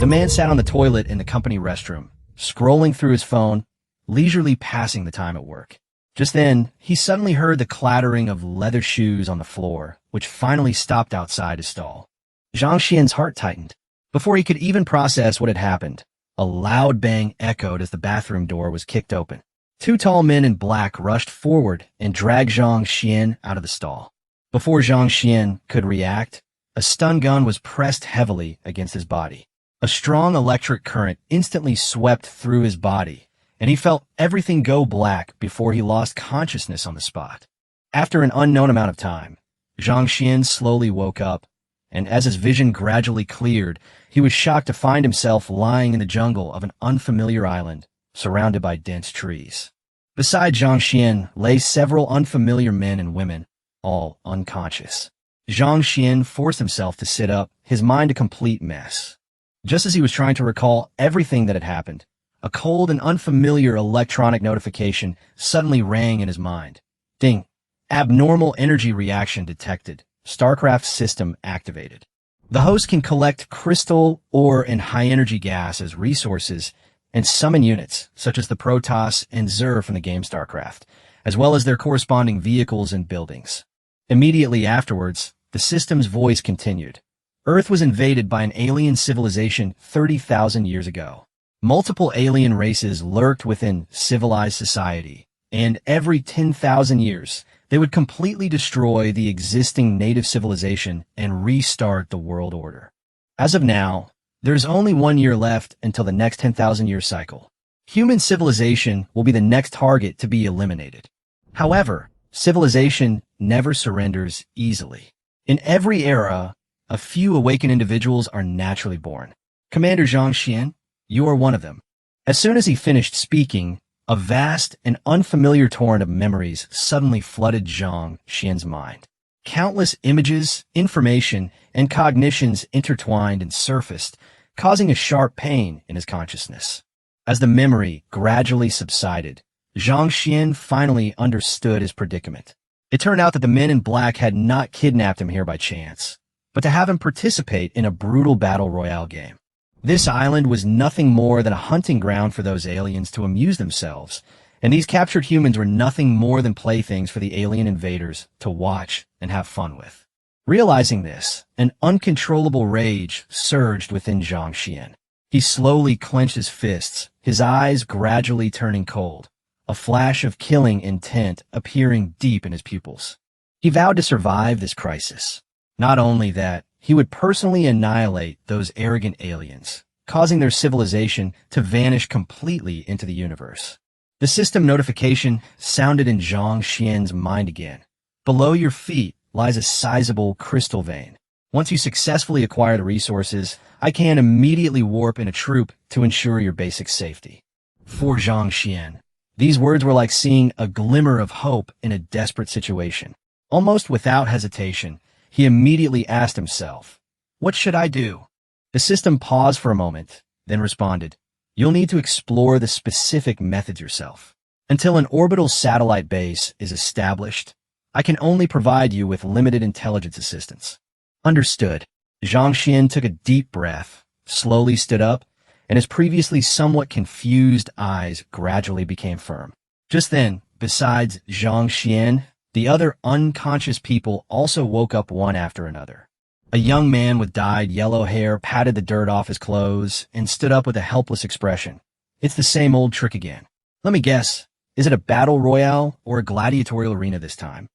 The man sat on the toilet in the company restroom, scrolling through his phone, leisurely passing the time at work. Just then, he suddenly heard the clattering of leather shoes on the floor, which finally stopped outside his stall. Zhang Xian's heart tightened. Before he could even process what had happened, a loud bang echoed as the bathroom door was kicked open. Two tall men in black rushed forward and dragged Zhang Xian out of the stall. Before Zhang Xian could react, a stun gun was pressed heavily against his body. A strong electric current instantly swept through his body, and he felt everything go black before he lost consciousness on the spot. After an unknown amount of time, Zhang Xian slowly woke up, and as his vision gradually cleared, he was shocked to find himself lying in the jungle of an unfamiliar island, surrounded by dense trees. Beside Zhang Xian lay several unfamiliar men and women, all unconscious. Zhang Xian forced himself to sit up, his mind a complete mess. Just as he was trying to recall everything that had happened, a cold and unfamiliar electronic notification suddenly rang in his mind. Ding! Abnormal energy reaction detected. Starcraft system activated. The host can collect crystal, ore, and high-energy gas as resources and summon units, such as the Protoss and Xur from the game Starcraft, as well as their corresponding vehicles and buildings. Immediately afterwards, the system's voice continued. Earth was invaded by an alien civilization 30,000 years ago. Multiple alien races lurked within civilized society, and every 10,000 years, they would completely destroy the existing native civilization and restart the world order. As of now, there's only 1 year left until the next 10,000-year cycle. Human civilization will be the next target to be eliminated. However, civilization never surrenders easily. In every era, a few awakened individuals are naturally born. Commander Zhang Xian, you are one of them. As soon as he finished speaking, a vast and unfamiliar torrent of memories suddenly flooded Zhang Xian's mind. Countless images, information, and cognitions intertwined and surfaced, causing a sharp pain in his consciousness. As the memory gradually subsided, Zhang Xian finally understood his predicament. It turned out that the men in black had not kidnapped him here by chance, but to have him participate in a brutal battle royale game. This island was nothing more than a hunting ground for those aliens to amuse themselves, and these captured humans were nothing more than playthings for the alien invaders to watch and have fun with. Realizing this, an uncontrollable rage surged within Zhang Xian. He slowly clenched his fists, his eyes gradually turning cold, a flash of killing intent appearing deep in his pupils. He vowed to survive this crisis. Not only that, he would personally annihilate those arrogant aliens, causing their civilization to vanish completely into the universe. The system notification sounded in Zhang Xian's mind again. Below your feet lies a sizable crystal vein. Once you successfully acquire the resources, I can immediately warp in a troop to ensure your basic safety. For Zhang Xian, these words were like seeing a glimmer of hope in a desperate situation. Almost without hesitation, he immediately asked himself, "What should I do?" The system paused for a moment, then responded, "You'll need to explore the specific methods yourself. Until an orbital satellite base is established, I can only provide you with limited intelligence assistance." Understood. Zhang Xian took a deep breath, slowly stood up, and his previously somewhat confused eyes gradually became firm. Just then, besides Zhang Xian, the other unconscious people also woke up one after another. A young man with dyed yellow hair patted the dirt off his clothes and stood up with a helpless expression. It's the same old trick again. Let me guess, is it a battle royale or a gladiatorial arena this time?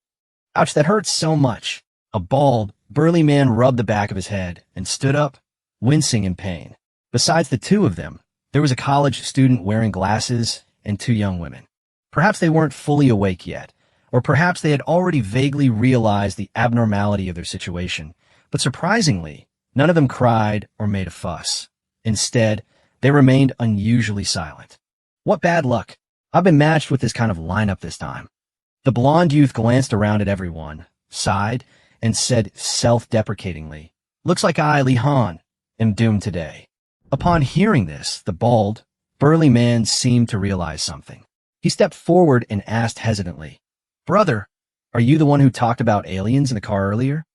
Ouch, that hurts so much. A bald, burly man rubbed the back of his head and stood up, wincing in pain. Besides the two of them, there was a college student wearing glasses and two young women. Perhaps they weren't fully awake yet, or perhaps they had already vaguely realized the abnormality of their situation, but surprisingly, none of them cried or made a fuss. Instead, they remained unusually silent. What bad luck. I've been matched with this kind of lineup this time. The blonde youth glanced around at everyone, sighed, and said self-deprecatingly, "Looks like I, Li Han, am doomed today." Upon hearing this, the bald, burly man seemed to realize something. He stepped forward and asked hesitantly, "Brother, are you the one who talked about aliens in the car earlier?"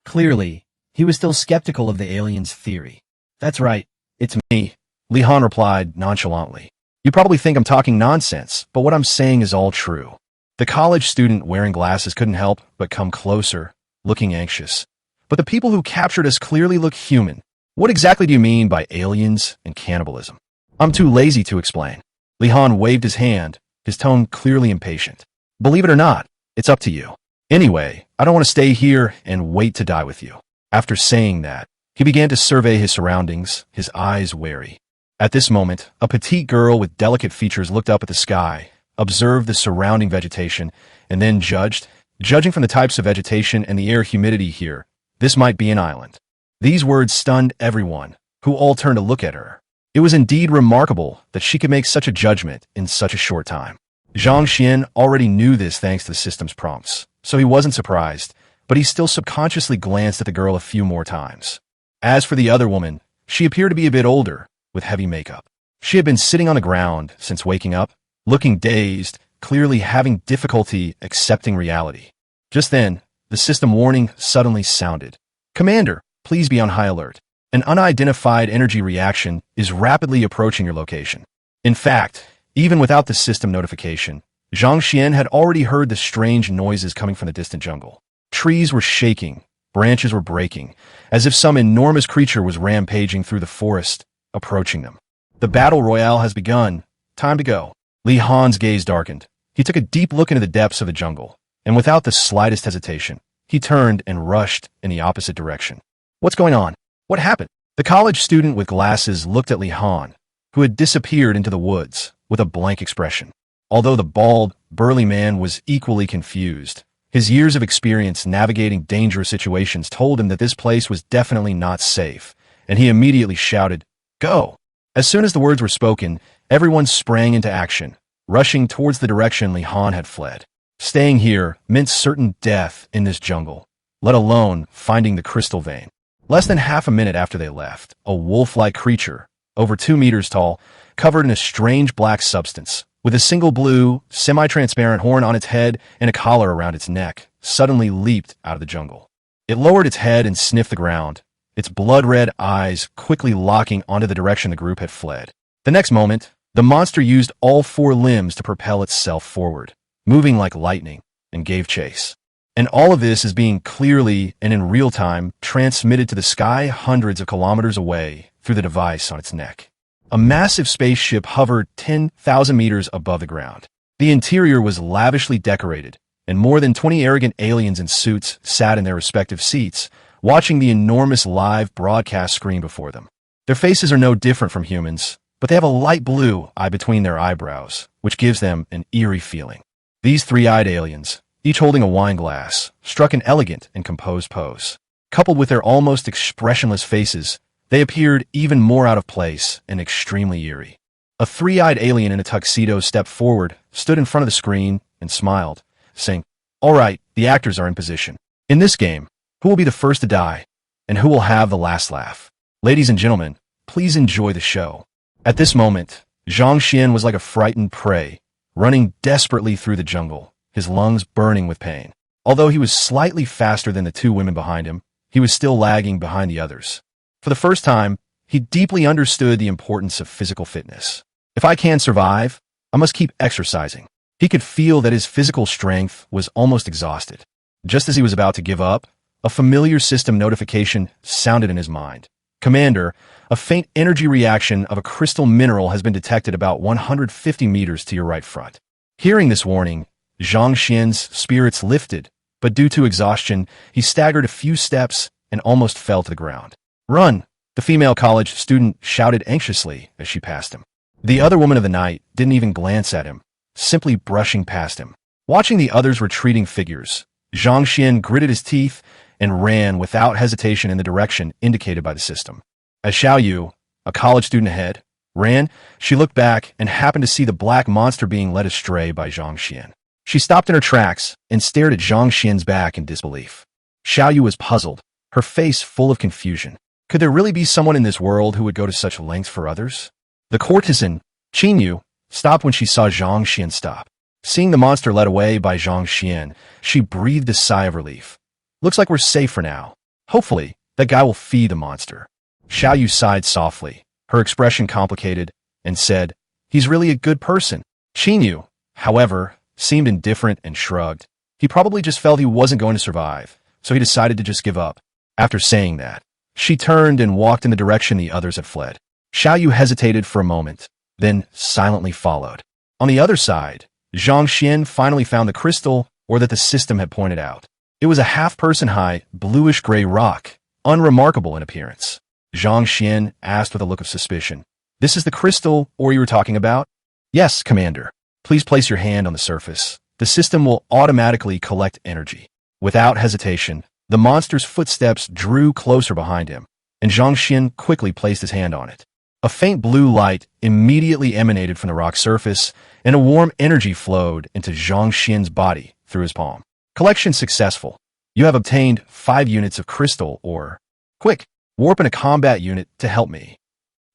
Clearly, he was still skeptical of the aliens' theory. "That's right. It's me, Li Han replied nonchalantly. You probably think I'm talking nonsense, but what I'm saying is all true. The college student wearing glasses couldn't help but come closer, looking anxious. But the people who captured us clearly look human. What exactly do you mean by aliens and cannibalism? I'm too lazy to explain. Li Han waved his hand, his tone clearly impatient. Believe it or not, it's up to you. Anyway, I don't want to stay here and wait to die with you. After saying that, he began to survey his surroundings, his eyes wary. At this moment, a petite girl with delicate features looked up at the sky, observed the surrounding vegetation, and then judging from the types of vegetation and the air humidity here, this might be an island. These words stunned everyone, who all turned to look at her. It was indeed remarkable that she could make such a judgment in such a short time. Zhang Xian already knew this thanks to the system's prompts, so he wasn't surprised, but he still subconsciously glanced at the girl a few more times. As for the other woman, she appeared to be a bit older, with heavy makeup. She had been sitting on the ground since waking up, looking dazed, clearly having difficulty accepting reality. Just then, the system warning suddenly sounded. Commander, please be on high alert. An unidentified energy reaction is rapidly approaching your location. In fact, even without the system notification, Zhang Xian had already heard the strange noises coming from the distant jungle. Trees were shaking, branches were breaking, as if some enormous creature was rampaging through the forest, approaching them. The battle royale has begun. Time to go. Li Han's gaze darkened. He took a deep look into the depths of the jungle, and without the slightest hesitation, he turned and rushed in the opposite direction. What's going on? What happened? The college student with glasses looked at Li Han, who had disappeared into the woods, with a blank expression. Although the bald, burly man was equally confused, his years of experience navigating dangerous situations told him that this place was definitely not safe, and he immediately shouted, "Go!" As soon as the words were spoken, everyone sprang into action, rushing towards the direction Li Han had fled. Staying here meant certain death in this jungle, let alone finding the crystal vein. Less than half a minute after they left, a wolf-like creature, over 2 meters tall, covered in a strange black substance, with a single blue, semi-transparent horn on its head and a collar around its neck, suddenly leaped out of the jungle. It lowered its head and sniffed the ground, its blood-red eyes quickly locking onto the direction the group had fled. The next moment, the monster used all 4 limbs to propel itself forward, moving like lightning, and gave chase. And all of this is being clearly and in real time transmitted to the sky hundreds of kilometers away through the device on its neck. A massive spaceship hovered 10,000 meters above the ground. The interior was lavishly decorated, and more than 20 arrogant aliens in suits sat in their respective seats, watching the enormous live broadcast screen before them. Their faces are no different from humans, but they have a light blue eye between their eyebrows, which gives them an eerie feeling. These 3-eyed aliens, each holding a wine glass, struck an elegant and composed pose. Coupled with their almost expressionless faces, they appeared even more out of place and extremely eerie. A 3-eyed alien in a tuxedo stepped forward, stood in front of the screen, and smiled, saying, "All right, the actors are in position. In this game, who will be the first to die, and who will have the last laugh? Ladies and gentlemen, please enjoy the show." At this moment, Zhang Xian was like a frightened prey, running desperately through the jungle, his lungs burning with pain. Although he was slightly faster than the 2 women behind him, he was still lagging behind the others. For the first time, he deeply understood the importance of physical fitness. If I can survive, I must keep exercising. He could feel that his physical strength was almost exhausted. Just as he was about to give up, a familiar system notification sounded in his mind. Commander, a faint energy reaction of a crystal mineral has been detected about 150 meters to your right front. Hearing this warning, Zhang Xian's spirits lifted, but due to exhaustion, he staggered a few steps and almost fell to the ground. "Run!" the female college student shouted anxiously as she passed him. The other woman of the night didn't even glance at him, simply brushing past him. Watching the others' retreating figures, Zhang Xian gritted his teeth and ran without hesitation in the direction indicated by the system. As Xiao Yu, a college student ahead, ran, she looked back and happened to see the black monster being led astray by Zhang Xian. She stopped in her tracks and stared at Zhang Xian's back in disbelief. Xiao Yu was puzzled, her face full of confusion. Could there really be someone in this world who would go to such lengths for others? The courtesan, Qin Yu, stopped when she saw Zhang Xian stop. Seeing the monster led away by Zhang Xian, she breathed a sigh of relief. "Looks like we're safe for now. Hopefully, that guy will feed the monster." Xiao Yu sighed softly, her expression complicated, and said, "He's really a good person." Xinyu, however, seemed indifferent and shrugged. He probably just felt he wasn't going to survive, so he decided to just give up. After saying that, she turned and walked in the direction the others had fled. Xiaoyu hesitated for a moment, then silently followed. On the other side, Zhang Xian finally found the crystal, or that the system had pointed out. It was a half-person high, bluish-gray rock, unremarkable in appearance. Zhang Xian asked with a look of suspicion, "This is the crystal, or you were talking about?" "Yes, Commander. Please place your hand on the surface. The system will automatically collect energy." Without hesitation, the monster's footsteps drew closer behind him, and Zhang Xian quickly placed his hand on it. A faint blue light immediately emanated from the rock's surface, and a warm energy flowed into Zhang Xian's body through his palm. "Collection successful. You have obtained 5 units of crystal ore. Quick, warp in a combat unit to help me."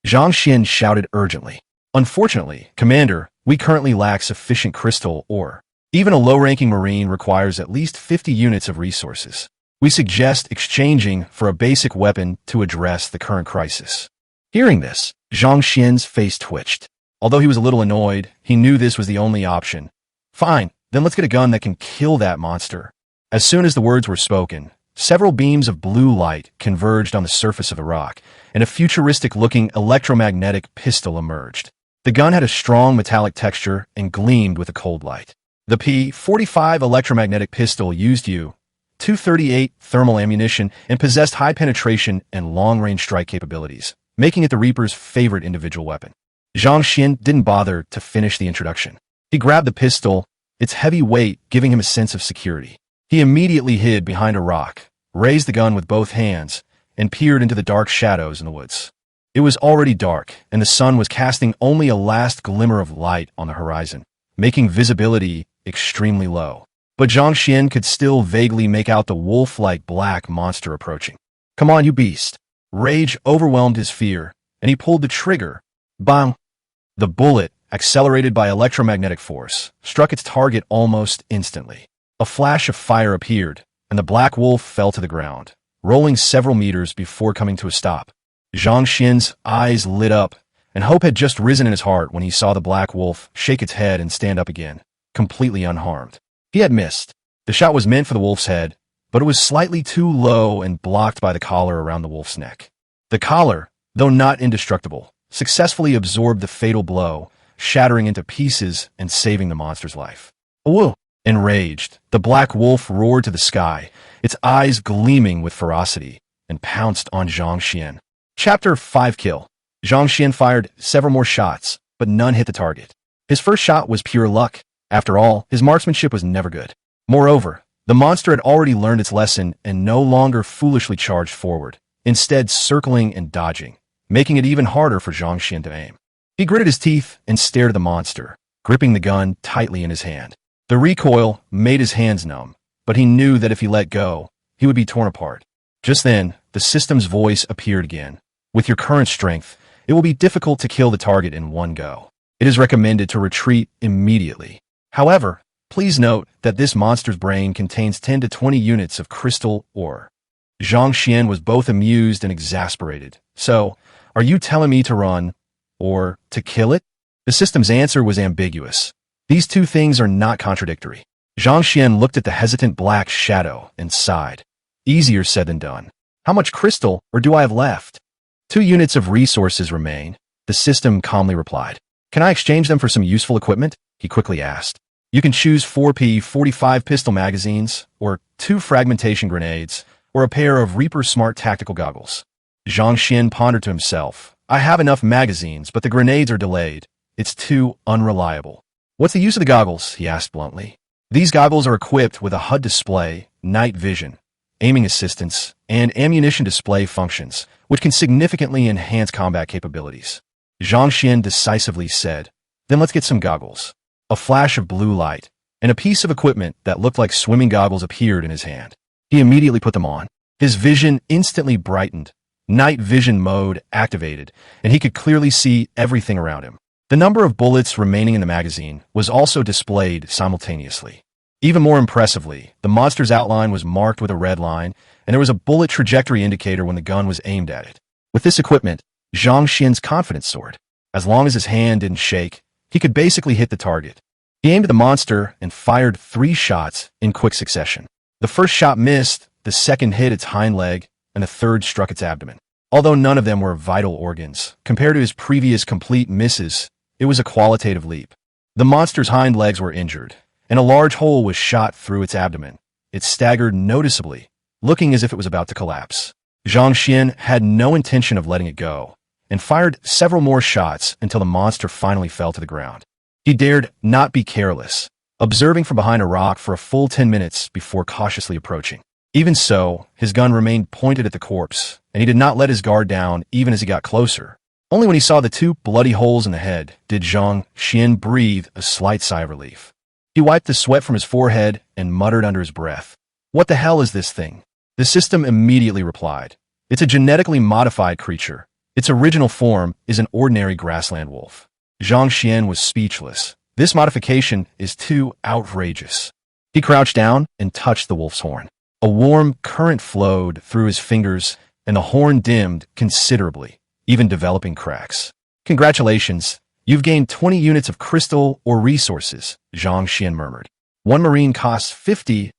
Zhang Xian shouted urgently. "Unfortunately, Commander, we currently lack sufficient crystal ore. Even a low-ranking Marine requires at least 50 units of resources. We suggest exchanging for a basic weapon to address the current crisis." Hearing this, Zhang Xian's face twitched. Although he was a little annoyed, he knew this was the only option. "Fine, then let's get a gun that can kill that monster." As soon as the words were spoken, several beams of blue light converged on the surface of the rock, and a futuristic-looking electromagnetic pistol emerged. The gun had a strong metallic texture and gleamed with a cold light. The P-45 electromagnetic pistol used U-238 thermal ammunition and possessed high penetration and long-range strike capabilities, making it the Reaper's favorite individual weapon. Zhang Xian didn't bother to finish the introduction. He grabbed the pistol, its heavy weight giving him a sense of security. He immediately hid behind a rock, raised the gun with both hands, and peered into the dark shadows in the woods. It was already dark, and the sun was casting only a last glimmer of light on the horizon, making visibility extremely low. But Zhang Xian could still vaguely make out the wolf-like black monster approaching. "Come on, you beast!" Rage overwhelmed his fear, and he pulled the trigger. Bang! The bullet, accelerated by electromagnetic force, struck its target almost instantly. A flash of fire appeared, and the black wolf fell to the ground, rolling several meters before coming to a stop. Zhang Xian's eyes lit up, and hope had just risen in his heart when he saw the black wolf shake its head and stand up again, completely unharmed. He had missed. The shot was meant for the wolf's head, but it was slightly too low and blocked by the collar around the wolf's neck. The collar, though not indestructible, successfully absorbed the fatal blow, shattering into pieces and saving the monster's life. "Whoa!" Enraged, the black wolf roared to the sky, its eyes gleaming with ferocity, and pounced on Zhang Xian. Chapter 5 Kill. Zhang Xian fired several more shots, but none hit the target. His first shot was pure luck. After all, his marksmanship was never good. Moreover, the monster had already learned its lesson and no longer foolishly charged forward, instead circling and dodging, making it even harder for Zhang Xian to aim. He gritted his teeth and stared at the monster, gripping the gun tightly in his hand. The recoil made his hands numb, but he knew that if he let go, he would be torn apart. Just then, the system's voice appeared again. "With your current strength, it will be difficult to kill the target in one go. It is recommended to retreat immediately. However, please note that this monster's brain contains 10 to 20 units of crystal ore." Zhang Xian was both amused and exasperated. "So, are you telling me to run, or to kill it?" The system's answer was ambiguous. These two things are not contradictory. Zhang Xian looked at the hesitant black shadow and sighed. "Easier said than done. How much crystal, or do I have left?" 2 units of resources remain, the system calmly replied. "Can I exchange them for some useful equipment?" he quickly asked. "You can choose 4 P-45 pistol magazines, or 2 fragmentation grenades, or a pair of Reaper Smart tactical goggles." Zhang Xian pondered to himself. "I have enough magazines, but the grenades are delayed. It's too unreliable." "What's the use of the goggles?" he asked bluntly. "These goggles are equipped with a HUD display, night vision, aiming assistance, and ammunition display functions, which can significantly enhance combat capabilities." Zhang Xian decisively said, "Then let's get some goggles." A flash of blue light, and a piece of equipment that looked like swimming goggles appeared in his hand. He immediately put them on. His vision instantly brightened. Night vision mode activated, and he could clearly see everything around him. The number of bullets remaining in the magazine was also displayed simultaneously. Even more impressively, the monster's outline was marked with a red line, and there was a bullet trajectory indicator when the gun was aimed at it. With this equipment, Zhang Xian's confidence soared. As long as his hand didn't shake, he could basically hit the target. He aimed at the monster and fired 3 shots in quick succession. The first shot missed, the second hit its hind leg, and the third struck its abdomen. Although none of them were vital organs, compared to his previous complete misses, it was a qualitative leap. The monster's hind legs were injured, and a large hole was shot through its abdomen. It staggered noticeably, looking as if it was about to collapse. Zhang Xian had no intention of letting it go, and fired several more shots until the monster finally fell to the ground. He dared not be careless, observing from behind a rock for a full 10 minutes before cautiously approaching. Even so, his gun remained pointed at the corpse, and he did not let his guard down even as he got closer. Only when he saw the 2 bloody holes in the head did Zhang Xian breathe a slight sigh of relief. He wiped the sweat from his forehead and muttered under his breath, "What the hell is this thing?" The system immediately replied, "It's a genetically modified creature. Its original form is an ordinary grassland wolf." Zhang Xian was speechless. This modification is too outrageous. He crouched down and touched the wolf's horn. A warm current flowed through his fingers, and the horn dimmed considerably, even developing cracks. "Congratulations, you've gained 20 units of crystal or resources," Zhang Xian murmured. "One marine costs 50,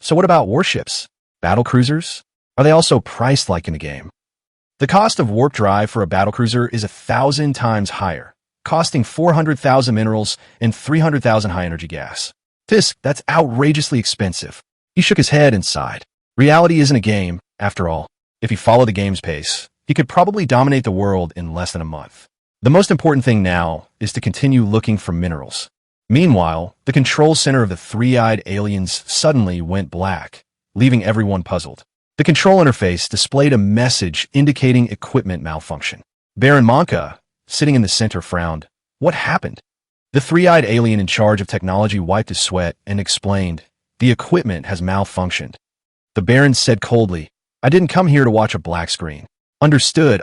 so what about warships? Battle cruisers? Are they also priced like in the game?" The cost of warp drive for a battlecruiser is 1,000 times higher, costing 400,000 minerals and 300,000 high-energy gas. "Tisk, that's outrageously expensive." He shook his head and sighed. Reality isn't a game, after all. If he followed the game's pace, he could probably dominate the world in less than a month. The most important thing now is to continue looking for minerals. Meanwhile, the control center of the 3-eyed aliens suddenly went black, leaving everyone puzzled. The control interface displayed a message indicating equipment malfunction. Baron Monka, sitting in the center, frowned. What happened? The 3-eyed alien in charge of technology wiped his sweat and explained, "The equipment has malfunctioned." The Baron said coldly, "I didn't come here to watch a black screen." Understood.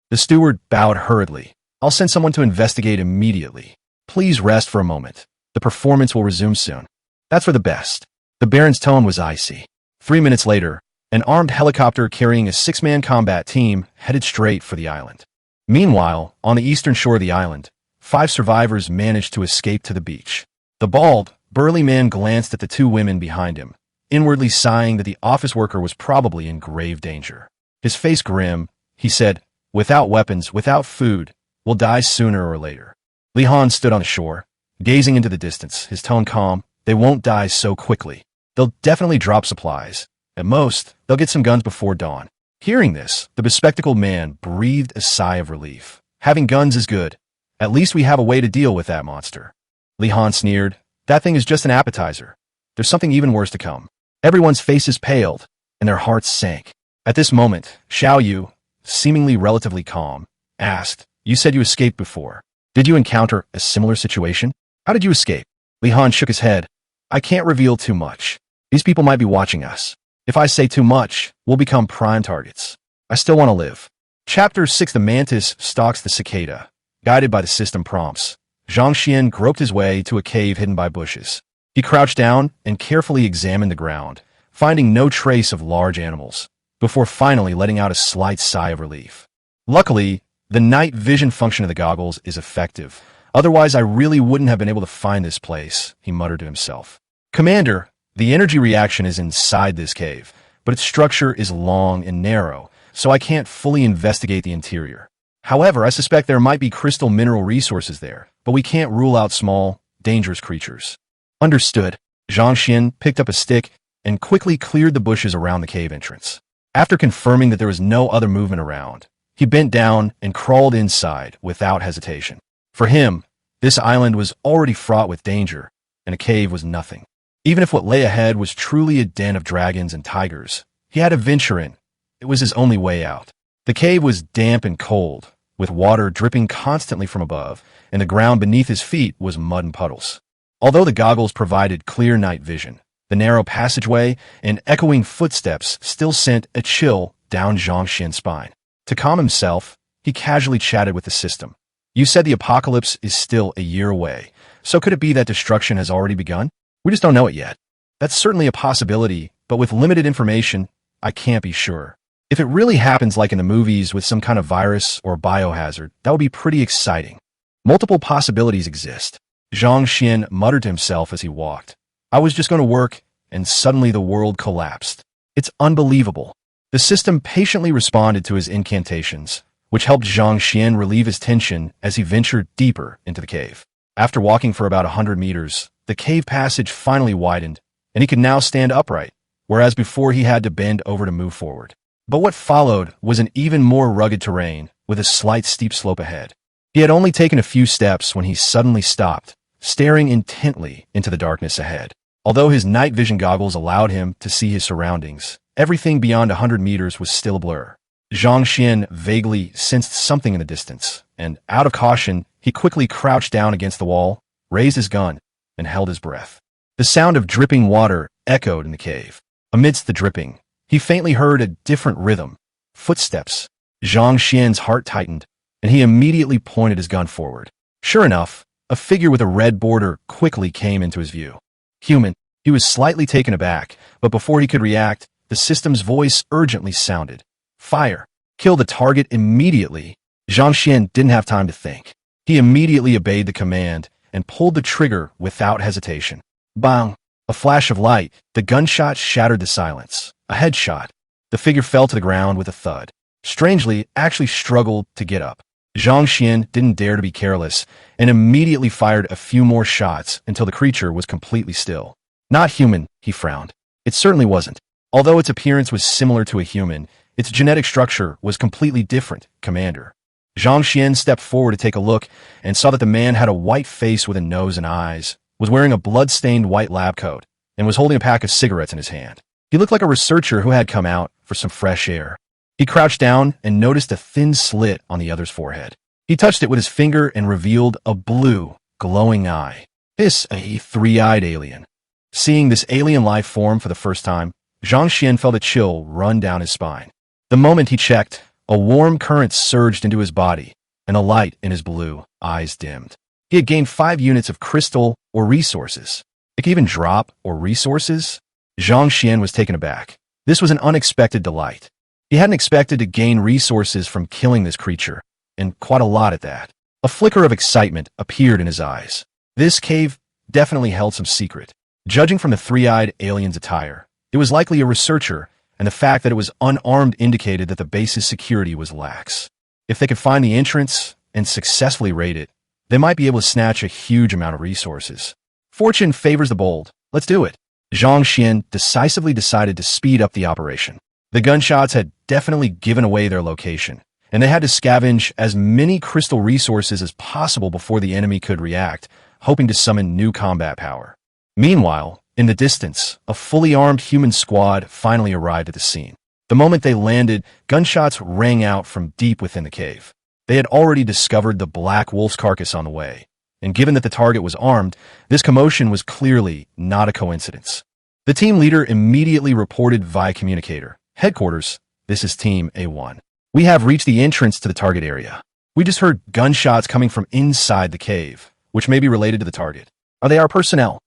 The steward bowed hurriedly. "I'll send someone to investigate immediately. Please rest for a moment. The performance will resume soon." "That's for the best." The Baron's tone was icy. 3 minutes later, an armed helicopter carrying a 6-man combat team headed straight for the island. Meanwhile, on the eastern shore of the island, 5 survivors managed to escape to the beach. The bald, burly man glanced at the 2 women behind him, inwardly sighing that the office worker was probably in grave danger. His face grim, he said, "Without weapons, without food, we'll die sooner or later." Li Han stood on the shore, gazing into the distance, his tone calm. "They won't die so quickly. They'll definitely drop supplies. At most, they'll get some guns before dawn." Hearing this, the bespectacled man breathed a sigh of relief. "Having guns is good. At least we have a way to deal with that monster." Li Han sneered. "That thing is just an appetizer. There's something even worse to come." Everyone's faces paled, and their hearts sank. At this moment, Xiao Yu, seemingly relatively calm, asked, "You said you escaped before. Did you encounter a similar situation? How did you escape?" Li Han shook his head. "I can't reveal too much. These people might be watching us. If I say too much, we'll become prime targets. I still want to live." Chapter 6. The mantis stalks the cicada. Guided by the system prompts, Zhang Xian groped his way to a cave hidden by bushes. He crouched down and carefully examined the ground, finding no trace of large animals, before finally letting out a slight sigh of relief. Luckily, the night vision function of the goggles is effective. "Otherwise, I really wouldn't have been able to find this place," he muttered to himself. "Commander, the energy reaction is inside this cave, but its structure is long and narrow, so I can't fully investigate the interior. However, I suspect there might be crystal mineral resources there, but we can't rule out small, dangerous creatures." Understood. Zhang Xian picked up a stick and quickly cleared the bushes around the cave entrance. After confirming that there was no other movement around, he bent down and crawled inside without hesitation. For him, this island was already fraught with danger, and a cave was nothing. Even if what lay ahead was truly a den of dragons and tigers, he had to venture in. It was his only way out. The cave was damp and cold, with water dripping constantly from above, and the ground beneath his feet was mud and puddles. Although the goggles provided clear night vision, the narrow passageway and echoing footsteps still sent a chill down Zhang Xian's spine. To calm himself, he casually chatted with the system. "You said the apocalypse is still a year away, so could it be that destruction has already begun? We just don't know it yet." "That's certainly a possibility, but with limited information, I can't be sure." If it really happens like in the movies with some kind of virus or biohazard, that would be pretty exciting. Multiple possibilities exist. Zhang Xian muttered to himself as he walked. I was just going to work, and suddenly the world collapsed. It's unbelievable. The system patiently responded to his incantations, which helped Zhang Xian relieve his tension as he ventured deeper into the cave. After walking for about 100 meters, the cave passage finally widened, and he could now stand upright, whereas before he had to bend over to move forward. But what followed was an even more rugged terrain, with a slight steep slope ahead. He had only taken a few steps when he suddenly stopped, staring intently into the darkness ahead. Although his night vision goggles allowed him to see his surroundings, everything beyond 100 meters was still a blur. Zhang Xian vaguely sensed something in the distance, and out of caution, he quickly crouched down against the wall, raised his gun, and held his breath. The sound of dripping water echoed in the cave. Amidst the dripping, he faintly heard a different rhythm. Footsteps. Zhang Xian's heart tightened, and he immediately pointed his gun forward. Sure enough, a figure with a red border quickly came into his view. Human. He was slightly taken aback, but before he could react, the system's voice urgently sounded. Fire. Kill the target immediately. Zhang Xian didn't have time to think. He immediately obeyed the command and pulled the trigger without hesitation. Bang! A flash of light. The gunshot shattered the silence. A headshot. The figure fell to the ground with a thud. Strangely, it actually struggled to get up. Zhang Xian didn't dare to be careless and immediately fired a few more shots until the creature was completely still. Not human, he frowned. It certainly wasn't. Although its appearance was similar to a human, its genetic structure was completely different, Commander. Zhang Xian stepped forward to take a look and saw that the man had a white face with a nose and eyes, was wearing a blood-stained white lab coat, and was holding a pack of cigarettes in his hand. He looked like a researcher who had come out for some fresh air. He crouched down and noticed a thin slit on the other's forehead. He touched it with his finger and revealed a blue, glowing eye. This a three-eyed alien. Seeing this alien life form for the first time, Zhang Xian felt a chill run down his spine. The moment he checked, a warm current surged into his body, and the light in his blue eyes dimmed. He had gained 5 units of crystal or resources. It could even drop or resources? Zhang Xian was taken aback. This was an unexpected delight. He hadn't expected to gain resources from killing this creature, and quite a lot at that. A flicker of excitement appeared in his eyes. This cave definitely held some secret. Judging from the three-eyed alien's attire, it was likely a researcher, and the fact that it was unarmed indicated that the base's security was lax. If they could find the entrance and successfully raid it, they might be able to snatch a huge amount of resources. Fortune favors the bold. Let's do it. Zhang Xian decisively decided to speed up the operation. The gunshots had definitely given away their location, and they had to scavenge as many crystal resources as possible before the enemy could react, hoping to summon new combat power. Meanwhile, in the distance, a fully armed human squad finally arrived at the scene. The moment they landed, gunshots rang out from deep within the cave. They had already discovered the black wolf's carcass on the way, and given that the target was armed, this commotion was clearly not a coincidence. The team leader immediately reported via communicator. Headquarters, this is Team A1. We have reached the entrance to the target area. We just heard gunshots coming from inside the cave, which may be related to the target. Are they our personnel?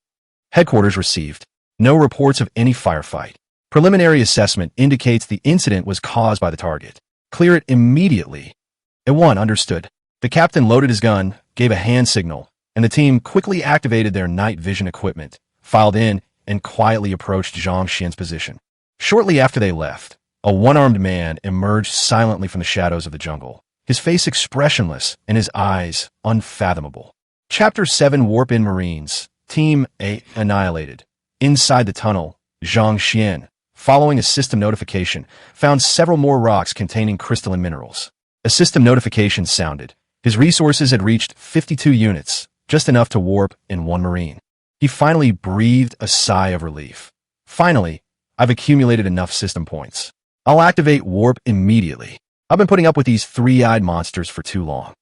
Headquarters received. No reports of any firefight. Preliminary assessment indicates the incident was caused by the target. Clear it immediately. A1 understood. The captain loaded his gun, gave a hand signal, and the team quickly activated their night vision equipment, filed in, and quietly approached Zhang Xian's position. Shortly after they left, a one-armed man emerged silently from the shadows of the jungle, his face expressionless and his eyes unfathomable. Chapter 7 Warp-In Marines. Team A annihilated. Inside the tunnel, Zhang Xian, following a system notification, found several more rocks containing crystalline minerals. A system notification sounded. His resources had reached 52 units, just enough to warp in 1 Marine. He finally breathed a sigh of relief. Finally, I've accumulated enough system points. I'll activate warp immediately. I've been putting up with these three-eyed monsters for too long.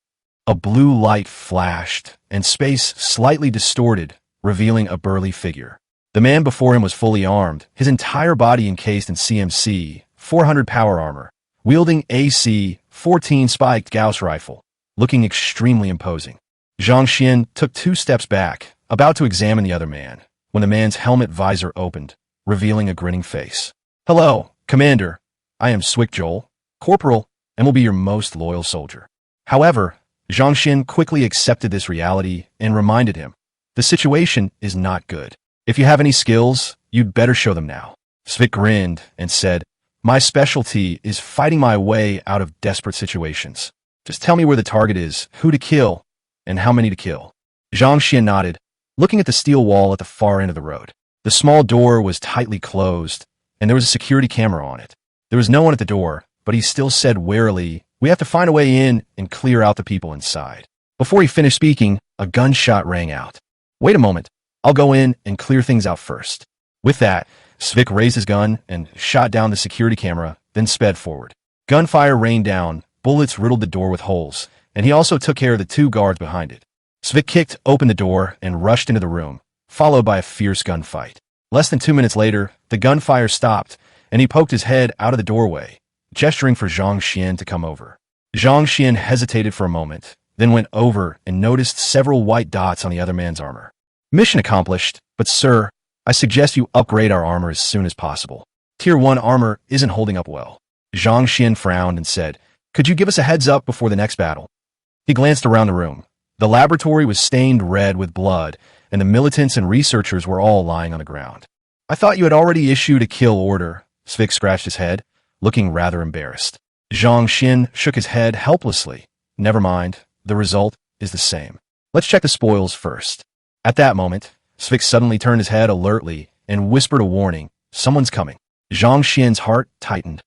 A blue light flashed, and space slightly distorted, revealing a burly figure. The man before him was fully armed, his entire body encased in CMC 400 power armor, wielding AC-14 spiked Gauss rifle, looking extremely imposing. Zhang Xian took 2 steps back, about to examine the other man, when the man's helmet visor opened, revealing a grinning face. Hello, Commander. I am Swick Joel, corporal, and will be your most loyal soldier. However, Zhang Xian quickly accepted this reality and reminded him, the situation is not good. If you have any skills, you'd better show them now. Svick grinned and said, my specialty is fighting my way out of desperate situations. Just tell me where the target is, who to kill, and how many to kill. Zhang Xian nodded, looking at the steel wall at the far end of the road. The small door was tightly closed, and there was a security camera on it. There was no one at the door, but he still said warily, we have to find a way in and clear out the people inside. Before he finished speaking, a gunshot rang out. Wait a moment, I'll go in and clear things out first. With that, Svick raised his gun and shot down the security camera, then sped forward. Gunfire rained down, bullets riddled the door with holes, and he also took care of the 2 guards behind it. Svick kicked open the door and rushed into the room, followed by a fierce gunfight. Less than 2 minutes later, the gunfire stopped, and he poked his head out of the doorway, gesturing for Zhang Xian to come over. Zhang Xian hesitated for a moment, then went over and noticed several white dots on the other man's armor. Mission accomplished, but sir, I suggest you upgrade our armor as soon as possible. Tier 1 armor isn't holding up well. Zhang Xian frowned and said, could you give us a heads up before the next battle? He glanced around the room. The laboratory was stained red with blood, and the militants and researchers were all lying on the ground. I thought you had already issued a kill order. Svick scratched his head, looking rather embarrassed. Zhang Xian shook his head helplessly. Never mind, the result is the same. Let's check the spoils first. At that moment, Svick suddenly turned his head alertly and whispered a warning. Someone's coming. Zhang Xian's heart tightened.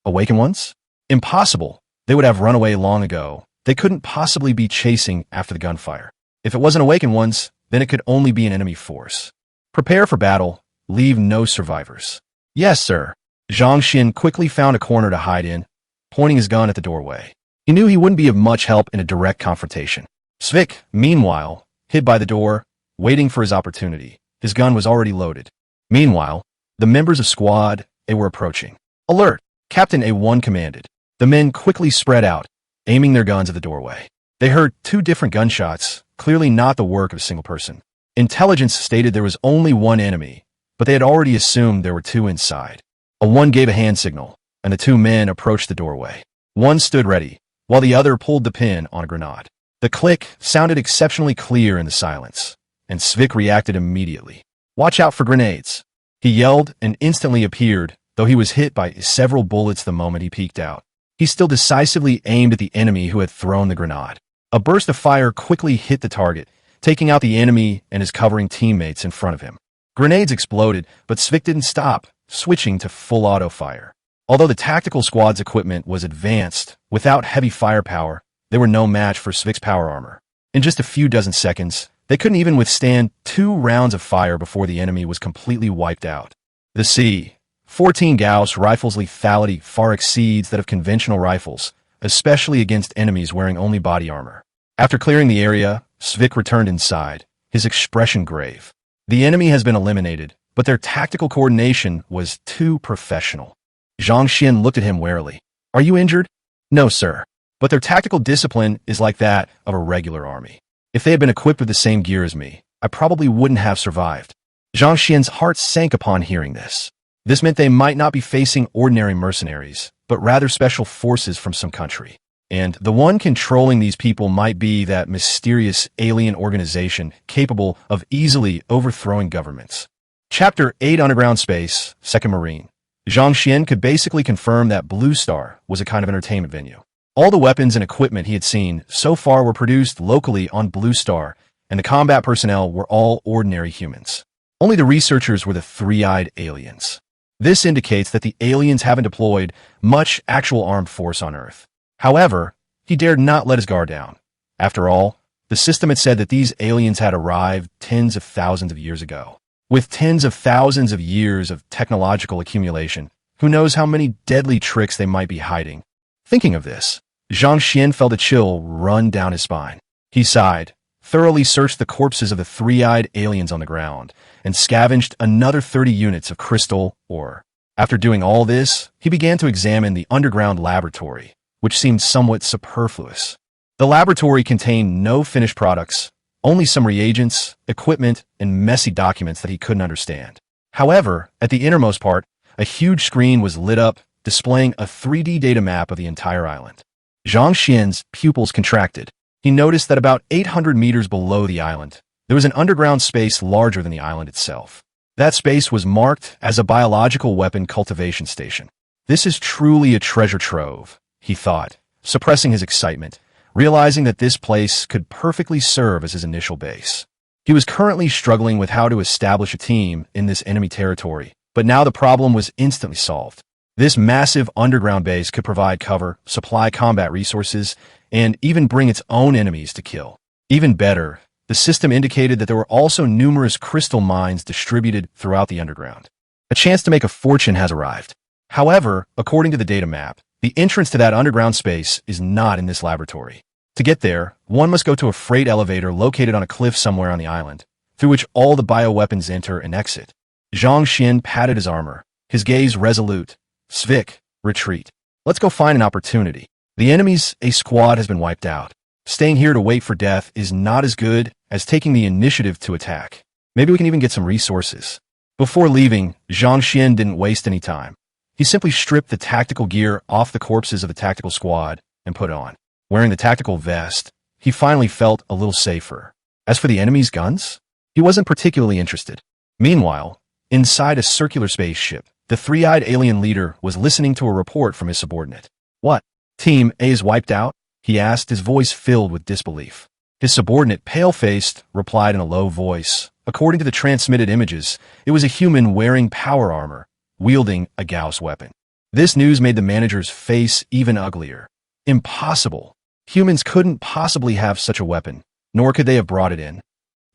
Awakened ones? Impossible. They would have run away long ago. They couldn't possibly be chasing after the gunfire. If it wasn't awakened ones, then it could only be an enemy force. Prepare for battle. Leave no survivors. Yes, sir. Zhang Xian quickly found a corner to hide in, pointing his gun at the doorway. He knew he wouldn't be of much help in a direct confrontation. Svick, meanwhile, hid by the door, waiting for his opportunity. His gun was already loaded. Meanwhile, the members of Squad A were approaching. Alert! Captain A1 commanded. The men quickly spread out, aiming their guns at the doorway. They heard 2 different gunshots, clearly not the work of a single person. Intelligence stated there was only 1 enemy, but they had already assumed there were 2 inside. A1 gave a hand signal, and the 2 men approached the doorway. One stood ready, while the other pulled the pin on a grenade. The click sounded exceptionally clear in the silence, and Svick reacted immediately. Watch out for grenades. He yelled and instantly appeared, though he was hit by several bullets the moment he peeked out. He still decisively aimed at the enemy who had thrown the grenade. A burst of fire quickly hit the target, taking out the enemy and his covering teammates in front of him. Grenades exploded, but Svick didn't stop, switching to full auto fire. Although the tactical squad's equipment was advanced, without heavy firepower, they were no match for Svick's power armor. In just a few dozen seconds, they couldn't even withstand 2 rounds of fire before the enemy was completely wiped out. The C-14 Gauss rifle's lethality far exceeds that of conventional rifles, especially against enemies wearing only body armor. After clearing the area, Svick returned inside, his expression grave. The enemy has been eliminated, but their tactical coordination was too professional. Zhang Xian looked at him warily. Are you injured? No, sir. But their tactical discipline is like that of a regular army. If they had been equipped with the same gear as me, I probably wouldn't have survived. Zhang Xian's heart sank upon hearing this. This meant they might not be facing ordinary mercenaries, but rather special forces from some country. And the one controlling these people might be that mysterious alien organization capable of easily overthrowing governments. Chapter 8 Underground Space, 2nd Marine. Zhang Xian could basically confirm that Blue Star was a kind of entertainment venue. All the weapons and equipment he had seen so far were produced locally on Blue Star, and the combat personnel were all ordinary humans. Only the researchers were the 3-eyed aliens. This indicates that the aliens haven't deployed much actual armed force on Earth. However, he dared not let his guard down. After all, the system had said that these aliens had arrived tens of thousands of years ago. With tens of thousands of years of technological accumulation, who knows how many deadly tricks they might be hiding. Thinking of this, Zhang Xian felt a chill run down his spine. He sighed, thoroughly searched the corpses of the 3-eyed aliens on the ground, and scavenged another 30 units of crystal ore. After doing all this, he began to examine the underground laboratory, which seemed somewhat superfluous. The laboratory contained no finished products, only some reagents, equipment, and messy documents that he couldn't understand. However, at the innermost part, a huge screen was lit up, displaying a 3D data map of the entire island. Zhang Xian's pupils contracted. He noticed that about 800 meters below the island, there was an underground space larger than the island itself. That space was marked as a biological weapon cultivation station. This is truly a treasure trove, he thought, suppressing his excitement, realizing that this place could perfectly serve as his initial base. He was currently struggling with how to establish a team in this enemy territory, but now the problem was instantly solved. This massive underground base could provide cover, supply combat resources, and even bring its own enemies to kill. Even better, the system indicated that there were also numerous crystal mines distributed throughout the underground. A chance to make a fortune has arrived. However, according to the data map, the entrance to that underground space is not in this laboratory. To get there, one must go to a freight elevator located on a cliff somewhere on the island, through which all the bioweapons enter and exit. Zhang Xian patted his armor, his gaze resolute. Svik, retreat. Let's go find an opportunity. The enemy's A squad has been wiped out. Staying here to wait for death is not as good as taking the initiative to attack. Maybe we can even get some resources. Before leaving, Zhang Xian didn't waste any time. He simply stripped the tactical gear off the corpses of the tactical squad and put it on. Wearing the tactical vest, he finally felt a little safer. As for the enemy's guns, he wasn't particularly interested. Meanwhile, inside a circular spaceship, the three-eyed alien leader was listening to a report from his subordinate. What? Team A is wiped out? He asked, his voice filled with disbelief. His subordinate, pale-faced, replied in a low voice. According to the transmitted images, it was a human wearing power armor, wielding a Gauss weapon. This news made the manager's face even uglier. Impossible. Humans couldn't possibly have such a weapon, nor could they have brought it in.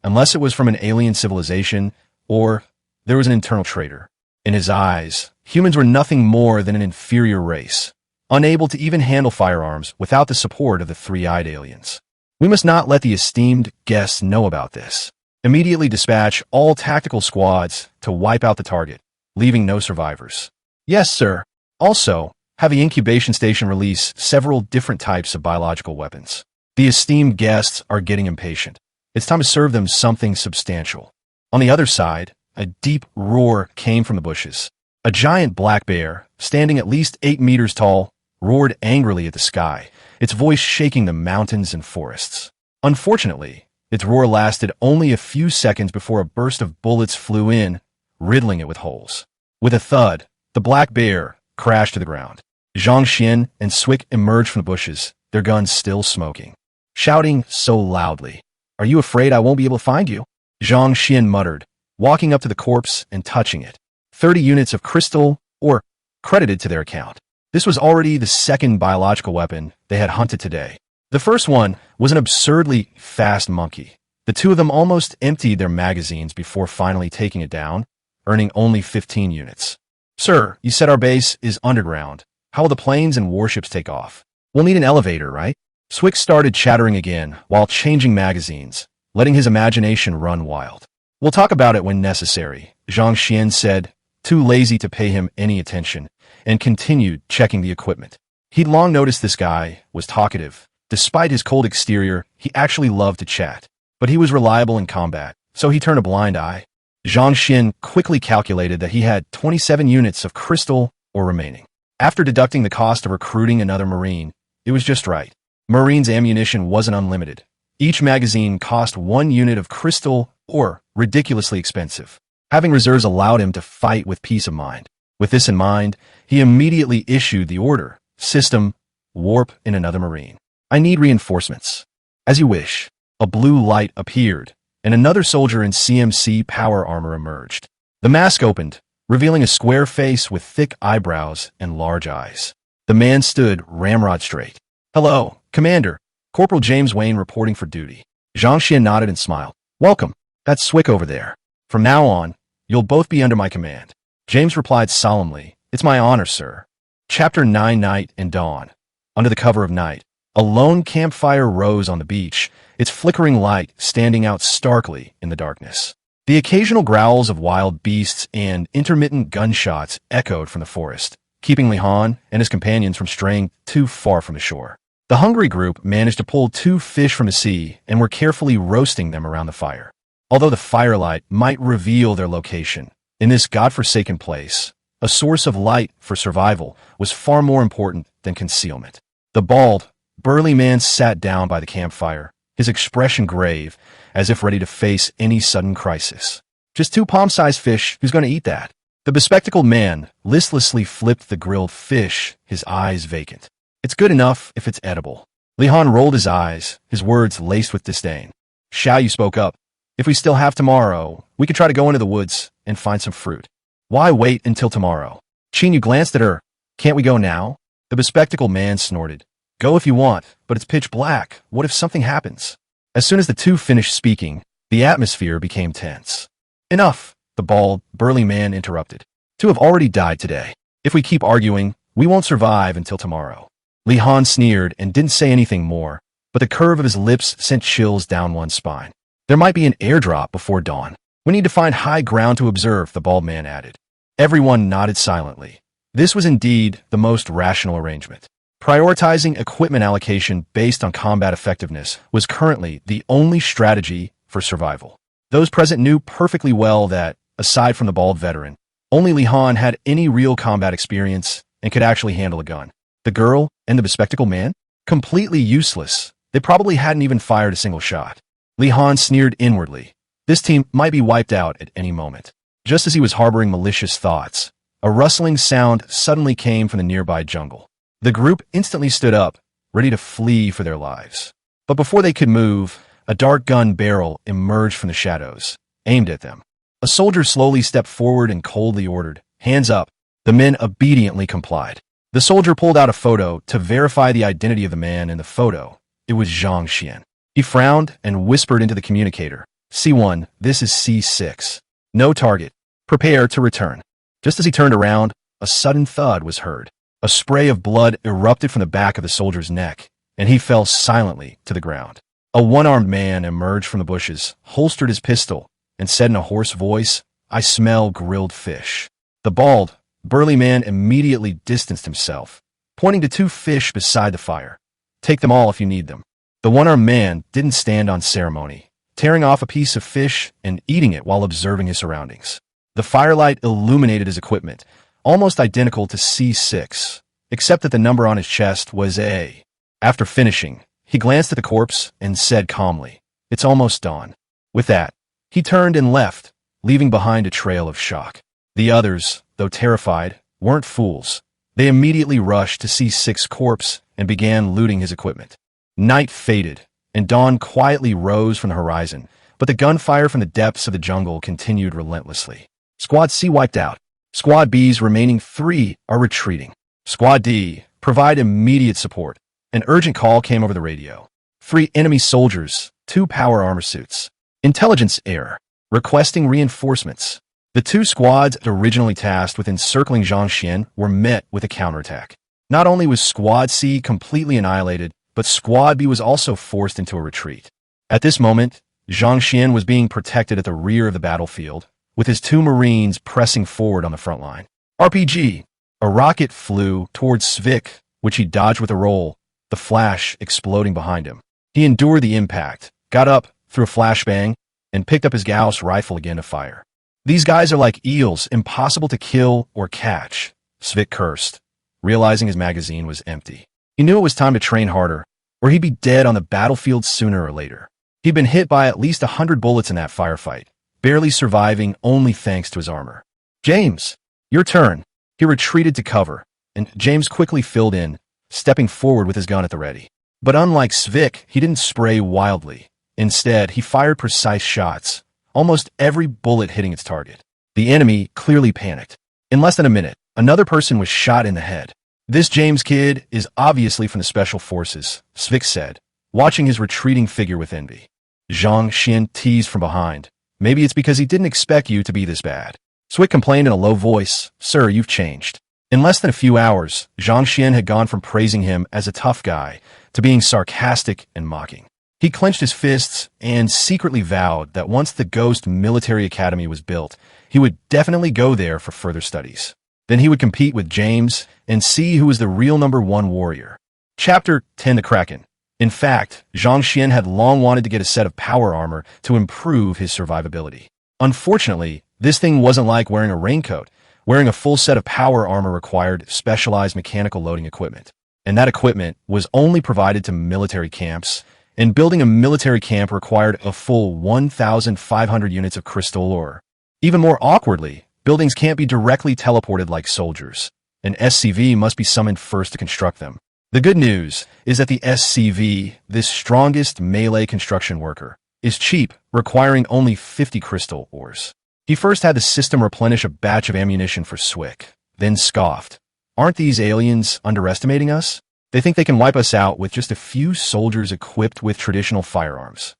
Unless it was from an alien civilization, or there was an internal traitor. In his eyes, humans were nothing more than an inferior race, unable to even handle firearms without the support of the three-eyed aliens. We must not let the esteemed guests know about this. Immediately dispatch all tactical squads to wipe out the target, leaving no survivors. Yes, sir. Also, have the incubation station release several different types of biological weapons. The esteemed guests are getting impatient. It's time to serve them something substantial. On the other side, a deep roar came from the bushes. A giant black bear, standing at least 8 meters tall, roared angrily at the sky, its voice shaking the mountains and forests. Unfortunately, its roar lasted only a few seconds before a burst of bullets flew in, riddling it with holes. With a thud, the black bear crashed to the ground. Zhang Xian and Svik emerged from the bushes, their guns still smoking, shouting so loudly, "Are you afraid I won't be able to find you?" Zhang Xian muttered, walking up to the corpse and touching it. 30 units of crystal ore credited to their account. This was already the second biological weapon they had hunted today. The first one was an absurdly fast monkey. The two of them almost emptied their magazines before finally taking it down, earning only 15 units. Sir, you said our base is underground. How will the planes and warships take off? We'll need an elevator, right? Svik started chattering again while changing magazines, letting his imagination run wild. We'll talk about it when necessary, Zhang Xian said, too lazy to pay him any attention, and continued checking the equipment. He'd long noticed this guy was talkative. Despite his cold exterior, he actually loved to chat. But he was reliable in combat, so he turned a blind eye. Zhang Xian quickly calculated that he had 27 units of crystal ore remaining. After deducting the cost of recruiting another Marine, it was just right. Marine's ammunition wasn't unlimited. Each magazine cost 1 unit of crystal ore, ridiculously expensive. Having reserves allowed him to fight with peace of mind. With this in mind, he immediately issued the order, "System, warp in another Marine. I need reinforcements." As you wish. A blue light appeared, and another soldier in CMC power armor emerged. The mask opened, revealing a square face with thick eyebrows and large eyes. The man stood ramrod straight. "Hello, Commander. Corporal James Wayne reporting for duty." Zhang Xian nodded and smiled. "Welcome. That's Svik over there. From now on, you'll both be under my command." James replied solemnly, "It's my honor, sir." Chapter 9, Night and Dawn. Under the cover of night, a lone campfire rose on the beach, its flickering light standing out starkly in the darkness. The occasional growls of wild beasts and intermittent gunshots echoed from the forest, keeping Li Han and his companions from straying too far from the shore. The hungry group managed to pull 2 fish from the sea and were carefully roasting them around the fire. Although the firelight might reveal their location, in this godforsaken place, A source of light for survival was far more important than concealment. The bald, burly man sat down by the campfire, his expression grave, as if ready to face any sudden crisis. Just 2 palm-sized fish, who's going to eat that? The bespectacled man listlessly flipped the grilled fish, his eyes vacant. It's good enough if it's edible. Li Han rolled his eyes, his words laced with disdain. Xiao Yu spoke up. If we still have tomorrow, we could try to go into the woods and find some fruit. Why wait until tomorrow? Qin Yu glanced at her. Can't we go now? The bespectacled man snorted. Go if you want, but it's pitch black. What if something happens? As soon as the two finished speaking, the atmosphere became tense. Enough, the bald, burly man interrupted. 2 have already died today. If we keep arguing, we won't survive until tomorrow. Li Han sneered and didn't say anything more, but the curve of his lips sent chills down one's spine. There might be an airdrop before dawn. We need to find high ground to observe, the bald man added. Everyone nodded silently. This was indeed the most rational arrangement. Prioritizing equipment allocation based on combat effectiveness was currently the only strategy for survival. Those present knew perfectly well that, aside from the bald veteran, only Li Han had any real combat experience and could actually handle a gun. The girl and the bespectacled man? Completely useless. They probably hadn't even fired a single shot. Li Han sneered inwardly. This team might be wiped out at any moment. Just as he was harboring malicious thoughts, a rustling sound suddenly came from the nearby jungle. The group instantly stood up, ready to flee for their lives. But before they could move, a dark gun barrel emerged from the shadows, aimed at them. A soldier slowly stepped forward and coldly ordered, "Hands up." The men obediently complied. The soldier pulled out a photo to verify the identity of the man in the photo. It was Zhang Xian. He frowned and whispered into the communicator, "C1, this is C6. No target. Prepare to return." Just as he turned around, a sudden thud was heard. A spray of blood erupted from the back of the soldier's neck, and he fell silently to the ground. A one-armed man emerged from the bushes, holstered his pistol, and said in a hoarse voice, "I smell grilled fish." The bald, burly man immediately distanced himself, pointing to 2 fish beside the fire. "Take them all if you need them." The one-armed man didn't stand on ceremony, tearing off a piece of fish and eating it while observing his surroundings. The firelight illuminated his equipment, almost identical to C6, except that the number on his chest was A. After finishing, he glanced at the corpse and said calmly, "It's almost dawn." With that, he turned and left, leaving behind a trail of shock. The others, though terrified, weren't fools. They immediately rushed to C6's corpse and began looting his equipment. Night faded, and dawn quietly rose from the horizon, but the gunfire from the depths of the jungle continued relentlessly. Squad C wiped out. Squad B's remaining 3 are retreating. Squad D, provide immediate support. An urgent call came over the radio. 3 enemy soldiers, 2 power armor suits. Intelligence error. Requesting reinforcements. The 2 squads originally tasked with encircling Zhang Xian were met with a counterattack. Not only was Squad C completely annihilated, but Squad B was also forced into a retreat. At this moment, Zhang Xian was being protected at the rear of the battlefield, with his 2 Marines pressing forward on the front line. RPG. A rocket flew towards Svik, which he dodged with a roll, the flash exploding behind him. He endured the impact, got up, threw a flashbang, and picked up his Gauss rifle again to fire. "These guys are like eels, impossible to kill or catch," Svik cursed, realizing his magazine was empty. He knew it was time to train harder, or he'd be dead on the battlefield sooner or later. He'd been hit by at least 100 bullets in that firefight, barely surviving only thanks to his armor. "James, your turn." He retreated to cover, and James quickly filled in, stepping forward with his gun at the ready. But unlike Svik, he didn't spray wildly. Instead, he fired precise shots, almost every bullet hitting its target. The enemy clearly panicked. In less than a minute, another person was shot in the head. "This James kid is obviously from the Special Forces," Svik said, watching his retreating figure with envy. Zhang Xian teased from behind. "Maybe it's because he didn't expect you to be this bad." Svik complained in a low voice, "Sir, you've changed." In less than a few hours, Zhang Xian had gone from praising him as a tough guy to being sarcastic and mocking. He clenched his fists and secretly vowed that once the Ghost Military Academy was built, he would definitely go there for further studies. Then he would compete with James and see who was the real #1 warrior. Chapter 10: The Kraken. In fact, Zhang Xian had long wanted to get a set of power armor to improve his survivability. Unfortunately, this thing wasn't like wearing a raincoat, Wearing a full set of power armor required specialized mechanical loading equipment. And that equipment was only provided to military camps, and building a military camp required a full 1,500 units of crystal ore. Even more awkwardly, buildings can't be directly teleported like soldiers. An SCV must be summoned first to construct them. The good news is that the SCV, this strongest melee construction worker, is cheap, requiring only 50 crystal ores. He first had the system replenish a batch of ammunition for Swick, then scoffed. Aren't these aliens underestimating us? They think they can wipe us out with just a few soldiers equipped with traditional firearms.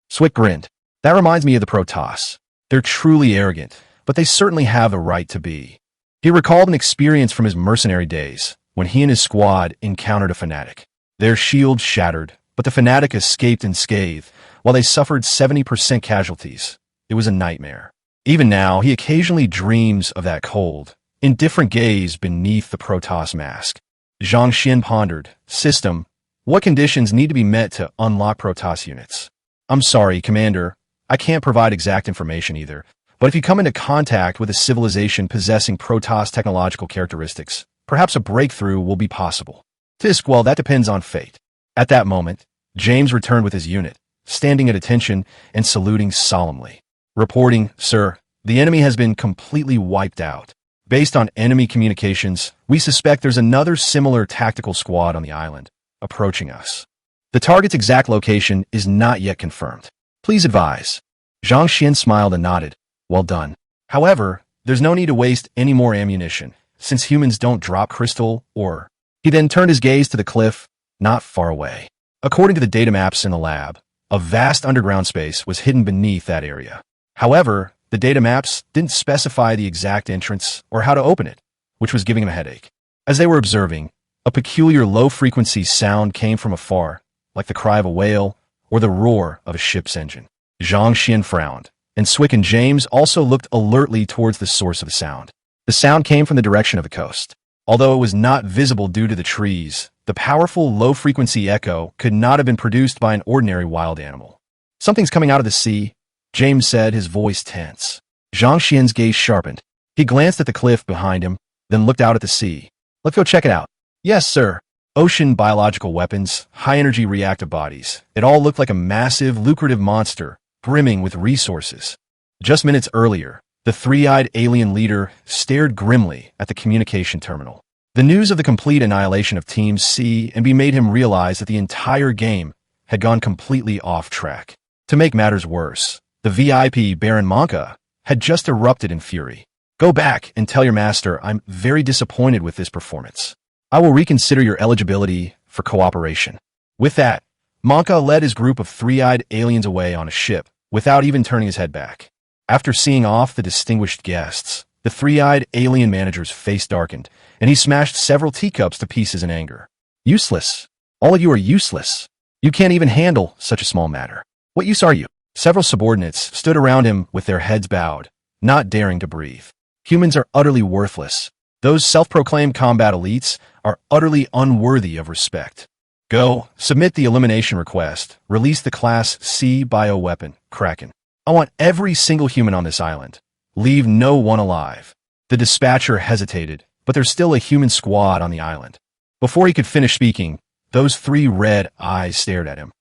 Swick grinned. That reminds me of the Protoss. They're truly arrogant, but they certainly have a right to be. He recalled an experience from his mercenary days, when he and his squad encountered a fanatic. Their shield shattered, but the fanatic escaped unscathed, while they suffered 70% casualties. It was a nightmare. Even now, he occasionally dreams of that cold, indifferent gaze beneath the Protoss mask. Zhang Xian pondered, System, what conditions need to be met to unlock Protoss units? I'm sorry, Commander, I can't provide exact information either, but if you come into contact with a civilization possessing Protoss technological characteristics, perhaps a breakthrough will be possible. Tisk, well, that depends on fate. At that moment, James returned with his unit, standing at attention and saluting solemnly. Reporting, sir, the enemy has been completely wiped out. Based on enemy communications, we suspect there's another similar tactical squad on the island, approaching us. The target's exact location is not yet confirmed. Please advise. Zhang Xian smiled and nodded. Well done. However, there's no need to waste any more ammunition, since humans don't drop crystal ore. He then turned his gaze to the cliff, not far away. According to the data maps in the lab, a vast underground space was hidden beneath that area. However, the data maps didn't specify the exact entrance or how to open it, which was giving him a headache. As they were observing, a peculiar low-frequency sound came from afar, like the cry of a whale or the roar of a ship's engine. Zhang Xian frowned, and Swick and James also looked alertly towards the source of the sound. The sound came from the direction of the coast. Although it was not visible due to the trees, the powerful low-frequency echo could not have been produced by an ordinary wild animal. Something's coming out of the sea, James said, his voice tense. Zhang Xian's gaze sharpened. He glanced at the cliff behind him, then looked out at the sea. Let's go check it out. Yes, sir. Ocean biological weapons, high-energy reactive bodies. It all looked like a massive, lucrative monster, brimming with resources. Just minutes earlier, the three-eyed alien leader stared grimly at the communication terminal. The news of the complete annihilation of Team C and B made him realize that the entire game had gone completely off track. To make matters worse, the VIP Baron Monka had just erupted in fury. Go back and tell your master I'm very disappointed with this performance. I will reconsider your eligibility for cooperation. With that, Monka led his group of three-eyed aliens away on a ship without even turning his head back. After seeing off the distinguished guests, the three-eyed alien manager's face darkened, and he smashed several teacups to pieces in anger. Useless. All of you are useless. You can't even handle such a small matter. What use are you? Several subordinates stood around him with their heads bowed, not daring to breathe. Humans are utterly worthless. Those self-proclaimed combat elites are utterly unworthy of respect. Go, submit the elimination request, release the Class C bioweapon, Kraken. I want every single human on this island. Leave no one alive. The dispatcher hesitated, but there's still a human squad on the island. Before he could finish speaking, those three red eyes stared at him.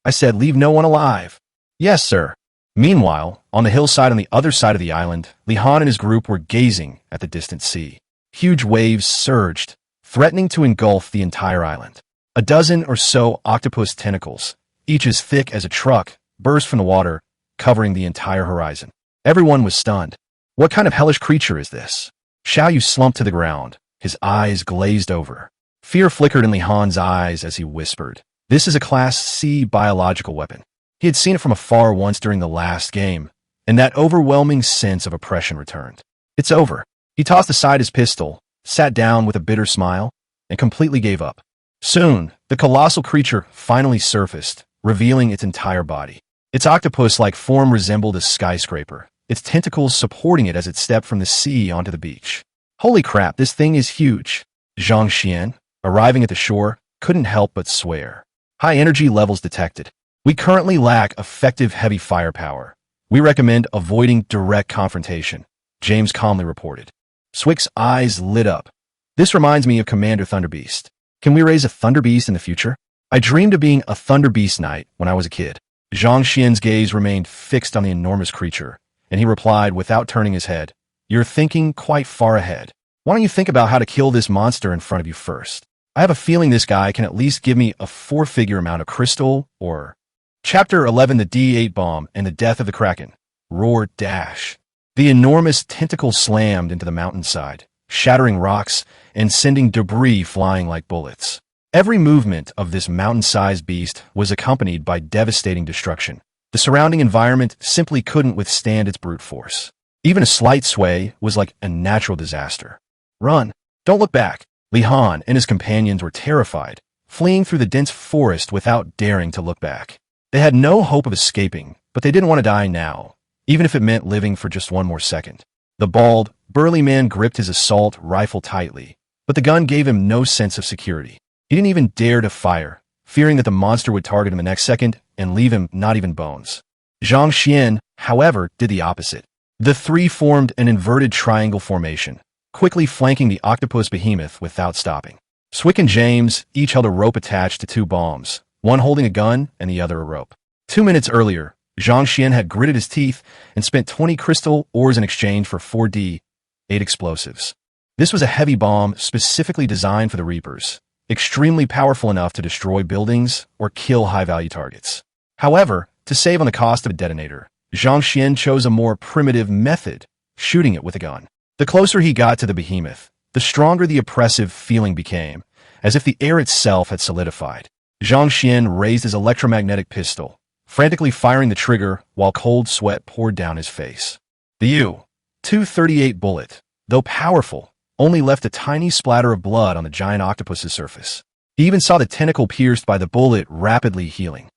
I said, leave no one alive. Yes, sir. Meanwhile, on the hillside on the other side of the island, Li Han and his group were gazing at the distant sea. Huge waves surged, threatening to engulf the entire island. A dozen or so octopus tentacles, each as thick as a truck, burst from the water, covering the entire horizon. Everyone was stunned. What kind of hellish creature is this? Xiao Yu slumped to the ground, his eyes glazed over. Fear flickered in Li Han's eyes as he whispered, this is a Class C biological weapon. He had seen it from afar once during the last game, and that overwhelming sense of oppression returned. It's over. He tossed aside his pistol, sat down with a bitter smile, and completely gave up. Soon, the colossal creature finally surfaced, revealing its entire body. Its octopus-like form resembled a skyscraper, its tentacles supporting it as it stepped from the sea onto the beach. Holy crap, this thing is huge. Zhang Xian, arriving at the shore, couldn't help but swear. High energy levels detected. We currently lack effective heavy firepower. We recommend avoiding direct confrontation, James calmly reported. Swick's eyes lit up. This reminds me of Commander Thunderbeast. Can we raise a Thunderbeast in the future? I dreamed of being a Thunderbeast knight when I was a kid. Zhang Xian's gaze remained fixed on the enormous creature, and he replied without turning his head, "You're thinking quite far ahead. Why don't you think about how to kill this monster in front of you first? I have a feeling this guy can at least give me a four-figure amount of crystal or..." Chapter 11: The D8 Bomb and the Death of the Kraken. Roar dash. The enormous tentacle slammed into the mountainside, shattering rocks and sending debris flying like bullets. Every movement of this mountain-sized beast was accompanied by devastating destruction. The surrounding environment simply couldn't withstand its brute force. Even a slight sway was like a natural disaster. Run! Don't look back! Li Han and his companions were terrified, fleeing through the dense forest without daring to look back. They had no hope of escaping, but they didn't want to die now, even if it meant living for just one more second. The bald, burly man gripped his assault rifle tightly, but the gun gave him no sense of security. He didn't even dare to fire, fearing that the monster would target him the next second and leave him not even bones. Zhang Xian, however, did the opposite. The three formed an inverted triangle formation, quickly flanking the octopus behemoth without stopping. Swick and James each held a rope attached to two bombs, one holding a gun and the other a rope. 2 minutes earlier, Zhang Xian had gritted his teeth and spent 20 crystal ores in exchange for 4D8 explosives. This was a heavy bomb specifically designed for the Reapers, extremely powerful enough to destroy buildings or kill high-value targets. However, to save on the cost of a detonator, Zhang Xian chose a more primitive method, shooting it with a gun. The closer he got to the behemoth, the stronger the oppressive feeling became, as if the air itself had solidified. Zhang Xian raised his electromagnetic pistol, frantically firing the trigger while cold sweat poured down his face. The U-238 bullet, though powerful, only left a tiny splatter of blood on the giant octopus's surface. He even saw the tentacle pierced by the bullet rapidly healing.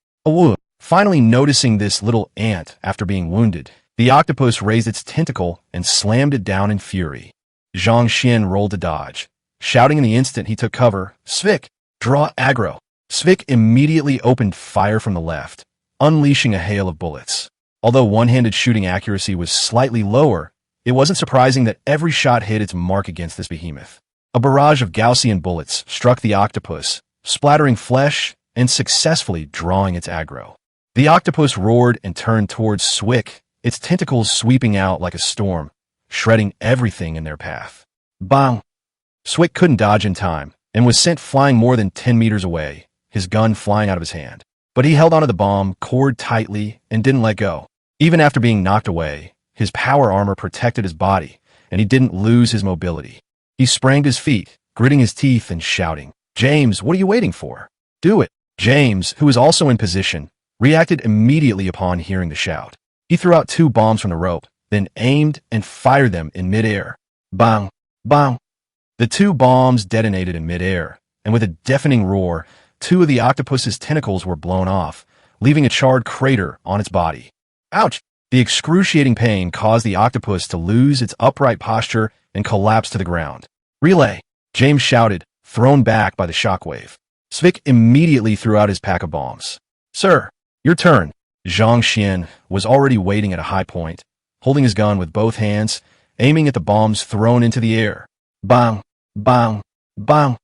Finally noticing this little ant after being wounded, the octopus raised its tentacle and slammed it down in fury. Zhang Xian rolled to dodge, shouting in the instant he took cover, "Svick, draw aggro." Svick immediately opened fire from the left, unleashing a hail of bullets. Although one-handed shooting accuracy was slightly lower, it wasn't surprising that every shot hit its mark against this behemoth. A barrage of Gaussian bullets struck the octopus, splattering flesh and successfully drawing its aggro. The octopus roared and turned towards Swick, its tentacles sweeping out like a storm, shredding everything in their path. Bang! Swick couldn't dodge in time and was sent flying more than 10 meters away, his gun flying out of his hand. But he held onto the bomb cord tightly and didn't let go. Even after being knocked away, his power armor protected his body, and he didn't lose his mobility. He sprang to his feet, gritting his teeth and shouting, "James, what are you waiting for? Do it!" James, who was also in position, reacted immediately upon hearing the shout. He threw out 2 bombs from the rope, then aimed and fired them in midair. Bang! Bang! The 2 bombs detonated in midair, and with a deafening roar, 2 of the octopus's tentacles were blown off, leaving a charred crater on its body. Ouch! The excruciating pain caused the octopus to lose its upright posture and collapse to the ground. "Relay!" James shouted, thrown back by the shockwave. Svick immediately threw out his pack of bombs. "Sir, your turn." Zhang Xian was already waiting at a high point, holding his gun with both hands, aiming at the bombs thrown into the air. Bang! Bang! Bang!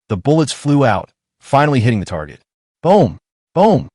The bullets flew out, finally hitting the target. Boom! Boom!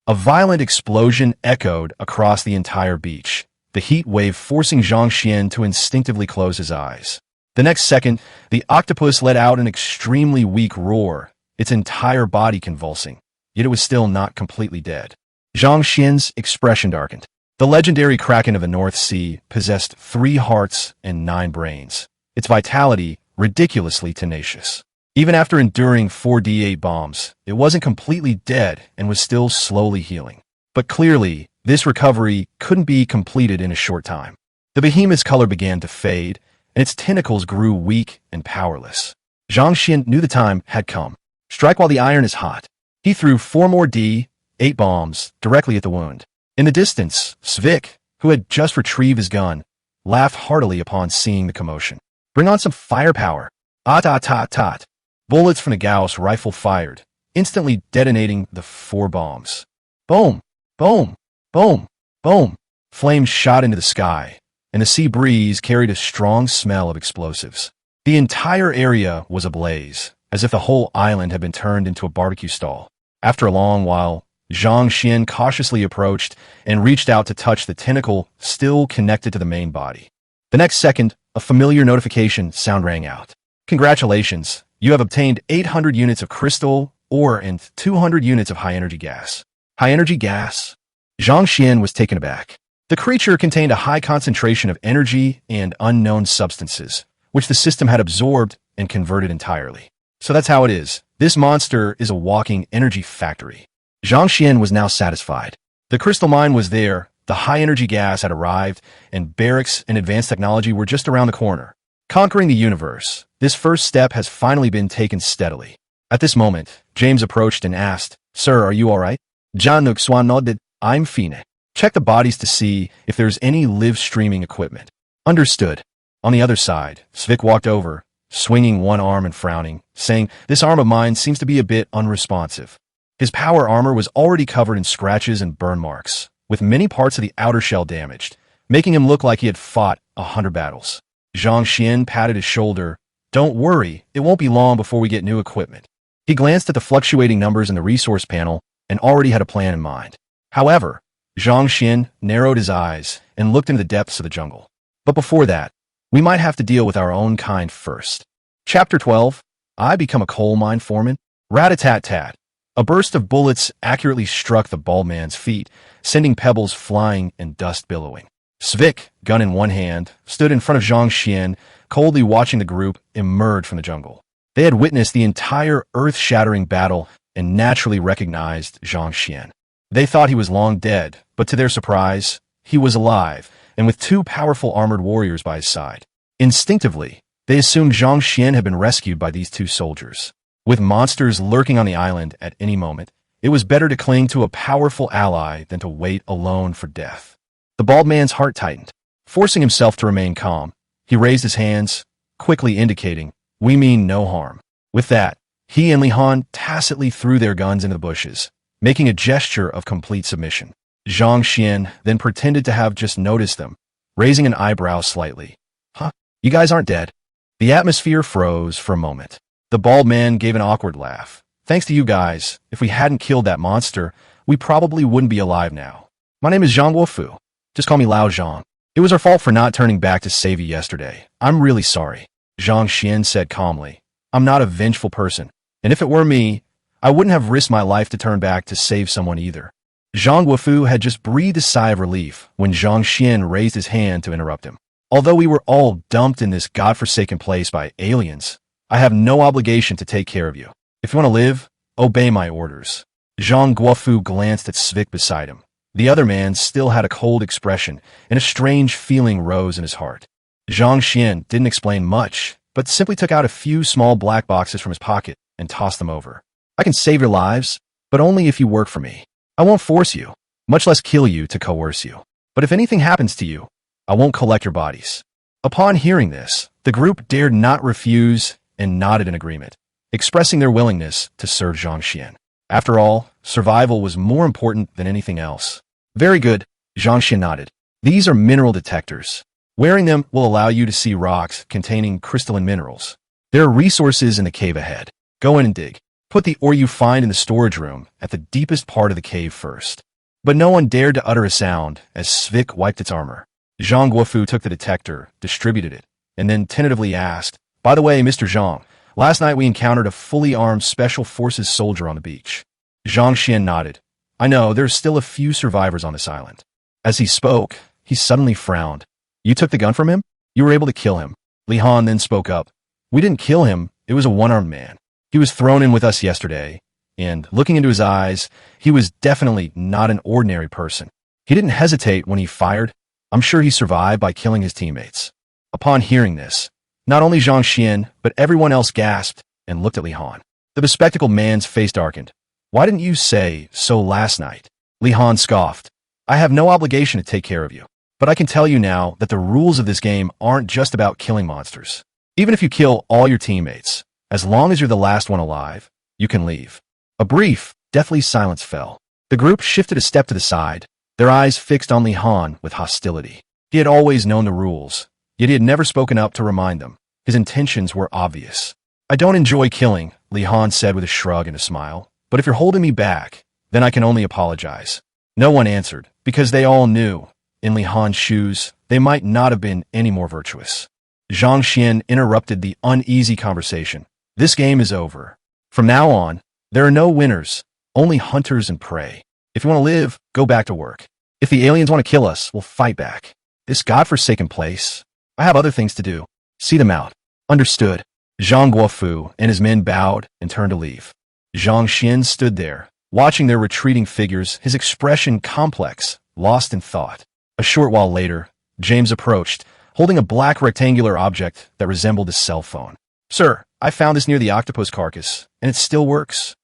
A violent explosion echoed across the entire beach, the heat wave forcing Zhang Xian to instinctively close his eyes. The next second, the octopus let out an extremely weak roar, its entire body convulsing, yet it was still not completely dead. Zhang Xian's expression darkened. The legendary Kraken of the North Sea possessed 3 hearts and 9 brains, its vitality ridiculously tenacious. Even after enduring 4D8 bombs, it wasn't completely dead and was still slowly healing. But clearly, this recovery couldn't be completed in a short time. The behemoth's color began to fade, and its tentacles grew weak and powerless. Zhang Xian knew the time had come. Strike while the iron is hot. He threw 4 more D8 bombs directly at the wound. In the distance, Svick, who had just retrieved his gun, laughed heartily upon seeing the commotion. "Bring on some firepower." Tot. Bullets from the Gauss rifle fired, instantly detonating the 4 bombs. Boom! Boom! Boom! Boom! Flames shot into the sky, and the sea breeze carried a strong smell of explosives. The entire area was ablaze, as if the whole island had been turned into a barbecue stall. After a long while, Zhang Xian cautiously approached and reached out to touch the tentacle still connected to the main body. The next second, a familiar notification sound rang out. Congratulations, you have obtained 800 units of crystal ore and 200 units of high-energy gas. High-energy gas? Zhang Xian was taken aback. The creature contained a high concentration of energy and unknown substances, which the system had absorbed and converted entirely. So that's how it is. This monster is a walking energy factory. Zhang Xian was now satisfied. The crystal mine was there, the high-energy gas had arrived, and barracks and advanced technology were just around the corner. Conquering the universe, this first step has finally been taken steadily. At this moment, James approached and asked, "Sir, are you all right?" Zhang Xian nodded, "I'm fine. Check the bodies to see if there's any live streaming equipment." Understood. On the other side, Svik walked over, swinging one arm and frowning, saying, "This arm of mine seems to be a bit unresponsive." His power armor was already covered in scratches and burn marks, with many parts of the outer shell damaged, making him look like he had fought 100 battles. Zhang Xian patted his shoulder. "Don't worry, it won't be long before we get new equipment." He glanced at the fluctuating numbers in the resource panel and already had a plan in mind. However, Zhang Xian narrowed his eyes and looked into the depths of the jungle. But before that, we might have to deal with our own kind first. Chapter 12, I Become a Coal Mine Foreman? Rat-a-tat-tat. A burst of bullets accurately struck the bald man's feet, sending pebbles flying and dust billowing. Svik, gun in one hand, stood in front of Zhang Xian, coldly watching the group emerge from the jungle. They had witnessed the entire earth-shattering battle and naturally recognized Zhang Xian. They thought he was long dead, but to their surprise, he was alive, and with two powerful armored warriors by his side. Instinctively, they assumed Zhang Xian had been rescued by these two soldiers. With monsters lurking on the island at any moment, it was better to cling to a powerful ally than to wait alone for death. The bald man's heart tightened. Forcing himself to remain calm, he raised his hands, quickly indicating, "We mean no harm." With that, he and Li Han tacitly threw their guns into the bushes, making a gesture of complete submission. Zhang Xian then pretended to have just noticed them, raising an eyebrow slightly. "Huh? You guys aren't dead?" The atmosphere froze for a moment. The bald man gave an awkward laugh. "Thanks to you guys, if we hadn't killed that monster, we probably wouldn't be alive now. My name is Zhang Guofu. Just call me Lao Zhang. It was our fault for not turning back to save you yesterday. I'm really sorry," Zhang Xian said calmly. "I'm not a vengeful person, and if it were me, I wouldn't have risked my life to turn back to save someone either." Zhang Guofu had just breathed a sigh of relief when Zhang Xian raised his hand to interrupt him. "Although we were all dumped in this godforsaken place by aliens, I have no obligation to take care of you. If you want to live, obey my orders." Zhang Guofu glanced at Svik beside him. The other man still had a cold expression, and a strange feeling rose in his heart. Zhang Xian didn't explain much, but simply took out a few small black boxes from his pocket and tossed them over. "I can save your lives, but only if you work for me. I won't force you, much less kill you to coerce you. But if anything happens to you, I won't collect your bodies." Upon hearing this, the group dared not refuse and nodded in agreement, expressing their willingness to serve Zhang Xian. After all, survival was more important than anything else. "Very good," Zhang Xian nodded. "These are mineral detectors. Wearing them will allow you to see rocks containing crystalline minerals. There are resources in the cave ahead. Go in and dig. Put the ore you find in the storage room at the deepest part of the cave first." But no one dared to utter a sound as Svik wiped its armor. Zhang Guofu took the detector, distributed it, and then tentatively asked, "By the way, Mr. Zhang, last night we encountered a fully armed Special Forces soldier on the beach." Zhang Xian nodded. "I know, there's still a few survivors on this island." As he spoke, he suddenly frowned. "You took the gun from him? You were able to kill him." Li Han then spoke up. "We didn't kill him, it was a one-armed man. He was thrown in with us yesterday, and looking into his eyes, he was definitely not an ordinary person. He didn't hesitate when he fired. I'm sure he survived by killing his teammates." Upon hearing this, not only Zhang Xian, but everyone else gasped and looked at Li Han. The bespectacled man's face darkened. "Why didn't you say so last night?" Li Han scoffed. "I have no obligation to take care of you, but I can tell you now that the rules of this game aren't just about killing monsters. Even if you kill all your teammates, as long as you're the last one alive, you can leave." A brief, deathly silence fell. The group shifted a step to the side, their eyes fixed on Li Han with hostility. He had always known the rules, yet he had never spoken up to remind them. His intentions were obvious. I don't enjoy killing, Li Han said with a shrug and a smile, but if you're holding me back, then I can only apologize. No one answered, because they all knew, in Li Han's shoes, they might not have been any more virtuous. Zhang Xian interrupted the uneasy conversation. This game is over. From now on, there are no winners, only hunters and prey. If you want to live, go back to work. If the aliens want to kill us, we'll fight back. This godforsaken place, I have other things to do. See them out. Understood. Zhang Guofu and his men bowed and turned to leave. Zhang Xian stood there, watching their retreating figures, his expression complex, lost in thought. A short while later, James approached, holding a black rectangular object that resembled a cell phone. Sir, I found this near the octopus carcass, and it still works.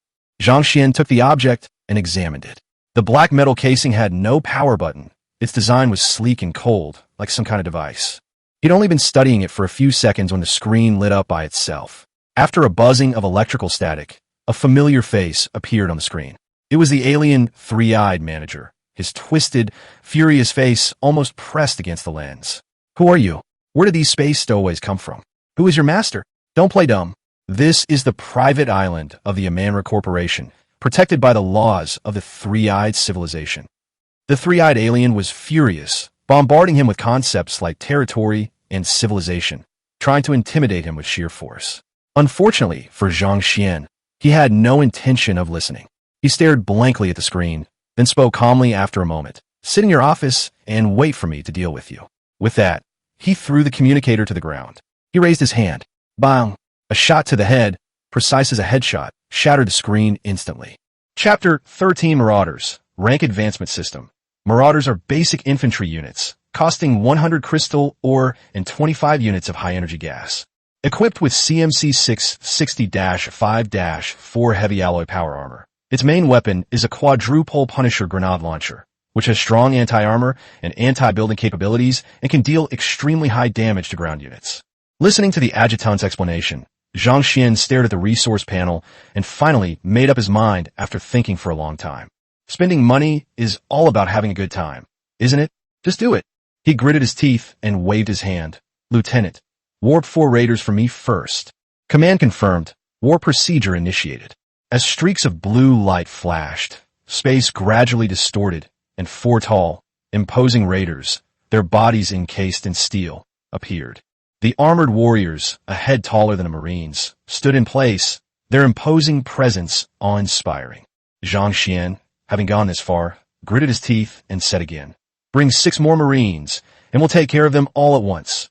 Zhang Xian took the object and examined it. The black metal casing had no power button. Its design was sleek and cold, like some kind of device. He'd only been studying it for a few seconds when the screen lit up by itself. After a buzzing of electrical static, a familiar face appeared on the screen. It was the alien three-eyed manager, his twisted, furious face almost pressed against the lens. Who are you? Where did these space stowaways come from? Who is your master? Don't play dumb. This is the private island of the Amanra Corporation, protected by the laws of the three-eyed civilization. The three-eyed alien was furious, bombarding him with concepts like territory and civilization, trying to intimidate him with sheer force. Unfortunately for Zhang Xian, he had no intention of listening. He stared blankly at the screen, then spoke calmly after a moment. Sit in your office and wait for me to deal with you. With that, he threw the communicator to the ground. He raised his hand. Bang! A shot to the head, precise as a headshot, shattered the screen instantly. Chapter 13 Marauders, Rank Advancement System. Marauders are basic infantry units, costing 100 crystal ore and 25 units of high-energy gas. Equipped with CMC 660-5-4 heavy alloy power armor. Its main weapon is a quadruple Punisher grenade launcher, which has strong anti-armor and anti-building capabilities and can deal extremely high damage to ground units. Listening to the adjutant's explanation, Zhang Xian stared at the resource panel and finally made up his mind after thinking for a long time. Spending money is all about having a good time, isn't it? Just do it. He gritted his teeth and waved his hand. Lieutenant, Warp 4 raiders for me first. Command confirmed. Warp procedure initiated. As streaks of blue light flashed, space gradually distorted, and 4 tall, imposing raiders, their bodies encased in steel, appeared. The armored warriors, a head taller than a marine's, stood in place, their imposing presence awe-inspiring. Zhang Xian, having gone this far, gritted his teeth and said again, Bring 6 more Marines, and we'll take care of them all at once.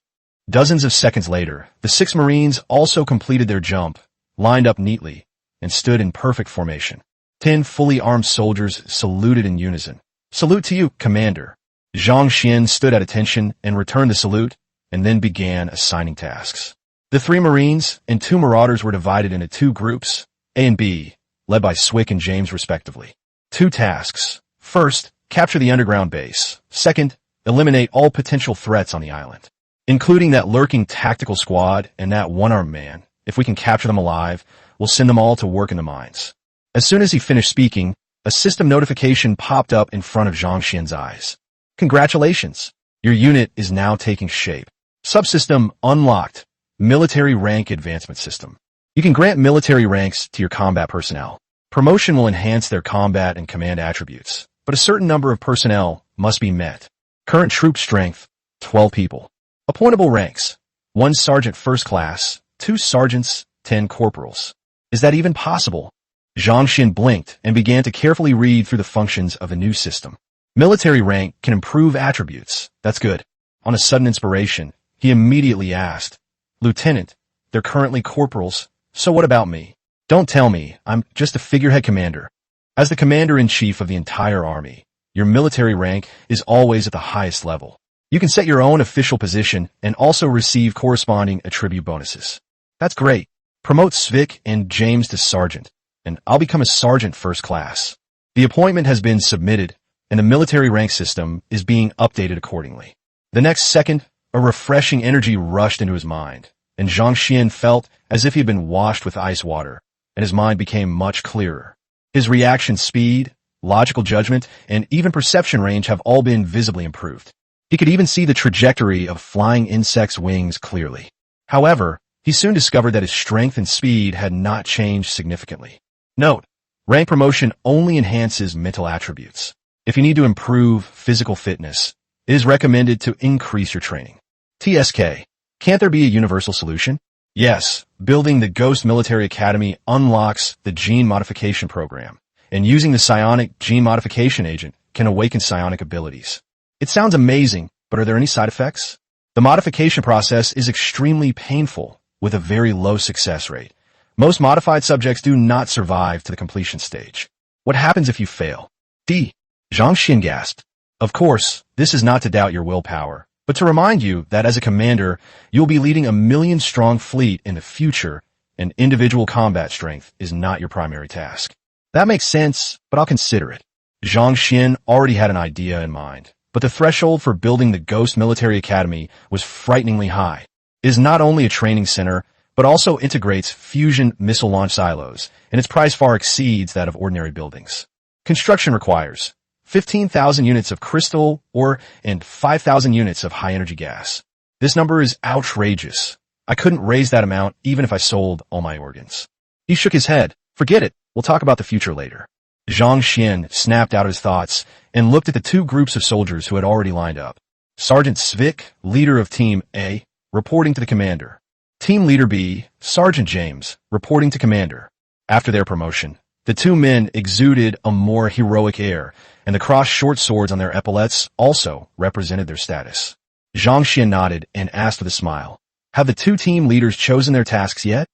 Dozens of seconds later, the 6 Marines also completed their jump, lined up neatly, and stood in perfect formation. 10 fully armed soldiers saluted in unison. Salute to you, Commander. Zhang Xian stood at attention and returned the salute, and then began assigning tasks. The 3 Marines and 2 Marauders were divided into 2 groups, A and B, led by Swick and James respectively. 2 tasks. First, capture the underground base. Second, eliminate all potential threats on the island, including that lurking tactical squad and that one-armed man. If we can capture them alive, we'll send them all to work in the mines. As soon as he finished speaking, a system notification popped up in front of Zhang Xian's eyes. Congratulations! Your unit is now taking shape. Subsystem unlocked. Military Rank Advancement System. You can grant military ranks to your combat personnel. Promotion will enhance their combat and command attributes, but a certain number of personnel must be met. Current troop strength, 12 people. Appointable ranks, 1 sergeant first class, 2 sergeants, 10 corporals. Is that even possible? Zhang Xian blinked and began to carefully read through the functions of the new system. Military rank can improve attributes. That's good. On a sudden inspiration, he immediately asked, Lieutenant, they're currently corporals, so what about me? Don't tell me, I'm just a figurehead commander. As the commander-in-chief of the entire army, your military rank is always at the highest level. You can set your own official position and also receive corresponding attribute bonuses. That's great. Promote Svick and James to sergeant, and I'll become a sergeant first class. The appointment has been submitted, and the military rank system is being updated accordingly. The next second, a refreshing energy rushed into his mind, and Zhang Xian felt as if he had been washed with ice water, and his mind became much clearer. His reaction speed, logical judgment, and even perception range have all been visibly improved. He could even see the trajectory of flying insects' wings clearly. However, he soon discovered that his strength and speed had not changed significantly. Note: rank promotion only enhances mental attributes. If you need to improve physical fitness, it is recommended to increase your training. TSK. Can't there be a universal solution? Yes, building the Ghost Military Academy unlocks the gene modification program, and using the psionic gene modification agent can awaken psionic abilities. It sounds amazing, but are there any side effects? The modification process is extremely painful, with a very low success rate. Most modified subjects do not survive to the completion stage. What happens if you fail? D. Zhang Xian gasped. Of course, this is not to doubt your willpower, but to remind you that as a commander, you'll be leading a 1,000,000-strong fleet in the future, and individual combat strength is not your primary task. That makes sense, but I'll consider it. Zhang Xian already had an idea in mind, but the threshold for building the Ghost Military Academy was frighteningly high. It is not only a training center, but also integrates fusion missile launch silos, and its price far exceeds that of ordinary buildings. Construction requires 15,000 units of crystal ore and 5,000 units of high-energy gas. This number is outrageous. I couldn't raise that amount even if I sold all my organs. He shook his head. Forget it. We'll talk about the future later. Zhang Xian snapped out his thoughts and looked at the two groups of soldiers who had already lined up. Sergeant Svik, leader of Team A, reporting to the commander. Team Leader B, Sergeant James, reporting to commander. After their promotion, the two men exuded a more heroic air, and the crossed short swords on their epaulets also represented their status. Zhang Xian nodded and asked with a smile, "Have the two team leaders chosen their tasks yet?"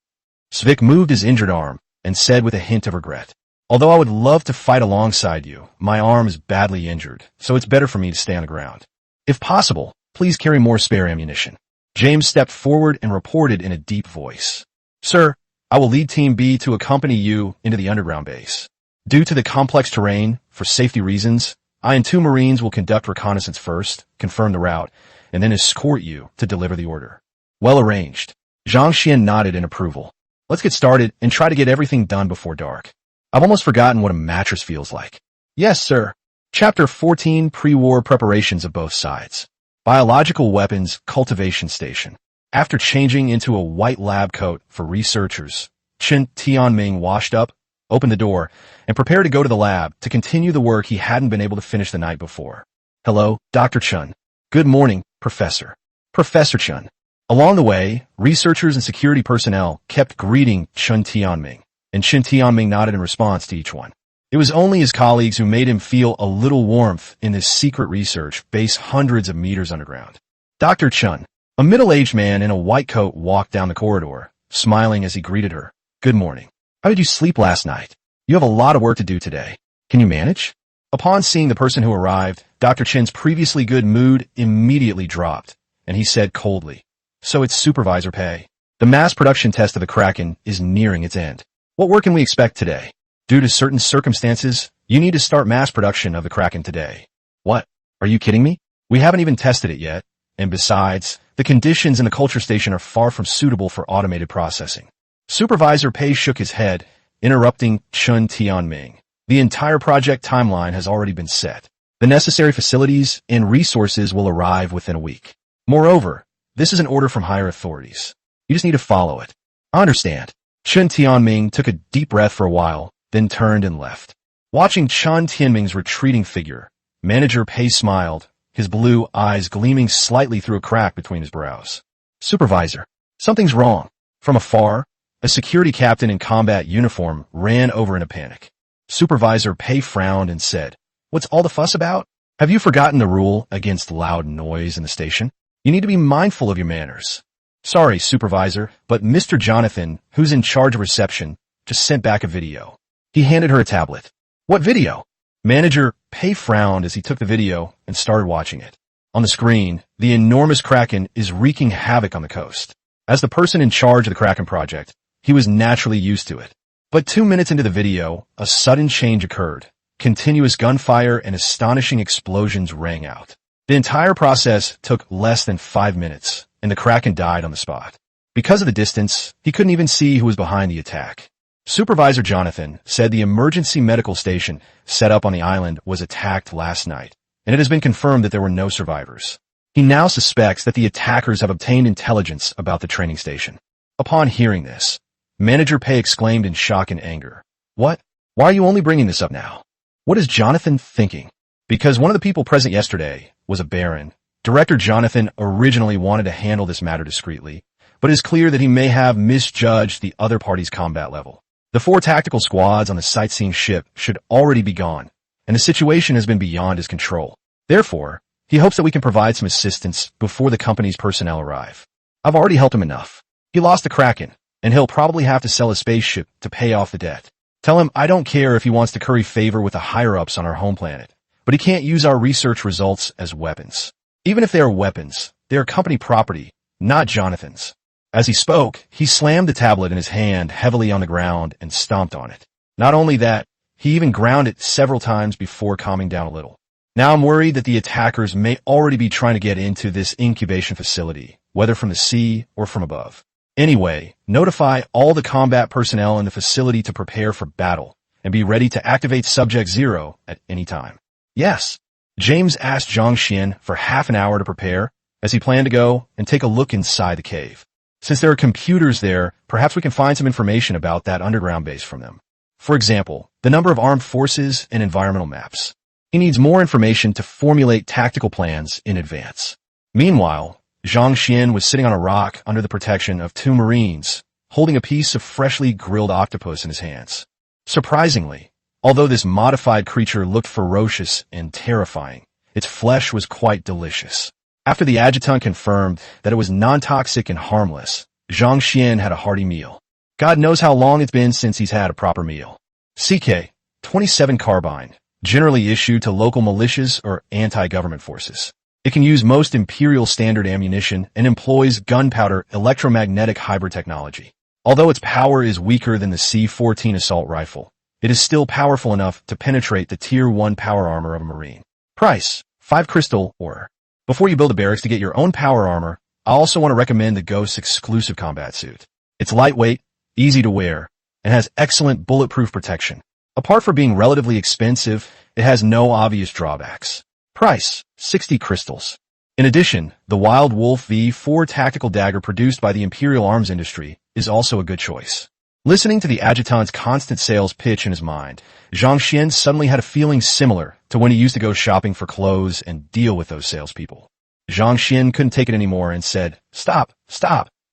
Svik moved his injured arm and said with a hint of regret, "Although I would love to fight alongside you, my arm is badly injured, so it's better for me to stay on the ground. If possible, please carry more spare ammunition." James stepped forward and reported in a deep voice, "Sir, I will lead Team B to accompany you into the underground base. Due to the complex terrain, for safety reasons, I and two Marines will conduct reconnaissance first, confirm the route, and then escort you to deliver the order." "Well arranged." Zhang Xian nodded in approval. "Let's get started and try to get everything done before dark. I've almost forgotten what a mattress feels like." "Yes, sir." Chapter 14: Pre-War Preparations of Both Sides. Biological Weapons Cultivation Station. After changing into a white lab coat for researchers, Chen Tianming washed up, opened the door, and prepared to go to the lab to continue the work he hadn't been able to finish the night before. "Hello, Dr. Chen." "Good morning, Professor." "Professor Chen." Along the way, researchers and security personnel kept greeting Chen Tianming, and Chen Tianming nodded in response to each one. It was only his colleagues who made him feel a little warmth in this secret research base hundreds of meters underground. Dr. Chen, a middle-aged man in a white coat, walked down the corridor, smiling as he greeted her. "Good morning. How did you sleep last night? You have a lot of work to do today. Can you manage?" Upon seeing the person who arrived, Dr. Chen's previously good mood immediately dropped, and he said coldly, "So it's supervisor pay. The mass production test of the Kraken is nearing its end. What work can we expect today? Due to certain circumstances, you need to start mass production of the Kraken today." "What? Are you kidding me? We haven't even tested it yet. And besides, the conditions in the culture station are far from suitable for automated processing." Supervisor Pei shook his head, interrupting Chen Tianming. "The entire project timeline has already been set. The necessary facilities and resources will arrive within a week. Moreover, this is an order from higher authorities. You just need to follow it." "I understand." Chen Tianming took a deep breath for a while, then turned and left. Watching Chen Tianming's retreating figure, Manager Pei smiled, his blue eyes gleaming slightly through a crack between his brows. "Supervisor, something's wrong." From afar, a security captain in combat uniform ran over in a panic. Supervisor Pei frowned and said, "What's all the fuss about? Have you forgotten the rule against loud noise in the station? You need to be mindful of your manners." "Sorry, Supervisor, but Mr. Jonathan, who's in charge of reception, just sent back a video." He handed her a tablet. "What video?" Manager Pei frowned as he took the video and started watching it. On the screen, the enormous Kraken is wreaking havoc on the coast. As the person in charge of the Kraken project, he was naturally used to it. But 2 minutes into the video, a sudden change occurred. Continuous gunfire and astonishing explosions rang out. The entire process took less than 5 minutes, and the Kraken died on the spot. Because of the distance, he couldn't even see who was behind the attack. Supervisor Jonathan said the emergency medical station set up on the island was attacked last night, and it has been confirmed that there were no survivors. He now suspects that the attackers have obtained intelligence about the training station. Upon hearing this, Manager Pei exclaimed in shock and anger. What? Why are you only bringing this up now? What is Jonathan thinking? Because one of the people present yesterday was a baron. Director Jonathan originally wanted to handle this matter discreetly, but it is clear that he may have misjudged the other party's combat level. The 4 tactical squads on the sightseeing ship should already be gone, and the situation has been beyond his control. Therefore, he hopes that we can provide some assistance before the company's personnel arrive. I've already helped him enough. He lost the Kraken, and he'll probably have to sell his spaceship to pay off the debt. Tell him I don't care if he wants to curry favor with the higher-ups on our home planet, but he can't use our research results as weapons. Even if they are weapons, they are company property, not Jonathan's. As he spoke, he slammed the tablet in his hand heavily on the ground and stomped on it. Not only that, he even ground it several times before calming down a little. Now I'm worried that the attackers may already be trying to get into this incubation facility, whether from the sea or from above. Anyway, notify all the combat personnel in the facility to prepare for battle and be ready to activate Subject Zero at any time. Yes. James asked Zhang Xian for half an hour to prepare, as he planned to go and take a look inside the cave. Since there are computers there, perhaps we can find some information about that underground base from them. For example, the number of armed forces and environmental maps. He needs more information to formulate tactical plans in advance. Meanwhile, Zhang Xian was sitting on a rock under the protection of 2 Marines, holding a piece of freshly grilled octopus in his hands. Surprisingly, although this modified creature looked ferocious and terrifying, its flesh was quite delicious. After the adjutant confirmed that it was non-toxic and harmless, Zhang Xian had a hearty meal. God knows how long it's been since he's had a proper meal. CK-27 carbine, generally issued to local militias or anti-government forces. It can use most Imperial standard ammunition and employs gunpowder electromagnetic hybrid technology. Although its power is weaker than the C-14 assault rifle, it is still powerful enough to penetrate the Tier 1 power armor of a Marine. Price, 5 crystal ore. Before you build a barracks to get your own power armor, I also want to recommend the Ghost's exclusive combat suit. It's lightweight, easy to wear, and has excellent bulletproof protection. Apart from being relatively expensive, it has no obvious drawbacks. Price, 60 crystals. In addition, the Wild Wolf V4 tactical dagger produced by the Imperial Arms Industry is also a good choice. Listening to the adjutant's constant sales pitch in his mind, Zhang Xian suddenly had a feeling similar to when he used to go shopping for clothes and deal with those salespeople. Zhang Xian couldn't take it anymore and said, Stop,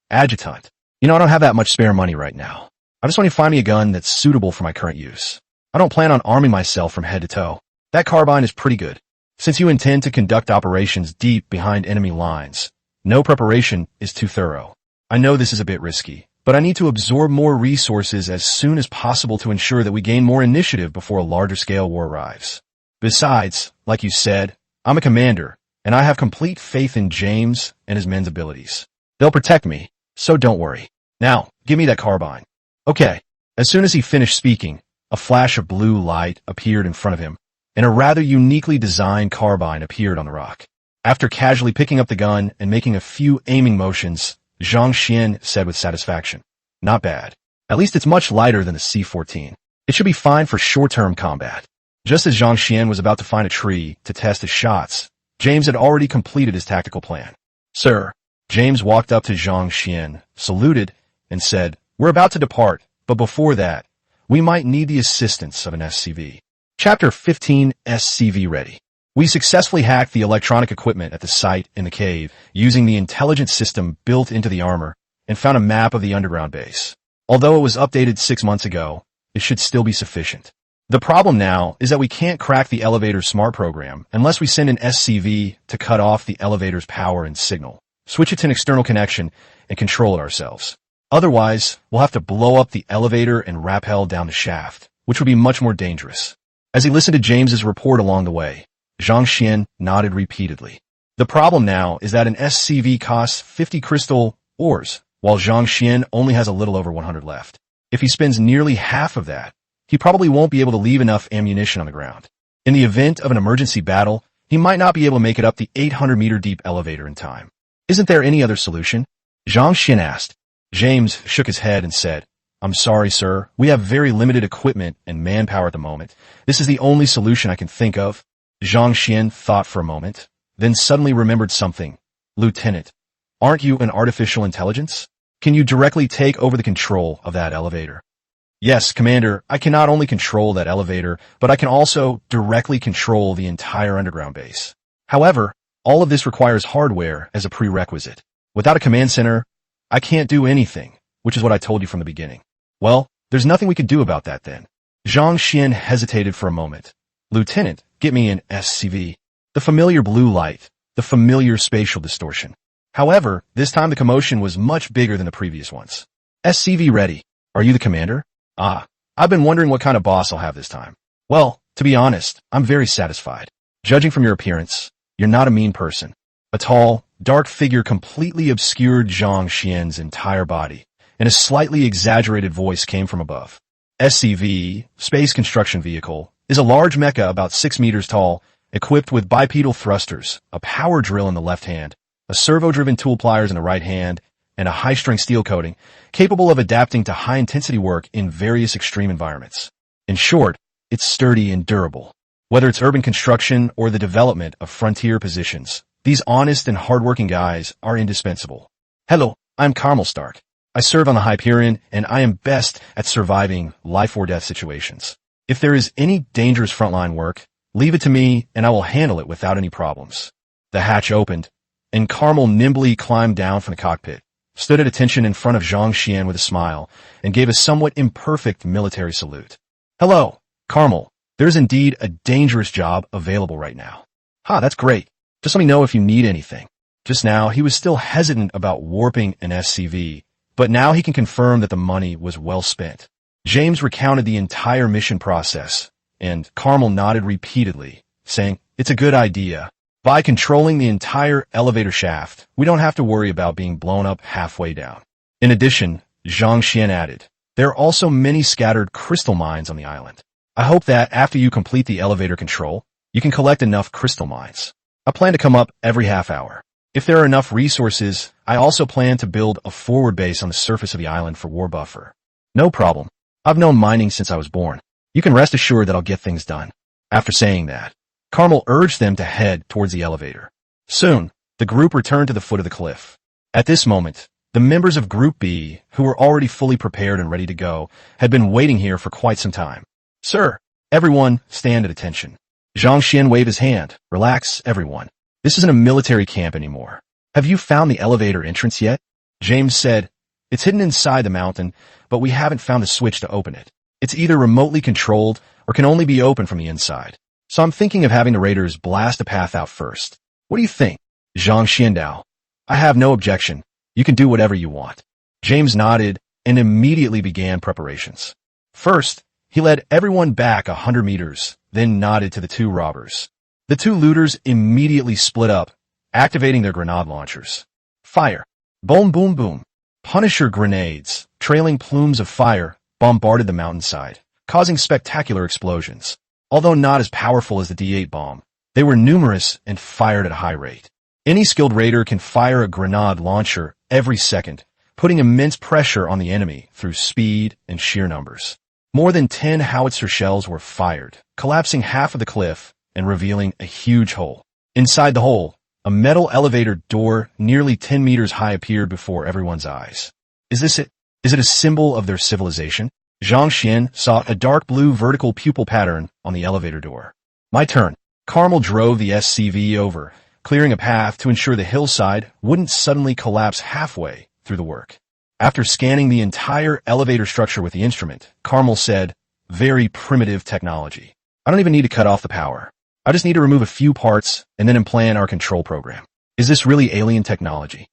adjutant. I don't have that much spare money right now. I just want you to find me a gun that's suitable for my current use. I don't plan on arming myself from head to toe. That carbine is pretty good. Since you intend to conduct operations deep behind enemy lines, no preparation is too thorough. I know this is a bit risky, but I need to absorb more resources as soon as possible to ensure that we gain more initiative before a larger-scale war arrives. Besides, like you said, I'm a commander, and I have complete faith in James and his men's abilities. They'll protect me, so don't worry. Now, give me that carbine. Okay. As soon as he finished speaking, a flash of blue light appeared in front of him, and a rather uniquely designed carbine appeared on the rock. After casually picking up the gun and making a few aiming motions, Zhang Xian said with satisfaction, Not bad. At least it's much lighter than the C-14. It should be fine for short-term combat. Just as Zhang Xian was about to find a tree to test his shots, James had already completed his tactical plan. Sir, James walked up to Zhang Xian, saluted, and said, We're about to depart, but before that, we might need the assistance of an SCV. Chapter 15, SCV ready. We successfully hacked the electronic equipment at the site in the cave using the intelligence system built into the armor and found a map of the underground base. Although it was updated 6 months ago, it should still be sufficient. The problem now is that we can't crack the elevator's smart program unless we send an SCV to cut off the elevator's power and signal, switch it to an external connection, and control it ourselves. Otherwise, we'll have to blow up the elevator and rappel down the shaft, which would be much more dangerous. As he listened to James's report along the way, Zhang Xian nodded repeatedly. The problem now is that an SCV costs 50 crystal ores, while Zhang Xian only has a little over 100 left. If he spends nearly half of that, he probably won't be able to leave enough ammunition on the ground. In the event of an emergency battle, he might not be able to make it up the 800-meter deep elevator in time. Isn't there any other solution? Zhang Xian asked. James shook his head and said, I'm sorry, sir. We have very limited equipment and manpower at the moment. This is the only solution I can think of. Zhang Xian thought for a moment. then suddenly remembered something. Lieutenant, aren't you an artificial intelligence? Can you directly take over the control of that elevator? Yes, Commander, I can not only control that elevator, but I can also directly control the entire underground base. However, all of this requires hardware as a prerequisite. Without a command center, I can't do anything, which is what I told you from the beginning. Well, there's nothing we could do about that then. Zhang Xian hesitated for a moment. Lieutenant, get me an SCV. The familiar blue light, the familiar spatial distortion. However, this time the commotion was much bigger than the previous ones. SCV ready. Are you the commander? Ah, I've been wondering what kind of boss I'll have this time. Well, to be honest, I'm very satisfied. Judging from your appearance, you're not a mean person. A tall, dark figure completely obscured Zhang Xian's entire body, and a slightly exaggerated voice came from above. SCV, Space Construction Vehicle, is a large mecha about 6 meters tall, equipped with bipedal thrusters, a power drill in the left hand, a servo-driven tool pliers in the right hand, and a high-strength steel coating, capable of adapting to high-intensity work in various extreme environments. In short, it's sturdy and durable. Whether it's urban construction or the development of frontier positions, these honest and hardworking guys are indispensable. Hello, I'm Carmel Stark. I serve on the Hyperion, and I am best at surviving life-or-death situations. If there is any dangerous frontline work, leave it to me, and I will handle it without any problems. The hatch opened, and Carmel nimbly climbed down from the cockpit, stood at attention in front of Zhang Xian with a smile, and gave a somewhat imperfect military salute. Hello, Carmel. There's indeed a dangerous job available right now. That's great. Just let me know if you need anything. Just now, he was still hesitant about warping an SCV, but now he can confirm that the money was well spent. James recounted the entire mission process, and Carmel nodded repeatedly, saying, it's a good idea. By controlling the entire elevator shaft, we don't have to worry about being blown up halfway down. In addition, Zhang Xian added, there are also many scattered crystal mines on the island. I hope that after you complete the elevator control, you can collect enough crystal mines. I plan to come up every half hour. If there are enough resources, I also plan to build a forward base on the surface of the island for war buffer. No problem. I've known mining since I was born. You can rest assured that I'll get things done. After saying that, Carmel urged them to head towards the elevator. Soon, the group returned to the foot of the cliff. At this moment, the members of Group B, who were already fully prepared and ready to go, had been waiting here for quite some time. Sir, everyone, stand at attention. Zhang Xian waved his hand. Relax, everyone. This isn't a military camp anymore. Have you found the elevator entrance yet? James said, it's hidden inside the mountain, but we haven't found the switch to open it. It's either remotely controlled or can only be opened from the inside. So I'm thinking of having the raiders blast a path out first. What do you think? Zhang Xiandao. I have no objection. You can do whatever you want. James nodded and immediately began preparations. First, he led everyone back 100 meters, then nodded to the two robbers. The two looters immediately split up, activating their grenade launchers. Fire. Boom, boom, boom. Punisher grenades, trailing plumes of fire, bombarded the mountainside, causing spectacular explosions. Although not as powerful as the D8 bomb, they were numerous and fired at a high rate. Any skilled raider can fire a grenade launcher every second, putting immense pressure on the enemy through speed and sheer numbers. More than 10 howitzer shells were fired, collapsing half of the cliff and revealing a huge hole. Inside the hole, a metal elevator door nearly 10 meters high appeared before everyone's eyes. Is this it? Is it a symbol of their civilization? Zhang Xian saw a dark blue vertical pupil pattern on the elevator door. My turn. Carmel drove the SCV over, clearing a path to ensure the hillside wouldn't suddenly collapse halfway through the work. After scanning the entire elevator structure with the instrument, Carmel said, very primitive technology. I don't even need to cut off the power. I just need to remove a few parts and then implant our control program. Is this really alien technology?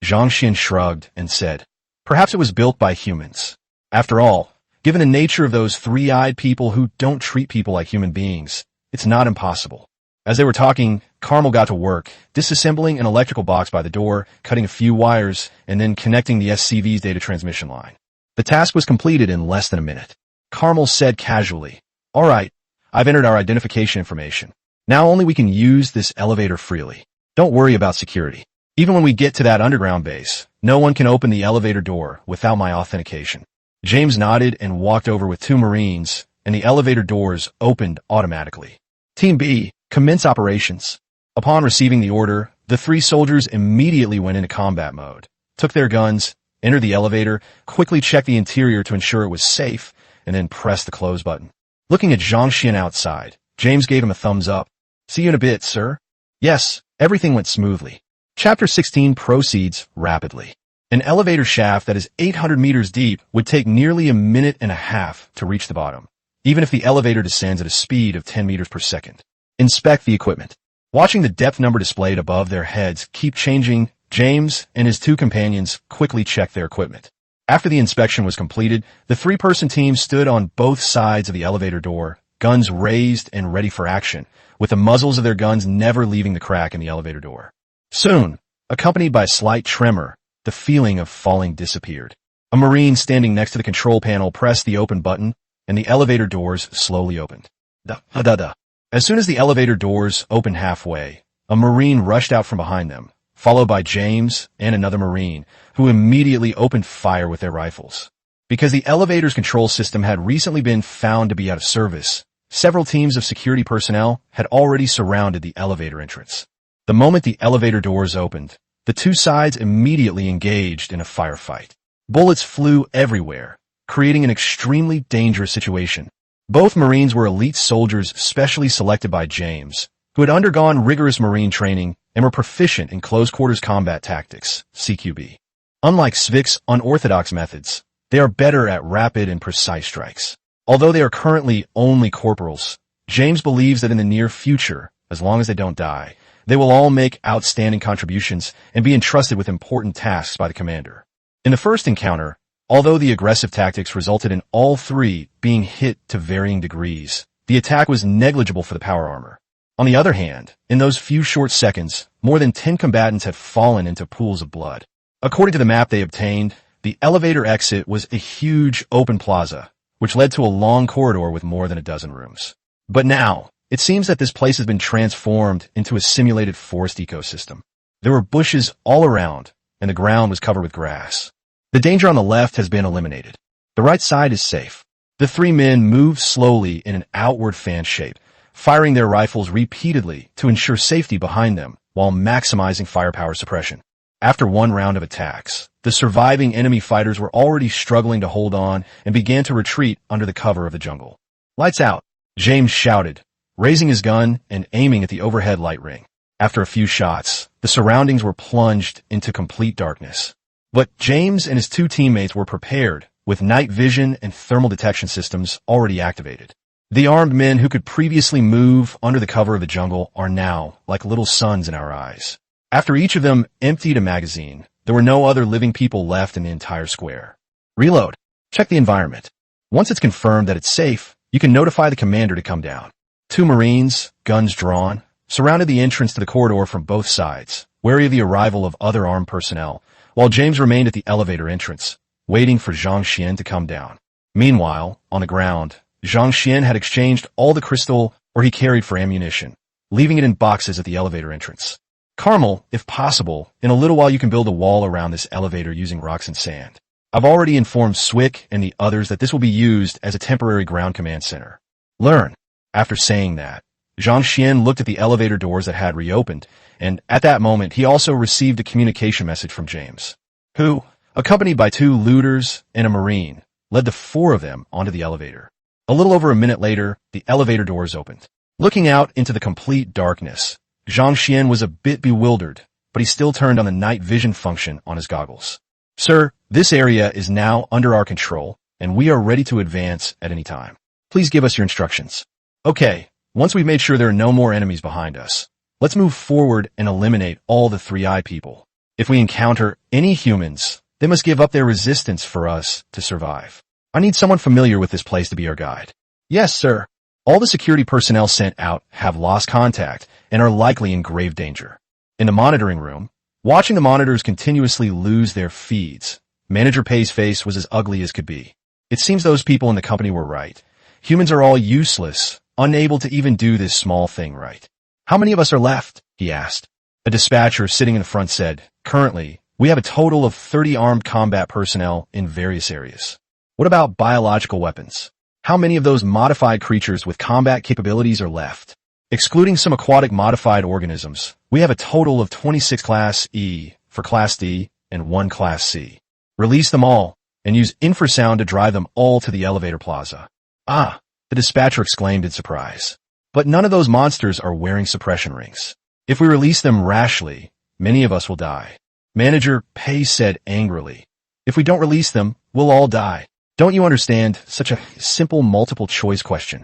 Zhang Xian shrugged and said, perhaps it was built by humans. After all, given the nature of those three-eyed people who don't treat people like human beings, it's not impossible. As they were talking, Carmel got to work, disassembling an electrical box by the door, cutting a few wires, and then connecting the SCV's data transmission line. The task was completed in less than a minute. Carmel said casually, all right, I've entered our identification information. Now only we can use this elevator freely. Don't worry about security. Even when we get to that underground base, no one can open the elevator door without my authentication. James nodded and walked over with two Marines, and the elevator doors opened automatically. Team B, commence operations. Upon receiving the order, the three soldiers immediately went into combat mode, took their guns, entered the elevator, quickly checked the interior to ensure it was safe, and then pressed the close button. Looking at Zhang Xian outside, James gave him a thumbs up. "See you in a bit, sir." Yes, everything went smoothly. Chapter 16 proceeds rapidly. An elevator shaft that is 800 meters deep would take nearly a minute and a half to reach the bottom, even if the elevator descends at a speed of 10 meters per second. Inspect the equipment. Watching the depth number displayed above their heads keep changing, James and his two companions quickly checked their equipment. After the inspection was completed, the three-person team stood on both sides of the elevator door, guns raised and ready for action, with the muzzles of their guns never leaving the crack in the elevator door. Soon, accompanied by a slight tremor, the feeling of falling disappeared. A Marine standing next to the control panel pressed the open button, and the elevator doors slowly opened. Da-da-da. As soon as the elevator doors opened halfway, a Marine rushed out from behind them, followed by James and another Marine, who immediately opened fire with their rifles. Because the elevator's control system had recently been found to be out of service, several teams of security personnel had already surrounded the elevator entrance. The moment the elevator doors opened, the two sides immediately engaged in a firefight. Bullets flew everywhere, creating an extremely dangerous situation. Both Marines were elite soldiers specially selected by James, who had undergone rigorous Marine training and were proficient in close-quarters combat tactics, CQB. Unlike Svik's unorthodox methods, they are better at rapid and precise strikes. Although they are currently only corporals, James believes that in the near future, as long as they don't die, they will all make outstanding contributions and be entrusted with important tasks by the commander. In the first encounter, although the aggressive tactics resulted in all three being hit to varying degrees, the attack was negligible for the power armor. On the other hand, in those few short seconds, more than 10 combatants had fallen into pools of blood. According to the map they obtained, the elevator exit was a huge open plaza, which led to a long corridor with more than a dozen rooms. But now, it seems that this place has been transformed into a simulated forest ecosystem. There were bushes all around, and the ground was covered with grass. The danger on the left has been eliminated. The right side is safe. The three men moved slowly in an outward fan shape, firing their rifles repeatedly to ensure safety behind them while maximizing firepower suppression. After one round of attacks, the surviving enemy fighters were already struggling to hold on and began to retreat under the cover of the jungle. "Lights out," James shouted, raising his gun and aiming at the overhead light ring. After a few shots, the surroundings were plunged into complete darkness. But James and his two teammates were prepared, with night vision and thermal detection systems already activated. The armed men who could previously move under the cover of the jungle are now like little suns in our eyes. After each of them emptied a magazine, there were no other living people left in the entire square. Reload. Check the environment. Once it's confirmed that it's safe, you can notify the commander to come down. Two Marines, guns drawn, surrounded the entrance to the corridor from both sides, wary of the arrival of other armed personnel, while James remained at the elevator entrance, waiting for Zhang Xian to come down. Meanwhile, on the ground, Zhang Xian had exchanged all the crystal he carried for ammunition, leaving it in boxes at the elevator entrance. "Carmel, if possible, in a little while you can build a wall around this elevator using rocks and sand. I've already informed Swick and the others that this will be used as a temporary ground command center. Learn." After saying that, Zhang Xian looked at the elevator doors that had reopened, and at that moment he also received a communication message from James, who, accompanied by two looters and a Marine, led the four of them onto the elevator. A little over a minute later, the elevator doors opened. Looking out into the complete darkness, Zhang Xian was a bit bewildered, but he still turned on the night vision function on his goggles. "Sir, this area is now under our control, and we are ready to advance at any time. Please give us your instructions." "Okay, once we've made sure there are no more enemies behind us, let's move forward and eliminate all the 3i people. If we encounter any humans, they must give up their resistance for us to survive. I need someone familiar with this place to be our guide." "Yes, sir." All the security personnel sent out have lost contact and are likely in grave danger. In the monitoring room, watching the monitors continuously lose their feeds, Manager Pei's face was as ugly as could be. It seems those people in the company were right. Humans are all useless, unable to even do this small thing right. "How many of us are left?" he asked. A dispatcher sitting in the front said, "Currently, we have a total of 30 armed combat personnel in various areas." "What about biological weapons? How many of those modified creatures with combat capabilities are left?" Excluding some aquatic modified organisms, we have a total of 26 Class E for Class D and 1 Class C. Release them all, and use infrasound to drive them all to the elevator plaza. Ah, the dispatcher exclaimed in surprise. But none of those monsters are wearing suppression rings. If we release them rashly, many of us will die. Manager Pei said angrily. If we don't release them, we'll all die. Don't you understand such a simple multiple-choice question?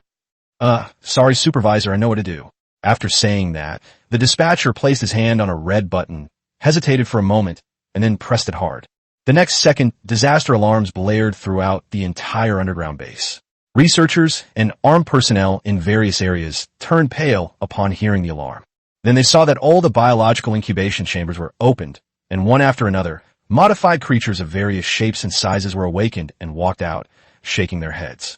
Sorry, supervisor, I know what to do. After saying that, the dispatcher placed his hand on a red button, hesitated for a moment, and then pressed it hard. The next second, disaster alarms blared throughout the entire underground base. Researchers and armed personnel in various areas turned pale upon hearing the alarm. Then they saw that all the biological incubation chambers were opened, and one after another, modified creatures of various shapes and sizes were awakened and walked out, shaking their heads.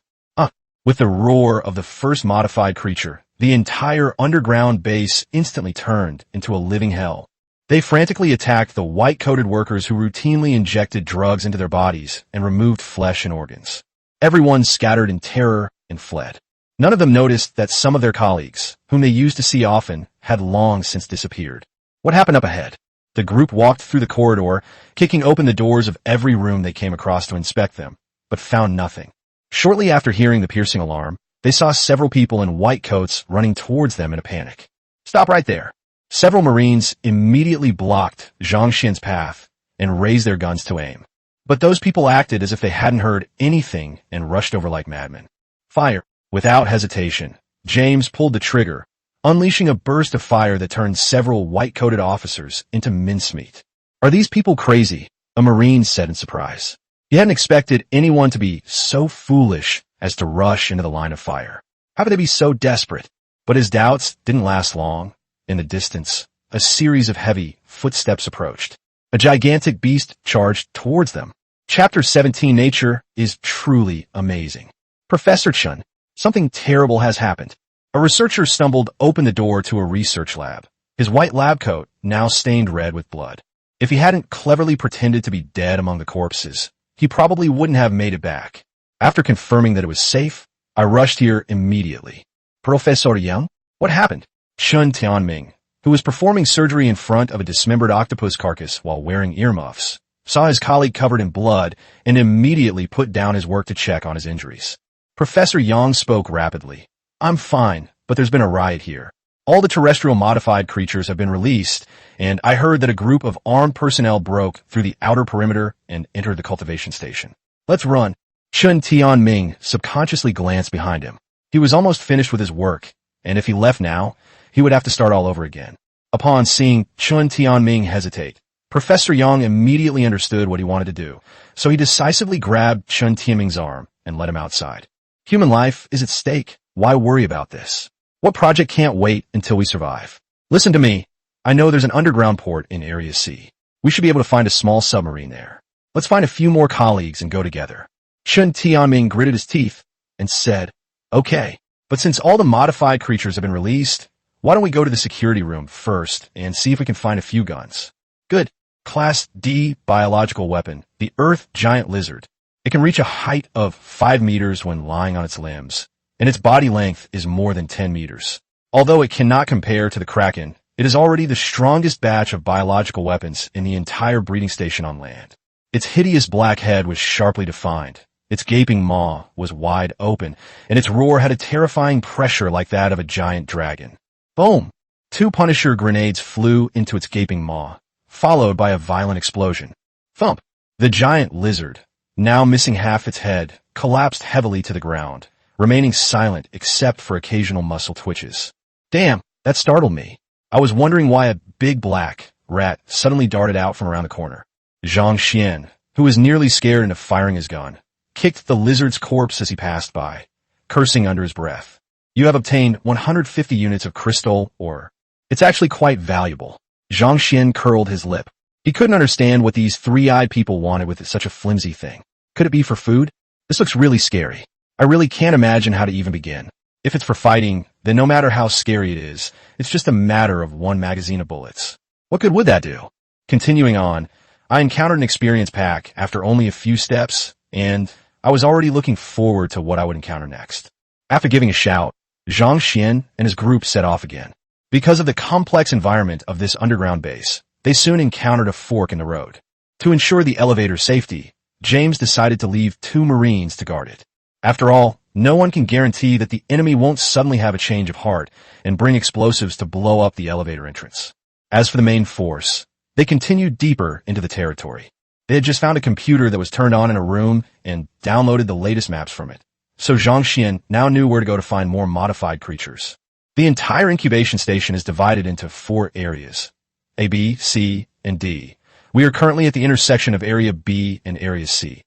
With the roar of the first modified creature, the entire underground base instantly turned into a living hell. They frantically attacked the white-coated workers who routinely injected drugs into their bodies and removed flesh and organs. Everyone scattered in terror and fled. None of them noticed that some of their colleagues, whom they used to see often, had long since disappeared. What happened up ahead? The group walked through the corridor, kicking open the doors of every room they came across to inspect them, but found nothing. Shortly after hearing the piercing alarm, they saw several people in white coats running towards them in a panic. Stop right there. Several Marines immediately blocked Zhang Xian's path and raised their guns to aim. But those people acted as if they hadn't heard anything and rushed over like madmen. Fire. Without hesitation, James pulled the trigger, unleashing a burst of fire that turned several white-coated officers into mincemeat. Are these people crazy? A Marine said in surprise. He hadn't expected anyone to be so foolish as to rush into the line of fire. How could they be so desperate? But his doubts didn't last long. In the distance, a series of heavy footsteps approached. A gigantic beast charged towards them. Chapter 17 Nature is truly amazing. Professor Chun, something terrible has happened. A researcher stumbled open the door to a research lab, his white lab coat now stained red with blood. If he hadn't cleverly pretended to be dead among the corpses, he probably wouldn't have made it back. After confirming that it was safe, I rushed here immediately. Professor Yang? What happened? Chun Tianming, who was performing surgery in front of a dismembered octopus carcass while wearing earmuffs, saw his colleague covered in blood and immediately put down his work to check on his injuries. Professor Yang spoke rapidly. I'm fine, but there's been a riot here. All the terrestrial modified creatures have been released, and I heard that a group of armed personnel broke through the outer perimeter and entered the cultivation station. Let's run. Chun Tianming subconsciously glanced behind him. He was almost finished with his work, and if he left now, he would have to start all over again. Upon seeing Chun Tianming hesitate, Professor Yang immediately understood what he wanted to do, so he decisively grabbed Chun Tianming's arm and led him outside. Human life is at stake. Why worry about this? What project can't wait until we survive? Listen to me. I know there's an underground port in Area C. We should be able to find a small submarine there. Let's find a few more colleagues and go together. Chun Tianming gritted his teeth and said, Okay, but since all the modified creatures have been released, why don't we go to the security room first and see if we can find a few guns? Good. Class D biological weapon, the Earth Giant Lizard. It can reach a height of 5 meters when lying on its limbs, and its body length is more than 10 meters. Although it cannot compare to the Kraken, it is already the strongest batch of biological weapons in the entire breeding station on land. Its hideous black head was sharply defined. Its gaping maw was wide open, and its roar had a terrifying pressure like that of a giant dragon. Boom! 2 Punisher grenades flew into its gaping maw, followed by a violent explosion. Thump! The giant lizard, now missing half its head, collapsed heavily to the ground, remaining silent except for occasional muscle twitches. Damn, that startled me. I was wondering why a big black rat suddenly darted out from around the corner. Zhang Xian, who was nearly scared into firing his gun, kicked the lizard's corpse as he passed by, cursing under his breath. You have obtained 150 units of crystal ore. It's actually quite valuable. Zhang Xian curled his lip. He couldn't understand what these three-eyed people wanted with such a flimsy thing. Could it be for food? This looks really scary. I really can't imagine how to even begin. If it's for fighting, then no matter how scary it is, it's just a matter of 1 magazine of bullets. What good would that do? Continuing on, I encountered an experience pack after only a few steps, and I was already looking forward to what I would encounter next. After giving a shout, Zhang Xian and his group set off again. Because of the complex environment of this underground base, they soon encountered a fork in the road. To ensure the elevator's safety, James decided to leave 2 Marines to guard it. After all, no one can guarantee that the enemy won't suddenly have a change of heart and bring explosives to blow up the elevator entrance. As for the main force, they continued deeper into the territory. They had just found a computer that was turned on in a room and downloaded the latest maps from it. So Zhang Xian now knew where to go to find more modified creatures. The entire incubation station is divided into 4 areas: A, B, C, and D. We are currently at the intersection of Area B and Area C.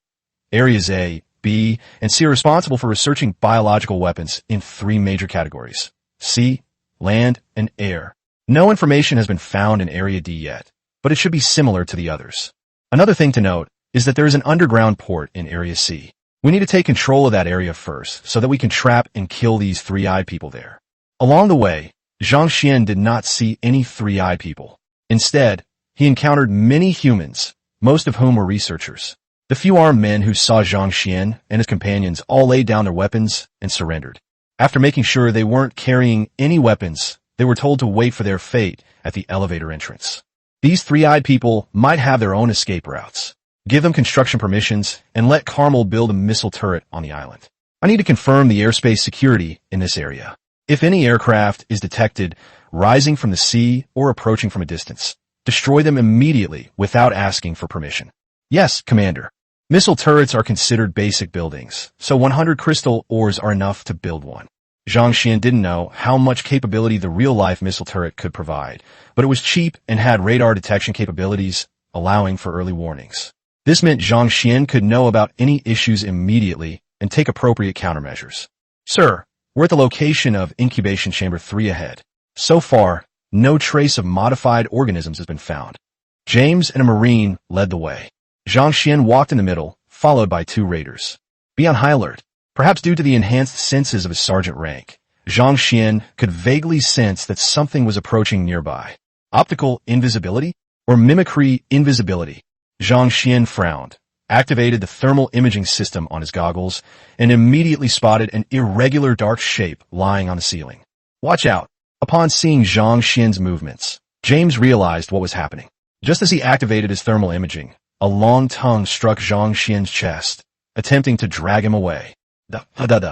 Areas A, B, and C are responsible for researching biological weapons in 3 major categories: sea, land, and air. No information has been found in Area D yet, but it should be similar to the others. Another thing to note is that there is an underground port in Area C. We need to take control of that area first so that we can trap and kill these 3-eyed people there. Along the way, Zhang Xian did not see any 3-eyed people. Instead, he encountered many humans, most of whom were researchers. The few armed men who saw Zhang Xian and his companions all laid down their weapons and surrendered. After making sure they weren't carrying any weapons, they were told to wait for their fate at the elevator entrance. These 3-eyed people might have their own escape routes. Give them construction permissions, and let Carmel build a missile turret on the island. I need to confirm the airspace security in this area. If any aircraft is detected rising from the sea or approaching from a distance, destroy them immediately without asking for permission. Yes, Commander. Missile turrets are considered basic buildings, so 100 crystal ores are enough to build one. Zhang Xian didn't know how much capability the real-life missile turret could provide, but it was cheap and had radar detection capabilities, allowing for early warnings. This meant Zhang Xian could know about any issues immediately and take appropriate countermeasures. Sir, we're at the location of Incubation Chamber 3 ahead. So far, no trace of modified organisms has been found. James and a Marine led the way. Zhang Xian walked in the middle, followed by 2 raiders. Be on high alert. Perhaps due to the enhanced senses of his sergeant rank, Zhang Xian could vaguely sense that something was approaching nearby. Optical invisibility? Or mimicry invisibility? Zhang Xian frowned, activated the thermal imaging system on his goggles, and immediately spotted an irregular dark shape lying on the ceiling. Watch out! Upon seeing Zhang Xian's movements, James realized what was happening. Just as he activated his thermal imaging, a long tongue struck Zhang Xian's chest, attempting to drag him away. The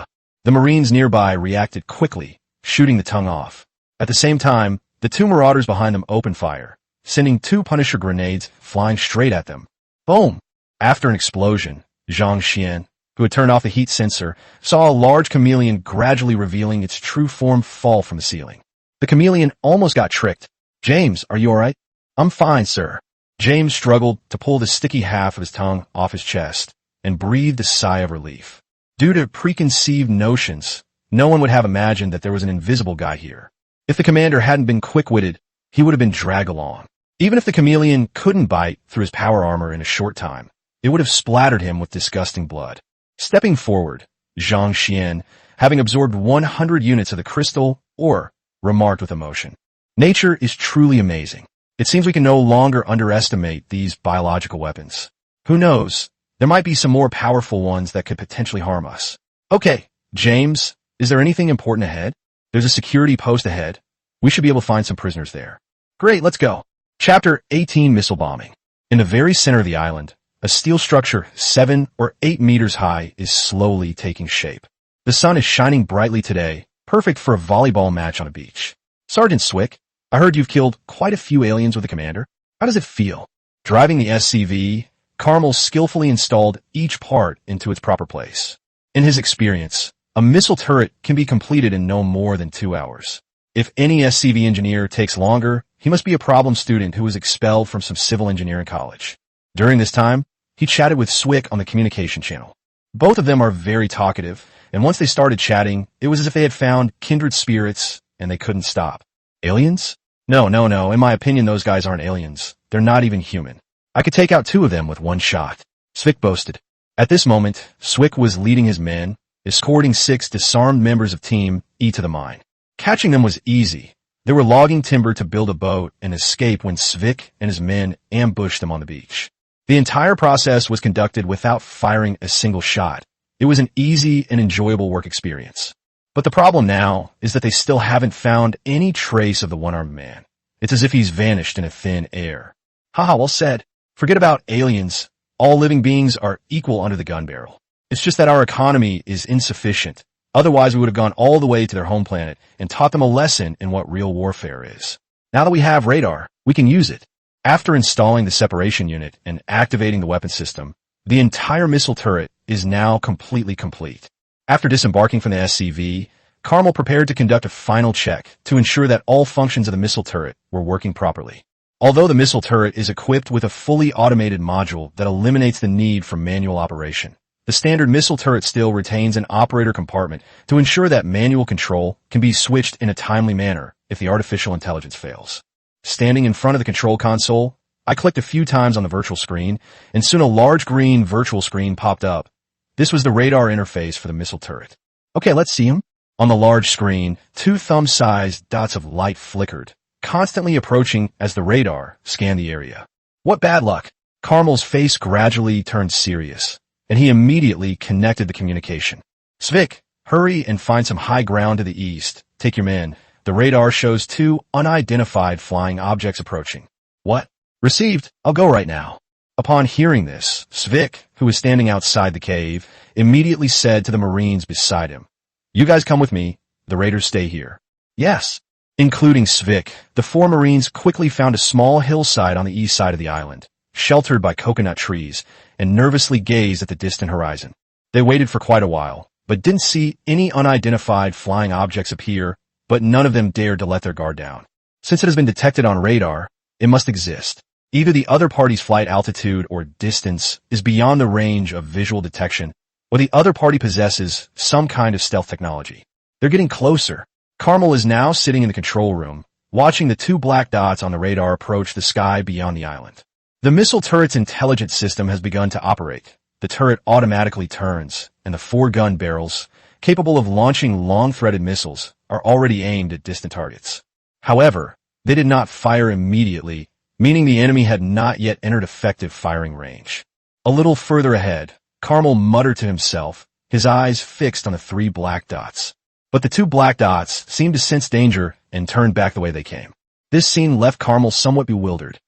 Marines nearby reacted quickly, shooting the tongue off. At the same time, the 2 marauders behind them opened fire, sending 2 Punisher grenades flying straight at them. Boom! After an explosion, Zhang Xian, who had turned off the heat sensor, saw a large chameleon gradually revealing its true form fall from the ceiling. The chameleon almost got tricked. James, are you alright? I'm fine, sir. James struggled to pull the sticky half of his tongue off his chest and breathed a sigh of relief. Due to preconceived notions, no one would have imagined that there was an invisible guy here. If the commander hadn't been quick-witted, he would have been dragged along. Even if the chameleon couldn't bite through his power armor in a short time, it would have splattered him with disgusting blood. Stepping forward, Zhang Xian, having absorbed 100 units of the crystal ore, remarked with emotion. Nature is truly amazing. It seems we can no longer underestimate these biological weapons. Who knows? There might be some more powerful ones that could potentially harm us. Okay, James, is there anything important ahead? There's a security post ahead. We should be able to find some prisoners there. Great, let's go. Chapter 18, Missile Bombing. In the very center of the island, a steel structure 7 or 8 meters high is slowly taking shape. The sun is shining brightly today, perfect for a volleyball match on a beach. Sergeant Swick, I heard you've killed quite a few aliens with the commander. How does it feel? Driving the SCV, Carmel skillfully installed each part into its proper place. In his experience, a missile turret can be completed in no more than 2 hours. If any SCV engineer takes longer, he must be a problem student who was expelled from some civil engineering college. During this time, he chatted with Swick on the communication channel. Both of them are very talkative, and once they started chatting, it was as if they had found kindred spirits, and they couldn't stop. Aliens? No. In my opinion, those guys aren't aliens. They're not even human. I could take out 2 of them with 1 shot. Swick boasted. At this moment, Swick was leading his men, escorting 6 disarmed members of Team E to the mine. Catching them was easy. They were logging timber to build a boat and escape when Swick and his men ambushed them on the beach. The entire process was conducted without firing a single shot. It was an easy and enjoyable work experience. But the problem now is that they still haven't found any trace of the one-armed man. It's as if he's vanished in a thin air. Haha, well said. Forget about aliens. All living beings are equal under the gun barrel. It's just that our economy is insufficient. Otherwise, we would have gone all the way to their home planet and taught them a lesson in what real warfare is. Now that we have radar, we can use it. After installing the separation unit and activating the weapon system, the entire missile turret is now completely complete. After disembarking from the SCV, Carmel prepared to conduct a final check to ensure that all functions of the missile turret were working properly. Although the missile turret is equipped with a fully automated module that eliminates the need for manual operation, the standard missile turret still retains an operator compartment to ensure that manual control can be switched in a timely manner if the artificial intelligence fails. Standing in front of the control console, I clicked a few times on the virtual screen, and soon a large green virtual screen popped up. This was the radar interface for the missile turret. Okay, let's see him. On the large screen, 2 thumb-sized dots of light flickered, constantly approaching as the radar scanned the area. What bad luck! Carmel's face gradually turned serious, and he immediately connected the communication. Svik, hurry and find some high ground to the east. Take your men. The radar shows 2 unidentified flying objects approaching. What? Received. I'll go right now. Upon hearing this, Svik, who was standing outside the cave, immediately said to the Marines beside him, "You guys come with me. The raiders stay here." Yes. Including Svik, the 4 Marines quickly found a small hillside on the east side of the island, sheltered by coconut trees, and nervously gazed at the distant horizon. They waited for quite a while, but didn't see any unidentified flying objects appear, but none of them dared to let their guard down. Since it has been detected on radar, it must exist. Either the other party's flight altitude or distance is beyond the range of visual detection, or the other party possesses some kind of stealth technology. They're getting closer. Carmel is now sitting in the control room, watching the 2 black dots on the radar approach the sky beyond the island. The missile turret's intelligence system has begun to operate. The turret automatically turns, and the 4 gun barrels, capable of launching long-threaded missiles, are already aimed at distant targets. However, they did not fire immediately, meaning the enemy had not yet entered effective firing range. A little further ahead, Carmel muttered to himself, his eyes fixed on the 3 black dots. But the 2 black dots seemed to sense danger and turned back the way they came. This scene left Carmel somewhat bewildered.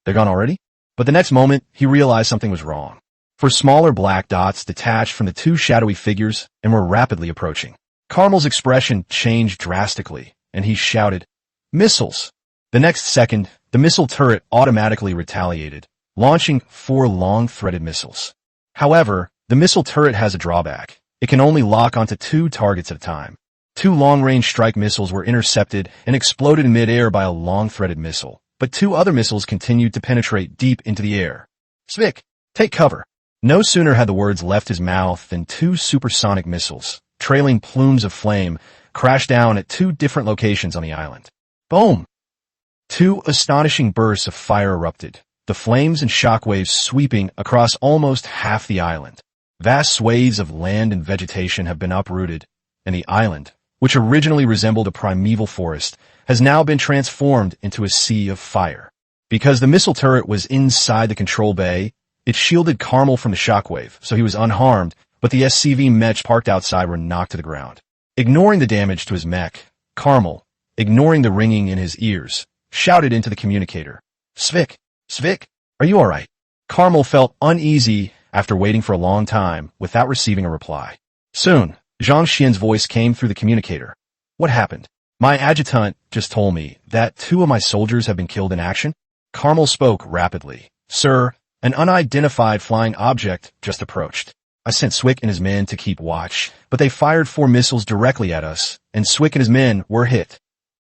They're gone already? But the next moment, he realized something was wrong. For smaller black dots detached from the 2 shadowy figures and were rapidly approaching. Carmel's expression changed drastically, and he shouted, "Missiles!" The next second, the missile turret automatically retaliated, launching 4 long-threaded missiles. However, the missile turret has a drawback. It can only lock onto 2 targets at a time. 2 long-range strike missiles were intercepted and exploded in midair by a long-threaded missile, but 2 other missiles continued to penetrate deep into the air. "Svik, take cover." No sooner had the words left his mouth than 2 supersonic missiles, trailing plumes of flame, crashed down at 2 different locations on the island. Boom! 2 astonishing bursts of fire erupted, the flames and shockwaves sweeping across almost half the island. Vast swathes of land and vegetation have been uprooted, and the island, which originally resembled a primeval forest, has now been transformed into a sea of fire. Because the missile turret was inside the control bay, it shielded Carmel from the shockwave, so he was unharmed, but the SCV mech parked outside were knocked to the ground. Ignoring the damage to his mech, Carmel, ignoring the ringing in his ears, shouted into the communicator, "Svik, Svik, are you alright?" Carmel felt uneasy after waiting for a long time without receiving a reply. Soon, Zhang Xian's voice came through the communicator. "What happened?" "My adjutant just told me that 2 of my soldiers have been killed in action." Carmel spoke rapidly. "Sir, an unidentified flying object just approached. I sent Svik and his men to keep watch, but they fired 4 missiles directly at us, and Svik and his men were hit."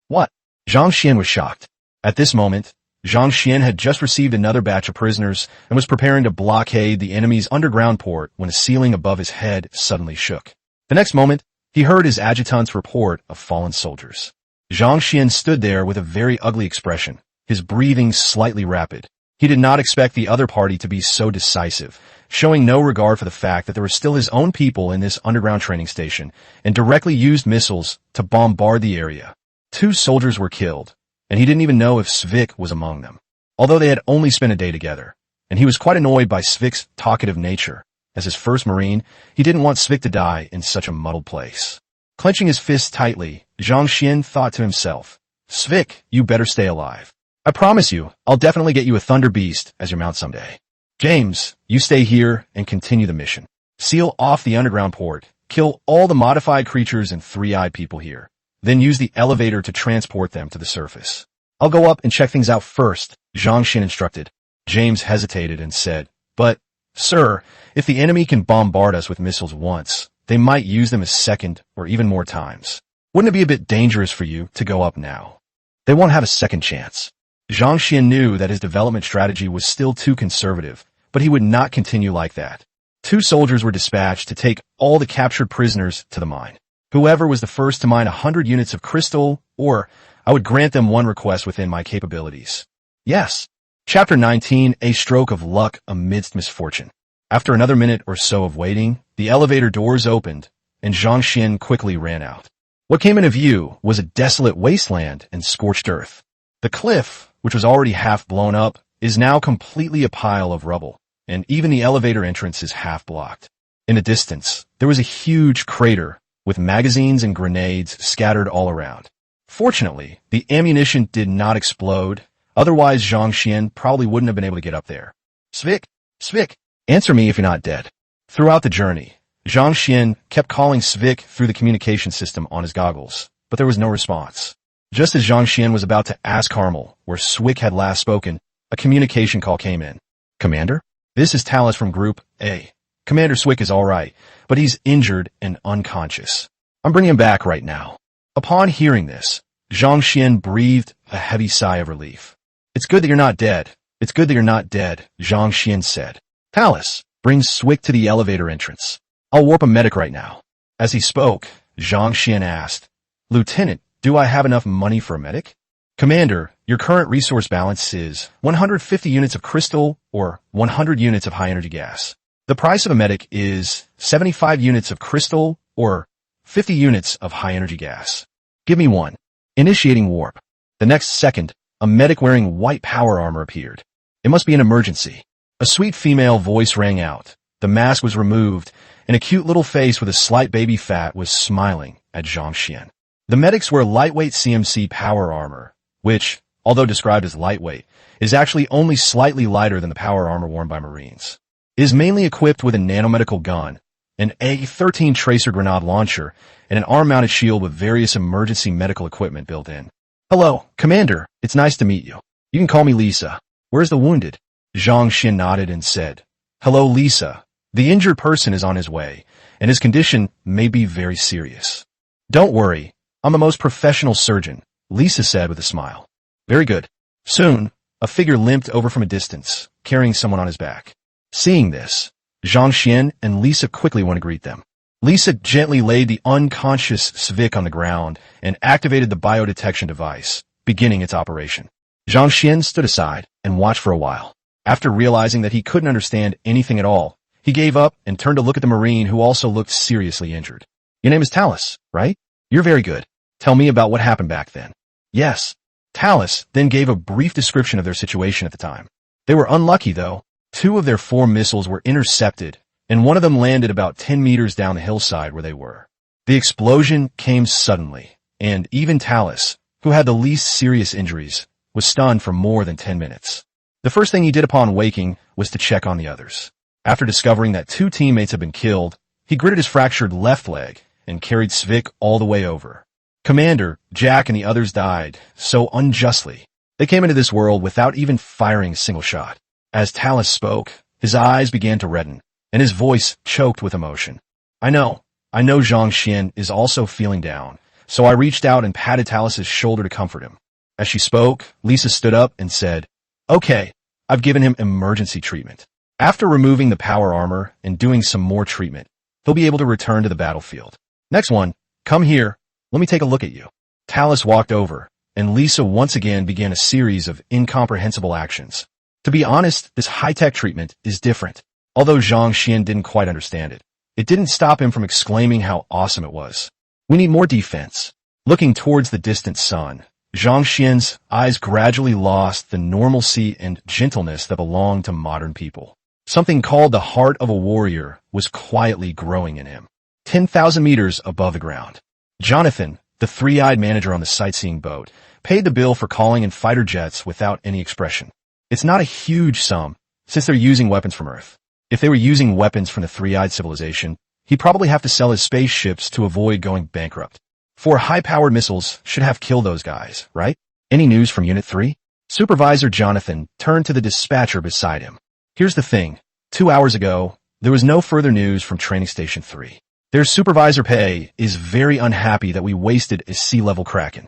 "What?" Zhang Xian was shocked. At this moment, Zhang Xian had just received another batch of prisoners and was preparing to blockade the enemy's underground port when the ceiling above his head suddenly shook. The next moment, he heard his adjutant's report of fallen soldiers. Zhang Xian stood there with a very ugly expression, his breathing slightly rapid. He did not expect the other party to be so decisive, showing no regard for the fact that there were still his own people in this underground training station, and directly used missiles to bombard the area. 2 soldiers were killed, and he didn't even know if Svik was among them, although they had only spent a day together, and he was quite annoyed by Svik's talkative nature. As his first Marine, he didn't want Svik to die in such a muddled place. Clenching his fists tightly, Zhang Xian thought to himself, Svik, you better stay alive. I promise you, I'll definitely get you a Thunder Beast as your mount someday. James, you stay here and continue the mission. Seal off the underground port, kill all the modified creatures and three-eyed people here, then use the elevator to transport them to the surface. I'll go up and check things out first, Zhang Xian instructed. James hesitated and said, But, sir, if the enemy can bombard us with missiles once, they might use them a second or even more times. Wouldn't it be a bit dangerous for you to go up now? They won't have a second chance. Zhang Xian knew that his development strategy was still too conservative, but he would not continue like that. 2 soldiers were dispatched to take all the captured prisoners to the mine. Whoever was the first to mine 100 units of crystal, or I would grant them one request within my capabilities. Yes. Chapter 19, A Stroke of Luck Amidst Misfortune. After another minute or so of waiting, the elevator doors opened, and Zhang Xian quickly ran out. What came into view was a desolate wasteland and scorched earth. The cliff, which was already half blown up, is now completely a pile of rubble, and even the elevator entrance is half blocked. In the distance, there was a huge crater with magazines and grenades scattered all around. Fortunately, the ammunition did not explode, otherwise Zhang Xian probably wouldn't have been able to get up there. Svik, Svik, answer me if you're not dead. Throughout the journey, Zhang Xian kept calling Svik through the communication system on his goggles, but there was no response. Just as Zhang Xian was about to ask Carmel where Svik had last spoken, a communication call came in. Commander? This is Talus from Group A. Commander Svik is alright, but he's injured and unconscious. I'm bringing him back right now. Upon hearing this, Zhang Xian breathed a heavy sigh of relief. It's good that you're not dead. It's good that you're not dead, Zhang Xian said. Talus, bring Svik to the elevator entrance. I'll warp a medic right now. As he spoke, Zhang Xian asked, Lieutenant, do I have enough money for a medic? Commander, your current resource balance is 150 units of crystal or 100 units of high-energy gas. The price of a medic is 75 units of crystal or 50 units of high-energy gas. Give me one. Initiating warp. The next second, a medic wearing white power armor appeared. It must be an emergency. A sweet female voice rang out. The mask was removed, and a cute little face with a slight baby fat was smiling at Zhang Xian. The medics wear lightweight CMC power armor, which, although described as lightweight, is actually only slightly lighter than the power armor worn by Marines. It is mainly equipped with a nanomedical gun, an A-13 tracer grenade launcher, and an arm-mounted shield with various emergency medical equipment built in. Hello, Commander. It's nice to meet you. You can call me Lisa. Where's the wounded? Zhang Xian nodded and said, Hello, Lisa. The injured person is on his way, and his condition may be very serious. Don't worry. I'm the most professional surgeon, Lisa said with a smile. Very good. Soon, a figure limped over from a distance, carrying someone on his back. Seeing this, Zhang Xian and Lisa quickly went to greet them. Lisa gently laid the unconscious Svik on the ground and activated the biodetection device, beginning its operation. Zhang Xian stood aside and watched for a while. After realizing that he couldn't understand anything at all, he gave up and turned to look at the Marine who also looked seriously injured. Your name is Talus, right? You're very good. Tell me about what happened back then. Yes. Talus then gave a brief description of their situation at the time. They were unlucky, though. 2 of their 4 missiles were intercepted, and one of them landed about 10 meters down the hillside where they were. The explosion came suddenly, and even Talus, who had the least serious injuries, was stunned for more than 10 minutes. The first thing he did upon waking was to check on the others. After discovering that 2 teammates had been killed, he gritted his fractured left leg and carried Svik all the way over. Commander, Jack, and the others died so unjustly. They came into this world without even firing a single shot. As Talus spoke, his eyes began to redden, and his voice choked with emotion. I know Zhang Xian is also feeling down, so I reached out and patted Talus's shoulder to comfort him. As she spoke, Lisa stood up and said, Okay, I've given him emergency treatment. After removing the power armor and doing some more treatment, he'll be able to return to the battlefield. Next one, come here. Let me take a look at you. Talus walked over, and Lisa once again began a series of incomprehensible actions. To be honest, this high-tech treatment is different. Although Zhang Xian didn't quite understand it, it didn't stop him from exclaiming how awesome it was. We need more defense. Looking towards the distant sun, Zhang Xian's eyes gradually lost the normalcy and gentleness that belonged to modern people. Something called the heart of a warrior was quietly growing in him. 10,000 meters above the ground. Jonathan, the three-eyed manager on the sightseeing boat, paid the bill for calling in fighter jets without any expression. It's not a huge sum, since they're using weapons from Earth. If they were using weapons from the three-eyed civilization, he'd probably have to sell his spaceships to avoid going bankrupt. 4 high-powered missiles should have killed those guys, right? Any news from Unit 3? Supervisor Jonathan turned to the dispatcher beside him. Here's the thing. 2 hours ago, there was no further news from Training Station 3. Their supervisor Pei is very unhappy that we wasted a sea-level Kraken.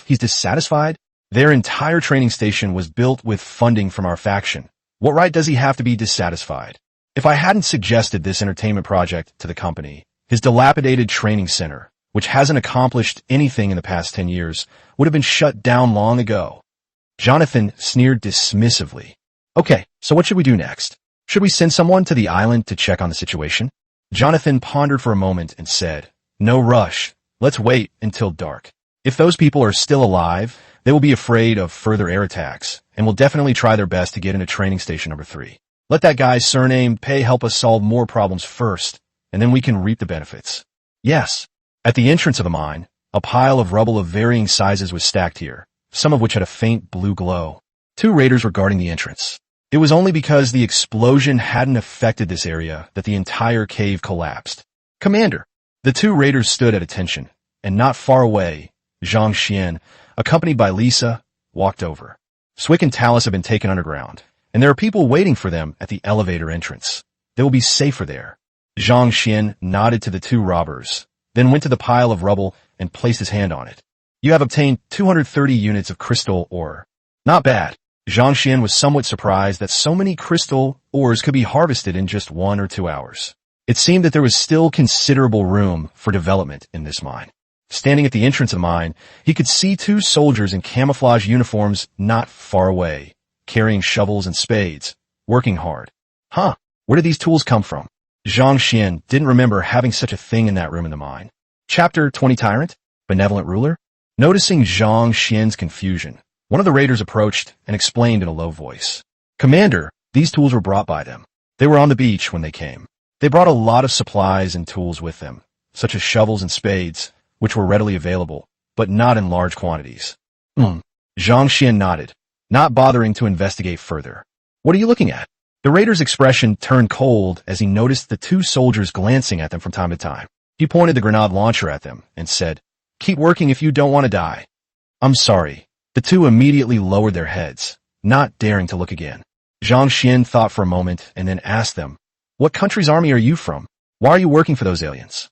He's dissatisfied? Their entire training station was built with funding from our faction. What right does he have to be dissatisfied? If I hadn't suggested this entertainment project to the company, his dilapidated training center, which hasn't accomplished anything in the past 10 years, would have been shut down long ago. Jonathan sneered dismissively. Okay, so what should we do next? Should we send someone to the island to check on the situation? Jonathan pondered for a moment and said, No rush. Let's wait until dark. If those people are still alive, they will be afraid of further air attacks, and will definitely try their best to get into training station number 3. Let that guy's surname Pei help us solve more problems first, and then we can reap the benefits. Yes. At the entrance of the mine, a pile of rubble of varying sizes was stacked here, some of which had a faint blue glow. 2 raiders were guarding the entrance. It was only because the explosion hadn't affected this area that the entire cave collapsed. Commander! The 2 raiders stood at attention, and not far away, Zhang Xian, accompanied by Lisa, walked over. Swick and Talus have been taken underground, and there are people waiting for them at the elevator entrance. They will be safer there. Zhang Xian nodded to the 2 robbers, then went to the pile of rubble and placed his hand on it. You have obtained 230 units of crystal ore. Not bad. Zhang Xian was somewhat surprised that so many crystal ores could be harvested in just 1 or 2 hours. It seemed that there was still considerable room for development in this mine. Standing at the entrance of the mine, he could see 2 soldiers in camouflage uniforms not far away, carrying shovels and spades, working hard. Where did these tools come from? Zhang Xian didn't remember having such a thing in that room in the mine. Chapter 20 Tyrant? Benevolent Ruler? Noticing Zhang Xian's confusion, one of the raiders approached and explained in a low voice. Commander, these tools were brought by them. They were on the beach when they came. They brought a lot of supplies and tools with them, such as shovels and spades, which were readily available, but not in large quantities. Zhang Xian nodded, not bothering to investigate further. What are you looking at? The raider's expression turned cold as he noticed the 2 soldiers glancing at them from time to time. He pointed the grenade launcher at them and said, Keep working if you don't want to die. I'm sorry. The 2 immediately lowered their heads, not daring to look again. Zhang Xian thought for a moment and then asked them, What country's army are you from? Why are you working for those aliens?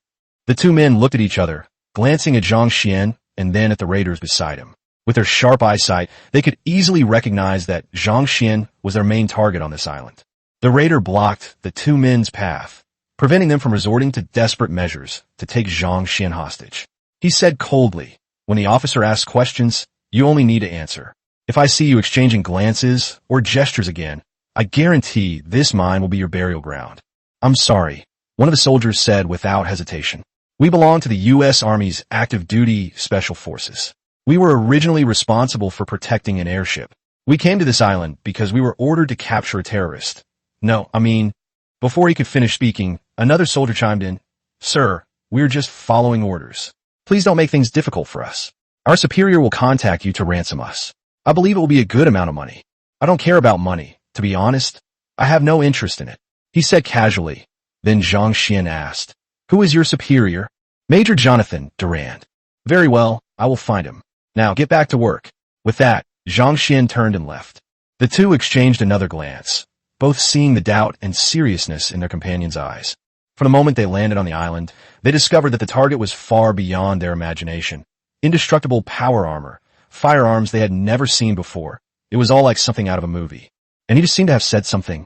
The 2 men looked at each other, glancing at Zhang Xian and then at the raiders beside him. With their sharp eyesight, they could easily recognize that Zhang Xian was their main target on this island. The raider blocked the 2 men's path, preventing them from resorting to desperate measures to take Zhang Xian hostage. He said coldly, When the officer asks questions, you only need to answer. If I see you exchanging glances or gestures again, I guarantee this mine will be your burial ground. I'm sorry, one of the soldiers said without hesitation. We belong to the U.S. Army's active duty special forces. We were originally responsible for protecting an airship. We came to this island because we were ordered to capture a terrorist. Before he could finish speaking, another soldier chimed in, Sir, we're just following orders. Please don't make things difficult for us. Our superior will contact you to ransom us. I believe it will be a good amount of money. I don't care about money, to be honest. I have no interest in it. He said casually. Then Zhang Xian asked, Who is your superior? Major Jonathan Durand. Very well, I will find him. Now get back to work. With that, Zhang Xian turned and left. The 2 exchanged another glance, both seeing the doubt and seriousness in their companion's eyes. From the moment they landed on the island, they discovered that the target was far beyond their imagination. Indestructible power armor, firearms they had never seen before. It was all like something out of a movie. And he just seemed to have said something.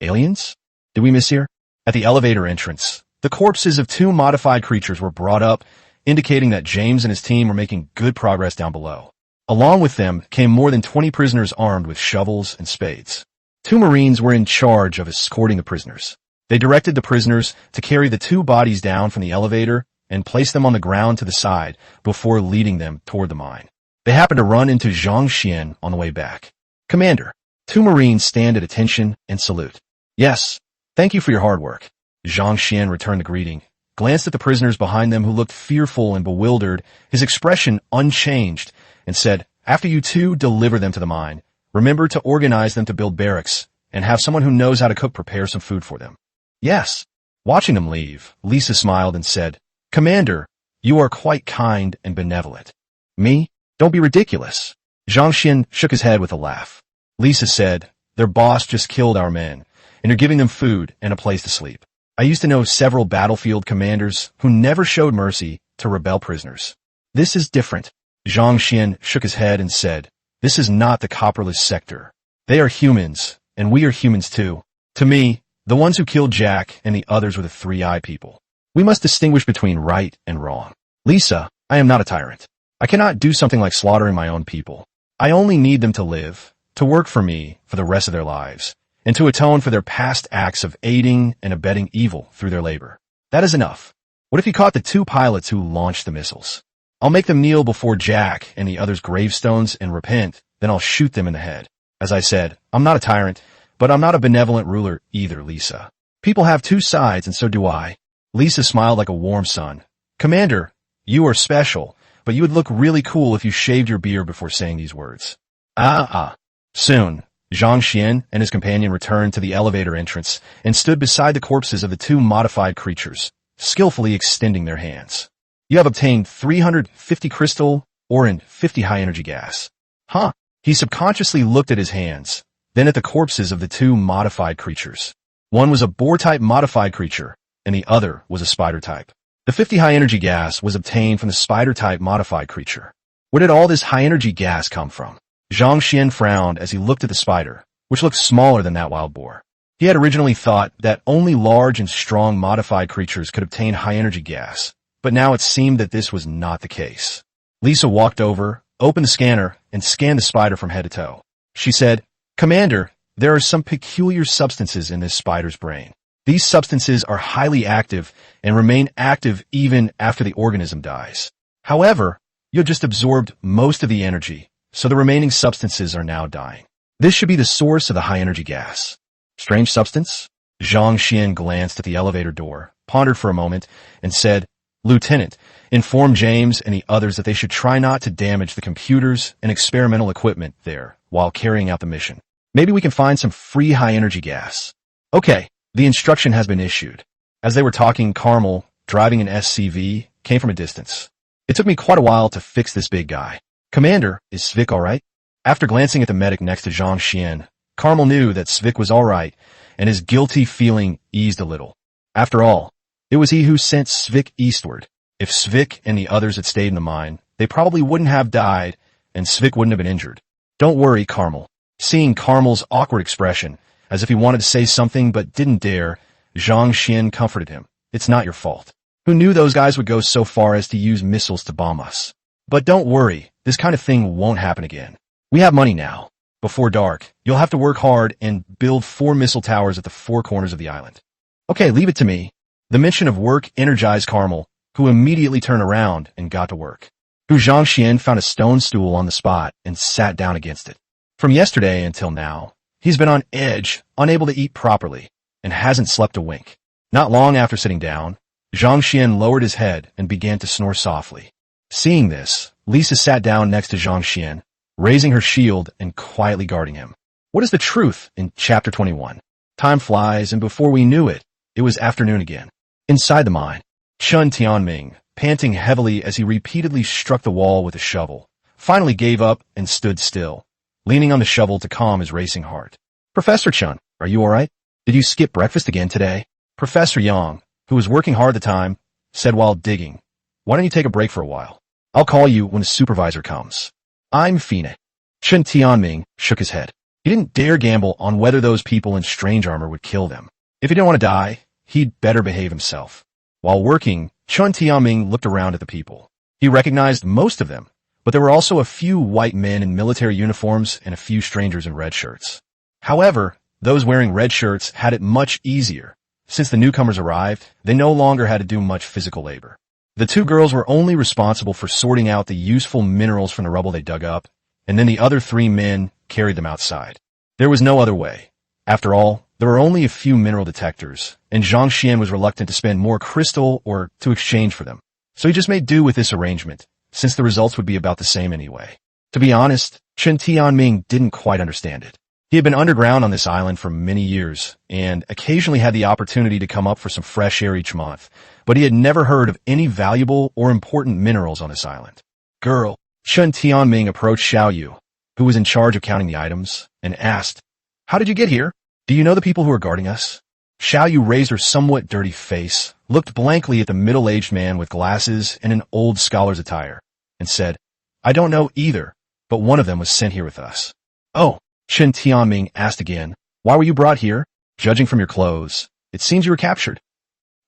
Aliens? Did we mishear? At the elevator entrance, the corpses of 2 modified creatures were brought up, indicating that James and his team were making good progress down below. Along with them came more than 20 prisoners armed with shovels and spades. 2 Marines were in charge of escorting the prisoners. They directed the prisoners to carry the 2 bodies down from the elevator and place them on the ground to the side before leading them toward the mine. They happened to run into Zhang Xian on the way back. Commander, 2 Marines stand at attention and salute. Yes, thank you for your hard work. Zhang Xian returned the greeting, glanced at the prisoners behind them who looked fearful and bewildered, his expression unchanged, and said, "After you two deliver them to the mine, remember to organize them to build barracks, and have someone who knows how to cook prepare some food for them." "Yes." Watching them leave, Lisa smiled and said, "Commander, you are quite kind and benevolent." "Me? Don't be ridiculous." Zhang Xian shook his head with a laugh. Lisa said, "Their boss just killed our men, and you're giving them food and a place to sleep. I used to know several battlefield commanders who never showed mercy to rebel prisoners. This is different." Zhang Xian shook his head and said, "This is not the copperless sector. They are humans, and we are humans too. To me, the ones who killed Jack and the others were the three-eyed people. We must distinguish between right and wrong. Lisa, I am not a tyrant. I cannot do something like slaughtering my own people. I only need them to live, to work for me for the rest of their lives, and to atone for their past acts of aiding and abetting evil through their labor. That is enough. What if you caught the two pilots who launched the missiles? I'll make them kneel before Jack and the others' gravestones and repent, then I'll shoot them in the head. As I said, I'm not a tyrant, but I'm not a benevolent ruler either, Lisa. People have two sides, and so do I." Lisa smiled like a warm sun. "Commander, you are special, but you would look really cool if you shaved your beard before saying these words." Soon, Zhang Xian and his companion returned to the elevator entrance and stood beside the corpses of the two modified creatures, skillfully extending their hands. "You have obtained 350 crystal or in 50 high-energy gas." "Huh?" He subconsciously looked at his hands, then at the corpses of the two modified creatures. One was a boar-type modified creature, and the other was a spider-type. The 50 high-energy gas was obtained from the spider-type modified creature. Where did all this high-energy gas come from? Zhang Xian frowned as he looked at the spider, which looked smaller than that wild boar. He had originally thought that only large and strong modified creatures could obtain high-energy gas, but now it seemed that this was not the case. Lisa walked over, opened the scanner, and scanned the spider from head to toe. She said, "Commander, there are some peculiar substances in this spider's brain. These substances are highly active and remain active even after the organism dies. However, you have just absorbed most of the energy, so the remaining substances are now dying. This should be the source of the high-energy gas." "Strange substance?" Zhang Xian glanced at the elevator door, pondered for a moment, and said, "Lieutenant, inform James and the others that they should try not to damage the computers and experimental equipment there while carrying out the mission. Maybe we can find some free high-energy gas." "Okay, the instruction has been issued." As they were talking, Carmel, driving an SCV, came from a distance. "It took me quite a while to fix this big guy. Commander, is Svik all right?" After glancing at the medic next to Zhang Xian, Carmel knew that Svik was all right, and his guilty feeling eased a little. After all, it was he who sent Svik eastward. If Svik and the others had stayed in the mine, they probably wouldn't have died, and Svik wouldn't have been injured. "Don't worry, Carmel." Seeing Carmel's awkward expression, as if he wanted to say something but didn't dare, Zhang Xian comforted him. "It's not your fault. Who knew those guys would go so far as to use missiles to bomb us? But don't worry, this kind of thing won't happen again. We have money now. Before dark, you'll have to work hard and build 4 missile towers at the 4 corners of the island." "Okay, leave it to me." The mention of work energized Carmel, who immediately turned around and got to work. Zhang Xian found a stone stool on the spot and sat down against it. From yesterday until now, he's been on edge, unable to eat properly, and hasn't slept a wink. Not long after sitting down, Zhang Xian lowered his head and began to snore softly. Seeing this, Lisa sat down next to Zhang Xian, raising her shield and quietly guarding him. What is the truth in Chapter 21? Time flies, and before we knew it, it was afternoon again. Inside the mine, Chun Tianming, panting heavily as he repeatedly struck the wall with a shovel, finally gave up and stood still, leaning on the shovel to calm his racing heart. "Professor Chun, are you all right? Did you skip breakfast again today?" Professor Yang, who was working hard at the time, said while digging, "Why don't you take a break for a while? I'll call you when the supervisor comes." "I'm Fina." Chun Tianming shook his head. He didn't dare gamble on whether those people in strange armor would kill them. If he didn't want to die, he'd better behave himself. While working, Chun Tianming looked around at the people. He recognized most of them, but there were also a few white men in military uniforms and a few strangers in red shirts. However, those wearing red shirts had it much easier. Since the newcomers arrived, they no longer had to do much physical labor. The 2 girls were only responsible for sorting out the useful minerals from the rubble they dug up, and then the other 3 men carried them outside. There was no other way. After all, there were only a few mineral detectors, and Zhang Xian was reluctant to spend more crystal or to exchange for them. So he just made do with this arrangement, since the results would be about the same anyway. To be honest, Chen Tianming didn't quite understand it. He had been underground on this island for many years, and occasionally had the opportunity to come up for some fresh air each month, but he had never heard of any valuable or important minerals on this island. Girl, Chen Tianming approached Xiao Yu, who was in charge of counting the items, and asked, "How did you get here? Do you know the people who are guarding us?" Xiao Yu raised her somewhat dirty face, looked blankly at the middle-aged man with glasses and an old scholar's attire, and said, "I don't know either, but one of them was sent here with us." "Oh," Chen Tianming asked again, "why were you brought here? Judging from your clothes, it seems you were captured."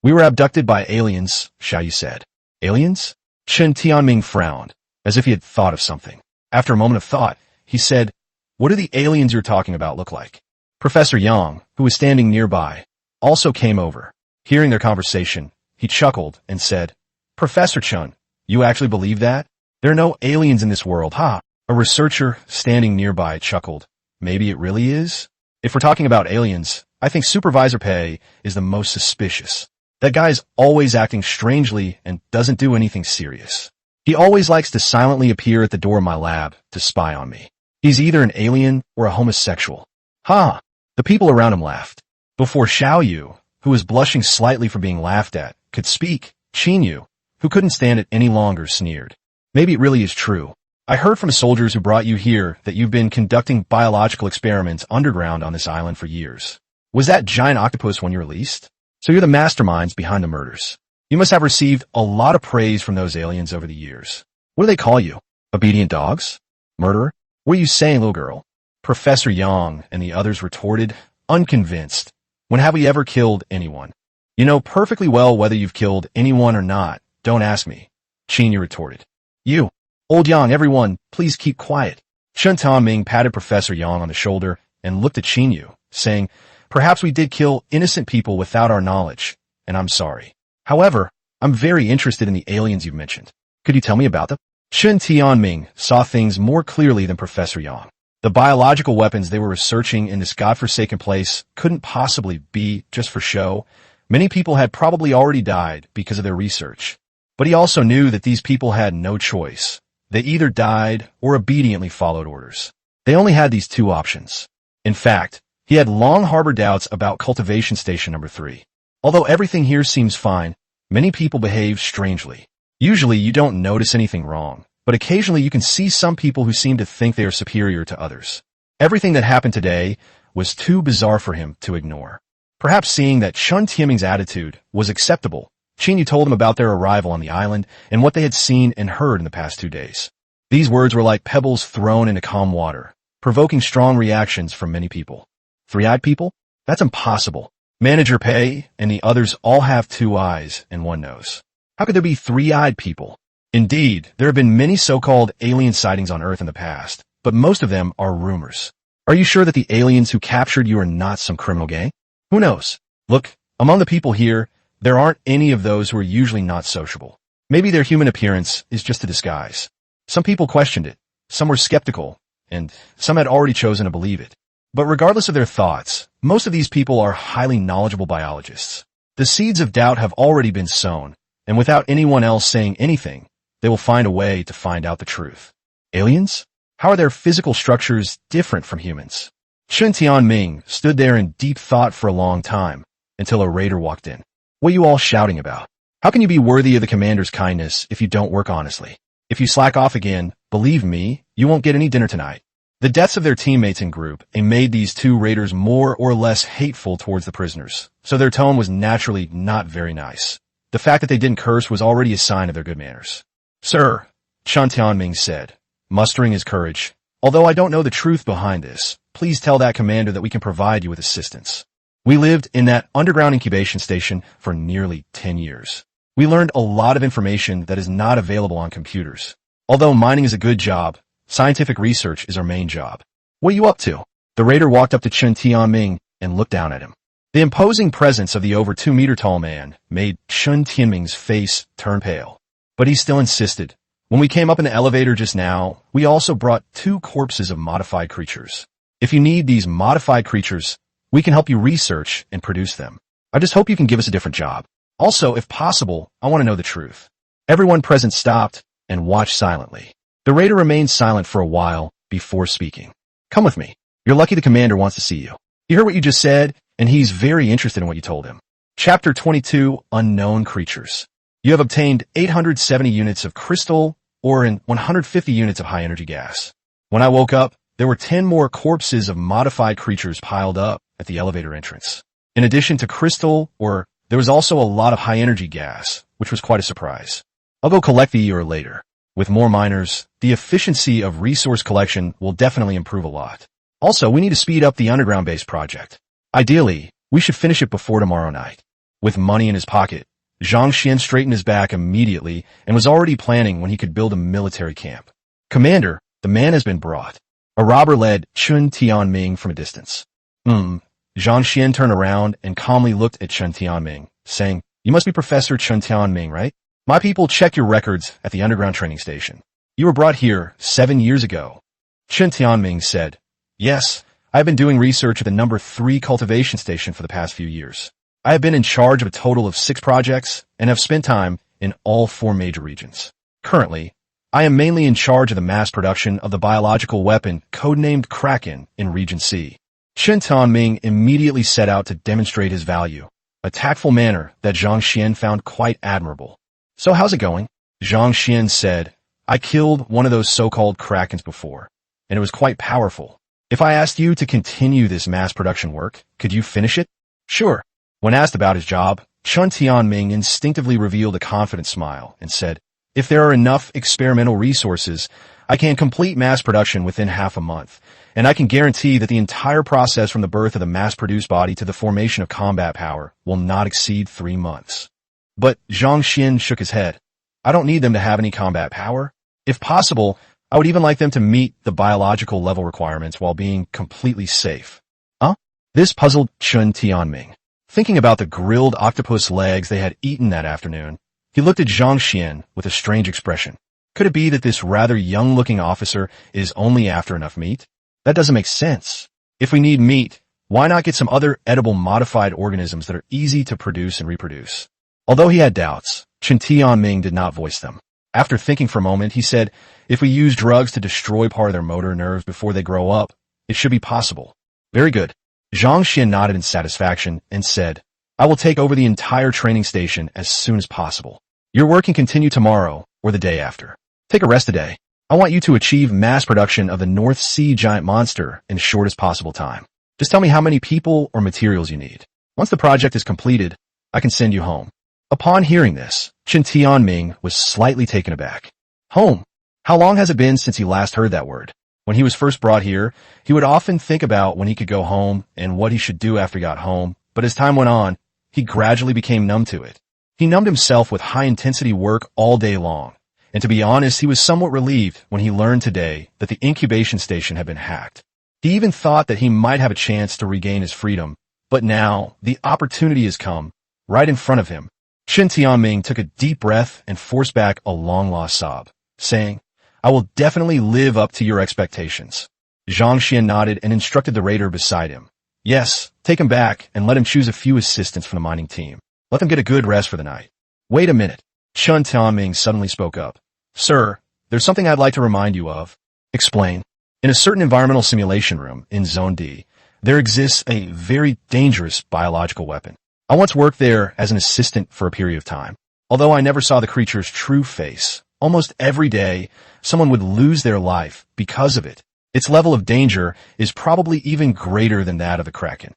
"We were abducted by aliens," Xiao Yu said. "Aliens?" Chen Tianming frowned, as if he had thought of something. After a moment of thought, he said, "What do the aliens you're talking about look like?" Professor Yang, who was standing nearby, also came over. Hearing their conversation, he chuckled and said, "Professor Chen, you actually believe that? There are no aliens in this world, huh?" A researcher standing nearby chuckled. "Maybe it really is? If we're talking about aliens, I think Supervisor Pei is the most suspicious. That guy's always acting strangely and doesn't do anything serious. He always likes to silently appear at the door of my lab to spy on me. He's either an alien or a homosexual." "Ha!" The people around him laughed. Before Xiao Yu, who was blushing slightly for being laughed at, could speak, Qin Yu, who couldn't stand it any longer, sneered. "Maybe it really is true. I heard from soldiers who brought you here that you've been conducting biological experiments underground on this island for years. Was that giant octopus when you released? So you're the masterminds behind the murders. You must have received a lot of praise from those aliens over the years. What do they call you? Obedient dogs? Murderer? What are you saying, little girl?" Professor Yang and the others retorted, unconvinced. "When have we ever killed anyone? You know perfectly well whether you've killed anyone or not. Don't ask me," Qin Yu retorted. "You, old Yang, everyone, please keep quiet." Chen Tianming patted Professor Yang on the shoulder and looked at Qin Yu, saying, "Perhaps we did kill innocent people without our knowledge, and I'm sorry. However, I'm very interested in the aliens you've mentioned. Could you tell me about them?" Chen Tianming saw things more clearly than Professor Yang. The biological weapons they were researching in this godforsaken place couldn't possibly be just for show. Many people had probably already died because of their research. But he also knew that these people had no choice. They either died or obediently followed orders. They only had these two options. In fact, he had long harbored doubts about cultivation station number 3. Although everything here seems fine, many people behave strangely. Usually you don't notice anything wrong, but occasionally you can see some people who seem to think they are superior to others. Everything that happened today was too bizarre for him to ignore. Perhaps seeing that Chen Tianming's attitude was acceptable, Qin Yu told him about their arrival on the island and what they had seen and heard in the past 2 days. These words were like pebbles thrown into calm water, provoking strong reactions from many people. 3-eyed people? That's impossible. Manager Pei and the others all have 2 eyes and 1 nose. How could there be 3-eyed people? Indeed, there have been many so-called alien sightings on Earth in the past, but most of them are rumors. Are you sure that the aliens who captured you are not some criminal gang? Who knows? Look, among the people here, there aren't any of those who are usually not sociable. Maybe their human appearance is just a disguise. Some people questioned it, some were skeptical, and some had already chosen to believe it. But regardless of their thoughts, most of these people are highly knowledgeable biologists. The seeds of doubt have already been sown, and without anyone else saying anything, they will find a way to find out the truth. Aliens? How are their physical structures different from humans? Chen Tianming stood there in deep thought for a long time, until a raider walked in. "What are you all shouting about? How can you be worthy of the commander's kindness if you don't work honestly? If you slack off again, believe me, you won't get any dinner tonight." The deaths of their teammates and group made these 2 raiders more or less hateful towards the prisoners, so their tone was naturally not very nice. The fact that they didn't curse was already a sign of their good manners. "Sir," Chen Tianming said, mustering his courage, "although I don't know the truth behind this, please tell that commander that we can provide you with assistance. We lived in that underground incubation station for nearly 10 years. We learned a lot of information that is not available on computers. Although mining is a good job, scientific research is our main job. What are you up to?" The raider walked up to Chen Tianming and looked down at him. The imposing presence of the over 2-meter-tall man made Chen Tianming's face turn pale. But he still insisted. "When we came up in the elevator just now, we also brought 2 corpses of modified creatures. If you need these modified creatures, we can help you research and produce them. I just hope you can give us a different job. Also, if possible, I want to know the truth. Everyone present stopped and watched silently. The raider remained silent for a while before speaking. Come with me. You're lucky the commander wants to see you. He heard what you just said, and he's very interested in what you told him. Chapter 22, Unknown Creatures. You have obtained 870 units of crystal or 150 units of high-energy gas. When I woke up, there were 10 more corpses of modified creatures piled up at the elevator entrance. In addition to crystal ore, there was also a lot of high-energy gas, which was quite a surprise. I'll go collect the ore later. With more miners, the efficiency of resource collection will definitely improve a lot. Also, we need to speed up the underground base project. Ideally, we should finish it before tomorrow night. With money in his pocket, Zhang Xian straightened his back immediately and was already planning when he could build a military camp. Commander, the man has been brought. A robber led Chun Tianming from a distance. Zhang Xian turned around and calmly looked at Chun Tianming, saying, "You must be Professor Chun Tianming, right? My people checked your records at the underground training station. You were brought here 7 years ago." Chun Tianming said, "Yes, I have been doing research at the number 3 cultivation station for the past few years. I have been in charge of a total of 6 projects and have spent time in all 4 major regions. Currently, I am mainly in charge of the mass production of the biological weapon codenamed Kraken in Region C." Chun Tianming immediately set out to demonstrate his value, a tactful manner that Zhang Xian found quite admirable. "So how's it going?" Zhang Xian said, "I killed one of those so-called Krakens before, and it was quite powerful. If I asked you to continue this mass production work, could you finish it?" "Sure." When asked about his job, Chun Tianming instinctively revealed a confident smile and said, "If there are enough experimental resources, I can complete mass production within half a month, and I can guarantee that the entire process from the birth of the mass-produced body to the formation of combat power will not exceed 3 months. But Zhang Xian shook his head. "I don't need them to have any combat power. If possible, I would even like them to meet the biological level requirements while being completely safe." Huh? This puzzled Chun Tianming. Thinking about the grilled octopus legs they had eaten that afternoon, he looked at Zhang Xian with a strange expression. Could it be that this rather young-looking officer is only after enough meat? That doesn't make sense. If we need meat, why not get some other edible modified organisms that are easy to produce and reproduce? Although he had doubts, Chun Tianming did not voice them. After thinking for a moment, he said, "If we use drugs to destroy part of their motor nerves before they grow up, it should be possible." "Very good." Zhang Xian nodded in satisfaction and said, "I will take over the entire training station as soon as possible. Your work can continue tomorrow or the day after. Take a rest today. I want you to achieve mass production of the North Sea giant monster in the shortest possible time. Just tell me how many people or materials you need. Once the project is completed, I can send you home." Upon hearing this, Chun Tianming was slightly taken aback. Home? How long has it been since he last heard that word? When he was first brought here, he would often think about when he could go home and what he should do after he got home, but as time went on, he gradually became numb to it. He numbed himself with high-intensity work all day long, and to be honest, he was somewhat relieved when he learned today that the incubation station had been hacked. He even thought that he might have a chance to regain his freedom, but now the opportunity has come, right in front of him. Chun Tianming took a deep breath and forced back a long-lost sob, saying, "I will definitely live up to your expectations." Zhang Xian nodded and instructed the raider beside him. "Yes, take him back and let him choose a few assistants from the mining team. Let them get a good rest for the night." "Wait a minute." Chun Tianming suddenly spoke up. "Sir, there's something I'd like to remind you of." "Explain." "In a certain environmental simulation room in Zone D, there exists a very dangerous biological weapon. I once worked there as an assistant for a period of time. Although I never saw the creature's true face, almost every day, someone would lose their life because of it. Its level of danger is probably even greater than that of the Kraken."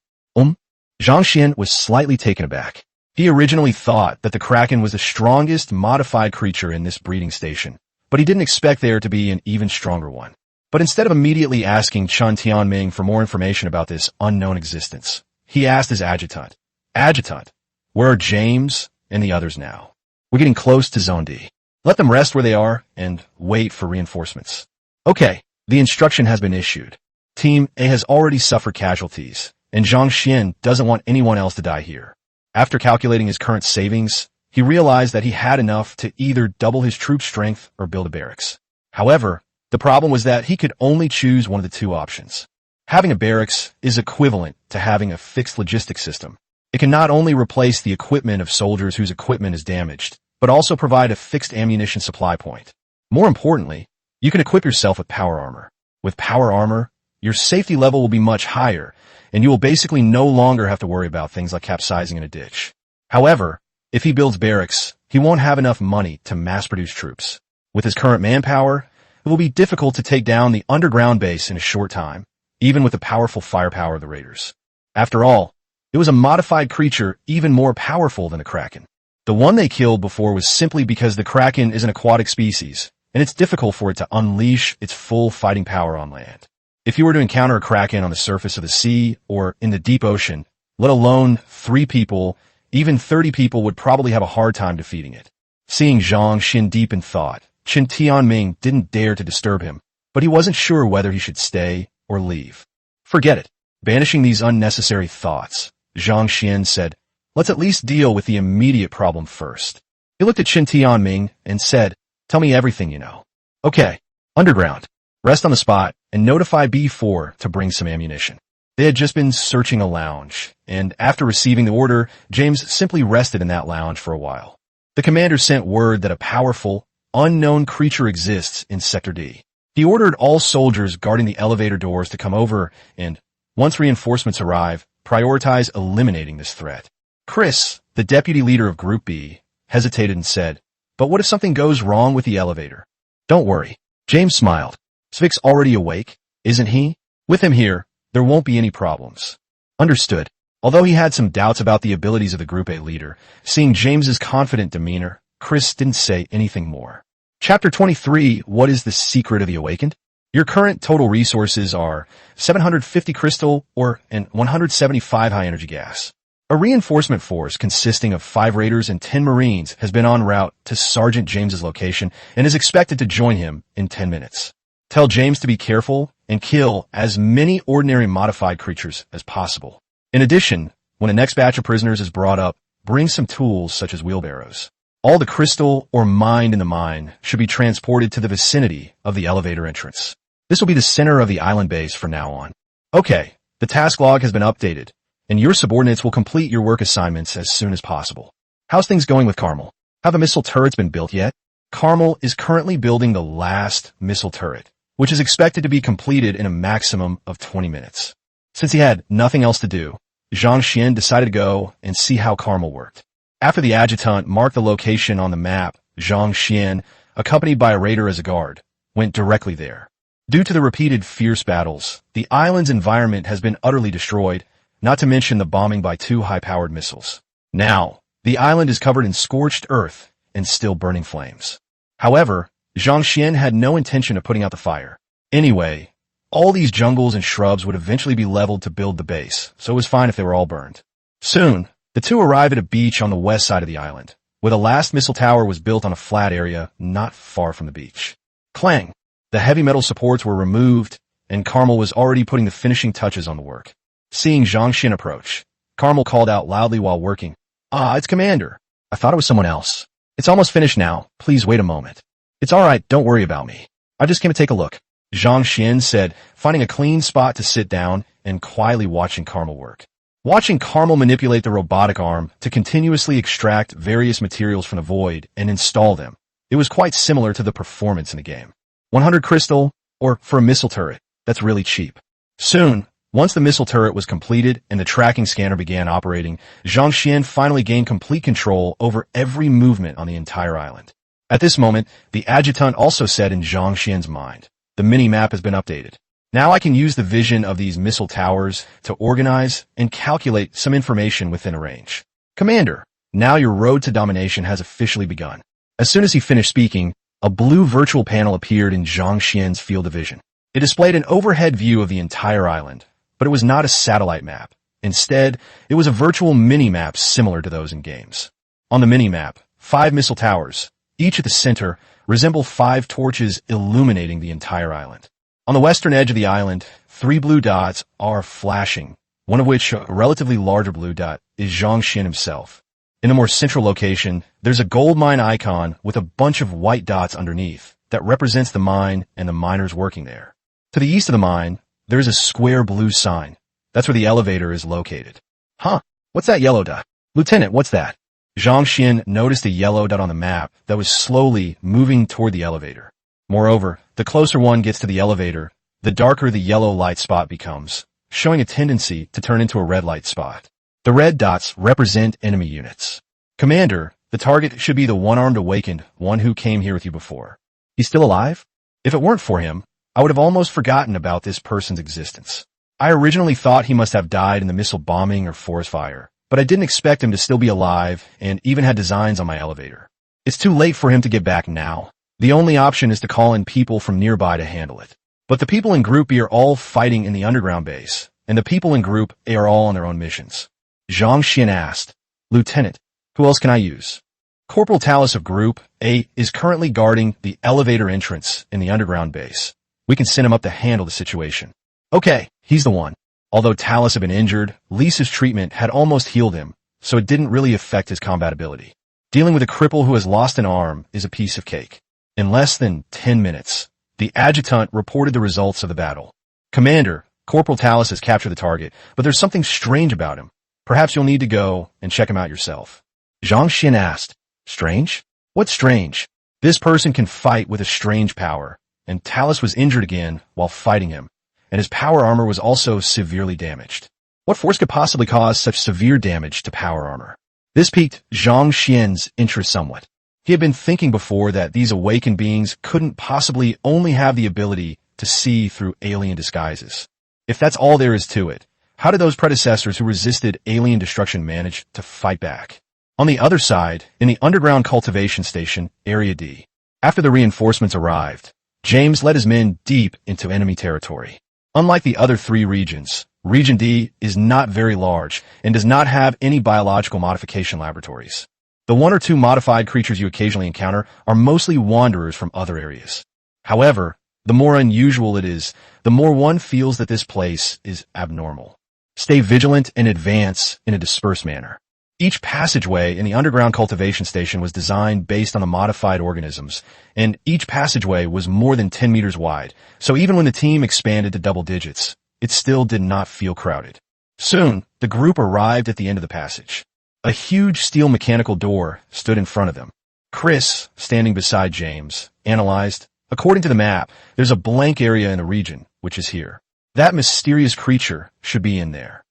Zhang Xian was slightly taken aback. He originally thought that the Kraken was the strongest modified creature in this breeding station, but he didn't expect there to be an even stronger one. But instead of immediately asking Chun Tianming for more information about this unknown existence, he asked his adjutant, "Adjutant, where are James and the others now? We're getting close to Zone D. Let them rest where they are and wait for reinforcements." "Okay, the instruction has been issued. Team A has already suffered casualties, and Zhang Xian doesn't want anyone else to die here." After calculating his current savings, he realized that he had enough to either double his troop strength or build a barracks. However, the problem was that he could only choose one of the 2 options. Having a barracks is equivalent to having a fixed logistics system. It can not only replace the equipment of soldiers whose equipment is damaged, but also provide a fixed ammunition supply point. More importantly, you can equip yourself with power armor. With power armor, your safety level will be much higher, and you will basically no longer have to worry about things like capsizing in a ditch. However, if he builds barracks, he won't have enough money to mass-produce troops. With his current manpower, it will be difficult to take down the underground base in a short time, even with the powerful firepower of the raiders. After all, it was a modified creature even more powerful than the Kraken. The one they killed before was simply because the Kraken is an aquatic species, and it's difficult for it to unleash its full fighting power on land. If you were to encounter a Kraken on the surface of the sea or in the deep ocean, let alone 3 people, even 30 people would probably have a hard time defeating it. Seeing Zhang Xian deep in thought, Qin Tianming didn't dare to disturb him, but he wasn't sure whether he should stay or leave. Forget it. Banishing these unnecessary thoughts, Zhang Xian said, let's at least deal with the immediate problem first. He looked at Qin Tianming and said, tell me everything you know. Okay, underground. Rest on the spot and notify B4 to bring some ammunition. They had just been searching a lounge, and after receiving the order, James simply rested in that lounge for a while. The commander sent word that a powerful, unknown creature exists in Sector D. He ordered all soldiers guarding the elevator doors to come over and, once reinforcements arrive, prioritize eliminating this threat. Chris, the deputy leader of Group B, hesitated and said, but what if something goes wrong with the elevator? Don't worry. James smiled. Svik's already awake, isn't he? With him here, there won't be any problems. Understood. Although he had some doubts about the abilities of the Group A leader, seeing James's confident demeanor, Chris didn't say anything more. Chapter 23, What is the Secret of the Awakened? Your current total resources are 750 crystal and 175 high-energy gas. A reinforcement force consisting of 5 raiders and 10 marines has been en route to Sergeant James's location and is expected to join him in 10 minutes. Tell James to be careful and kill as many ordinary modified creatures as possible. In addition, when the next batch of prisoners is brought up, bring some tools such as wheelbarrows. All the crystal or mined in the mine should be transported to the vicinity of the elevator entrance. This will be the center of the island base from now on. Okay, the task log has been updated, and your subordinates will complete your work assignments as soon as possible. How's things going with Carmel? Have the missile turrets been built yet? Carmel is currently building the last missile turret, which is expected to be completed in a maximum of 20 minutes. Since he had nothing else to do, Zhang Xian decided to go and see how Carmel worked. After the adjutant marked the location on the map, Zhang Xian, accompanied by a raider as a guard, went directly there. Due to the repeated fierce battles, the island's environment has been utterly destroyed, not to mention the bombing by 2 high-powered missiles. Now, the island is covered in scorched earth and still burning flames. However, Zhang Xian had no intention of putting out the fire. Anyway, all these jungles and shrubs would eventually be leveled to build the base, so it was fine if they were all burned. Soon, the two arrived at a beach on the west side of the island, where the last missile tower was built on a flat area not far from the beach. Clang! The heavy metal supports were removed, and Carmel was already putting the finishing touches on the work. Seeing Zhang Xian approach, Carmel called out loudly while working, "Ah, it's Commander. I thought it was someone else. It's almost finished now. Please wait a moment." "It's all right. Don't worry about me. I just came to take a look," Zhang Xian said, finding a clean spot to sit down and quietly watching Carmel work. Watching Carmel manipulate the robotic arm to continuously extract various materials from the void and install them, it was quite similar to the performance in the game. 100 crystal, or for a missile turret, that's really cheap. Soon, once the missile turret was completed and the tracking scanner began operating, Zhang Xian finally gained complete control over every movement on the entire island. At this moment, the adjutant also said in Zhang Xian's mind, "The mini-map has been updated. Now I can use the vision of these missile towers to organize and calculate some information within a range. Commander, now your road to domination has officially begun." As soon as he finished speaking, a blue virtual panel appeared in Zhang Xian's field of vision. It displayed an overhead view of the entire island, but it was not a satellite map. Instead, it was a virtual mini-map similar to those in games. On the mini-map, 5 missile towers, each at the center, resemble 5 torches illuminating the entire island. On the western edge of the island, 3 blue dots are flashing, one of which, a relatively larger blue dot, is Zhang Xian himself. In the more central location, there's a gold mine icon with a bunch of white dots underneath that represents the mine and the miners working there. To the east of the mine, there is a square blue sign. That's where the elevator is located. Huh, What's that yellow dot? Lieutenant, what's that? Zhang Xian noticed a yellow dot on the map that was slowly moving toward the elevator. Moreover, the closer one gets to the elevator, the darker the yellow light spot becomes, showing a tendency to turn into a red light spot. The red dots represent enemy units. Commander, the target should be the one-armed awakened, one who came here with you before. He's still alive? If it weren't for him, I would have almost forgotten about this person's existence. I originally thought he must have died in the missile bombing or forest fire, but I didn't expect him to still be alive and even had designs on my elevator. It's too late for him to get back now. The only option is to call in people from nearby to handle it. But the people in Group B are all fighting in the underground base, and the people in Group A are all on their own missions. Zhang Xian asked, Lieutenant, who else can I use? Corporal Talus of Group A is currently guarding the elevator entrance in the underground base. We can send him up to handle the situation. Okay, he's the one. Although Talus had been injured, Lisa's treatment had almost healed him, so it didn't really affect his combat ability. Dealing with a cripple who has lost an arm is a piece of cake. In less than 10 minutes, the adjutant reported the results of the battle. Commander, Corporal Talus has captured the target, but there's something strange about him. Perhaps you'll need to go and check him out yourself. Zhang Xian asked, Strange? What's strange? This person can fight with a strange power, and Talus was injured again while fighting him, and his power armor was also severely damaged. What force could possibly cause such severe damage to power armor? This piqued Zhang Xian's interest somewhat. He had been thinking before that these awakened beings couldn't possibly only have the ability to see through alien disguises. If that's all there is to it, how did those predecessors who resisted alien destruction manage to fight back? On the other side, in the underground cultivation station, Area D, after the reinforcements arrived, James led his men deep into enemy territory. Unlike the other three regions, Region D is not very large and does not have any biological modification laboratories. The one or two modified creatures you occasionally encounter are mostly wanderers from other areas. However, the more unusual it is, the more one feels that this place is abnormal. Stay vigilant and advance in a dispersed manner. Each passageway in the underground cultivation station was designed based on the modified organisms, and each passageway was more than 10 meters wide, so even when the team expanded to double digits, it still did not feel crowded. Soon, the group arrived at the end of the passage. A huge steel mechanical door stood in front of them. Chris, standing beside James, analyzed, according to the map, there's a blank area in the region, which is here. That mysterious creature should be in there.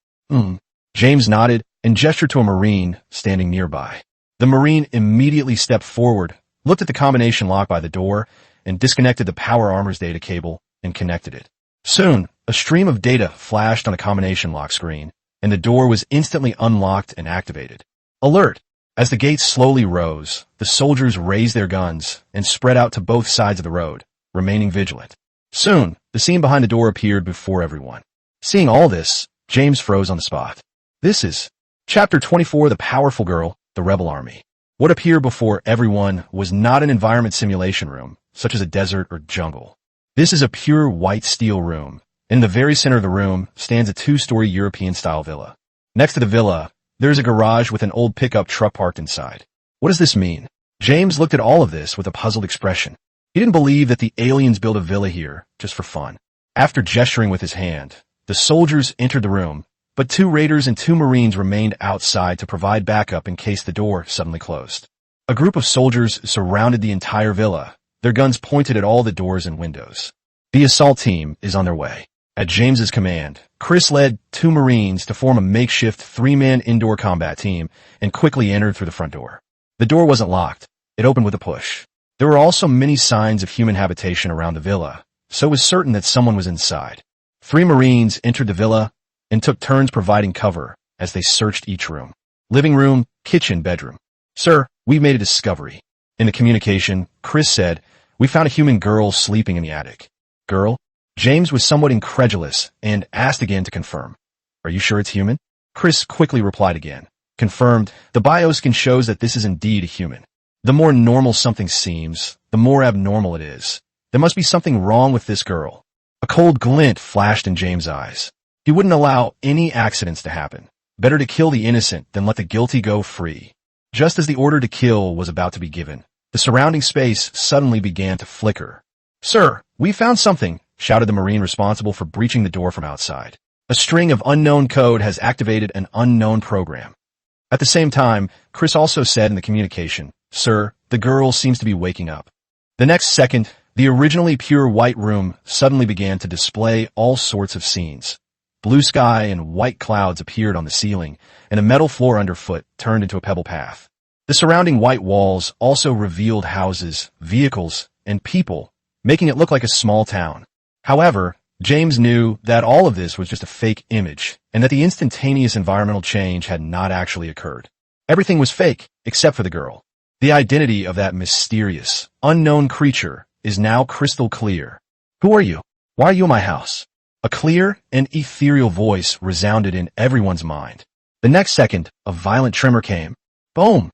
James nodded and gestured to a Marine standing nearby. The Marine immediately stepped forward, looked at the combination lock by the door, and disconnected the power armor's data cable and connected it. Soon, a stream of data flashed on a combination lock screen, and the door was instantly unlocked and activated. Alert! As the gates slowly rose, the soldiers raised their guns and spread out to both sides of the road, remaining vigilant. Soon, the scene behind the door appeared before everyone. Seeing all this, James froze on the spot. This is Chapter 24, The Powerful Girl, the Rebel Army. What appeared before everyone was not an environment simulation room, such as a desert or jungle. This is a pure white steel room. In the very center of the room stands a two-story European-style villa. Next to the villa, there is a garage with an old pickup truck parked inside. What does this mean? James looked at all of this with a puzzled expression. He didn't believe that the aliens built a villa here just for fun. After gesturing with his hand, the soldiers entered the room, but 2 raiders and 2 Marines remained outside to provide backup in case the door suddenly closed. A group of soldiers surrounded the entire villa, their guns pointed at all the doors and windows. The assault team is on their way. At James's command, Chris led 2 Marines to form a makeshift 3-man indoor combat team and quickly entered through the front door. The door wasn't locked. It opened with a push. There were also many signs of human habitation around the villa, so it was certain that someone was inside. 3 Marines entered the villa and took turns providing cover as they searched each room. Living room, kitchen, bedroom. Sir, we've made a discovery. In the communication, Chris said, we found a human girl sleeping in the attic. Girl? James was somewhat incredulous and asked again to confirm. Are you sure it's human? Chris quickly replied again. Confirmed, the bioscan shows that this is indeed a human. The more normal something seems, the more abnormal it is. There must be something wrong with this girl. A cold glint flashed in James' eyes. He wouldn't allow any accidents to happen. Better to kill the innocent than let the guilty go free. Just as the order to kill was about to be given, the surrounding space suddenly began to flicker. Sir, we found something, shouted the Marine responsible for breaching the door from outside. A A string of unknown code has activated an unknown program. At the same time, Chris also said in the communication, "Sir, the girl seems to be waking up." The next second, the originally pure white room suddenly began to display all sorts of scenes. Blue sky and white clouds appeared on the ceiling, and a metal floor underfoot turned into a pebble path. The surrounding white walls also revealed houses, vehicles, and people, making it look like a small town. However, James knew that all of this was just a fake image, and that the instantaneous environmental change had not actually occurred. Everything was fake, except for the girl. The identity of that mysterious, unknown creature is now crystal clear. "Who are you? Why are you in my house?" A clear and ethereal voice resounded in everyone's mind. The next second, a violent tremor came. Boom!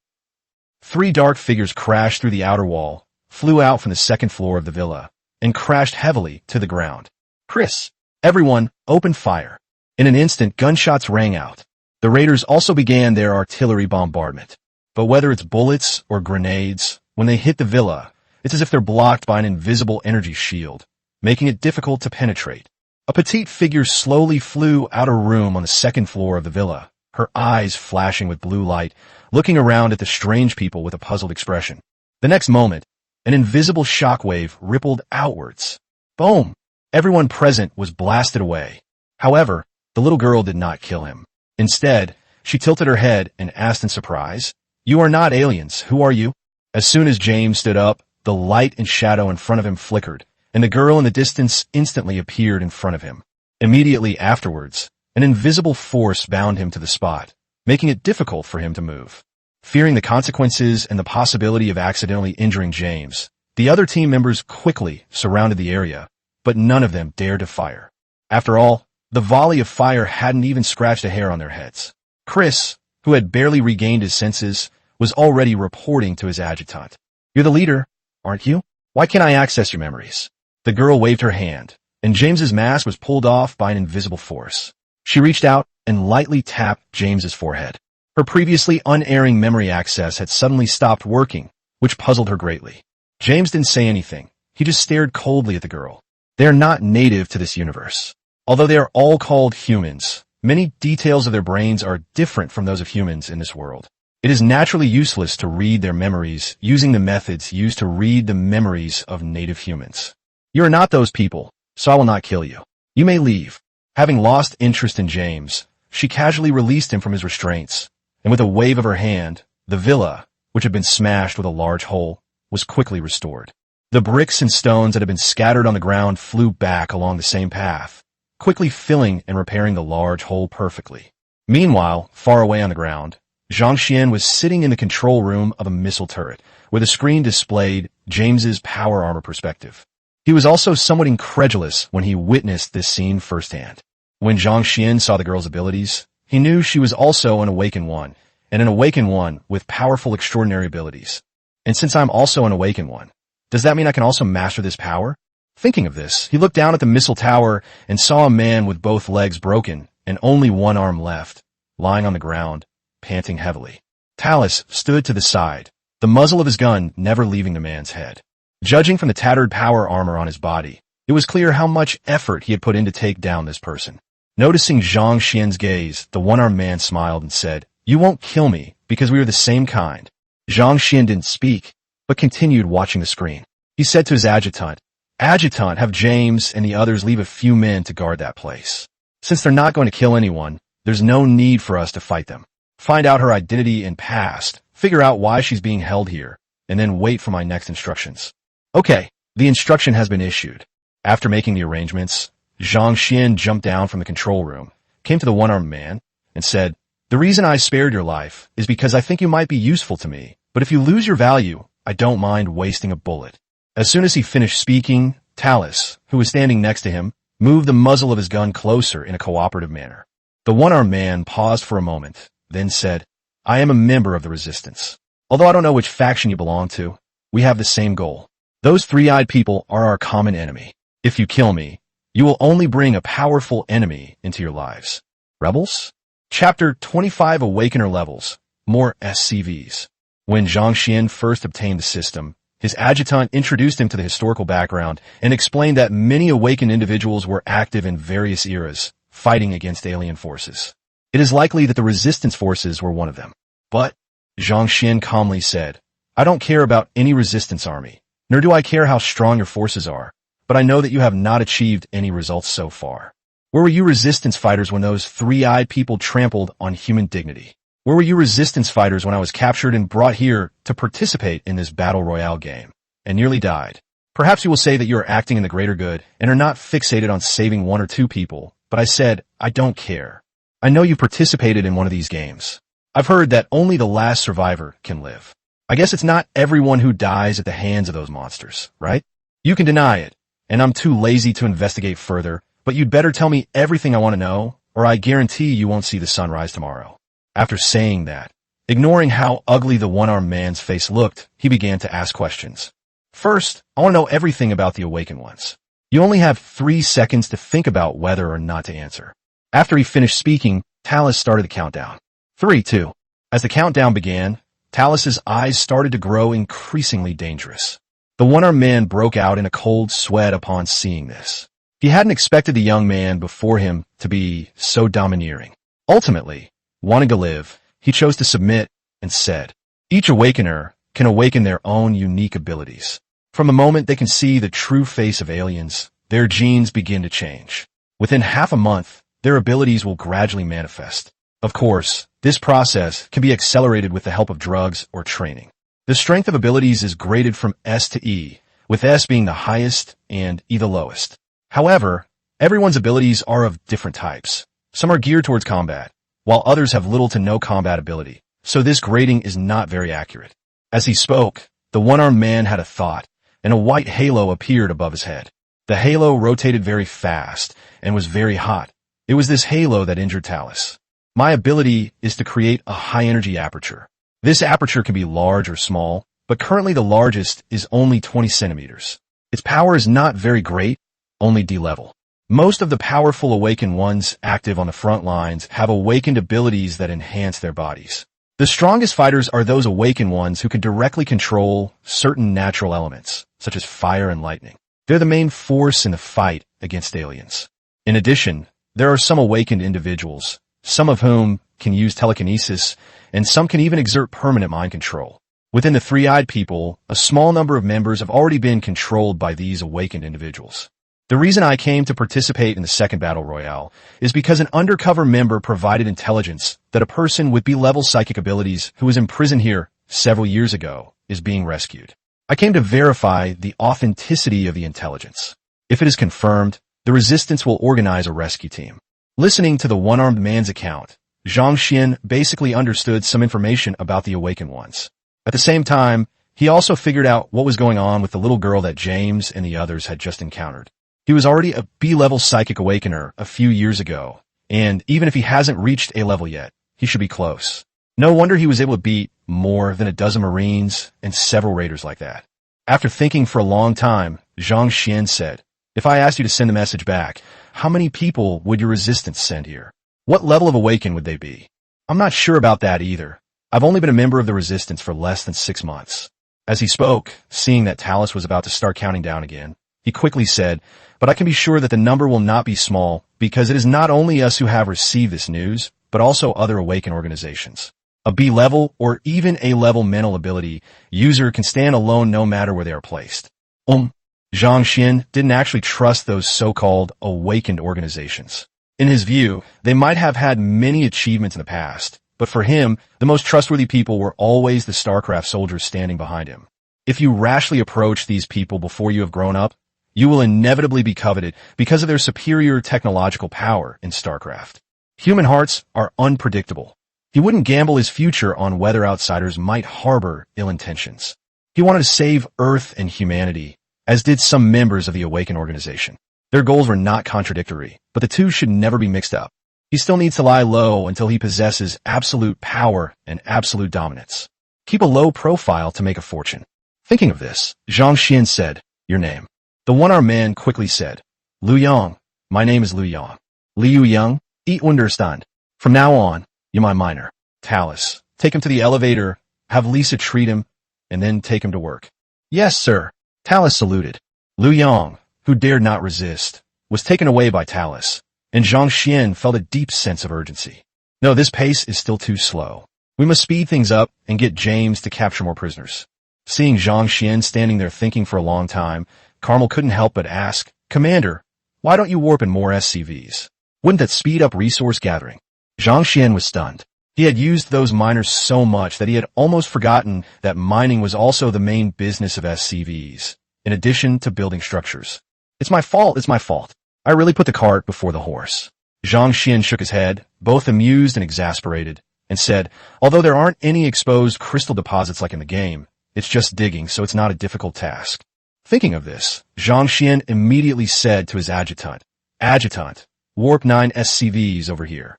3 dark figures crashed through the outer wall, flew out from the second floor of the villa, and crashed heavily to the ground. "Chris!" Everyone opened fire. In an instant, gunshots rang out. The raiders also began their artillery bombardment. But whether it's bullets or grenades, when they hit the villa, it's as if they're blocked by an invisible energy shield, making it difficult to penetrate. A petite figure slowly flew out of a room on the second floor of the villa, her eyes flashing with blue light, looking around at the strange people with a puzzled expression. The next moment, an invisible shockwave rippled outwards. Boom! Everyone present was blasted away. However, the little girl did not kill him. Instead, she tilted her head and asked in surprise, "You are not aliens. Who are you?" As soon as James stood up, the light and shadow in front of him flickered, and the girl in the distance instantly appeared in front of him. Immediately afterwards, an invisible force bound him to the spot, making it difficult for him to move. Fearing the consequences and the possibility of accidentally injuring James, the other team members quickly surrounded the area, but none of them dared to fire. After all, the volley of fire hadn't even scratched a hair on their heads. Chris, who had barely regained his senses, was already reporting to his adjutant. "You're the leader, aren't you? Why can't I access your memories?" The girl waved her hand, and James's mask was pulled off by an invisible force. She reached out and lightly tapped James's forehead. Her previously unerring memory access had suddenly stopped working, which puzzled her greatly. James didn't say anything. He just stared coldly at the girl. They are not native to this universe. Although they are all called humans, many details of their brains are different from those of humans in this world. It is naturally useless to read their memories using the methods used to read the memories of native humans. "You are not those people, so I will not kill you. You may leave." Having lost interest in James, she casually released him from his restraints, and with a wave of her hand, the villa, which had been smashed with a large hole, was quickly restored. The bricks and stones that had been scattered on the ground flew back along the same path, quickly filling and repairing the large hole perfectly. Meanwhile, far away on the ground, Zhang Xian was sitting in the control room of a missile turret, where the screen displayed James's power armor perspective. He was also somewhat incredulous when he witnessed this scene firsthand. When Zhang Xian saw the girl's abilities, he knew she was also an awakened one, and an awakened one with powerful extraordinary abilities. And since I'm also an awakened one, does that mean I can also master this power? Thinking of this, he looked down at the missile tower and saw a man with both legs broken and only one arm left, lying on the ground, panting heavily. Talus stood to the side, the muzzle of his gun never leaving the man's head. Judging from the tattered power armor on his body, it was clear how much effort he had put in to take down this person. Noticing Zhang Xian's gaze, the one-armed man smiled and said, "You won't kill me because we are the same kind." Zhang Xian didn't speak, but continued watching the screen. He said to his adjutant, "Adjutant, have James and the others leave a few men to guard that place. Since they're not going to kill anyone, there's no need for us to fight them. Find out her identity and past, figure out why she's being held here, and then wait for my next instructions." Okay, the instruction has been issued. After making the arrangements, Zhang Xian jumped down from the control room, came to the one-armed man, and said, "The reason I spared your life is because I think you might be useful to me, but if you lose your value, I don't mind wasting a bullet." As soon as he finished speaking, Talus, who was standing next to him, moved the muzzle of his gun closer in a cooperative manner. The one-armed man paused for a moment, then said, "I am a member of the Resistance. Although I don't know which faction you belong to, we have the same goal. Those three-eyed people are our common enemy. If you kill me, you will only bring a powerful enemy into your lives." Rebels? Chapter 25 Awakener Levels. More SCVs. When Zhang Xian first obtained the system, his adjutant introduced him to the historical background and explained that many awakened individuals were active in various eras, fighting against alien forces. It is likely that the resistance forces were one of them. But, Zhang Xian calmly said, I don't care about any resistance army, nor do I care how strong your forces are, but I know that you have not achieved any results so far. Where were you resistance fighters when those three-eyed people trampled on human dignity? Where were you resistance fighters when I was captured and brought here to participate in this battle royale game, and nearly died? Perhaps you will say that you are acting in the greater good and are not fixated on saving one or two people, but I said, I don't care. I know you participated in one of these games. I've heard that only the last survivor can live. I guess it's not everyone who dies at the hands of those monsters, right? You can deny it, and I'm too lazy to investigate further, but you'd better tell me everything I want to know, or I guarantee you won't see the sun rise tomorrow. After saying that, ignoring how ugly the one-armed man's face looked, he began to ask questions. First, I want to know everything about the Awakened Ones. You only have 3 seconds to think about whether or not to answer. After he finished speaking, Talus started the countdown. 3, 2. As the countdown began, Talus's eyes started to grow increasingly dangerous. The one-armed man broke out in a cold sweat upon seeing this. He hadn't expected the young man before him to be so domineering. Ultimately, wanting to live, he chose to submit and said, each awakener can awaken their own unique abilities. From the moment they can see the true face of aliens, their genes begin to change. Within half a month, their abilities will gradually manifest. Of course, this process can be accelerated with the help of drugs or training. The strength of abilities is graded from S to E, with S being the highest and E the lowest. However, everyone's abilities are of different types. Some are geared towards combat, while others have little to no combat ability, so this grading is not very accurate. As he spoke, the one-armed man had a thought, and a white halo appeared above his head. The halo rotated very fast and was very hot. It was this halo that injured Talus. My ability is to create a high-energy aperture. This aperture can be large or small, but currently the largest is only 20 centimeters. Its power is not very great, only D-level. Most of the powerful awakened ones active on the front lines have awakened abilities that enhance their bodies. The strongest fighters are those awakened ones who can directly control certain natural elements, such as fire and lightning. They're the main force in the fight against aliens. In addition, there are some awakened individuals, some of whom can use telekinesis, and some can even exert permanent mind control. Within the three-eyed people, a small number of members have already been controlled by these awakened individuals. The reason I came to participate in the second battle royale is because an undercover member provided intelligence that a person with B-level psychic abilities who was imprisoned here several years ago is being rescued. I came to verify the authenticity of the intelligence. If it is confirmed, the resistance will organize a rescue team. Listening to the one-armed man's account, Zhang Xian basically understood some information about the Awakened Ones. At the same time, he also figured out what was going on with the little girl that James and the others had just encountered. He was already a B-level psychic awakener a few years ago, and even if he hasn't reached A-level yet, he should be close. No wonder he was able to beat more than a dozen Marines and several raiders like that. After thinking for a long time, Zhang Xian said, if I asked you to send a message back, how many people would your resistance send here? What level of awaken would they be? I'm not sure about that either. I've only been a member of the resistance for less than 6 months. As he spoke, seeing that Talus was about to start counting down again, he quickly said, but I can be sure that the number will not be small because it is not only us who have received this news, but also other awakened organizations. A B-level or even A-level mental ability user can stand alone no matter where they are placed. Zhang Xian didn't actually trust those so-called awakened organizations. In his view, they might have had many achievements in the past, but for him, the most trustworthy people were always the Starcraft soldiers standing behind him. If you rashly approach these people before you have grown up, you will inevitably be coveted because of their superior technological power in Starcraft. Human hearts are unpredictable. He wouldn't gamble his future on whether outsiders might harbor ill intentions. He wanted to save Earth and humanity, as did some members of the Awakened organization. Their goals were not contradictory, but the two should never be mixed up. He still needs to lie low until he possesses absolute power and absolute dominance. Keep a low profile to make a fortune. Thinking of this, Zhang Xian said, your name. The one-armed man quickly said, Liu Yang. My name is Liu Yang. Liu Yang, eat understand. From now on, you're my minor. Talus, take him to the elevator, have Lisa treat him, and then take him to work. Yes, sir. Talus saluted. Liu Yang, who dared not resist, was taken away by Talus, and Zhang Xian felt a deep sense of urgency. No, this pace is still too slow. We must speed things up and get James to capture more prisoners. Seeing Zhang Xian standing there thinking for a long time, Carmel couldn't help but ask, Commander, why don't you warp in more SCVs? Wouldn't that speed up resource gathering? Zhang Xian was stunned. He had used those miners so much that he had almost forgotten that mining was also the main business of SCVs, in addition to building structures. It's my fault. I really put the cart before the horse. Zhang Xian shook his head, both amused and exasperated, and said, although there aren't any exposed crystal deposits like in the game, it's just digging, so it's not a difficult task. Thinking of this, Zhang Xian immediately said to his adjutant, Adjutant, warp 9 SCVs over here.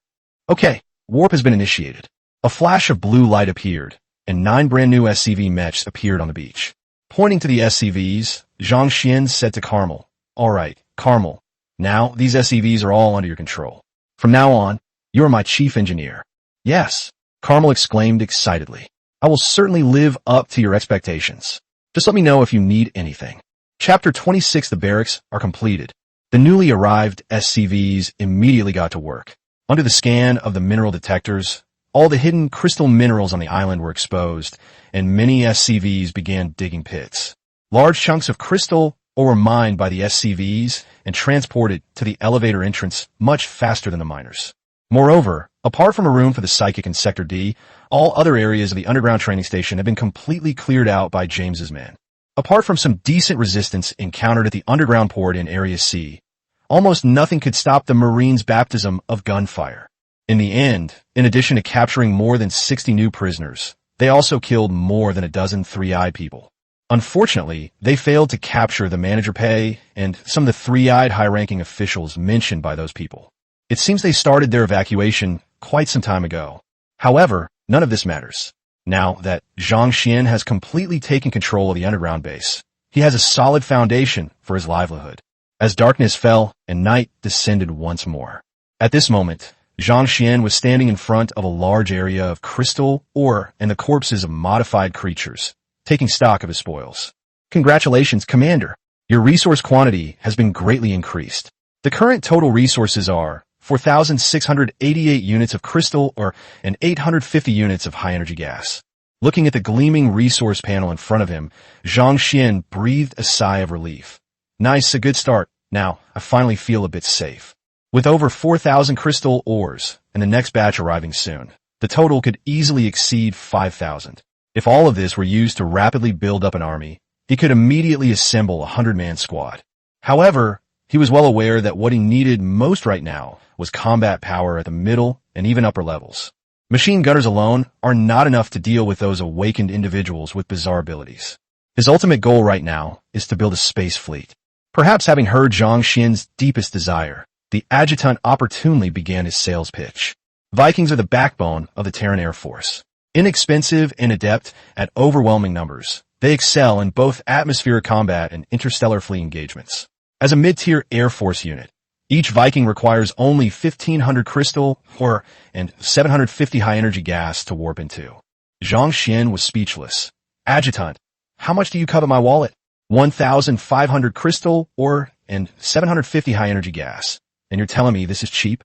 Okay, warp has been initiated. A flash of blue light appeared, and 9 brand new SCV mechs appeared on the beach. Pointing to the SCVs, Zhang Xian said to Carmel, All right, Carmel, now these SCVs are all under your control. From now on, you are my chief engineer. Yes, Carmel exclaimed excitedly. I will certainly live up to your expectations. Just let me know if you need anything. Chapter 26 The barracks are completed. The newly arrived SCVs immediately got to work. Under the scan of the mineral detectors, all the hidden crystal minerals on the island were exposed, and many SCVs began digging pits. Large chunks of crystal were mined by the SCVs and transported to the elevator entrance much faster than the miners. Moreover, apart from a room for the psychic in Sector D, all other areas of the underground training station have been completely cleared out by James's men. Apart from some decent resistance encountered at the underground port in Area C, almost nothing could stop the Marines' baptism of gunfire. In the end, in addition to capturing more than 60 new prisoners, they also killed more than a dozen three-eyed people. Unfortunately, they failed to capture the manager pay and some of the three-eyed high-ranking officials mentioned by those people. It seems they started their evacuation quite some time ago. However, none of this matters. Now that Zhang Xian has completely taken control of the underground base, he has a solid foundation for his livelihood. As darkness fell and night descended once more. At this moment, Zhang Xian was standing in front of a large area of crystal ore and the corpses of modified creatures, taking stock of his spoils. Congratulations, Commander. Your resource quantity has been greatly increased. The current total resources are 4,688 units of crystal ore and 850 units of high-energy gas. Looking at the gleaming resource panel in front of him, Zhang Xian breathed a sigh of relief. Nice, a good start. Now, I finally feel a bit safe. With over 4,000 crystal ores and the next batch arriving soon, the total could easily exceed 5,000. If all of this were used to rapidly build up an army, he could immediately assemble a 100-man squad. However, he was well aware that what he needed most right now was combat power at the middle and even upper levels. Machine gunners alone are not enough to deal with those awakened individuals with bizarre abilities. His ultimate goal right now is to build a space fleet. Perhaps having heard Zhang Xian's deepest desire, the adjutant opportunely began his sales pitch. Vikings are the backbone of the Terran Air Force. Inexpensive and adept at overwhelming numbers, they excel in both atmospheric combat and interstellar fleet engagements. As a mid-tier Air Force unit, each Viking requires only 1,500 crystal ore and 750 high-energy gas to warp into. Zhang Xian was speechless. Adjutant, how much do you covet my wallet? 1,500 crystal ore and 750 high-energy gas. And you're telling me this is cheap?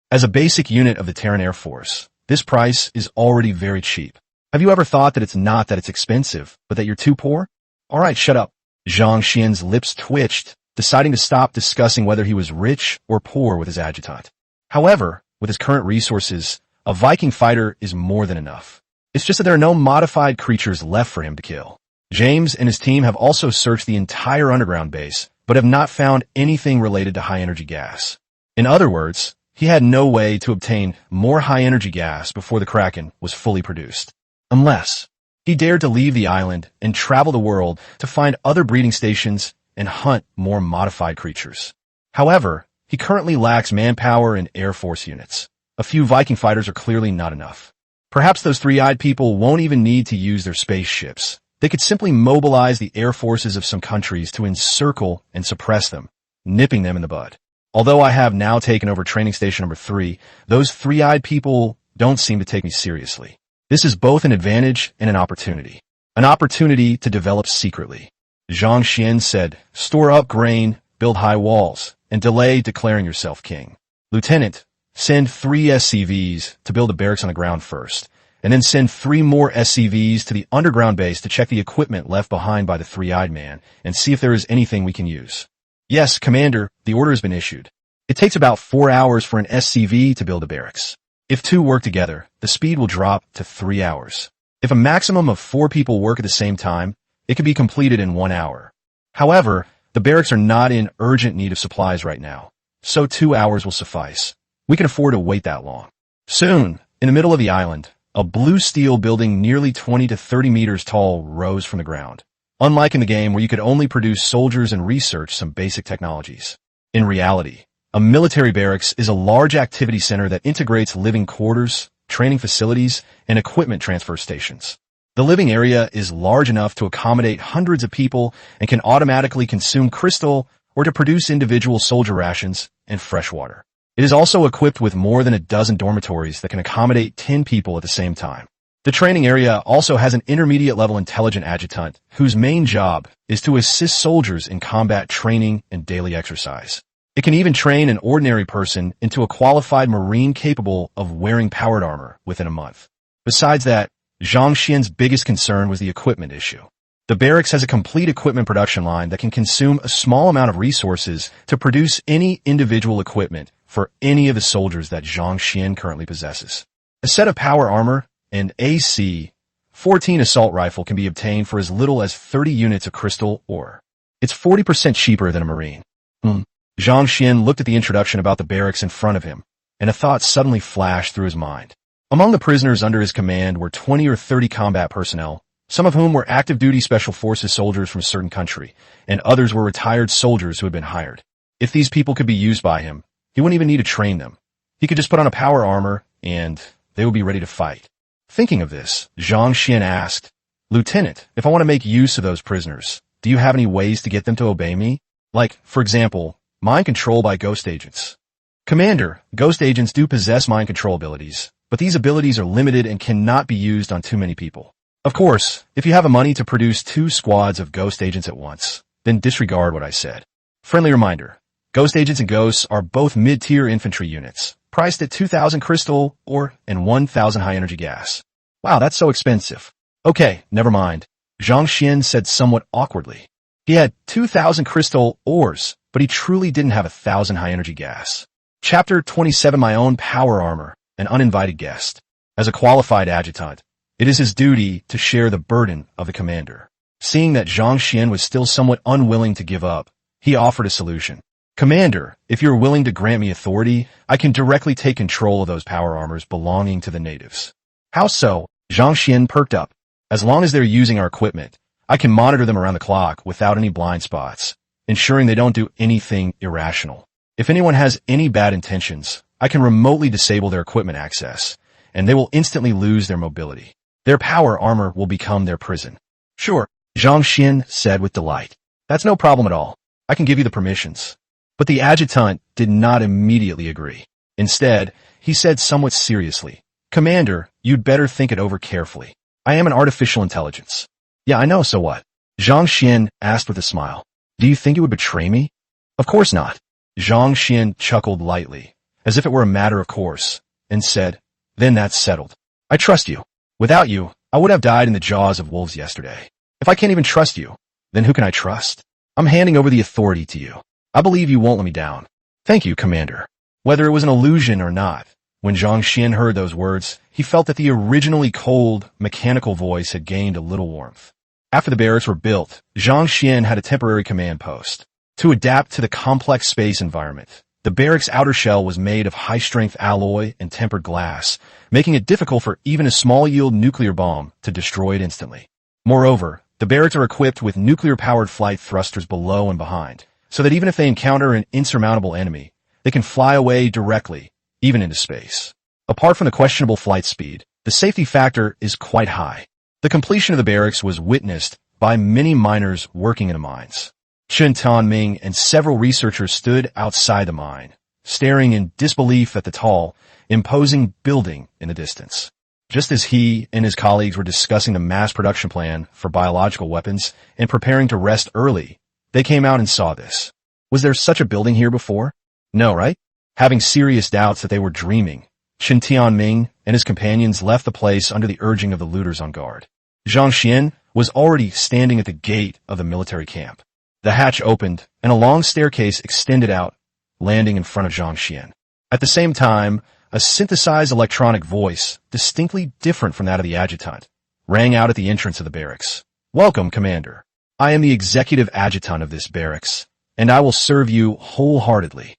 As a basic unit of the Terran Air Force, this price is already very cheap. Have you ever thought that it's not that it's expensive, but that you're too poor? All right, shut up. Zhang Xian's lips twitched, deciding to stop discussing whether he was rich or poor with his adjutant. However, with his current resources, a Viking fighter is more than enough. It's just that there are no modified creatures left for him to kill. James and his team have also searched the entire underground base, but have not found anything related to high-energy gas. In other words, he had no way to obtain more high-energy gas before the Kraken was fully produced. Unless he dared to leave the island and travel the world to find other breeding stations and hunt more modified creatures. However, he currently lacks manpower and Air Force units. A few Viking fighters are clearly not enough. Perhaps those three-eyed people won't even need to use their spaceships. They could simply mobilize the air forces of some countries to encircle and suppress them, nipping them in the bud. Although I have now taken over training station number 3, those three-eyed people don't seem to take me seriously. This is both an advantage and an opportunity. An opportunity to develop secretly. Zhang Xian said, store up grain, build high walls, and delay declaring yourself king. Lieutenant, send 3 SCVs to build a barracks on the ground first, and then send 3 more SCVs to the underground base to check the equipment left behind by the three-eyed man and see if there is anything we can use. Yes, Commander, the order has been issued. It takes about 4 hours for an SCV to build a barracks. If 2 work together, the speed will drop to 3 hours. If a maximum of 4 people work at the same time, it can be completed in 1 hour. However, the barracks are not in urgent need of supplies right now, so 2 hours will suffice. We can afford to wait that long. Soon, in the middle of the island, a blue steel building nearly 20 to 30 meters tall rose from the ground. Unlike in the game where you could only produce soldiers and research some basic technologies. In reality, a military barracks is a large activity center that integrates living quarters, training facilities, and equipment transfer stations. The living area is large enough to accommodate hundreds of people and can automatically consume crystal or to produce individual soldier rations and fresh water. It is also equipped with more than a dozen dormitories that can accommodate 10 people at the same time. The training area also has an intermediate-level intelligent adjutant whose main job is to assist soldiers in combat training and daily exercise. It can even train an ordinary person into a qualified Marine capable of wearing powered armor within a month. Besides that, Zhang Xian's biggest concern was the equipment issue. The barracks has a complete equipment production line that can consume a small amount of resources to produce any individual equipment for any of the soldiers that Zhang Xian currently possesses. A set of power armor and AC-14 assault rifle can be obtained for as little as 30 units of crystal ore. It's 40% cheaper than a Marine. Zhang Xian looked at the introduction about the barracks in front of him, and a thought suddenly flashed through his mind. Among the prisoners under his command were 20 or 30 combat personnel, some of whom were active-duty special forces soldiers from a certain country, and others were retired soldiers who had been hired. If these people could be used by him, he wouldn't even need to train them. He could just put on a power armor, and they would be ready to fight. Thinking of this, Zhang Xian asked, Lieutenant, if I want to make use of those prisoners, do you have any ways to get them to obey me? Like, for example, mind control by ghost agents. Commander, ghost agents do possess mind control abilities, but these abilities are limited and cannot be used on too many people. Of course, if you have the money to produce 2 squads of ghost agents at once, then disregard what I said. Friendly reminder, ghost agents and ghosts are both mid-tier infantry units, priced at 2,000 crystal ore and 1,000 high-energy gas. Wow, that's so expensive. Okay, never mind, Zhang Xian said somewhat awkwardly. He had 2,000 crystal ores, but he truly didn't have 1,000 high-energy gas. Chapter 27 My Own Power Armor, an Uninvited Guest. As a qualified adjutant, it is his duty to share the burden of the commander. Seeing that Zhang Xian was still somewhat unwilling to give up, he offered a solution. Commander, if you're willing to grant me authority, I can directly take control of those power armors belonging to the natives. How so? Zhang Xian perked up. As long as they're using our equipment, I can monitor them around the clock without any blind spots, ensuring they don't do anything irrational. If anyone has any bad intentions, I can remotely disable their equipment access, and they will instantly lose their mobility. Their power armor will become their prison. Sure, Zhang Xian said with delight. That's no problem at all. I can give you the permissions. But the adjutant did not immediately agree. Instead, he said somewhat seriously, Commander, you'd better think it over carefully. I am an artificial intelligence. Yeah, I know, so what? Zhang Xian asked with a smile. Do you think you would betray me? Of course not. Zhang Xian chuckled lightly, as if it were a matter of course, and said, Then that's settled. I trust you. Without you, I would have died in the jaws of wolves yesterday. If I can't even trust you, then who can I trust? I'm handing over the authority to you. I believe you won't let me down. Thank you, Commander. Whether it was an illusion or not, when Zhang Xian heard those words, he felt that the originally cold, mechanical voice had gained a little warmth. After the barracks were built, Zhang Xian had a temporary command post. To adapt to the complex space environment, the barracks' outer shell was made of high-strength alloy and tempered glass, making it difficult for even a small-yield nuclear bomb to destroy it instantly. Moreover, the barracks are equipped with nuclear-powered flight thrusters below and behind, so that even if they encounter an insurmountable enemy, they can fly away directly, even into space. Apart from the questionable flight speed, the safety factor is quite high. The completion of the barracks was witnessed by many miners working in the mines. Chen Tanming and several researchers stood outside the mine, staring in disbelief at the tall, imposing building in the distance. Just as he and his colleagues were discussing the mass production plan for biological weapons and preparing to rest early, they came out and saw this. Was there such a building here before? No, right? Having serious doubts that they were dreaming, Chen Tianming and his companions left the place under the urging of the looters on guard. Zhang Xian was already standing at the gate of the military camp. The hatch opened, and a long staircase extended out, landing in front of Zhang Xian. At the same time, a synthesized electronic voice, distinctly different from that of the adjutant, rang out at the entrance of the barracks. "Welcome, Commander. I am the executive adjutant of this barracks, and I will serve you wholeheartedly."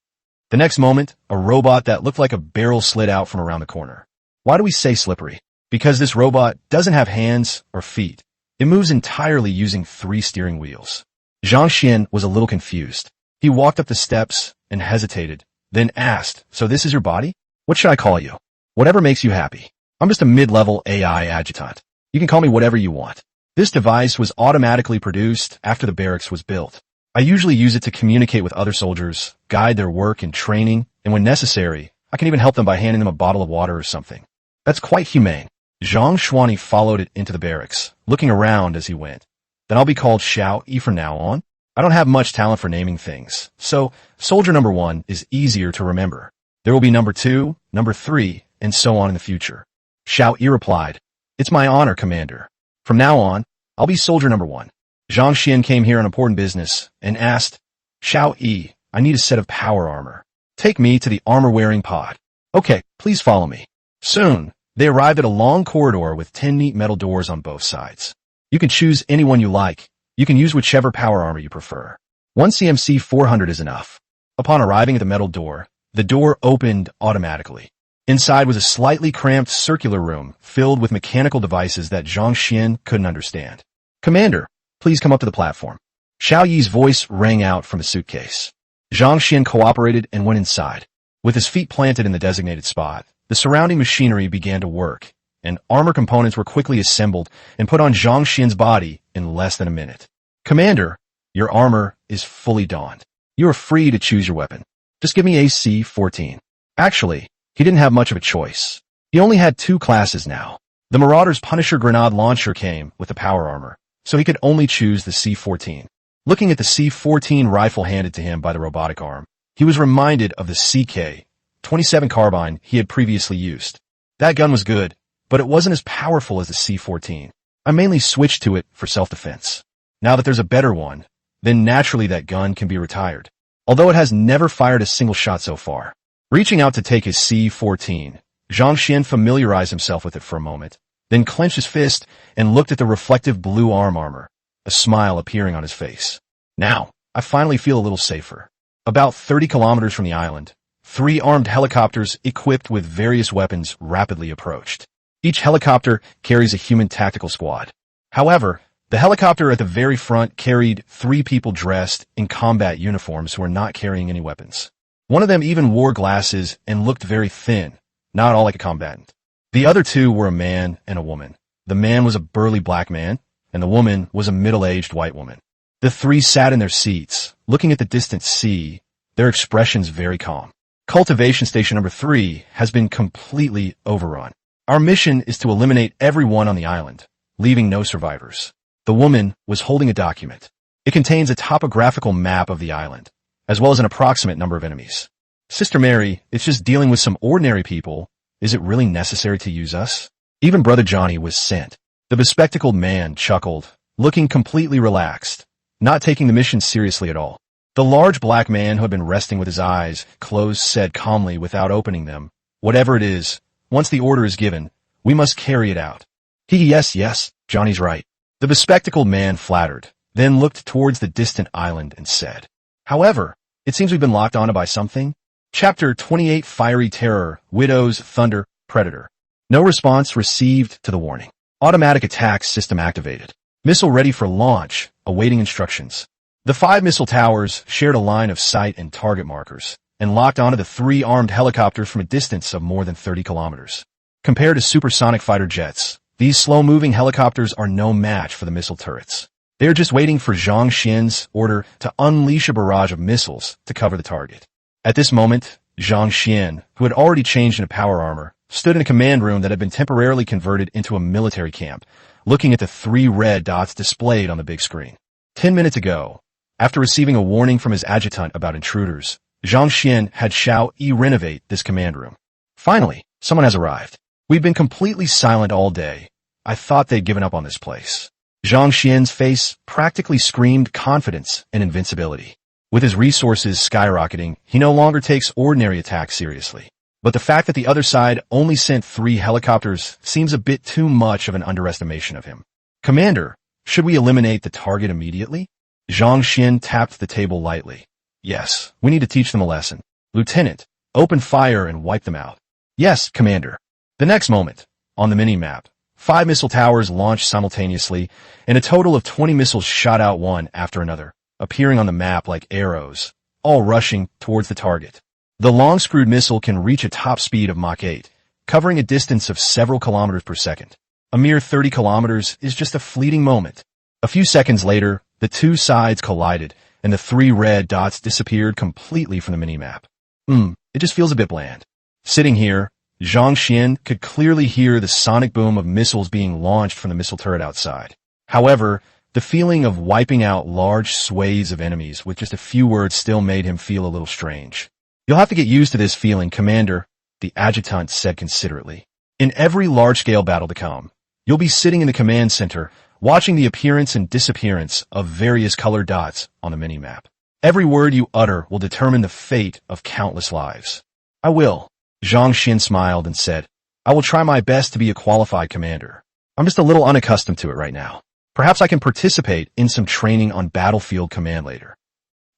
The next moment, a robot that looked like a barrel slid out from around the corner. Why do we say slippery? Because this robot doesn't have hands or feet. It moves entirely using 3 steering wheels. Zhang Xian was a little confused. He walked up the steps and hesitated, then asked, "So this is your body? What should I call you?" "Whatever makes you happy. I'm just a mid-level AI adjutant. You can call me whatever you want." This device was automatically produced after the barracks was built. I usually use it to communicate with other soldiers, guide their work and training, and when necessary, I can even help them by handing them a bottle of water or something. That's quite humane. Zhang Xuani followed it into the barracks, looking around as he went. "Then I'll be called Xiao Yi from now on. I don't have much talent for naming things, so soldier number 1 is easier to remember. There will be number 2, number 3, and so on in the future." Xiao Yi replied, "It's my honor, Commander. From now on, I'll be soldier number 1. Zhang Xian came here on important business and asked, "Xiao Yi, I need a set of power armor. Take me to the armor-wearing pod." "Okay, please follow me." Soon, they arrived at a long corridor with 10 neat metal doors on both sides. You can choose any one you like. You can use whichever power armor you prefer. 1 CMC 400 is enough. Upon arriving at the metal door, the door opened automatically. Inside was a slightly cramped circular room filled with mechanical devices that Zhang Xian couldn't understand. "Commander, please come up to the platform." Xiao Yi's voice rang out from a suitcase. Zhang Xian cooperated and went inside. With his feet planted in the designated spot, the surrounding machinery began to work, and armor components were quickly assembled and put on Zhang Xian's body in less than a minute. "Commander, your armor is fully donned. You are free to choose your weapon. Just give me a C-14. Actually, he didn't have much of a choice. He only had 2 classes now. The Marauder's Punisher grenade launcher came with the power armor, so he could only choose the C-14. Looking at the C-14 rifle handed to him by the robotic arm, he was reminded of the CK-27 carbine he had previously used. That gun was good, but it wasn't as powerful as the C-14. I mainly switched to it for self-defense. Now that there's a better one, then naturally that gun can be retired, although it has never fired a single shot so far. Reaching out to take his C-14, Zhang Xian familiarized himself with it for a moment, then clenched his fist and looked at the reflective blue arm armor, a smile appearing on his face. "Now, I finally feel a little safer." About 30 kilometers from the island, 3 armed helicopters equipped with various weapons rapidly approached. Each helicopter carries a human tactical squad. However, the helicopter at the very front carried 3 people dressed in combat uniforms who were not carrying any weapons. One of them even wore glasses and looked very thin, not at all like a combatant. The other 2 were a man and a woman. The man was a burly black man, and the woman was a middle-aged white woman. The 3 sat in their seats, looking at the distant sea, their expressions very calm. Cultivation Station number 3 has been completely overrun. Our mission is to eliminate everyone on the island, leaving no survivors. The woman was holding a document. It contains a topographical map of the island, as well as an approximate number of enemies. "Sister Mary, it's just dealing with some ordinary people. Is it really necessary to use us?" Even Brother Johnny was sent. The bespectacled man chuckled, looking completely relaxed, not taking the mission seriously at all. The large black man who had been resting with his eyes closed said calmly without opening them, "Whatever it is, once the order is given, we must carry it out." Yes, Johnny's right. The bespectacled man flattered, then looked towards the distant island and said, "However, it seems we've been locked onto by something." Chapter 28 Fiery Terror, Widow's Thunder, Predator. No response received to the warning. Automatic attack system activated. Missile ready for launch, awaiting instructions. The 5 missile towers shared a line of sight and target markers, and locked onto the 3 armed helicopters from a distance of more than 30 kilometers. Compared to supersonic fighter jets, these slow-moving helicopters are no match for the missile turrets. They are just waiting for Zhang Xian's order to unleash a barrage of missiles to cover the target. At this moment, Zhang Xian, who had already changed into power armor, stood in a command room that had been temporarily converted into a military camp, looking at the 3 red dots displayed on the big screen. 10 minutes ago, after receiving a warning from his adjutant about intruders, Zhang Xian had Xiao Yi renovate this command room. Finally, someone has arrived. We've been completely silent all day. I thought they'd given up on this place. Zhang Xian's face practically screamed confidence and invincibility. With his resources skyrocketing, he no longer takes ordinary attacks seriously. But the fact that the other side only sent 3 helicopters seems a bit too much of an underestimation of him. Commander, should we eliminate the target immediately? Zhang Xian tapped the table lightly. Yes, we need to teach them a lesson. Lieutenant, open fire and wipe them out. Yes, Commander. The next moment, on the mini-map, 5 missile towers launched simultaneously, and a total of 20 missiles shot out one after another, appearing on the map like arrows, all rushing towards the target. The long-screwed missile can reach a top speed of Mach 8, covering a distance of several kilometers per second. A mere 30 kilometers is just a fleeting moment. A few seconds later, the two sides collided, and the 3 red dots disappeared completely from the mini-map. It just feels a bit bland. Sitting here, Zhang Xian could clearly hear the sonic boom of missiles being launched from the missile turret outside. However, the feeling of wiping out large swathes of enemies with just a few words still made him feel a little strange. You'll have to get used to this feeling, Commander, the adjutant said considerately. In every large-scale battle to come, you'll be sitting in the command center, watching the appearance and disappearance of various colored dots on the mini-map. Every word you utter will determine the fate of countless lives. I will. Zhang Xian smiled and said, I will try my best to be a qualified commander. I'm just a little unaccustomed to it right now. Perhaps I can participate in some training on battlefield command later.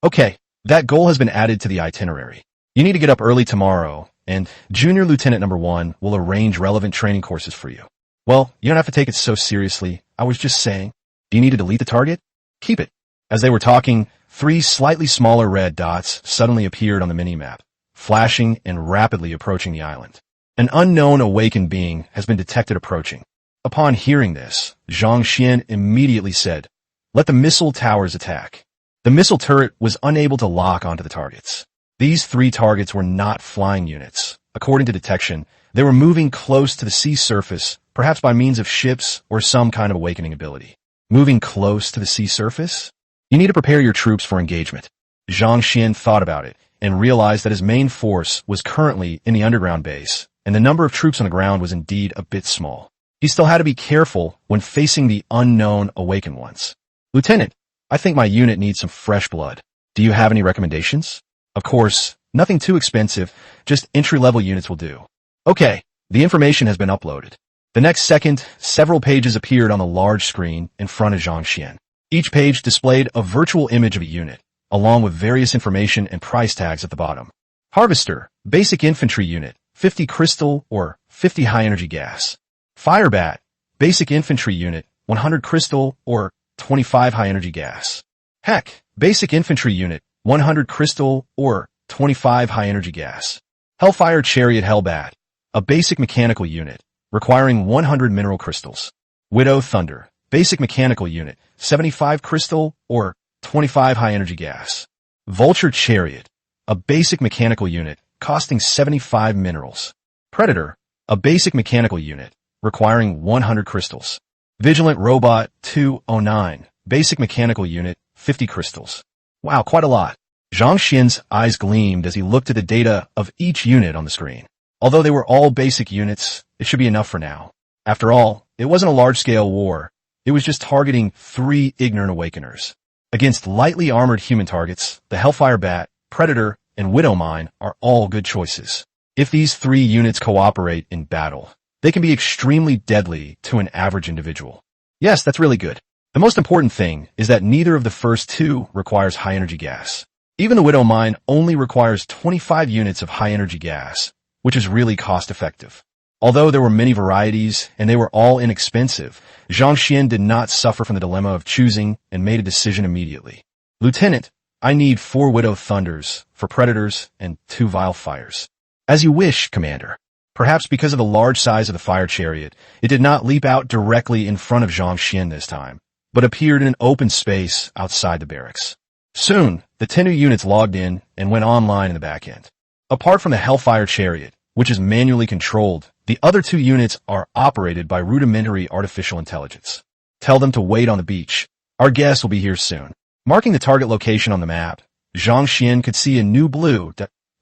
Okay, that goal has been added to the itinerary. You need to get up early tomorrow, and Junior Lieutenant Number 1 will arrange relevant training courses for you. Well, you don't have to take it so seriously. I was just saying. Do you need to delete the target? Keep it. As they were talking, 3 slightly smaller red dots suddenly appeared on the mini-map, flashing and rapidly approaching the island. An unknown awakened being has been detected approaching. Upon hearing this, Zhang Xian immediately said, Let the missile towers attack. The missile turret was unable to lock onto the targets. These 3 targets were not flying units. According to detection, they were moving close to the sea surface, perhaps by means of ships or some kind of awakening ability. Moving close to the sea surface? You need to prepare your troops for engagement. Zhang Xian thought about it and realized that his main force was currently in the underground base, and the number of troops on the ground was indeed a bit small. He still had to be careful when facing the unknown awakened ones. Lieutenant, I think my unit needs some fresh blood. Do you have any recommendations? Of course, nothing too expensive, just entry-level units will do. Okay, the information has been uploaded. The next second, several pages appeared on the large screen in front of Zhang Xian. Each page displayed a virtual image of a unit, along with various information and price tags at the bottom. Harvester, basic infantry unit, 50 crystal or 50 high-energy gas. Firebat, basic infantry unit, 100 crystal or 25 high-energy gas. Heck, basic infantry unit, 100 crystal or 25 high-energy gas. Hellfire Chariot Hellbat, a basic mechanical unit, requiring 100 mineral crystals. Widow Thunder, basic mechanical unit, 75 crystal or 25 high-energy gas. Vulture Chariot, a basic mechanical unit, costing 75 minerals. Predator, a basic mechanical unit, requiring 100 crystals. Vigilant Robot 209, basic mechanical unit, 50 crystals. Wow, quite a lot. Zhang Xian's eyes gleamed as he looked at the data of each unit on the screen. Although they were all basic units, it should be enough for now. After all, it wasn't a large-scale war. It was just targeting 3 ignorant awakeners. Against lightly armored human targets, the Hellfire Bat, Predator, and Widow Mine are all good choices. If these 3 units cooperate in battle, they can be extremely deadly to an average individual. Yes, that's really good. The most important thing is that neither of the first 2 requires high-energy gas. Even the Widow Mine only requires 25 units of high-energy gas, which is really cost-effective. Although there were many varieties and they were all inexpensive, Zhang Xian did not suffer from the dilemma of choosing and made a decision immediately. Lieutenant, I need 4 Widow Thunders for Predators and 2 Vile Fires. As you wish, Commander. Perhaps because of the large size of the fire chariot, it did not leap out directly in front of Zhang Xian this time, but appeared in an open space outside the barracks. Soon, the 10 new units logged in and went online in the back end. Apart from the Hellfire Chariot, which is manually controlled, the other 2 units are operated by rudimentary artificial intelligence. Tell them to wait on the beach. Our guests will be here soon. Marking the target location on the map, Zhang Xian could see a new blue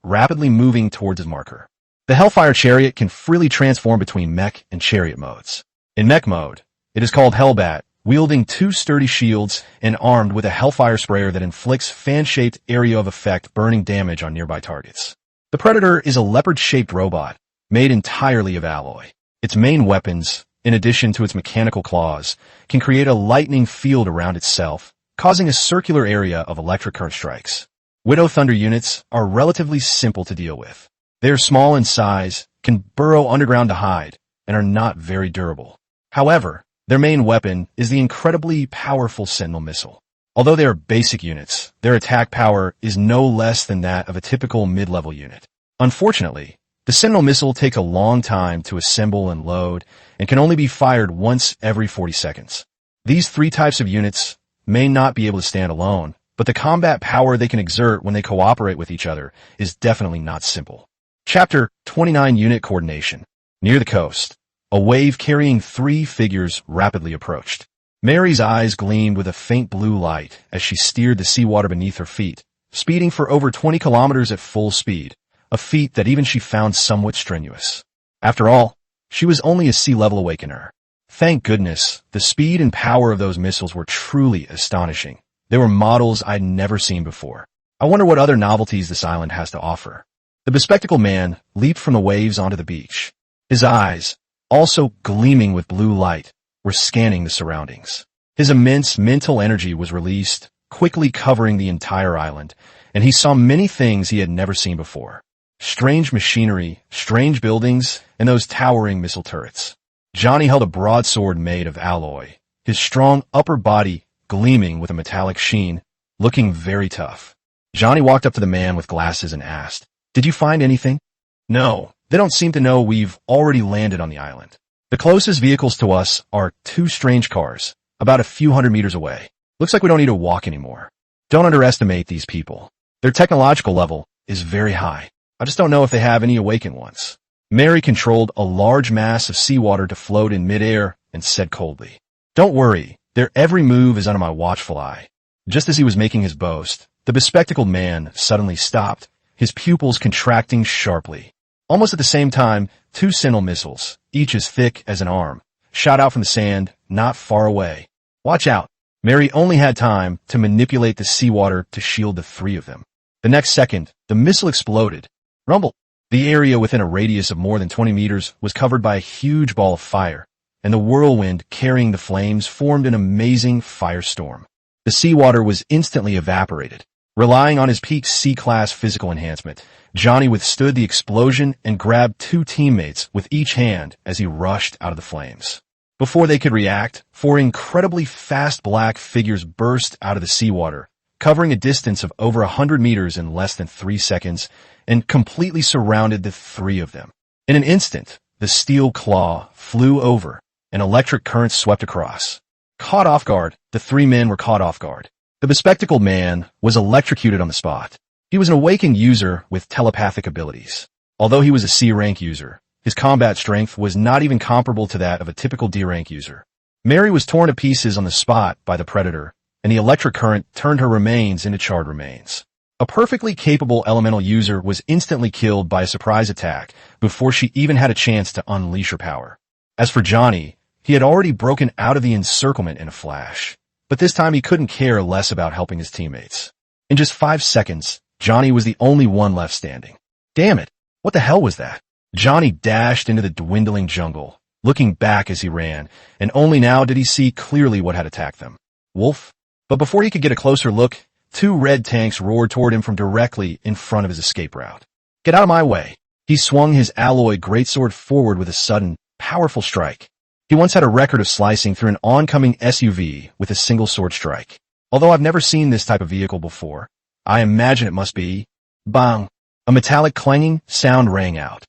rapidly moving towards his marker. The Hellfire Chariot can freely transform between mech and chariot modes. In mech mode, it is called Hellbat, wielding two sturdy shields and armed with a Hellfire sprayer that inflicts fan-shaped area of effect burning damage on nearby targets. The Predator is a leopard-shaped robot, made entirely of alloy. Its main weapons, in addition to its mechanical claws, can create a lightning field around itself, causing a circular area of electric current strikes. Widow Thunder units are relatively simple to deal with. They are small in size, can burrow underground to hide, and are not very durable. However, their main weapon is the incredibly powerful Sentinel missile. Although they are basic units, their attack power is no less than that of a typical mid-level unit. Unfortunately, the Sentinel missile takes a long time to assemble and load, and can only be fired once every 40 seconds. These three types of units may not be able to stand alone, but the combat power they can exert when they cooperate with each other is definitely not simple. Chapter 29 Unit Coordination. Near the coast, a wave carrying three figures rapidly approached. Mary's eyes gleamed with a faint blue light as she steered the seawater beneath her feet, speeding for over 20 kilometers at full speed, a feat that even she found somewhat strenuous. After all, she was only a sea-level awakener. Thank goodness, the speed and power of those missiles were truly astonishing. They were models I'd never seen before. I wonder what other novelties this island has to offer. The bespectacled man leaped from the waves onto the beach. His eyes, also gleaming with blue light, were scanning the surroundings. His immense mental energy was released, quickly covering the entire island, and he saw many things he had never seen before. Strange machinery, strange buildings, and those towering missile turrets. Johnny held a broadsword made of alloy, his strong upper body gleaming with a metallic sheen, looking very tough. Johnny walked up to the man with glasses and asked, "Did you find anything?" "No, they don't seem to know we've already landed on the island. The closest vehicles to us are two strange cars, about a few hundred meters away. Looks like we don't need to walk anymore. Don't underestimate these people. Their technological level is very high. I just don't know if they have any awakened ones." Mary controlled a large mass of seawater to float in midair and said coldly, "Don't worry, their every move is under my watchful eye." Just as he was making his boast, the bespectacled man suddenly stopped, his pupils contracting sharply. Almost at the same time, two Sentinel missiles, each as thick as an arm, shot out from the sand not far away. "Watch out." Mary only had time to manipulate the seawater to shield the three of them. The next second, the missile exploded. Rumble. The area within a radius of more than 20 meters was covered by a huge ball of fire, and the whirlwind carrying the flames formed an amazing firestorm. The seawater was instantly evaporated. Relying on his peak C-class physical enhancement, Johnny withstood the explosion and grabbed two teammates with each hand as he rushed out of the flames. Before they could react, four incredibly fast black figures burst out of the seawater, covering a distance of over 100 meters in less than 3 seconds, and completely surrounded the three of them. In an instant, the steel claw flew over, and electric currents swept across. Caught off guard, the three men were caught off guard. The bespectacled man was electrocuted on the spot. He was an awakened user with telepathic abilities. Although he was a C-rank user, his combat strength was not even comparable to that of a typical D-rank user. Mary was torn to pieces on the spot by the Predator, and the electric current turned her remains into charred remains. A perfectly capable elemental user was instantly killed by a surprise attack before she even had a chance to unleash her power. As for Johnny, he had already broken out of the encirclement in a flash, but this time he couldn't care less about helping his teammates. In just 5 seconds, Johnny was the only one left standing. Damn it! What the hell was that? Johnny dashed into the dwindling jungle, looking back as he ran, and only now did he see clearly what had attacked them. Wolf? But before he could get a closer look, 2 red tanks roared toward him from directly in front of his escape route. "Get out of my way!" He swung his alloy greatsword forward with a sudden, powerful strike. He once had a record of slicing through an oncoming SUV with a single sword strike. Although I've never seen this type of vehicle before, I imagine it must be... Bang! A metallic clanging sound rang out.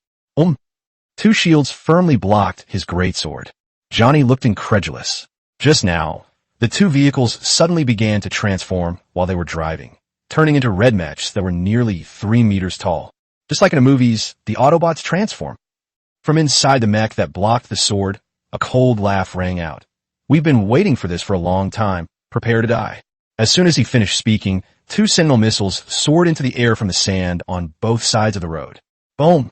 2 shields firmly blocked his greatsword. Johnny looked incredulous. Just now, the 2 vehicles suddenly began to transform while they were driving, turning into red mechs that were nearly 3 meters tall. Just like in the movies, the Autobots transform. From inside the mech that blocked the sword, a cold laugh rang out. "We've been waiting for this for a long time. Prepare to die." As soon as he finished speaking, Two Sentinel missiles soared into the air from the sand on both sides of the road. Boom!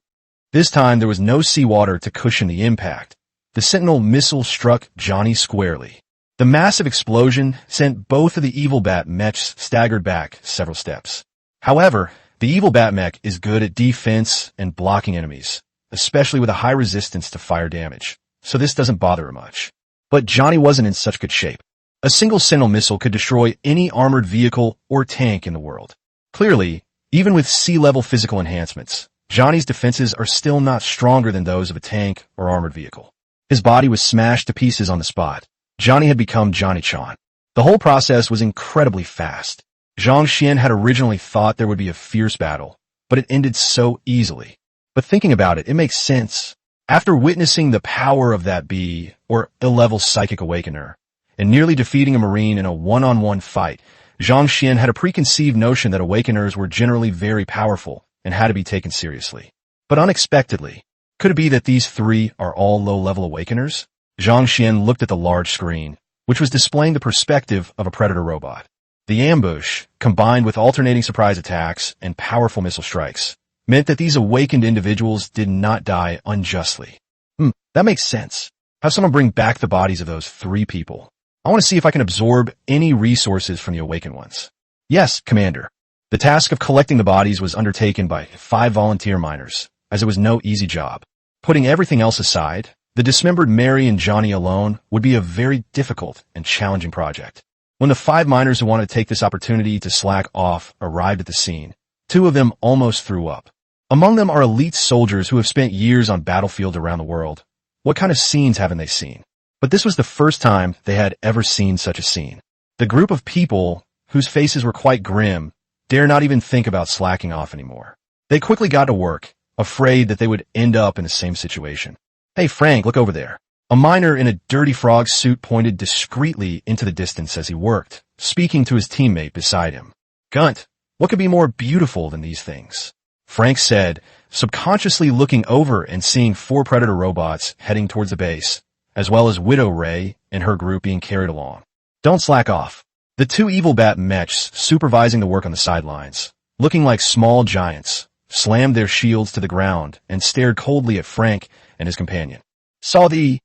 This time there was no seawater to cushion the impact. The Sentinel missile struck Johnny squarely. The massive explosion sent both of the Evil Bat mechs staggered back several steps. However, the Evil Bat mech is good at defense and blocking enemies, especially with a high resistance to fire damage, so this doesn't bother him much. But Johnny wasn't in such good shape. A single Sentinel missile could destroy any armored vehicle or tank in the world. Clearly, even with sea-level physical enhancements, Johnny's defenses are still not stronger than those of a tank or armored vehicle. His body was smashed to pieces on the spot. Johnny had become Johnny Chan. The whole process was incredibly fast. Zhang Xian had originally thought there would be a fierce battle, but it ended so easily. But thinking about it, it makes sense. After witnessing the power of that B, or ill-level psychic awakener, and nearly defeating a Marine in a one-on-one fight, Zhang Xian had a preconceived notion that awakeners were generally very powerful and had to be taken seriously. But unexpectedly, could it be that these three are all low-level awakeners? Zhang Xian looked at the large screen, which was displaying the perspective of a predator robot. The ambush, combined with alternating surprise attacks and powerful missile strikes, meant that these awakened individuals did not die unjustly. That makes sense. Have someone bring back the bodies of those three people. I want to see if I can absorb any resources from the awakened ones. Yes, Commander. The task of collecting the bodies was undertaken by 5 volunteer miners, as it was no easy job. Putting everything else aside, the dismembered Mary and Johnny alone would be a very difficult and challenging project. When the 5 miners who wanted to take this opportunity to slack off arrived at the scene, 2 of them almost threw up. Among them are elite soldiers who have spent years on battlefields around the world. What kind of scenes haven't they seen? But this was the first time they had ever seen such a scene. The group of people, whose faces were quite grim, dare not even think about slacking off anymore. They quickly got to work, afraid that they would end up in the same situation. Hey Frank, look over there. A miner in a dirty frog suit pointed discreetly into the distance as he worked, speaking to his teammate beside him. Gunt, what could be more beautiful than these things? Frank said, subconsciously looking over and seeing 4 predator robots heading towards the base, as well as Widow Ray and her group being carried along. Don't slack off. The 2 Evil Bat mechs supervising the work on the sidelines, looking like small giants, slammed their shields to the ground and stared coldly at Frank and his companion. Saw the...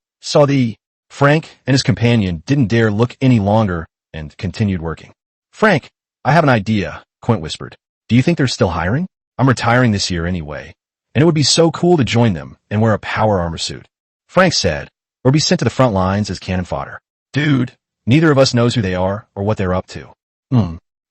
Frank and his companion didn't dare look any longer and continued working. Frank, I have an idea, Quint whispered. Do you think they're still hiring? I'm retiring this year anyway, and it would be so cool to join them and wear a power armor suit. Frank said, or be sent to the front lines as cannon fodder. Dude, neither of us knows who they are or what they're up to.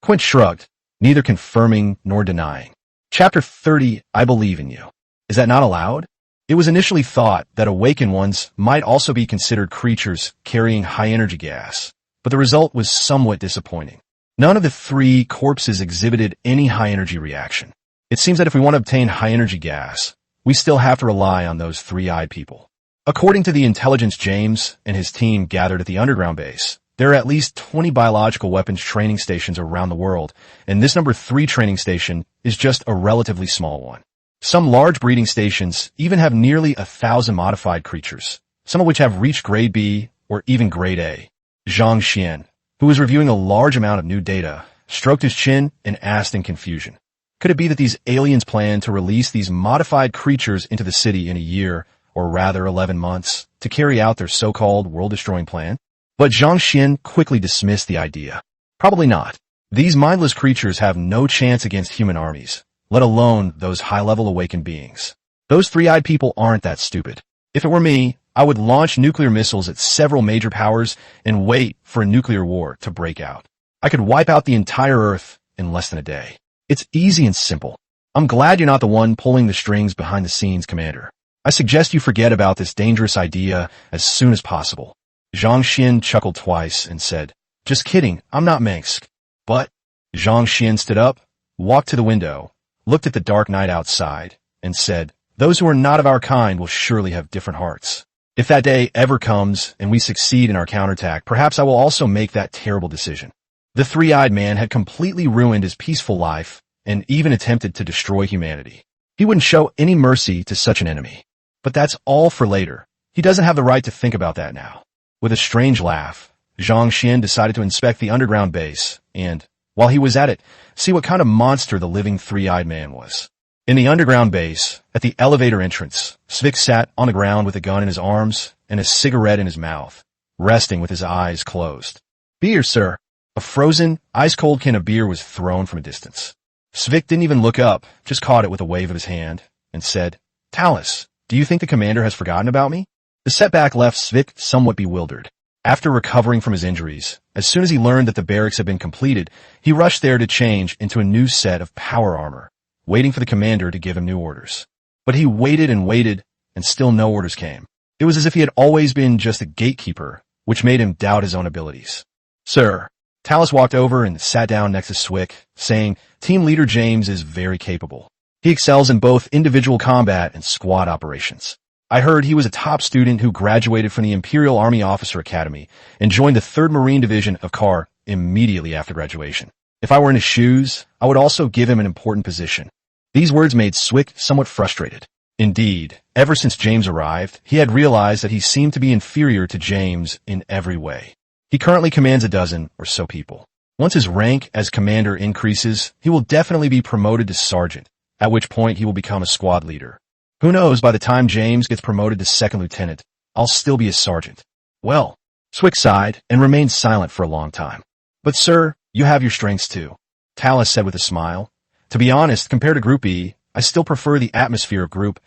Quint shrugged, neither confirming nor denying. Chapter 30, I Believe in You. Is that not allowed? It was initially thought that awakened ones might also be considered creatures carrying high-energy gas, but the result was somewhat disappointing. None of the 3 corpses exhibited any high-energy reaction. It seems that if we want to obtain high-energy gas, we still have to rely on those 3-eyed people. According to the intelligence James and his team gathered at the underground base, there are at least 20 biological weapons training stations around the world, and this number 3 training station is just a relatively small one. Some large breeding stations even have nearly 1,000 modified creatures, some of which have reached grade B or even grade A. Zhang Xian, who was reviewing a large amount of new data, stroked his chin and asked in confusion. Could it be that these aliens plan to release these modified creatures into the city in a year, or rather 11 months, to carry out their so-called world-destroying plan? But Zhang Xian quickly dismissed the idea. Probably not. These mindless creatures have no chance against human armies, let alone those high-level awakened beings. Those 3-eyed people aren't that stupid. If it were me, I would launch nuclear missiles at several major powers and wait for a nuclear war to break out. I could wipe out the entire Earth in less than a day. It's easy and simple. I'm glad you're not the one pulling the strings behind the scenes, Commander. I suggest you forget about this dangerous idea as soon as possible. Zhang Xian chuckled twice and said, Just kidding, I'm not Minsk. But Zhang Xian stood up, walked to the window, looked at the dark night outside, and said, Those who are not of our kind will surely have different hearts. If that day ever comes and we succeed in our counterattack, perhaps I will also make that terrible decision. The 3-eyed man had completely ruined his peaceful life and even attempted to destroy humanity. He wouldn't show any mercy to such an enemy. But that's all for later. He doesn't have the right to think about that now. With a strange laugh, Zhang Xian decided to inspect the underground base and, While he was at it, see what kind of monster the living three-eyed man was. In the underground base, at the elevator entrance, Svik sat on the ground with a gun in his arms and a cigarette in his mouth, resting with his eyes closed. Beer, sir. A frozen, ice-cold can of beer was thrown from a distance. Svik didn't even look up, just caught it with a wave of his hand, and said, Talus, do you think the commander has forgotten about me? The setback left Svik somewhat bewildered. After recovering from his injuries, as soon as he learned that the barracks had been completed, he rushed there to change into a new set of power armor, waiting for the commander to give him new orders. But he waited, and still no orders came. It was as if he had always been just a gatekeeper, which made him doubt his own abilities. Sir, Talus walked over and sat down next to Svik, saying, Team Leader James is very capable. He excels in both individual combat and squad operations. I heard he was a top student who graduated from the Imperial Army Officer Academy and joined the 3rd Marine Division of CAR immediately after graduation. If I were in his shoes, I would also give him an important position. These words made Svik somewhat frustrated. Indeed, ever since James arrived, he had realized that he seemed to be inferior to James in every way. He currently commands a dozen or so people. Once his rank as commander increases, he will definitely be promoted to sergeant, at which point he will become a squad leader. Who knows, by the time James gets promoted to 2nd lieutenant, I'll still be a sergeant. Well, Svik sighed and remained silent for a long time. But sir, you have your strengths too, Talus said with a smile. To be honest, compared to Group E, I still prefer the atmosphere of Group.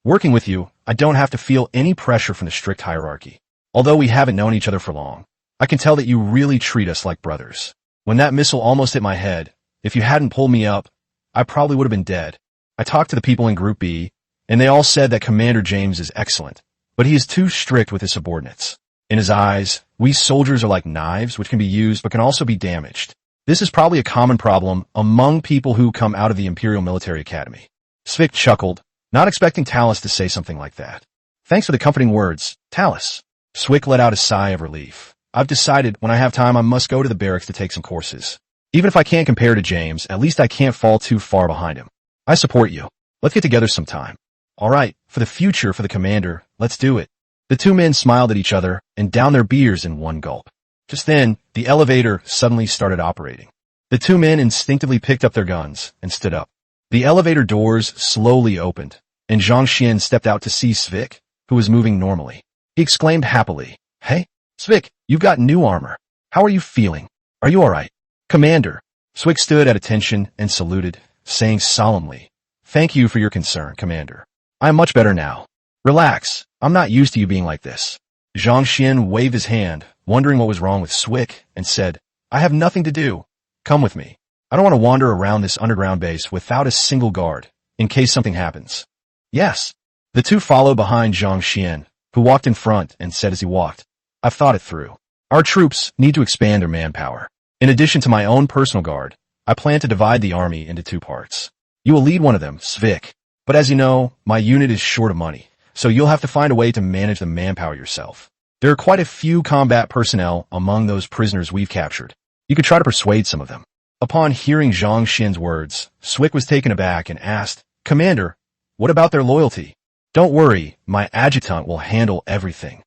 Working with you, I don't have to feel any pressure from the strict hierarchy. Although we haven't known each other for long, I can tell that you really treat us like brothers. When that missile almost hit my head, if you hadn't pulled me up, I probably would have been dead. I talked to the people in Group B, and they all said that Commander James is excellent, but he is too strict with his subordinates. In his eyes, we soldiers are like knives which can be used but can also be damaged. This is probably a common problem among people who come out of the Imperial Military Academy. Svik chuckled, not expecting Talus to say something like that. Thanks for the comforting words, Talus. Svik let out a sigh of relief. I've decided when I have time I must go to the barracks to take some courses. Even if I can't compare to James, at least I can't fall too far behind him. I support you. Let's get together sometime. All right, for the future, for the commander, let's do it. The two men smiled at each other and downed their beers in one gulp. Just then, the elevator suddenly started operating. The two men instinctively picked up their guns and stood up. The elevator doors slowly opened, and Zhang Xian stepped out to see Svik, who was moving normally. He exclaimed happily, Hey, Svik, you've got new armor. How are you feeling? Are you all right? Commander. Svik stood at attention and saluted, saying solemnly, Thank you for your concern, Commander. I am much better now. Relax, I'm not used to you being like this. Zhang Xian waved his hand, wondering what was wrong with Svik, and said, I have nothing to do. Come with me. I don't want to wander around this underground base without a single guard, in case something happens. Yes. The two followed behind Zhang Xian, who walked in front and said as he walked, I've thought it through. Our troops need to expand their manpower. In addition to my own personal guard, I plan to divide the army into 2 parts. You will lead one of them, Svik. But as you know, my unit is short of money, so you'll have to find a way to manage the manpower yourself. There are quite a few combat personnel among those prisoners we've captured. You could try to persuade some of them. Upon hearing Zhang Xian's words, Svik was taken aback and asked, Commander, what about their loyalty? Don't worry, my adjutant will handle everything.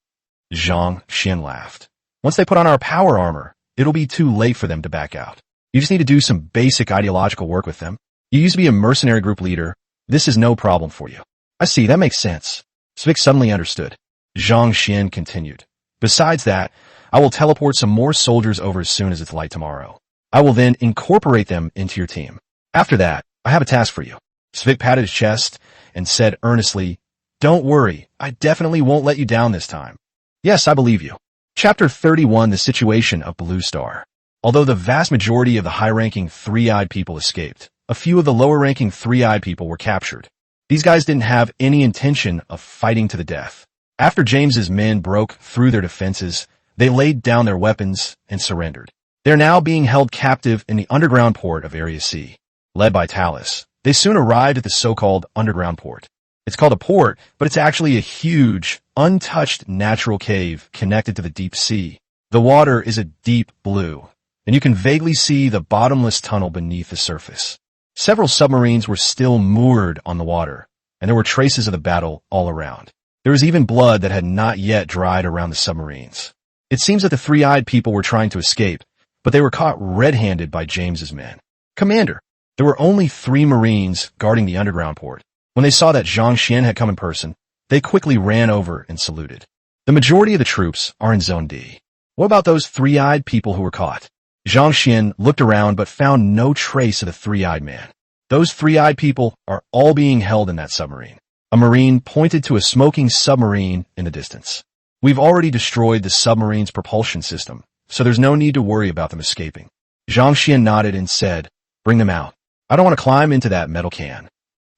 Zhang Xian laughed. Once they put on our power armor, it'll be too late for them to back out. You just need to do some basic ideological work with them. You used to be a mercenary group leader. This is no problem for you. I see, that makes sense. Svik suddenly understood. Zhang Xian continued. Besides that, I will teleport some more soldiers over as soon as it's light tomorrow. I will then incorporate them into your team. After that, I have a task for you. Svik patted his chest and said earnestly, Don't worry, I definitely won't let you down this time. Yes, I believe you. Chapter 31, The Situation of Blue Star. Although the vast majority of the high-ranking three-eyed people escaped, a few of the lower-ranking three-eyed people were captured. These guys didn't have any intention of fighting to the death. After James's men broke through their defenses, they laid down their weapons and surrendered. They're now being held captive in the underground port of Area C. Led by Talus, they soon arrived at the so-called underground port. It's called a port, but it's actually a huge, untouched natural cave connected to the deep sea. The water is a deep blue, and you can vaguely see the bottomless tunnel beneath the surface. Several submarines were still moored on the water, and there were traces of the battle all around. There was even blood that had not yet dried around the submarines. It seems that the three-eyed people were trying to escape, but they were caught red-handed by James's men. Commander, there were only 3 Marines guarding the underground port. When they saw that Zhang Xian had come in person, they quickly ran over and saluted. The majority of the troops are in Zone D. What about those 3-eyed people who were caught? Zhang Xian looked around but found no trace of the 3-eyed man. Those 3-eyed people are all being held in that submarine. A Marine pointed to a smoking submarine in the distance. We've already destroyed the submarine's propulsion system, so there's no need to worry about them escaping. Zhang Xian nodded and said, "Bring them out. I don't want to climb into that metal can."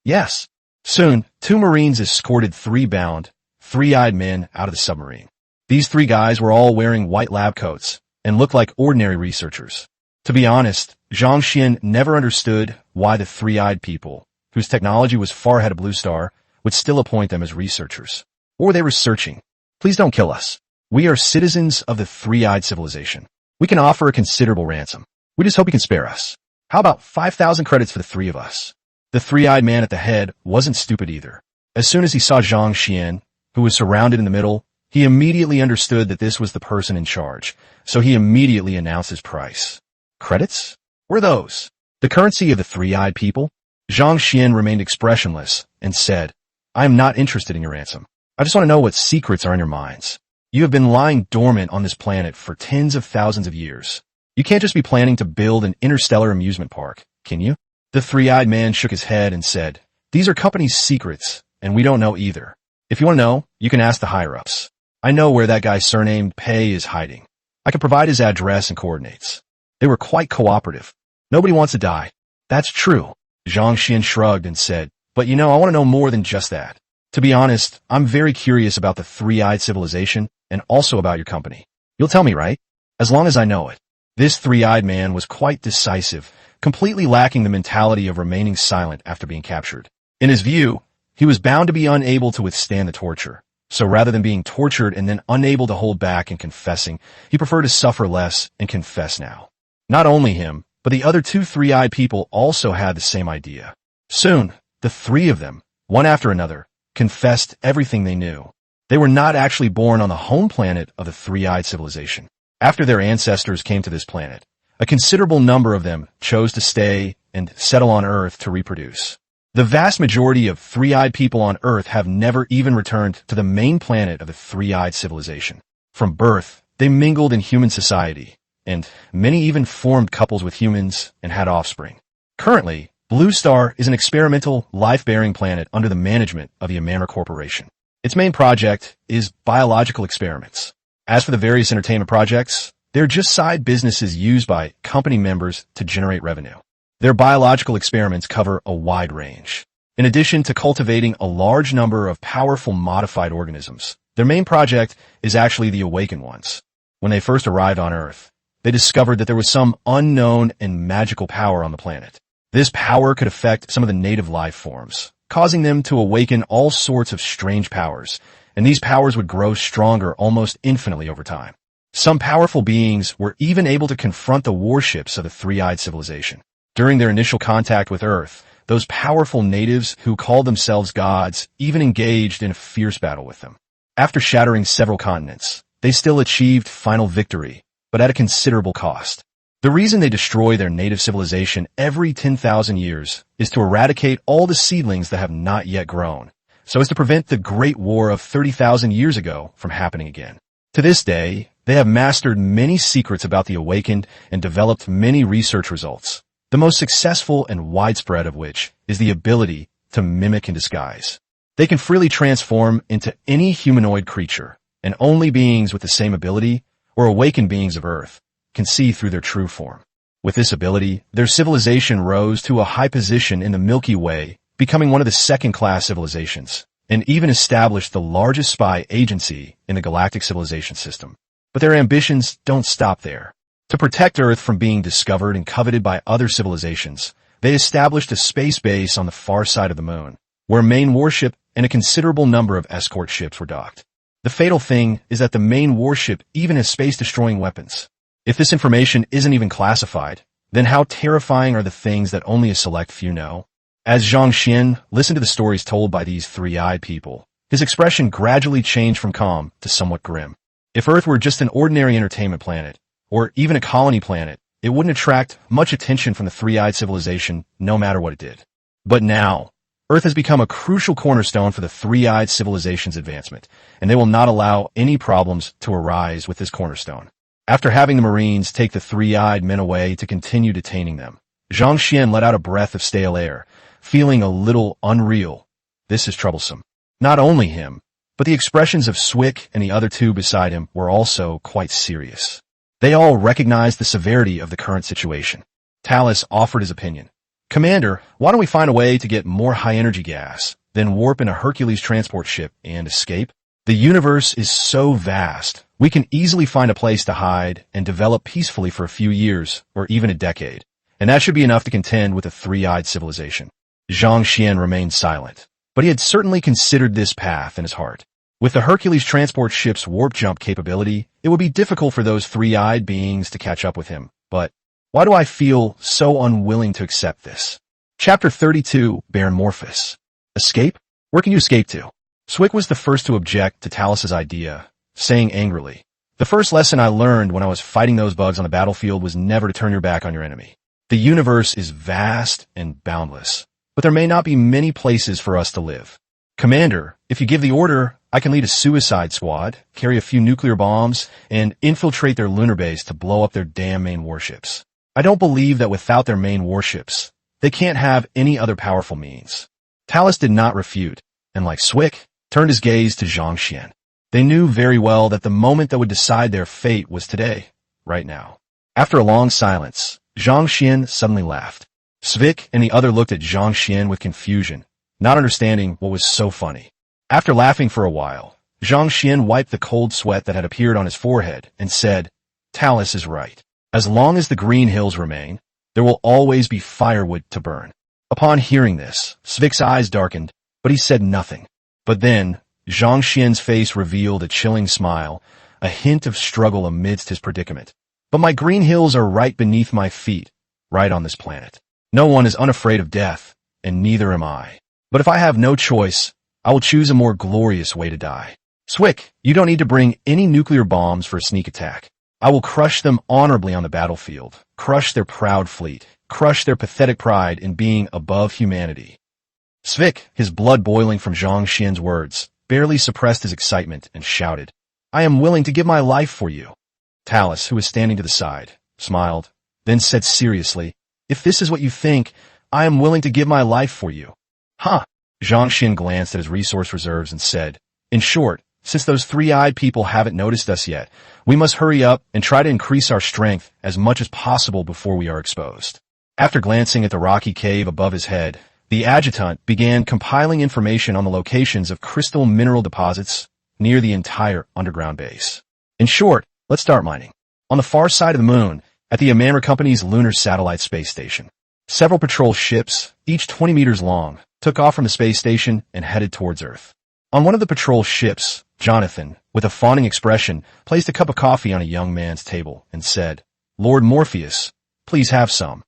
Yes. Soon, 2 Marines escorted 3 bound, 3-eyed men out of the submarine. These 3 guys were all wearing white lab coats and looked like ordinary researchers. To be honest, Zhang Xian never understood why the 3-eyed people, whose technology was far ahead of Blue Star, would still appoint them as researchers. Or they were searching. Please don't kill us. We are citizens of the 3-eyed civilization. We can offer a considerable ransom. We just hope you can spare us. How about 5,000 credits for the 3 of us? The 3-eyed man at the head wasn't stupid either. As soon as he saw Zhang Xian, who was surrounded in the middle, he immediately understood that this was the person in charge, so he immediately announced his price. Credits? What are those? The currency of the 3-eyed people? Zhang Xian remained expressionless and said, "I am not interested in your ransom. I just want to know what secrets are in your minds. You have been lying dormant on this planet for tens of thousands of years. You can't just be planning to build an interstellar amusement park, can you?" The 3-eyed man shook his head and said, "These are company's secrets, and we don't know either. If you want to know, you can ask the higher-ups. I know where that guy surnamed Pei is hiding. I can provide his address and coordinates." They were quite cooperative. Nobody wants to die. That's true. Zhang Xian shrugged and said, "But I want to know more than just that. To be honest, I'm very curious about the 3-eyed civilization and also about your company. You'll tell me, right? As long as I know it." This 3-eyed man was quite decisive, completely lacking the mentality of remaining silent after being captured. In his view, he was bound to be unable to withstand the torture. So rather than being tortured and then unable to hold back and confessing, he preferred to suffer less and confess now. Not only him, but the other 2 3-eyed people also had the same idea. Soon, the 3 of them, one after another, confessed everything they knew. They were not actually born on the home planet of the 3-eyed civilization. After their ancestors came to this planet, a considerable number of them chose to stay and settle on Earth to reproduce. The vast majority of 3-eyed people on Earth have never even returned to the main planet of the 3-eyed civilization. From birth, they mingled in human society, and many even formed couples with humans and had offspring. Currently, Blue Star is an experimental, life-bearing planet under the management of the Amamra Corporation. Its main project is biological experiments. As for the various entertainment projects, they're just side businesses used by company members to generate revenue. Their biological experiments cover a wide range. In addition to cultivating a large number of powerful modified organisms, their main project is actually the Awakened Ones. When they first arrived on Earth, they discovered that there was some unknown and magical power on the planet. This power could affect some of the native life forms, causing them to awaken all sorts of strange powers, and these powers would grow stronger almost infinitely over time. Some powerful beings were even able to confront the warships of the 3-eyed civilization. During their initial contact with Earth, those powerful natives who called themselves gods even engaged in a fierce battle with them. After shattering several continents, they still achieved final victory, but at a considerable cost. The reason they destroy their native civilization every 10,000 years is to eradicate all the seedlings that have not yet grown, so as to prevent the Great War of 30,000 years ago from happening again. To this day, they have mastered many secrets about the Awakened and developed many research results, the most successful and widespread of which is the ability to mimic in disguise. They can freely transform into any humanoid creature, and only beings with the same ability, or awakened beings of Earth, can see through their true form. With this ability, their civilization rose to a high position in the Milky Way, becoming one of the second-class civilizations, and even established the largest spy agency in the galactic civilization system. But their ambitions don't stop there. To protect Earth from being discovered and coveted by other civilizations, they established a space base on the far side of the moon, where a main warship and a considerable number of escort ships were docked. The fatal thing is that the main warship even has space-destroying weapons. If this information isn't even classified, then how terrifying are the things that only a select few know? As Zhang Xian listened to the stories told by these 3-eyed people, his expression gradually changed from calm to somewhat grim. If Earth were just an ordinary entertainment planet, or even a colony planet, it wouldn't attract much attention from the three-eyed civilization no matter what it did. But now, Earth has become a crucial cornerstone for the three-eyed civilization's advancement, and they will not allow any problems to arise with this cornerstone. After having the Marines take the three-eyed men away to continue detaining them, Zhang Xian let out a breath of stale air, feeling a little unreal. This is troublesome. Not only him, but the expressions of Swick and the other two beside him were also quite serious. They all recognized the severity of the current situation. Talus offered his opinion. Commander, why don't we find a way to get more high-energy gas, then warp in a Hercules transport ship and escape? The universe is so vast, we can easily find a place to hide and develop peacefully for a few years or even a decade, and that should be enough to contend with a three-eyed civilization. Zhang Xian remained silent, but he had certainly considered this path in his heart. With the Hercules transport ship's warp jump capability, it would be difficult for those three-eyed beings to catch up with him, but why do I feel so unwilling to accept this? Chapter 32, Baron Morphus. Escape? Where can you escape to? Swick was the first to object to Talus's idea, saying angrily, "The first lesson I learned when I was fighting those bugs on the battlefield was never to turn your back on your enemy. The universe is vast and boundless, but there may not be many places for us to live. Commander, if you give the order, I can lead a suicide squad, carry a few nuclear bombs, and infiltrate their lunar base to blow up their damn main warships. I don't believe that without their main warships, they can't have any other powerful means." Talus did not refute, and like Swick, turned his gaze to Zhang Xian. They knew very well that the moment that would decide their fate was today, right now. After a long silence, Zhang Xian suddenly laughed. Swick and the other looked at Zhang Xian with confusion, not understanding what was so funny. After laughing for a while, Zhang Xian wiped the cold sweat that had appeared on his forehead and said, "Talus is right. As long as the green hills remain, there will always be firewood to burn." Upon hearing this, Swick's eyes darkened, but he said nothing. But then, Zhang Xian's face revealed a chilling smile, a hint of struggle amidst his predicament. "But my green hills are right beneath my feet, right on this planet. No one is unafraid of death, and neither am I. But if I have no choice, I will choose a more glorious way to die. Swick, you don't need to bring any nuclear bombs for a sneak attack. I will crush them honorably on the battlefield, crush their proud fleet, crush their pathetic pride in being above humanity." Swick, his blood boiling from Zhang Xian's words, barely suppressed his excitement and shouted, "I am willing to give my life for you." Talus, who was standing to the side, smiled, then said seriously, "If this is what you think, I am willing to give my life for you." "Huh." Zhang Xian glanced at his resource reserves and said, "In short, since those three-eyed people haven't noticed us yet, we must hurry up and try to increase our strength as much as possible before we are exposed." After glancing at the rocky cave above his head, the adjutant began compiling information on the locations of crystal mineral deposits near the entire underground base. "In short, let's start mining. On the far side of the moon, at the Amamra Company's lunar satellite space station, several patrol ships, each 20 meters long, took off from the space station and headed towards Earth. On one of the patrol ships, Jonathan, with a fawning expression, placed a cup of coffee on a young man's table and said, "Lord Morpheus, please have some."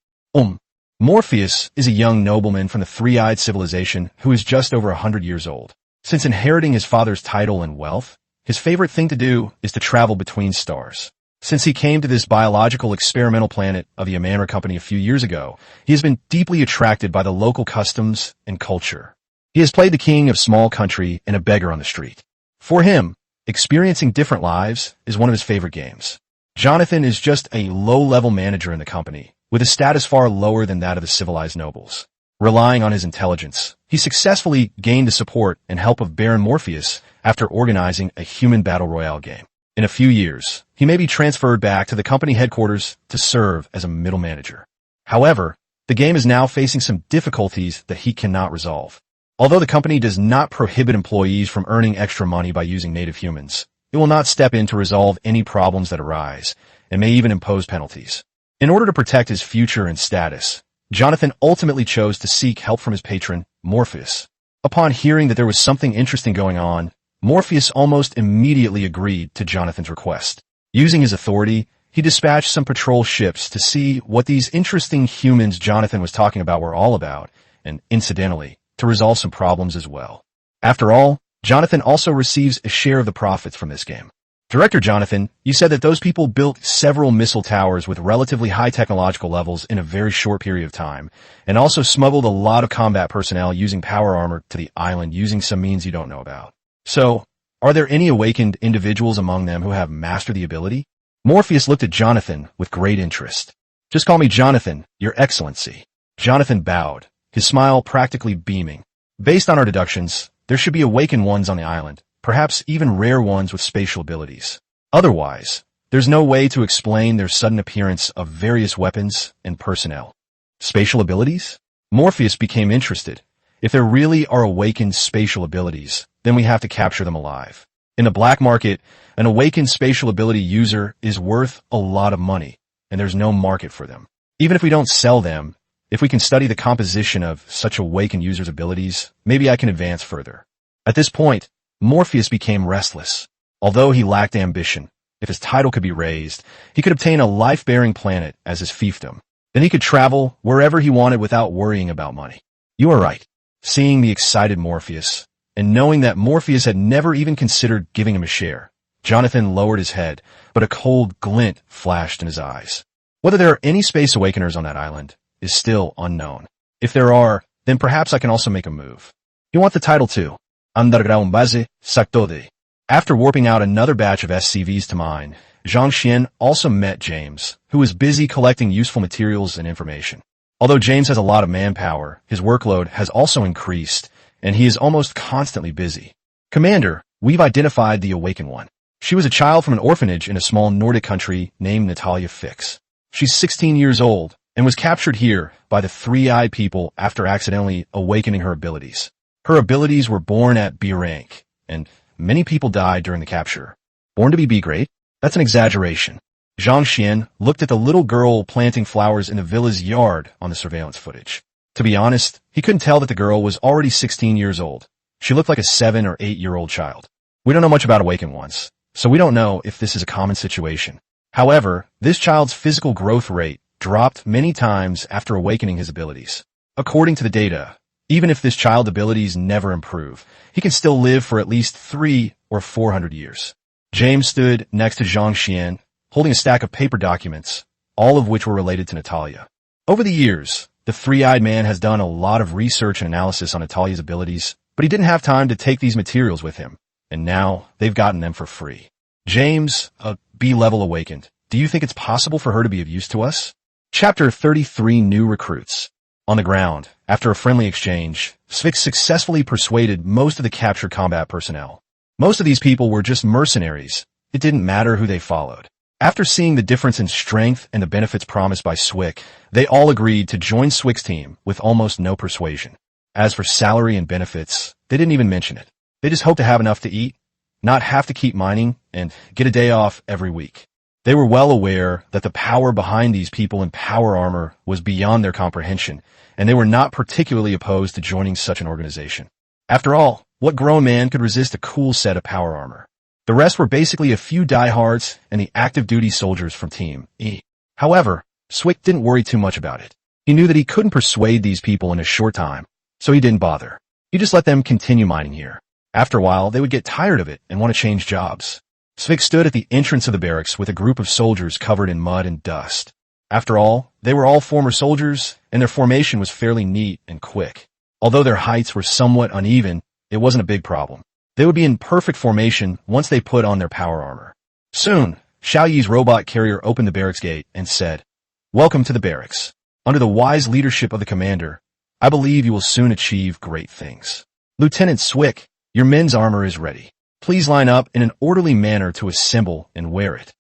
Morpheus is a young nobleman from the three-eyed civilization who is just over 100 years old. Since inheriting his father's title and wealth, his favorite thing to do is to travel between stars. Since he came to this biological experimental planet of the Amamra Company a few years ago, he has been deeply attracted by the local customs and culture. He has played the king of small country and a beggar on the street. For him, experiencing different lives is one of his favorite games. Jonathan is just a low-level manager in the company, with a status far lower than that of the civilized nobles. Relying on his intelligence, he successfully gained the support and help of Baron Morpheus after organizing a human battle royale game. In a few years, he may be transferred back to the company headquarters to serve as a middle manager. However, the game is now facing some difficulties that he cannot resolve. Although the company does not prohibit employees from earning extra money by using native humans, it will not step in to resolve any problems that arise, and may even impose penalties. In order to protect his future and status, Jonathan ultimately chose to seek help from his patron, Morpheus. Upon hearing that there was something interesting going on, Morpheus almost immediately agreed to Jonathan's request. Using his authority, he dispatched some patrol ships to see what these interesting humans Jonathan was talking about were all about, and incidentally, to resolve some problems as well. After all, Jonathan also receives a share of the profits from this game. Director Jonathan, you said that those people built several missile towers with relatively high technological levels in a very short period of time, and also smuggled a lot of combat personnel using power armor to the island using some means you don't know about. So, are there any awakened individuals among them who have mastered the ability? Morpheus looked at Jonathan with great interest. Just call me Jonathan, Your Excellency. Jonathan bowed, his smile practically beaming. Based on our deductions, there should be awakened ones on the island, perhaps even rare ones with spatial abilities. Otherwise, there's no way to explain their sudden appearance of various weapons and personnel. Spatial abilities? Morpheus became interested. If there really are awakened spatial abilities, then we have to capture them alive. In the black market, an awakened spatial ability user is worth a lot of money, and there's no market for them. Even if we don't sell them, if we can study the composition of such awakened users' abilities, maybe I can advance further. At this point, Morpheus became restless. Although he lacked ambition, if his title could be raised, he could obtain a life-bearing planet as his fiefdom. Then he could travel wherever he wanted without worrying about money. You are right. Seeing the excited Morpheus, and knowing that Morpheus had never even considered giving him a share, Jonathan lowered his head, but a cold glint flashed in his eyes. Whether there are any space awakeners on that island is still unknown. If there are, then perhaps I can also make a move. You want the title too? Underground base, Saktode. After warping out another batch of SCVs to mine, Zhang Xian also met James, who was busy collecting useful materials and information. Although James has a lot of manpower, his workload has also increased, and he is almost constantly busy. Commander, we've identified the Awakened One. She was a child from an orphanage in a small Nordic country named Natalia Fix. She's 16 years old and was captured here by the Three-Eyed People after accidentally awakening her abilities. Her abilities were born at B rank, and many people died during the capture. Born to be B grade? That's an exaggeration. Zhang Xian looked at the little girl planting flowers in the villa's yard on the surveillance footage. To be honest, he couldn't tell that the girl was already 16 years old. She looked like a 7 or 8-year-old child. We don't know much about Awakened Ones, so we don't know if this is a common situation. However, this child's physical growth rate dropped many times after awakening his abilities. According to the data, even if this child's abilities never improve, he can still live for at least 300 or 400 years. James stood next to Zhang Xian, holding a stack of paper documents, all of which were related to Natalia. Over the years, the three-eyed man has done a lot of research and analysis on Natalia's abilities, but he didn't have time to take these materials with him, and now they've gotten them for free. James, a B-level awakened, do you think it's possible for her to be of use to us? Chapter 33 New Recruits. On the ground, after a friendly exchange, Sphinx successfully persuaded most of the captured combat personnel. Most of these people were just mercenaries. It didn't matter who they followed. After seeing the difference in strength and the benefits promised by Swick, they all agreed to join Swick's team with almost no persuasion. As for salary and benefits, they didn't even mention it. They just hoped to have enough to eat, not have to keep mining, and get a day off every week. They were well aware that the power behind these people in power armor was beyond their comprehension, and they were not particularly opposed to joining such an organization. After all, what grown man could resist a cool set of power armor? The rest were basically a few diehards and the active duty soldiers from Team E. However, Swick didn't worry too much about it. He knew that he couldn't persuade these people in a short time, so he didn't bother. He just let them continue mining here. After a while, they would get tired of it and want to change jobs. Swick stood at the entrance of the barracks with a group of soldiers covered in mud and dust. After all, they were all former soldiers, and their formation was fairly neat and quick. Although their heights were somewhat uneven, it wasn't a big problem. They would be in perfect formation once they put on their power armor. Soon, Xiao Yi's robot carrier opened the barracks gate and said, "Welcome to the barracks. Under the wise leadership of the commander, I believe you will soon achieve great things. Lieutenant Swick, your men's armor is ready. Please line up in an orderly manner to assemble and wear it."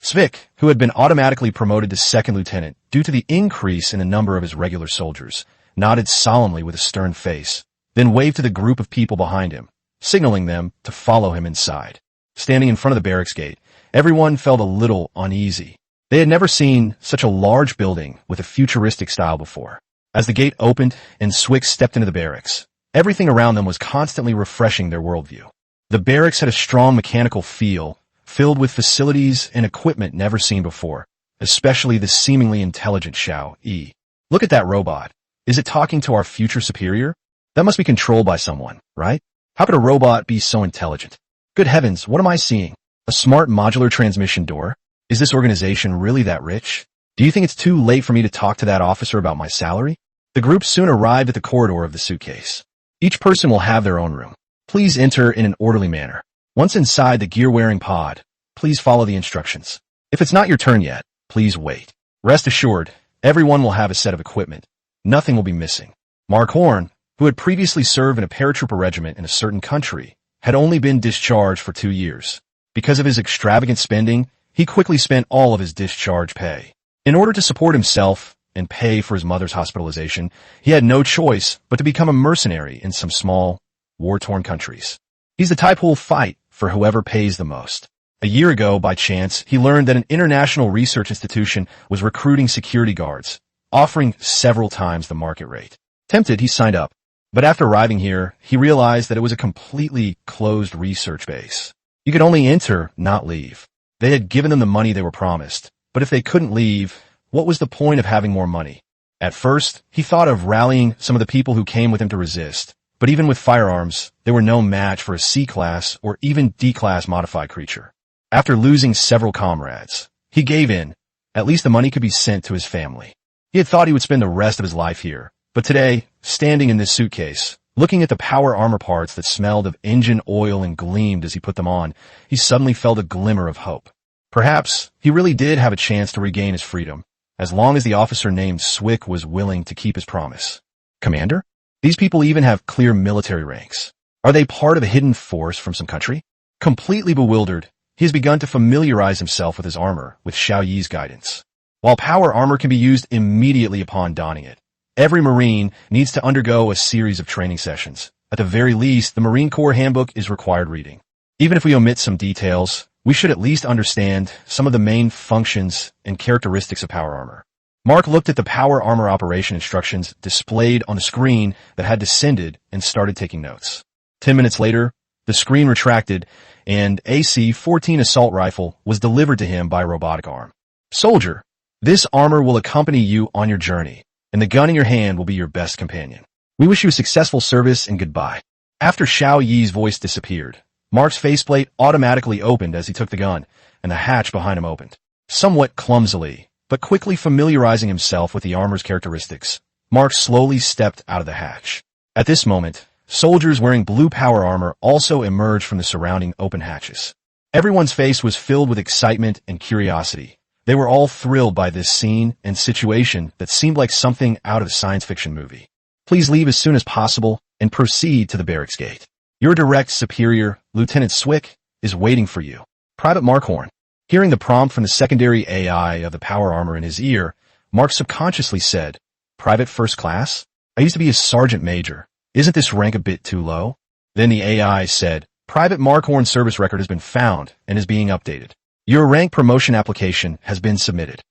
Swick, who had been automatically promoted to second lieutenant due to the increase in the number of his regular soldiers, nodded solemnly with a stern face, then waved to the group of people behind him, signaling them to follow him inside. Standing in front of the barracks gate, everyone felt a little uneasy. They had never seen such a large building with a futuristic style before. As the gate opened and Swick stepped into the barracks, everything around them was constantly refreshing their worldview. The barracks had a strong mechanical feel, filled with facilities and equipment never seen before, especially the seemingly intelligent Xiao Yi. Look at that robot. Is it talking to our future superior? That must be controlled by someone, right? How could a robot be so intelligent? Good heavens, what am I seeing? A smart modular transmission door? Is this organization really that rich? Do you think it's too late for me to talk to that officer about my salary? The group soon arrived at the corridor of the suitcase. Each person will have their own room. Please enter in an orderly manner. Once inside the gear-wearing pod, please follow the instructions. If it's not your turn yet, please wait. Rest assured, everyone will have a set of equipment. Nothing will be missing. Mark Horn, who had previously served in a paratrooper regiment in a certain country, had only been discharged for 2 years. Because of his extravagant spending, he quickly spent all of his discharge pay. In order to support himself and pay for his mother's hospitalization, he had no choice but to become a mercenary in some small, war-torn countries. He's the type who will fight for whoever pays the most. A year ago, by chance, he learned that an international research institution was recruiting security guards, offering several times the market rate. Tempted, he signed up. But after arriving here, he realized that it was a completely closed research base. You could only enter, not leave. They had given them the money they were promised, but if they couldn't leave, what was the point of having more money? At first, he thought of rallying some of the people who came with him to resist, but even with firearms, they were no match for a C-class or even D-class modified creature. After losing several comrades, he gave in. At least the money could be sent to his family. He had thought he would spend the rest of his life here, but today, standing in this suitcase, looking at the power armor parts that smelled of engine oil and gleamed as he put them on, he suddenly felt a glimmer of hope. Perhaps he really did have a chance to regain his freedom, as long as the officer named Swick was willing to keep his promise. Commander? These people even have clear military ranks. Are they part of a hidden force from some country? Completely bewildered, he has begun to familiarize himself with his armor with Xiao Yi's guidance. While power armor can be used immediately upon donning it, every Marine needs to undergo a series of training sessions. At the very least, the Marine Corps Handbook is required reading. Even if we omit some details, we should at least understand some of the main functions and characteristics of power armor. Mark looked at the power armor operation instructions displayed on the screen that had descended and started taking notes. 10 minutes later, the screen retracted and AC-14 assault rifle was delivered to him by a robotic arm. Soldier, this armor will accompany you on your journey, and the gun in your hand will be your best companion. We wish you a successful service and goodbye. After Xiao Yi's voice disappeared, Mark's faceplate automatically opened as he took the gun, and the hatch behind him opened. Somewhat clumsily, but quickly familiarizing himself with the armor's characteristics, Mark slowly stepped out of the hatch. At this moment, soldiers wearing blue power armor also emerged from the surrounding open hatches. Everyone's face was filled with excitement and curiosity. They were all thrilled by this scene and situation that seemed like something out of a science fiction movie. Please leave as soon as possible and proceed to the barracks gate. Your direct superior, Lieutenant Swick, is waiting for you. Private Mark Horn. Hearing the prompt from the secondary AI of the power armor in his ear, Mark subconsciously said, Private First Class? I used to be a sergeant major. Isn't this rank a bit too low? Then the AI said, Private Mark Horn's service record has been found and is being updated. Your rank promotion application has been submitted.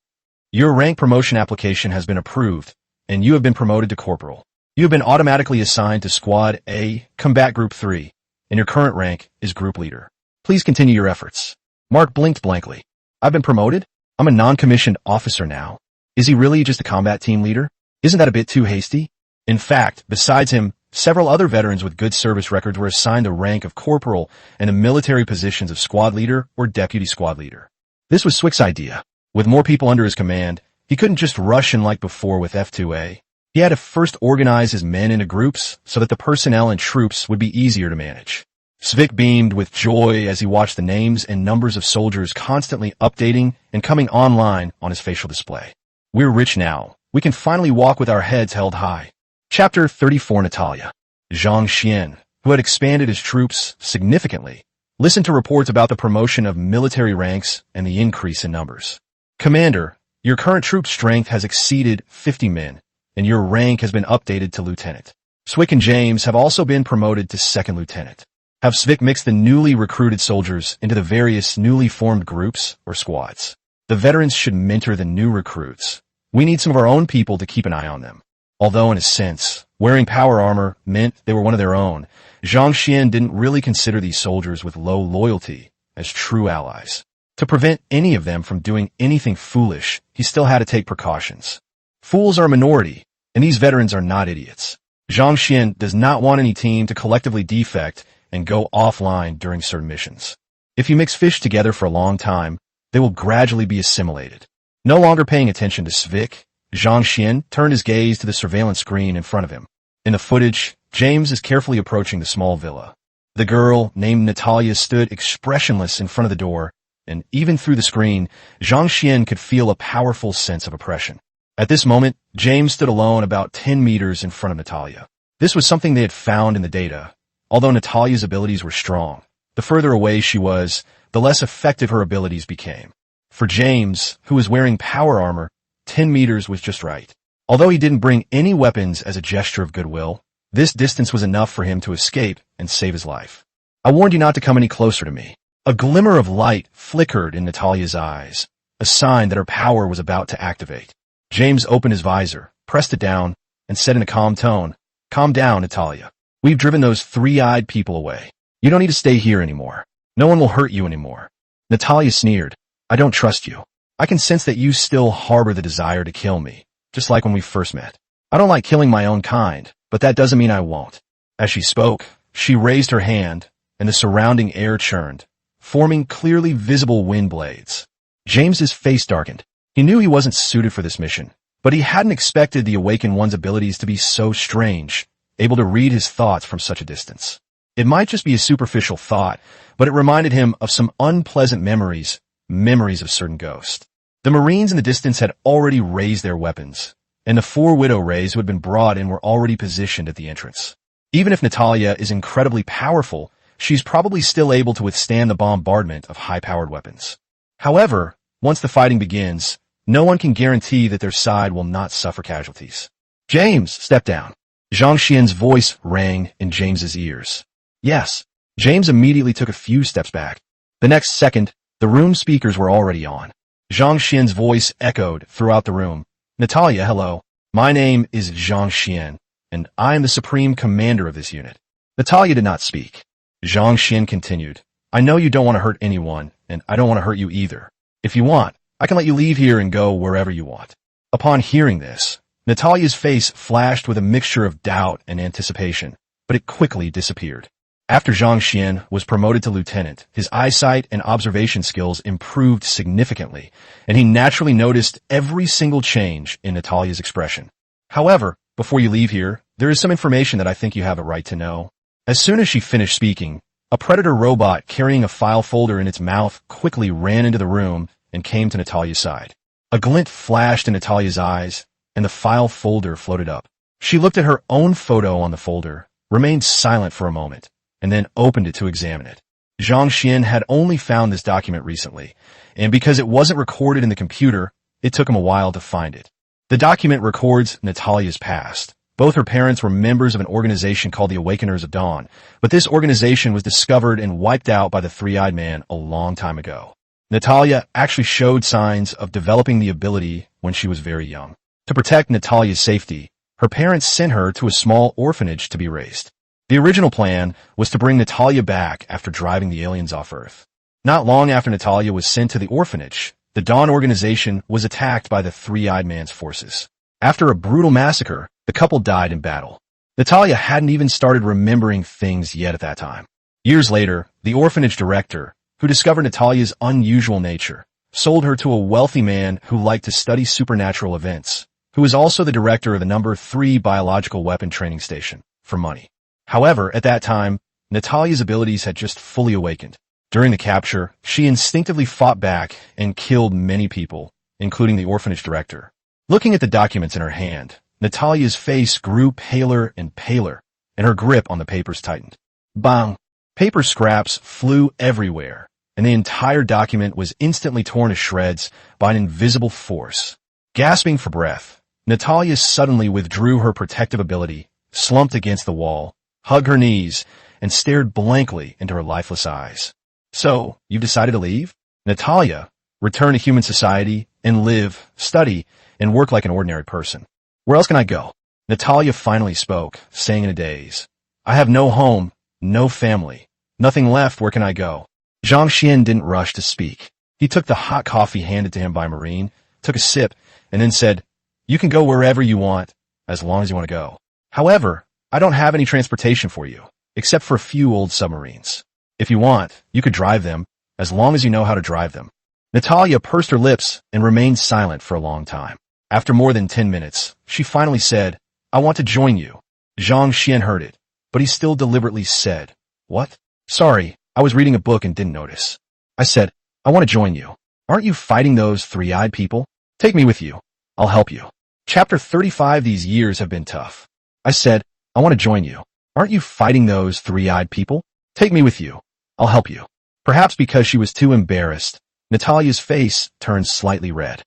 Your rank promotion application has been approved, and you have been promoted to corporal. You have been automatically assigned to Squad A, Combat Group 3, and your current rank is Group Leader. Please continue your efforts. Mark blinked blankly. I've been promoted? I'm a non-commissioned officer now. Is he really just a combat team leader? Isn't that a bit too hasty? In fact, besides him, several other veterans with good service records were assigned the rank of corporal and the military positions of squad leader or deputy squad leader. This was Swick's idea. With more people under his command, he couldn't just rush in like before with F2A. He had to first organize his men into groups so that the personnel and troops would be easier to manage. Swick beamed with joy as he watched the names and numbers of soldiers constantly updating and coming online on his facial display. We're rich now. We can finally walk with our heads held high. Chapter 34. Natalia. Zhang Xian, who had expanded his troops significantly, listened to reports about the promotion of military ranks and the increase in numbers. Commander, your current troop strength has exceeded 50 men, and your rank has been updated to lieutenant. Swick and James have also been promoted to second lieutenant. Have Swick mixed the newly recruited soldiers into the various newly formed groups or squads. The veterans should mentor the new recruits. We need some of our own people to keep an eye on them. Although in a sense, wearing power armor meant they were one of their own, Zhang Xian didn't really consider these soldiers with low loyalty as true allies. To prevent any of them from doing anything foolish, he still had to take precautions. Fools are a minority, and these veterans are not idiots. Zhang Xian does not want any team to collectively defect and go offline during certain missions. If you mix fish together for a long time, they will gradually be assimilated. No longer paying attention to Svik, Zhang Xian turned his gaze to the surveillance screen in front of him. In the footage, James is carefully approaching the small villa. The girl, named Natalia, stood expressionless in front of the door, and even through the screen, Zhang Xian could feel a powerful sense of oppression. At this moment, James stood alone about 10 meters in front of Natalia. This was something they had found in the data. Although Natalia's abilities were strong, the further away she was, the less effective her abilities became. For James, who was wearing power armor, 10 meters was just right. Although he didn't bring any weapons as a gesture of goodwill, this distance was enough for him to escape and save his life. I warned you not to come any closer to me. A glimmer of light flickered in Natalia's eyes, a sign that her power was about to activate. James opened his visor, pressed it down, and said in a calm tone, "Calm down, Natalia. We've driven those three-eyed people away. You don't need to stay here anymore. No one will hurt you anymore." Natalia sneered, "I don't trust you. I can sense that you still harbor the desire to kill me, just like when we first met. I don't like killing my own kind, but that doesn't mean I won't." As she spoke, she raised her hand, and the surrounding air churned, forming clearly visible wind blades. James's face darkened. He knew he wasn't suited for this mission, but he hadn't expected the Awakened One's abilities to be so strange, able to read his thoughts from such a distance. It might just be a superficial thought, but it reminded him of some unpleasant memories of certain ghosts. The Marines in the distance had already raised their weapons, and the 4 Widow Rays who had been brought in were already positioned at the entrance. Even if Natalia is incredibly powerful, she's probably still able to withstand the bombardment of high-powered weapons. However, once the fighting begins, no one can guarantee that their side will not suffer casualties. "James, step down." Zhang Xian's voice rang in James's ears. "Yes." James immediately took a few steps back. The next second, the room speakers were already on. Zhang Xian's voice echoed throughout the room. "Natalia, hello. My name is Zhang Xian, and I am the Supreme Commander of this unit." Natalia did not speak. Zhang Xian continued, "I know you don't want to hurt anyone, and I don't want to hurt you either. If you want, I can let you leave here and go wherever you want." Upon hearing this, Natalia's face flashed with a mixture of doubt and anticipation, but it quickly disappeared. After Zhang Xian was promoted to lieutenant, his eyesight and observation skills improved significantly, and he naturally noticed every single change in Natalia's expression. "However, before you leave here, there is some information that I think you have a right to know." As soon as she finished speaking, a predator robot carrying a file folder in its mouth quickly ran into the room and came to Natalia's side. A glint flashed in Natalia's eyes, and the file folder floated up. She looked at her own photo on the folder, remained silent for a moment, and then opened it to examine it. Zhang Xian had only found this document recently, and because it wasn't recorded in the computer, it took him a while to find it. The document records Natalia's past. Both her parents were members of an organization called the Awakeners of Dawn, but this organization was discovered and wiped out by the Three-Eyed Man a long time ago. Natalia actually showed signs of developing the ability when she was very young. To protect Natalia's safety, her parents sent her to a small orphanage to be raised. The original plan was to bring Natalia back after driving the aliens off Earth. Not long after Natalia was sent to the orphanage, the Dawn organization was attacked by the Three-Eyed Man's forces. After a brutal massacre, the couple died in battle. Natalia hadn't even started remembering things yet at that time. Years later, the orphanage director, who discovered Natalia's unusual nature, sold her to a wealthy man who liked to study supernatural events, who was also the director of the No. 3 biological weapon training station, for money. However, at that time, Natalia's abilities had just fully awakened. During the capture, she instinctively fought back and killed many people, including the orphanage director. Looking at the documents in her hand, Natalia's face grew paler and paler, and her grip on the papers tightened. Bang! Paper scraps flew everywhere, and the entire document was instantly torn to shreds by an invisible force. Gasping for breath, Natalia suddenly withdrew her protective ability, slumped against the wall, hugged her knees, and stared blankly into her lifeless eyes. "So, you've decided to leave?" "Natalia, return to human society and live, study, and work like an ordinary person." "Where else can I go?" Natalia finally spoke, saying in a daze, "I have no home, no family, nothing left. Where can I go?" Zhang Xian didn't rush to speak. He took the hot coffee handed to him by a Marine, took a sip, and then said, "You can go wherever you want, as long as you want to go. However, I don't have any transportation for you, except for a few old submarines. If you want, you could drive them, as long as you know how to drive them. Natalia pursed her lips and remained silent for a long time. After more than 10 minutes, she finally said, "I want to join you." Zhang Xian heard it, but he still deliberately said, "What?" "Sorry, I was reading a book and didn't notice." I said, "I want to join you. Aren't you fighting those three-eyed people? Take me with you. I'll help you." Chapter 35. These years have been tough. I said, "I want to join you. Aren't you fighting those three-eyed people? Take me with you. I'll help you." Perhaps because she was too embarrassed, Natalia's face turned slightly red.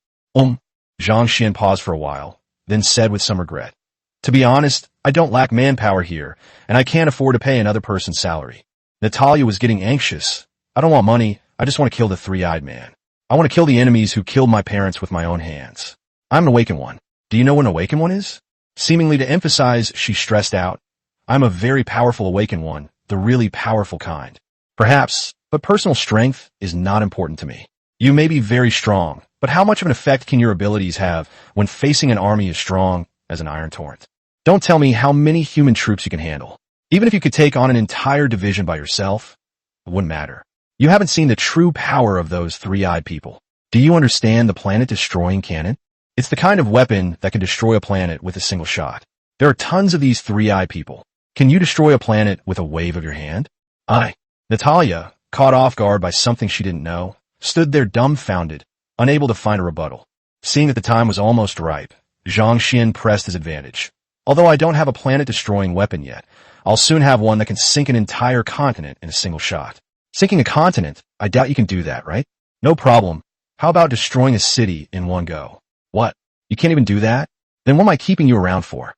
Zhang Xian paused for a while, then said with some regret, "To be honest, I don't lack manpower here, and I can't afford to pay another person's salary." Natalia was getting anxious. "I don't want money, I just want to kill the three-eyed man. I want to kill the enemies who killed my parents with my own hands. I'm an awakened one. Do you know what an awakened one is?" Seemingly to emphasize, she stressed out, "I'm a very powerful awakened one, the really powerful kind. Perhaps, but personal strength is not important to me. You may be very strong, but how much of an effect can your abilities have when facing an army as strong as an iron torrent? Don't tell me how many human troops you can handle. Even if you could take on an entire division by yourself, it wouldn't matter. You haven't seen the true power of those three-eyed people. Do you understand the planet-destroying cannon? It's the kind of weapon that can destroy a planet with a single shot. There are tons of these three-eyed people. Can you destroy a planet with a wave of your hand?" Natalia, caught off guard by something she didn't know, stood there dumbfounded, unable to find a rebuttal. Seeing that the time was almost ripe, Zhang Xian pressed his advantage. "Although I don't have a planet-destroying weapon yet, I'll soon have one that can sink an entire continent in a single shot." "Sinking a continent? I doubt you can do that, right?" "No problem. How about destroying a city in one go?" "What? You can't even do that? Then what am I keeping you around for?"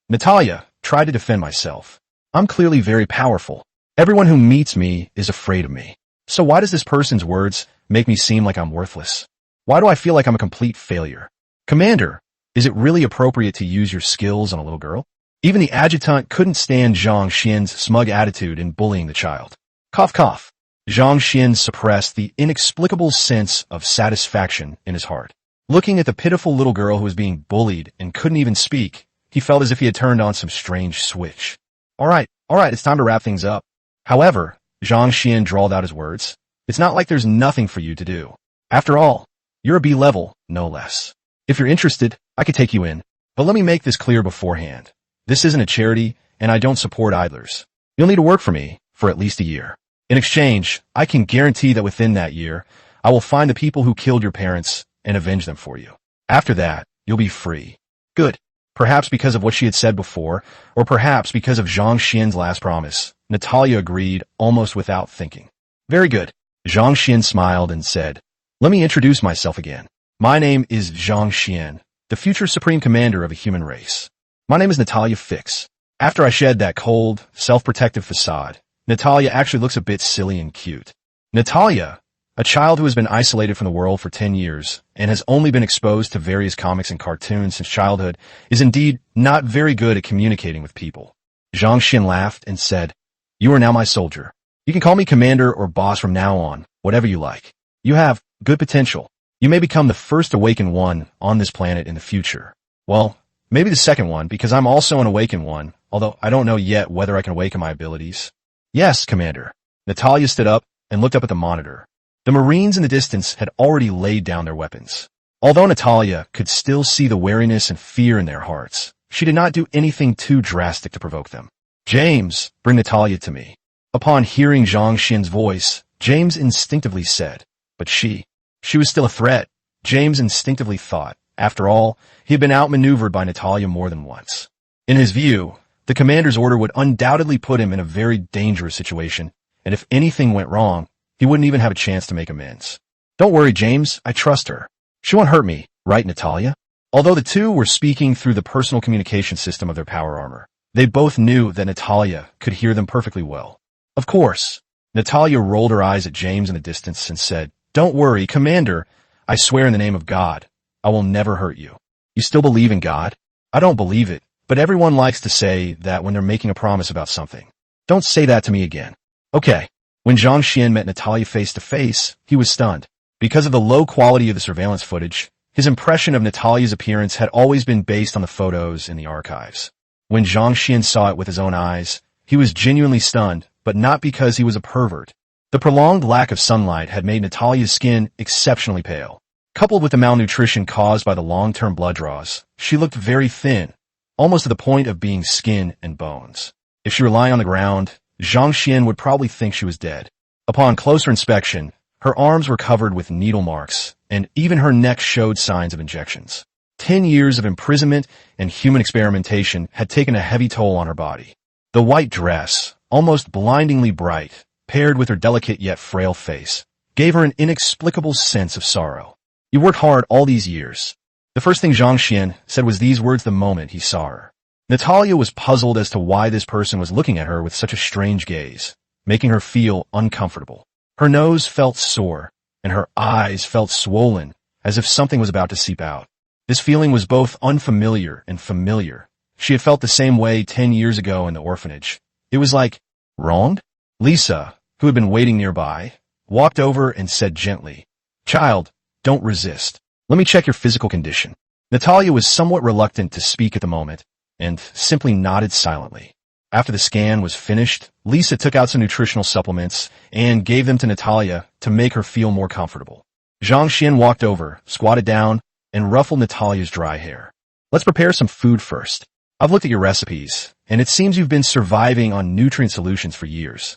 Natalia tried to defend myself. "I'm clearly very powerful. Everyone who meets me is afraid of me. So why does this person's words make me seem like I'm worthless? Why do I feel like I'm a complete failure? Commander, is it really appropriate to use your skills on a little girl?" Even the adjutant couldn't stand Zhang Xian's smug attitude in bullying the child. Cough, cough. Zhang Xian suppressed the inexplicable sense of satisfaction in his heart. Looking at the pitiful little girl who was being bullied and couldn't even speak, he felt as if he had turned on some strange switch. All right, it's time to wrap things up." However, Zhang Xian drawled out his words, "It's not like there's nothing for you to do. After all, you're a B level, no less. If you're interested, I could take you in. But let me make this clear beforehand. This isn't a charity, and I don't support idlers. You'll need to work for me for at least a year. In exchange, I can guarantee that within that year, I will find the people who killed your parents and avenge them for you. After that, you'll be free." Good. Perhaps because of what she had said before, or perhaps because of Zhang Xian's last promise, Natalia agreed almost without thinking. "Very good." Zhang Xian smiled and said, "Let me introduce myself again. My name is Zhang Xian, the future Supreme Commander of a human race. My name is Natalia Fix." After I shed that cold, self-protective facade, Natalia actually looks a bit silly and cute. Natalia, a child who has been isolated from the world for 10 years and has only been exposed to various comics and cartoons since childhood, is indeed not very good at communicating with people. Zhang Xian laughed and said, "You are now my soldier. You can call me commander or boss from now on, whatever you like. You have good potential. You may become the first awakened one on this planet in the future. Well, maybe the second one, because I'm also an awakened one, although I don't know yet whether I can awaken my abilities." "Yes, Commander." Natalia stood up and looked up at the monitor. The Marines in the distance had already laid down their weapons. Although Natalia could still see the wariness and fear in their hearts, she did not do anything too drastic to provoke them. "James, bring Natalia to me." Upon hearing Zhang Xian's voice, James instinctively said, but she was still a threat. James instinctively thought. After all, he had been outmaneuvered by Natalia more than once. In his view, the commander's order would undoubtedly put him in a very dangerous situation, and if anything went wrong, he wouldn't even have a chance to make amends. "Don't worry, James, I trust her. She won't hurt me, right, Natalia?" Although the two were speaking through the personal communication system of their power armor, they both knew that Natalia could hear them perfectly well. "Of course." Natalia rolled her eyes at James in the distance and said, "Don't worry, Commander. I swear in the name of God, I will never hurt you." "You still believe in God?" "I don't believe it, but everyone likes to say that when they're making a promise about something. Don't say that to me again." "Okay." When Zhang Xian met Natalia face to face, he was stunned. Because of the low quality of the surveillance footage, his impression of Natalia's appearance had always been based on the photos in the archives. When Zhang Xian saw it with his own eyes, he was genuinely stunned, but not because he was a pervert. The prolonged lack of sunlight had made Natalia's skin exceptionally pale. Coupled with the malnutrition caused by the long-term blood draws, she looked very thin, almost to the point of being skin and bones. If she were lying on the ground, Zhang Xian would probably think she was dead. Upon closer inspection, her arms were covered with needle marks, and even her neck showed signs of injections. 10 years of imprisonment and human experimentation had taken a heavy toll on her body. The white dress, almost blindingly bright, paired with her delicate yet frail face, gave her an inexplicable sense of sorrow. "You worked hard all these years." The first thing Zhang Xian said was these words the moment he saw her. Natalia was puzzled as to why this person was looking at her with such a strange gaze, making her feel uncomfortable. Her nose felt sore, and her eyes felt swollen, as if something was about to seep out. This feeling was both unfamiliar and familiar. She had felt the same way 10 years ago in the orphanage. It was like, wronged? Lisa, who had been waiting nearby, walked over and said gently, "Child, don't resist. Let me check your physical condition." Natalia was somewhat reluctant to speak at the moment, and simply nodded silently. After the scan was finished, Lisa took out some nutritional supplements and gave them to Natalia to make her feel more comfortable. Zhang Xian walked over, squatted down, and ruffled Natalia's dry hair. "Let's prepare some food first. I've looked at your recipes, and it seems you've been surviving on nutrient solutions for years.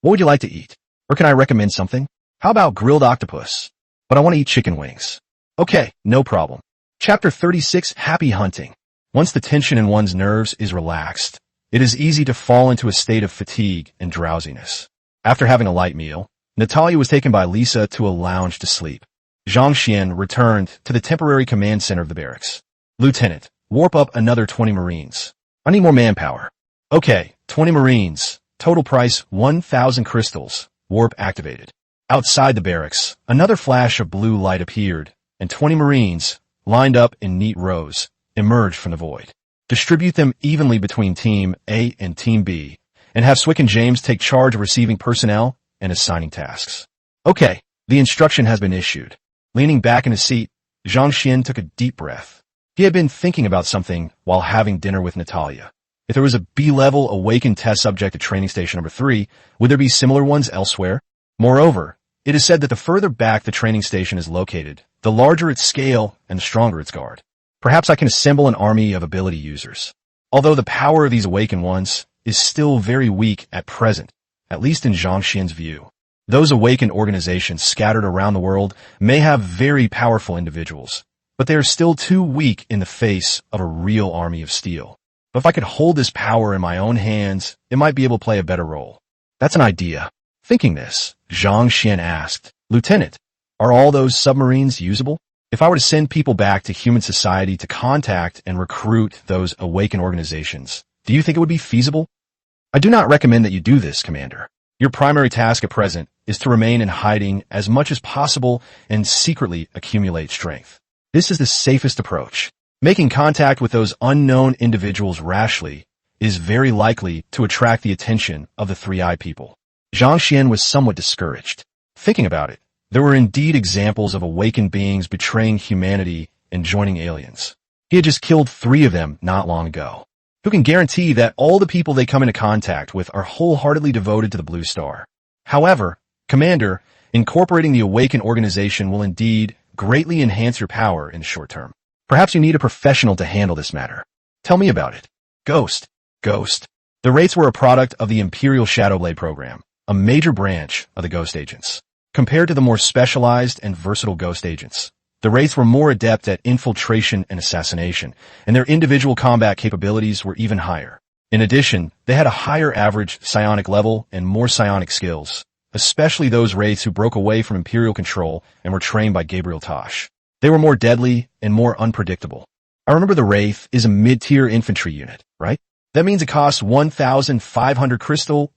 What would you like to eat? Or can I recommend something? How about grilled octopus? But I want to eat chicken wings." "Okay, no problem." Chapter 36, Happy Hunting. Once the tension in one's nerves is relaxed, it is easy to fall into a state of fatigue and drowsiness. After having a light meal, Natalia was taken by Lisa to a lounge to sleep. Zhang Xian returned to the temporary command center of the barracks. "Lieutenant, warp up another 20 Marines. I need more manpower." "Okay, 20 Marines. Total price 1,000 crystals. Warp activated." Outside the barracks, another flash of blue light appeared, and 20 Marines, lined up in neat rows, emerged from the void. "Distribute them evenly between Team A and Team B, and have Swick and James take charge of receiving personnel and assigning tasks." "Okay, the instruction has been issued." Leaning back in his seat, Zhang Xian took a deep breath. He had been thinking about something while having dinner with Natalia. If there was a B-level awakened test subject at Training Station number 3, would there be similar ones elsewhere? Moreover, it is said that the further back the training station is located, the larger its scale and the stronger its guard. Perhaps I can assemble an army of ability users. Although the power of these awakened ones is still very weak at present, at least in Zhang Xian's view. Those awakened organizations scattered around the world may have very powerful individuals, but they are still too weak in the face of a real army of steel. But if I could hold this power in my own hands, it might be able to play a better role. That's an idea. Thinking this, Zhang Xian asked, "Lieutenant, are all those submarines usable? If I were to send people back to human society to contact and recruit those awakened organizations, do you think it would be feasible?" "I do not recommend that you do this, Commander. Your primary task at present is to remain in hiding as much as possible and secretly accumulate strength. This is the safest approach. Making contact with those unknown individuals rashly is very likely to attract the attention of the Three-Eye people." Zhang Xian was somewhat discouraged. Thinking about it, there were indeed examples of awakened beings betraying humanity and joining aliens. He had just killed 3 of them not long ago. Who can guarantee that all the people they come into contact with are wholeheartedly devoted to the Blue Star? However, Commander, incorporating the awakened organization will indeed greatly enhance your power in the short term. Perhaps you need a professional to handle this matter. Tell me about it. Ghost. The Wraiths were a product of the Imperial Shadowblade program, a major branch of the Ghost Agents. Compared to the more specialized and versatile Ghost Agents, the Wraiths were more adept at infiltration and assassination, and their individual combat capabilities were even higher. In addition, they had a higher average psionic level and more psionic skills, especially those Wraiths who broke away from Imperial control and were trained by Gabriel Tosh. They were more deadly and more unpredictable. I remember the Wraith is a mid-tier infantry unit, right? That means it costs 1,500 crystal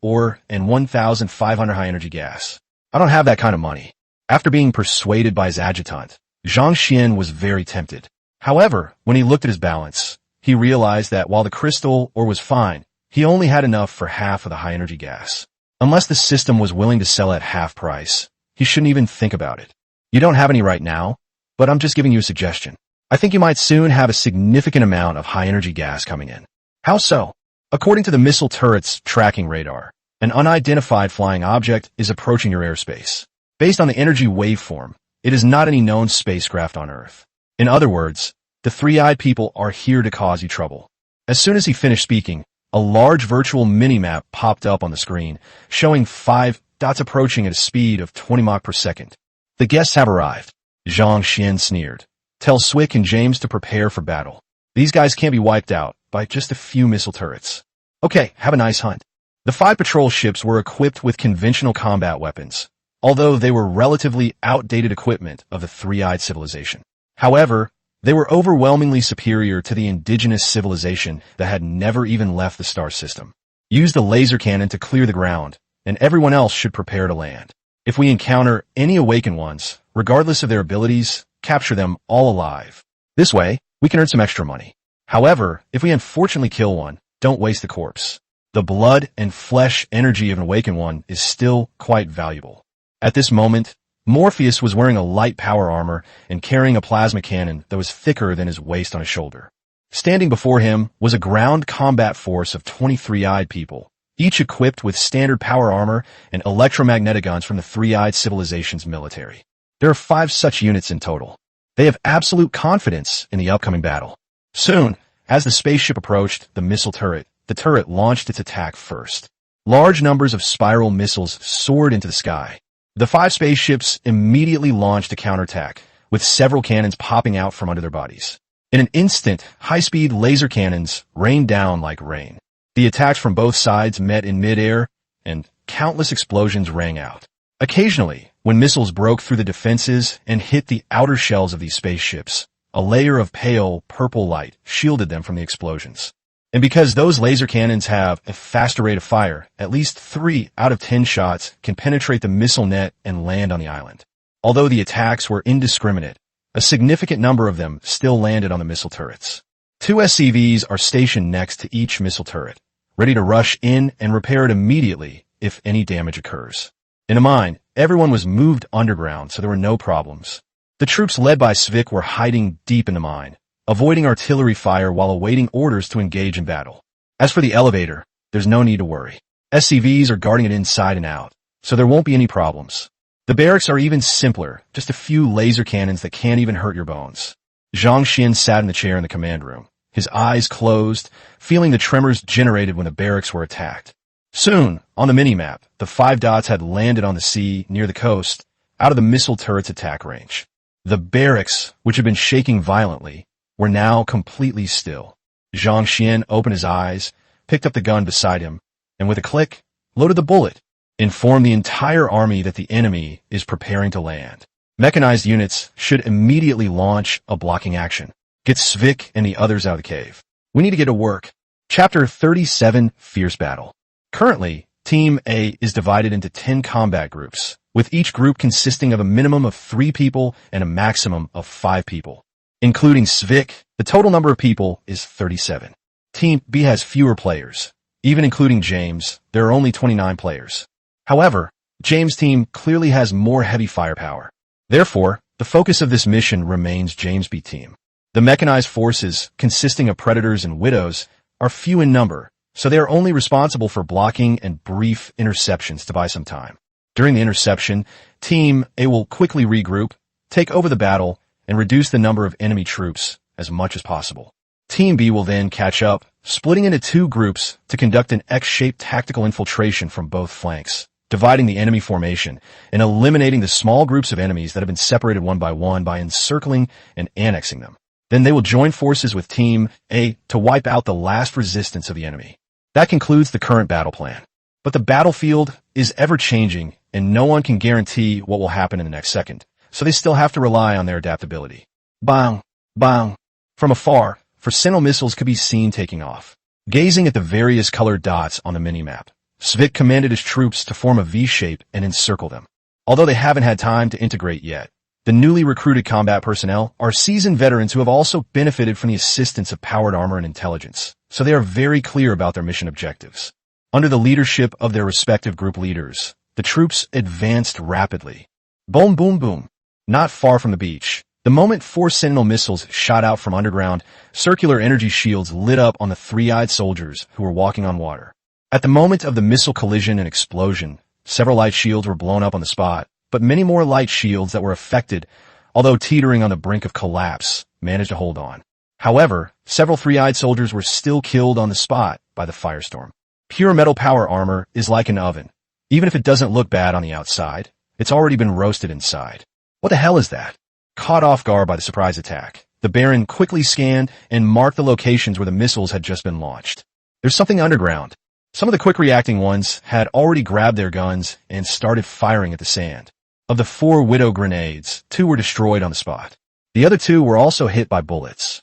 and 1,500 high-energy gas. I don't have that kind of money. After being persuaded by his adjutant, Zhang Xian was very tempted. However, when he looked at his balance, he realized that while the crystal ore was fine, he only had enough for half of the high-energy gas. Unless the system was willing to sell at half price, he shouldn't even think about it. "You don't have any right now, but I'm just giving you a suggestion. I think you might soon have a significant amount of high-energy gas coming in." "How so?" "According to the missile turret's tracking radar, An unidentified flying object is approaching your airspace. Based on the energy waveform, it is not any known spacecraft on Earth. In other words, the three-eyed people are here to cause you trouble. As soon as he finished speaking, a large virtual minimap popped up on the screen, showing 5 dots approaching at a speed of 20 Mach per second. The guests have arrived. Zhang Xian sneered. Tell Swick and James to prepare for battle. These guys can't be wiped out by just a few missile turrets. Okay, have a nice hunt. The 5 patrol ships were equipped with conventional combat weapons, although they were relatively outdated equipment of the three-eyed civilization. However, they were overwhelmingly superior to the indigenous civilization that had never even left the star system. Use the laser cannon to clear the ground, and everyone else should prepare to land. If we encounter any awakened ones, regardless of their abilities, capture them all alive. This way, we can earn some extra money. However, if we unfortunately kill one, don't waste the corpse. The blood and flesh energy of an awakened one is still quite valuable. At this moment, Morpheus was wearing a light power armor and carrying a plasma cannon that was thicker than his waist on his shoulder. Standing before him was a ground combat force of 23-eyed people, each equipped with standard power armor and electromagnetic guns from the three-eyed civilization's military. There are 5 such units in total. They have absolute confidence in the upcoming battle. Soon, as the spaceship approached the missile turret, the turret launched its attack first. Large numbers of spiral missiles soared into the sky. The 5 spaceships immediately launched a counterattack, with several cannons popping out from under their bodies. In an instant, high-speed laser cannons rained down like rain. The attacks from both sides met in mid-air, and countless explosions rang out. Occasionally, when missiles broke through the defenses and hit the outer shells of these spaceships, a layer of pale purple light shielded them from the explosions. And because those laser cannons have a faster rate of fire, at least 3 out of 10 shots can penetrate the missile net and land on the island. Although the attacks were indiscriminate, a significant number of them still landed on the missile turrets. 2 SCVs are stationed next to each missile turret, ready to rush in and repair it immediately if any damage occurs. In a mine, everyone was moved underground, so there were no problems. The troops led by Svick were hiding deep in the mine, avoiding artillery fire while awaiting orders to engage in battle. As for the elevator, there's no need to worry. SCVs are guarding it inside and out, so there won't be any problems. The barracks are even simpler, just a few laser cannons that can't even hurt your bones. Zhang Xian sat in the chair in the command room, his eyes closed, feeling the tremors generated when the barracks were attacked. Soon, on the minimap, the 5 dots had landed on the sea near the coast, out of the missile turret's attack range. The barracks, which had been shaking violently, were now completely still. Zhang Xian opened his eyes, picked up the gun beside him, and with a click, loaded the bullet, informed the entire army that the enemy is preparing to land. Mechanized units should immediately launch a blocking action. Get Svick and the others out of the cave. We need to get to work. Chapter 37, Fierce Battle. Currently, Team A is divided into 10 combat groups, with each group consisting of a minimum of 3 people and a maximum of 5 people. Including Svick, the total number of people is 37. Team B has fewer players. Even including James, there are only 29 players. However, James' team clearly has more heavy firepower. Therefore, the focus of this mission remains James' B team. The mechanized forces, consisting of Predators and Widows, are few in number, so they are only responsible for blocking and brief interceptions to buy some time. During the interception, Team A will quickly regroup, take over the battle, and reduce the number of enemy troops as much as possible. Team B will then catch up, splitting into 2 groups to conduct an X-shaped tactical infiltration from both flanks, dividing the enemy formation and eliminating the small groups of enemies that have been separated one by encircling and annexing them. Then they will join forces with Team A to wipe out the last resistance of the enemy. That concludes the current battle plan. But the battlefield is ever-changing, and no one can guarantee what will happen in the next second, so they still have to rely on their adaptability. Bang! Bang! From afar, Sentinel missiles could be seen taking off. Gazing at the various colored dots on the minimap, Svick commanded his troops to form a V-shape and encircle them. Although they haven't had time to integrate yet, the newly recruited combat personnel are seasoned veterans who have also benefited from the assistance of powered armor and intelligence, so they are very clear about their mission objectives. Under the leadership of their respective group leaders, the troops advanced rapidly. Boom, boom, boom. Not far from the beach, the moment 4 Sentinel missiles shot out from underground, circular energy shields lit up on the 3-eyed soldiers who were walking on water. At the moment of the missile collision and explosion, several light shields were blown up on the spot, but many more light shields that were affected, although teetering on the brink of collapse, managed to hold on. However, several three-eyed soldiers were still killed on the spot by the firestorm. Pure metal power armor is like an oven. Even if it doesn't look bad on the outside, it's already been roasted inside. What the hell is that? Caught off guard by the surprise attack, the Baron quickly scanned and marked the locations where the missiles had just been launched. There's something underground. Some of the quick-reacting ones had already grabbed their guns and started firing at the sand. Of the 4 Widow grenades, 2 were destroyed on the spot. The other 2 were also hit by bullets.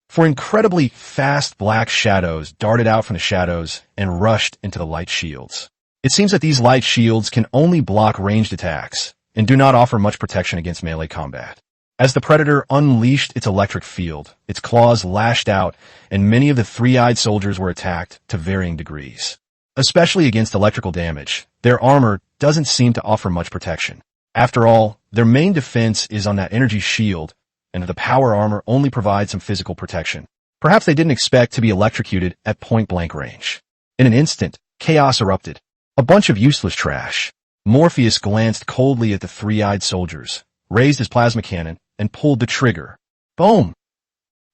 For incredibly fast black shadows darted out from the shadows and rushed into the light shields. It seems that these light shields can only block ranged attacks and do not offer much protection against melee combat. As the Predator unleashed its electric field, its claws lashed out, and many of the three-eyed soldiers were attacked to varying degrees. Especially against electrical damage, their armor doesn't seem to offer much protection. After all, their main defense is on that energy shield, and the power armor only provides some physical protection. Perhaps they didn't expect to be electrocuted at point-blank range. In an instant, chaos erupted. A bunch of useless trash. Morpheus glanced coldly at the three-eyed soldiers, raised his plasma cannon, and pulled the trigger. Boom!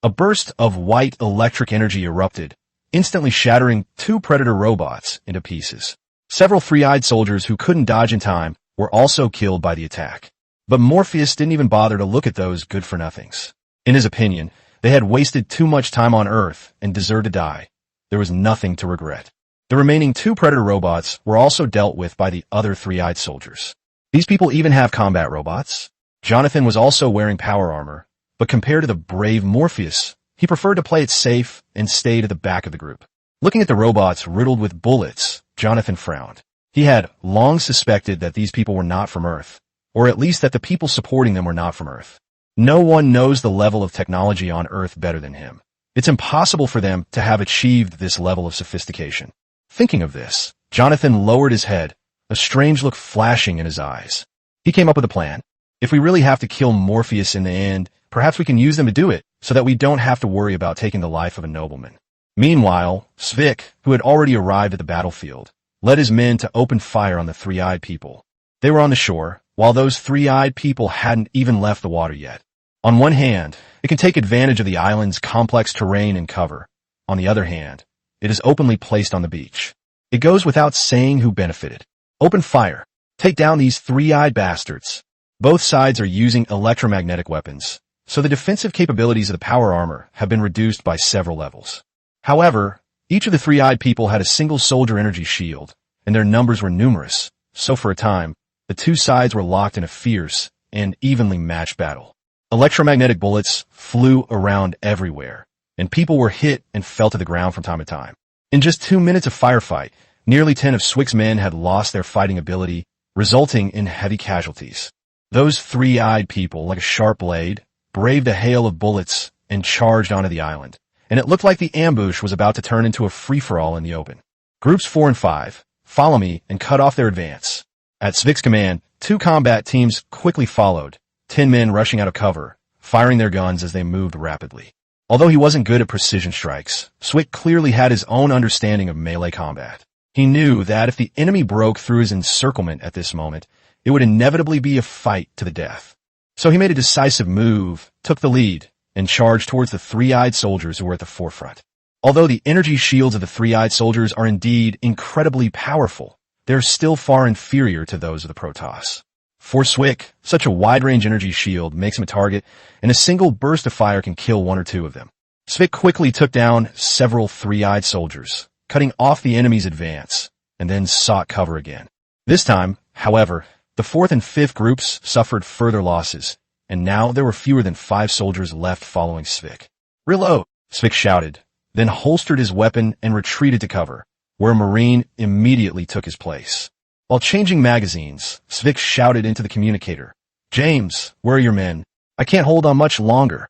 A burst of white electric energy erupted, instantly shattering 2 Predator robots into pieces. Several three-eyed soldiers who couldn't dodge in time were also killed by the attack. But Morpheus didn't even bother to look at those good-for-nothings. In his opinion, they had wasted too much time on Earth and deserved to die. There was nothing to regret. The remaining 2 Predator robots were also dealt with by the other three-eyed soldiers. These people even have combat robots? Jonathan was also wearing power armor, but compared to the brave Morpheus, he preferred to play it safe and stay to the back of the group. Looking at the robots riddled with bullets, Jonathan frowned. He had long suspected that these people were not from Earth, or at least that the people supporting them were not from Earth. No one knows the level of technology on Earth better than him. It's impossible for them to have achieved this level of sophistication. Thinking of this, Jonathan lowered his head, a strange look flashing in his eyes. He came up with a plan. If we really have to kill Morpheus in the end, perhaps we can use them to do it, so that we don't have to worry about taking the life of a nobleman. Meanwhile, Svik, who had already arrived at the battlefield, led his men to open fire on the three-eyed people. They were on the shore, while those three-eyed people hadn't even left the water yet. On one hand, it can take advantage of the island's complex terrain and cover. On the other hand, it is openly placed on the beach. It goes without saying who benefited. Open fire. Take down these three-eyed bastards. Both sides are using electromagnetic weapons, so the defensive capabilities of the power armor have been reduced by several levels. However, each of the three-eyed people had a single soldier energy shield, and their numbers were numerous, so for a time, the 2 sides were locked in a fierce and evenly matched battle. Electromagnetic bullets flew around everywhere, and people were hit and fell to the ground from time to time. In just 2 minutes of firefight, nearly 10 of Swick's men had lost their fighting ability, resulting in heavy casualties. Those three-eyed people, like a sharp blade, braved a hail of bullets and charged onto the island, and it looked like the ambush was about to turn into a free-for-all in the open. Groups 4 and 5, follow me and cut off their advance. At Svik's command, 2 combat teams quickly followed, 10 men rushing out of cover, firing their guns as they moved rapidly. Although he wasn't good at precision strikes, Svik clearly had his own understanding of melee combat. He knew that if the enemy broke through his encirclement at this moment, it would inevitably be a fight to the death. So he made a decisive move, took the lead, and charged towards the three-eyed soldiers who were at the forefront. Although the energy shields of the three-eyed soldiers are indeed incredibly powerful, they're still far inferior to those of the Protoss. For Swick, such a wide-range energy shield makes him a target, and a single burst of fire can kill 1 or 2 of them. Swick quickly took down several three-eyed soldiers, cutting off the enemy's advance, and then sought cover again. This time, however, the 4th and 5th groups suffered further losses, and now there were fewer than 5 soldiers left following Svik. "Reload!" Svik shouted, then holstered his weapon and retreated to cover, where a Marine immediately took his place. While changing magazines, Svik shouted into the communicator, "James, where are your men? I can't hold on much longer.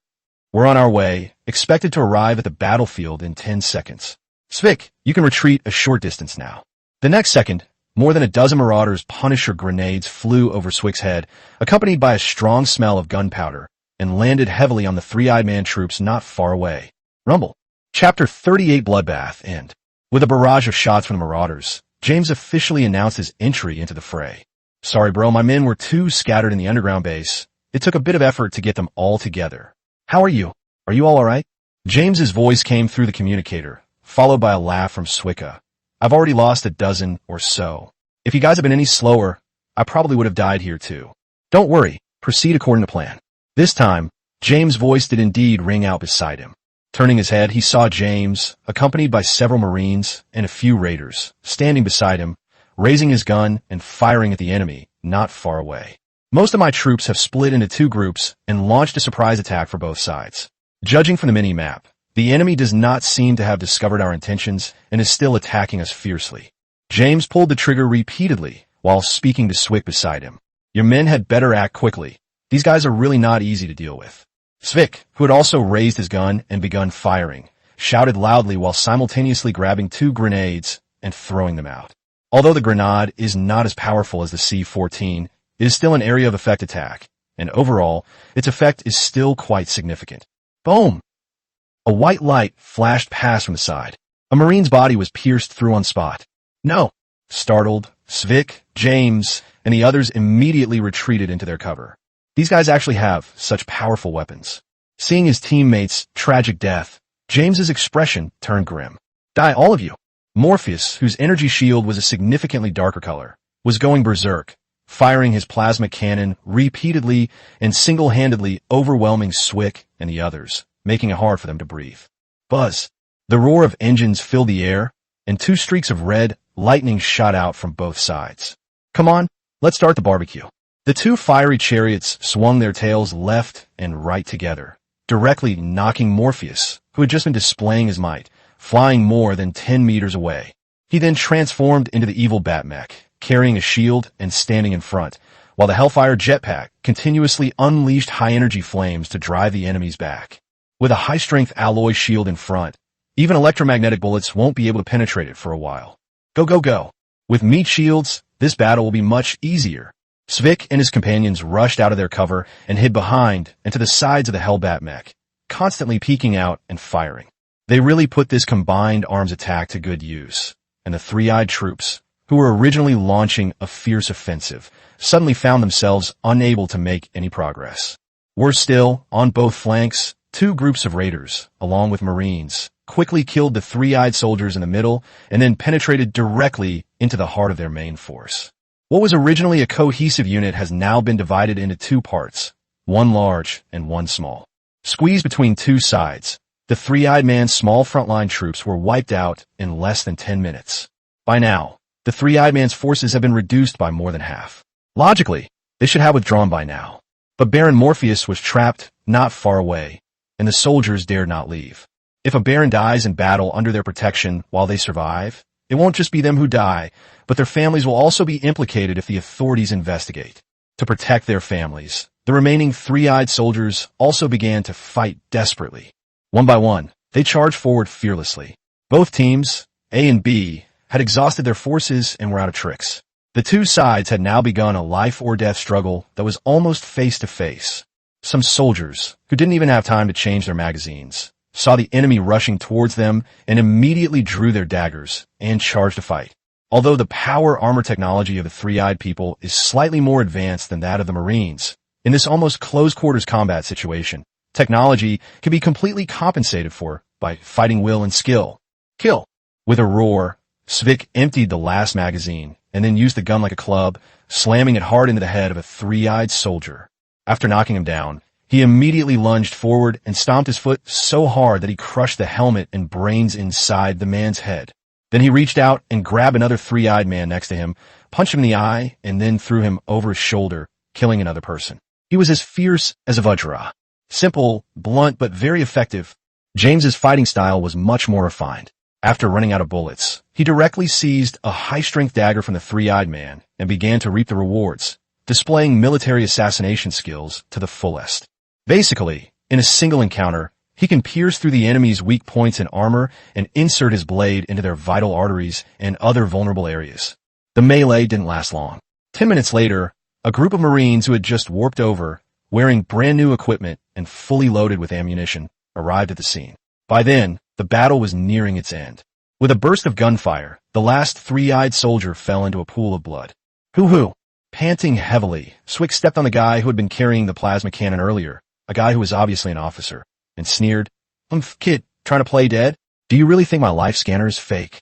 We're on our way, expected to arrive at the battlefield in 10 seconds. Svik, you can retreat a short distance now." The next second, more than a dozen Marauders' Punisher grenades flew over Swick's head, accompanied by a strong smell of gunpowder, and landed heavily on the three-eyed man troops not far away. Rumble. Chapter 38 Bloodbath End. With a barrage of shots from the Marauders, James officially announced his entry into the fray. Sorry bro, my men were too scattered in the underground base. It took a bit of effort to get them all together. How are you? Are you all alright? James's voice came through the communicator, followed by a laugh from Swicka. I've already lost a dozen or so. If you guys had been any slower, I probably would have died here too. Don't worry, proceed according to plan. This time, James' voice did indeed ring out beside him. Turning his head, he saw James, accompanied by several Marines and a few Raiders, standing beside him, raising his gun and firing at the enemy not far away. Most of my troops have split into two groups and launched a surprise attack for both sides. Judging from the mini-map, the enemy does not seem to have discovered our intentions and is still attacking us fiercely. James pulled the trigger repeatedly while speaking to Swick beside him. Your men had better act quickly. These guys are really not easy to deal with. Svick, who had also raised his gun and begun firing, shouted loudly while simultaneously grabbing two grenades and throwing them out. Although the grenade is not as powerful as the C-14, it is still an area of effect attack, and overall, its effect is still quite significant. Boom! A white light flashed past from the side. A Marine's body was pierced through on spot. No! Startled, Svick, James, and the others immediately retreated into their cover. These guys actually have such powerful weapons. Seeing his teammates' tragic death, James's expression turned grim. Die, all of you! Morpheus, whose energy shield was a significantly darker color, was going berserk, firing his plasma cannon repeatedly and single-handedly overwhelming Swick and the others, making it hard for them to breathe. Buzz! The roar of engines filled the air, and two streaks of red lightning shot out from both sides. Come on, let's start the barbecue. The two fiery chariots swung their tails left and right together, directly knocking Morpheus, who had just been displaying his might, flying more than 10 meters away. He then transformed into the evil Batmech, carrying a shield and standing in front, while the Hellfire jetpack continuously unleashed high-energy flames to drive the enemies back. With a high-strength alloy shield in front, even electromagnetic bullets won't be able to penetrate it for a while. Go, go, go! With meat shields, this battle will be much easier. Svick and his companions rushed out of their cover and hid behind and to the sides of the Hellbat mech, constantly peeking out and firing. They really put this combined arms attack to good use, and the three-eyed troops, who were originally launching a fierce offensive, suddenly found themselves unable to make any progress. Worse still, on both flanks, two groups of raiders, along with Marines, quickly killed the three-eyed soldiers in the middle and then penetrated directly into the heart of their main force. What was originally a cohesive unit has now been divided into two parts, one large and one small. Squeezed between two sides, the three-eyed man's small frontline troops were wiped out in less than 10 minutes. By now, the three-eyed man's forces have been reduced by more than half. Logically, they should have withdrawn by now. But Baron Morpheus was trapped not far away, and the soldiers dared not leave. If a Baron dies in battle under their protection while they survive, it won't just be them who die, but their families will also be implicated if the authorities investigate. To protect their families, the remaining three-eyed soldiers also began to fight desperately. One by one, they charged forward fearlessly. Both teams, A and B, had exhausted their forces and were out of tricks. The two sides had now begun a life-or-death struggle that was almost face-to-face. Some soldiers, who didn't even have time to change their magazines, saw the enemy rushing towards them and immediately drew their daggers and charged to fight. Although the power armor technology of the three-eyed people is slightly more advanced than that of the Marines, in this almost close-quarters combat situation, technology can be completely compensated for by fighting will and skill. Kill! With a roar, Svick emptied the last magazine and then used the gun like a club, slamming it hard into the head of a three-eyed soldier. After knocking him down, he immediately lunged forward and stomped his foot so hard that he crushed the helmet and brains inside the man's head. Then he reached out and grabbed another three-eyed man next to him, punched him in the eye, and then threw him over his shoulder, killing another person. He was as fierce as a Vajra. Simple, blunt, but very effective. James's fighting style was much more refined. After running out of bullets, he directly seized a high-strength dagger from the three-eyed man and began to reap the rewards, displaying military assassination skills to the fullest. Basically, in a single encounter, he can pierce through the enemy's weak points in armor and insert his blade into their vital arteries and other vulnerable areas. The melee didn't last long. 10 minutes later, a group of Marines who had just warped over, wearing brand new equipment and fully loaded with ammunition, arrived at the scene. By then, the battle was nearing its end. With a burst of gunfire, the last three-eyed soldier fell into a pool of blood. Hoo-hoo! Panting heavily, Swick stepped on the guy who had been carrying the plasma cannon earlier, a guy who was obviously an officer, and sneered, Kid, trying to play dead? Do you really think my life scanner is fake?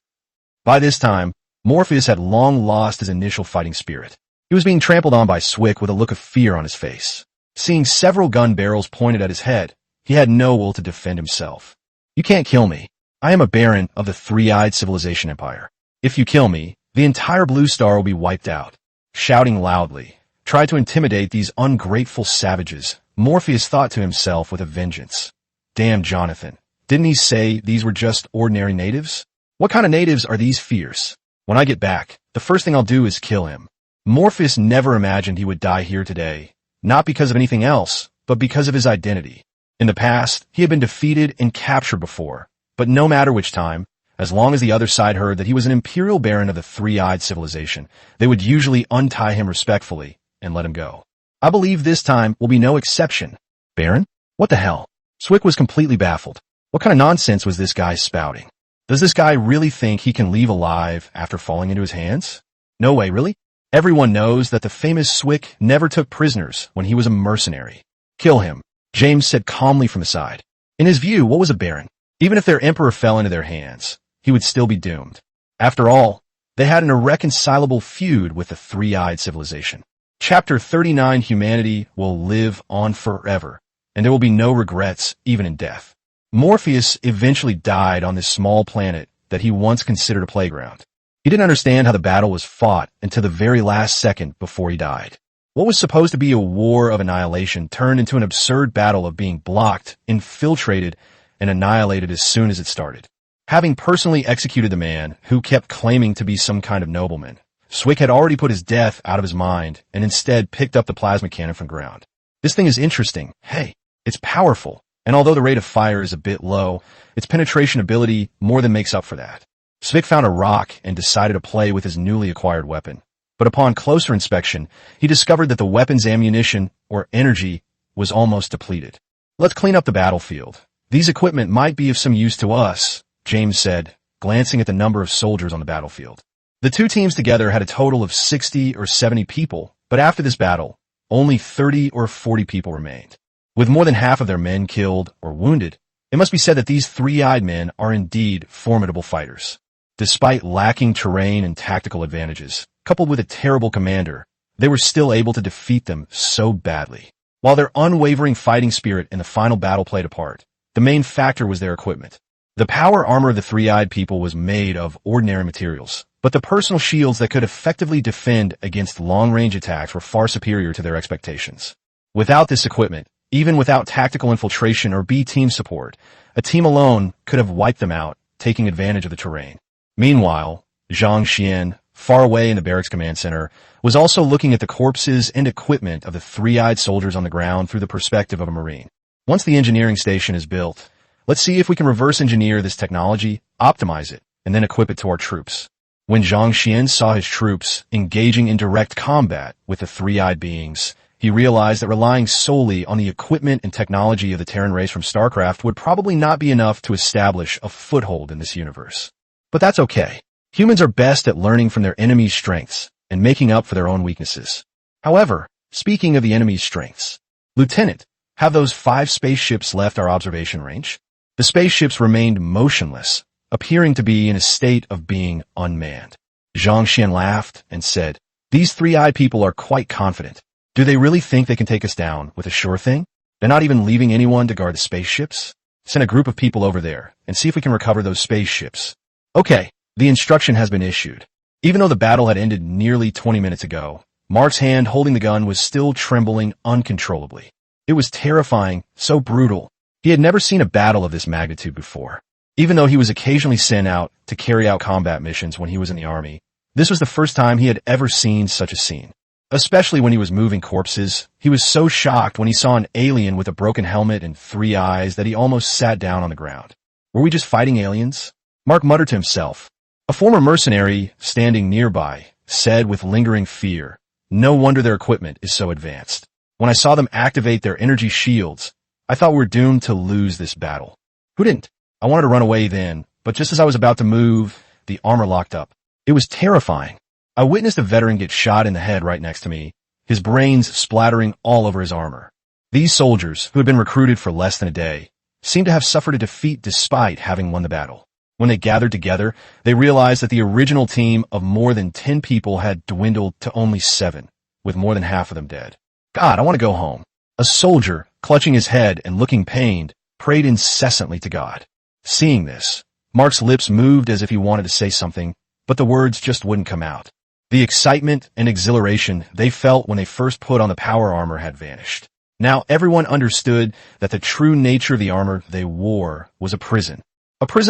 By this time, Morpheus had long lost his initial fighting spirit. He was being trampled on by Swick with a look of fear on his face. Seeing several gun barrels pointed at his head, he had no will to defend himself. You can't kill me. I am a baron of the three-eyed civilization empire. If you kill me, the entire Blue Star will be wiped out. Shouting loudly, tried to intimidate these ungrateful savages, Morpheus thought to himself with a vengeance. Damn Jonathan, didn't he say these were just ordinary natives? What kind of natives are these fierce? When I get back, the first thing I'll do is kill him. Morpheus never imagined he would die here today, not because of anything else, but because of his identity. In the past, he had been defeated and captured before, but no matter which time, as long as the other side heard that he was an imperial baron of the three-eyed civilization, they would usually untie him respectfully and let him go. I believe this time will be no exception. Baron? What the hell? Swick was completely baffled. What kind of nonsense was this guy spouting? Does this guy really think he can leave alive after falling into his hands? No way, really? Everyone knows that the famous Swick never took prisoners when he was a mercenary. Kill him, James said calmly from the side. In his view, what was a baron? Even if their emperor fell into their hands, he would still be doomed. After all, they had an irreconcilable feud with the three-eyed civilization. Chapter 39, Humanity will live on forever, and there will be no regrets, even in death. Morpheus eventually died on this small planet that he once considered a playground. He didn't understand how the battle was fought until the very last second before he died. What was supposed to be a war of annihilation turned into an absurd battle of being blocked, infiltrated, and annihilated as soon as it started. Having personally executed the man who kept claiming to be some kind of nobleman, Swick had already put his death out of his mind and instead picked up the plasma cannon from ground. This thing is interesting. Hey, it's powerful, and although the rate of fire is a bit low, its penetration ability more than makes up for that. Swick found a rock and decided to play with his newly acquired weapon. But upon closer inspection, he discovered that the weapon's ammunition, or energy, was almost depleted. Let's clean up the battlefield. These equipment might be of some use to us, James said, glancing at the number of soldiers on the battlefield. The two teams together had a total of 60 or 70 people, but after this battle, only 30 or 40 people remained. With more than half of their men killed or wounded, it must be said that these three-eyed men are indeed formidable fighters. Despite lacking terrain and tactical advantages, coupled with a terrible commander, they were still able to defeat them so badly. While their unwavering fighting spirit in the final battle played a part, the main factor was their equipment. The power armor of the three-eyed people was made of ordinary materials, but the personal shields that could effectively defend against long-range attacks were far superior to their expectations. Without this equipment, even without tactical infiltration or B-team support, a team alone could have wiped them out, taking advantage of the terrain. Meanwhile, Zhang Xian, far away in the barracks command center, was also looking at the corpses and equipment of the three-eyed soldiers on the ground through the perspective of a Marine. Once the engineering station is built, let's see if we can reverse engineer this technology, optimize it, and then equip it to our troops. When Zhang Xian saw his troops engaging in direct combat with the three-eyed beings, he realized that relying solely on the equipment and technology of the Terran race from Starcraft would probably not be enough to establish a foothold in this universe. But that's okay. Humans are best at learning from their enemy's strengths and making up for their own weaknesses. However, speaking of the enemy's strengths, Lieutenant, have those 5 spaceships left our observation range? The spaceships remained motionless, appearing to be in a state of being unmanned. Zhang Xian laughed and said, "These three-eyed people are quite confident. Do they really think they can take us down with a sure thing? They're not even leaving anyone to guard the spaceships? Send a group of people over there and see if we can recover those spaceships." Okay, the instruction has been issued. Even though the battle had ended nearly 20 minutes ago, Mark's hand holding the gun was still trembling uncontrollably. It was terrifying, so brutal. He had never seen a battle of this magnitude before. Even though he was occasionally sent out to carry out combat missions when he was in the army, this was the first time he had ever seen such a scene. Especially when he was moving corpses, he was so shocked when he saw an alien with a broken helmet and 3 eyes that he almost sat down on the ground. Were we just fighting aliens? Mark muttered to himself. A former mercenary, standing nearby, said with lingering fear, "No wonder their equipment is so advanced. When I saw them activate their energy shields, I thought we were doomed to lose this battle." Who didn't? I wanted to run away then, but just as I was about to move, the armor locked up. It was terrifying. I witnessed a veteran get shot in the head right next to me, his brains splattering all over his armor. These soldiers, who had been recruited for less than a day, seemed to have suffered a defeat despite having won the battle. When they gathered together, they realized that the original team of more than 10 people had dwindled to only 7, with more than half of them dead. God, I want to go home. A soldier, clutching his head and looking pained, prayed incessantly to God. Seeing this, Mark's lips moved as if he wanted to say something, but the words just wouldn't come out. The excitement and exhilaration they felt when they first put on the power armor had vanished. Now everyone understood that the true nature of the armor they wore was a prison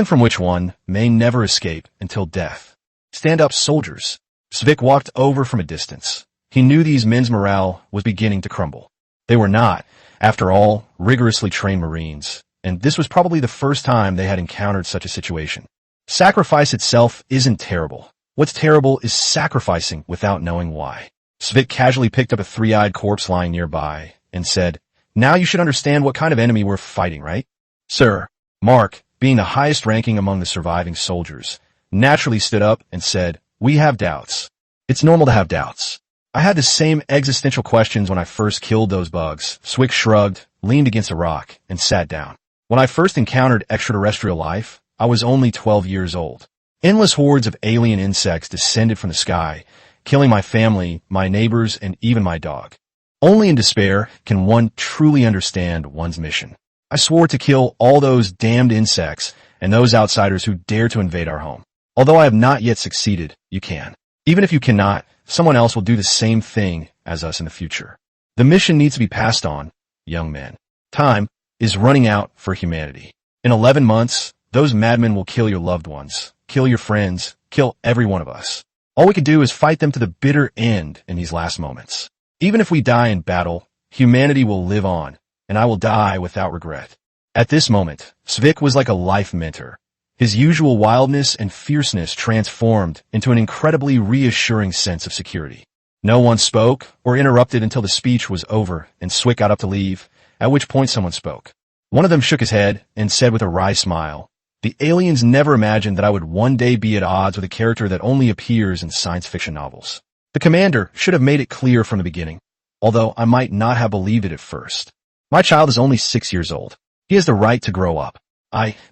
from which one may never escape until death. Stand up, soldiers. Svik walked over from a distance. He knew these men's morale was beginning to crumble. They were not, after all, rigorously trained Marines, and this was probably the first time they had encountered such a situation. Sacrifice itself isn't terrible. What's terrible is sacrificing without knowing why. Svik casually picked up a three-eyed corpse lying nearby and said, "Now you should understand what kind of enemy we're fighting, right?" Sir, Mark, being the highest ranking among the surviving soldiers, naturally stood up and said, "We have doubts. It's normal to have doubts. I had the same existential questions when I first killed those bugs." Svik shrugged, leaned against a rock, and sat down. "When I first encountered extraterrestrial life, I was only 12 years old. Endless hordes of alien insects descended from the sky, killing my family, my neighbors, and even my dog. Only in despair can one truly understand one's mission. I swore to kill all those damned insects and those outsiders who dare to invade our home. Although I have not yet succeeded, you can. Even if you cannot, someone else will do the same thing as us in the future. The mission needs to be passed on, young men. Time is running out for humanity. In 11 months, those madmen will kill your loved ones, kill your friends, kill every one of us. All we can do is fight them to the bitter end in these last moments. Even if we die in battle, humanity will live on, and I will die without regret." At this moment, Svik was like a life mentor. His usual wildness and fierceness transformed into an incredibly reassuring sense of security. No one spoke or interrupted until the speech was over and Svik got up to leave, at which point someone spoke. One of them shook his head and said with a wry smile, "The aliens never imagined that I would one day be at odds with a character that only appears in science fiction novels. The commander should have made it clear from the beginning, although I might not have believed it at first. My child is only 6 years old. He has the right to grow up.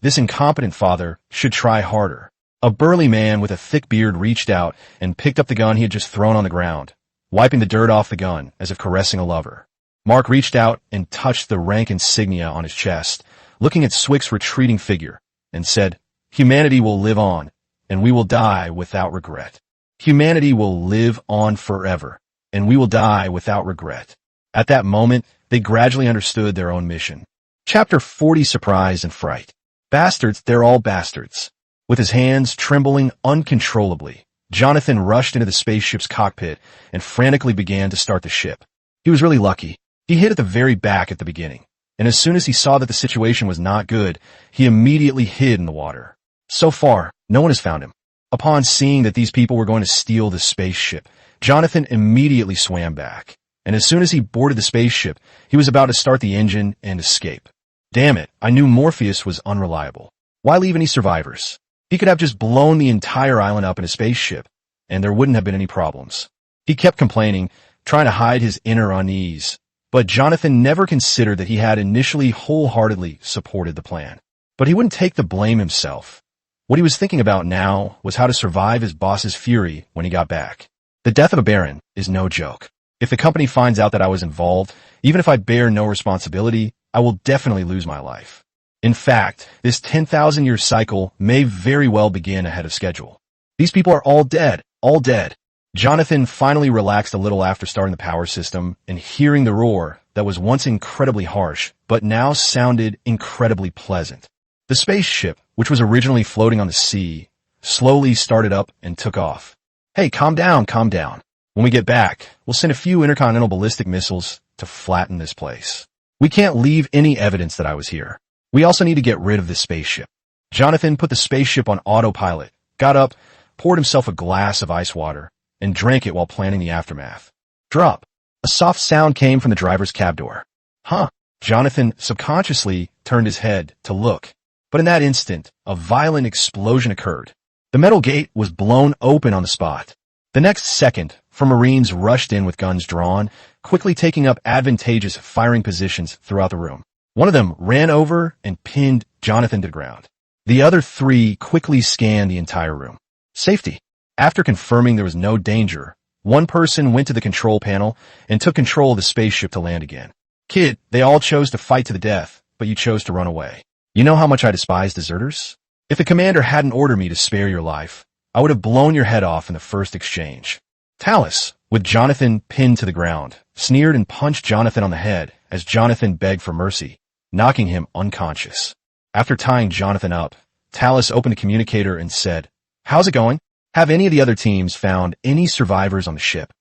This incompetent father, should try harder." A burly man with a thick beard reached out and picked up the gun he had just thrown on the ground, wiping the dirt off the gun as if caressing a lover. Mark reached out and touched the rank insignia on his chest, looking at Swick's retreating figure, and said, "Humanity will live on, and we will die without regret. Humanity will live on forever, and we will die without regret." At that moment, they gradually understood their own mission. Chapter 40, Surprise and Fright. Bastards, they're all bastards. With his hands trembling uncontrollably, Jonathan rushed into the spaceship's cockpit and frantically began to start the ship. He was really lucky. He hit at the very back at the beginning, and as soon as he saw that the situation was not good, he immediately hid in the water. So far, no one has found him. Upon seeing that these people were going to steal the spaceship, Jonathan immediately swam back, and as soon as he boarded the spaceship, he was about to start the engine and escape. Damn it, I knew Morpheus was unreliable. Why leave any survivors? He could have just blown the entire island up in a spaceship, and there wouldn't have been any problems. He kept complaining, trying to hide his inner unease, but Jonathan never considered that he had initially wholeheartedly supported the plan. But he wouldn't take the blame himself. What he was thinking about now was how to survive his boss's fury when he got back. The death of a Baron is no joke. If the company finds out that I was involved, even if I bear no responsibility, I will definitely lose my life. In fact, this 10,000-year cycle may very well begin ahead of schedule. These people are all dead, all dead. Jonathan finally relaxed a little after starting the power system and hearing the roar that was once incredibly harsh, but now sounded incredibly pleasant. The spaceship, which was originally floating on the sea, slowly started up and took off. "Hey, calm down, calm down. When we get back, we'll send a few intercontinental ballistic missiles to flatten this place. We can't leave any evidence that I was here. We also need to get rid of this spaceship." Jonathan put the spaceship on autopilot, got up, poured himself a glass of ice water, and drank it while planning the aftermath. Drop. A soft sound came from the driver's cab door. Huh. Jonathan subconsciously turned his head to look. But in that instant, a violent explosion occurred. The metal gate was blown open on the spot. The next second, four Marines rushed in with guns drawn, quickly taking up advantageous firing positions throughout the room. One of them ran over and pinned Jonathan to the ground. The other three quickly scanned the entire room. Safety. After confirming there was no danger, one person went to the control panel and took control of the spaceship to land again. Kid, they all chose to fight to the death, but you chose to run away. You know how much I despise deserters? If the commander hadn't ordered me to spare your life, I would have blown your head off in the first exchange. Talus, with Jonathan pinned to the ground, sneered and punched Jonathan on the head as Jonathan begged for mercy, knocking him unconscious. After tying Jonathan up, Talus opened the communicator and said, "How's it going? Have any of the other teams found any survivors on the ship?"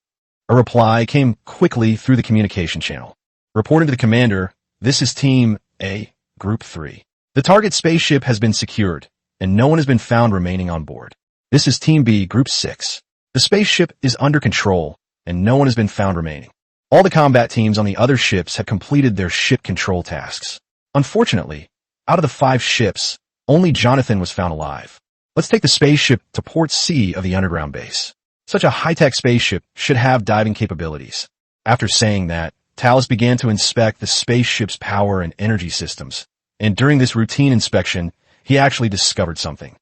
A reply came quickly through the communication channel. Reporting to the commander, "This is Team A, Group 3. The target spaceship has been secured, and no one has been found remaining on board. This is Team B, Group 6. The spaceship is under control, and no one has been found remaining. All the combat teams on the other ships have completed their ship control tasks. Unfortunately, out of the 5 ships, only Jonathan was found alive. Let's take the spaceship to Port C of the underground base. Such a high-tech spaceship should have diving capabilities." After saying that, Talus began to inspect the spaceship's power and energy systems, and during this routine inspection, he actually discovered something.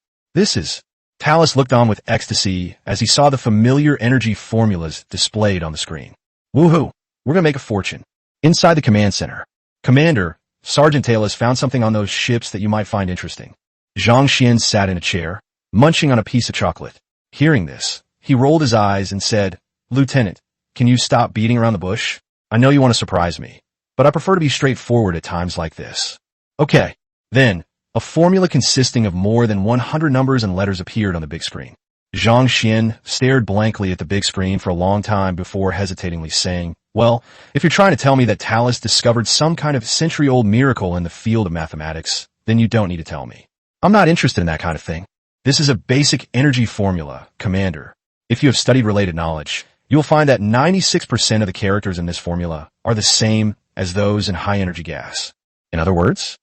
Talus looked on with ecstasy as he saw the familiar energy formulas displayed on the screen. "Woohoo! We're gonna make a fortune." Inside the command center, "Commander, Sergeant Talus found something on those ships that you might find interesting." Zhang Xian sat in a chair, munching on a piece of chocolate. Hearing this, he rolled his eyes and said, "Lieutenant, can you stop beating around the bush? I know you want to surprise me, but I prefer to be straightforward at times like this." "Okay, then." A formula consisting of more than 100 numbers and letters appeared on the big screen. Zhang Xian stared blankly at the big screen for a long time before hesitatingly saying, "Well, if you're trying to tell me that Talus discovered some kind of century-old miracle in the field of mathematics, then you don't need to tell me. I'm not interested in that kind of thing. This is a basic energy formula, Commander. If you have studied related knowledge, you will find that 96% of the characters in this formula are the same as those in high-energy gas. In other words,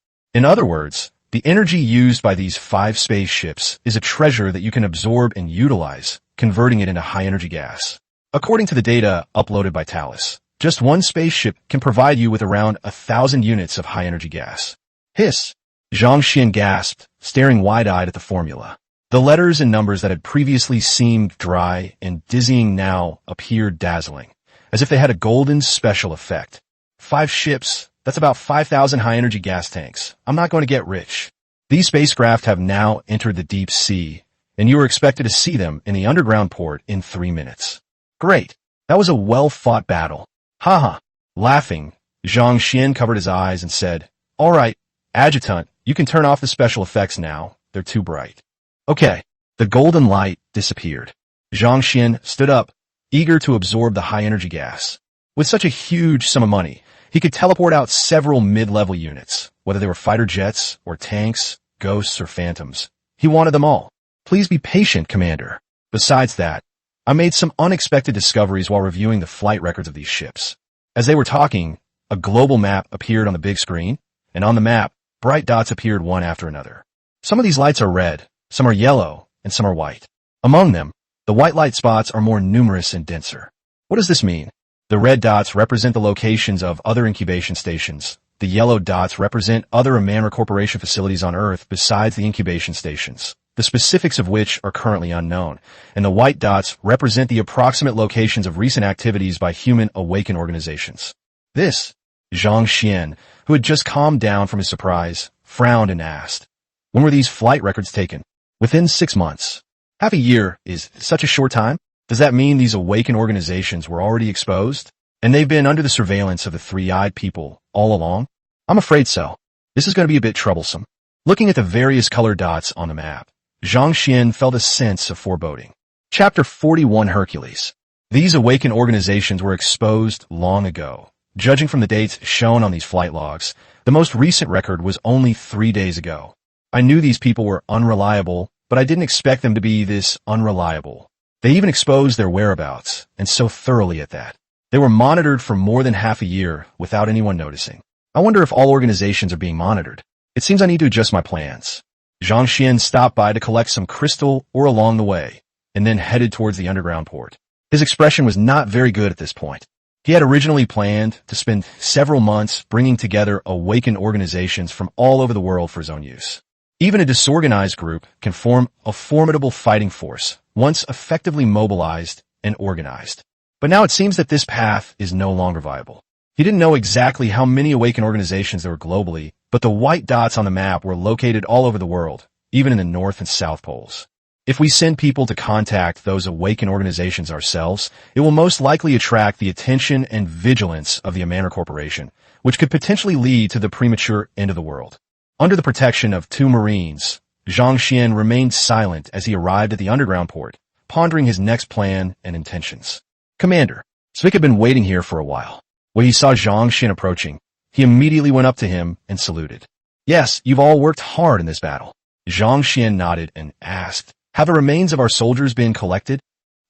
the energy used by these 5 spaceships is a treasure that you can absorb and utilize, converting it into high-energy gas. According to the data uploaded by Talus, just one spaceship can provide you with around 1,000 units of high-energy gas." "Hiss!" Zhang Xian gasped, staring wide-eyed at the formula. The letters and numbers that had previously seemed dry and dizzying now appeared dazzling, as if they had a golden special effect. 5 ships, that's about 5,000 high-energy gas tanks. I'm not going to get rich. These spacecraft have now entered the deep sea, and you are expected to see them in the underground port in 3 minutes. Great. That was a well-fought battle. Haha. Laughing, Zhang Xian covered his eyes and said, "All right, Adjutant, you can turn off the special effects now. They're too bright." Okay. The golden light disappeared. Zhang Xian stood up, eager to absorb the high-energy gas. With such a huge sum of money, he could teleport out several mid-level units, whether they were fighter jets or tanks, ghosts or phantoms. He wanted them all. "Please be patient, Commander. Besides that, I made some unexpected discoveries while reviewing the flight records of these ships." As they were talking, a global map appeared on the big screen, and on the map, bright dots appeared one after another. Some of these lights are red, some are yellow, and some are white. Among them, the white light spots are more numerous and denser. What does this mean? The red dots represent the locations of other incubation stations. The yellow dots represent other Amanra Corporation facilities on Earth besides the incubation stations, the specifics of which are currently unknown. And the white dots represent the approximate locations of recent activities by human awakened organizations. Zhang Xian, who had just calmed down from his surprise, frowned and asked, "When were these flight records taken?" "Within 6 months. Half a year is such a short time. Does that mean these awakened organizations were already exposed, and they've been under the surveillance of the 3-eyed people all along?" "I'm afraid so. This is going to be a bit troublesome." Looking at the various colored dots on the map, Zhang Xian felt a sense of foreboding. Chapter 41 Hercules. These awakened organizations were exposed long ago. Judging from the dates shown on these flight logs, the most recent record was only 3 days ago. I knew these people were unreliable, but I didn't expect them to be this unreliable. They even exposed their whereabouts, and so thoroughly at that. They were monitored for more than half a year without anyone noticing. I wonder if all organizations are being monitored. It seems I need to adjust my plans. Zhang Xian stopped by to collect some crystal ore along the way, and then headed towards the underground port. His expression was not very good at this point. He had originally planned to spend several months bringing together awakened organizations from all over the world for his own use. Even a disorganized group can form a formidable fighting force once effectively mobilized and organized. But now it seems that this path is no longer viable. He didn't know exactly how many awakened organizations there were globally, but the white dots on the map were located all over the world, even in the North and South Poles. If we send people to contact those awakened organizations ourselves, it will most likely attract the attention and vigilance of the Amana Corporation, which could potentially lead to the premature end of the world. Under the protection of two Marines, Zhang Xian remained silent as he arrived at the underground port, pondering his next plan and intentions. Commander, Svick had been waiting here for a while. When he saw Zhang Xian approaching, he immediately went up to him and saluted. Yes, you've all worked hard in this battle. Zhang Xian nodded and asked, have the remains of our soldiers been collected?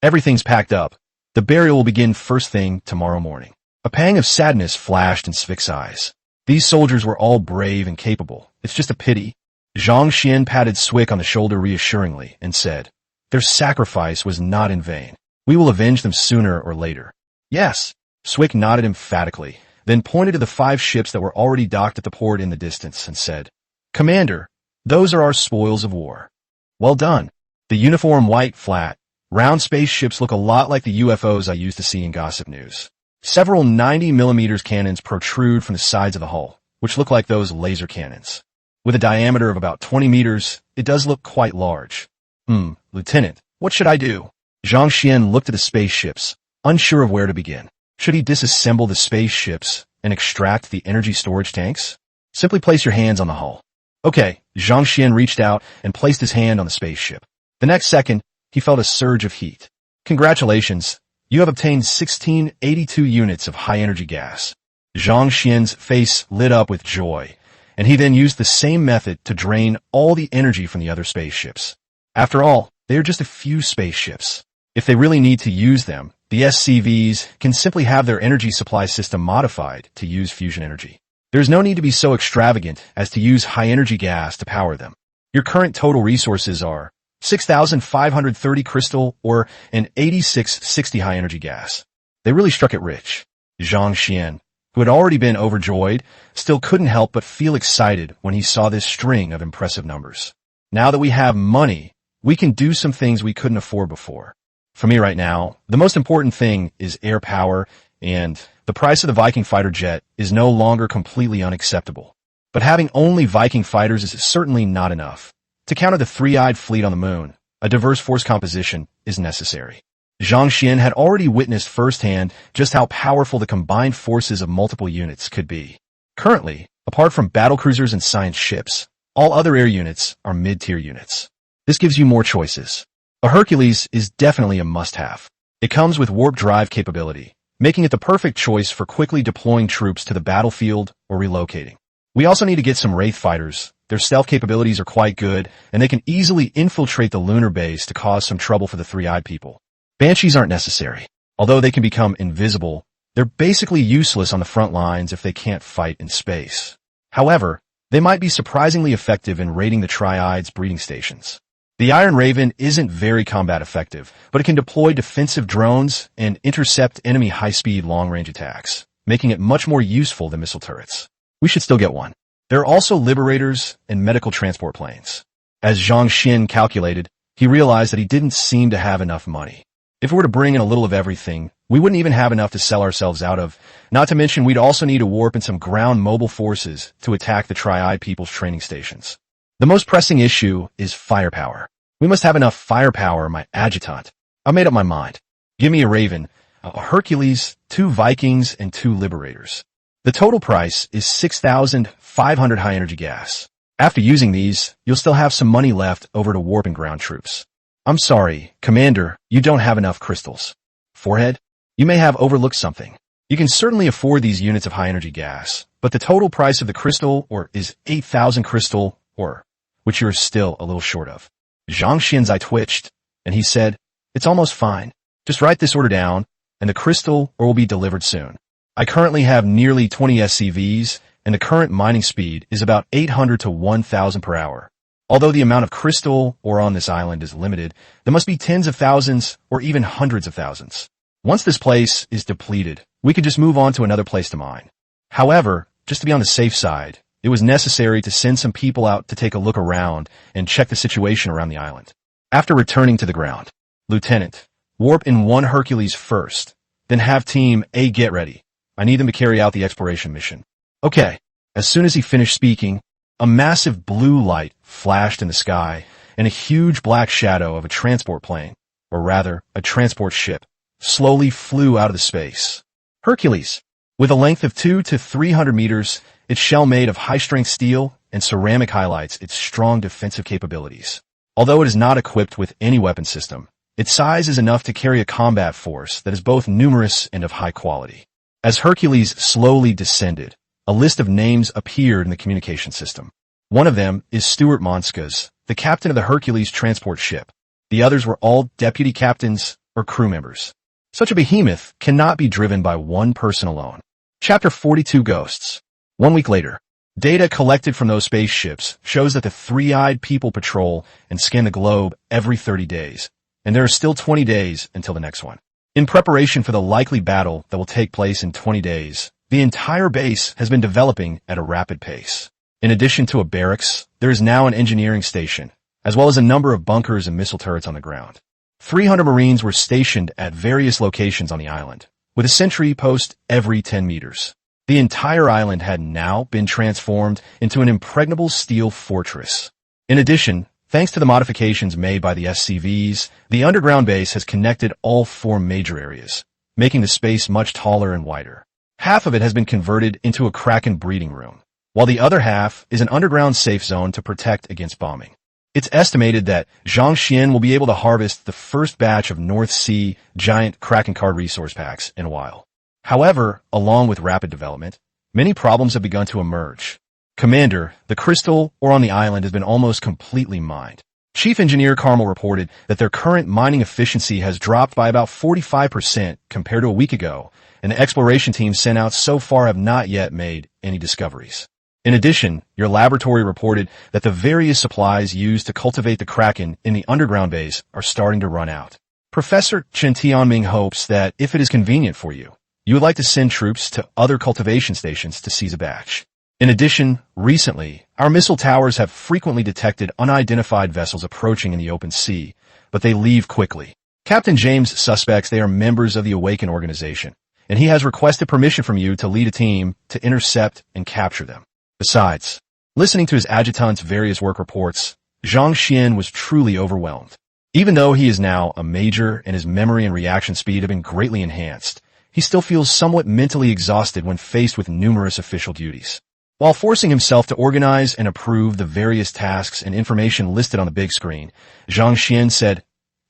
Everything's packed up. The burial will begin first thing tomorrow morning. A pang of sadness flashed in Svick's eyes. These soldiers were all brave and capable. It's just a pity. Zhang Xian patted Swick on the shoulder reassuringly and said, their sacrifice was not in vain. We will avenge them sooner or later. Yes. Swick nodded emphatically, then pointed to the 5 ships that were already docked at the port in the distance and said, Commander, those are our spoils of war. Well done. The uniform white, flat, round spaceships look a lot like the UFOs I used to see in gossip news. Several 90mm cannons protrude from the sides of the hull, which look like those laser cannons. With a diameter of about 20 meters, it does look quite large. Lieutenant, what should I do? Zhang Xian looked at the spaceships, unsure of where to begin. Should he disassemble the spaceships and extract the energy storage tanks? Simply place your hands on the hull. Okay, Zhang Xian reached out and placed his hand on the spaceship. The next second, he felt a surge of heat. Congratulations, you have obtained 1682 units of high-energy gas. Zhang Xian's face lit up with joy, and he then used the same method to drain all the energy from the other spaceships. After all, they are just a few spaceships. If they really need to use them, the SCVs can simply have their energy supply system modified to use fusion energy. There's no need to be so extravagant as to use high-energy gas to power them. Your current total resources are 6,530 crystal or an 8660 high-energy gas. They really struck it rich. Zhang Xian, who had already been overjoyed, still couldn't help but feel excited when he saw this string of impressive numbers. Now that we have money, we can do some things we couldn't afford before. For me right now, the most important thing is air power, and the price of the Viking fighter jet is no longer completely unacceptable. But having only Viking fighters is certainly not enough. To counter the three-eyed fleet on the moon, a diverse force composition is necessary. Zhang Xian had already witnessed firsthand just how powerful the combined forces of multiple units could be. Currently, apart from battlecruisers and science ships, all other air units are mid-tier units. This gives you more choices. A Hercules is definitely a must-have. It comes with warp drive capability, making it the perfect choice for quickly deploying troops to the battlefield or relocating. We also need to get some Wraith fighters. Their stealth capabilities are quite good, and they can easily infiltrate the lunar base to cause some trouble for the three-eyed people. Banshees aren't necessary. Although they can become invisible, they're basically useless on the front lines if they can't fight in space. However, they might be surprisingly effective in raiding the Triads' breeding stations. The Iron Raven isn't very combat effective, but it can deploy defensive drones and intercept enemy high-speed long-range attacks, making it much more useful than missile turrets. We should still get one. There are also liberators and medical transport planes. As Zhang Xian calculated, he realized that he didn't seem to have enough money. If we were to bring in a little of everything, we wouldn't even have enough to sell ourselves out of, not to mention we'd also need to warp in some ground mobile forces to attack the Triad people's training stations. The most pressing issue is firepower. We must have enough firepower, my adjutant. I made up my mind. Give me a Raven, a Hercules, 2 Vikings, and 2 Liberators. The total price is 6,500 high-energy gas. After using these, you'll still have some money left over to warp and ground troops. I'm sorry, Commander, you don't have enough crystals. Forehead, you may have overlooked something. You can certainly afford these units of high-energy gas, but the total price of the crystal is 8,000 crystal ore, which you're still a little short of. Zhang Xian's eye twitched, and he said, it's almost fine. Just write this order down, and the crystal ore will be delivered soon. I currently have nearly 20 SCVs, and the current mining speed is about 800 to 1,000 per hour. Although the amount of crystal ore on this island is limited, there must be tens of thousands or even hundreds of thousands. Once this place is depleted, we could just move on to another place to mine. However, just to be on the safe side, it was necessary to send some people out to take a look around and check the situation around the island. After returning to the ground, Lieutenant, warp in one Hercules first, then have Team A get ready. I need them to carry out the exploration mission. Okay. As soon as he finished speaking, a massive blue light flashed in the sky, and a huge black shadow of a transport plane, or rather, a transport ship, slowly flew out of the space. Hercules. With a length of 200 to 300 meters, its shell made of high-strength steel and ceramic highlights its strong defensive capabilities. Although it is not equipped with any weapon system, its size is enough to carry a combat force that is both numerous and of high quality. As Hercules slowly descended, a list of names appeared in the communication system. One of them is Stuart Monskas, the captain of the Hercules transport ship. The others were all deputy captains or crew members. Such a behemoth cannot be driven by one person alone. Chapter 42 Ghosts. 1 week later, data collected from those spaceships shows that the three-eyed people patrol and scan the globe every 30 days, and there are still 20 days until the next one. In preparation for the likely battle that will take place in 20 days, the entire base has been developing at a rapid pace. In addition to a barracks, there is now an engineering station, as well as a number of bunkers and missile turrets on the ground. 300 Marines were stationed at various locations on the island, with a sentry post every 10 meters. The entire island had now been transformed into an impregnable steel fortress. In addition, thanks to the modifications made by the SCVs, the underground base has connected all 4 major areas, making the space much taller and wider. Half of it has been converted into a Kraken breeding room, while the other half is an underground safe zone to protect against bombing. It's estimated that Zhang Xian will be able to harvest the first batch of North Sea giant Kraken card resource packs in a while. However, along with rapid development, many problems have begun to emerge. Commander, the crystal ore on the island has been almost completely mined. Chief Engineer Carmel reported that their current mining efficiency has dropped by about 45% compared to a week ago, and the exploration teams sent out so far have not yet made any discoveries. In addition, your laboratory reported that the various supplies used to cultivate the Kraken in the underground base are starting to run out. Professor Chen Tianming hopes that, if it is convenient for you, you would like to send troops to other cultivation stations to seize a batch. In addition, recently, our missile towers have frequently detected unidentified vessels approaching in the open sea, but they leave quickly. Captain James suspects they are members of the Awaken organization, and he has requested permission from you to lead a team to intercept and capture them. Besides, listening to his adjutant's various work reports, Zhang Xian was truly overwhelmed. Even though he is now a major and his memory and reaction speed have been greatly enhanced, he still feels somewhat mentally exhausted when faced with numerous official duties. While forcing himself to organize and approve the various tasks and information listed on the big screen, Zhang Xian said,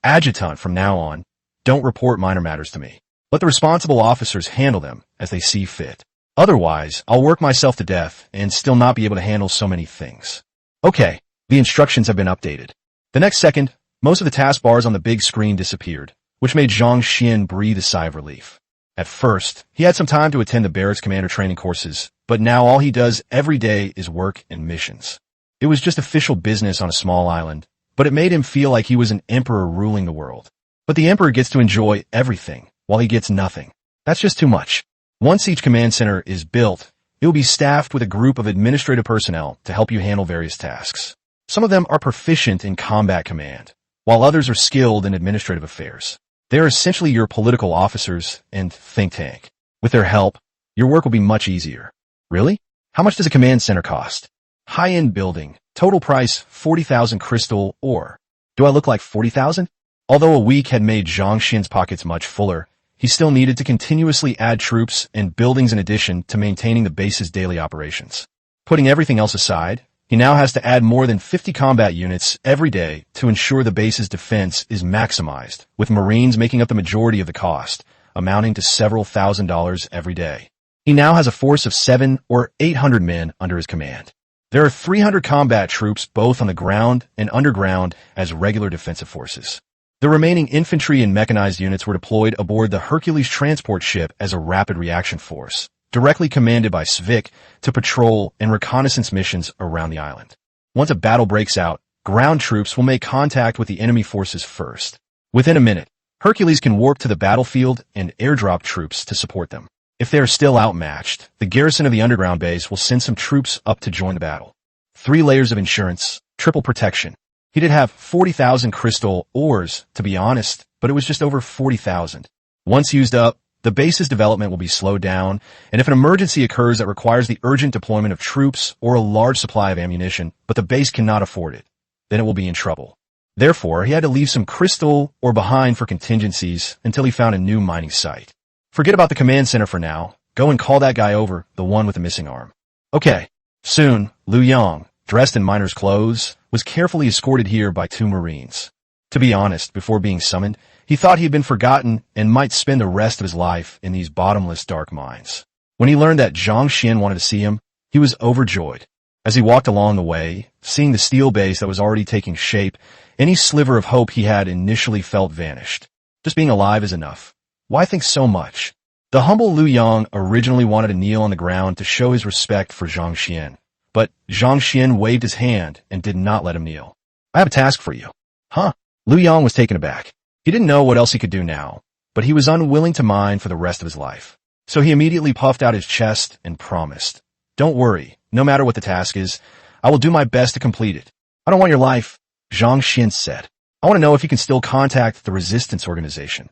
"Adjutant, from now on, don't report minor matters to me. Let the responsible officers handle them as they see fit. Otherwise, I'll work myself to death and still not be able to handle so many things." Okay, the instructions have been updated. The next second, most of the taskbars on the big screen disappeared, which made Zhang Xian breathe a sigh of relief. At first, he had some time to attend the barracks commander training courses, but now all he does every day is work and missions. It was just official business on a small island, but it made him feel like he was an emperor ruling the world. But the emperor gets to enjoy everything, while he gets nothing. That's just too much. Once each command center is built, it will be staffed with a group of administrative personnel to help you handle various tasks. Some of them are proficient in combat command, while others are skilled in administrative affairs. They are essentially your political officers and think tank. With their help, your work will be much easier. Really? How much does a command center cost? High-end building. Total price, 40,000 crystal ore. Do I look like 40,000? Although a week had made Zhang Xian's pockets much fuller, he still needed to continuously add troops and buildings in addition to maintaining the base's daily operations. Putting everything else aside, he now has to add more than 50 combat units every day to ensure the base's defense is maximized, with Marines making up the majority of the cost, amounting to several $1,000s every day. He now has a force of 700 or 800 men under his command. There are 300 combat troops both on the ground and underground as regular defensive forces. The remaining infantry and mechanized units were deployed aboard the Hercules transport ship as a rapid reaction force, directly commanded by Svik, to patrol and reconnaissance missions around the island. Once a battle breaks out, ground troops will make contact with the enemy forces first. Within a minute, Hercules can warp to the battlefield and airdrop troops to support them. If they are still outmatched, the garrison of the underground base will send some troops up to join the battle. 3 layers of insurance, triple protection. He did have 40,000 crystal ores, to be honest, but it was just over 40,000. Once used up, the base's development will be slowed down, and if an emergency occurs that requires the urgent deployment of troops or a large supply of ammunition, but the base cannot afford it, then it will be in trouble. Therefore, he had to leave some crystal ore behind for contingencies until he found a new mining site. Forget about the command center for now. Go and call that guy over, the one with the missing arm. Okay. Soon, Liu Yang, dressed in miner's clothes, was carefully escorted here by 2 Marines. To be honest, before being summoned, he thought he had been forgotten and might spend the rest of his life in these bottomless dark mines. When he learned that Zhang Xian wanted to see him, he was overjoyed. As he walked along the way, seeing the steel base that was already taking shape, any sliver of hope he had initially felt vanished. Just being alive is enough. Why think so much? The humble Liu Yang originally wanted to kneel on the ground to show his respect for Zhang Xian, but Zhang Xian waved his hand and did not let him kneel. I have a task for you. Huh? Liu Yang was taken aback. He didn't know what else he could do now, but he was unwilling to mine for the rest of his life. So he immediately puffed out his chest and promised, "Don't worry, no matter what the task is, I will do my best to complete it." "I don't want your life," Zhang Xian said. "I want to know if you can still contact the resistance organization."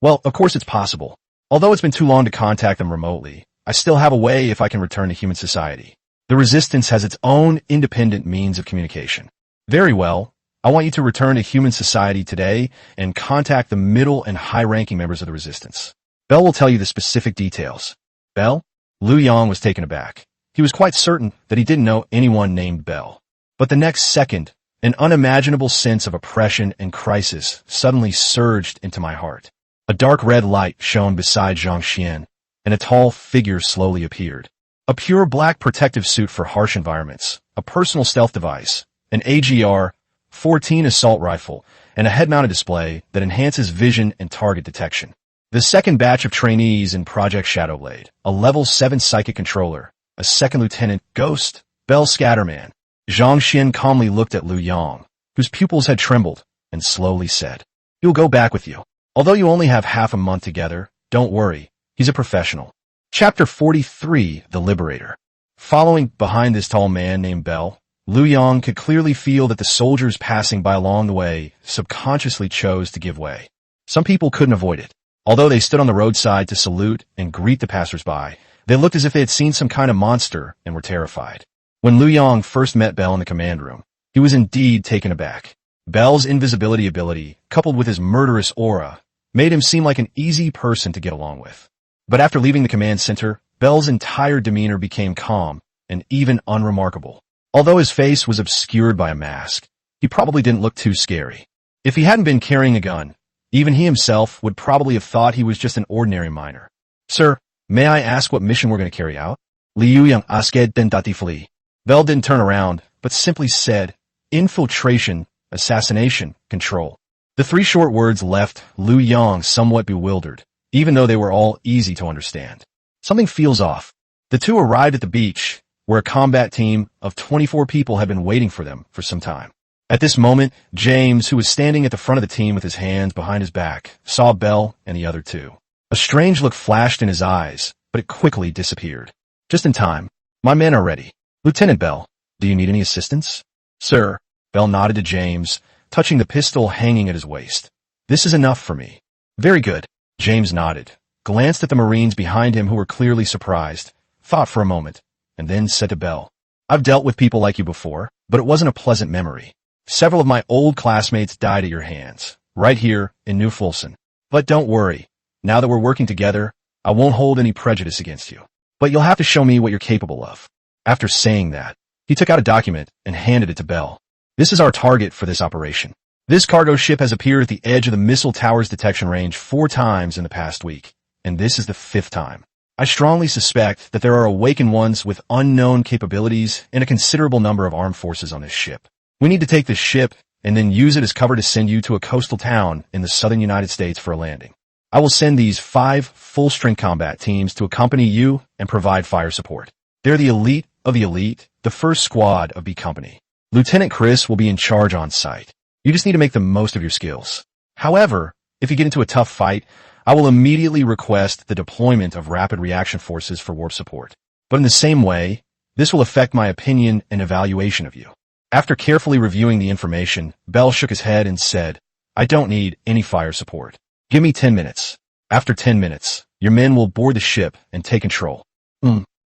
"Well, of course it's possible. Although it's been too long to contact them remotely, I still have a way if I can return to human society. The resistance has its own independent means of communication." "Very well. I want you to return to human society today and contact the middle and high-ranking members of the resistance. Bell will tell you the specific details." "Bell?" Liu Yang was taken aback. He was quite certain that he didn't know anyone named Bell. But the next second, an unimaginable sense of oppression and crisis suddenly surged into my heart. A dark red light shone beside Zhang Xian, and a tall figure slowly appeared. A pure black protective suit for harsh environments, a personal stealth device, an AGR-14 assault rifle, and a head-mounted display that enhances vision and target detection. The second batch of trainees in Project Shadowblade, a level 7 psychic controller, a second lieutenant, Ghost, Bell Scatterman. Zhang Xian calmly looked at Liu Yang, whose pupils had trembled, and slowly said, "He'll go back with you. Although you only have half a month together, don't worry, he's a professional." Chapter 43, The Liberator. Following behind this tall man named Bell, Liu Yang could clearly feel that the soldiers passing by along the way subconsciously chose to give way. Some people couldn't avoid it. Although they stood on the roadside to salute and greet the passersby, they looked as if they had seen some kind of monster and were terrified. When Liu Yang first met Bell in the command room, he was indeed taken aback. Bell's invisibility ability, coupled with his murderous aura, made him seem like an easy person to get along with. But after leaving the command center, Bell's entire demeanor became calm and even unremarkable. Although his face was obscured by a mask, he probably didn't look too scary. If he hadn't been carrying a gun, even he himself would probably have thought he was just an ordinary miner. "Sir, may I ask what mission we're going to carry out?" Liu Yang asked tentatively. Bell didn't turn around, but simply said, "Infiltration, assassination, control." The 3 short words left Liu Yang somewhat bewildered, even though they were all easy to understand. Something feels off. The 2 arrived at the beach, where a combat team of 24 people had been waiting for them for some time. At this moment, James, who was standing at the front of the team with his hands behind his back, saw Bell and the other 2. A strange look flashed in his eyes, but it quickly disappeared. "Just in time. My men are ready. Lieutenant Bell, do you need any assistance?" "Sir." Bell nodded to James, touching the pistol hanging at his waist. "This is enough for me." "Very good." James nodded, glanced at the Marines behind him who were clearly surprised, thought for a moment, and then said to Bell, "I've dealt with people like you before, but it wasn't a pleasant memory. Several of my old classmates died at your hands, right here in New Fulson. But don't worry. Now that we're working together, I won't hold any prejudice against you. But you'll have to show me what you're capable of." After saying that, he took out a document and handed it to Bell. "This is our target for this operation. This cargo ship has appeared at the edge of the missile tower's detection range 4 times in the past week, and this is the 5th time. I strongly suspect that there are awakened ones with unknown capabilities and a considerable number of armed forces on this ship. We need to take this ship and then use it as cover to send you to a coastal town in the southern United States for a landing. I will send these 5 full-strength combat teams to accompany you and provide fire support. They're the elite of the elite, the first squad of B Company. Lieutenant Chris will be in charge on site. You just need to make the most of your skills. However, if you get into a tough fight, I will immediately request the deployment of rapid reaction forces for warp support. But in the same way, this will affect my opinion and evaluation of you. After carefully reviewing the information, Bell shook his head and said, I don't need any fire support. Give me 10 minutes. After 10 minutes, your men will board the ship and take control.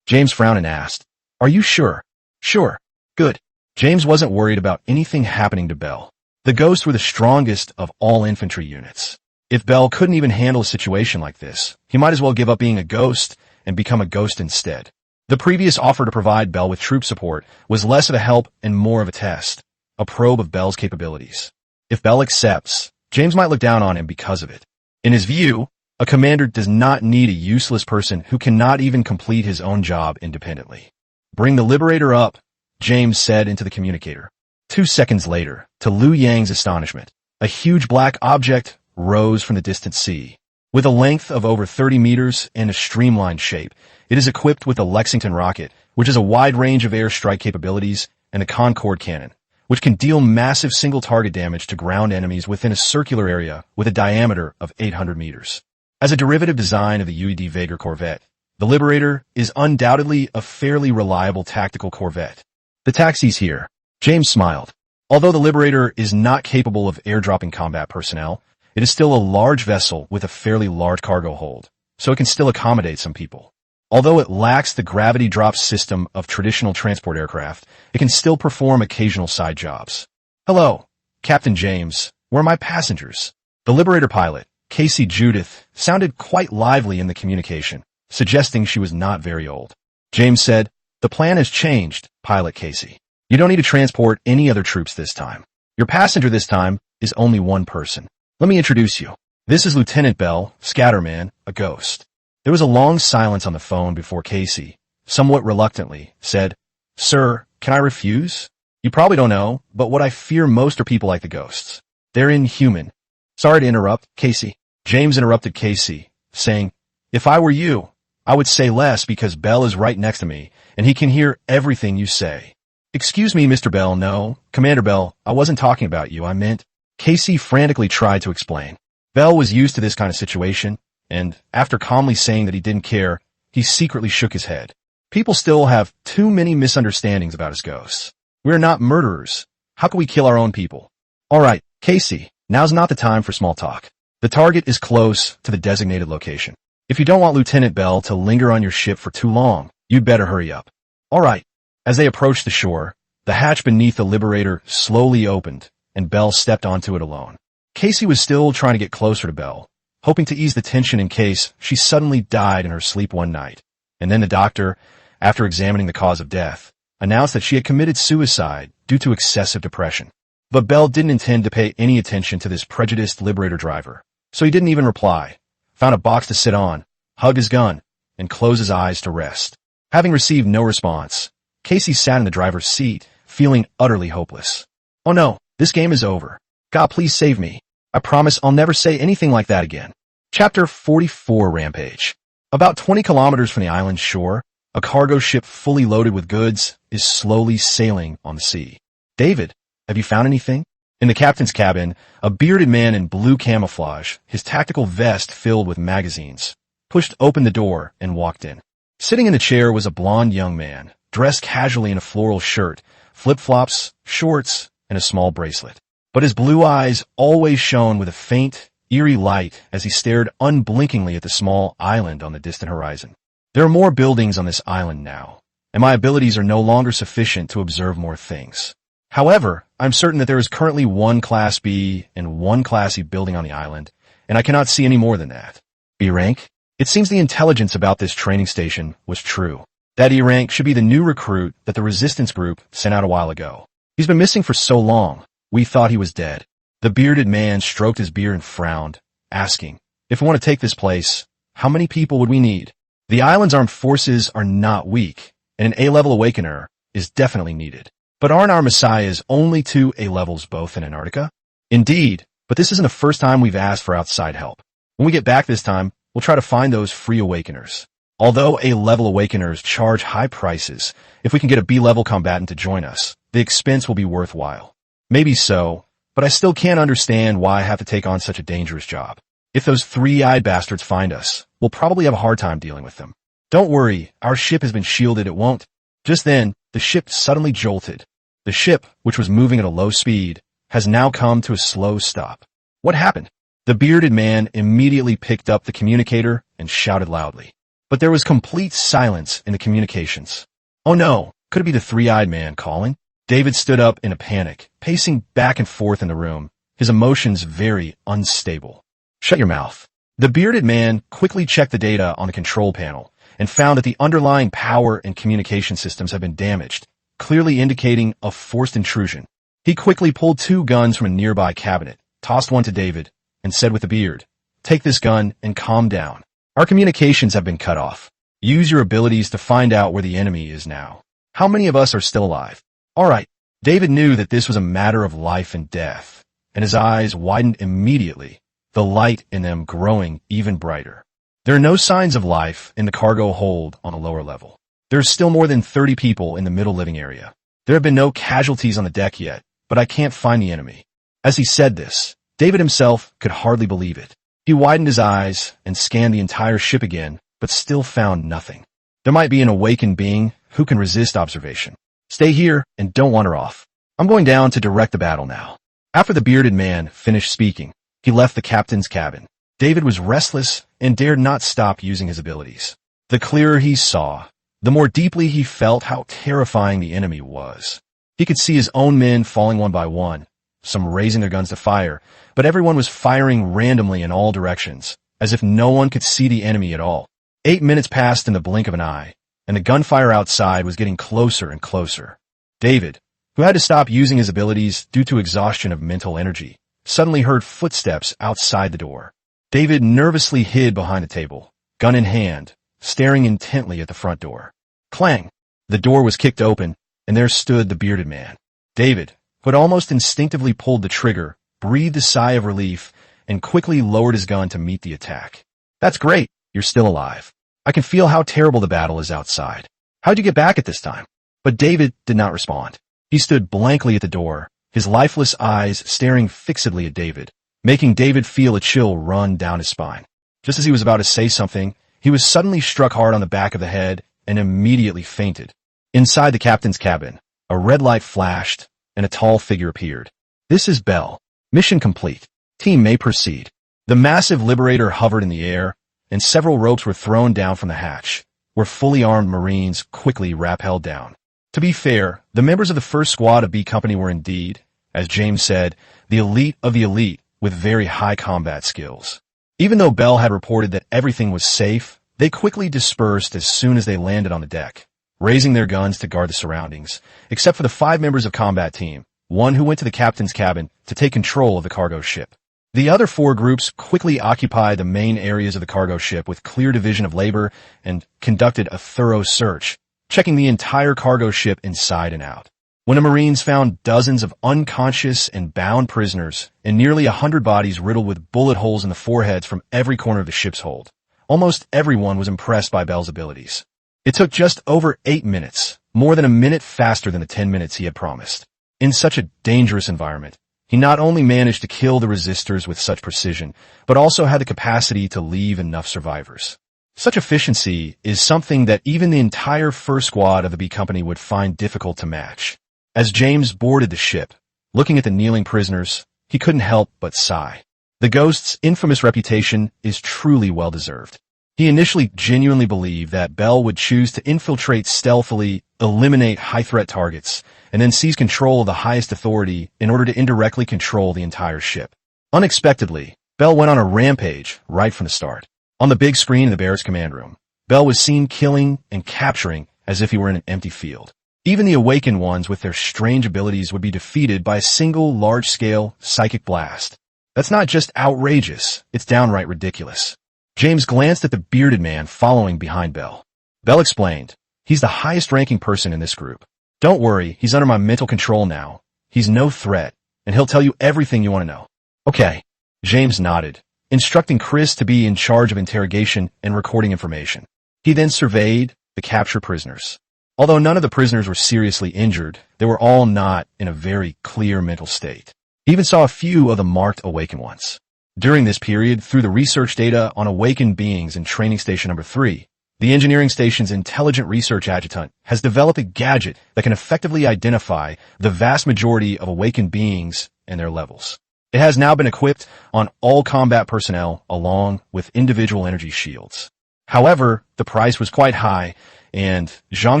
James frowned and asked, Are you sure? Sure. Good. James wasn't worried about anything happening to Bell. The Ghosts were the strongest of all infantry units. If Bell couldn't even handle a situation like this, he might as well give up being a ghost and become a ghost instead. The previous offer to provide Bell with troop support was less of a help and more of a test, a probe of Bell's capabilities. If Bell accepts, James might look down on him because of it. In his view, a commander does not need a useless person who cannot even complete his own job independently. Bring the Liberator up, James said into the communicator. 2 seconds later, to Liu Yang's astonishment, a huge black object rose from the distant sea. With a length of over 30 meters and a streamlined shape, it is equipped with a Lexington rocket, which has a wide range of airstrike capabilities, and a Concorde cannon, which can deal massive single-target damage to ground enemies within a circular area with a diameter of 800 meters. As a derivative design of the UED Vega corvette, the Liberator is undoubtedly a fairly reliable tactical corvette. The taxi's here. James smiled. Although the Liberator is not capable of airdropping combat personnel, it is still a large vessel with a fairly large cargo hold, so it can still accommodate some people. Although it lacks the gravity drop system of traditional transport aircraft, it can still perform occasional side jobs. Hello, Captain James. Where are my passengers? The Liberator pilot, Casey Judith, sounded quite lively in the communication, suggesting she was not very old. James said, The plan has changed, Pilot Casey. You don't need to transport any other troops this time. Your passenger this time is only one person. Let me introduce you. This is Lieutenant Bell, Scatterman, a ghost. There was a long silence on the phone before Casey, somewhat reluctantly, said, Sir, can I refuse? You probably don't know, but what I fear most are people like the ghosts. They're inhuman. Sorry to interrupt, Casey. James interrupted Casey, saying, If I were you, I would say less because Bell is right next to me, and he can hear everything you say. Excuse me, Mr. Bell, no. Commander Bell, I wasn't talking about you, I meant. Casey frantically tried to explain. Bell was used to this kind of situation, and after calmly saying that he didn't care, he secretly shook his head. People still have too many misunderstandings about his ghosts. We're not murderers. How can we kill our own people? All right, Casey, now's not the time for small talk. The target is close to the designated location. If you don't want Lieutenant Bell to linger on your ship for too long, you'd better hurry up. All right. As they approached the shore, the hatch beneath the Liberator slowly opened, and Bell stepped onto it alone. Casey was still trying to get closer to Bell, hoping to ease the tension in case she suddenly died in her sleep one night. And then the doctor, after examining the cause of death, announced that she had committed suicide due to excessive depression. But Bell didn't intend to pay any attention to this prejudiced Liberator driver, so he didn't even reply, found a box to sit on, hugged his gun, and closed his eyes to rest. Having received no response, Casey sat in the driver's seat, feeling utterly hopeless. Oh no, this game is over. God, please save me. I promise I'll never say anything like that again. Chapter 44 Rampage. About 20 kilometers from the island's shore, a cargo ship fully loaded with goods is slowly sailing on the sea. David, have you found anything? In the captain's cabin, a bearded man in blue camouflage, his tactical vest filled with magazines, pushed open the door and walked in. Sitting in the chair was a blond young man, dressed casually in a floral shirt, flip-flops, shorts, and a small bracelet. But his blue eyes always shone with a faint, eerie light as he stared unblinkingly at the small island on the distant horizon. There are more buildings on this island now, and my abilities are no longer sufficient to observe more things. However, I'm certain that there is currently one Class B and one Class E building on the island, and I cannot see any more than that. B rank? It seems the intelligence about this training station was true. That E rank should be the new recruit that the resistance group sent out a while ago. He's been missing for so long, we thought he was dead. The bearded man stroked his beard and frowned, asking, If we want to take this place, how many people would we need? The island's armed forces are not weak, and an A-level awakener is definitely needed. But aren't our messiahs only 2 A-levels both in Antarctica? Indeed, but this isn't the first time we've asked for outside help. When we get back this time, we'll try to find those free awakeners. Although A-level awakeners charge high prices, if we can get a B-level combatant to join us, the expense will be worthwhile. Maybe so, but I still can't understand why I have to take on such a dangerous job. If those three-eyed bastards find us, we'll probably have a hard time dealing with them. Don't worry, our ship has been shielded, it won't. Just then, the ship suddenly jolted. The ship, which was moving at a low speed, has now come to a slow stop. What happened? The bearded man immediately picked up the communicator and shouted loudly. But there was complete silence in the communications. Oh no, could it be the three-eyed man calling? David stood up in a panic, pacing back and forth in the room, his emotions very unstable. Shut your mouth. The bearded man quickly checked the data on the control panel and found that the underlying power and communication systems had been damaged, clearly indicating a forced intrusion. He quickly pulled 2 guns from a nearby cabinet, tossed one to David, and said with the beard, "Take this gun and calm down. Our communications have been cut off. Use your abilities to find out where the enemy is now. How many of us are still alive?" All right. David knew that this was a matter of life and death, and his eyes widened immediately, the light in them growing even brighter. There are no signs of life in the cargo hold on a lower level. There are still more than 30 people in the middle living area. There have been no casualties on the deck yet, but I can't find the enemy. As he said this, David himself could hardly believe it. He widened his eyes and scanned the entire ship again, but still found nothing. There might be an awakened being who can resist observation. Stay here and don't wander off. I'm going down to direct the battle now. After the bearded man finished speaking, he left the captain's cabin. David was restless and dared not stop using his abilities. The clearer he saw, the more deeply he felt how terrifying the enemy was. He could see his own men falling one by one, some raising their guns to fire, but everyone was firing randomly in all directions, as if no one could see the enemy at all. 8 minutes passed in the blink of an eye, and the gunfire outside was getting closer and closer. David, who had to stop using his abilities due to exhaustion of mental energy, suddenly heard footsteps outside the door. David nervously hid behind the table, gun in hand, staring intently at the front door. Clang! The door was kicked open, and there stood the bearded man. David, who had almost instinctively pulled the trigger, breathed a sigh of relief and quickly lowered his gun to meet the attack. "That's great. You're still alive. I can feel how terrible the battle is outside. How'd you get back at this time?" But David did not respond. He stood blankly at the door, his lifeless eyes staring fixedly at David, making David feel a chill run down his spine. Just as he was about to say something, he was suddenly struck hard on the back of the head and immediately fainted. Inside the captain's cabin, a red light flashed and a tall figure appeared. "This is Bell. Mission complete. Team may proceed." The massive Liberator hovered in the air, and several ropes were thrown down from the hatch, where fully armed Marines quickly rappelled down. To be fair, the members of the first squad of B Company were indeed, as James said, the elite of the elite with very high combat skills. Even though Bell had reported that everything was safe, they quickly dispersed as soon as they landed on the deck, raising their guns to guard the surroundings, except for the 5 members of combat team, one who went to the captain's cabin to take control of the cargo ship. The other 4 groups quickly occupied the main areas of the cargo ship with clear division of labor and conducted a thorough search, checking the entire cargo ship inside and out. When the Marines found dozens of unconscious and bound prisoners and nearly 100 bodies riddled with bullet holes in the foreheads from every corner of the ship's hold, almost everyone was impressed by Bell's abilities. It took just over 8 minutes, more than a minute faster than the 10 minutes he had promised. In such a dangerous environment, he not only managed to kill the resistors with such precision, but also had the capacity to leave enough survivors. Such efficiency is something that even the entire first squad of the B Company would find difficult to match. As James boarded the ship, looking at the kneeling prisoners, he couldn't help but sigh. The Ghost's infamous reputation is truly well-deserved. He initially genuinely believed that Bell would choose to infiltrate stealthily, eliminate high-threat targets, and then seize control of the highest authority in order to indirectly control the entire ship. Unexpectedly, Bell went on a rampage right from the start. On the big screen in the barracks command room, Bell was seen killing and capturing as if he were in an empty field. Even the awakened ones with their strange abilities would be defeated by a single large-scale psychic blast. That's not just outrageous, it's downright ridiculous. James glanced at the bearded man following behind Bell. Bell explained, "He's the highest-ranking person in this group. Don't worry, he's under my mental control now. He's no threat, and he'll tell you everything you want to know." "Okay." James nodded, instructing Chris to be in charge of interrogation and recording information. He then surveyed the captured prisoners. Although none of the prisoners were seriously injured, they were all not in a very clear mental state. He even saw a few of the marked awakened ones. During this period, through the research data on awakened beings in Training Station Number 3, the engineering station's intelligent research adjutant has developed a gadget that can effectively identify the vast majority of awakened beings and their levels. It has now been equipped on all combat personnel along with individual energy shields. However, the price was quite high, and Zhang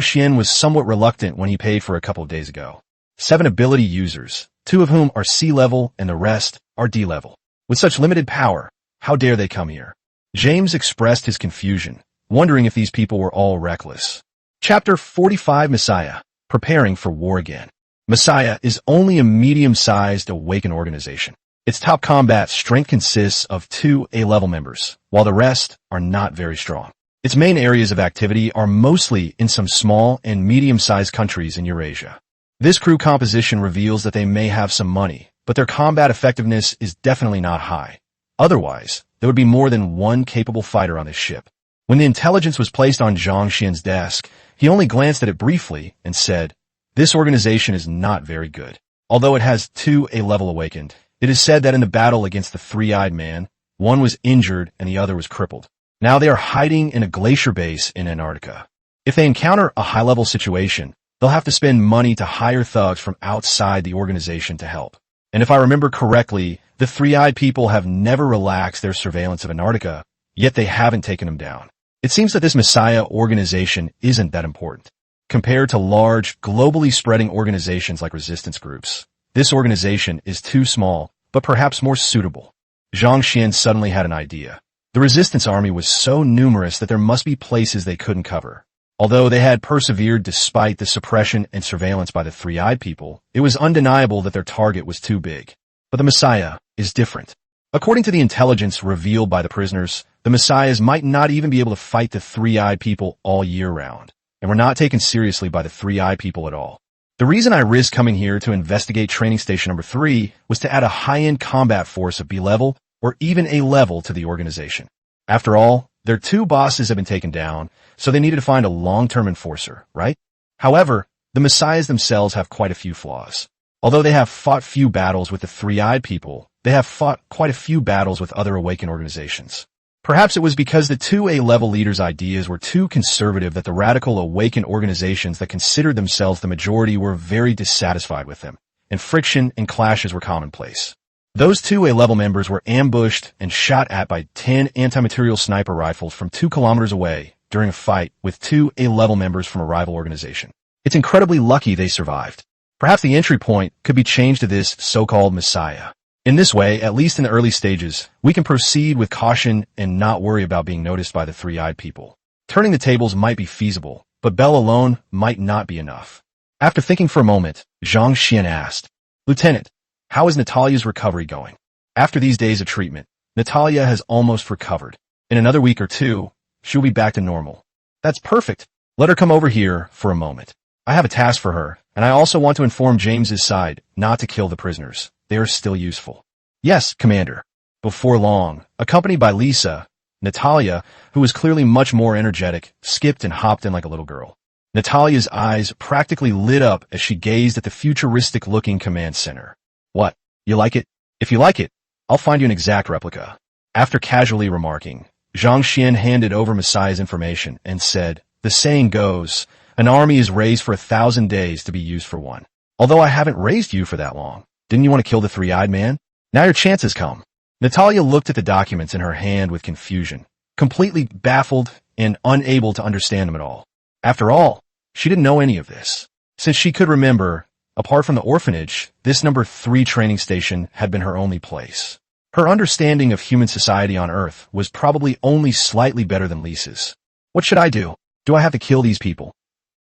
Xian was somewhat reluctant when he paid for a couple of days ago. 7 ability users, 2 of whom are C-level and the rest are D-level. With such limited power, how dare they come here? James expressed his confusion, wondering if these people were all reckless. Chapter 45 Messiah, Preparing for War Again. Messiah is only a medium-sized awakened organization. Its top combat strength consists of 2 A-level members, while the rest are not very strong. Its main areas of activity are mostly in some small and medium-sized countries in Eurasia. This crew composition reveals that they may have some money, but their combat effectiveness is definitely not high. Otherwise, there would be more than one capable fighter on this ship. When the intelligence was placed on Zhang Xian's desk, he only glanced at it briefly and said, "This organization is not very good. Although it has 2 A-level awakened, it is said that in the battle against the three-eyed man, one was injured and the other was crippled. Now they are hiding in a glacier base in Antarctica. If they encounter a high-level situation, they'll have to spend money to hire thugs from outside the organization to help. And if I remember correctly, the three-eyed people have never relaxed their surveillance of Antarctica, yet they haven't taken them down. It seems that this Messiah organization isn't that important. Compared to large, globally spreading organizations like resistance groups, this organization is too small, but perhaps more suitable." Zhang Xian suddenly had an idea. The resistance army was so numerous that there must be places they couldn't cover. Although they had persevered despite the suppression and surveillance by the three-eyed people, it was undeniable that their target was too big. But the Messiah is different. According to the intelligence revealed by the prisoners, the Messiahs might not even be able to fight the three-eyed people all year round, and were not taken seriously by the three-eyed people at all. The reason I risked coming here to investigate Training Station Number 3 was to add a high-end combat force of B-level or even A-level to the organization. After all, their 2 bosses have been taken down, so they needed to find a long-term enforcer, right? However, the Messiahs themselves have quite a few flaws. Although they have fought few battles with the three-eyed people, they have fought quite a few battles with other awakened organizations. Perhaps it was because the 2 A-level leaders' ideas were too conservative that the radical awakened organizations that considered themselves the majority were very dissatisfied with them, and friction and clashes were commonplace. Those 2 A-level members were ambushed and shot at by 10 anti-material sniper rifles from 2 kilometers away during a fight with 2 A-level members from a rival organization. It's incredibly lucky they survived. Perhaps the entry point could be changed to this so-called Messiah. In this way, at least in the early stages, we can proceed with caution and not worry about being noticed by the three-eyed people. Turning the tables might be feasible, but Bell alone might not be enough. After thinking for a moment, Zhang Xian asked, "Lieutenant, how is Natalia's recovery going?" After these days of treatment, Natalia has almost recovered. In another week or 2, she'll be back to normal. "That's perfect. Let her come over here for a moment. I have a task for her, and I also want to inform James's side not to kill the prisoners. They are still useful." "Yes, Commander." Before long, accompanied by Lisa, Natalia, who was clearly much more energetic, skipped and hopped in like a little girl. Natalia's eyes practically lit up as she gazed at the futuristic-looking command center. "What? You like it? If you like it, I'll find you an exact replica." After casually remarking, Zhang Xian handed over Messiah's information and said, "The saying goes, an army is raised for 1,000 days to be used for one. Although I haven't raised you for that long. Didn't you want to kill the three-eyed man? Now your chance has come." Natalia looked at the documents in her hand with confusion, completely baffled and unable to understand them at all. After all, she didn't know any of this. Since she could remember, apart from the orphanage, this number 3 training station had been her only place. Her understanding of human society on Earth was probably only slightly better than Lisa's. "What should I do? Do I have to kill these people?"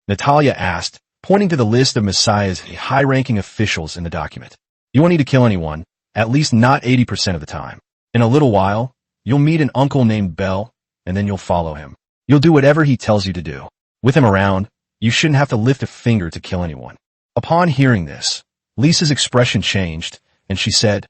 Natalia asked, pointing to the list of Messiah's high-ranking officials in the document. "You won't need to kill anyone, at least not 80% of the time. In a little while, you'll meet an uncle named Bell, and then you'll follow him. You'll do whatever he tells you to do. With him around, you shouldn't have to lift a finger to kill anyone." Upon hearing this, Lisa's expression changed, and she said,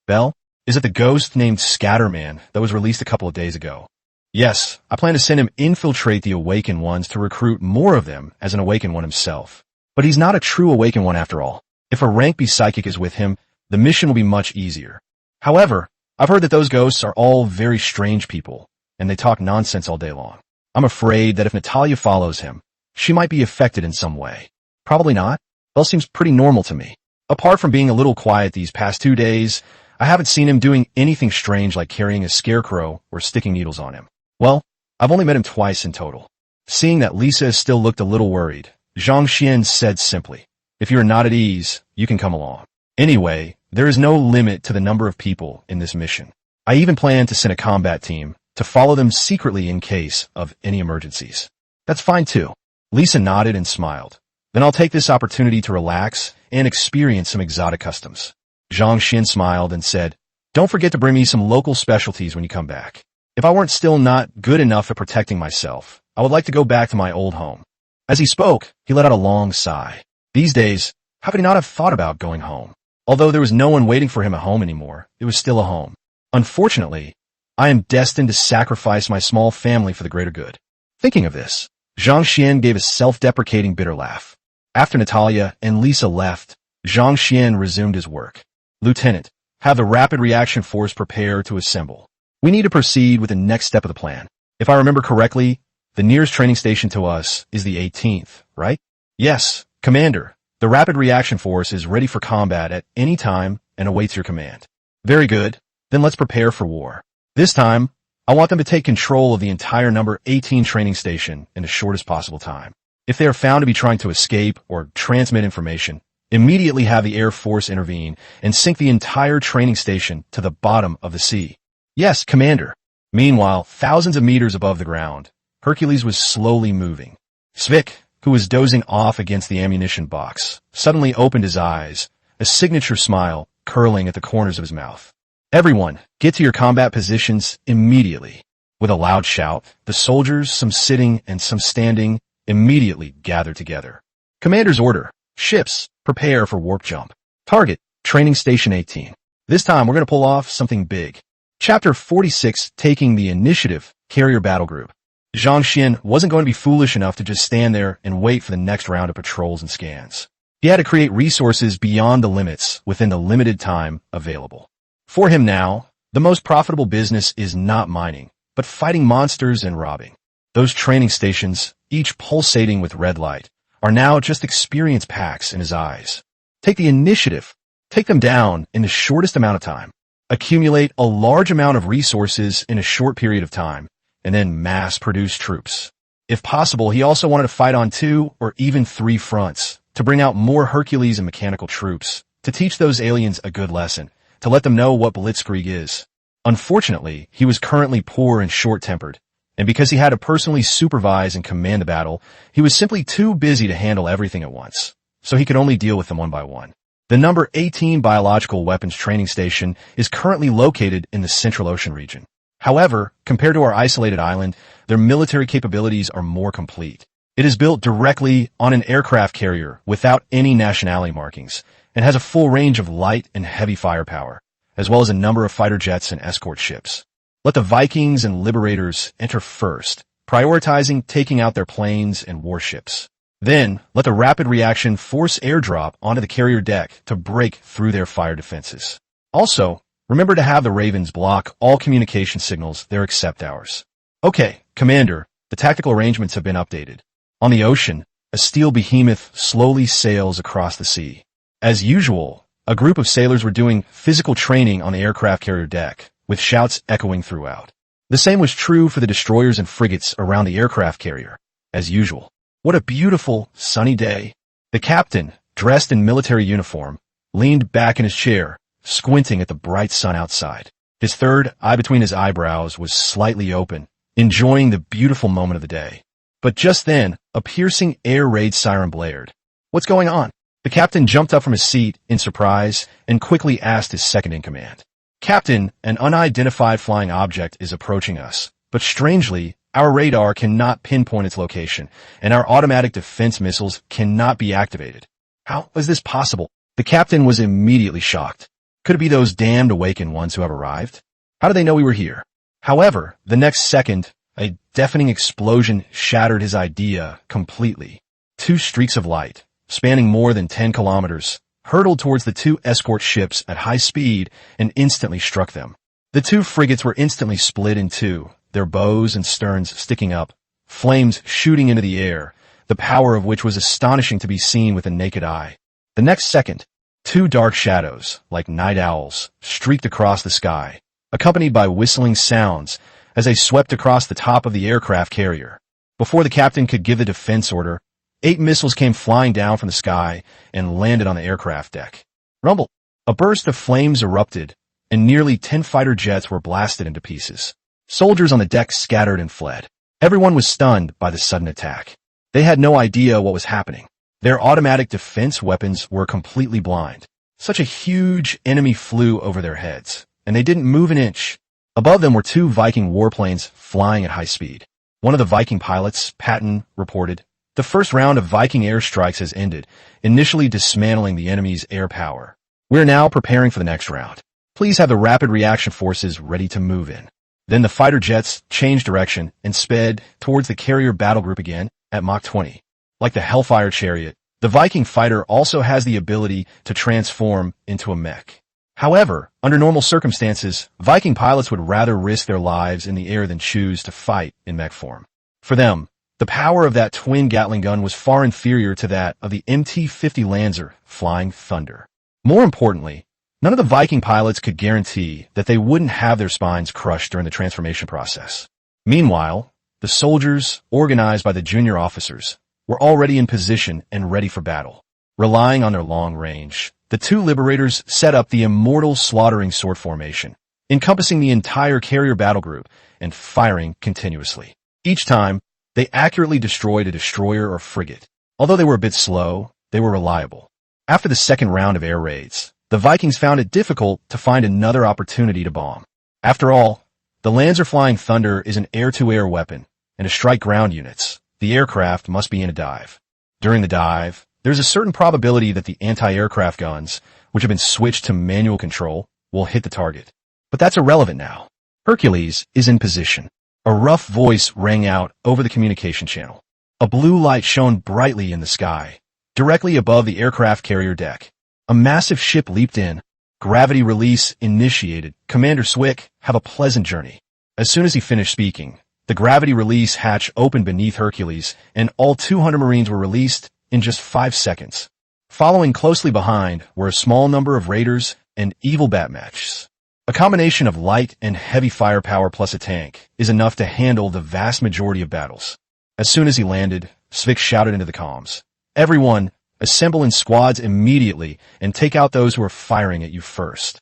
"Bell? Is it the ghost named Scatterman that was released a couple of days ago? Yes, I plan to send him infiltrate the Awakened Ones to recruit more of them as an Awakened One himself. But he's not a true Awakened One after all. If a rank B psychic is with him, the mission will be much easier. However, I've heard that those ghosts are all very strange people, and they talk nonsense all day long. I'm afraid that if Natalia follows him, she might be affected in some way. Probably not. Bell seems pretty normal to me. Apart from being a little quiet these past 2 days, I haven't seen him doing anything strange like carrying a scarecrow or sticking needles on him. Well, I've only met him twice in total. Seeing that Lisa still looked a little worried, Zhang Xian said simply, "If you're not at ease, you can come along." Anyway, there is no limit to the number of people in this mission. I even plan to send a combat team to follow them secretly in case of any emergencies. That's fine too. Lisa nodded and smiled. Then I'll take this opportunity to relax and experience some exotic customs. Zhang Xian smiled and said, "Don't forget to bring me some local specialties when you come back. If I weren't still not good enough at protecting myself, I would like to go back to my old home." As he spoke, he let out a long sigh. These days, how could he not have thought about going home? Although there was no one waiting for him at home anymore, it was still a home. Unfortunately, I am destined to sacrifice my small family for the greater good. Thinking of this, Zhang Xian gave a self-deprecating bitter laugh. After Natalia and Lisa left, Zhang Xian resumed his work. "Lieutenant, have the Rapid Reaction Force prepare to assemble. We need to proceed with the next step of the plan. If I remember correctly, the nearest training station to us is the 18th, right?" "Yes, Commander. The Rapid Reaction Force is ready for combat at any time and awaits your command." "Very good. Then let's prepare for war. This time, I want them to take control of the entire number 18 training station in the shortest possible time. If they are found to be trying to escape or transmit information, immediately have the Air Force intervene and sink the entire training station to the bottom of the sea." "Yes, Commander." Meanwhile, thousands of meters above the ground, Hercules was slowly moving. Svik, who was dozing off against the ammunition box, suddenly opened his eyes, a signature smile curling at the corners of his mouth. "Everyone, get to your combat positions immediately." With a loud shout, the soldiers, some sitting and some standing, immediately gathered together. "Commander's order. Ships, prepare for warp jump. Target, training station 18. This time we're going to pull off something big." Chapter 46, Taking the Initiative, Carrier Battle Group. Zhang Xian wasn't going to be foolish enough to just stand there and wait for the next round of patrols and scans. He had to create resources beyond the limits within the limited time available. For him now, the most profitable business is not mining, but fighting monsters and robbing. Those training stations, each pulsating with red light, are now just experience packs in his eyes. Take the initiative. Take them down in the shortest amount of time. Accumulate a large amount of resources in a short period of time, and then mass-produce troops. If possible, he also wanted to fight on 2 or even 3 fronts, to bring out more Hercules and mechanical troops, to teach those aliens a good lesson, to let them know what Blitzkrieg is. Unfortunately, he was currently poor and short-tempered, and because he had to personally supervise and command the battle, he was simply too busy to handle everything at once, so he could only deal with them one by one. The number 18 Biological Weapons Training Station is currently located in the Central Ocean region. However, compared to our isolated island, their military capabilities are more complete. It is built directly on an aircraft carrier without any nationality markings, and has a full range of light and heavy firepower, as well as a number of fighter jets and escort ships. Let the Vikings and Liberators enter first, prioritizing taking out their planes and warships. Then, let the Rapid Reaction Force airdrop onto the carrier deck to break through their fire defenses. Also, remember to have the Ravens block all communication signals there except ours. Okay, Commander, the tactical arrangements have been updated. On the ocean, a steel behemoth slowly sails across the sea. As usual, a group of sailors were doing physical training on the aircraft carrier deck, with shouts echoing throughout. The same was true for the destroyers and frigates around the aircraft carrier, as usual. What a beautiful, sunny day. The captain, dressed in military uniform, leaned back in his chair, squinting at the bright sun outside. His third eye between his eyebrows was slightly open, enjoying the beautiful moment of the day. But just then, a piercing air raid siren blared. "What's going on?" The captain jumped up from his seat in surprise and quickly asked his second-in-command. "Captain, an unidentified flying object is approaching us, but strangely, our radar cannot pinpoint its location, and our automatic defense missiles cannot be activated." "How is this possible?" The captain was immediately shocked. Could it be those damned awakened ones who have arrived? How did they know we were here? However, the next second, a deafening explosion shattered his idea completely. Two streaks of light, spanning more than 10 kilometers, hurtled towards the two escort ships at high speed and instantly struck them. The two frigates were instantly split in two, their bows and sterns sticking up, flames shooting into the air, the power of which was astonishing to be seen with the naked eye. The next second, two dark shadows, like night owls, streaked across the sky, accompanied by whistling sounds as they swept across the top of the aircraft carrier. Before the captain could give the defense order, 8 missiles came flying down from the sky and landed on the aircraft deck. Rumble! A burst of flames erupted, and nearly 10 fighter jets were blasted into pieces. Soldiers on the deck scattered and fled. Everyone was stunned by the sudden attack. They had no idea what was happening. Their automatic defense weapons were completely blind. Such a huge enemy flew over their heads, and they didn't move an inch. Above them were 2 Viking warplanes flying at high speed. One of the Viking pilots, Patton, reported, "The first round of Viking airstrikes has ended, initially dismantling the enemy's air power. We're now preparing for the next round. Please have the rapid reaction forces ready to move in." Then the fighter jets changed direction and sped towards the carrier battle group again at Mach 20. Like the Hellfire chariot, the Viking fighter also has the ability to transform into a mech. However, under normal circumstances, Viking pilots would rather risk their lives in the air than choose to fight in mech form. For them, the power of that twin Gatling gun was far inferior to that of the MT-50 Lancer Flying Thunder. More importantly, none of the Viking pilots could guarantee that they wouldn't have their spines crushed during the transformation process. Meanwhile, the soldiers, organized by the junior officers, were already in position and ready for battle. Relying on their long range, the two liberators set up the immortal slaughtering sword formation, encompassing the entire carrier battle group and firing continuously. Each time, they accurately destroyed a destroyer or frigate. Although they were a bit slow, they were reliable. After the second round of air raids, the Vikings found it difficult to find another opportunity to bomb. After all, the Lancer Flying Thunder is an air-to-air weapon, and to strike ground units, the aircraft must be in a dive. During the dive, there's a certain probability that the anti-aircraft guns, which have been switched to manual control, will hit the target. But that's irrelevant now. Hercules is in position. A rough voice rang out over the communication channel. A blue light shone brightly in the sky, directly above the aircraft carrier deck. A massive ship leaped in. Gravity release initiated. Commander Swick, have a pleasant journey. As soon as he finished speaking, the gravity release hatch opened beneath Hercules, and all 200 Marines were released in just 5 seconds. Following closely behind were a small number of raiders and evil Batmechs. A combination of light and heavy firepower plus a tank is enough to handle the vast majority of battles. As soon as he landed, Svick shouted into the comms, "Everyone, assemble in squads immediately and take out those who are firing at you first."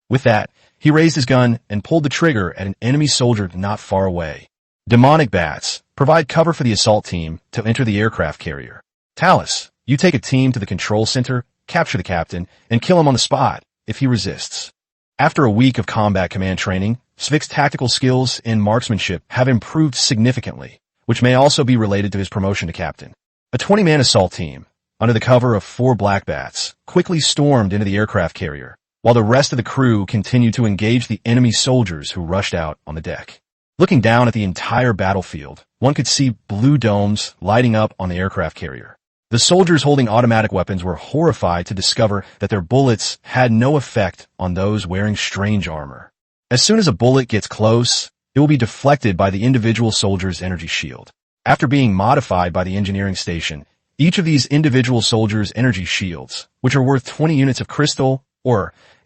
With that, he raised his gun and pulled the trigger at an enemy soldier not far away. Demonic bats, provide cover for the assault team to enter the aircraft carrier. Talus, you take a team to the control center, capture the captain, and kill him on the spot if he resists. After a week of combat command training, Svick's tactical skills in marksmanship have improved significantly, which may also be related to his promotion to captain. A 20-man assault team, under the cover of 4 black bats, quickly stormed into the aircraft carrier, while the rest of the crew continued to engage the enemy soldiers who rushed out on the deck. Looking down at the entire battlefield, one could see blue domes lighting up on the aircraft carrier. The soldiers holding automatic weapons were horrified to discover that their bullets had no effect on those wearing strange armor. As soon as a bullet gets close, it will be deflected by the individual soldier's energy shield. After being modified by the engineering station, each of these individual soldiers' energy shields, which are worth 20 units of crystal,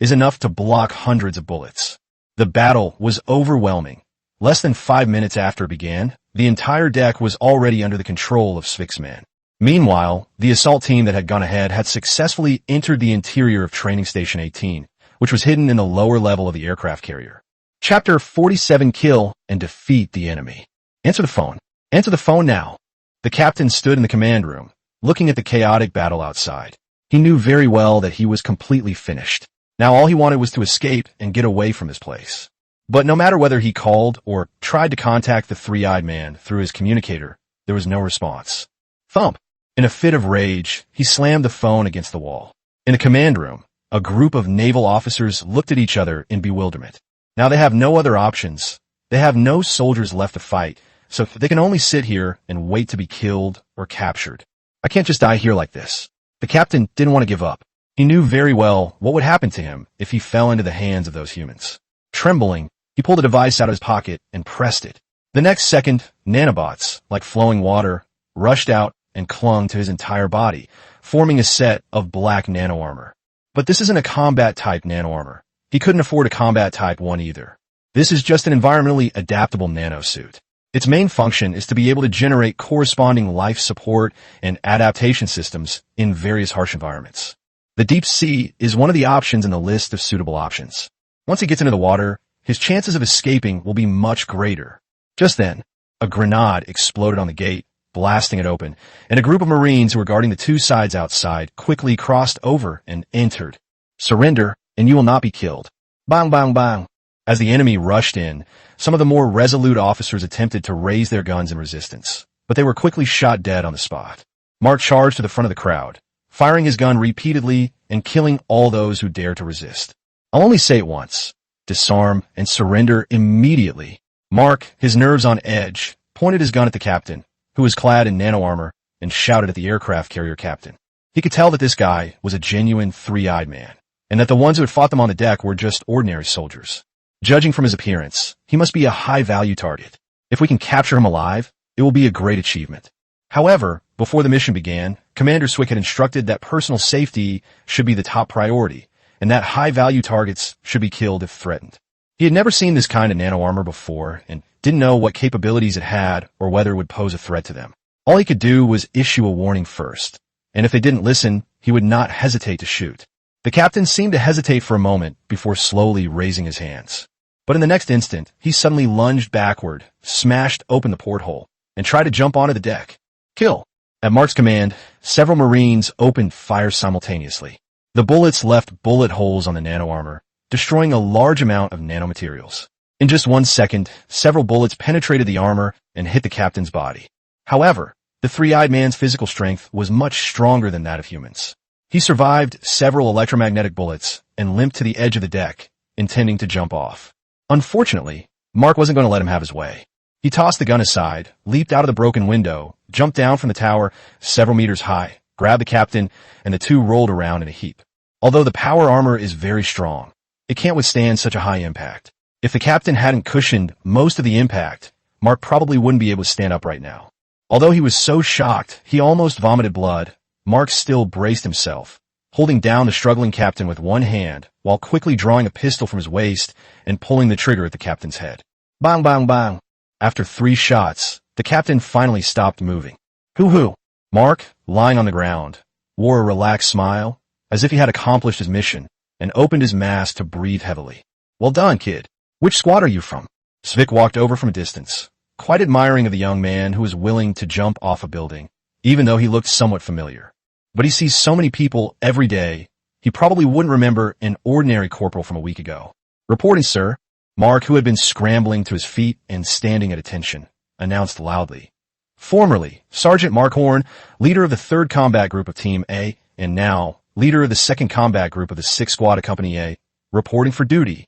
is enough to block hundreds of bullets. The battle was overwhelming. Less than 5 minutes after it began, the entire deck was already under the control of Svick's men. Meanwhile, the assault team that had gone ahead had successfully entered the interior of Training Station 18, which was hidden in the lower level of the aircraft carrier. Chapter 47: Kill and Defeat the Enemy. Answer the phone. Answer the phone now. The captain stood in the command room, looking at the chaotic battle outside. He knew very well that he was completely finished. Now all he wanted was to escape and get away from his place. But no matter whether he called or tried to contact the three-eyed man through his communicator, there was no response. Thump! In a fit of rage, he slammed the phone against the wall. In the command room, A group of naval officers looked at each other in bewilderment. Now they have no other options. They have no soldiers left to fight, so they can only sit here and wait to be killed or captured. I can't just die here like this. The captain didn't want to give up. He knew very well what would happen to him if he fell into the hands of those humans. Trembling, he pulled a device out of his pocket and pressed it. The next second, nanobots, like flowing water, rushed out and clung to his entire body, forming a set of black nano-armor. But this isn't a combat-type nano-armor. He couldn't afford a combat-type one either. This is just an environmentally adaptable nanosuit. Its main function is to be able to generate corresponding life support and adaptation systems in various harsh environments. The deep sea is one of the options in the list of suitable options. Once he gets into the water, his chances of escaping will be much greater. Just then, a grenade exploded on the gate, blasting it open, and a group of Marines who were guarding the two sides outside quickly crossed over and entered. Surrender, and you will not be killed. Bang, bang, bang. As the enemy rushed in, some of the more resolute officers attempted to raise their guns in resistance, but they were quickly shot dead on the spot. Mark charged to the front of the crowd, firing his gun repeatedly and killing all those who dared to resist. I'll only say it once. Disarm and surrender immediately. Mark, his nerves on edge, pointed his gun at the captain, who was clad in nano-armor, and shouted at the aircraft carrier captain. He could tell that this guy was a genuine three-eyed man, and that the ones who had fought them on the deck were just ordinary soldiers. Judging from his appearance, he must be a high-value target. If we can capture him alive, it will be a great achievement. However, before the mission began, Commander Swick had instructed that personal safety should be the top priority, and that high-value targets should be killed if threatened. He had never seen this kind of nano-armor before, and didn't know what capabilities it had or whether it would pose a threat to them. All he could do was issue a warning first, and if they didn't listen, he would not hesitate to shoot. The captain seemed to hesitate for a moment before slowly raising his hands. But in the next instant, he suddenly lunged backward, smashed open the porthole, and tried to jump onto the deck. Kill! At Mark's command, several Marines opened fire simultaneously. The bullets left bullet holes on the nano-armor, destroying a large amount of nanomaterials. In just 1 second, several bullets penetrated the armor and hit the captain's body. However, the three-eyed man's physical strength was much stronger than that of humans. He survived several electromagnetic bullets and limped to the edge of the deck, intending to jump off. Unfortunately, Mark wasn't going to let him have his way. He tossed the gun aside, leaped out of the broken window, jumped down from the tower several meters high, grabbed the captain, and the two rolled around in a heap. Although the power armor is very strong, it can't withstand such a high impact. If the captain hadn't cushioned most of the impact, Mark probably wouldn't be able to stand up right now. Although he was so shocked he almost vomited blood, Mark still braced himself, holding down the struggling captain with one hand while quickly drawing a pistol from his waist and pulling the trigger at the captain's head. Bang, bang, bang. After 3 shots, the captain finally stopped moving. Hoo-hoo. Mark, lying on the ground, wore a relaxed smile, as if he had accomplished his mission, and opened his mask to breathe heavily. Well done, kid. Which squad are you from? Svick walked over from a distance, quite admiring of the young man who was willing to jump off a building, even though he looked somewhat familiar. But he sees so many people every day, he probably wouldn't remember an ordinary corporal from a week ago. Reporting, sir. Mark, who had been scrambling to his feet and standing at attention, announced loudly. Formerly, Sergeant Mark Horn, leader of the 3rd Combat Group of Team A, and now, leader of the 2nd Combat Group of the 6th Squad of Company A, reporting for duty.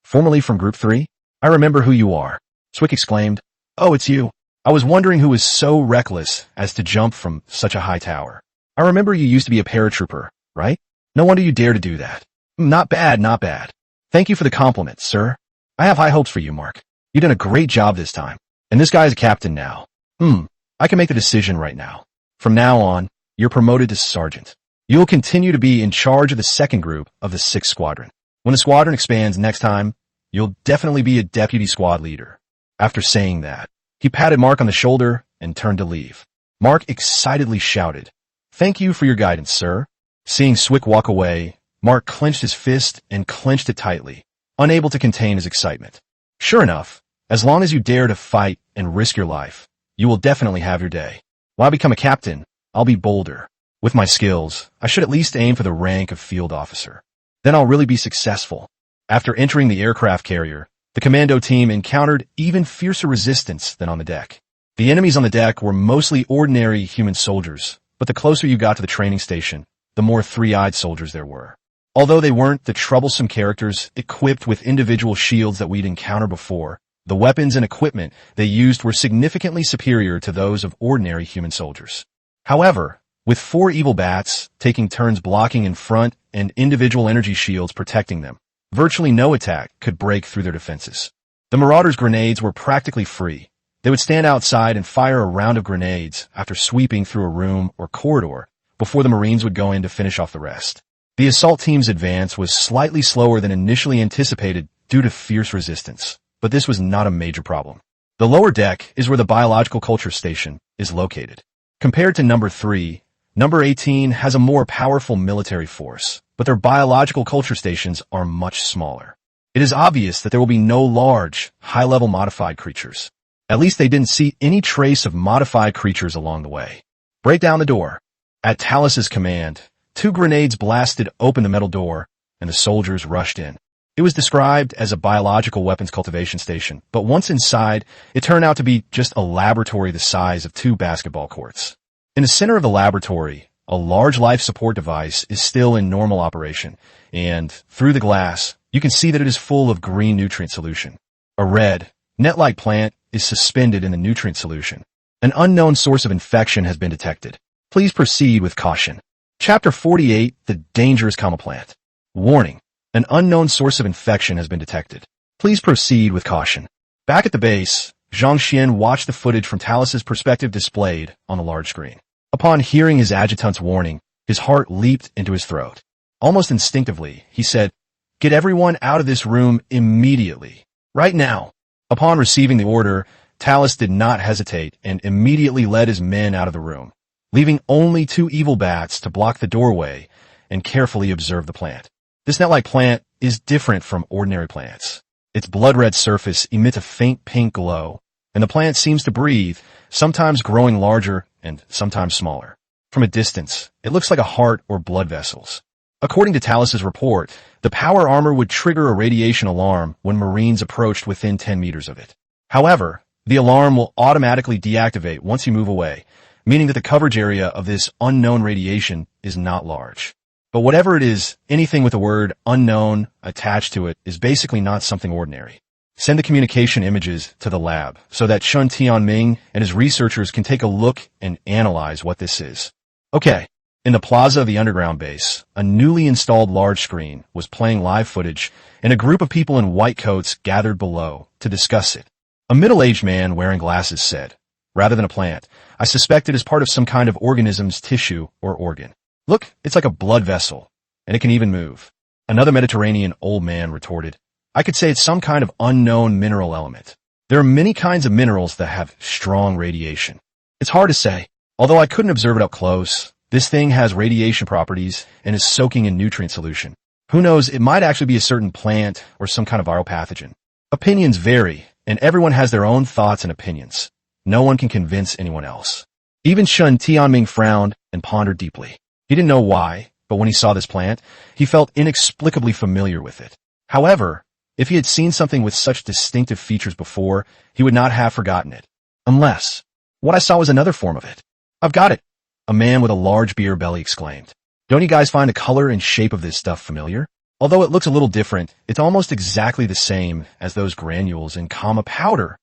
Formerly from Group 3? I remember who you are. Swick exclaimed. Oh, it's you. I was wondering who was so reckless as to jump from such a high tower. I remember you used to be a paratrooper, right? No wonder you dare to do that. Not bad, not bad. Thank you for the compliment, sir. I have high hopes for you, Mark. You've done a great job this time. And this guy is a captain now. I can make the decision right now. From now on, you're promoted to sergeant. You'll continue to be in charge of the 2nd group of the 6th Squadron. When the squadron expands next time, you'll definitely be a deputy squad leader. After saying that, he patted Mark on the shoulder and turned to leave. Mark excitedly shouted, Thank you for your guidance, sir. Seeing Swick walk away, Mark clenched his fist and clenched it tightly, unable to contain his excitement. Sure enough, as long as you dare to fight and risk your life, you will definitely have your day. When I become a captain, I'll be bolder. With my skills, I should at least aim for the rank of field officer. Then I'll really be successful. After entering the aircraft carrier, the commando team encountered even fiercer resistance than on the deck. The enemies on the deck were mostly ordinary human soldiers, but the closer you got to the training station, the more three-eyed soldiers there were. Although they weren't the troublesome characters equipped with individual shields that we'd encountered before, the weapons and equipment they used were significantly superior to those of ordinary human soldiers. However, with 4 evil bats taking turns blocking in front and individual energy shields protecting them, virtually no attack could break through their defenses. The Marauders' grenades were practically free. They would stand outside and fire a round of grenades after sweeping through a room or corridor before the Marines would go in to finish off the rest. The assault team's advance was slightly slower than initially anticipated due to fierce resistance, but this was not a major problem. The lower deck is where the biological culture station is located. Compared to number 3, number 18 has a more powerful military force, but their biological culture stations are much smaller. It is obvious that there will be no large, high-level modified creatures. At least they didn't see any trace of modified creatures along the way. Break down the door. At Talus's command, 2 grenades blasted open the metal door, and the soldiers rushed in. It was described as a biological weapons cultivation station, but once inside, it turned out to be just a laboratory the size of 2 basketball courts. In the center of the laboratory, a large life support device is still in normal operation, and through the glass, you can see that it is full of green nutrient solution. A red, net-like plant is suspended in the nutrient solution. An unknown source of infection has been detected. Please proceed with caution. Chapter 48, The Dangerous Comma Plant. Warning. An unknown source of infection has been detected. Please proceed with caution. Back at the base, Zhang Xian watched the footage from Talus's perspective displayed on the large screen. Upon hearing his adjutant's warning, his heart leaped into his throat. Almost instinctively, he said, "Get everyone out of this room immediately. Right now." Upon receiving the order, Talus did not hesitate and immediately led his men out of the room, leaving only 2 evil bats to block the doorway and carefully observe the plant. This net-like plant is different from ordinary plants. Its blood-red surface emits a faint pink glow, and the plant seems to breathe, sometimes growing larger and sometimes smaller. From a distance, it looks like a heart or blood vessels. According to Talus's report, the power armor would trigger a radiation alarm when Marines approached within 10 meters of it. However, the alarm will automatically deactivate once you move away, meaning that the coverage area of this unknown radiation is not large. But whatever it is, anything with the word unknown attached to it is basically not something ordinary. Send the communication images to the lab so that Shun Tianming and his researchers can take a look and analyze what this is. Okay. In the plaza of the underground base, a newly installed large screen was playing live footage, and a group of people in white coats gathered below to discuss it. A middle-aged man wearing glasses said, "Rather than a plant, I suspect it is part of some kind of organism's tissue or organ. Look, it's like a blood vessel, and it can even move." Another Mediterranean old man retorted, "I could say it's some kind of unknown mineral element. There are many kinds of minerals that have strong radiation. It's hard to say. Although I couldn't observe it up close, this thing has radiation properties and is soaking in nutrient solution. Who knows, it might actually be a certain plant or some kind of viral pathogen." Opinions vary, and everyone has their own thoughts and opinions. No one can convince anyone else. Even Shun Tianming frowned and pondered deeply. He didn't know why, but when he saw this plant, he felt inexplicably familiar with it. However, if he had seen something with such distinctive features before, he would not have forgotten it. Unless, what I saw was another form of it. "I've got it," a man with a large beer belly exclaimed. "Don't you guys find the color and shape of this stuff familiar? Although it looks a little different, it's almost exactly the same as those granules in comma powder."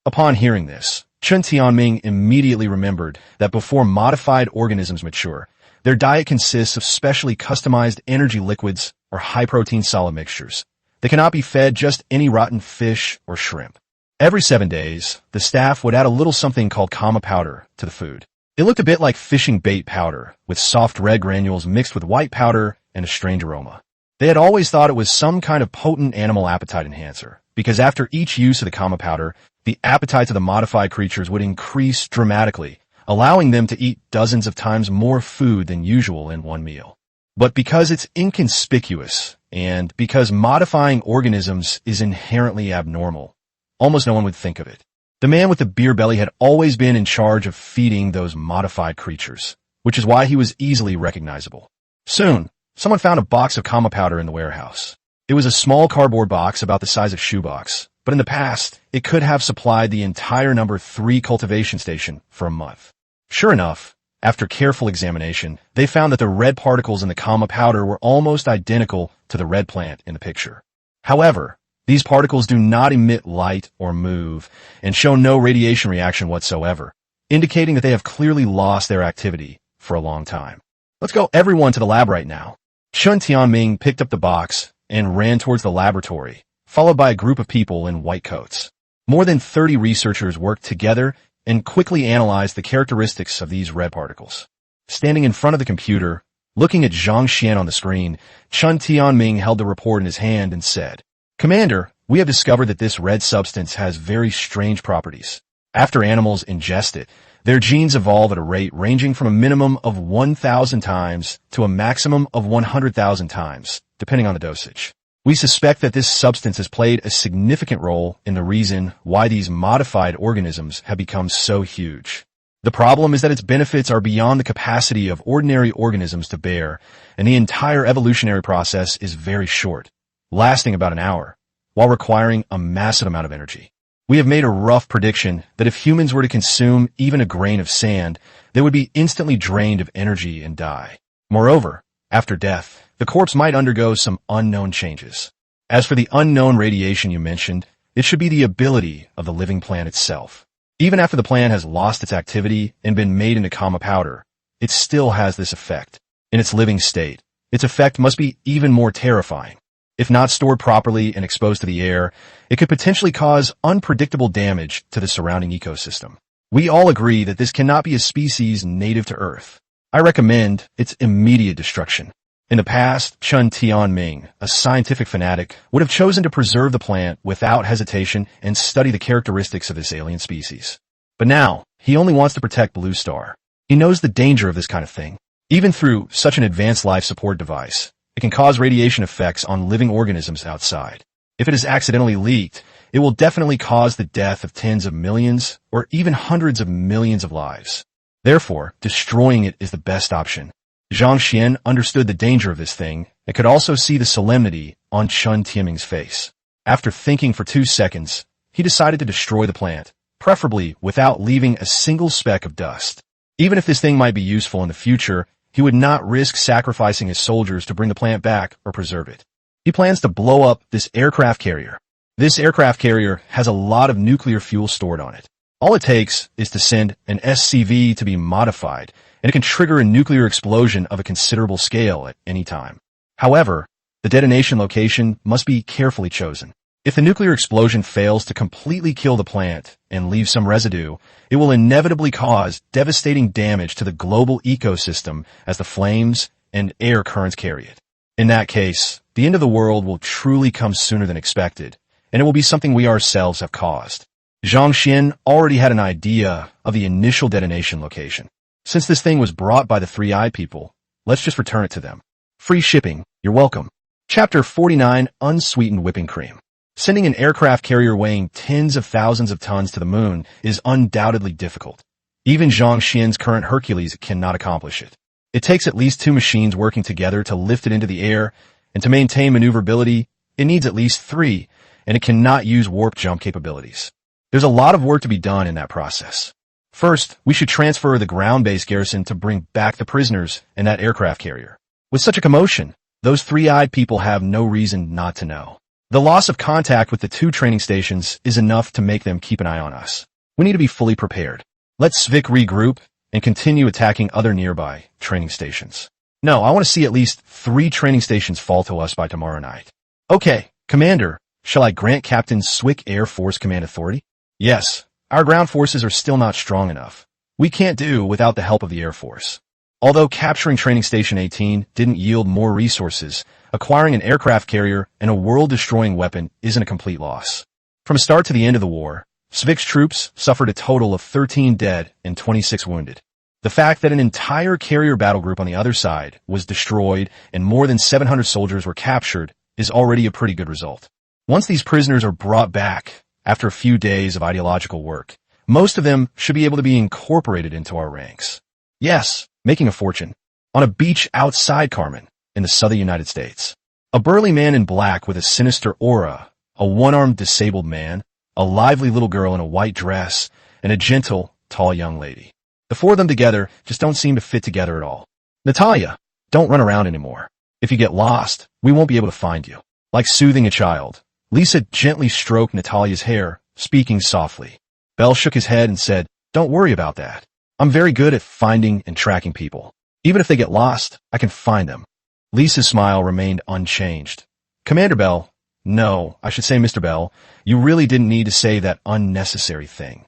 Upon hearing this, Chen Tianming immediately remembered that before modified organisms mature, their diet consists of specially customized energy liquids or high-protein solid mixtures. They cannot be fed just any rotten fish or shrimp. Every 7 days, the staff would add a little something called comma powder to the food. It looked a bit like fishing bait powder, with soft red granules mixed with white powder and a strange aroma. They had always thought it was some kind of potent animal appetite enhancer, because after each use of the comma powder, the appetites of the modified creatures would increase dramatically, allowing them to eat dozens of times more food than usual in one meal. But because it's inconspicuous, and because modifying organisms is inherently abnormal, almost no one would think of it. The man with the beer belly had always been in charge of feeding those modified creatures, which is why he was easily recognizable. Soon, someone found a box of comma powder in the warehouse. It was a small cardboard box about the size of a shoebox, but in the past, it could have supplied the entire number 3 cultivation station for a month. Sure enough, After careful examination, they found that the red particles in the comma powder were almost identical to the red plant in the picture. However, these particles do not emit light or move and show no radiation reaction whatsoever, indicating that they have clearly lost their activity for a long time. Let's go everyone to the lab right now. Shun Tianming picked up the box and ran towards the laboratory, followed by a group of people in white coats. More than 30 researchers worked together and quickly analyzed the characteristics of these red particles. Standing in front of the computer, looking at Zhang Xian on the screen, Shun Tianming held the report in his hand and said, "Commander, we have discovered that this red substance has very strange properties. After animals ingest it, their genes evolve at a rate ranging from a minimum of 1,000 times to a maximum of 100,000 times, depending on the dosage. We suspect that this substance has played a significant role in the reason why these modified organisms have become so huge. The problem is that its benefits are beyond the capacity of ordinary organisms to bear, and the entire evolutionary process is very short, lasting about an hour, while requiring a massive amount of energy. We have made a rough prediction that if humans were to consume even a grain of sand, they would be instantly drained of energy and die. Moreover, after death, the corpse might undergo some unknown changes. As for the unknown radiation you mentioned, it should be the ability of the living plant itself. Even after the plant has lost its activity and been made into comma powder, it still has this effect. In its living state, its effect must be even more terrifying. If not stored properly and exposed to the air, it could potentially cause unpredictable damage to the surrounding ecosystem. We all agree that this cannot be a species native to Earth. I recommend its immediate destruction. In the past, Shun Tianming, a scientific fanatic, would have chosen to preserve the plant without hesitation and study the characteristics of this alien species. But now, he only wants to protect Blue Star. He knows the danger of this kind of thing. Even through such an advanced life support device, it can cause radiation effects on living organisms outside. If it is accidentally leaked, it will definitely cause the death of tens of millions or even hundreds of millions of lives. Therefore, destroying it is the best option. Zhang Xian understood the danger of this thing and could also see the solemnity on Shun Tianming's face. After thinking for 2 seconds, he decided to destroy the plant, preferably without leaving a single speck of dust. Even if this thing might be useful in the future, he would not risk sacrificing his soldiers to bring the plant back or preserve it. He plans to blow up this aircraft carrier. This aircraft carrier has a lot of nuclear fuel stored on it. All it takes is to send an SCV to be modified, and it can trigger a nuclear explosion of a considerable scale at any time. However, the detonation location must be carefully chosen. If the nuclear explosion fails to completely kill the plant and leave some residue, it will inevitably cause devastating damage to the global ecosystem as the flames and air currents carry it. In that case, the end of the world will truly come sooner than expected, and it will be something we ourselves have caused. Zhang Xian already had an idea of the initial detonation location. Since this thing was brought by the three-eyed people, let's just return it to them. Free shipping, you're welcome. Chapter 49, Unsweetened Whipping Cream. Sending an aircraft carrier weighing tens of thousands of tons to the moon is undoubtedly difficult. Even Zhang Xian's current Hercules cannot accomplish it. It takes at least 2 machines working together to lift it into the air, and to maintain maneuverability, it needs at least 3, and it cannot use warp jump capabilities. There's a lot of work to be done in that process. First, we should transfer the ground-based garrison to bring back the prisoners and that aircraft carrier. With such a commotion, those three-eyed people have no reason not to know. The loss of contact with the 2 training stations is enough to make them keep an eye on us. We need to be fully prepared. Let Svik regroup and continue attacking other nearby training stations. No, I want to see at least 3 training stations fall to us by tomorrow night. Okay, Commander, shall I grant Captain Swick Air Force Command authority? Yes, our ground forces are still not strong enough. We can't do without the help of the Air Force. Although capturing Training Station 18 didn't yield more resources, acquiring an aircraft carrier and a world-destroying weapon isn't a complete loss. From start to the end of the war, Svik's troops suffered a total of 13 dead and 26 wounded. The fact that an entire carrier battle group on the other side was destroyed and more than 700 soldiers were captured is already a pretty good result. Once these prisoners are brought back, after a few days of ideological work, most of them should be able to be incorporated into our ranks. Yes, making a fortune. On a beach outside Carmen, in the southern United States. A burly man in black with a sinister aura, a one-armed disabled man, a lively little girl in a white dress, and a gentle, tall young lady. The four of them together just don't seem to fit together at all. Natalia, don't run around anymore. If you get lost, we won't be able to find you. Like soothing a child, Lisa gently stroked Natalia's hair, speaking softly. Belle shook his head and said, "Don't worry about that. I'm very good at finding and tracking people. Even if they get lost, I can find them." Lisa's smile remained unchanged. "Commander Bell, no, I should say Mr. Bell, you really didn't need to say that unnecessary thing."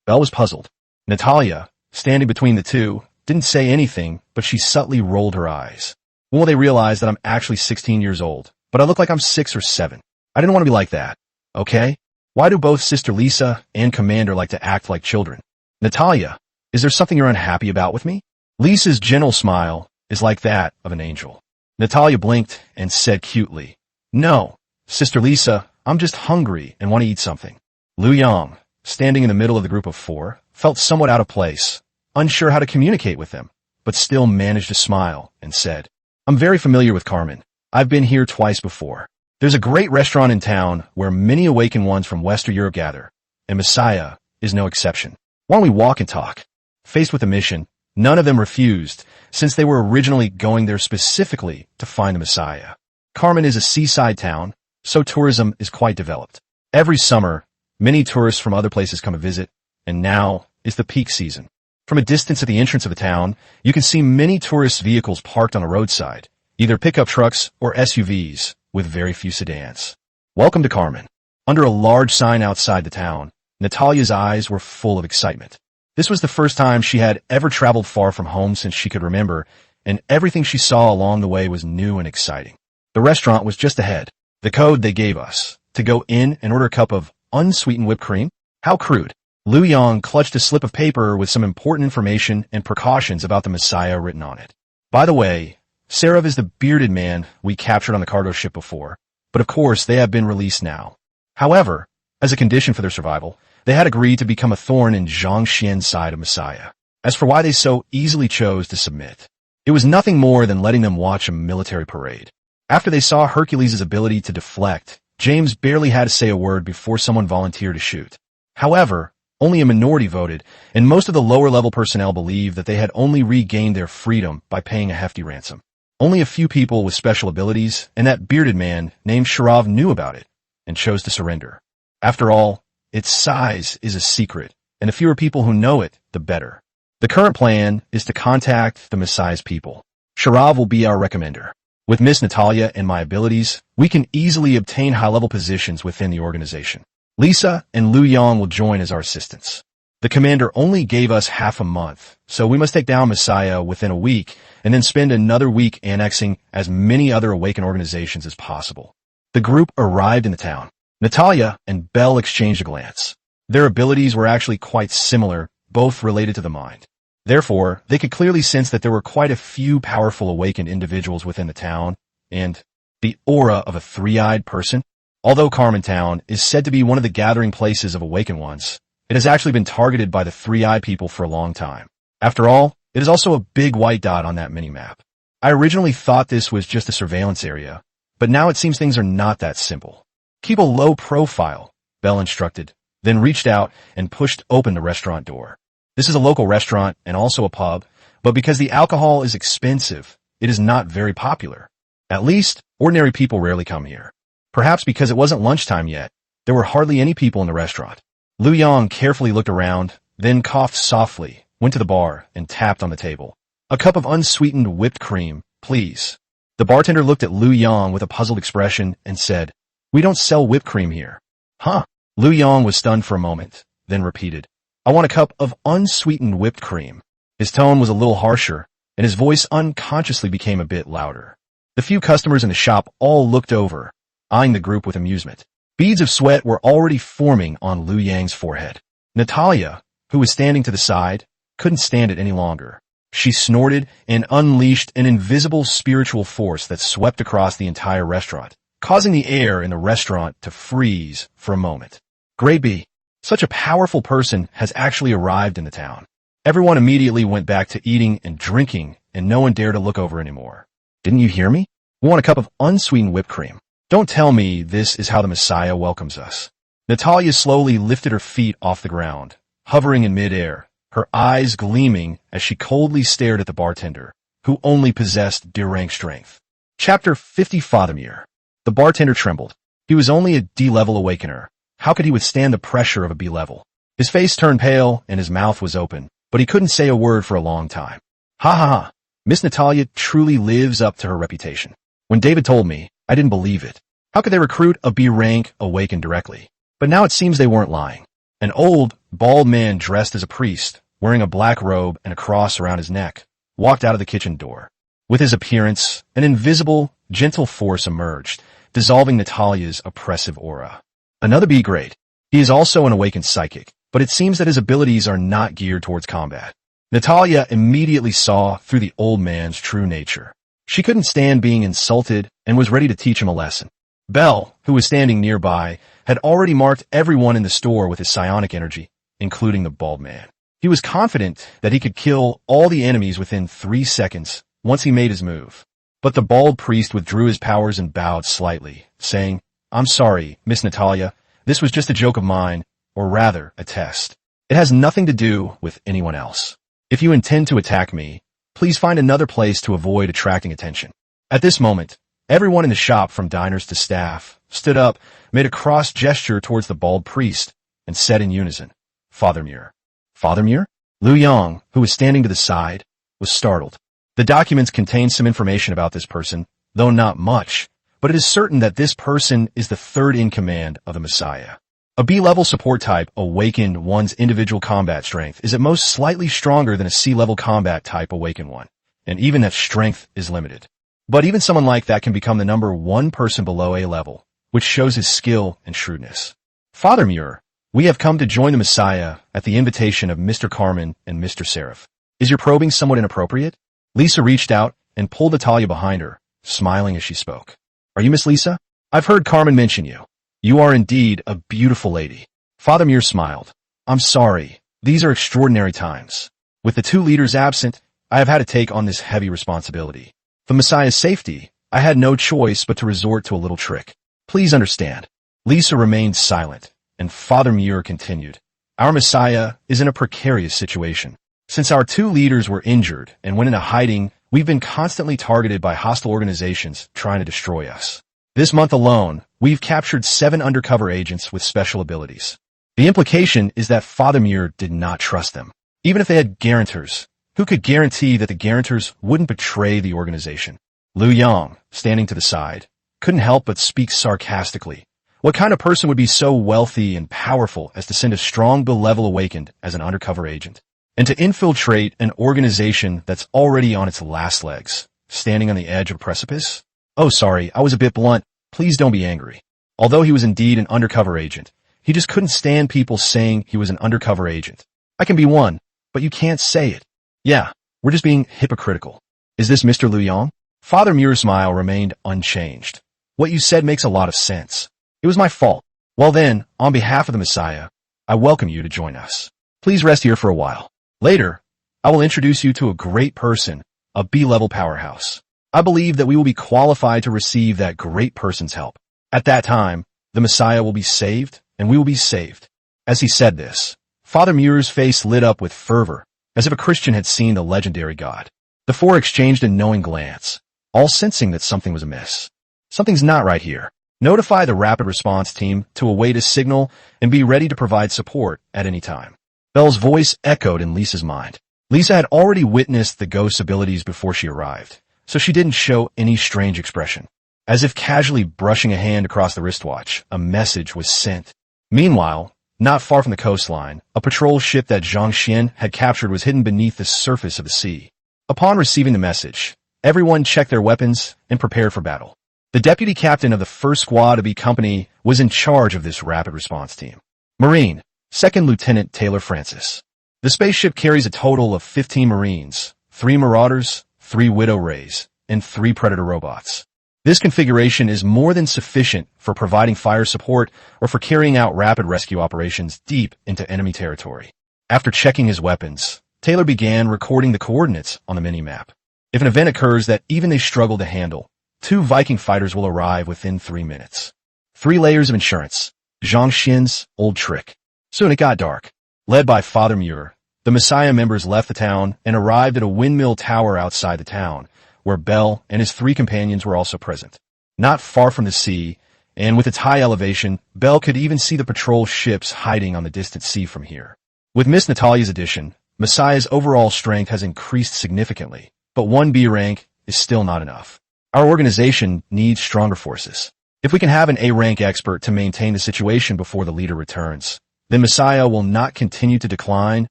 Belle was puzzled. Natalia, standing between the two, didn't say anything, but she subtly rolled her eyes. "When will they realize that I'm actually 16 years old, but I look like I'm 6 or 7? I didn't want to be like that, okay? Why do both Sister Lisa and Commander like to act like children? Natalia, is there something you're unhappy about with me?" Lisa's gentle smile is like that of an angel. Natalia blinked and said cutely, "No, Sister Lisa, I'm just hungry and want to eat something." Lu Yang, standing in the middle of the group of four, felt somewhat out of place, unsure how to communicate with them, but still managed to smile and said, "I'm very familiar with Carmen. I've been here twice before. There's a great restaurant in town where many awakened ones from Western Europe gather, and Messiah is no exception. Why don't we walk and talk?" Faced with a mission, none of them refused, since they were originally going there specifically to find the Messiah. Carmen is a seaside town, so tourism is quite developed. Every summer, many tourists from other places come to visit, and now is the peak season. From a distance at the entrance of the town, you can see many tourist vehicles parked on a roadside, either pickup trucks or SUVs, with very few sedans. "Welcome to Carmen." Under a large sign outside the town, Natalia's eyes were full of excitement. This was the first time she had ever traveled far from home since she could remember, and everything she saw along the way was new and exciting. The restaurant was just ahead. The code they gave us, to go in and order a cup of unsweetened whipped cream? How crude. Lu Yang clutched a slip of paper with some important information and precautions about the Messiah written on it. "By the way, Sarav is the bearded man we captured on the cargo ship before, but of course they have been released now. However, as a condition for their survival, they had agreed to become a thorn in Zhang Xian's side of Messiah. As for why they so easily chose to submit, it was nothing more than letting them watch a military parade. After they saw Hercules' ability to deflect, James barely had to say a word before someone volunteered to shoot. However, only a minority voted, and most of the lower-level personnel believed that they had only regained their freedom by paying a hefty ransom. Only a few people with special abilities, and that bearded man named Sharav knew about it, and chose to surrender. After all, its size is a secret, and the fewer people who know it, the better. The current plan is to contact the Messiah's people. Sharav will be our recommender. With Miss Natalia and my abilities, we can easily obtain high-level positions within the organization. Lisa and Lu Yang will join as our assistants. The commander only gave us half a month, so we must take down Messiah within a week, and then spend another week annexing as many other awakened organizations as possible." The group arrived in the town. Natalia and Belle exchanged a glance. Their abilities were actually quite similar, both related to the mind. Therefore, they could clearly sense that there were quite a few powerful awakened individuals within the town, and the aura of a three-eyed person. Although Carmen Town is said to be one of the gathering places of awakened ones, it has actually been targeted by the three-eyed people for a long time. After all, it is also a big white dot on that mini-map. I originally thought this was just a surveillance area, but now it seems things are not that simple. "Keep a low profile," Belle instructed, then reached out and pushed open the restaurant door. This is a local restaurant and also a pub, but because the alcohol is expensive, it is not very popular. At least, ordinary people rarely come here. Perhaps because it wasn't lunchtime yet, there were hardly any people in the restaurant. Lu Yang carefully looked around, then coughed softly, went to the bar, and tapped on the table. "A cup of unsweetened whipped cream, please." The bartender looked at Lu Yang with a puzzled expression and said, "We don't sell whipped cream here." "Huh?" Lu Yang was stunned for a moment, then repeated, "I want a cup of unsweetened whipped cream." His tone was a little harsher, and his voice unconsciously became a bit louder. The few customers in the shop all looked over, eyeing the group with amusement. Beads of sweat were already forming on Lu Yang's forehead. Natalia, who was standing to the side, couldn't stand it any longer. She snorted and unleashed an invisible spiritual force that swept across the entire restaurant, causing the air in the restaurant to freeze for a moment. Great B. Such a powerful person has actually arrived in the town. Everyone immediately went back to eating and drinking, and no one dared to look over anymore. "Didn't you hear me? We want a cup of unsweetened whipped cream. Don't tell me this is how the Messiah welcomes us." Natalia slowly lifted her feet off the ground, hovering in midair, her eyes gleaming as she coldly stared at the bartender, who only possessed D-rank strength. Chapter 50 Fathermere. The bartender trembled. He was only a D-level awakener. How could he withstand the pressure of a B-level? His face turned pale and his mouth was open, but he couldn't say a word for a long time. Ha ha ha. Miss Natalia truly lives up to her reputation. When David told me, I didn't believe it. How could they recruit a B-rank awakened directly? But now it seems they weren't lying. An old, bald man dressed as a priest, wearing a black robe and a cross around his neck, walked out of the kitchen door. With his appearance, an invisible, gentle force emerged, dissolving Natalia's oppressive aura. Another B-grade. He is also an awakened psychic, but it seems that his abilities are not geared towards combat. Natalia immediately saw through the old man's true nature. She couldn't stand being insulted and was ready to teach him a lesson. Bell, who was standing nearby, had already marked everyone in the store with his psionic energy, including the bald man. He was confident that he could kill all the enemies within 3 seconds once he made his move. But the bald priest withdrew his powers and bowed slightly, saying, I'm sorry, Miss Natalia, this was just a joke of mine, or rather, a test. It has nothing to do with anyone else. If you intend to attack me, please find another place to avoid attracting attention. At this moment, everyone in the shop, from diners to staff, stood up, made a cross gesture towards the bald priest, and said in unison, Fathermere. Fathermere? Liu Yang, who was standing to the side, was startled. The documents contain some information about this person, though not much, but it is certain that this person is the third in command of the Messiah. A B-level support type awakened one's individual combat strength is at most slightly stronger than a C-level combat type awakened one, and even that strength is limited. But even someone like that can become the number one person below A level, which shows his skill and shrewdness. Fathermere, we have come to join the Messiah at the invitation of Mr. Carmen and Mr. Seraph. Is your probing somewhat inappropriate? Lisa reached out and pulled Natalia behind her, smiling as she spoke. Are you Miss Lisa? I've heard Carmen mention you. You are indeed a beautiful lady. Fathermere smiled. I'm sorry. These are extraordinary times. With the 2 leaders absent, I have had to take on this heavy responsibility. For Messiah's safety, I had no choice but to resort to a little trick. Please understand. Lisa remained silent, and Fathermere continued. Our Messiah is in a precarious situation. Since our 2 leaders were injured and went into hiding, we've been constantly targeted by hostile organizations trying to destroy us. This month alone, we've captured 7 undercover agents with special abilities. The implication is that Fathermere did not trust them. Even if they had guarantors, who could guarantee that the guarantors wouldn't betray the organization? Liu Yang, standing to the side, couldn't help but speak sarcastically. What kind of person would be so wealthy and powerful as to send a strong B-level awakened as an undercover agent? And to infiltrate an organization that's already on its last legs, standing on the edge of a precipice? Oh, sorry, I was a bit blunt. Please don't be angry. Although he was indeed an undercover agent, he just couldn't stand people saying he was an undercover agent. I can be one, but you can't say it. Yeah, we're just being hypocritical. Is this Mr. Liu Yang? Fathermere's smile remained unchanged. What you said makes a lot of sense. It was my fault. Well then, on behalf of the Messiah, I welcome you to join us. Please rest here for a while. Later, I will introduce you to a great person, a B-level powerhouse. I believe that we will be qualified to receive that great person's help. At that time, the Messiah will be saved, and we will be saved. As he said this, Fathermere's face lit up with fervor, as if a Christian had seen the legendary God. The 4 exchanged a knowing glance, all sensing that something was amiss. Something's not right here. Notify the rapid response team to await a signal and be ready to provide support at any time. Bell's voice echoed in Lisa's mind. Lisa had already witnessed the ghost's abilities before she arrived, so she didn't show any strange expression. As if casually brushing a hand across the wristwatch, a message was sent. Meanwhile, not far from the coastline, a patrol ship that Zhang Xian had captured was hidden beneath the surface of the sea. Upon receiving the message, everyone checked their weapons and prepared for battle. The deputy captain of the first squad of B Company was in charge of this rapid response team. Marine, Second Lieutenant Taylor Francis. The spaceship carries a total of 15 Marines, 3 Marauders, 3 Widow Rays, and 3 Predator robots. This configuration is more than sufficient for providing fire support or for carrying out rapid rescue operations deep into enemy territory. After checking his weapons, Taylor began recording the coordinates on the mini-map. If an event occurs that even they struggle to handle, 2 Viking fighters will arrive within 3 minutes. 3 layers of insurance. Zhang Xian's old trick. Soon it got dark. Led by Fathermere, The Messiah members left the town and arrived at a windmill tower outside the town, where Bell and his 3 companions were also present. Not far from the sea, and with its high elevation, Bell could even see the patrol ships hiding on the distant sea from here. With Miss Natalia's addition, Messiah's overall strength has increased significantly, but 1 B rank is still not enough. Our organization needs stronger forces. If we can have an A rank expert to maintain the situation before the leader returns, then Messiah will not continue to decline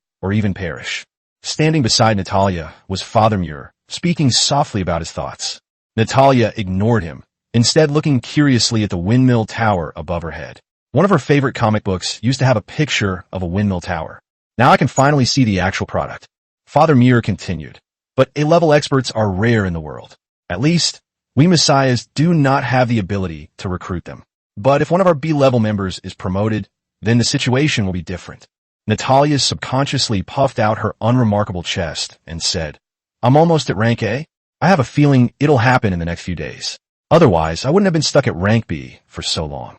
or even perish. Standing beside Natalia was Father Muir, speaking softly about his thoughts. Natalia ignored him, instead looking curiously at the windmill tower above her head. One of her favorite comic books used to have a picture of a windmill tower. Now I can finally see the actual product. Father Muir continued, but A-level experts are rare in the world. At least, we Messiahs do not have the ability to recruit them. But if one of our B-level members is promoted, then the situation will be different. Natalia subconsciously puffed out her unremarkable chest and said, I'm almost at rank A. I have a feeling it'll happen in the next few days. Otherwise, I wouldn't have been stuck at rank B for so long.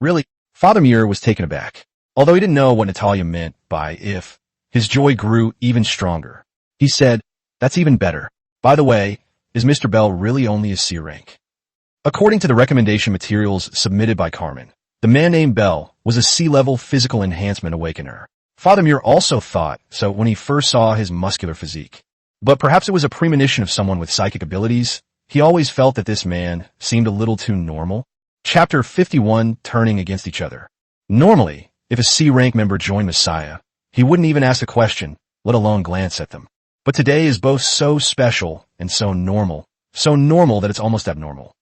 Really? Father Muir was taken aback. Although he didn't know what Natalia meant by if, his joy grew even stronger. He said, that's even better. By the way, is Mr. Bell really only a C rank? According to the recommendation materials submitted by Carmen, the man named Bell was a C-level physical enhancement awakener. Father Muir also thought so when he first saw his muscular physique. But perhaps it was a premonition of someone with psychic abilities. He always felt that this man seemed a little too normal. Chapter 51, Turning Against Each Other. Normally, if a C-rank member joined Messiah, he wouldn't even ask a question, let alone glance at them. But today is both so special and so normal that it's almost abnormal.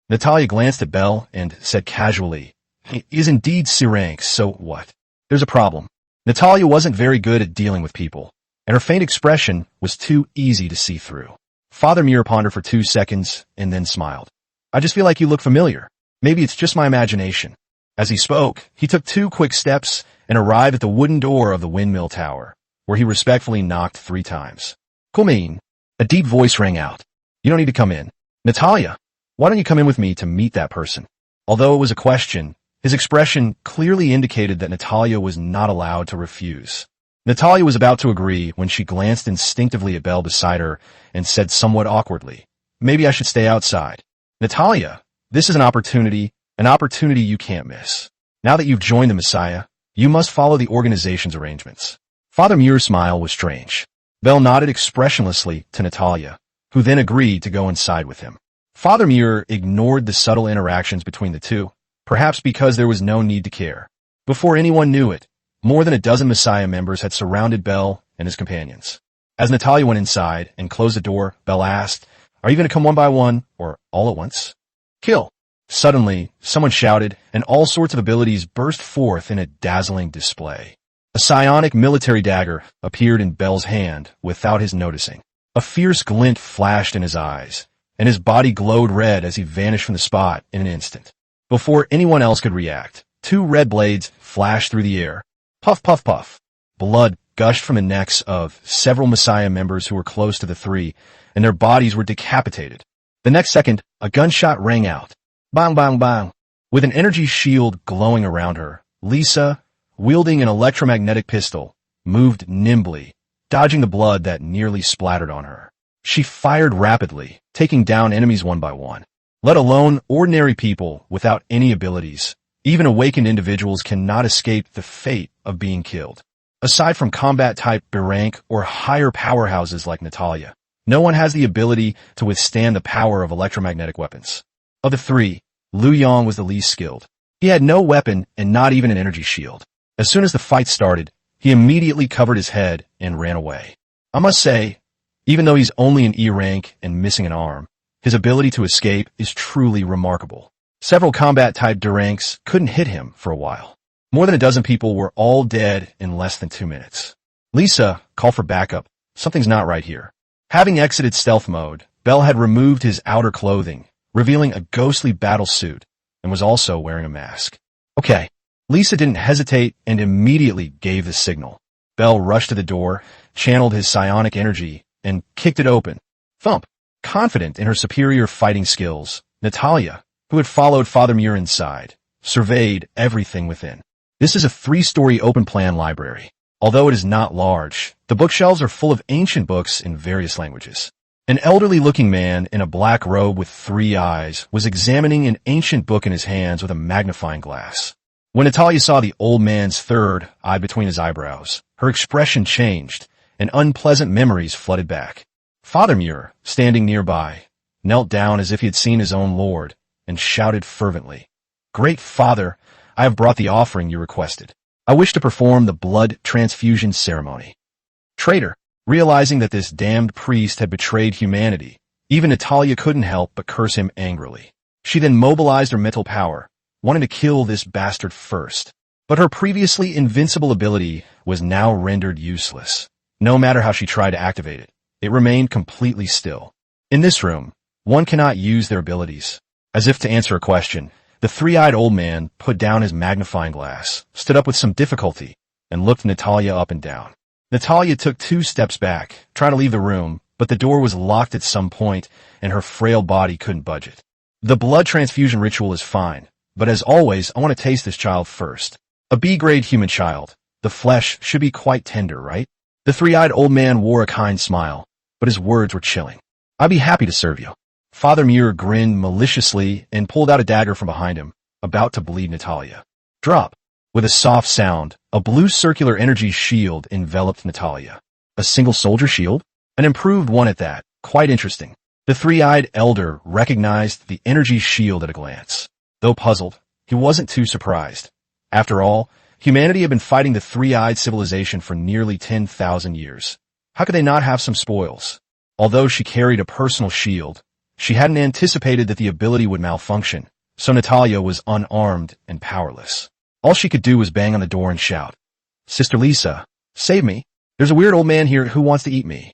Natalia glanced at Bell and said casually, he is indeed C-rank, so what? There's a problem. Natalia wasn't very good at dealing with people, and her faint expression was too easy to see through. Father Muir pondered for 2 seconds and then smiled. I just feel like you look familiar. Maybe it's just my imagination. As he spoke, he took 2 quick steps and arrived at the wooden door of the windmill tower, where he respectfully knocked 3 times. Come in. A deep voice rang out. You don't need to come in. Natalia, why don't you come in with me to meet that person? Although it was a question, his expression clearly indicated that Natalia was not allowed to refuse. Natalia was about to agree when she glanced instinctively at Bell beside her and said somewhat awkwardly, maybe I should stay outside. Natalia, this is an opportunity you can't miss. Now that you've joined the Messiah, you must follow the organization's arrangements. Father Muir's smile was strange. Bell nodded expressionlessly to Natalia, who then agreed to go inside with him. Father Muir ignored the subtle interactions between the two, perhaps because there was no need to care. Before anyone knew it, more than a dozen Messiah members had surrounded Bell and his companions. As Natalia went inside and closed the door, Bell asked, are you going to come one by one, or all at once? Kill. Suddenly, someone shouted, and all sorts of abilities burst forth in a dazzling display. A psionic military dagger appeared in Bell's hand without his noticing. A fierce glint flashed in his eyes, and his body glowed red as he vanished from the spot in an instant. Before anyone else could react, 2 red blades flashed through the air. Puff, puff, puff. Blood gushed from the necks of several Messiah members who were close to the 3, and their bodies were decapitated. The next second, a gunshot rang out. Bang, bang, bang. With an energy shield glowing around her, Lisa, wielding an electromagnetic pistol, moved nimbly, dodging the blood that nearly splattered on her. She fired rapidly, taking down enemies one by one. Let alone ordinary people without any abilities. Even awakened individuals cannot escape the fate of being killed. Aside from combat-type B rank or higher powerhouses like Natalia, no one has the ability to withstand the power of electromagnetic weapons. Of the 3, Liu Yang was the least skilled. He had no weapon and not even an energy shield. As soon as the fight started, he immediately covered his head and ran away. I must say, even though he's only an E rank and missing an arm, his ability to escape is truly remarkable. Several combat-type D ranks couldn't hit him for a while. More than a dozen people were all dead in less than 2 minutes. Lisa, call for backup. Something's not right here. Having exited stealth mode, Bell had removed his outer clothing, revealing a ghostly battle suit, and was also wearing a mask. Okay. Lisa didn't hesitate and immediately gave the signal. Bell rushed to the door, channeled his psionic energy, and kicked it open. Thump. Confident in her superior fighting skills, Natalia, who had followed Father Muir inside, surveyed everything within. This is a 3-story open-plan library. Although it is not large, the bookshelves are full of ancient books in various languages. An elderly-looking man in a black robe with 3 eyes was examining an ancient book in his hands with a magnifying glass. When Natalia saw the old man's 3rd eye between his eyebrows, her expression changed, and unpleasant memories flooded back. Father Muir, standing nearby, knelt down as if he had seen his own lord, and shouted fervently, "Great Father, I have brought the offering you requested. I wish to perform the blood transfusion ceremony." Traitor! Realizing that this damned priest had betrayed humanity, even Natalia couldn't help but curse him angrily. She then mobilized her mental power, wanting to kill this bastard first. But her previously invincible ability was now rendered useless. No matter how she tried to activate it, it remained completely still. In this room, one cannot use their abilities. As if to answer a question, the 3-eyed old man put down his magnifying glass, stood up with some difficulty, and looked Natalia up and down. Natalia took 2 steps back, trying to leave the room, but the door was locked at some point, and her frail body couldn't budge it. The blood transfusion ritual is fine, but as always, I want to taste this child first. A B-grade human child. The flesh should be quite tender, right? The 3-eyed old man wore a kind smile, but his words were chilling. "I'd be happy to serve you." Father Muir grinned maliciously and pulled out a dagger from behind him, about to bleed Natalia. Drop. With a soft sound, a blue circular energy shield enveloped Natalia. A single soldier shield? An improved one at that. Quite interesting. The 3-eyed elder recognized the energy shield at a glance. Though puzzled, he wasn't too surprised. After all, humanity had been fighting the 3-eyed civilization for nearly 10,000 years. How could they not have some spoils? Although she carried a personal shield, she hadn't anticipated that the ability would malfunction, so Natalia was unarmed and powerless. All she could do was bang on the door and shout, "Sister Lisa, save me. There's a weird old man here who wants to eat me."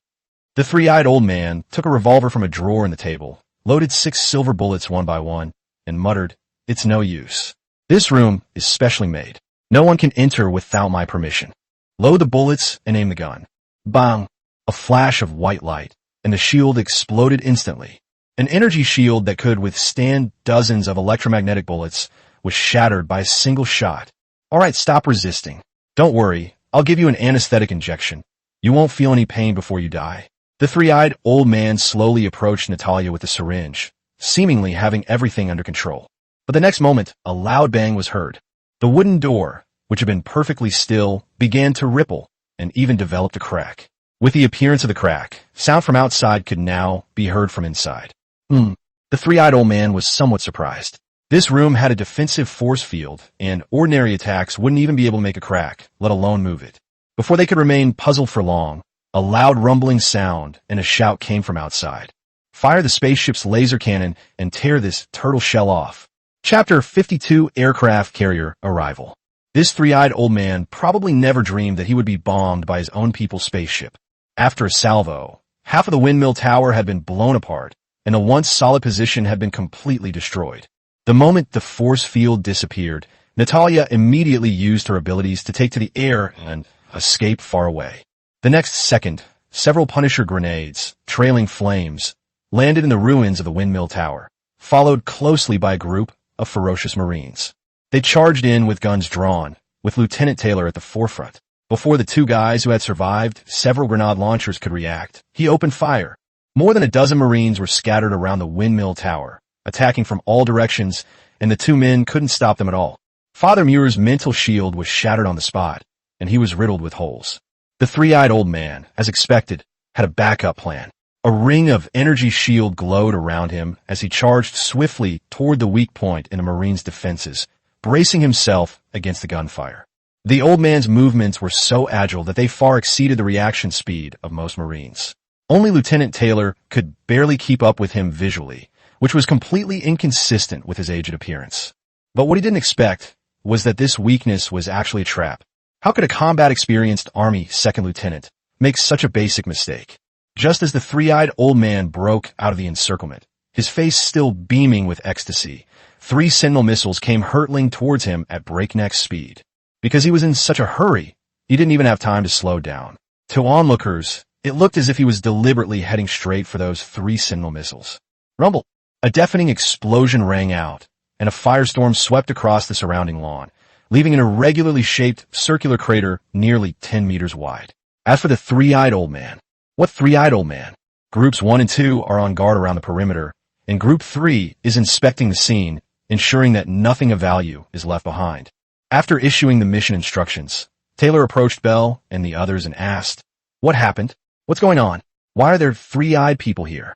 The 3-eyed old man took a revolver from a drawer in the table, loaded 6 silver bullets one by one, and muttered, "It's no use. This room is specially made. No one can enter without my permission. Load the bullets and aim the gun." Bang! A flash of white light, and the shield exploded instantly. An energy shield that could withstand dozens of electromagnetic bullets was shattered by a single shot. "All right, stop resisting. Don't worry, I'll give you an anesthetic injection. You won't feel any pain before you die." The 3-eyed old man slowly approached Natalia with the syringe, seemingly having everything under control. But the next moment, a loud bang was heard. The wooden door, which had been perfectly still, began to ripple, and even developed a crack. With the appearance of the crack, sound from outside could now be heard from inside. The 3-eyed old man was somewhat surprised. This room had a defensive force field, and ordinary attacks wouldn't even be able to make a crack, let alone move it. Before they could remain puzzled for long, a loud rumbling sound and a shout came from outside. "Fire the spaceship's laser cannon and tear this turtle shell off." Chapter 52, Aircraft Carrier Arrival. This 3-eyed old man probably never dreamed that he would be bombed by his own people's spaceship. After a salvo, half of the windmill tower had been blown apart, and the once solid position had been completely destroyed. The moment the force field disappeared, Natalia immediately used her abilities to take to the air and escape far away. The next second, several Punisher grenades, trailing flames, landed in the ruins of the windmill tower, followed closely by a group of ferocious Marines. They charged in with guns drawn, with Lieutenant Taylor at the forefront. Before the 2 guys who had survived several grenade launchers could react, he opened fire. More than a dozen Marines were scattered around the windmill tower, attacking from all directions, and the 2 men couldn't stop them at all. Father Muir's mental shield was shattered on the spot, and he was riddled with holes. The 3-eyed old man, as expected, had a backup plan. A ring of energy shield glowed around him as he charged swiftly toward the weak point in the Marine's defenses, bracing himself against the gunfire. The old man's movements were so agile that they far exceeded the reaction speed of most Marines. Only Lieutenant Taylor could barely keep up with him visually, which was completely inconsistent with his aged appearance. But what he didn't expect was that this weakness was actually a trap. How could a combat-experienced Army second lieutenant make such a basic mistake? Just as the 3-eyed old man broke out of the encirclement, his face still beaming with ecstasy, 3 Sentinel missiles came hurtling towards him at breakneck speed. Because he was in such a hurry, he didn't even have time to slow down. To onlookers, it looked as if he was deliberately heading straight for those 3 Sentinel missiles. Rumble! A deafening explosion rang out, and a firestorm swept across the surrounding lawn, leaving an irregularly shaped circular crater nearly 10 meters wide. As for the three-eyed old man, what three-eyed old man? Groups 1 and 2 are on guard around the perimeter, and Group 3 is inspecting the scene, ensuring that nothing of value is left behind. After issuing the mission instructions, Taylor approached Bell and the others and asked, "What happened? What's going on? Why are there three-eyed people here?"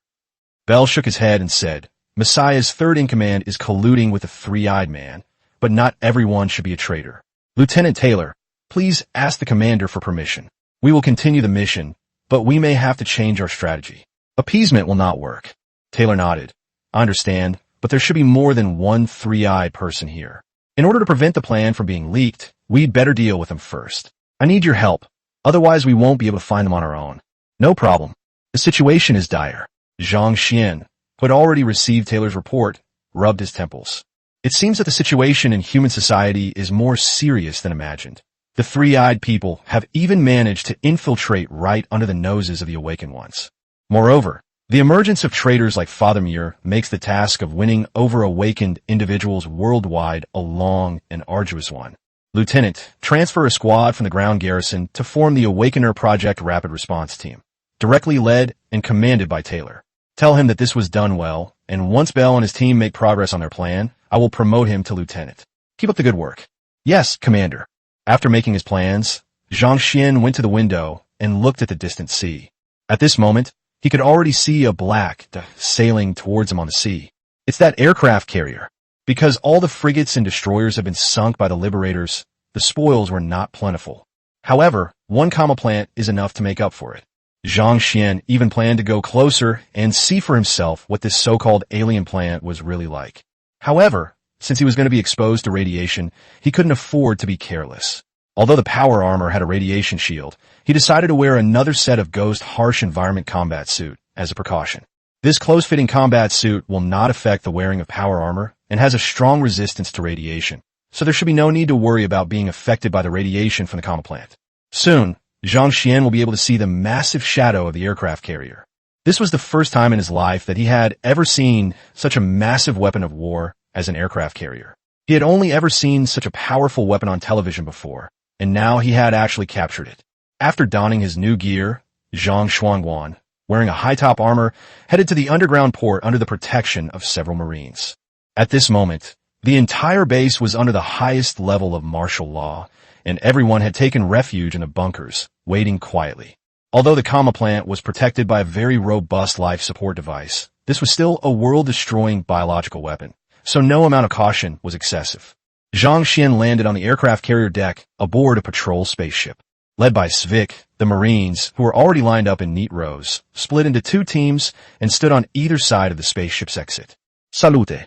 Bell shook his head and said, "Messiah's third-in-command is colluding with a three-eyed man, but not everyone should be a traitor. Lieutenant Taylor, please ask the commander for permission. We will continue the mission, but we may have to change our strategy. Appeasement will not work." Taylor nodded. "I understand, but there should be more than one three-eyed person here. In order to prevent the plan from being leaked, we'd better deal with them first. I need your help. Otherwise, we won't be able to find them on our own." "No problem. The situation is dire." Zhang Xian, who had already received Taylor's report, rubbed his temples. "It seems that the situation in human society is more serious than imagined. The three-eyed people have even managed to infiltrate right under the noses of the awakened ones. Moreover, the emergence of traitors like Father Muir makes the task of winning over awakened individuals worldwide a long and arduous one. Lieutenant, transfer a squad from the ground garrison to form the Awakener Project Rapid Response Team, directly led and commanded by Taylor. Tell him that this was done well, and once Bell and his team make progress on their plan, I will promote him to lieutenant. Keep up the good work." "Yes, Commander." After making his plans, Zhang Xian went to the window and looked at the distant sea. At this moment, he could already see a black sailing towards him on the sea. It's that aircraft carrier. Because all the frigates and destroyers have been sunk by the liberators, the spoils were not plentiful. However, one comma plant is enough to make up for it. Zhang Xian even planned to go closer and see for himself what this so-called alien plant was really like. However, since he was going to be exposed to radiation, he couldn't afford to be careless. Although the power armor had a radiation shield, he decided to wear another set of Ghost harsh environment combat suit as a precaution. This close-fitting combat suit will not affect the wearing of power armor and has a strong resistance to radiation, so there should be no need to worry about being affected by the radiation from the comma plant. Soon, Zhang Xian will be able to see the massive shadow of the aircraft carrier. This was the first time in his life that he had ever seen such a massive weapon of war as an aircraft carrier. He had only ever seen such a powerful weapon on television before, and now he had actually captured it. After donning his new gear, Zhang Xuanguan, wearing a high-top armor, headed to the underground port under the protection of several Marines. At this moment, the entire base was under the highest level of martial law, and everyone had taken refuge in the bunkers, waiting quietly. Although the comma plant was protected by a very robust life support device, this was still a world-destroying biological weapon, so no amount of caution was excessive. Zhang Xian landed on the aircraft carrier deck aboard a patrol spaceship. Led by Svik, the Marines, who were already lined up in neat rows, split into two teams and stood on either side of the spaceship's exit. "Salute!"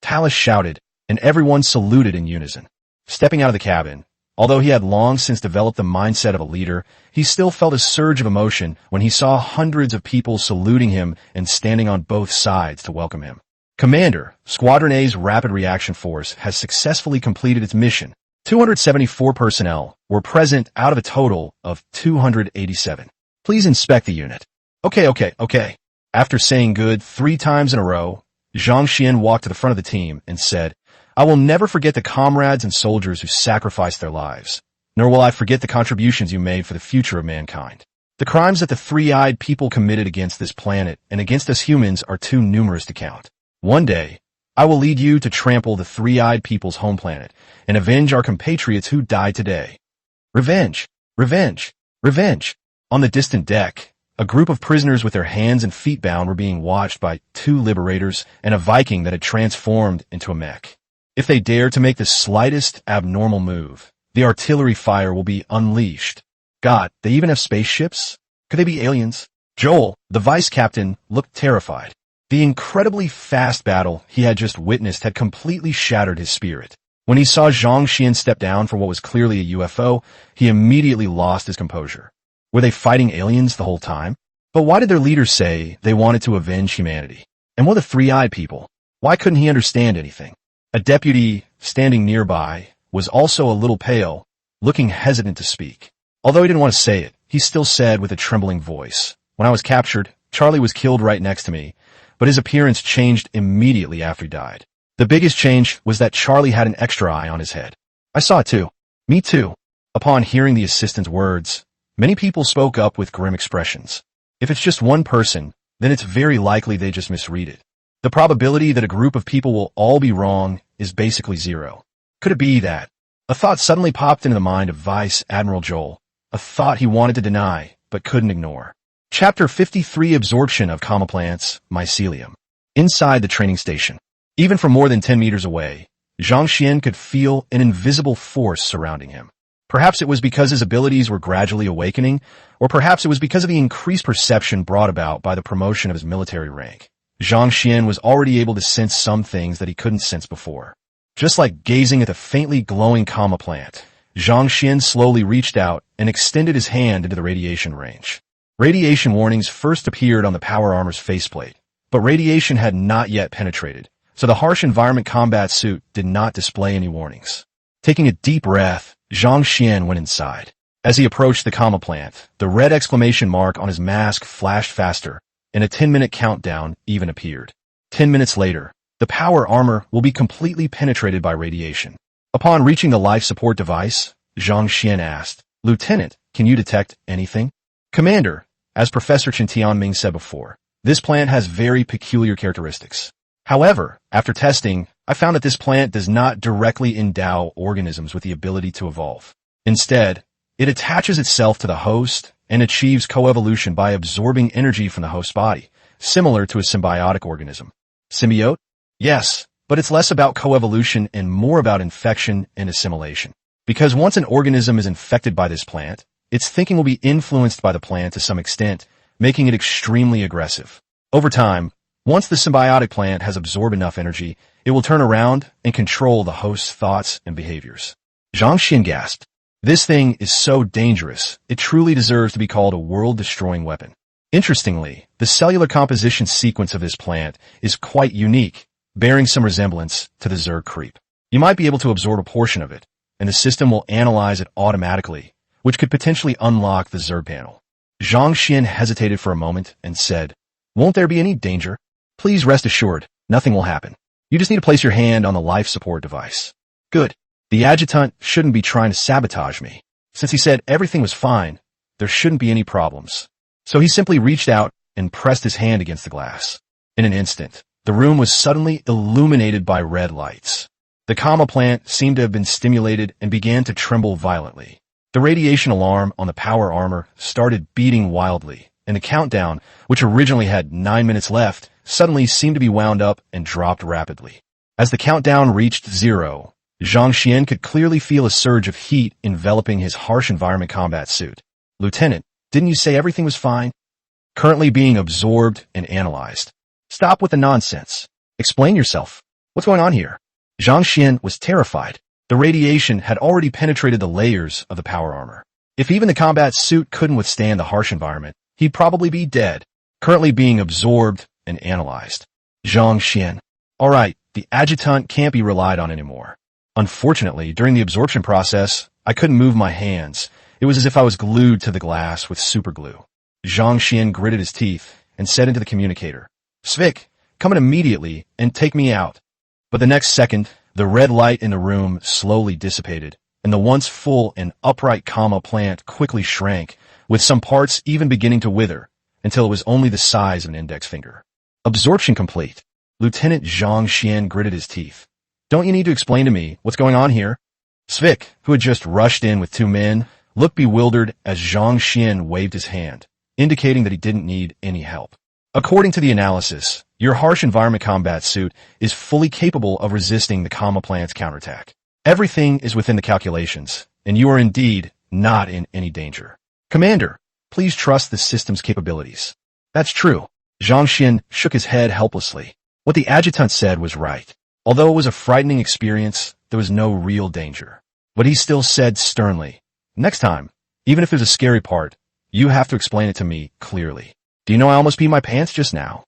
Talus shouted, and everyone saluted in unison. Stepping out of the cabin, although he had long since developed the mindset of a leader, he still felt a surge of emotion when he saw hundreds of people saluting him and standing on both sides to welcome him. "Commander, Squadron A's Rapid Reaction Force has successfully completed its mission. 274 personnel were present out of a total of 287. Please inspect the unit." Okay. After saying good 3 times in a row, Zhang Xian walked to the front of the team and said, "I will never forget the comrades and soldiers who sacrificed their lives, nor will I forget the contributions you made for the future of mankind. The crimes that the three-eyed people committed against this planet and against us humans are too numerous to count. One day, I will lead you to trample the three-eyed people's home planet and avenge our compatriots who died today. Revenge! Revenge! Revenge!" On the distant deck, a group of prisoners with their hands and feet bound were being watched by 2 liberators and a Viking that had transformed into a mech. If they dare to make the slightest abnormal move, the artillery fire will be unleashed. God, they even have spaceships? Could they be aliens? Joel, the vice captain, looked terrified. The incredibly fast battle he had just witnessed had completely shattered his spirit. When he saw Zhang Xian step down from what was clearly a UFO, he immediately lost his composure. Were they fighting aliens the whole time? But why did their leaders say they wanted to avenge humanity? And what the three-eyed people? Why couldn't he understand anything? A deputy standing nearby was also a little pale, looking hesitant to speak. Although he didn't want to say it, he still said with a trembling voice, "When I was captured, Charlie was killed right next to me, but his appearance changed immediately after he died. The biggest change was that Charlie had an extra eye on his head. I saw it too. Me too. Upon hearing the assistant's words, many people spoke up with grim expressions. If it's just one person, then it's very likely they just misread it. The probability that a group of people will all be wrong is basically zero. Could it be that? A thought suddenly popped into the mind of Vice Admiral Joel, a thought he wanted to deny, but couldn't ignore. Chapter 53: Absorption of Comma Plants, Mycelium. Inside the training station. Even from more than 10 meters away, Zhang Xian could feel an invisible force surrounding him. Perhaps it was because his abilities were gradually awakening, or perhaps it was because of the increased perception brought about by the promotion of his military rank. Zhang Xian was already able to sense some things that he couldn't sense before. Just like gazing at the faintly glowing comma plant, Zhang Xian slowly reached out and extended his hand into the radiation range. Radiation warnings first appeared on the power armor's faceplate, but radiation had not yet penetrated, so the harsh environment combat suit did not display any warnings. Taking a deep breath, Zhang Xian went inside. As he approached the comma plant, the red exclamation mark on his mask flashed faster, and a 10-minute countdown even appeared. 10 minutes later, the power armor will be completely penetrated by radiation. Upon reaching the life support device, Zhang Xian asked, "Lieutenant, can you detect anything?" "Commander, as Professor Chen Tianming said before, this plant has very peculiar characteristics. However, after testing, I found that this plant does not directly endow organisms with the ability to evolve. Instead, it attaches itself to the host and achieves coevolution by absorbing energy from the host's body, similar to a symbiotic organism." "Symbiote?" "Yes, but it's less about coevolution and more about infection and assimilation. Because once an organism is infected by this plant, its thinking will be influenced by the plant to some extent, making it extremely aggressive. Over time, once the symbiotic plant has absorbed enough energy, it will turn around and control the host's thoughts and behaviors." Zhang Xian gasped. "This thing is so dangerous, it truly deserves to be called a world-destroying weapon." Interestingly, the cellular composition sequence of this plant is quite unique, bearing some resemblance to the Zerg creep. You might be able to absorb a portion of it, and the system will analyze it automatically, which could potentially unlock the Zerg panel. Zhang Xian hesitated for a moment and said, "Won't there be any danger?" "Please rest assured, nothing will happen. You just need to place your hand on the life support device." "Good. The adjutant shouldn't be trying to sabotage me. Since he said everything was fine, there shouldn't be any problems." So he simply reached out and pressed his hand against the glass. In an instant, the room was suddenly illuminated by red lights. The comma plant seemed to have been stimulated and began to tremble violently. The radiation alarm on the power armor started beating wildly, and the countdown, which originally had 9 minutes left, suddenly seemed to be wound up and dropped rapidly. As the countdown reached 0, Zhang Xian could clearly feel a surge of heat enveloping his harsh environment combat suit. "Lieutenant, didn't you say everything was fine?" "Currently being absorbed and analyzed." "Stop with the nonsense. Explain yourself. What's going on here?" Zhang Xian was terrified. The radiation had already penetrated the layers of the power armor. If even the combat suit couldn't withstand the harsh environment, he'd probably be dead. Currently being absorbed and analyzed. Zhang Xian. "All right, the adjutant can't be relied on anymore. Unfortunately, during the absorption process, I couldn't move my hands. It was as if I was glued to the glass with superglue." Zhang Xian gritted his teeth and said into the communicator, "Svik, come in immediately and take me out." But the next second, the red light in the room slowly dissipated, and the once full and upright comma plant quickly shrank, with some parts even beginning to wither, until it was only the size of an index finger. "Absorption complete." Lieutenant Zhang Xian gritted his teeth. "Don't you need to explain to me what's going on here?" Svik, who had just rushed in with 2 men, looked bewildered as Zhang Xian waved his hand, indicating that he didn't need any help. "According to the analysis, your harsh environment combat suit is fully capable of resisting the comma plant's counterattack. Everything is within the calculations, and you are indeed not in any danger. Commander, please trust the system's capabilities." "That's true." Zhang Xian shook his head helplessly. What the adjutant said was right. Although it was a frightening experience, there was no real danger. But he still said sternly, "Next time, even if there's a scary part, you have to explain it to me clearly." "Do you know I almost peed my pants just now?"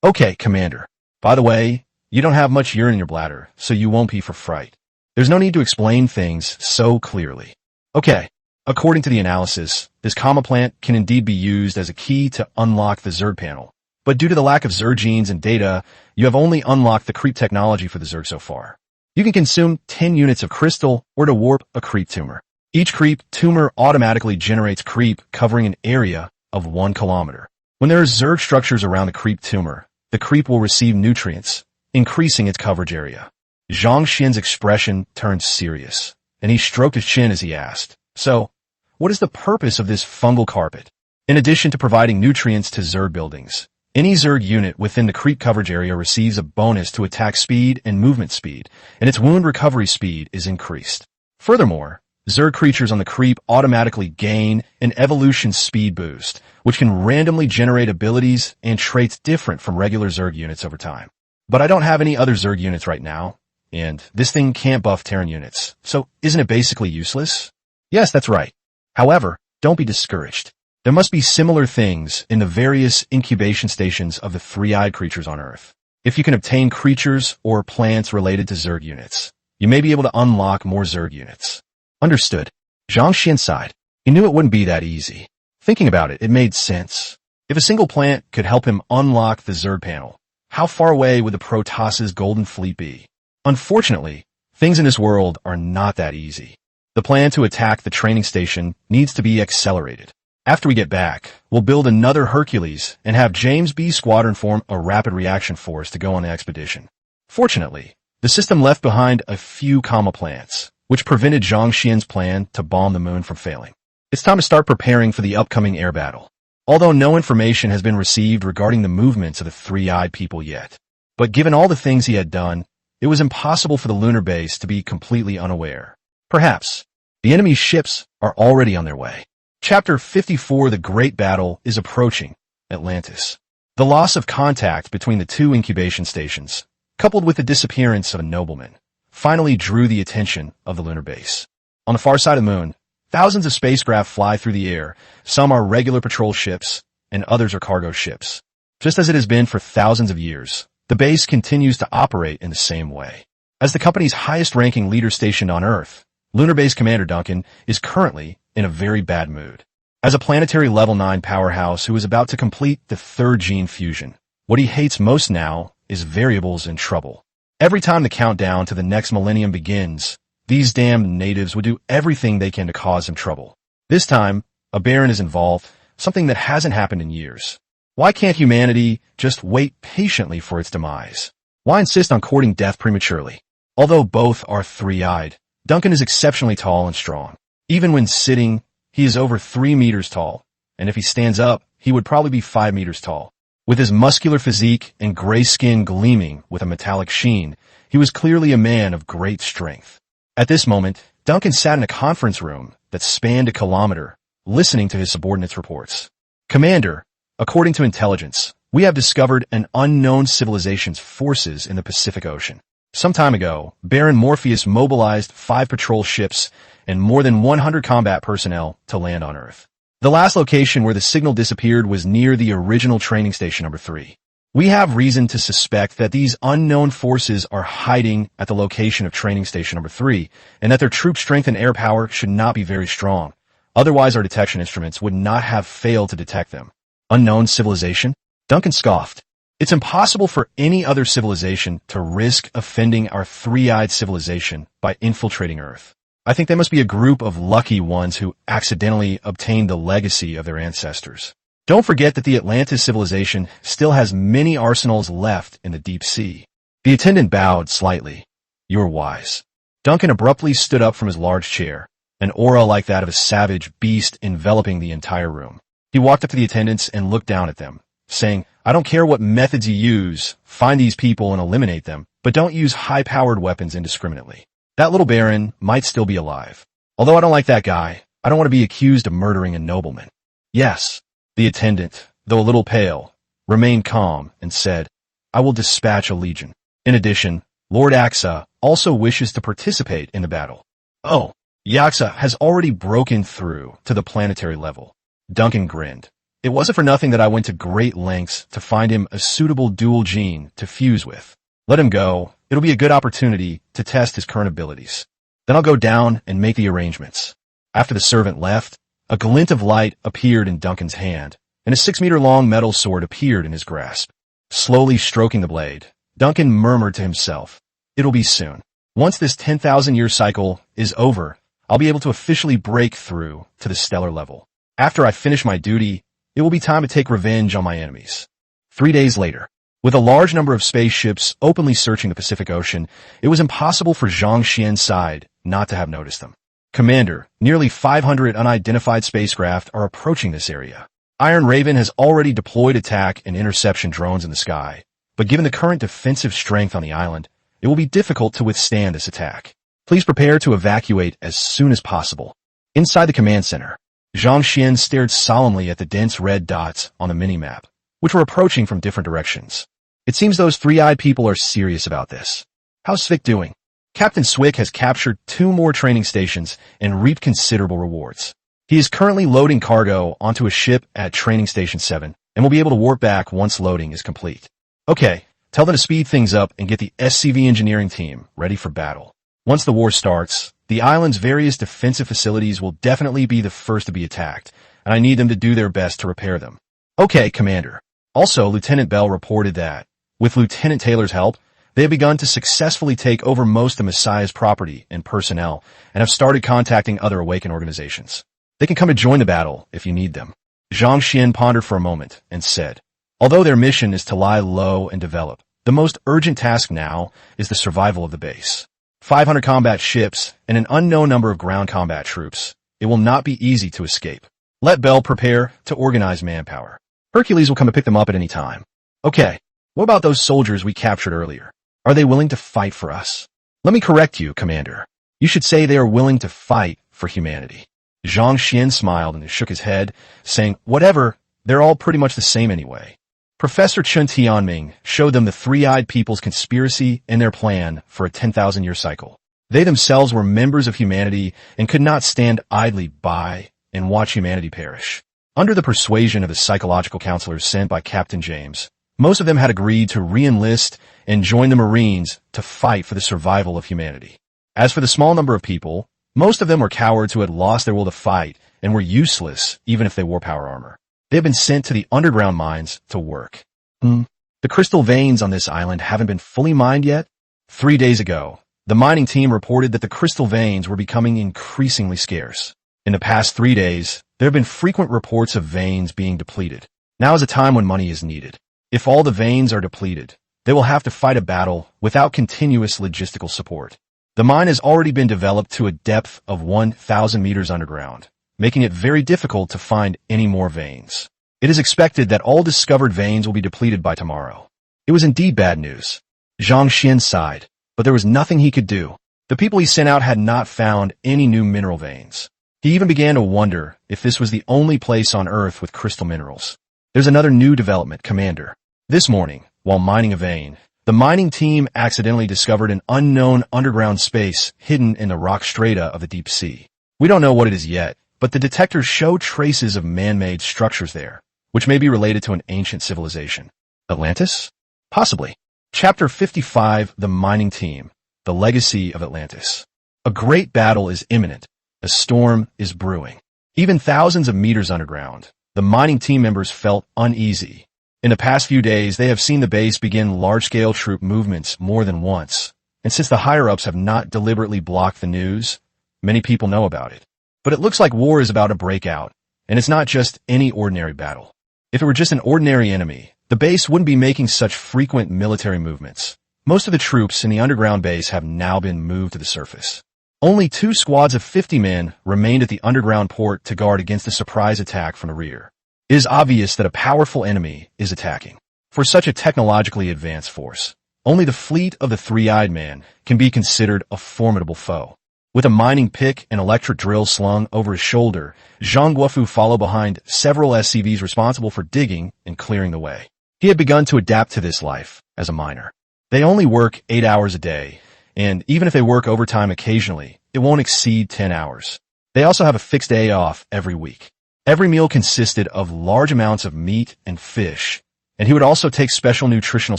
"Okay, Commander. By the way, you don't have much urine in your bladder, so you won't pee for fright. There's no need to explain things so clearly." "Okay. According to the analysis, this comma plant can indeed be used as a key to unlock the Zerg panel. But due to the lack of Zerg genes and data, you have only unlocked the creep technology for the Zerg so far. You can consume 10 units of crystal or to warp a creep tumor. Each creep tumor automatically generates creep covering an area of 1 kilometer. When there are Zerg structures around the creep tumor, the creep will receive nutrients, increasing its coverage area. Zhang Xian's expression turned serious, and he stroked his chin as he asked, "So, what is the purpose of this fungal carpet?" In addition to providing nutrients to Zerg buildings, any Zerg unit within the creep coverage area receives a bonus to attack speed and movement speed, and its wound recovery speed is increased. Furthermore, Zerg creatures on the creep automatically gain an evolution speed boost, which can randomly generate abilities and traits different from regular Zerg units over time. But I don't have any other Zerg units right now, and this thing can't buff Terran units, so isn't it basically useless? Yes, that's right. However, don't be discouraged. There must be similar things in the various incubation stations of the three-eyed creatures on Earth. If you can obtain creatures or plants related to Zerg units, you may be able to unlock more Zerg units. Understood. Zhang Xian sighed. He knew it wouldn't be that easy. Thinking about it, it made sense. If a single plant could help him unlock the Zerg panel, how far away would the Protoss's Golden Fleet be? Unfortunately, things in this world are not that easy. The plan to attack the training station needs to be accelerated. After we get back, we'll build another Hercules and have James B. Squadron form a rapid reaction force to go on the expedition. Fortunately, the system left behind a few comma plants, which prevented Zhang Xian's plan to bomb the moon from failing. It's time to start preparing for the upcoming air battle. Although no information has been received regarding the movements of the three-eyed people yet. But given all the things he had done, it was impossible for the lunar base to be completely unaware. Perhaps, the enemy's ships are already on their way. Chapter 54, The Great Battle, is approaching Atlantis. The loss of contact between the two incubation stations, coupled with the disappearance of a nobleman, finally drew the attention of the lunar base. On the far side of the moon, thousands of spacecraft fly through the air. Some are regular patrol ships, and others are cargo ships. Just as it has been for thousands of years, the base continues to operate in the same way. As the company's highest-ranking leader stationed on Earth, Lunar Base Commander Duncan is currently in a very bad mood. As a planetary level 9 powerhouse who is about to complete the third gene fusion, what he hates most now is variables and trouble. Every time the countdown to the next millennium begins, these damned natives would do everything they can to cause him trouble. This time, a Baron is involved, something that hasn't happened in years. Why can't humanity just wait patiently for its demise? Why insist on courting death prematurely? Although both are three-eyed, Duncan is exceptionally tall and strong. Even when sitting, he is over 3 meters tall, and if he stands up, he would probably be 5 meters tall. With his muscular physique and gray skin gleaming with a metallic sheen, he was clearly a man of great strength. At this moment, Duncan sat in a conference room that spanned a kilometer, listening to his subordinates' reports. Commander, according to intelligence, we have discovered an unknown civilization's forces in the Pacific Ocean. Some time ago, Baron Morpheus mobilized 5 patrol ships and more than 100 combat personnel to land on Earth. The last location where the signal disappeared was near the original training station number 3. We have reason to suspect that these unknown forces are hiding at the location of training station number 3, and that their troop strength and air power should not be very strong. Otherwise, our detection instruments would not have failed to detect them. Unknown civilization? Duncan scoffed. It's impossible for any other civilization to risk offending our three-eyed civilization by infiltrating Earth. I think they must be a group of lucky ones who accidentally obtained the legacy of their ancestors. Don't forget that the Atlantis civilization still has many arsenals left in the deep sea. The attendant bowed slightly. You're wise. Duncan abruptly stood up from his large chair, an aura like that of a savage beast enveloping the entire room. He walked up to the attendants and looked down at them, saying, I don't care what methods you use, find these people and eliminate them, but don't use high-powered weapons indiscriminately. That little Baron might still be alive. Although I don't like that guy, I don't want to be accused of murdering a nobleman. Yes, the attendant, though a little pale, remained calm and said, I will dispatch a legion. In addition, Lord Axa also wishes to participate in the battle. Oh, Yaxa has already broken through to the planetary level. Duncan grinned. It wasn't for nothing that I went to great lengths to find him a suitable dual gene to fuse with. Let him go. It'll be a good opportunity to test his current abilities. Then I'll go down and make the arrangements. After the servant left, a glint of light appeared in Duncan's hand, and a 6-meter-long metal sword appeared in his grasp. Slowly stroking the blade, Duncan murmured to himself, It'll be soon. Once this 10,000-year cycle is over, I'll be able to officially break through to the stellar level. After I finish my duty, it will be time to take revenge on my enemies. 3 days later, with a large number of spaceships openly searching the Pacific Ocean, it was impossible for Zhang Xian's side not to have noticed them. Commander, nearly 500 unidentified spacecraft are approaching this area. Iron Raven has already deployed attack and interception drones in the sky, but given the current defensive strength on the island, it will be difficult to withstand this attack. Please prepare to evacuate as soon as possible. Inside the command center, Zhang Xian stared solemnly at the dense red dots on the minimap, which were approaching from different directions. It seems those three-eyed people are serious about this. How's Svick doing? Captain Swick has captured 2 more training stations and reaped considerable rewards. He is currently loading cargo onto a ship at Training Station 7 and will be able to warp back once loading is complete. Okay, tell them to speed things up and get the SCV engineering team ready for battle. Once the war starts, the island's various defensive facilities will definitely be the first to be attacked, and I need them to do their best to repair them. Okay, Commander. Also, Lieutenant Bell reported that, with Lieutenant Taylor's help, they have begun to successfully take over most of Messiah's property and personnel and have started contacting other Awakened organizations. They can come to join the battle if you need them. Zhang Xian pondered for a moment and said, although their mission is to lie low and develop, the most urgent task now is the survival of the base. 500 combat ships and an unknown number of ground combat troops. It will not be easy to escape. Let Bell prepare to organize manpower. Hercules will come to pick them up at any time. Okay, what about those soldiers we captured earlier? Are they willing to fight for us? Let me correct you, Commander. You should say they are willing to fight for humanity. Zhang Xian smiled and shook his head, saying, whatever, they're all pretty much the same anyway. Professor Chun Tianming showed them the three-eyed people's conspiracy and their plan for a 10,000-year cycle. They themselves were members of humanity and could not stand idly by and watch humanity perish. Under the persuasion of the psychological counselors sent by Captain James, most of them had agreed to re-enlist and join the Marines to fight for the survival of humanity. As for the small number of people, most of them were cowards who had lost their will to fight and were useless even if they wore power armor. They have been sent to the underground mines to work. The crystal veins on this island haven't been fully mined yet? 3 days ago, the mining team reported that the crystal veins were becoming increasingly scarce. In the past 3 days, there have been frequent reports of veins being depleted. Now is a time when money is needed. If all the veins are depleted, they will have to fight a battle without continuous logistical support. The mine has already been developed to a depth of 1,000 meters underground, making it very difficult to find any more veins. It is expected that all discovered veins will be depleted by tomorrow. It was indeed bad news. Zhang Xian sighed, but there was nothing he could do. The people he sent out had not found any new mineral veins. He even began to wonder if this was the only place on Earth with crystal minerals. There's another new development, Commander. This morning, while mining a vein, the mining team accidentally discovered an unknown underground space hidden in the rock strata of the deep sea. We don't know what it is yet, but the detectors show traces of man-made structures there, which may be related to an ancient civilization. Atlantis? Possibly. Chapter 55, The Mining Team, The Legacy of Atlantis. A great battle is imminent. A storm is brewing. Even thousands of meters underground, the mining team members felt uneasy. In the past few days, they have seen the base begin large-scale troop movements more than once, and since the higher-ups have not deliberately blocked the news, many people know about it. But it looks like war is about to break out, and it's not just any ordinary battle. If it were just an ordinary enemy, the base wouldn't be making such frequent military movements. Most of the troops in the underground base have now been moved to the surface. Only 2 squads of 50 men remained at the underground port to guard against a surprise attack from the rear. It is obvious that a powerful enemy is attacking. For such a technologically advanced force, only the fleet of the Three-Eyed Man can be considered a formidable foe. With a mining pick and electric drill slung over his shoulder, Zhang Guofu followed behind several SCVs responsible for digging and clearing the way. He had begun to adapt to this life as a miner. They only work 8 hours a day, and even if they work overtime occasionally, it won't exceed 10 hours. They also have a fixed day off every week. Every meal consisted of large amounts of meat and fish, and he would also take special nutritional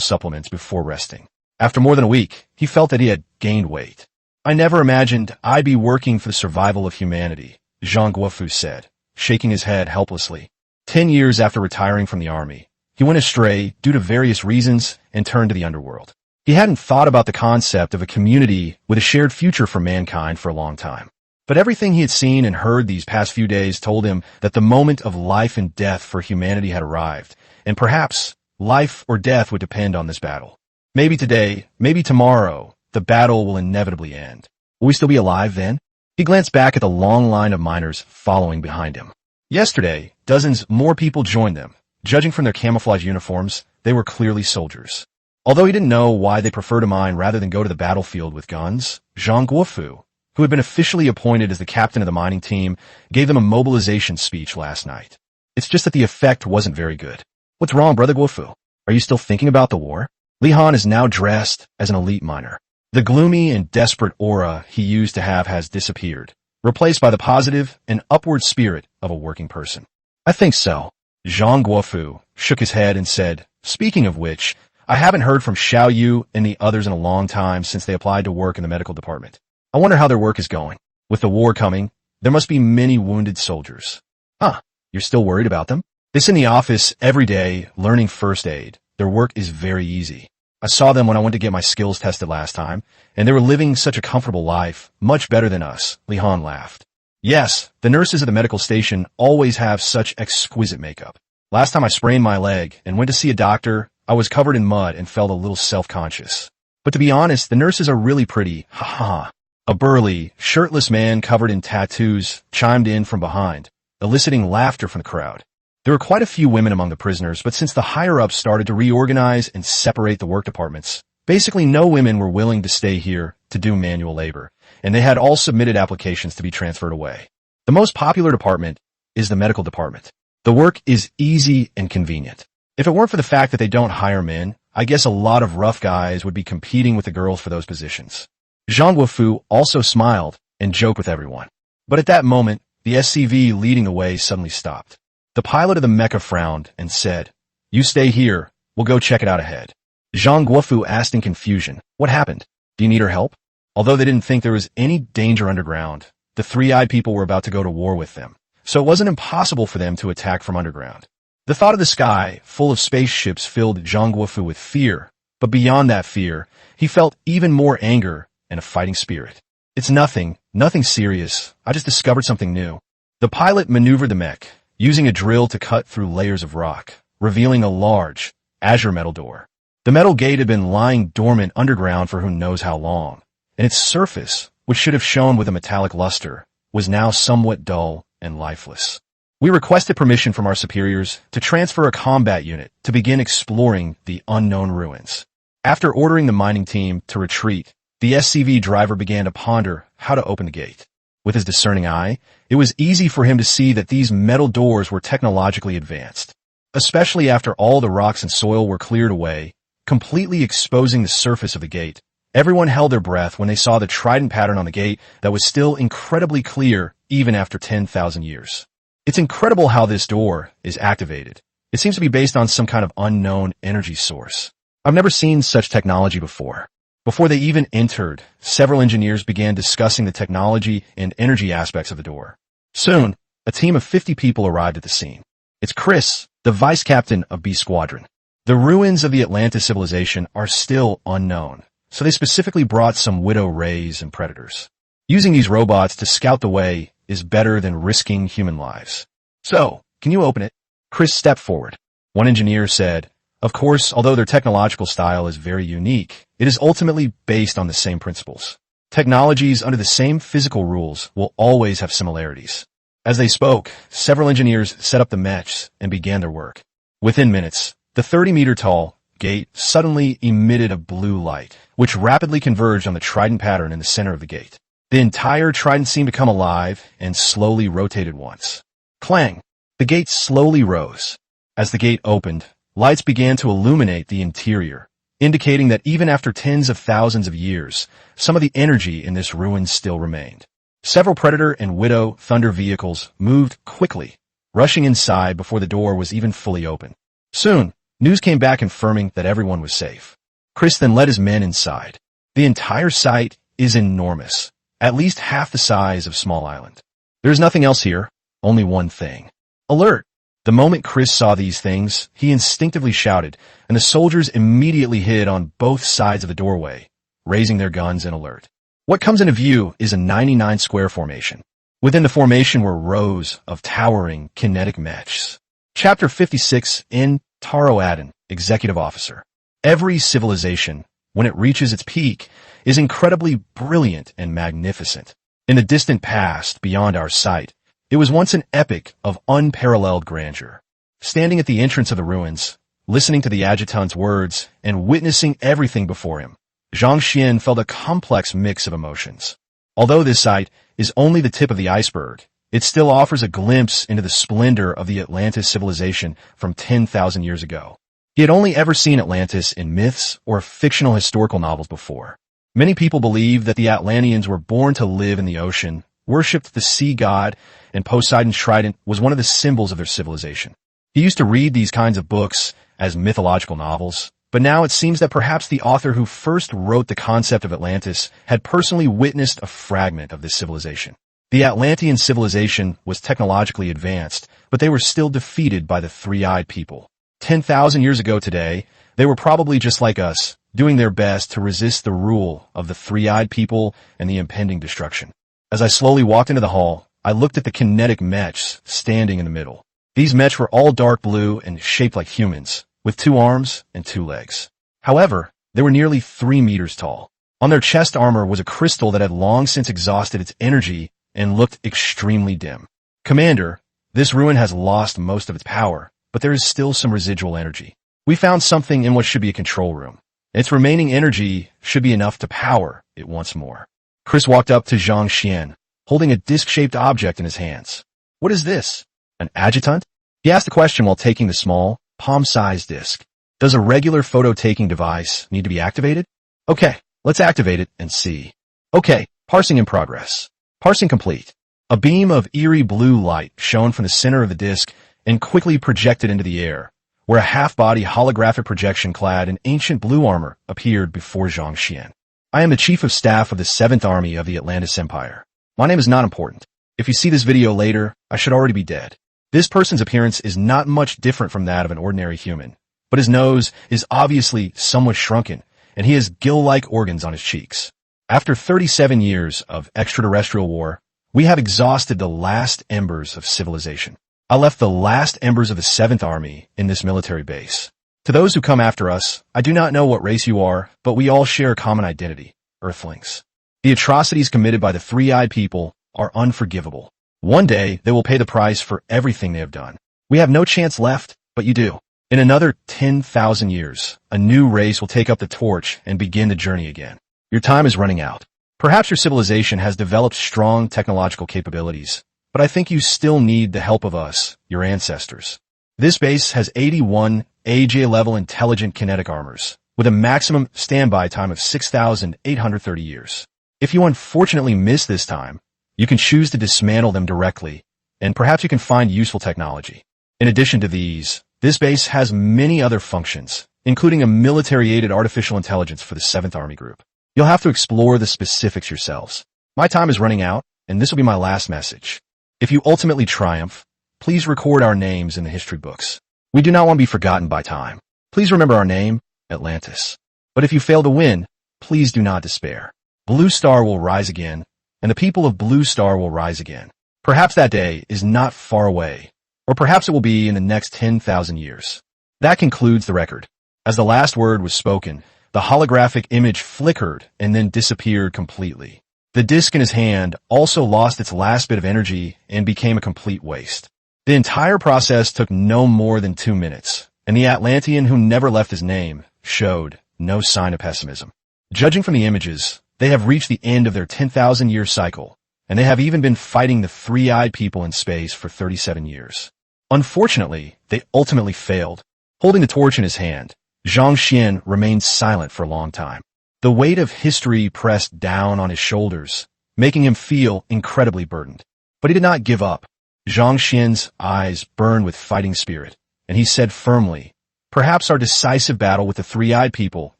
supplements before resting. After more than a week, he felt that he had gained weight. I never imagined I'd be working for the survival of humanity, Zhang Guofu said, shaking his head helplessly. 10 years after retiring from the army, he went astray due to various reasons and turned to the underworld. He hadn't thought about the concept of a community with a shared future for mankind for a long time. But everything he had seen and heard these past few days told him that the moment of life and death for humanity had arrived, and perhaps life or death would depend on this battle. Maybe today, maybe tomorrow, the battle will inevitably end. Will we still be alive then? He glanced back at the long line of miners following behind him. Yesterday, dozens more people joined them. Judging from their camouflage uniforms, they were clearly soldiers. Although he didn't know why they preferred to mine rather than go to the battlefield with guns, Zhang Guofu, who had been officially appointed as the captain of the mining team, gave them a mobilization speech last night. It's just that the effect wasn't very good. What's wrong, Brother Guofu? Are you still thinking about the war? Li Han is now dressed as an elite miner. The gloomy and desperate aura he used to have has disappeared, replaced by the positive and upward spirit of a working person. I think so. Zhang Guofu shook his head and said, speaking of which, I haven't heard from Xiao Yu and the others in a long time since they applied to work in the medical department. I wonder how their work is going. With the war coming, there must be many wounded soldiers. Huh, you're still worried about them? They sit in the office every day learning first aid. Their work is very easy. I saw them when I went to get my skills tested last time, and they were living such a comfortable life, much better than us, Li Han laughed. Yes, the nurses at the medical station always have such exquisite makeup. Last time I sprained my leg and went to see a doctor, I was covered in mud and felt a little self-conscious. But to be honest, the nurses are really pretty, ha ha. A burly, shirtless man covered in tattoos chimed in from behind, eliciting laughter from the crowd. There were quite a few women among the prisoners, but since the higher-ups started to reorganize and separate the work departments, basically no women were willing to stay here to do manual labor, and they had all submitted applications to be transferred away. The most popular department is the medical department. The work is easy and convenient. If it weren't for the fact that they don't hire men, I guess a lot of rough guys would be competing with the girls for those positions. Zhang Guofu also smiled and joked with everyone. But at that moment, the SCV leading the way suddenly stopped. The pilot of the mecha frowned and said, "You stay here. We'll go check it out ahead." Zhang Guofu asked in confusion, "What happened? Do you need our help?" Although they didn't think there was any danger underground, the three-eyed people were about to go to war with them, so it wasn't impossible for them to attack from underground. The thought of the sky, full of spaceships, filled Zhang Guofu with fear, but beyond that fear, he felt even more anger and a fighting spirit. "It's nothing serious. I just discovered something new." The pilot maneuvered the mech, using a drill to cut through layers of rock, revealing a large, azure metal door. The metal gate had been lying dormant underground for who knows how long, and its surface, which should have shone with a metallic luster, was now somewhat dull and lifeless. "We requested permission from our superiors to transfer a combat unit to begin exploring the unknown ruins. After ordering the mining team to retreat, the SCV driver began to ponder how to open the gate. With his discerning eye, it was easy for him to see that these metal doors were technologically advanced, especially after all the rocks and soil were cleared away, completely exposing the surface of the gate. Everyone held their breath when they saw the trident pattern on the gate that was still incredibly clear even after 10,000 years. It's incredible how this door is activated. It seems to be based on some kind of unknown energy source. I've never seen such technology before. Before they even entered, several engineers began discussing the technology and energy aspects of the door. Soon, a team of 50 people arrived at the scene. It's Chris, the vice captain of B Squadron. The ruins of the Atlantis civilization are still unknown, so they specifically brought some widow rays and predators. Using these robots to scout the way is better than risking human lives. "So, can you open it?" Chris stepped forward. One engineer said, "Of course, although their technological style is very unique, it is ultimately based on the same principles. Technologies under the same physical rules will always have similarities." As they spoke, several engineers set up the mechs and began their work. Within minutes, the 30-meter-tall gate suddenly emitted a blue light, which rapidly converged on the trident pattern in the center of the gate. The entire trident seemed to come alive and slowly rotated once. Clang! The gate slowly rose. As the gate opened, lights began to illuminate the interior, indicating that even after tens of thousands of years, some of the energy in this ruin still remained. Several Predator and Widow Thunder vehicles moved quickly, rushing inside before the door was even fully open. Soon, news came back confirming that everyone was safe. Chris then led his men inside. The entire site is enormous, at least half the size of Small Island. There's nothing else here, only one thing. Alert! The moment Chris saw these things, he instinctively shouted, and the soldiers immediately hid on both sides of the doorway, raising their guns in alert. What comes into view is a 99-square formation. Within the formation were rows of towering kinetic mechs. Chapter 56 in Taro Adin, Executive Officer. Every civilization, when it reaches its peak, is incredibly brilliant and magnificent. In the distant past, beyond our sight, it was once an epic of unparalleled grandeur. Standing at the entrance of the ruins, listening to the adjutant's words, and witnessing everything before him, Zhang Xian felt a complex mix of emotions. Although this site is only the tip of the iceberg, it still offers a glimpse into the splendor of the Atlantis civilization from 10,000 years ago. He had only ever seen Atlantis in myths or fictional historical novels before. Many people believe that the Atlanteans were born to live in the ocean, worshipped the sea god, and Poseidon's trident was one of the symbols of their civilization. He used to read these kinds of books as mythological novels, but now it seems that perhaps the author who first wrote the concept of Atlantis had personally witnessed a fragment of this civilization. The Atlantean civilization was technologically advanced, but they were still defeated by the three-eyed people. 10,000 years ago today, they were probably just like us, doing their best to resist the rule of the three-eyed people and the impending destruction. As I slowly walked into the hall, I looked at the kinetic mechs standing in the middle. These mechs were all dark blue and shaped like humans, with 2 arms and 2 legs. However, they were nearly 3 meters tall. On their chest armor was a crystal that had long since exhausted its energy and looked extremely dim. Commander, this ruin has lost most of its power, but there is still some residual energy. We found something in what should be a control room. Its remaining energy should be enough to power it once more. Chris walked up to Zhang Xian, holding a disc-shaped object in his hands. What is this? An adjutant? He asked the question while taking the small, palm-sized disc. Does a regular photo-taking device need to be activated? Okay, let's activate it and see. Okay, parsing in progress. Parsing complete. A beam of eerie blue light shone from the center of the disc and quickly projected into the air, where a half-body holographic projection clad in ancient blue armor appeared before Zhang Xian. I am the Chief of Staff of the 7th Army of the Atlantis Empire. My name is not important. If you see this video later, I should already be dead. This person's appearance is not much different from that of an ordinary human, but his nose is obviously somewhat shrunken, and he has gill-like organs on his cheeks. After 37 years of extraterrestrial war, we have exhausted the last embers of civilization. I left the last embers of the 7th Army in this military base. To those who come after us, I do not know what race you are, but we all share a common identity, Earthlings. The atrocities committed by the three-eyed people are unforgivable. One day, they will pay the price for everything they have done. We have no chance left, but you do. In another 10,000 years, a new race will take up the torch and begin the journey again. Your time is running out. Perhaps your civilization has developed strong technological capabilities, but I think you still need the help of us, your ancestors. This base has 81 AJ-level intelligent kinetic armors, with a maximum standby time of 6,830 years. If you unfortunately miss this time, you can choose to dismantle them directly, and perhaps you can find useful technology. In addition to these, this base has many other functions, including a military-aided artificial intelligence for the 7th Army Group. You'll have to explore the specifics yourselves. My time is running out, and this will be my last message. If you ultimately triumph, please record our names in the history books. We do not want to be forgotten by time. Please remember our name, Atlantis. But if you fail to win, please do not despair. Blue Star will rise again, and the people of Blue Star will rise again. Perhaps that day is not far away, or perhaps it will be in the next 10,000 years. That concludes the record. As the last word was spoken, the holographic image flickered and then disappeared completely. The disc in his hand also lost its last bit of energy and became a complete waste. The entire process took no more than 2 minutes, and the Atlantean who never left his name showed no sign of pessimism. Judging from the images, they have reached the end of their 10,000-year cycle, and they have even been fighting the three-eyed people in space for 37 years. Unfortunately, they ultimately failed. Holding the torch in his hand, Zhang Xian remained silent for a long time. The weight of history pressed down on his shoulders, making him feel incredibly burdened. But he did not give up. Zhang Xian's eyes burned with fighting spirit, and he said firmly, "Perhaps our decisive battle with the three-eyed people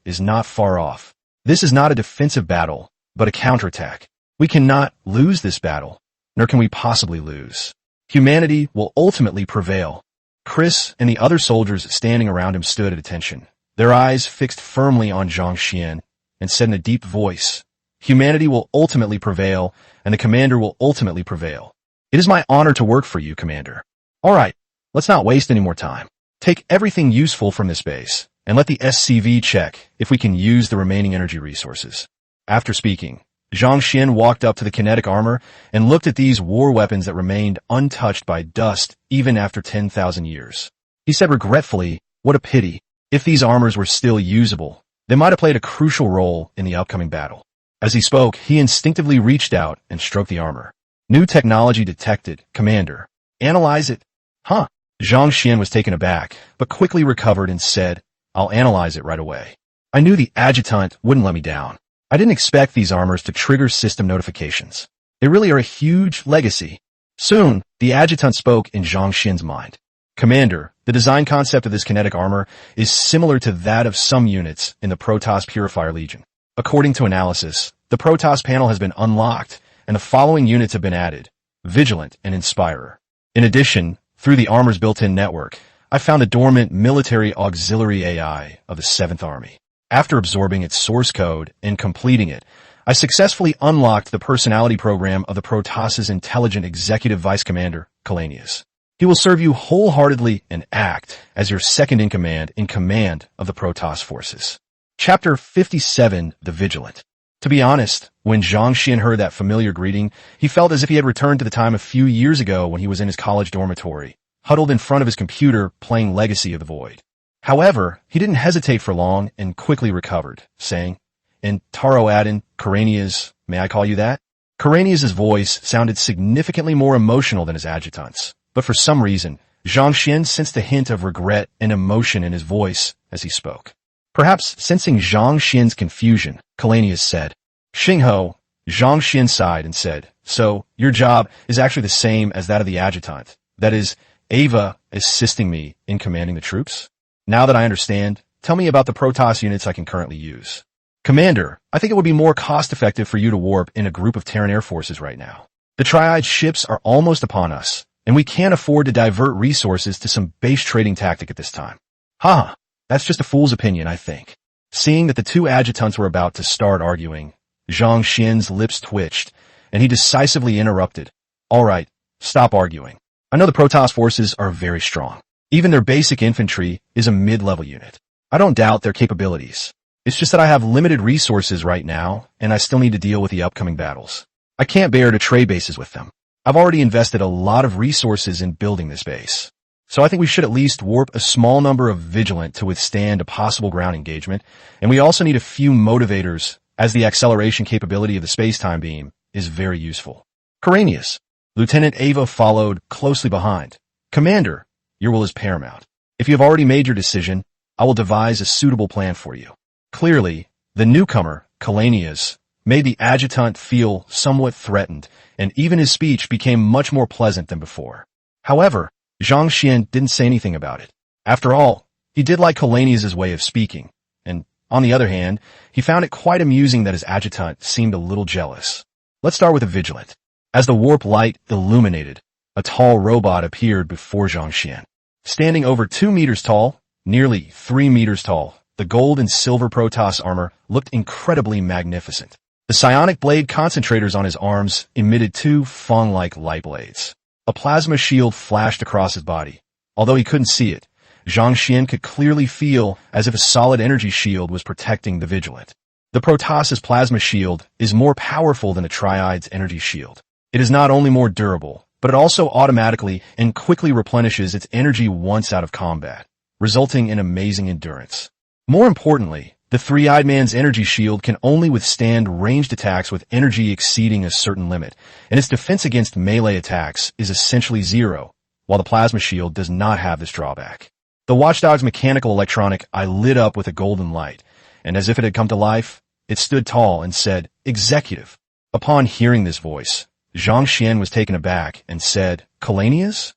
is not far off. This is not a defensive battle, but a counterattack. We cannot lose this battle, nor can we possibly lose. Humanity will ultimately prevail. Chris and the other soldiers standing around him stood at attention, their eyes fixed firmly on Zhang Xian, and said in a deep voice, "Humanity will ultimately prevail, and the commander will ultimately prevail. It is my honor to work for you, Commander. All right, let's not waste any more time. Take everything useful from this base, and let the SCV check if we can use the remaining energy resources." After speaking, Zhang Xian walked up to the kinetic armor and looked at these war weapons that remained untouched by dust even after 10,000 years. He said regretfully, "What a pity. If these armors were still usable, they might have played a crucial role in the upcoming battle." As he spoke, he instinctively reached out and stroked the armor. "New technology detected, Commander. Analyze it." "Huh?" Zhang Xian was taken aback, but quickly recovered and said, "I'll analyze it right away. I knew the adjutant wouldn't let me down. I didn't expect these armors to trigger system notifications. They really are a huge legacy." Soon, the adjutant spoke in Zhang Xian's mind. "Commander, the design concept of this kinetic armor is similar to that of some units in the Protoss Purifier Legion. According to analysis, the Protoss panel has been unlocked, and the following units have been added: Vigilant and Inspirer. In addition, through the armor's built-in network, I found a dormant military auxiliary AI of the 7th Army. After absorbing its source code and completing it, I successfully unlocked the personality program of the Protoss's intelligent executive vice commander, Kalanius. He will serve you wholeheartedly and act as your second-in-command of the Protoss forces." Chapter 57, The Vigilant. To be honest, when Zhang Xian heard that familiar greeting, he felt as if he had returned to the time a few years ago when he was in his college dormitory, huddled in front of his computer playing Legacy of the Void. However, he didn't hesitate for long and quickly recovered, saying, "And Taro Adin, Karanias, may I call you that?" Karanias' voice sounded significantly more emotional than his adjutant's, but for some reason, Zhang Xian sensed a hint of regret and emotion in his voice as he spoke. Perhaps sensing Zhang Xian's confusion, Kalanias said, "Xingho." Zhang Xian sighed and said, "So, your job is actually the same as that of the adjutant. That is, Ava assisting me in commanding the troops? Now that I understand, tell me about the Protoss units I can currently use." "Commander, I think it would be more cost-effective for you to warp in a group of Terran Air Forces right now. The Triad ships are almost upon us, and we can't afford to divert resources to some base trading tactic at this time." "Ha! That's just a fool's opinion, I think." Seeing that the two adjutants were about to start arguing, Zhang Xian's lips twitched, and he decisively interrupted. "All right, stop arguing. I know the Protoss forces are very strong. Even their basic infantry is a mid-level unit. I don't doubt their capabilities. It's just that I have limited resources right now, and I still need to deal with the upcoming battles. I can't bear to trade bases with them. I've already invested a lot of resources in building this base. So I think we should at least warp a small number of Vigilant to withstand a possible ground engagement, and we also need a few motivators, as the acceleration capability of the space-time beam is very useful." "Karanias." Lieutenant Ava followed closely behind. "Commander, your will is paramount. If you have already made your decision, I will devise a suitable plan for you." Clearly, the newcomer, Kalanias, made the adjutant feel somewhat threatened, and even his speech became much more pleasant than before. However, Zhang Xian didn't say anything about it. After all, he did like Kalanias' way of speaking, and on the other hand, he found it quite amusing that his adjutant seemed a little jealous. Let's start with the Vigilant. As the warp light illuminated, a tall robot appeared before Zhang Xian. Standing over 2 meters tall, nearly 3 meters tall, the gold and silver Protoss armor looked incredibly magnificent. The psionic blade concentrators on his arms emitted 2 fawn-like light blades. A plasma shield flashed across his body. Although he couldn't see it, Zhang Xian could clearly feel as if a solid energy shield was protecting the Vigilant. The Protoss's plasma shield is more powerful than the Triad's energy shield. It is not only more durable, but it also automatically and quickly replenishes its energy once out of combat, resulting in amazing endurance. More importantly, the Three-Eyed Man's energy shield can only withstand ranged attacks with energy exceeding a certain limit, and its defense against melee attacks is essentially 0, while the plasma shield does not have this drawback. The Watchdog's mechanical electronic eye lit up with a golden light, and as if it had come to life, it stood tall and said, "Executive." Upon hearing this voice, Zhang Xian was taken aback and said, "Kalanias?"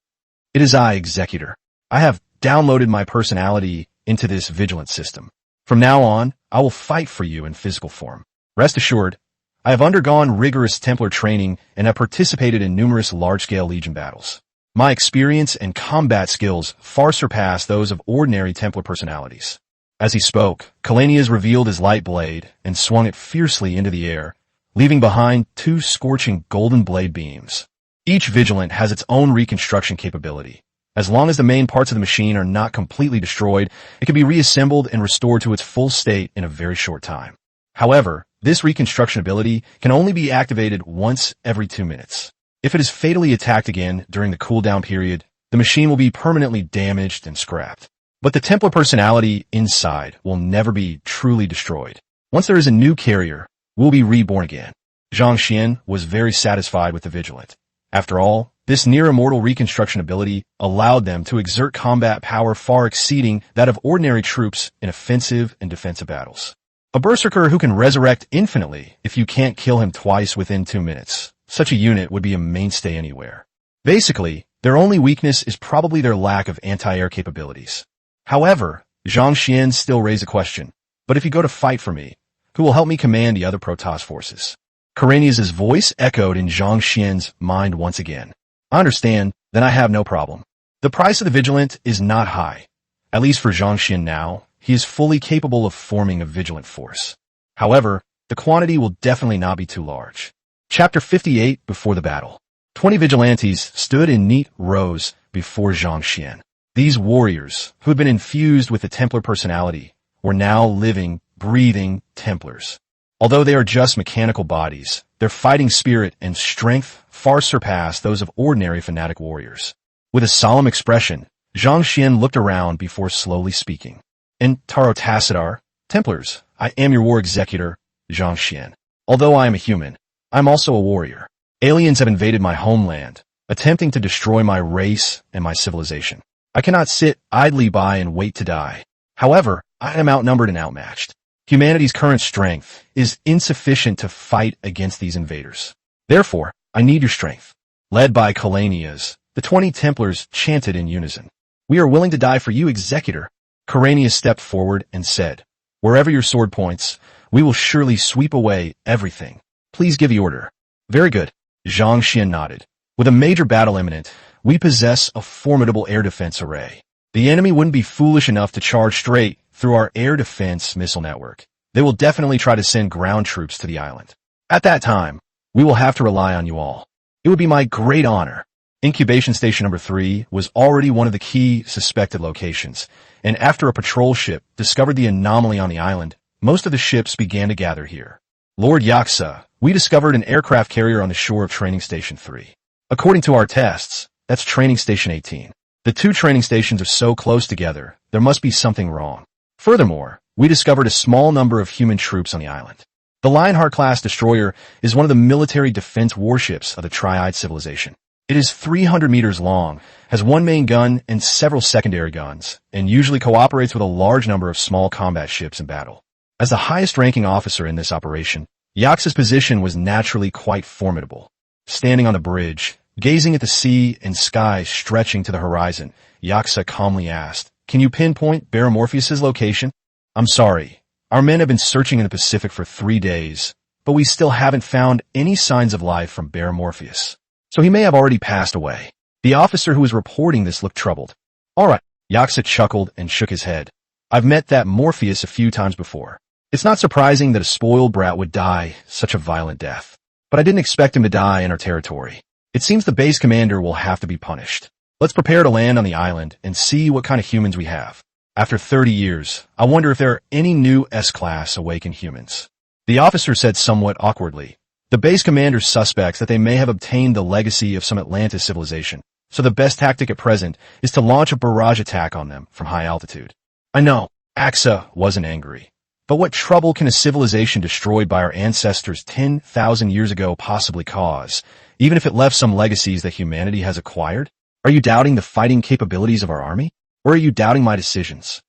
"It is I, Executor. I have downloaded my personality into this Vigilant system. From now on, I will fight for you in physical form. Rest assured, I have undergone rigorous Templar training and have participated in numerous large-scale Legion battles. My experience and combat skills far surpass those of ordinary Templar personalities. As he spoke, Kalanias revealed his light blade and swung it fiercely into the air, leaving behind two scorching golden blade beams. Each Vigilant has its own reconstruction capability. As long as the main parts of the machine are not completely destroyed, it can be reassembled and restored to its full state in a very short time. However, this reconstruction ability can only be activated once every 2 minutes. If it is fatally attacked again during the cooldown period, the machine will be permanently damaged and scrapped. But the Templar personality inside will never be truly destroyed. Once there is a new carrier, we'll be reborn again. Zhang Xian was very satisfied with the Vigilant. After all, this near-immortal reconstruction ability allowed them to exert combat power far exceeding that of ordinary troops in offensive and defensive battles. A berserker who can resurrect infinitely if you can't kill him twice within 2 minutes. Such a unit would be a mainstay anywhere. Basically, their only weakness is probably their lack of anti-air capabilities. However, Zhang Xian still raised a question. But if you go to fight for me, who will help me command the other Protoss forces? Kalanias' voice echoed in Zhang Xian's mind once again. I understand, then I have no problem. The price of the Vigilant is not high. At least for Zhang Xian now, he is fully capable of forming a Vigilant force. However, the quantity will definitely not be too large. Chapter 58 Before the Battle. 20 Vigilantes stood in neat rows before Zhang Xian. These warriors, who had been infused with the Templar personality, were now living, breathing Templars. Although they are just mechanical bodies, their fighting spirit and strength far surpass those of ordinary fanatic warriors. With a solemn expression, Zhang Xian looked around before slowly speaking. "And Taro Tassadar, Templars, I am your war executor, Zhang Xian. Although I am a human, I am also a warrior. Aliens have invaded my homeland, attempting to destroy my race and my civilization. I cannot sit idly by and wait to die. However, I am outnumbered and outmatched. Humanity's current strength is insufficient to fight against these invaders. Therefore, I need your strength." Led by Kalanias, the 20 Templars chanted in unison. "We are willing to die for you, Executor." Kalanias stepped forward and said, "Wherever your sword points, we will surely sweep away everything. Please give the order." "Very good." Zhang Xian nodded. "With a major battle imminent, we possess a formidable air defense array. The enemy wouldn't be foolish enough to charge straight through our air defense missile network. They will definitely try to send ground troops to the island. At that time, we will have to rely on you all. It would be my great honor." Incubation Station number 3 was already one of the key suspected locations, and after a patrol ship discovered the anomaly on the island, most of the ships began to gather here. "Lord Yaksa, we discovered an aircraft carrier on the shore of Training Station 3. According to our tests, that's Training Station 18. The two training stations are so close together, there must be something wrong. Furthermore, we discovered a small number of human troops on the island. The Lionheart-class destroyer is one of the military defense warships of the Triad civilization. It is 300 meters long, has one main gun and several secondary guns, and usually cooperates with a large number of small combat ships in battle. As the highest-ranking officer in this operation, Yaksa's position was naturally quite formidable. Standing on the bridge, gazing at the sea and sky stretching to the horizon, Yaksa calmly asked, "Can you pinpoint Bear Morpheus's location?" "I'm sorry. Our men have been searching in the Pacific for 3 days, but we still haven't found any signs of life from Bear Morpheus. So he may have already passed away." The officer who was reporting this looked troubled. "All right." Yaksa chuckled and shook his head. "I've met that Morpheus a few times before. It's not surprising that a spoiled brat would die such a violent death. But I didn't expect him to die in our territory. It seems the base commander will have to be punished. Let's prepare to land on the island and see what kind of humans we have. After 30 years, I wonder if there are any new S-class awakened humans." The officer said somewhat awkwardly, "The base commander suspects that they may have obtained the legacy of some Atlantis civilization, so the best tactic at present is to launch a barrage attack on them from high altitude." "I know." Aksa wasn't angry. "But what trouble can a civilization destroyed by our ancestors 10,000 years ago possibly cause, even if it left some legacies that humanity has acquired? Are you doubting the fighting capabilities of our army? Or are you doubting my decisions?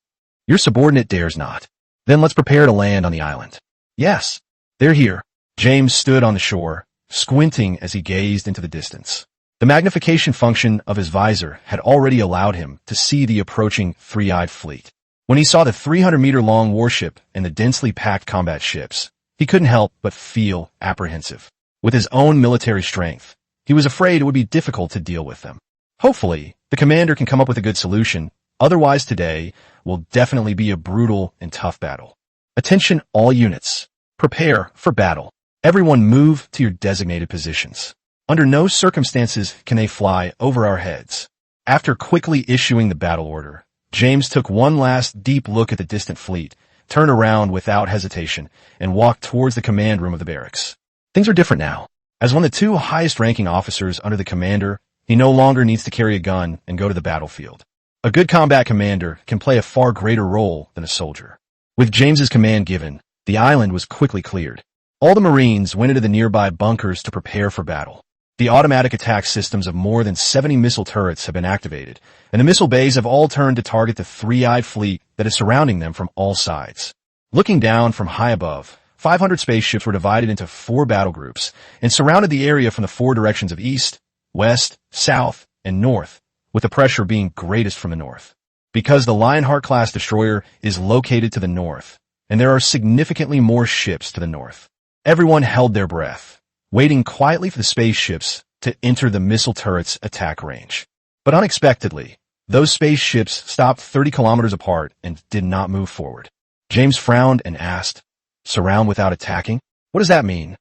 Your subordinate dares not. Then let's prepare to land on the island." "Yes, they're here." James stood on the shore, squinting as he gazed into the distance. The magnification function of his visor had already allowed him to see the approaching three-eyed fleet. When he saw the 300-meter-long warship and the densely packed combat ships, he couldn't help but feel apprehensive. With his own military strength, he was afraid it would be difficult to deal with them. Hopefully, the commander can come up with a good solution. Otherwise, today will definitely be a brutal and tough battle. Attention all units. Prepare for battle. Everyone move to your designated positions. Under no circumstances can they fly over our heads. After quickly issuing the battle order, James took one last deep look at the distant fleet, turned around without hesitation, and walked towards the command room of the barracks. Things are different now. As one of the two highest-ranking officers under the commander, he no longer needs to carry a gun and go to the battlefield. A good combat commander can play a far greater role than a soldier. With James's command given, the island was quickly cleared. All the Marines went into the nearby bunkers to prepare for battle. The automatic attack systems of more than 70 missile turrets have been activated, and the missile bays have all turned to target the three-eyed fleet that is surrounding them from all sides. Looking down from high above, 500 spaceships were divided into 4 battle groups and surrounded the area from the 4 directions of east, west, south, and north, with the pressure being greatest from the north. Because the Lionheart-class destroyer is located to the north, and there are significantly more ships to the north. Everyone held their breath, waiting quietly for the spaceships to enter the missile turret's attack range. But unexpectedly, those spaceships stopped 30 kilometers apart and did not move forward. James frowned and asked, "Surround without attacking? What does that mean?"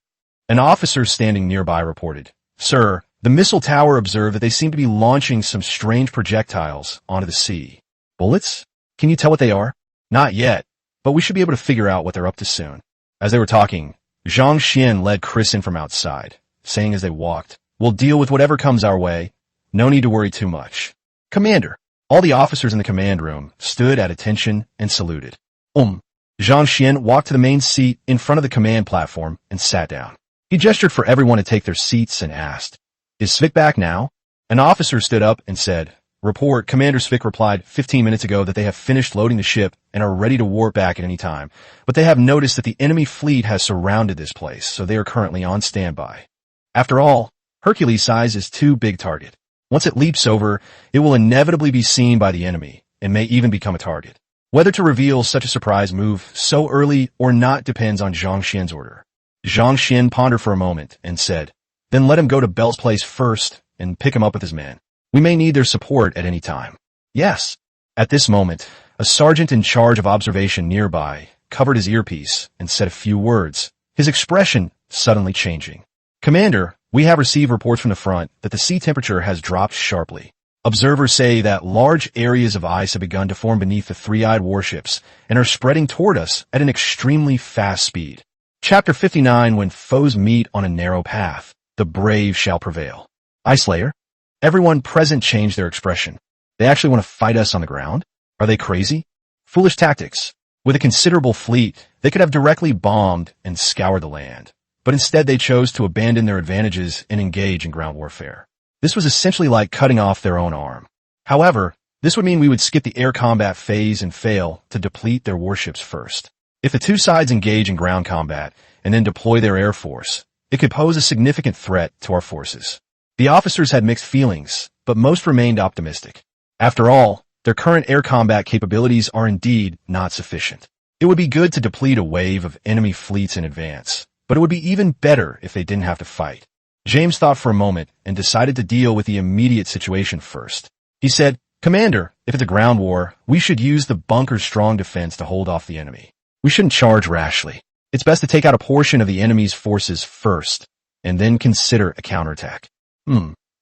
An officer standing nearby reported, "Sir, the missile tower observed that they seem to be launching some strange projectiles onto the sea." "Bullets? Can you tell what they are?" "Not yet, but we should be able to figure out what they're up to soon." As they were talking, Zhang Xian led Chris in from outside, saying as they walked, "We'll deal with whatever comes our way. No need to worry too much." "Commander." All the officers in the command room stood at attention and saluted. Zhang Xian walked to the main seat in front of the command platform and sat down. He gestured for everyone to take their seats and asked, "Is Svik back now?" An officer stood up and said, "Report." Commander Svik replied 15 minutes ago that they have finished loading the ship and are ready to warp back at any time, but they have noticed that the enemy fleet has surrounded this place, so they are currently on standby. After all, Hercules' size is too big target. Once it leaps over, it will inevitably be seen by the enemy and may even become a target. Whether to reveal such a surprise move so early or not depends on Zhang Xian's order. Zhang Xian pondered for a moment and said, "Then let him go to Bell's place first and pick him up with his men. We may need their support at any time." "Yes." At this moment, a sergeant in charge of observation nearby covered his earpiece and said a few words, his expression suddenly changing. "Commander, we have received reports from the front that the sea temperature has dropped sharply. Observers say that large areas of ice have begun to form beneath the three-eyed warships and are spreading toward us at an extremely fast speed." Chapter 59, When Foes Meet on a Narrow Path, the Brave Shall Prevail. Ice Layer? Everyone present changed their expression. They actually want to fight us on the ground? Are they crazy? Foolish tactics. With a considerable fleet, they could have directly bombed and scoured the land. But instead they chose to abandon their advantages and engage in ground warfare. This was essentially like cutting off their own arm. However, this would mean we would skip the air combat phase and fail to deplete their warships first. If the two sides engage in ground combat and then deploy their air force, it could pose a significant threat to our forces. The officers had mixed feelings, but most remained optimistic. After all, their current air combat capabilities are indeed not sufficient. It would be good to deplete a wave of enemy fleets in advance, but it would be even better if they didn't have to fight. James thought for a moment and decided to deal with the immediate situation first. He said, "Commander, if it's a ground war, we should use the bunker's strong defense to hold off the enemy. We shouldn't charge rashly. It's best to take out a portion of the enemy's forces first, and then consider a counterattack."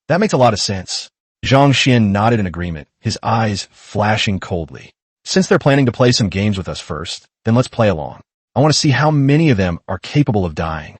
That makes a lot of sense. Zhang Xian nodded in agreement, his eyes flashing coldly. "Since they're planning to play some games with us first, then let's play along. I want to see how many of them are capable of dying."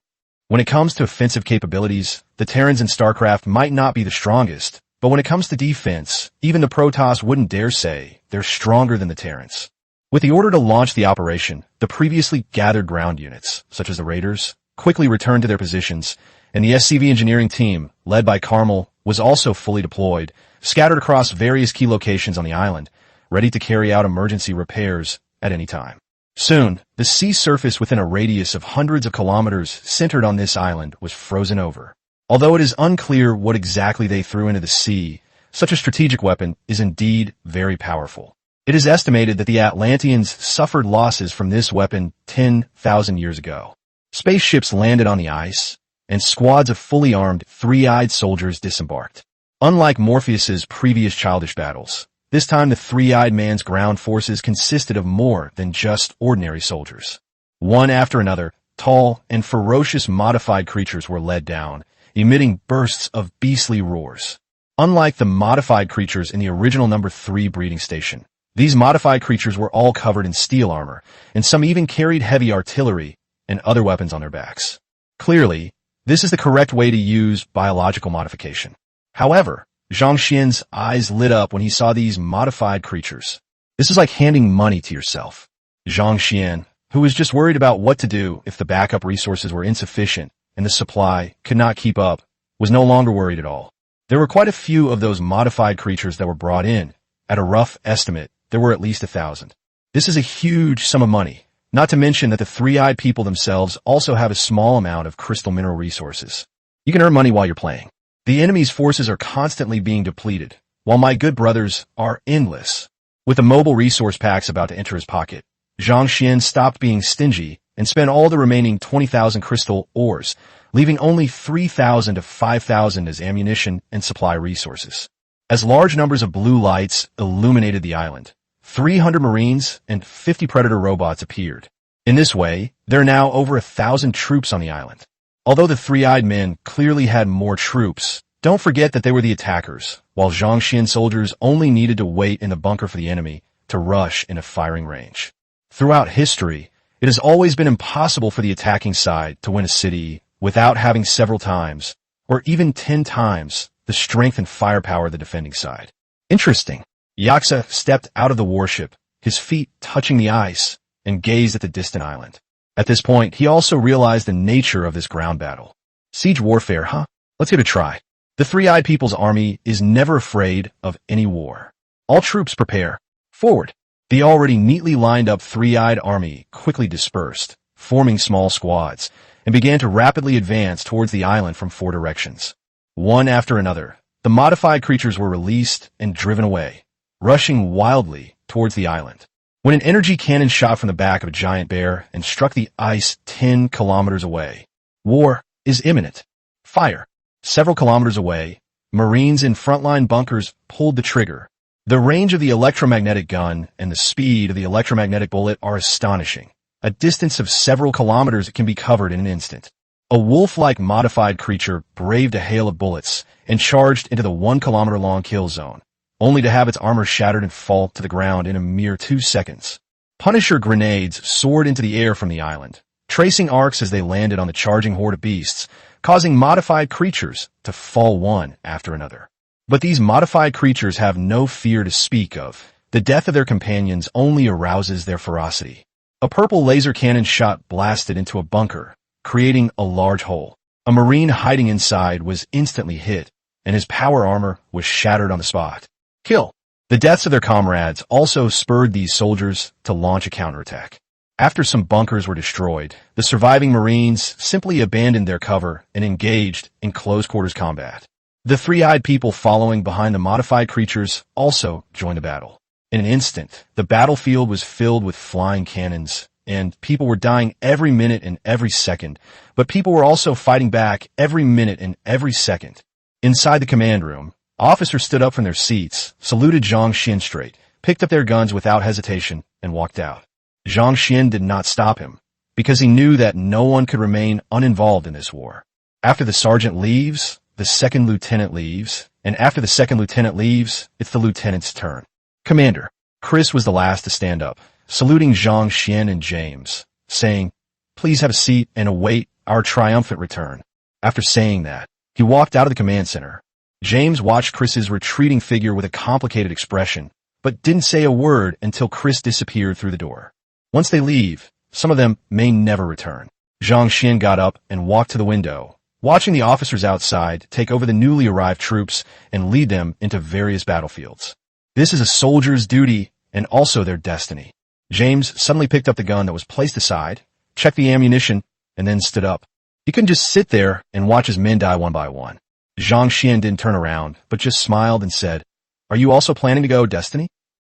When it comes to offensive capabilities, the Terrans in Starcraft might not be the strongest, but when it comes to defense, even the Protoss wouldn't dare say they're stronger than the Terrans. With the order to launch the operation, the previously gathered ground units, such as the Raiders, quickly returned to their positions, and the SCV engineering team, led by Carmel, was also fully deployed, scattered across various key locations on the island, ready to carry out emergency repairs at any time. Soon, the sea surface within a radius of hundreds of kilometers centered on this island was frozen over. Although it is unclear what exactly they threw into the sea, such a strategic weapon is indeed very powerful. It is estimated that the Atlanteans suffered losses from this weapon 10,000 years ago. Spaceships landed on the ice, and squads of fully armed, three-eyed soldiers disembarked. Unlike Morpheus's previous childish battles, this time the three-eyed man's ground forces consisted of more than just ordinary soldiers. One after another, tall and ferocious modified creatures were led down, emitting bursts of beastly roars. Unlike the modified creatures in the original number 3 breeding station, these modified creatures were all covered in steel armor, and some even carried heavy artillery and other weapons on their backs. Clearly, this is the correct way to use biological modification. However, Zhang Xian's eyes lit up when he saw these modified creatures. This is like handing money to yourself. Zhang Xian, who was just worried about what to do if the backup resources were insufficient and the supply could not keep up, was no longer worried at all. There were quite a few of those modified creatures that were brought in. At a rough estimate, there were at least 1,000. This is a huge sum of money, not to mention that the three-eyed people themselves also have a small amount of crystal mineral resources. You can earn money while you're playing. The enemy's forces are constantly being depleted, while my good brothers are endless. With the mobile resource packs about to enter his pocket, Zhang Xian stopped being stingy and spent all the remaining 20,000 crystal ores, leaving only 3,000 to 5,000 as ammunition and supply resources. As large numbers of blue lights illuminated the island, 300 Marines and 50 Predator robots appeared. In this way, there are now over 1,000 troops on the island. Although the three-eyed men clearly had more troops, don't forget that they were the attackers, while Zhang Xian soldiers only needed to wait in the bunker for the enemy to rush into firing range. Throughout history, it has always been impossible for the attacking side to win a city without having several times, or even 10 times, the strength and firepower of the defending side. Interesting. Yaxa stepped out of the warship, his feet touching the ice, and gazed at the distant island. At this point, he also realized the nature of this ground battle. Siege warfare, huh? Let's give it a try. The three-eyed people's army is never afraid of any war. All troops prepare. Forward. The already neatly lined up three-eyed army quickly dispersed, forming small squads, and began to rapidly advance towards the island from 4 directions. One after another, the modified creatures were released and driven away, rushing wildly towards the island. When an energy cannon shot from the back of a giant bear and struck the ice 10 kilometers away. War is imminent. Fire. Several kilometers away, Marines in frontline bunkers pulled the trigger. The range of the electromagnetic gun and the speed of the electromagnetic bullet are astonishing. A distance of several kilometers can be covered in an instant. A wolf-like modified creature braved a hail of bullets and charged into the 1 kilometer-long kill zone, only to have its armor shattered and fall to the ground in a mere 2 seconds. Punisher grenades soared into the air from the island, tracing arcs as they landed on the charging horde of beasts, causing modified creatures to fall one after another. But these modified creatures have no fear to speak of. The death of their companions only arouses their ferocity. A purple laser cannon shot blasted into a bunker, creating a large hole. A Marine hiding inside was instantly hit, and his power armor was shattered on the spot. Kill. The deaths of their comrades also spurred these soldiers to launch a counterattack. After some bunkers were destroyed, the surviving Marines simply abandoned their cover and engaged in close-quarters combat. The three-eyed people following behind the modified creatures also joined the battle. In an instant, the battlefield was filled with flying cannons, and people were dying every minute and every second, but people were also fighting back every minute and every second. Inside the command room, officers stood up from their seats, saluted Zhang Xian straight, picked up their guns without hesitation, and walked out. Zhang Xian did not stop him, because he knew that no one could remain uninvolved in this war. After the sergeant leaves, the second lieutenant leaves, and after the second lieutenant leaves, it's the lieutenant's turn. Commander. Chris was the last to stand up, saluting Zhang Xian and James, saying, "Please have a seat and await our triumphant return." After saying that, he walked out of the command center. James watched Chris's retreating figure with a complicated expression, but didn't say a word until Chris disappeared through the door. Once they leave, some of them may never return. Zhang Xian got up and walked to the window, watching the officers outside take over the newly arrived troops and lead them into various battlefields. This is a soldier's duty and also their destiny. James suddenly picked up the gun that was placed aside, checked the ammunition, and then stood up. He couldn't just sit there and watch his men die one by one. Zhang Xian didn't turn around, but just smiled and said, "Are you also planning to go, Destiny?"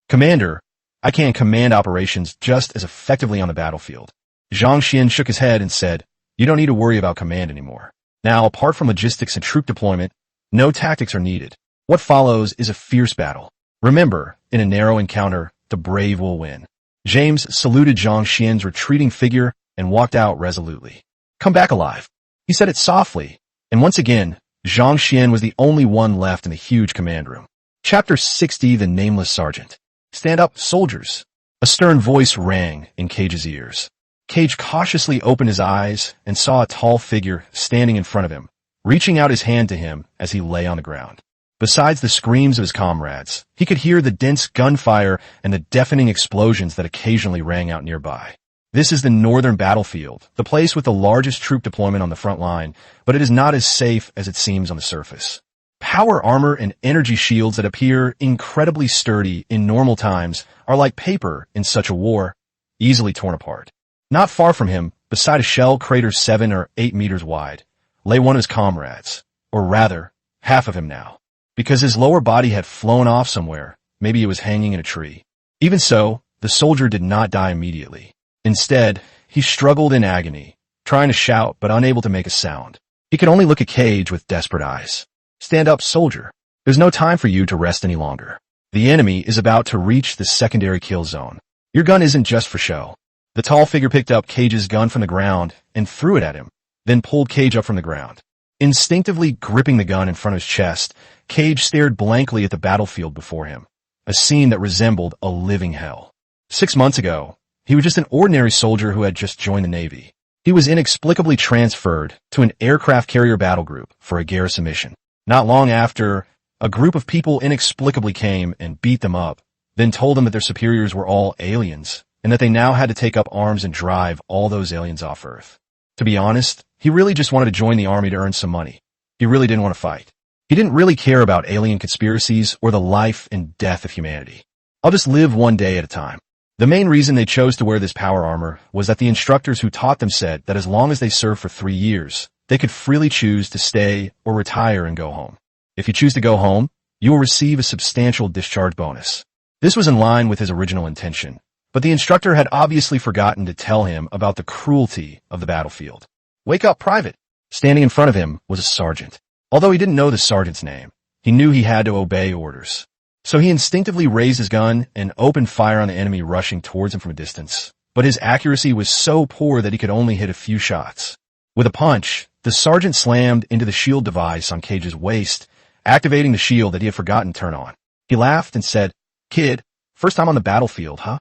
"Commander, I can't command operations just as effectively on the battlefield." Zhang Xian shook his head and said, "You don't need to worry about command anymore. Now, apart from logistics and troop deployment, no tactics are needed. What follows is a fierce battle. Remember, in a narrow encounter, the brave will win. James saluted Zhang Xian's retreating figure and walked out resolutely. Come back alive. He said it softly, and once again, Zhang Xian was the only one left in the huge command room. Chapter 60, The Nameless Sergeant. Stand up, soldiers. A stern voice rang in Cage's ears. Cage cautiously opened his eyes and saw a tall figure standing in front of him, reaching out his hand to him as he lay on the ground. Besides the screams of his comrades, he could hear the dense gunfire and the deafening explosions that occasionally rang out nearby. This is the northern battlefield, the place with the largest troop deployment on the front line, but it is not as safe as it seems on the surface. Power armor and energy shields that appear incredibly sturdy in normal times are like paper in such a war, easily torn apart. Not far from him, beside a shell crater 7 or 8 meters wide, lay one of his comrades, or rather, half of him now. Because his lower body had flown off somewhere, maybe it was hanging in a tree. Even so, the soldier did not die immediately. Instead, he struggled in agony, trying to shout but unable to make a sound. He could only look at Cage with desperate eyes. Stand up, soldier. There's no time for you to rest any longer. The enemy is about to reach the secondary kill zone. Your gun isn't just for show. The tall figure picked up Cage's gun from the ground and threw it at him, then pulled Cage up from the ground. Instinctively gripping the gun in front of his chest, Cage stared blankly at the battlefield before him, a scene that resembled a living hell. 6 months ago, he was just an ordinary soldier who had just joined the Navy. He was inexplicably transferred to an aircraft carrier battle group for a garrison mission. Not long after, a group of people inexplicably came and beat them up, then told them that their superiors were all aliens, and that they now had to take up arms and drive all those aliens off Earth. To be honest, he really just wanted to join the army to earn some money. He really didn't want to fight. He didn't really care about alien conspiracies or the life and death of humanity. I'll just live one day at a time. The main reason they chose to wear this power armor was that the instructors who taught them said that as long as they served for 3 years, they could freely choose to stay or retire and go home. If you choose to go home, you will receive a substantial discharge bonus. This was in line with his original intention, but the instructor had obviously forgotten to tell him about the cruelty of the battlefield. Wake up, Private! Standing in front of him was a sergeant. Although he didn't know the sergeant's name, he knew he had to obey orders. So he instinctively raised his gun and opened fire on the enemy rushing towards him from a distance. But his accuracy was so poor that he could only hit a few shots. With a punch, the sergeant slammed into the shield device on Cage's waist, activating the shield that he had forgotten to turn on. He laughed and said, "Kid, first time on the battlefield, huh?"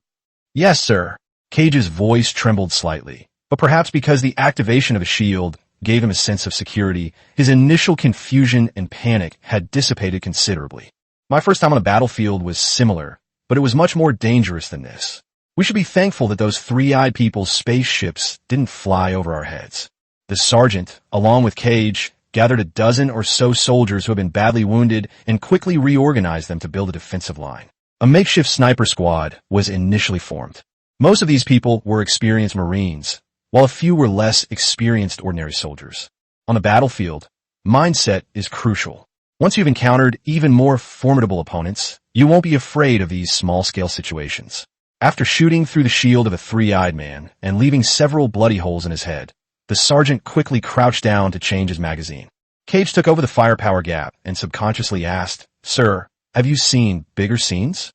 "Yes, sir." Cage's voice trembled slightly, but perhaps because the activation of a shield gave him a sense of security, his initial confusion and panic had dissipated considerably. "My first time on the battlefield was similar, but it was much more dangerous than this. We should be thankful that those three-eyed people's spaceships didn't fly over our heads." The sergeant, along with Cage, gathered a dozen or so soldiers who had been badly wounded and quickly reorganized them to build a defensive line. A makeshift sniper squad was initially formed. Most of these people were experienced Marines, while a few were less experienced ordinary soldiers. On the battlefield, mindset is crucial. Once you've encountered even more formidable opponents, you won't be afraid of these small-scale situations. After shooting through the shield of a three-eyed man and leaving several bloody holes in his head, the sergeant quickly crouched down to change his magazine. Cage took over the firepower gap and subconsciously asked, "Sir, have you seen bigger scenes?"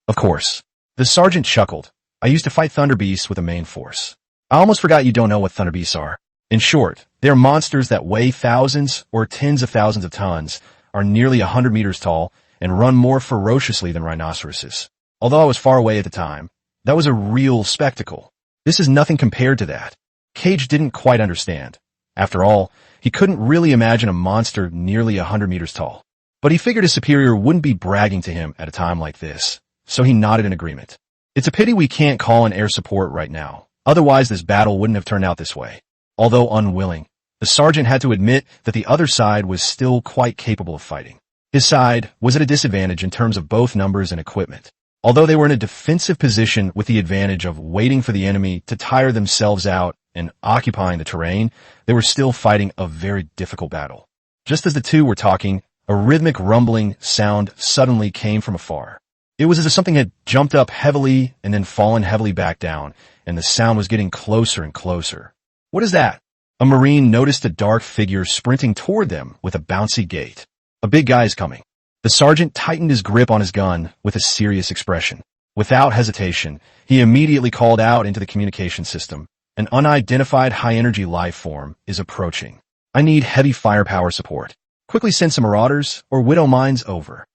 "Of course." The sergeant chuckled. "I used to fight Thunder Beasts with a main force." "I almost forgot you don't know what Thunder Beasts are. In short, they're monsters that weigh thousands or tens of thousands of tons, are nearly 100 meters tall, and run more ferociously than rhinoceroses. Although I was far away at the time, that was a real spectacle. This is nothing compared to that." Cage didn't quite understand. After all, he couldn't really imagine a monster nearly 100 meters tall. But he figured his superior wouldn't be bragging to him at a time like this, so he nodded in agreement. "It's a pity we can't call in air support right now. Otherwise, this battle wouldn't have turned out this way." Although unwilling, the sergeant had to admit that the other side was still quite capable of fighting. His side was at a disadvantage in terms of both numbers and equipment. Although they were in a defensive position with the advantage of waiting for the enemy to tire themselves out and occupying the terrain, they were still fighting a very difficult battle. Just as the two were talking, a rhythmic rumbling sound suddenly came from afar. It was as if something had jumped up heavily and then fallen heavily back down, and the sound was getting closer and closer. "What is that?" A Marine noticed a dark figure sprinting toward them with a bouncy gait. "A big guy is coming." The sergeant tightened his grip on his gun with a serious expression. Without hesitation, he immediately called out into the communication system. An unidentified high-energy life form is approaching. I need heavy firepower support. Quickly send some marauders or widow mines over.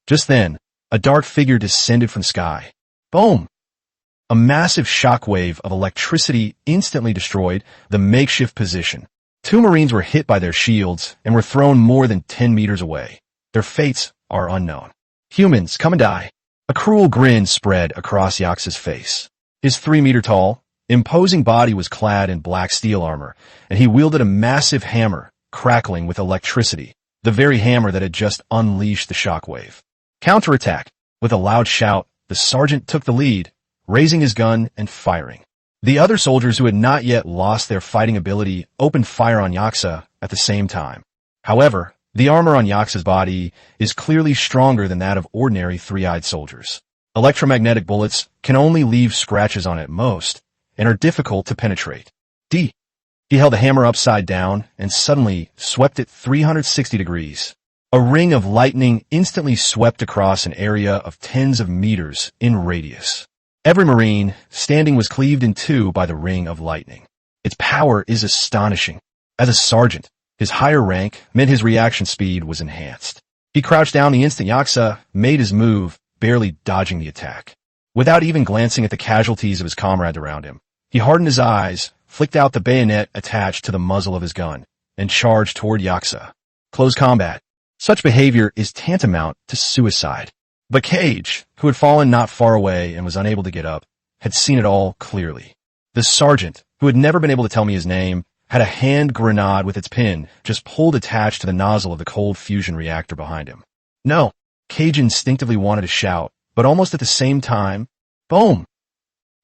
Just then, a dark figure descended from the sky. Boom! A massive shockwave of electricity instantly destroyed the makeshift position. 2 Marines were hit by their shields and were thrown more than 10 meters away. Their fates are unknown. Humans, come and die. A cruel grin spread across Yaxa's face. His 3-meter-tall, imposing body was clad in black steel armor, and he wielded a massive hammer, crackling with electricity, the very hammer that had just unleashed the shockwave. Counterattack! With a loud shout, the sergeant took the lead, raising his gun and firing. The other soldiers who had not yet lost their fighting ability opened fire on Yaxa at the same time. However, the armor on Yaxa's body is clearly stronger than that of ordinary 3-eyed soldiers. Electromagnetic bullets can only leave scratches on at most, and are difficult to penetrate. He held the hammer upside down and suddenly swept it 360 degrees. A ring of lightning instantly swept across an area of tens of meters in radius. Every Marine standing was cleaved in 2 by the ring of lightning. Its power is astonishing. As a sergeant, his higher rank meant his reaction speed was enhanced. He crouched down the instant Yaxa made his move, barely dodging the attack. Without even glancing at the casualties of his comrades around him, he hardened his eyes, flicked out the bayonet attached to the muzzle of his gun, and charged toward Yaxa. Close combat. Such behavior is tantamount to suicide. But Cage, who had fallen not far away and was unable to get up, had seen it all clearly. The sergeant, who had never been able to tell me his name, had a hand grenade with its pin just pulled attached to the nozzle of the cold fusion reactor behind him. No, Cage instinctively wanted to shout, but almost at the same time, boom!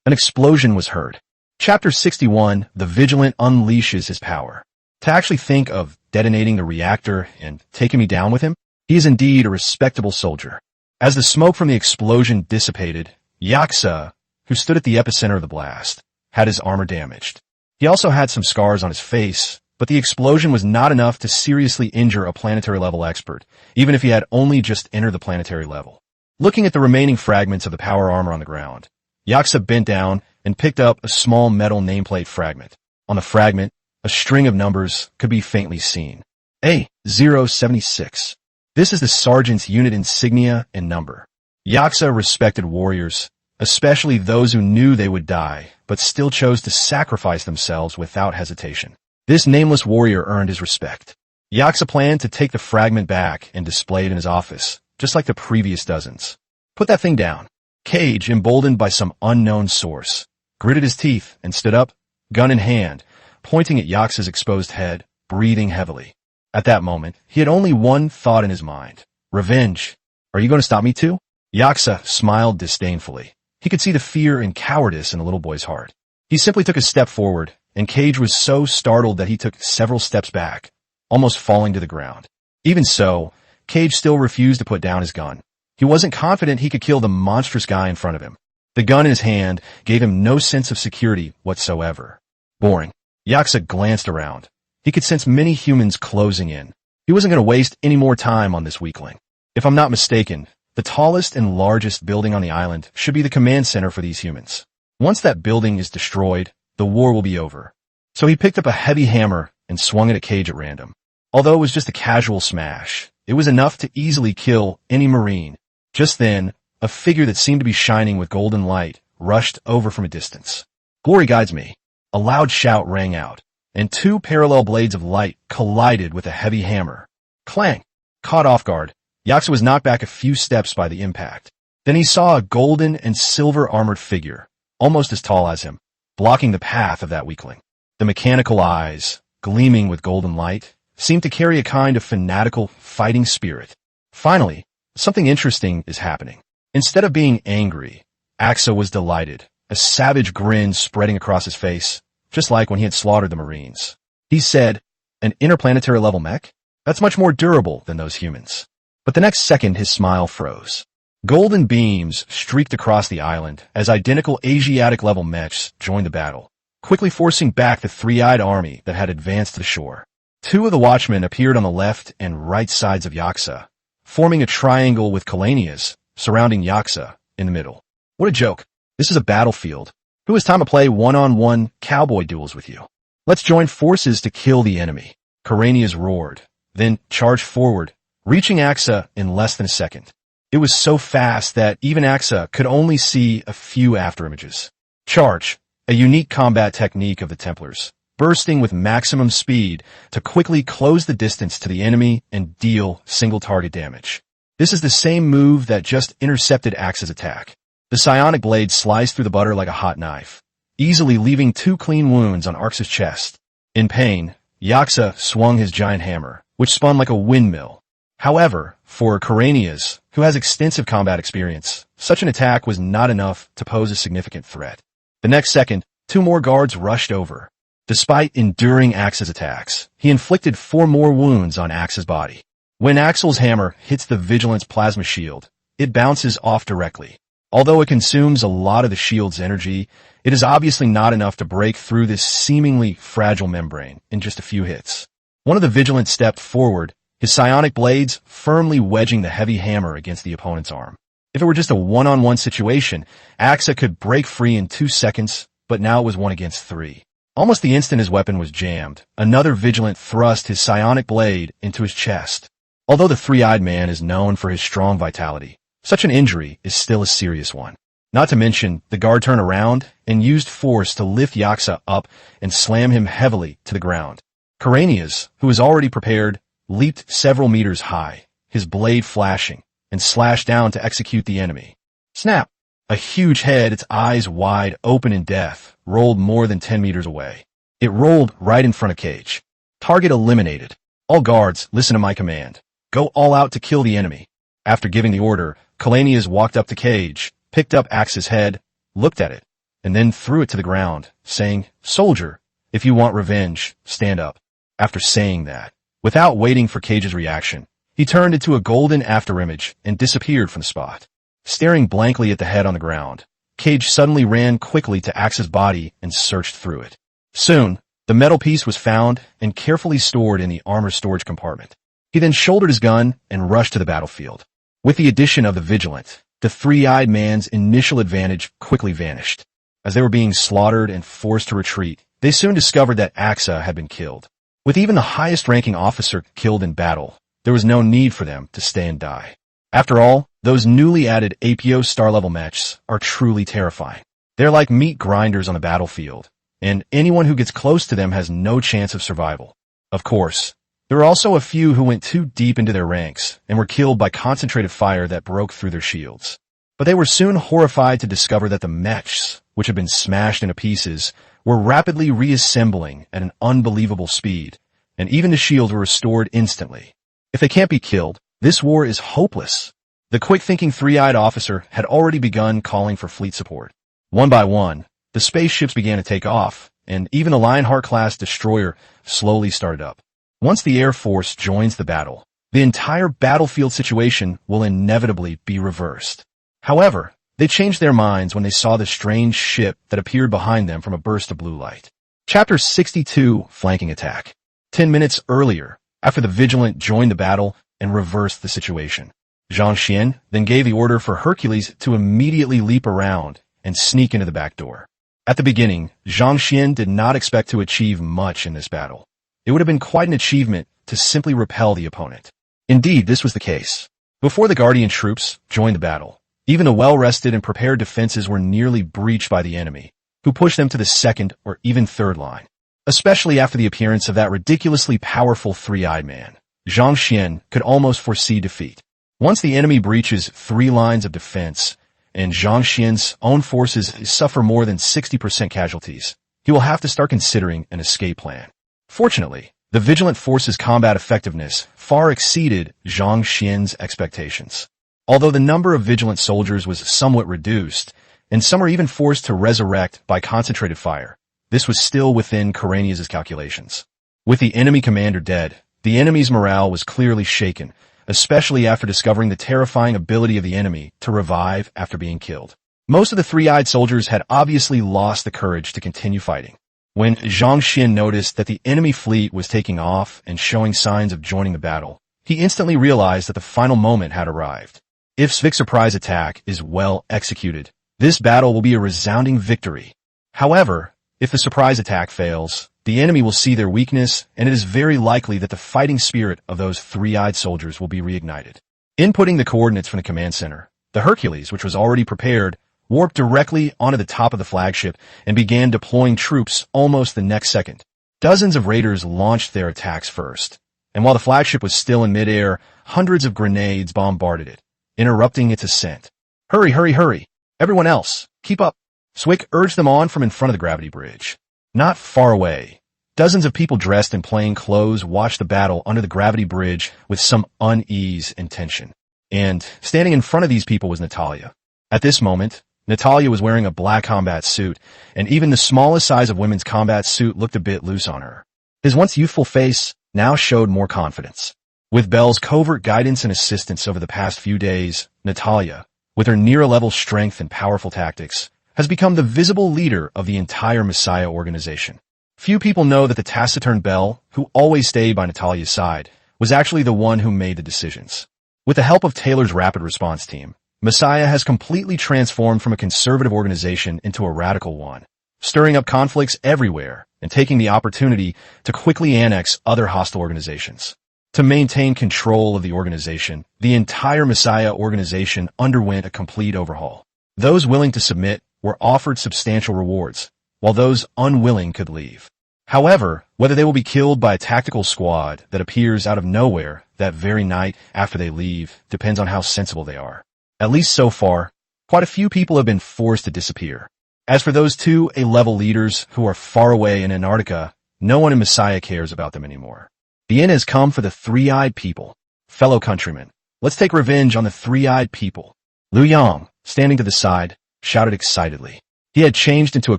An explosion was heard. Chapter 61, The Vigilant Unleashes His Power. To actually think of detonating the reactor and taking me down with him, he is indeed a respectable soldier. As the smoke from the explosion dissipated, Yaxa, who stood at the epicenter of the blast, had his armor damaged. He also had some scars on his face, but the explosion was not enough to seriously injure a planetary-level expert, even if he had only just entered the planetary level. Looking at the remaining fragments of the power armor on the ground, Yaxa bent down and picked up a small metal nameplate fragment. On the fragment, a string of numbers could be faintly seen. A076. This is the sergeant's unit insignia and number. Yaxa respected warriors, especially those who knew they would die, but still chose to sacrifice themselves without hesitation. This nameless warrior earned his respect. Yaxa planned to take the fragment back and display it in his office, just like the previous dozens. Put that thing down. Cage, emboldened by some unknown source, gritted his teeth and stood up, gun in hand, pointing at Yaxa's exposed head, breathing heavily. At that moment, he had only one thought in his mind. Revenge. Are you going to stop me too? Yaxa smiled disdainfully. He could see the fear and cowardice in the little boy's heart. He simply took a step forward, and Cage was so startled that he took several steps back, almost falling to the ground. Even so, Cage still refused to put down his gun. He wasn't confident he could kill the monstrous guy in front of him. The gun in his hand gave him no sense of security whatsoever. Boring. Yaxa glanced around. He could sense many humans closing in. He wasn't going to waste any more time on this weakling. If I'm not mistaken, the tallest and largest building on the island should be the command center for these humans. Once that building is destroyed, the war will be over. So he picked up a heavy hammer and swung it at Cage at random. Although it was just a casual smash, it was enough to easily kill any Marine. Just then, a figure that seemed to be shining with golden light rushed over from a distance. Glory guides me. A loud shout rang out, and 2 parallel blades of light collided with a heavy hammer. Clang! Caught off guard, Yaxa was knocked back a few steps by the impact. Then he saw a golden and silver-armored figure, almost as tall as him, blocking the path of that weakling. The mechanical eyes, gleaming with golden light, seemed to carry a kind of fanatical fighting spirit. Finally, something interesting is happening. Instead of being angry, Yaxa was delighted, a savage grin spreading across his face, just like when he had slaughtered the Marines. He said, "An interplanetary level mech? That's much more durable than those humans." But the next second his smile froze. Golden beams streaked across the island as identical Asiatic-level mechs joined the battle, quickly forcing back the 3-eyed army that had advanced to the shore. 2 of the watchmen appeared on the left and right sides of Yaxa, forming a triangle with Kalanias surrounding Yaksa in the middle. What a joke. This is a battlefield. Who has time to play one-on-one cowboy duels with you? Let's join forces to kill the enemy. Kalanias roared, then charged forward, reaching Aksa in less than a second. It was so fast that even Aksa could only see a few afterimages. Charge, a unique combat technique of the Templars, bursting with maximum speed to quickly close the distance to the enemy and deal single target damage. This is the same move that just intercepted Aksa's attack. The psionic blade sliced through the butter like a hot knife, easily leaving 2 clean wounds on Arx's chest. In pain, Yaksa swung his giant hammer, which spun like a windmill. However, for Kalanias, who has extensive combat experience, such an attack was not enough to pose a significant threat. The next second, 2 more guards rushed over. Despite enduring Axe's attacks, he inflicted 4 more wounds on Axe's body. When Axel's hammer hits the Vigilant's plasma shield, it bounces off directly. Although it consumes a lot of the shield's energy, it is obviously not enough to break through this seemingly fragile membrane in just a few hits. One of the Vigilants stepped forward, his psionic blades firmly wedging the heavy hammer against the opponent's arm. If it were just a one-on-one situation, Axa could break free in 2 seconds, but now it was 1 against 3. Almost the instant his weapon was jammed, another Vigilant thrust his psionic blade into his chest. Although the three-eyed man is known for his strong vitality, such an injury is still a serious one. Not to mention, the guard turned around and used force to lift Yaksa up and slam him heavily to the ground. Kalanias, who was already prepared, leaped several meters high, his blade flashing, and slashed down to execute the enemy. Snap! A huge head, its eyes wide open in death, rolled more than 10 meters away. It rolled right in front of Cage. Target eliminated. All guards, listen to my command. Go all out to kill the enemy. After giving the order, Kalanias walked up to Cage, picked up Axe's head, looked at it, and then threw it to the ground, saying, "Soldier, if you want revenge, stand up." After saying that, without waiting for Cage's reaction, he turned into a golden afterimage and disappeared from the spot. Staring blankly at the head on the ground, Cage suddenly ran quickly to Axe's body and searched through it. Soon, the metal piece was found and carefully stored in the armor storage compartment. He then shouldered his gun and rushed to the battlefield. With the addition of the Vigilant, the three-eyed man's initial advantage quickly vanished. As they were being slaughtered and forced to retreat, they soon discovered that Axa had been killed. With even the highest-ranking officer killed in battle, there was no need for them to stay and die. After all, those newly added APO star-level mechs are truly terrifying. They're like meat grinders on the battlefield, and anyone who gets close to them has no chance of survival. Of course, there were also a few who went too deep into their ranks and were killed by concentrated fire that broke through their shields. But they were soon horrified to discover that the mechs, which had been smashed into pieces, were rapidly reassembling at an unbelievable speed, and even the shields were restored instantly. If they can't be killed, this war is hopeless. The quick-thinking three-eyed officer had already begun calling for fleet support. One by one, the spaceships began to take off, and even the Lionheart-class destroyer slowly started up. Once the Air Force joins the battle, the entire battlefield situation will inevitably be reversed. However, they changed their minds when they saw the strange ship that appeared behind them from a burst of blue light. Chapter 62, Flanking Attack. 10 minutes earlier, after the Vigilant joined the battle and reversed the situation, Zhang Xian then gave the order for Hercules to immediately leap around and sneak into the back door. At the beginning, Zhang Xian did not expect to achieve much in this battle. It would have been quite an achievement to simply repel the opponent. Indeed, this was the case. Before the Guardian troops joined the battle, even the well-rested and prepared defenses were nearly breached by the enemy, who pushed them to the second or even third line. Especially after the appearance of that ridiculously powerful three-eyed man, Zhang Xian could almost foresee defeat. Once the enemy breaches 3 lines of defense, and Zhang Xian's own forces suffer more than 60% casualties, he will have to start considering an escape plan. Fortunately, the Vigilant force's combat effectiveness far exceeded Zhang Xian's expectations. Although the number of Vigilant soldiers was somewhat reduced, and some were even forced to resurrect by concentrated fire, this was still within Kalanias' calculations. With the enemy commander dead, the enemy's morale was clearly shaken, especially after discovering the terrifying ability of the enemy to revive after being killed. Most of the three-eyed soldiers had obviously lost the courage to continue fighting. When Zhang Xian noticed that the enemy fleet was taking off and showing signs of joining the battle, he instantly realized that the final moment had arrived. If Svik's surprise attack is well executed, this battle will be a resounding victory. However, if the surprise attack fails, the enemy will see their weakness, and it is very likely that the fighting spirit of those three-eyed soldiers will be reignited. Inputting the coordinates from the command center, the Hercules, which was already prepared, warped directly onto the top of the flagship and began deploying troops almost the next second. Dozens of raiders launched their attacks first, and while the flagship was still in midair, hundreds of grenades bombarded it, interrupting its ascent. Hurry, hurry, hurry! Everyone else, keep up! Svik urged them on from in front of the gravity bridge. Not far away, dozens of people dressed in plain clothes watched the battle under the gravity bridge with some unease and tension. And standing in front of these people was Natalia. At this moment, Natalia was wearing a black combat suit, and even the smallest size of women's combat suit looked a bit loose on her. His once youthful face now showed more confidence. With Bel's covert guidance and assistance over the past few days, Natalia, with her near-level strength and powerful tactics, has become the visible leader of the entire Messiah organization. Few people know that the taciturn Bel, who always stayed by Natalia's side, was actually the one who made the decisions. With the help of Taylor's rapid response team, Messiah has completely transformed from a conservative organization into a radical one, stirring up conflicts everywhere and taking the opportunity to quickly annex other hostile organizations. To maintain control of the organization, the entire Messiah organization underwent a complete overhaul. Those willing to submit were offered substantial rewards, while those unwilling could leave. However, whether they will be killed by a tactical squad that appears out of nowhere that very night after they leave depends on how sensible they are. At least so far, quite a few people have been forced to disappear. As for those two A-level leaders who are far away in Antarctica, no one in Messiah cares about them anymore. The end has come for the three-eyed people. Fellow countrymen, let's take revenge on the three-eyed people. Liu Yang, standing to the side, shouted excitedly. He had changed into a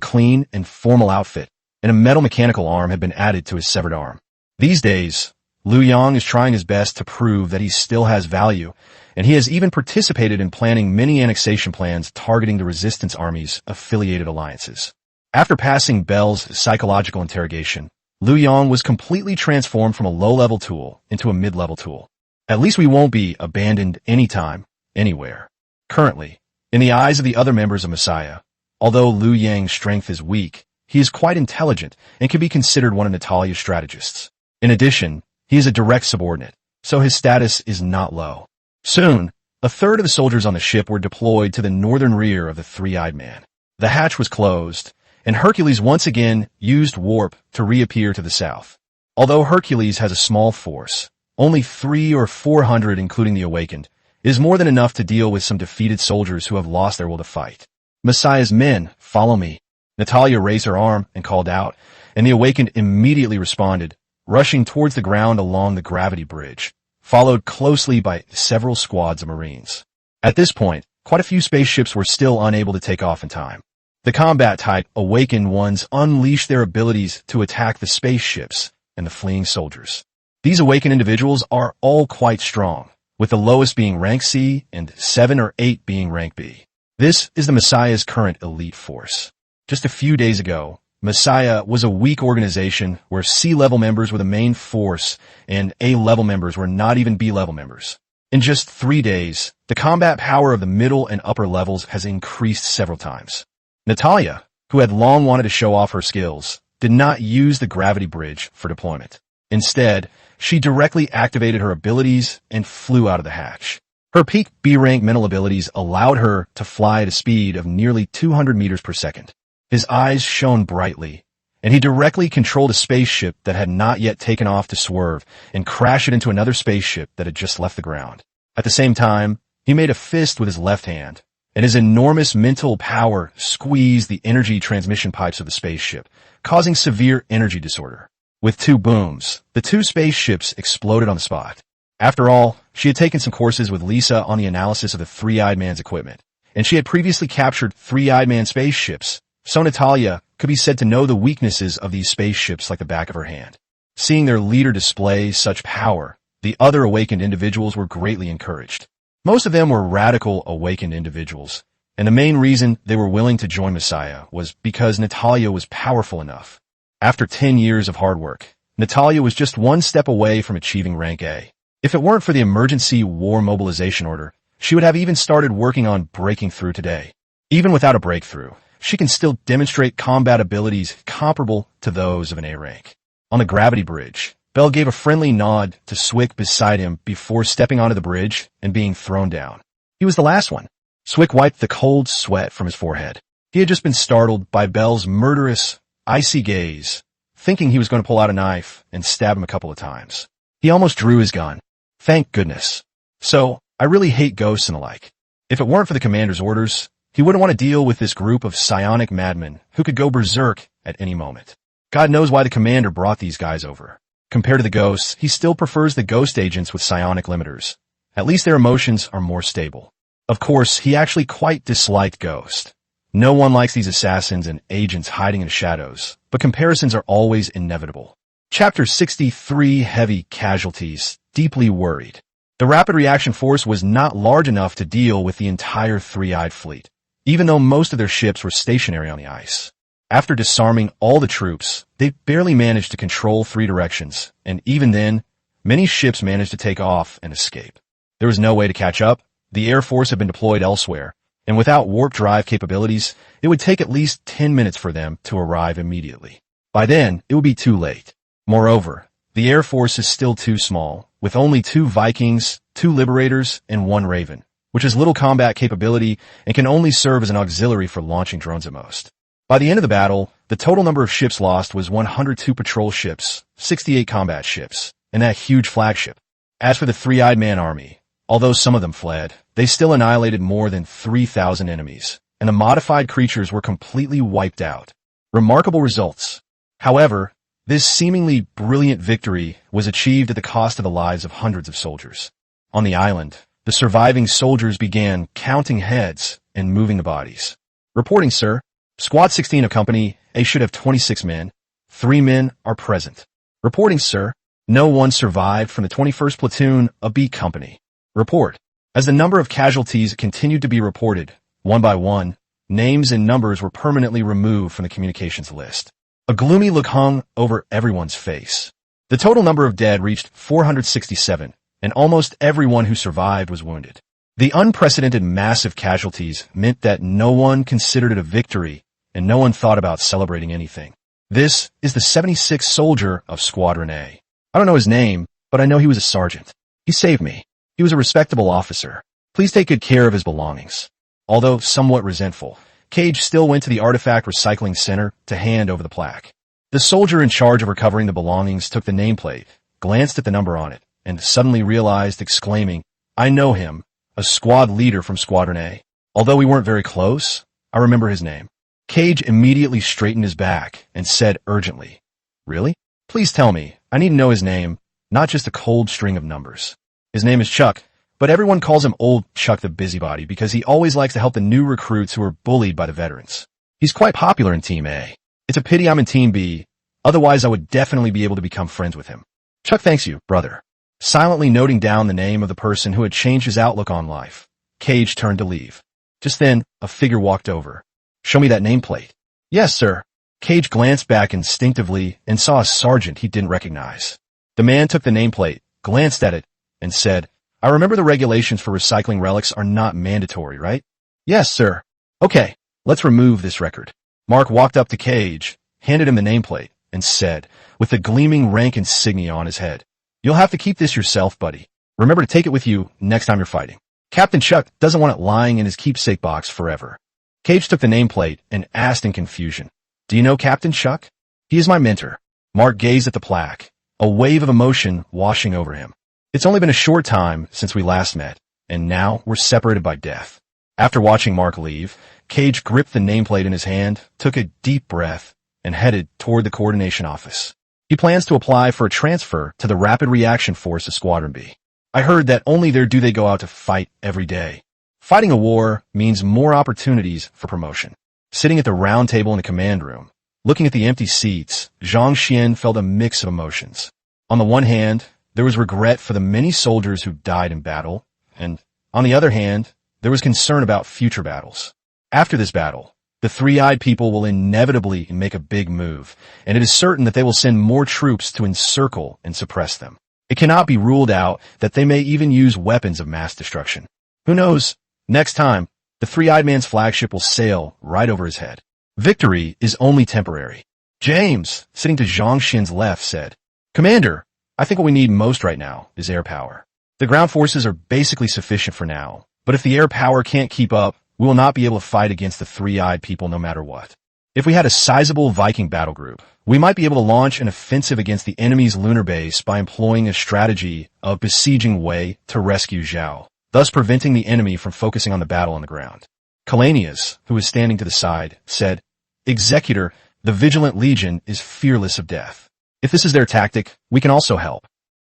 clean and formal outfit, and a metal mechanical arm had been added to his severed arm. These days, Liu Yang is trying his best to prove that he still has value, and he has even participated in planning many annexation plans targeting the resistance armies' affiliated alliances. After passing Bel's psychological interrogation, Liu Yang was completely transformed from a low-level tool into a mid-level tool. At least we won't be abandoned anytime, anywhere. Currently, in the eyes of the other members of Messiah, although Liu Yang's strength is weak, he is quite intelligent and can be considered one of Natalia's strategists. In addition, he is a direct subordinate, so his status is not low. Soon, a third of the soldiers on the ship were deployed to the northern rear of the three-eyed man. The hatch was closed, and Hercules once again used warp to reappear to the south. Although Hercules has a small force, only 300 or 400 including the awakened, is more than enough to deal with some defeated soldiers who have lost their will to fight. Messiah's men, follow me. Natalia raised her arm and called out, and the awakened immediately responded, rushing towards the ground along the gravity bridge, followed closely by several squads of Marines. At this point, quite a few spaceships were still unable to take off in time. The combat-type awakened ones unleashed their abilities to attack the spaceships and the fleeing soldiers. These awakened individuals are all quite strong, with the lowest being rank C and 7 or 8 being rank B. This is the Messiah's current elite force. Just a few days ago, Messiah was a weak organization where C-level members were the main force and A-level members were not even B-level members. In just 3 days, the combat power of the middle and upper levels has increased several times. Natalia, who had long wanted to show off her skills, did not use the gravity bridge for deployment. Instead, she directly activated her abilities and flew out of the hatch. Her peak B-rank mental abilities allowed her to fly at a speed of nearly 200 meters per second. His eyes shone brightly, and he directly controlled a spaceship that had not yet taken off to swerve and crash it into another spaceship that had just left the ground. At the same time, he made a fist with his left hand, and his enormous mental power squeezed the energy transmission pipes of the spaceship, causing severe energy disorder. With 2 booms, the 2 spaceships exploded on the spot. After all, she had taken some courses with Lisa on the analysis of the Three-Eyed Man's equipment, and she had previously captured Three-Eyed Man spaceships, so Natalia could be said to know the weaknesses of these spaceships like the back of her hand. Seeing their leader display such power, the other awakened individuals were greatly encouraged. Most of them were radical awakened individuals, and the main reason they were willing to join Messiah was because Natalia was powerful enough. After 10 years of hard work, Natalia was just 1 step away from achieving rank A. If it weren't for the emergency war mobilization order, she would have even started working on breaking through today. Even without a breakthrough, she can still demonstrate combat abilities comparable to those of an A rank. On the gravity bridge, Bell gave a friendly nod to Swick beside him before stepping onto the bridge and being thrown down. He was the last one. Swick wiped the cold sweat from his forehead. He had just been startled by Bell's murderous, icy gaze, thinking he was going to pull out a knife and stab him a couple of times. He almost drew his gun. Thank goodness. So, I really hate ghosts and the like. If it weren't for the commander's orders, he wouldn't want to deal with this group of psionic madmen who could go berserk at any moment. God knows why the commander brought these guys over. Compared to the ghosts, he still prefers the ghost agents with psionic limiters. At least their emotions are more stable. Of course, he actually quite disliked Ghost. No one likes these assassins and agents hiding in the shadows, but comparisons are always inevitable. Chapter 63, Heavy Casualties. Deeply worried. The Rapid Reaction Force was not large enough to deal with the entire three-eyed fleet, even though most of their ships were stationary on the ice. After disarming all the troops, they barely managed to control three directions, and even then, many ships managed to take off and escape. There was no way to catch up. The Air Force had been deployed elsewhere, and without warp drive capabilities, it would take at least 10 minutes for them to arrive immediately. By then, it would be too late. Moreover, the Air Force is still too small, with only 2 Vikings, 2 Liberators, and 1 Raven, which has little combat capability and can only serve as an auxiliary for launching drones at most. By the end of the battle, the total number of ships lost was 102 patrol ships, 68 combat ships, and that huge flagship. As for the Three-Eyed Man Army, although some of them fled, they still annihilated more than 3,000 enemies, and the modified creatures were completely wiped out. Remarkable results. However, this seemingly brilliant victory was achieved at the cost of the lives of hundreds of soldiers. On the island, the surviving soldiers began counting heads and moving the bodies. Reporting, sir. Squad 16 of Company A should have 26 men. 3 men are present. Reporting, sir. No one survived from the 21st Platoon of B Company. Report. As the number of casualties continued to be reported, one by one, names and numbers were permanently removed from the communications list. A gloomy look hung over everyone's face. The total number of dead reached 467, and almost everyone who survived was wounded. The unprecedented massive casualties meant that no one considered it a victory, and no one thought about celebrating anything. This is the 76th soldier of Squadron A. I don't know his name, but I know he was a sergeant. He saved me. He was a respectable officer. Please take good care of his belongings. Although somewhat resentful, Cage still went to the Artifact Recycling Center to hand over the plaque. The soldier in charge of recovering the belongings took the nameplate, glanced at the number on it, and suddenly realized, exclaiming, "I know him, a squad leader from Squadron A. Although we weren't very close, I remember his name." Cage immediately straightened his back and said urgently, "Really? Please tell me. I need to know his name, not just a cold string of numbers." His name is Chuck, but everyone calls him Old Chuck the Busybody because he always likes to help the new recruits who are bullied by the veterans. He's quite popular in Team A. It's a pity I'm in Team B, otherwise I would definitely be able to become friends with him. Chuck thanks you, brother. Silently noting down the name of the person who had changed his outlook on life, Cage turned to leave. Just then, a figure walked over. "Show me that nameplate." "Yes, sir." Cage glanced back instinctively and saw a sergeant he didn't recognize. The man took the nameplate, glanced at it, and said, "I remember the regulations for recycling relics are not mandatory, right?" "Yes, sir." "Okay, let's remove this record." Mark walked up to Cage, handed him the nameplate, and said, with the gleaming rank insignia on his head, "You'll have to keep this yourself, buddy. Remember to take it with you next time you're fighting. Captain Chuck doesn't want it lying in his keepsake box forever." Cage took the nameplate and asked in confusion, "Do you know Captain Chuck?" "He is my mentor." Mark gazed at the plaque, a wave of emotion washing over him. "It's only been a short time since we last met, and now we're separated by death." After watching Mark leave, Cage gripped the nameplate in his hand, took a deep breath, and headed toward the coordination office. He plans to apply for a transfer to the Rapid Reaction Force of Squadron B. I heard that only there do they go out to fight every day. Fighting a war means more opportunities for promotion. Sitting at the round table in the command room, looking at the empty seats, Zhang Xian felt a mix of emotions. On the one hand, there was regret for the many soldiers who died in battle, and, on the other hand, there was concern about future battles. After this battle, the Three-Eyed people will inevitably make a big move, and it is certain that they will send more troops to encircle and suppress them. It cannot be ruled out that they may even use weapons of mass destruction. Who knows? Next time, the three-eyed man's flagship will sail right over his head. Victory is only temporary. James, sitting to Zhang Xian's left, said, "Commander, I think what we need most right now is air power. The ground forces are basically sufficient for now, but if the air power can't keep up, we will not be able to fight against the three-eyed people no matter what. If we had a sizable Viking battle group, we might be able to launch an offensive against the enemy's lunar base by employing a strategy of besieging Wei to rescue Zhao, thus preventing the enemy from focusing on the battle on the ground." Kalanius, who was standing to the side, said, "Executor, the Vigilant Legion is fearless of death. If this is their tactic, we can also help."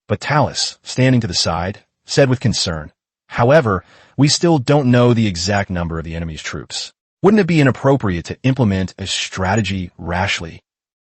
But Talus, standing to the side, said with concern, "However, we still don't know the exact number of the enemy's troops. Wouldn't it be inappropriate to implement a strategy rashly?"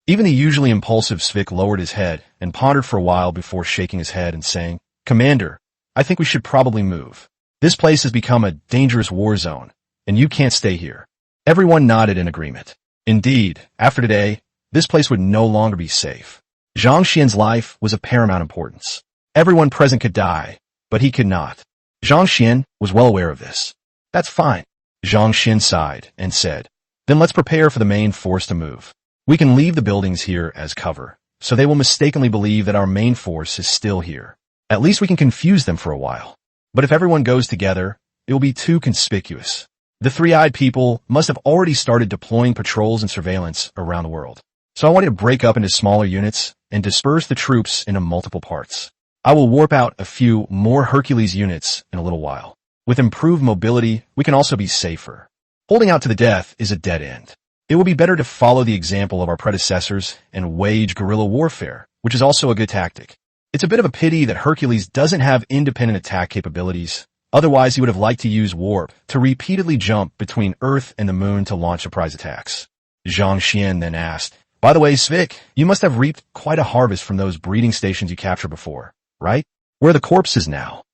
Even the usually impulsive Svik lowered his head and pondered for a while before shaking his head and saying, "Commander, I think we should probably move. This place has become a dangerous war zone, and you can't stay here." Everyone nodded in agreement. Indeed, after today, this place would no longer be safe. Zhang Xian's life was of paramount importance. Everyone present could die, but he could not. Zhang Xian was well aware of this. "That's fine." Zhang Xian sighed and said, "Then let's prepare for the main force to move. We can leave the buildings here as cover, so they will mistakenly believe that our main force is still here. At least we can confuse them for a while. But if everyone goes together, it will be too conspicuous. The three-eyed people must have already started deploying patrols and surveillance around the world. So I want you to break up into smaller units and disperse the troops into multiple parts. I will warp out a few more Hercules units in a little while. With improved mobility, we can also be safer. Holding out to the death is a dead end. It will be better to follow the example of our predecessors and wage guerrilla warfare, which is also a good tactic. It's a bit of a pity that Hercules doesn't have independent attack capabilities. Otherwise, he would have liked to use warp to repeatedly jump between Earth and the Moon to launch surprise attacks." Zhang Xian then asked, "By the way, Svik, you must have reaped quite a harvest from those breeding stations you captured before, right? Where are the corpses now?"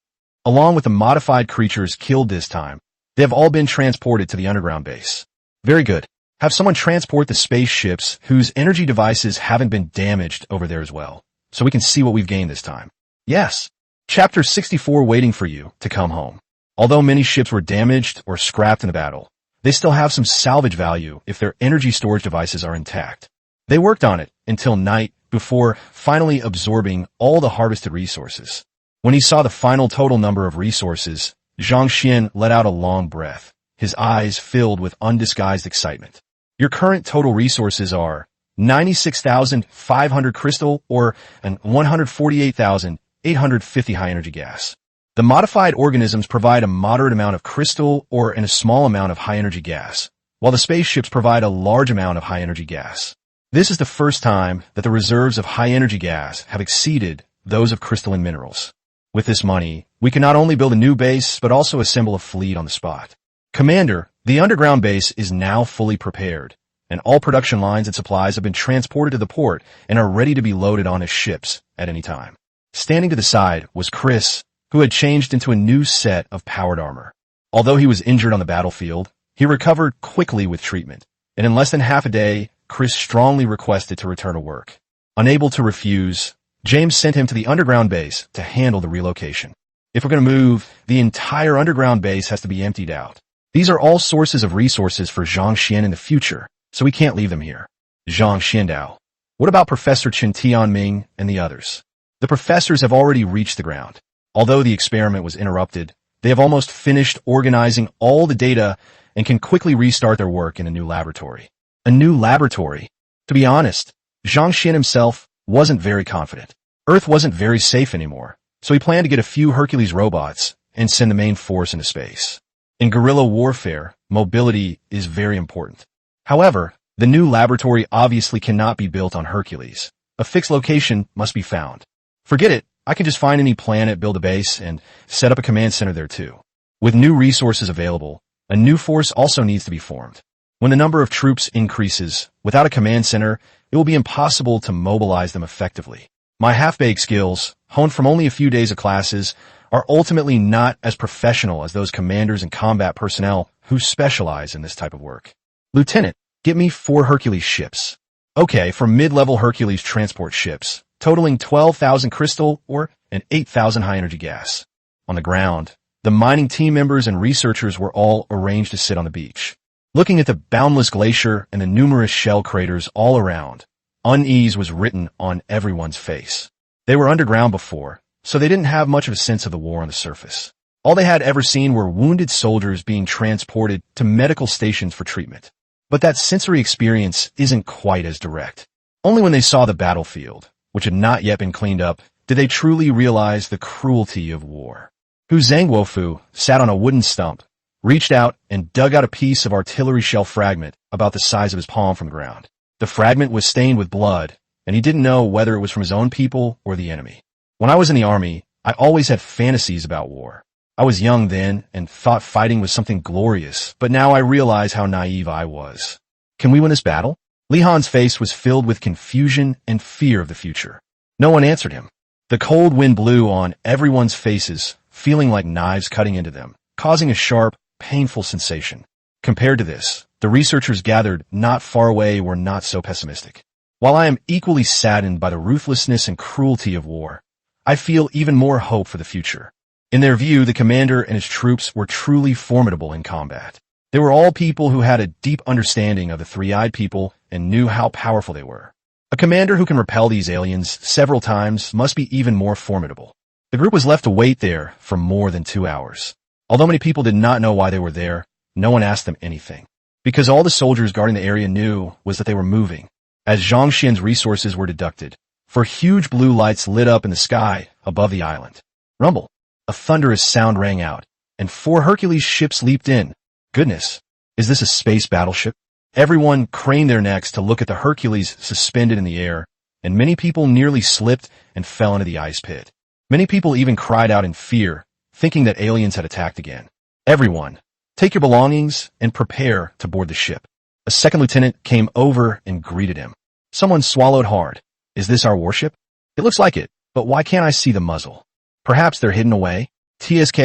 "Along with the modified creatures killed this time, they have all been transported to the underground base." "Very good. Have someone transport the spaceships whose energy devices haven't been damaged over there as well, so we can see what we've gained this time." "Yes. Chapter 64 waiting for you to come home. Although many ships were damaged or scrapped in the battle, they still have some salvage value if their energy storage devices are intact. They worked on it until night before finally absorbing all the harvested resources." When he saw the final total number of resources, Zhang Xian let out a long breath, his eyes filled with undisguised excitement. "Your current total resources are 96,500 crystal or 148,850 high-energy gas. The modified organisms provide a moderate amount of crystal or a small amount of high-energy gas, while the spaceships provide a large amount of high-energy gas. This is the first time that the reserves of high-energy gas have exceeded those of crystalline minerals. With this money, we can not only build a new base, but also assemble a fleet on the spot. Commander, the underground base is now fully prepared, and all production lines and supplies have been transported to the port and are ready to be loaded onto ships at any time." Standing to the side was Chris, who had changed into a new set of powered armor. Although he was injured on the battlefield, he recovered quickly with treatment, and in less than half a day, Chris strongly requested to return to work. Unable to refuse, James sent him to the underground base to handle the relocation. If we're going to move, the entire underground base has to be emptied out. These are all sources of resources for Zhang Xian in the future, so we can't leave them here. Zhang Xiandao. What about Professor Chen Tianming and the others? The professors have already reached the ground. Although the experiment was interrupted, they have almost finished organizing all the data and can quickly restart their work in a new laboratory. A new laboratory? To be honest, Zhang Xian himself wasn't very confident. Earth wasn't very safe anymore, so he planned to get a few Hercules robots and send the main force into space. In guerrilla warfare, mobility is very important. However, the new laboratory obviously cannot be built on Hercules. A fixed location must be found. Forget it, I can just find any planet, build a base, and set up a command center there too. With new resources available, a new force also needs to be formed. When the number of troops increases, without a command center, it will be impossible to mobilize them effectively. My half-baked skills, honed from only a few days of classes, are ultimately not as professional as those commanders and combat personnel who specialize in this type of work. Lieutenant, get me 4 Hercules ships. Okay, for mid-level Hercules transport ships, totaling 12,000 crystal or an 8,000 high-energy gas. On the ground, the mining team members and researchers were all arranged to sit on the beach. Looking at the boundless glacier and the numerous shell craters all around, unease was written on everyone's face. They were underground before, so they didn't have much of a sense of the war on the surface. All they had ever seen were wounded soldiers being transported to medical stations for treatment. But that sensory experience isn't quite as direct. Only when they saw the battlefield, which had not yet been cleaned up, did they truly realize the cruelty of war. Hu Zhangguofu sat on a wooden stump, reached out and dug out a piece of artillery shell fragment about the size of his palm from the ground. The fragment was stained with blood, and he didn't know whether it was from his own people or the enemy. When I was in the army, I always had fantasies about war. I was young then and thought fighting was something glorious, but now I realize how naive I was. Can we win this battle? Li Han's face was filled with confusion and fear of the future. No one answered him. The cold wind blew on everyone's faces, feeling like knives cutting into them, causing a sharp, painful sensation. Compared to this, the researchers gathered not far away were not so pessimistic. While I am equally saddened by the ruthlessness and cruelty of war, I feel even more hope for the future. In their view, the commander and his troops were truly formidable in combat. They were all people who had a deep understanding of the three-eyed people and knew how powerful they were. A commander who can repel these aliens several times must be even more formidable. The group was left to wait there for more than 2 hours. Although many people did not know why they were there, no one asked them anything. Because all the soldiers guarding the area knew was that they were moving, as Zhang Xian's resources were deducted, for huge blue lights lit up in the sky above the island. Rumble. A thunderous sound rang out, and 4 Hercules ships leaped in. Goodness, is this a space battleship? Everyone craned their necks to look at the Hercules suspended in the air, and many people nearly slipped and fell into the ice pit. Many people even cried out in fear, thinking that aliens had attacked again. Everyone, take your belongings and prepare to board the ship. A second lieutenant came over and greeted him. Someone swallowed hard. Is this our warship? It looks like it, but why can't I see the muzzle? Perhaps they're hidden away? TSK.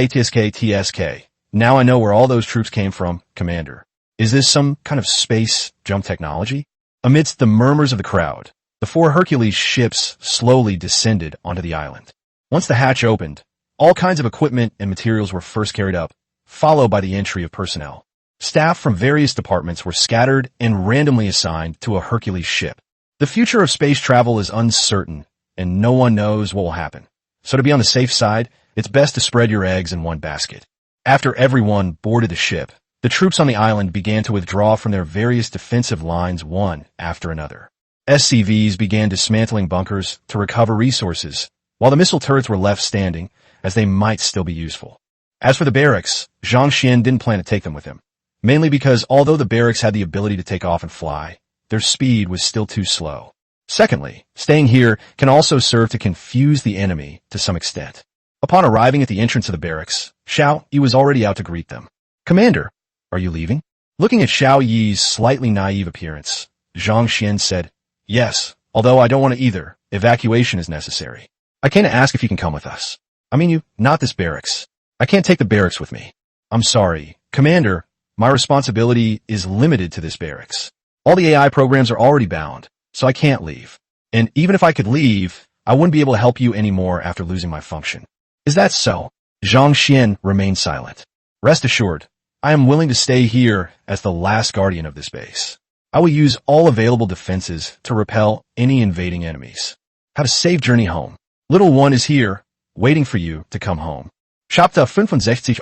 Now I know where all those troops came from, Commander. Is this some kind of space jump technology? Amidst the murmurs of the crowd, the 4 Hercules ships slowly descended onto the island. Once the hatch opened, all kinds of equipment and materials were first carried up, followed by the entry of personnel. Staff from various departments were scattered and randomly assigned to a Hercules ship. The future of space travel is uncertain, and no one knows what will happen. So to be on the safe side, it's best to spread your eggs in one basket. After everyone boarded the ship, the troops on the island began to withdraw from their various defensive lines one after another. SCVs began dismantling bunkers to recover resources, while the missile turrets were left standing, as they might still be useful. As for the barracks, Zhang Xian didn't plan to take them with him, mainly because although the barracks had the ability to take off and fly, their speed was still too slow. Secondly, staying here can also serve to confuse the enemy to some extent. Upon arriving at the entrance of the barracks, Xiao Yi was already out to greet them. Commander, are you leaving? Looking at Xiao Yi's slightly naive appearance, Zhang Xian said, Yes, although I don't want to either. Evacuation is necessary. I came to ask if you can come with us. I mean you, not this barracks. I can't take the barracks with me. I'm sorry. Commander, my responsibility is limited to this barracks. All the AI programs are already bound, so I can't leave. And even if I could leave, I wouldn't be able to help you anymore after losing my function. Is that so? Zhang Xian remained silent. Rest assured, I am willing to stay here as the last guardian of this base. I will use all available defenses to repel any invading enemies. Have a safe journey home. Little one is here, waiting for you to come home. Chapter 65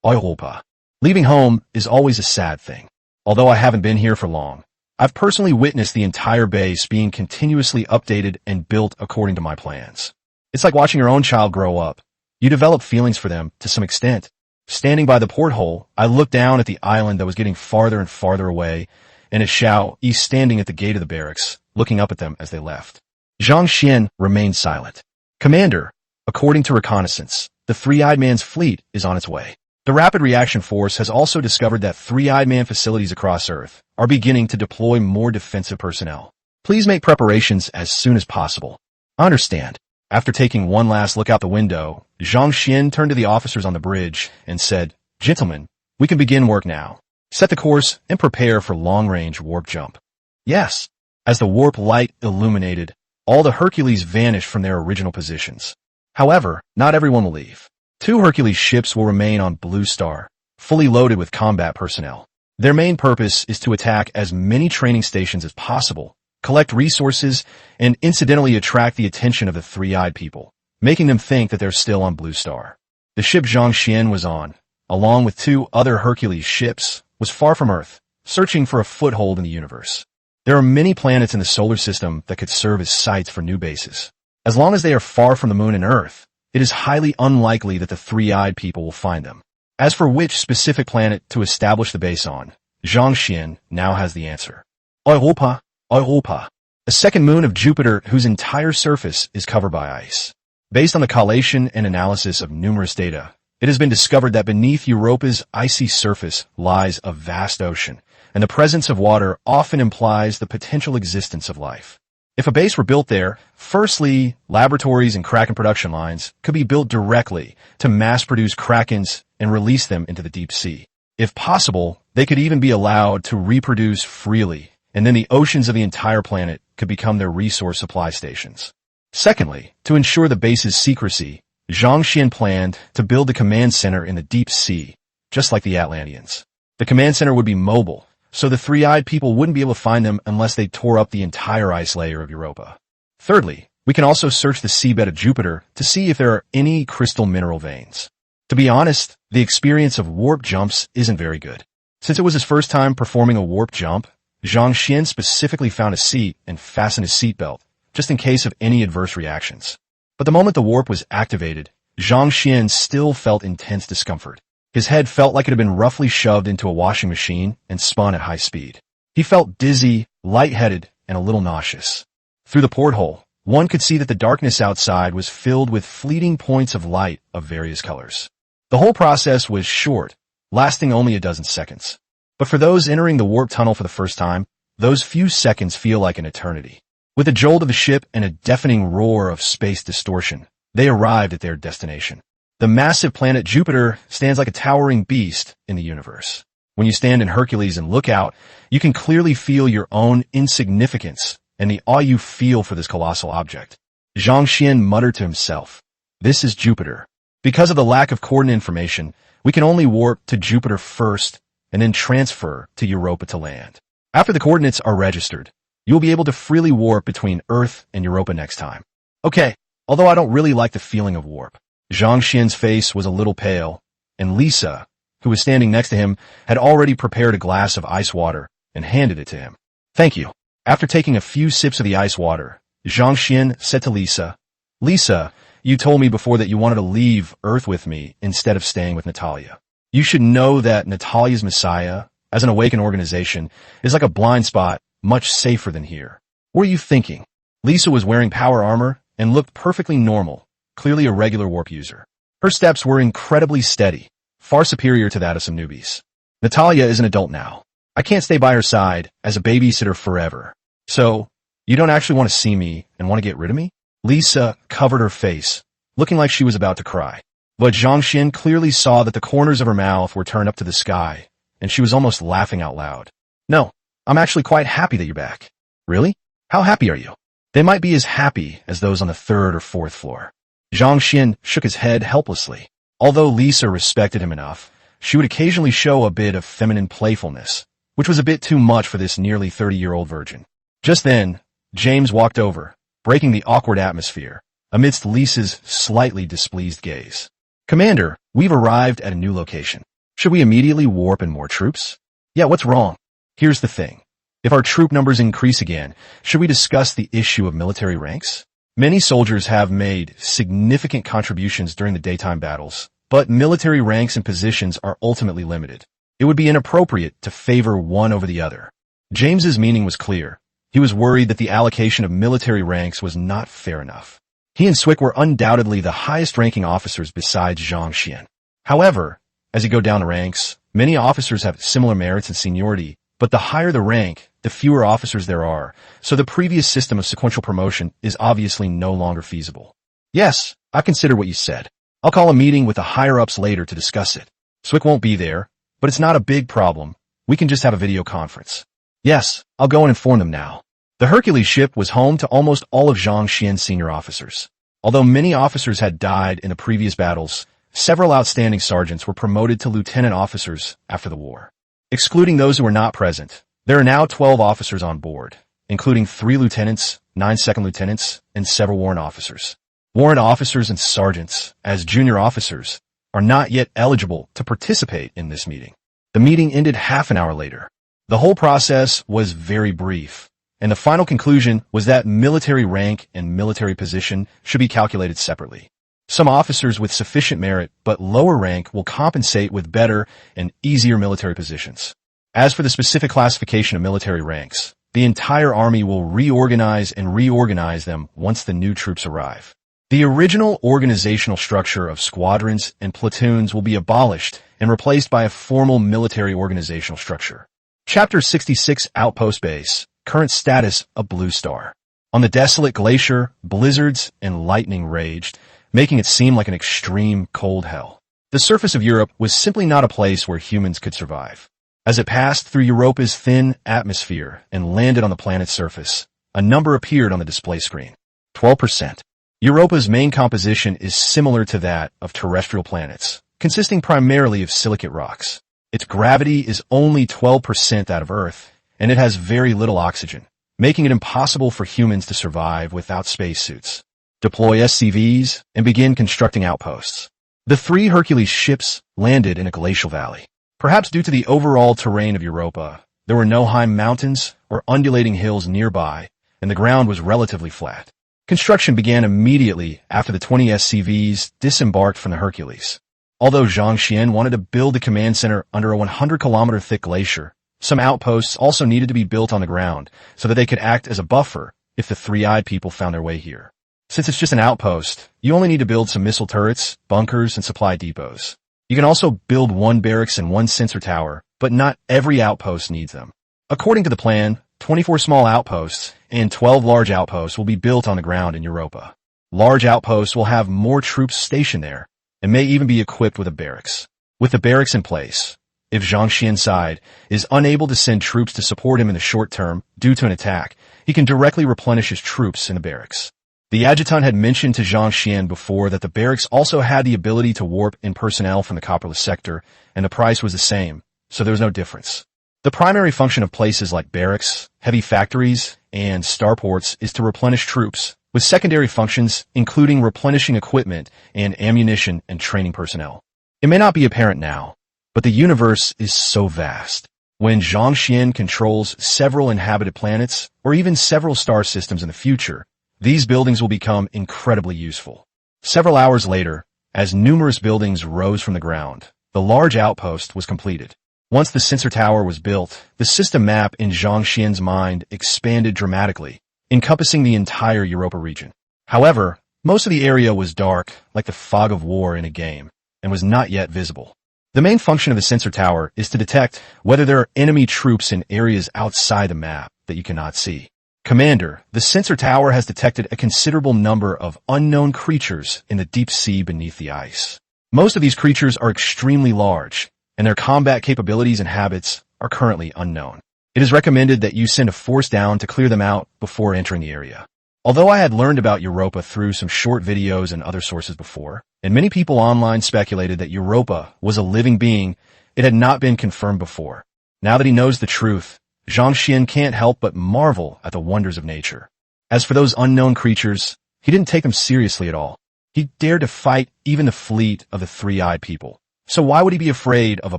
Europa. Leaving home is always a sad thing. Although I haven't been here for long, I've personally witnessed the entire base being continuously updated and built according to my plans. It's like watching your own child grow up. You develop feelings for them to some extent. Standing by the porthole, I looked down at the island that was getting farther and farther away, and at Xiao Yi standing at the gate of the barracks, looking up at them as they left. Zhang Xian remained silent. Commander, according to reconnaissance, the Three-Eyed Man's fleet is on its way. The Rapid Reaction Force has also discovered that Three-Eyed Man facilities across Earth are beginning to deploy more defensive personnel. Please make preparations as soon as possible. I understand. After taking one last look out the window, Zhang Xian turned to the officers on the bridge and said, Gentlemen, we can begin work now. Set the course and prepare for long-range warp jump. Yes. As the warp light illuminated, all the Hercules vanish from their original positions. However, not everyone will leave. 2 Hercules ships will remain on Blue Star, fully loaded with combat personnel. Their main purpose is to attack as many training stations as possible, collect resources, and incidentally attract the attention of the three-eyed people, making them think that they're still on Blue Star. The ship Zhang Xian was on, along with 2 other Hercules ships, was far from Earth, searching for a foothold in the universe. There are many planets in the solar system that could serve as sites for new bases. As long as they are far from the Moon and Earth, it is highly unlikely that the three-eyed people will find them. As for which specific planet to establish the base on, Zhang Xian now has the answer. Europa, Europa, a second moon of Jupiter whose entire surface is covered by ice. Based on the collation and analysis of numerous data, it has been discovered that beneath Europa's icy surface lies a vast ocean, and the presence of water often implies the potential existence of life. If a base were built there, firstly, laboratories and Kraken production lines could be built directly to mass-produce Krakens and release them into the deep sea. If possible, they could even be allowed to reproduce freely, and then the oceans of the entire planet could become their resource supply stations. Secondly, to ensure the base's secrecy, Zhang Xian planned to build a command center in the deep sea, just like the Atlanteans. The command center would be mobile, so the three-eyed people wouldn't be able to find them unless they tore up the entire ice layer of Europa. Thirdly, we can also search the seabed of Jupiter to see if there are any crystal mineral veins. To be honest, the experience of warp jumps isn't very good. Since it was his first time performing a warp jump, Zhang Xian specifically found a seat and fastened his seatbelt, just in case of any adverse reactions. But the moment the warp was activated, Zhang Xian still felt intense discomfort. His head felt like it had been roughly shoved into a washing machine and spun at high speed. He felt dizzy, lightheaded, and a little nauseous. Through the porthole, one could see that the darkness outside was filled with fleeting points of light of various colors. The whole process was short, lasting only a dozen seconds. But for those entering the warp tunnel for the first time, those few seconds feel like an eternity. With a jolt of the ship and a deafening roar of space distortion, they arrived at their destination. The massive planet Jupiter stands like a towering beast in the universe. When you stand in Hercules and look out, you can clearly feel your own insignificance and the awe you feel for this colossal object. Zhang Xian muttered to himself, "This is Jupiter. Because of the lack of coordinate information, we can only warp to Jupiter first and then transfer to Europa to land. After the coordinates are registered, you will be able to freely warp between Earth and Europa next time." Okay, although I don't really like the feeling of warp. Zhang Xian's face was a little pale, and Lisa, who was standing next to him, had already prepared a glass of ice water and handed it to him. "Thank you." After taking a few sips of the ice water, Zhang Xian said to Lisa, "Lisa, you told me before that you wanted to leave Earth with me instead of staying with Natalia. You should know that Natalia's Messiah, as an awakened organization, is like a blind spot, much safer than here. What are you thinking?" Lisa was wearing power armor and looked perfectly normal, clearly a regular warp user. Her steps were incredibly steady, far superior to that of some newbies. "Natalia is an adult now. I can't stay by her side as a babysitter forever. So, you don't actually want to see me and want to get rid of me?" Lisa covered her face, looking like she was about to cry. But Zhang Xian clearly saw that the corners of her mouth were turned up to the sky, and she was almost laughing out loud. "No, I'm actually quite happy that you're back." "Really? How happy are you?" "They might be as happy as those on the 3rd or 4th floor." Zhang Xian shook his head helplessly. Although Lisa respected him enough, she would occasionally show a bit of feminine playfulness, which was a bit too much for this nearly 30-year-old virgin. Just then, James walked over, breaking the awkward atmosphere, amidst Lisa's slightly displeased gaze. "Commander, we've arrived at a new location. Should we immediately warp in more troops?" "Yeah, what's wrong?" "Here's the thing. If our troop numbers increase again, should we discuss the issue of military ranks? Many soldiers have made significant contributions during the daytime battles, but military ranks and positions are ultimately limited. It would be inappropriate to favor one over the other." James's meaning was clear. He was worried that the allocation of military ranks was not fair enough. He and Swick were undoubtedly the highest-ranking officers besides Zhang Xian. However, as you go down the ranks, many officers have similar merits and seniority, but the higher the rank, the fewer officers there are, so the previous system of sequential promotion is obviously no longer feasible. "Yes, I consider what you said. I'll call a meeting with the higher-ups later to discuss it. Swick won't be there, but it's not a big problem. We can just have a video conference." "Yes, I'll go and inform them now." The Hercules ship was home to almost all of Zhang Xian's senior officers. Although many officers had died in the previous battles, several outstanding sergeants were promoted to lieutenant officers after the war. Excluding those who were not present, there are now 12 officers on board, including 3 lieutenants, 9 second lieutenants, and several warrant officers. Warrant officers and sergeants, as junior officers, are not yet eligible to participate in this meeting. The meeting ended half an hour later. The whole process was very brief, and the final conclusion was that military rank and military position should be calculated separately. Some officers with sufficient merit but lower rank will compensate with better and easier military positions. As for the specific classification of military ranks, the entire army will reorganize them once the new troops arrive. The original organizational structure of squadrons and platoons will be abolished and replaced by a formal military organizational structure. Chapter 66 Outpost Base. Current status: a blue star. On the desolate glacier, blizzards and lightning raged, making it seem like an extreme cold hell. The surface of Europe was simply not a place where humans could survive. As it passed through Europa's thin atmosphere and landed on the planet's surface, a number appeared on the display screen. 12%. Europa's main composition is similar to that of terrestrial planets, consisting primarily of silicate rocks. Its gravity is only 12% that of Earth, and it has very little oxygen, making it impossible for humans to survive without spacesuits. Deploy SCVs and begin constructing outposts. The 3 Hercules ships landed in a glacial valley. Perhaps due to the overall terrain of Europa, there were no high mountains or undulating hills nearby, and the ground was relatively flat. Construction began immediately after the 20 SCVs disembarked from the Hercules. Although Zhang Xian wanted to build the command center under a 100-kilometer thick glacier, some outposts also needed to be built on the ground so that they could act as a buffer if the three-eyed people found their way here. Since it's just an outpost, you only need to build some missile turrets, bunkers, and supply depots. You can also build 1 barracks and 1 sensor tower, but not every outpost needs them. According to the plan, 24 small outposts and 12 large outposts will be built on the ground in Europa. Large outposts will have more troops stationed there, and may even be equipped with a barracks. With the barracks in place, if Zhang Xian's side is unable to send troops to support him in the short term due to an attack, he can directly replenish his troops in the barracks. The adjutant had mentioned to Zhang Xian before that the barracks also had the ability to warp in personnel from the copperless sector, and the price was the same, so there was no difference. The primary function of places like barracks, heavy factories, and starports is to replenish troops, with secondary functions including replenishing equipment and ammunition and training personnel. It may not be apparent now, but the universe is so vast. When Zhang Xian controls several inhabited planets, or even several star systems in the future, these buildings will become incredibly useful. Several hours later, as numerous buildings rose from the ground, the large outpost was completed. Once the sensor tower was built, the system map in Zhang Xian's mind expanded dramatically, encompassing the entire Europa region. However, most of the area was dark, like the fog of war in a game, and was not yet visible. The main function of the sensor tower is to detect whether there are enemy troops in areas outside the map that you cannot see. Commander, the sensor tower has detected a considerable number of unknown creatures in the deep sea beneath the ice. Most of these creatures are extremely large, and their combat capabilities and habits are currently unknown. It is recommended that you send a force down to clear them out before entering the area. Although I had learned about Europa through some short videos and other sources before, and many people online speculated that Europa was a living being, it had not been confirmed before. Now that he knows the truth, Zhang Xian can't help but marvel at the wonders of nature. As for those unknown creatures, he didn't take them seriously at all. He dared to fight even the fleet of the three-eyed people. So why would he be afraid of a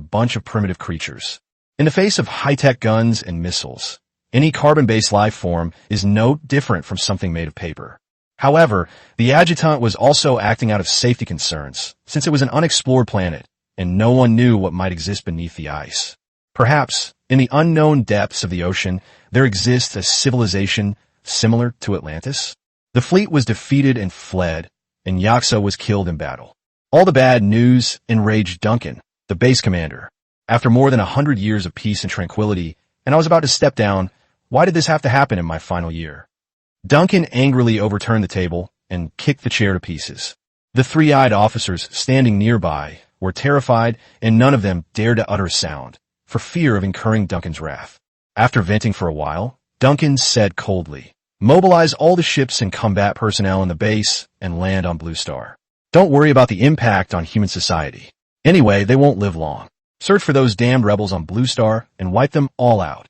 bunch of primitive creatures? In the face of high-tech guns and missiles, any carbon-based life form is no different from something made of paper. However, the adjutant was also acting out of safety concerns, since it was an unexplored planet, and no one knew what might exist beneath the ice. Perhaps, in the unknown depths of the ocean, there exists a civilization similar to Atlantis. The fleet was defeated and fled, and Yaxo was killed in battle. All the bad news enraged Duncan, the base commander. After more than 100 years of peace and tranquility, and I was about to step down, why did this have to happen in my final year? Duncan angrily overturned the table and kicked the chair to pieces. The three-eyed officers standing nearby were terrified, and none of them dared to utter a sound, for fear of incurring Duncan's wrath. After venting for a while, Duncan said coldly. Mobilize all the ships and combat personnel in the base and land on Blue Star. Don't worry about the impact on human society. Anyway, they won't live long. Search for those damned rebels on Blue Star and wipe them all out.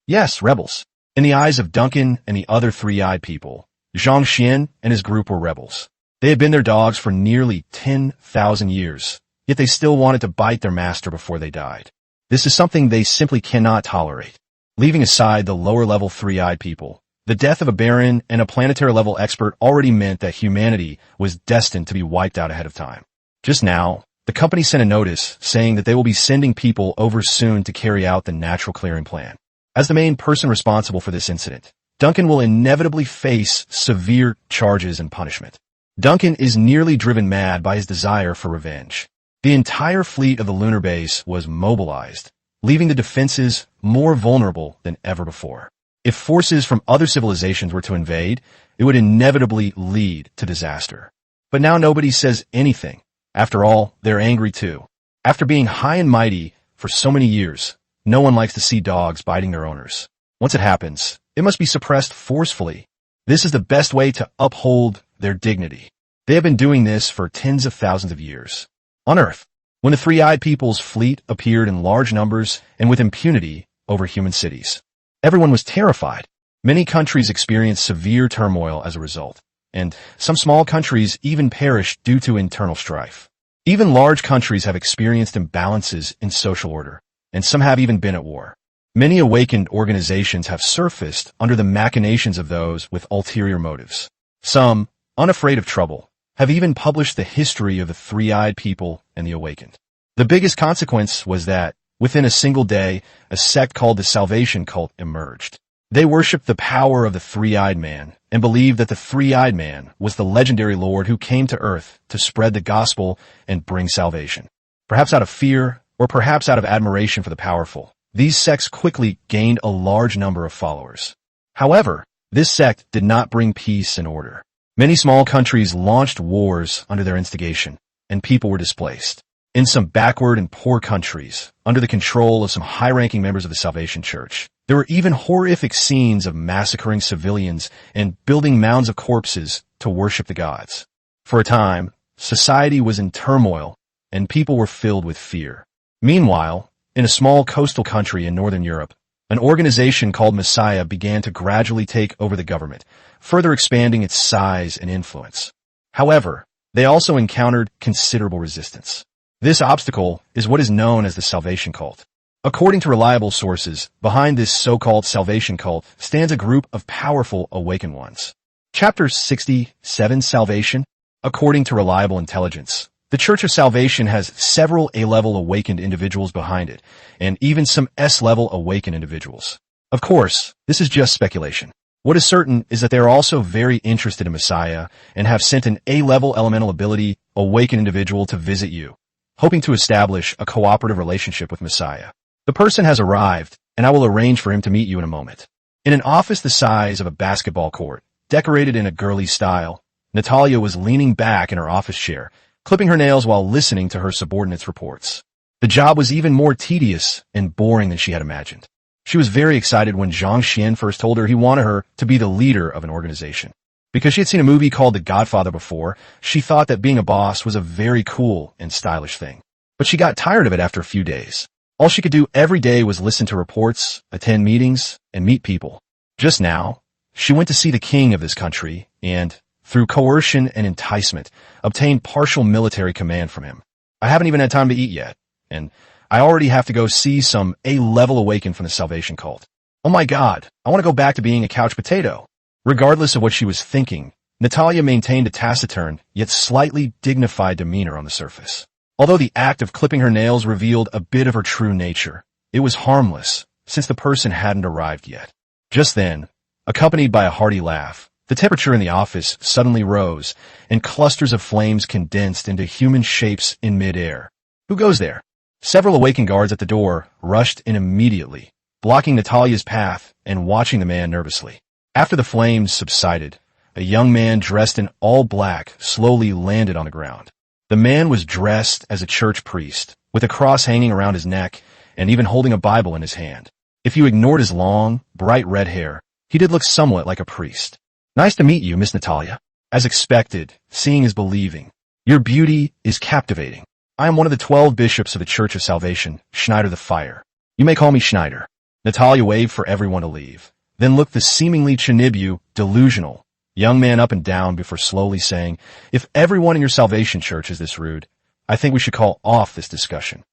Yes, rebels. In the eyes of Duncan and the other three-eyed people, Zhang Xian and his group were rebels. They had been their dogs for nearly 10,000 years, yet they still wanted to bite their master before they died. This is something they simply cannot tolerate. Leaving aside the lower-level three-eyed people, the death of a baron and a planetary-level expert already meant that humanity was destined to be wiped out ahead of time. Just now, the company sent a notice saying that they will be sending people over soon to carry out the natural clearing plan. As the main person responsible for this incident, Duncan will inevitably face severe charges and punishment. Duncan is nearly driven mad by his desire for revenge. The entire fleet of the lunar base was mobilized, leaving the defenses more vulnerable than ever before. If forces from other civilizations were to invade, it would inevitably lead to disaster. But now nobody says anything. After all, they're angry too. After being high and mighty for so many years, no one likes to see dogs biting their owners. Once it happens, it must be suppressed forcefully. This is the best way to uphold their dignity. They have been doing this for tens of thousands of years. On Earth, when the three-eyed people's fleet appeared in large numbers and with impunity over human cities, everyone was terrified. Many countries experienced severe turmoil as a result, and some small countries even perished due to internal strife. Even large countries have experienced imbalances in social order, and some have even been at war. Many awakened organizations have surfaced under the machinations of those with ulterior motives. Some, unafraid of trouble, have even published the history of the three-eyed people and the awakened. The biggest consequence was that, within a single day, a sect called the Salvation Cult emerged. They worshipped the power of the three-eyed man and believed that the three-eyed man was the legendary Lord who came to Earth to spread the gospel and bring salvation. Perhaps out of fear, or perhaps out of admiration for the powerful, these sects quickly gained a large number of followers. However, this sect did not bring peace and order. Many small countries launched wars under their instigation, and people were displaced. In some backward and poor countries, under the control of some high-ranking members of the Salvation Church, there were even horrific scenes of massacring civilians and building mounds of corpses to worship the gods. For a time, society was in turmoil, and people were filled with fear. Meanwhile, in a small coastal country in northern Europe, an organization called Messiah began to gradually take over the government, further expanding its size and influence. However, they also encountered considerable resistance. This obstacle is what is known as the Salvation Cult. According to reliable sources, behind this so-called Salvation Cult stands a group of powerful awakened ones. Chapter 67, Salvation. According to reliable intelligence, the Church of Salvation has several A-level awakened individuals behind it, and even some S-level awakened individuals. Of course, this is just speculation. What is certain is that they are also very interested in Messiah and have sent an A-level elemental ability awakened individual to visit you, hoping to establish a cooperative relationship with Messiah. The person has arrived, and I will arrange for him to meet you in a moment. In an office the size of a basketball court, decorated in a girly style, Natalia was leaning back in her office chair, clipping her nails while listening to her subordinates' reports. The job was even more tedious and boring than she had imagined. She was very excited when Zhang Xian first told her he wanted her to be the leader of an organization. Because she had seen a movie called The Godfather before, she thought that being a boss was a very cool and stylish thing. But she got tired of it after a few days. All she could do every day was listen to reports, attend meetings, and meet people. Just now, she went to see the king of this country and, through coercion and enticement, obtained partial military command from him. I haven't even had time to eat yet, and I already have to go see some A-level awakened from the Salvation Cult. Oh my God, I want to go back to being a couch potato. Regardless of what she was thinking, Natalia maintained a taciturn, yet slightly dignified demeanor on the surface. Although the act of clipping her nails revealed a bit of her true nature, it was harmless, since the person hadn't arrived yet. Just then, accompanied by a hearty laugh, the temperature in the office suddenly rose, and clusters of flames condensed into human shapes in midair. Who goes there? Several awakened guards at the door rushed in immediately, blocking Natalia's path and watching the man nervously. After the flames subsided, a young man dressed in all black slowly landed on the ground. The man was dressed as a church priest, with a cross hanging around his neck and even holding a Bible in his hand. If you ignored his long, bright red hair, He did look somewhat like a priest. Nice to meet you, Miss Natalia. As expected, seeing is believing. Your beauty is captivating. I am one of the 12 bishops of the Church of Salvation, Schneider the Fire. You may call me Schneider. Natalia waved for everyone to leave, then looked the seemingly Chinibu, delusional, young man up and down before slowly saying, if everyone in your Salvation Church is this rude, I think we should call off this discussion.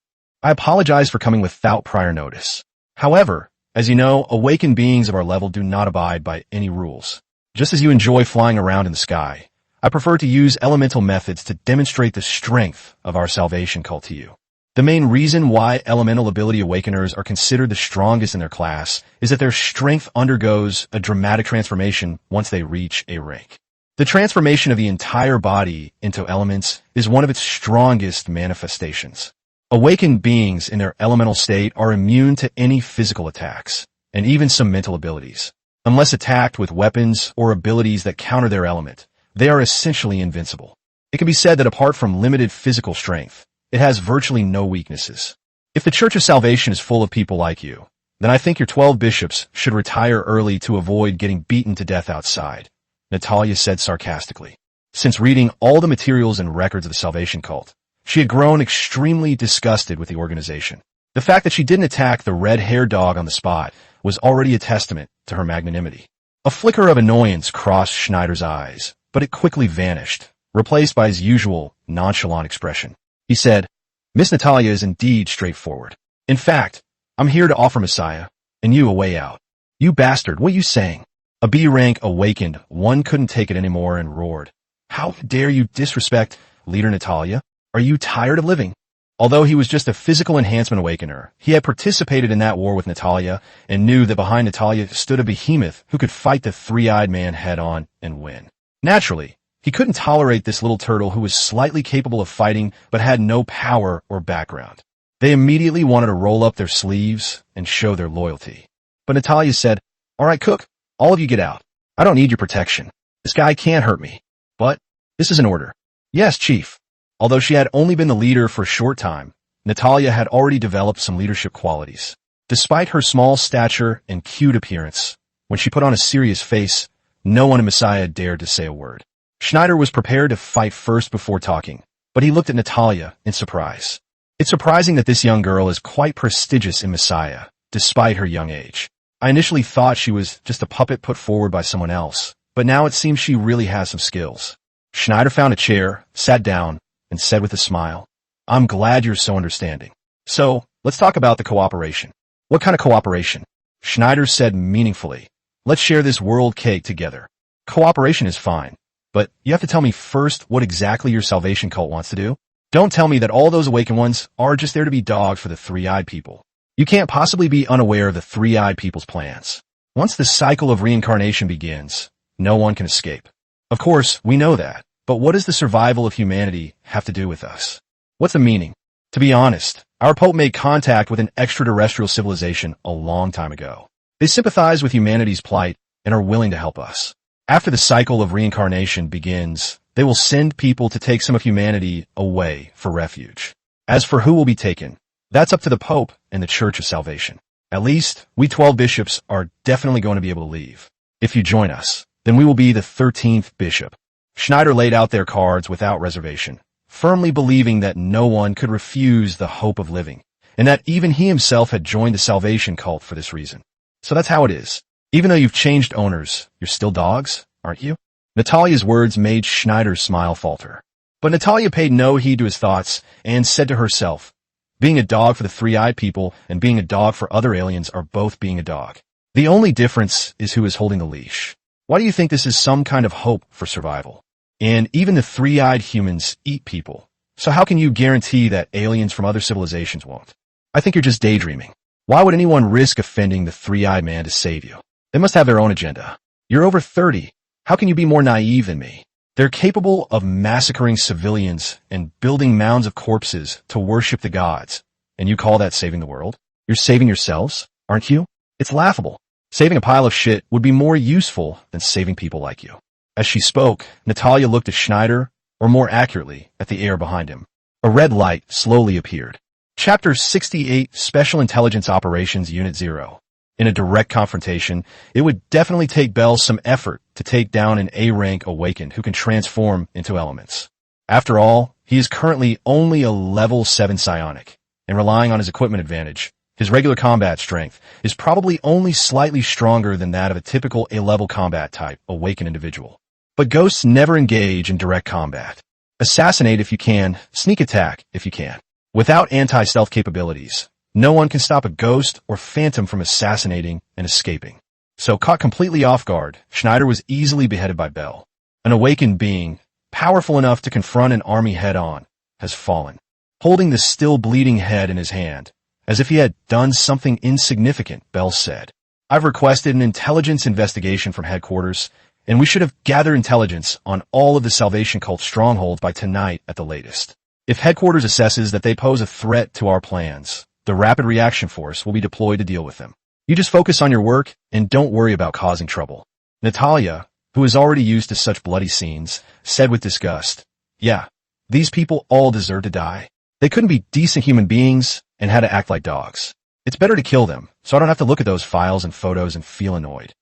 I apologize for coming without prior notice. However, as you know, awakened beings of our level do not abide by any rules. Just as you enjoy flying around in the sky, I prefer to use elemental methods to demonstrate the strength of our salvation cult to you. The main reason why elemental ability awakeners are considered the strongest in their class is that their strength undergoes a dramatic transformation once they reach a rank. The transformation of the entire body into elements is one of its strongest manifestations. Awakened beings in their elemental state are immune to any physical attacks, and even some mental abilities. Unless attacked with weapons or abilities that counter their element, they are essentially invincible. It can be said that apart from limited physical strength, it has virtually no weaknesses. If the Church of Salvation is full of people like you, then I think your 12 bishops should retire early to avoid getting beaten to death outside, Natalia said sarcastically. Since reading all the materials and records of the Salvation cult, she had grown extremely disgusted with the organization. The fact that she didn't attack the red-haired dog on the spot was already a testament to her magnanimity. A flicker of annoyance crossed Schneider's eyes, but it quickly vanished, replaced by his usual nonchalant expression. He said, Miss Natalia is indeed straightforward. In fact, I'm here to offer Messiah, and you a way out. You bastard, what are you saying? A B-rank awakened, one couldn't take it anymore and roared. How dare you disrespect Leader Natalia? Are you tired of living? Although he was just a physical enhancement awakener, he had participated in that war with Natalia and knew that behind Natalia stood a behemoth who could fight the three-eyed man head-on and win. Naturally, he couldn't tolerate this little turtle who was slightly capable of fighting but had no power or background. They immediately wanted to roll up their sleeves and show their loyalty. But Natalia said, all right, Cook, all of you get out. I don't need your protection. This guy can't hurt me. But this is an order. Yes, Chief. Although she had only been the leader for a short time, Natalia had already developed some leadership qualities. Despite her small stature and cute appearance, when she put on a serious face, no one in Messiah dared to say a word. Schneider was prepared to fight first before talking, but he looked at Natalia in surprise. It's surprising that this young girl is quite prestigious in Messiah, despite her young age. I initially thought she was just a puppet put forward by someone else, but now it seems she really has some skills. Schneider found a chair, sat down, and said with a smile, I'm glad you're so understanding. So, let's talk about the cooperation. What kind of cooperation? Schneider said meaningfully. Let's share this world cake together. Cooperation is fine. But you have to tell me first what exactly your salvation cult wants to do. Don't tell me that all those awakened ones are just there to be dogs for the three-eyed people. You can't possibly be unaware of the three-eyed people's plans. Once the cycle of reincarnation begins, no one can escape. Of course, we know that. But what does the survival of humanity have to do with us? What's the meaning? To be honest, our Pope made contact with an extraterrestrial civilization a long time ago. They sympathize with humanity's plight and are willing to help us. After the cycle of reincarnation begins, they will send people to take some of humanity away for refuge. As for who will be taken, that's up to the Pope and the Church of Salvation. At least, we 12 bishops are definitely going to be able to leave. If you join us, then we will be the 13th bishop. Schneider laid out their cards without reservation, firmly believing that no one could refuse the hope of living, and that even he himself had joined the Salvation cult for this reason. So that's how it is. Even though you've changed owners, you're still dogs, aren't you? Natalia's words made Schneider's smile falter. But Natalia paid no heed to his thoughts and said to herself, being a dog for the three-eyed people and being a dog for other aliens are both being a dog. The only difference is who is holding the leash. Why do you think this is some kind of hope for survival? And even the three-eyed humans eat people. So how can you guarantee that aliens from other civilizations won't? I think you're just daydreaming. Why would anyone risk offending the three-eyed man to save you? They must have their own agenda. You're over 30. How can you be more naive than me? They're capable of massacring civilians and building mounds of corpses to worship the gods. And you call that saving the world? You're saving yourselves, aren't you? It's laughable. Saving a pile of shit would be more useful than saving people like you. As she spoke, Natalia looked at Schneider, or more accurately, at the air behind him. A red light slowly appeared. Chapter 68, Special Intelligence Operations Unit 0. In a direct confrontation, it would definitely take Bell some effort to take down an A-rank awakened who can transform into elements. After all, he is currently only a level 7 psionic, and relying on his equipment advantage, his regular combat strength is probably only slightly stronger than that of a typical A-level combat type awakened individual. But ghosts never engage in direct combat. Assassinate if you can, sneak attack if you can. Without anti-stealth capabilities, no one can stop a ghost or phantom from assassinating and escaping. So caught completely off guard, Schneider was easily beheaded by Bell. An awakened being, powerful enough to confront an army head-on, has fallen, holding the still bleeding head in his hand. As if he had done something insignificant, Bell said. I've requested an intelligence investigation from headquarters, and we should have gathered intelligence on all of the Salvation Cult strongholds by tonight at the latest. If headquarters assesses that they pose a threat to our plans, the Rapid Reaction Force will be deployed to deal with them. You just focus on your work and don't worry about causing trouble. Natalia, who is already used to such bloody scenes, said with disgust, yeah, these people all deserve to die. They couldn't be decent human beings and had to act like dogs. It's better to kill them, so I don't have to look at those files and photos and feel annoyed.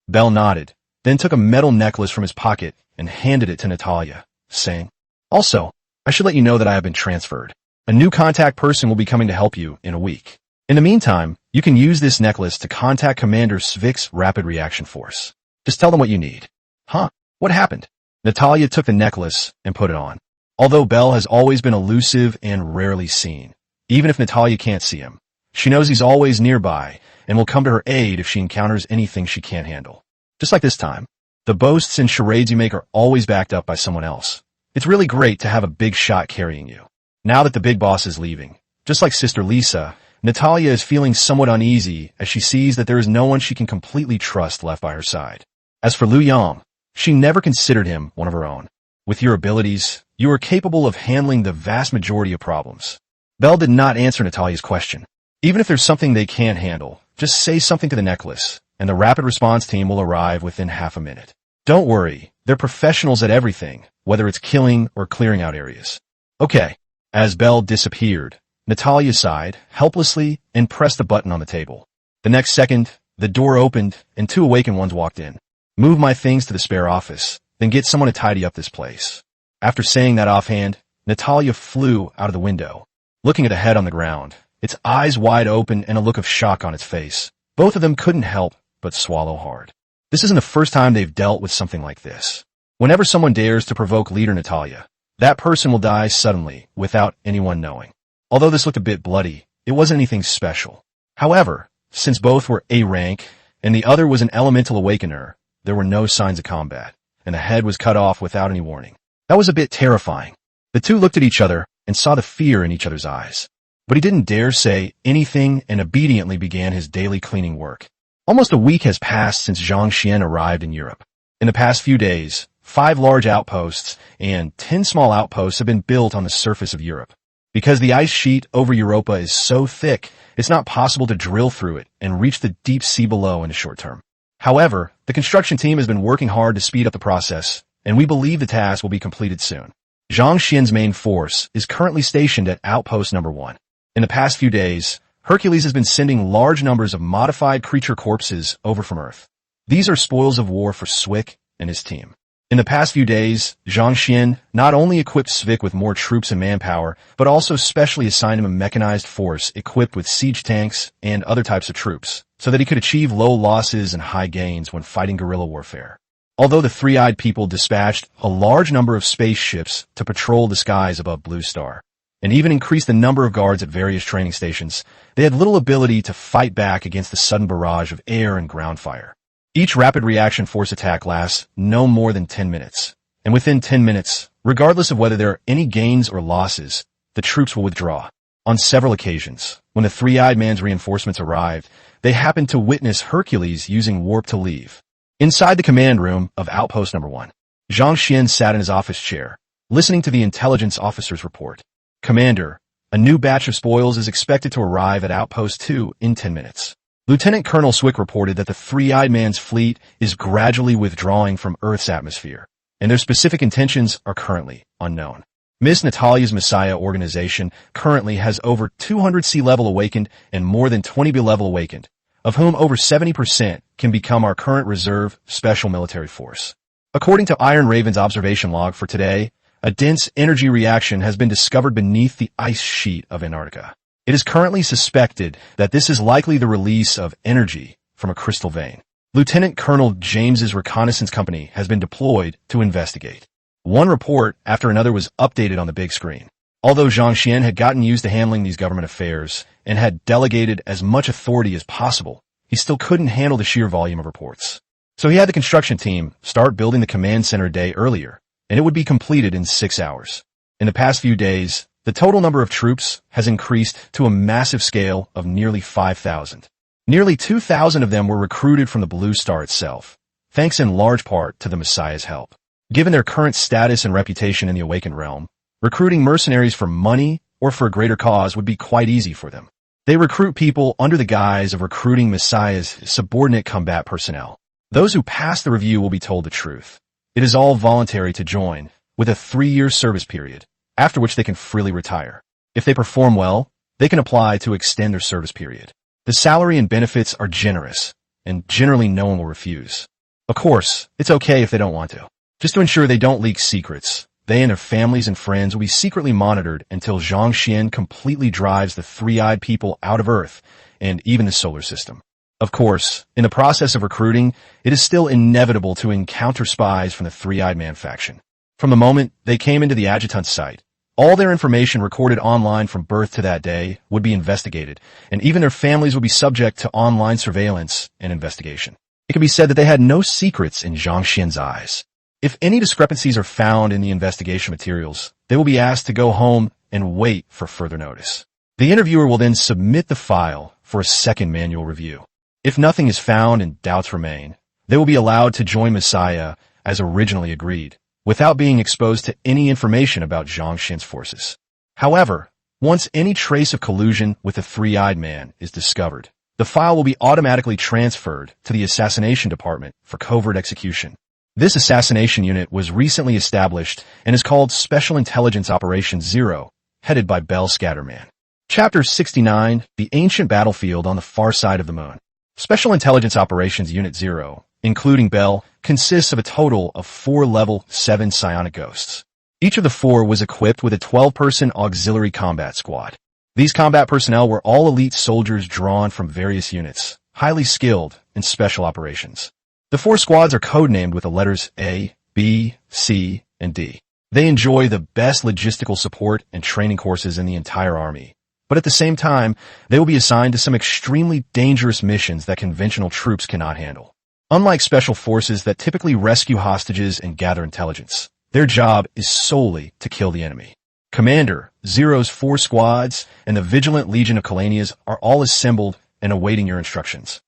Bell nodded, then took a metal necklace from his pocket and handed it to Natalia, saying, also, I should let you know that I have been transferred. A new contact person will be coming to help you in a week. In the meantime, you can use this necklace to contact Commander Svik's Rapid Reaction Force. Just tell them what you need. Huh? What happened? Natalia took the necklace and put it on. Although Bell has always been elusive and rarely seen, even if Natalia can't see him, she knows he's always nearby and will come to her aid if she encounters anything she can't handle. Just like this time. The boasts and charades you make are always backed up by someone else. It's really great to have a big shot carrying you. Now that the big boss is leaving, just like Sister Lisa, Natalia is feeling somewhat uneasy as she sees that there is no one she can completely trust left by her side. As for Liu Yang, she never considered him one of her own. With your abilities, you are capable of handling the vast majority of problems. Bell did not answer Natalia's question. Even if there's something they can't handle, just say something to the necklace, and the rapid response team will arrive within half a minute. Don't worry, they're professionals at everything, whether it's killing or clearing out areas. Okay. As Bell disappeared, Natalia sighed helplessly and pressed the button on the table. The next second, the door opened and two awakened ones walked in. Move my things to the spare office, then get someone to tidy up this place. After saying that offhand, Natalia flew out of the window, looking at the head on the ground, its eyes wide open and a look of shock on its face. Both of them couldn't help but swallow hard. This isn't the first time they've dealt with something like this. Whenever someone dares to provoke leader Natalia, that person will die suddenly without anyone knowing. Although this looked a bit bloody, it wasn't anything special. However, since both were A rank and the other was an elemental awakener, there were no signs of combat, and the head was cut off without any warning. That was a bit terrifying. The two looked at each other and saw the fear in each other's eyes. But he didn't dare say anything and obediently began his daily cleaning work. Almost a week has passed since Zhang Xian arrived in Europe. In the past few days, 5 large outposts and 10 small outposts have been built on the surface of Europe. Because the ice sheet over Europa is so thick, it's not possible to drill through it and reach the deep sea below in the short term. However, the construction team has been working hard to speed up the process, and we believe the task will be completed soon. Zhang Xian's main force is currently stationed at Outpost Number 1. In the past few days, Hercules has been sending large numbers of modified creature corpses over from Earth. These are spoils of war for Swick and his team. In the past few days, Zhang Xian not only equipped Svick with more troops and manpower, but also specially assigned him a mechanized force equipped with siege tanks and other types of troops, so that he could achieve low losses and high gains when fighting guerrilla warfare. Although the three-eyed people dispatched a large number of spaceships to patrol the skies above Blue Star, and even increased the number of guards at various training stations, they had little ability to fight back against the sudden barrage of air and ground fire. Each rapid reaction force attack lasts no more than 10 minutes, and within 10 minutes, regardless of whether there are any gains or losses, the troops will withdraw. On several occasions, when the three-eyed man's reinforcements arrived, they happened to witness Hercules using warp to leave. Inside the command room of Outpost Number 1, Zhang Xian sat in his office chair, listening to the intelligence officer's report. Commander, a new batch of spoils is expected to arrive at Outpost 2 in 10 minutes. Lieutenant Colonel Swick reported that the three-eyed man's fleet is gradually withdrawing from Earth's atmosphere, and their specific intentions are currently unknown. Miss Natalia's Messiah organization currently has over 200 sea-level awakened and more than 20 B-level awakened, of whom over 70% can become our current reserve special military force. According to Iron Raven's observation log for today, a dense energy reaction has been discovered beneath the ice sheet of Antarctica. It is currently suspected that this is likely the release of energy from a crystal vein. Lieutenant Colonel James's reconnaissance company has been deployed to investigate. One report after another was updated on the big screen. Although Zhang Xian had gotten used to handling these government affairs and had delegated as much authority as possible, he still couldn't handle the sheer volume of reports. So he had the construction team start building the command center a day earlier, and it would be completed in 6 hours. In the past few days, the total number of troops has increased to a massive scale of nearly 5,000. Nearly 2,000 of them were recruited from the Blue Star itself, thanks in large part to the Messiah's help. Given their current status and reputation in the Awakened Realm, recruiting mercenaries for money or for a greater cause would be quite easy for them. They recruit people under the guise of recruiting Messiah's subordinate combat personnel. Those who pass the review will be told the truth. It is all voluntary to join, with a 3-year service period, after which they can freely retire. If they perform well, they can apply to extend their service period. The salary and benefits are generous, and generally no one will refuse. Of course, it's okay if they don't want to. Just to ensure they don't leak secrets, they and their families and friends will be secretly monitored until Zhang Xian completely drives the three-eyed people out of Earth and even the solar system. Of course, in the process of recruiting, it is still inevitable to encounter spies from the Three-Eyed Man faction. From the moment they came into the adjutant's site, all their information recorded online from birth to that day would be investigated, and even their families would be subject to online surveillance and investigation. It can be said that they had no secrets in Zhang Xian's eyes. If any discrepancies are found in the investigation materials, they will be asked to go home and wait for further notice. The interviewer will then submit the file for a second manual review. If nothing is found and doubts remain, they will be allowed to join Messiah as originally agreed, without being exposed to any information about Zhang Xian's forces. However, once any trace of collusion with the Three-Eyed Man is discovered, the file will be automatically transferred to the Assassination Department for covert execution. This assassination unit was recently established and is called Special Intelligence Operation Zero, headed by Bell Scatterman. Chapter 69, The Ancient Battlefield on the Far Side of the Moon. Special Intelligence Operations Unit Zero, including Bell, consists of a total of 4 Level 7 psionic ghosts. Each of the 4 was equipped with a 12-person auxiliary combat squad. These combat personnel were all elite soldiers drawn from various units, highly skilled in special operations. The 4 squads are codenamed with the letters A, B, C, and D. They enjoy the best logistical support and training courses in the entire army. But at the same time, they will be assigned to some extremely dangerous missions that conventional troops cannot handle. Unlike special forces that typically rescue hostages and gather intelligence, their job is solely to kill the enemy. Commander Zero's 4 squads and the Vigilant Legion of Kalanias are all assembled and awaiting your instructions.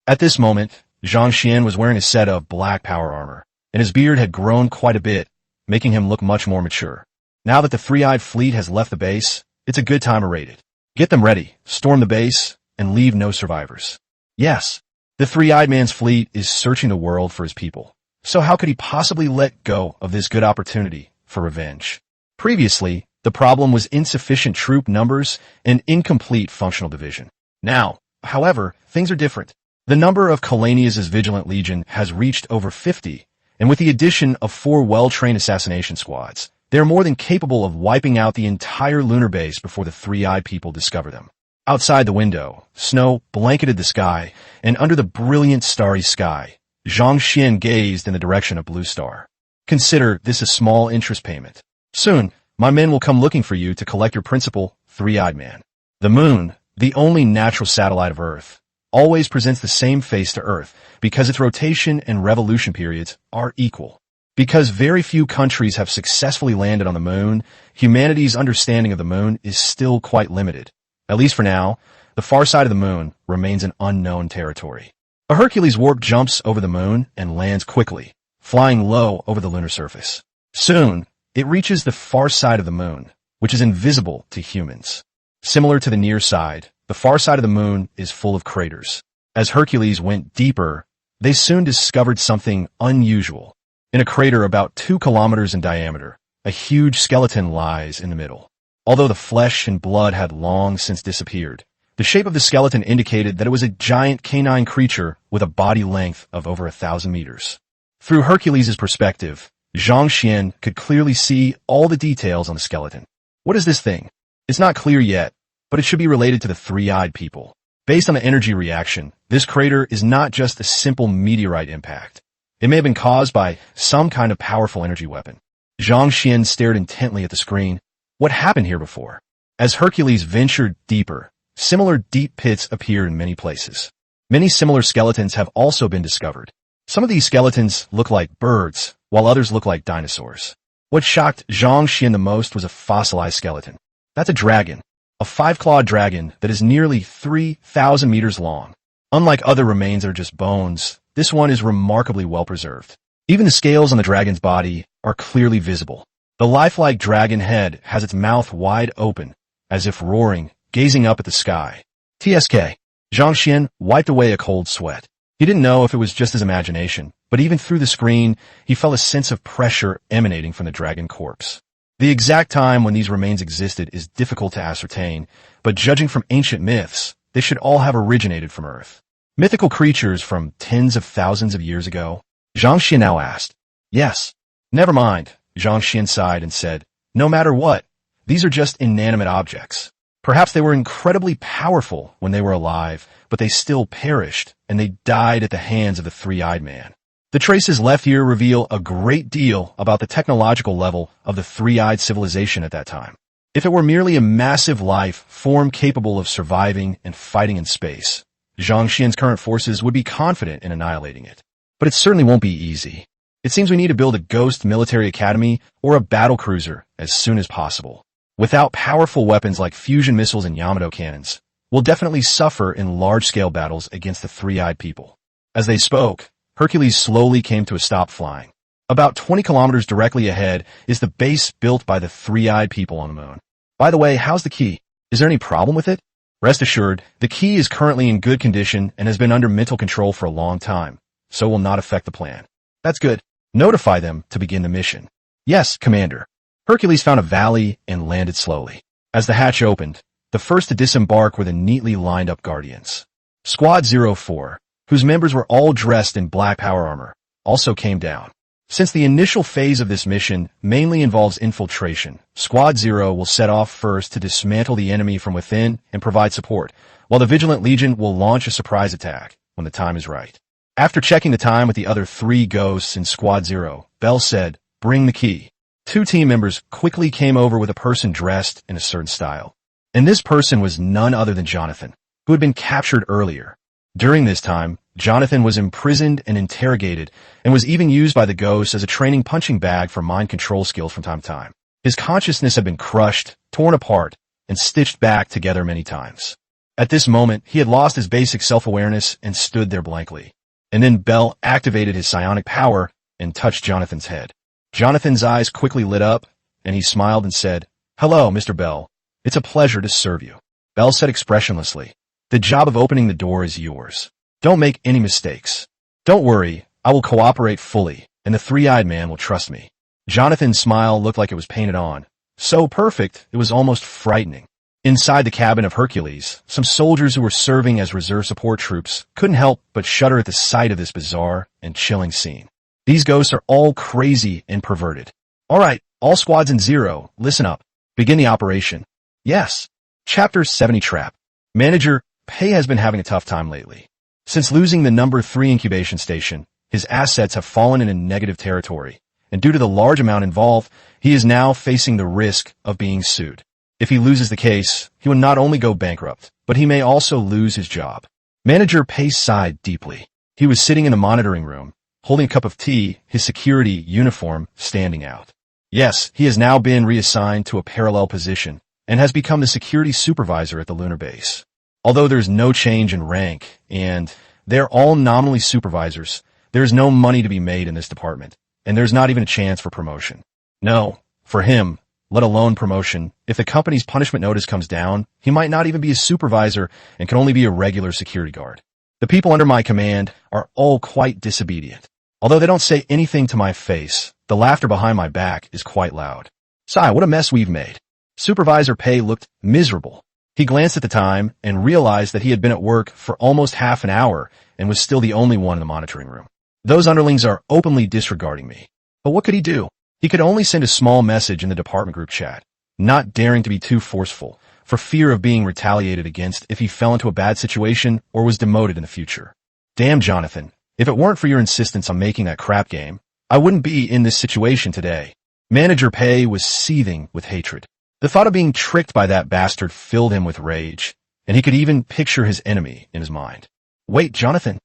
At this moment, Zhang Xian was wearing a set of black power armor, and his beard had grown quite a bit, making him look much more mature. Now that the Three-Eyed Fleet has left the base, it's a good time to raid it. Get them ready, storm the base, and leave no survivors. Yes, the Three-Eyed Man's fleet is searching the world for his people, so how could he possibly let go of this good opportunity for revenge? Previously, the problem was insufficient troop numbers and incomplete functional division. Now, however, things are different. The number of Kalanias' Vigilant Legion has reached over 50, and with the addition of 4 well-trained assassination squads, they are more than capable of wiping out the entire lunar base before the Three-Eyed people discover them. Outside the window, snow blanketed the sky, and under the brilliant starry sky, Zhang Xian gazed in the direction of Blue Star. Consider this a small interest payment. Soon, my men will come looking for you to collect your principal, Three-Eyed Man. The moon, the only natural satellite of Earth, always presents the same face to Earth because its rotation and revolution periods are equal. Because very few countries have successfully landed on the moon, humanity's understanding of the moon is still quite limited. At least for now, the far side of the moon remains an unknown territory. A Hercules warp jumps over the moon and lands quickly, flying low over the lunar surface. Soon, it reaches the far side of the moon, which is invisible to humans. Similar to the near side, the far side of the moon is full of craters. As Hercules went deeper, they soon discovered something unusual. In a crater about 2 kilometers in diameter, a huge skeleton lies in the middle. Although the flesh and blood had long since disappeared, The shape of the skeleton indicated that it was a giant canine creature with a body length of over 1,000 meters. Through Hercules' perspective, Zhang Xian could clearly see all the details on the skeleton. What is this thing? It's not clear yet, but it should be related to the three-eyed people. Based on the energy reaction, this crater is not just a simple meteorite impact. It may have been caused by some kind of powerful energy weapon. Zhang Xian stared intently at the screen. What happened here before? As Hercules ventured deeper, similar deep pits appeared in many places. Many similar skeletons have also been discovered. Some of these skeletons look like birds, while others look like dinosaurs. What shocked Zhang Xian the most was a fossilized skeleton. That's a dragon. A five-clawed dragon that is nearly 3,000 meters long. Unlike other remains that are just bones, this one is remarkably well preserved. Even the scales on the dragon's body are clearly visible. The lifelike dragon head has its mouth wide open, as if roaring, gazing up at the sky. TSK. Zhang Xian wiped away a cold sweat. He didn't know if it was just his imagination, but even through the screen, he felt a sense of pressure emanating from the dragon corpse. The exact time when these remains existed is difficult to ascertain, but judging from ancient myths, they should all have originated from Earth. Mythical creatures from tens of thousands of years ago? Zhang Xian now asked. Yes. Never mind, Zhang Xian sighed and said, no matter what, these are just inanimate objects. Perhaps they were incredibly powerful when they were alive, but they still perished, and they died at the hands of the three-eyed man. The traces left here reveal a great deal about the technological level of the three-eyed civilization at that time. If it were merely a massive life form capable of surviving and fighting in space, Zhang Xian's current forces would be confident in annihilating it. But it certainly won't be easy. It seems we need to build a ghost military academy or a battle cruiser as soon as possible. Without powerful weapons like fusion missiles and Yamato cannons, we'll definitely suffer in large-scale battles against the three-eyed people. As they spoke, Hercules slowly came to a stop flying. About 20 kilometers directly ahead is the base built by the three-eyed people on the moon. By the way, how's the key? Is there any problem with it? Rest assured, the key is currently in good condition and has been under mental control for a long time, so will not affect the plan. That's good. Notify them to begin the mission. Yes, Commander. Hercules found a valley and landed slowly. As the hatch opened, the first to disembark were the neatly lined up Guardians. Squad 04, whose members were all dressed in black power armor, also came down. Since the initial phase of this mission mainly involves infiltration, Squad 0 will set off first to dismantle the enemy from within and provide support, while the Vigilant Legion will launch a surprise attack when the time is right. After checking the time with the other three ghosts in Squad 0, Bell said, "Bring the key." Two team members quickly came over with a person dressed in a certain style. And this person was none other than Jonathan, who had been captured earlier. During this time, Jonathan was imprisoned and interrogated, and was even used by the ghosts as a training punching bag for mind control skills from time to time. His consciousness had been crushed, torn apart, and stitched back together many times. At this moment, he had lost his basic self-awareness and stood there blankly. And then Bell activated his psionic power and touched Jonathan's head. Jonathan's eyes quickly lit up, and he smiled and said, "Hello, Mr. Bell. It's a pleasure to serve you." Bell said expressionlessly, "The job of opening the door is yours. Don't make any mistakes. Don't worry, I will cooperate fully, and the three-eyed man will trust me." Jonathan's smile looked like it was painted on. So perfect, it was almost frightening. Inside the cabin of Hercules, some soldiers who were serving as reserve support troops couldn't help but shudder at the sight of this bizarre and chilling scene. These ghosts are all crazy and perverted. All right, all squads in 0, listen up. Begin the operation. Yes. Chapter 70 Trap. Manager, Pei has been having a tough time lately. Since losing the number 3 incubation station, his assets have fallen into negative territory, and due to the large amount involved, he is now facing the risk of being sued. If he loses the case, he will not only go bankrupt, but he may also lose his job. Manager Pei sighed deeply. He was sitting in the monitoring room, holding a cup of tea, his security uniform standing out. Yes, he has now been reassigned to a parallel position, and has become the security supervisor at the lunar base. Although there's no change in rank, and they're all nominally supervisors, there's no money to be made in this department, and there's not even a chance for promotion. No, for him, let alone promotion, if the company's punishment notice comes down, he might not even be a supervisor and can only be a regular security guard. The people under my command are all quite disobedient. Although they don't say anything to my face, the laughter behind my back is quite loud. Sigh, what a mess we've made. Supervisor Pei looked miserable. He glanced at the time and realized that he had been at work for almost half an hour and was still the only one in the monitoring room. Those underlings are openly disregarding me. But what could he do? He could only send a small message in the department group chat, not daring to be too forceful, for fear of being retaliated against if he fell into a bad situation or was demoted in the future. Damn, Jonathan, if it weren't for your insistence on making that crap game, I wouldn't be in this situation today. Manager Pei was seething with hatred. The thought of being tricked by that bastard filled him with rage, and he could even picture his enemy in his mind. Wait, Jonathan.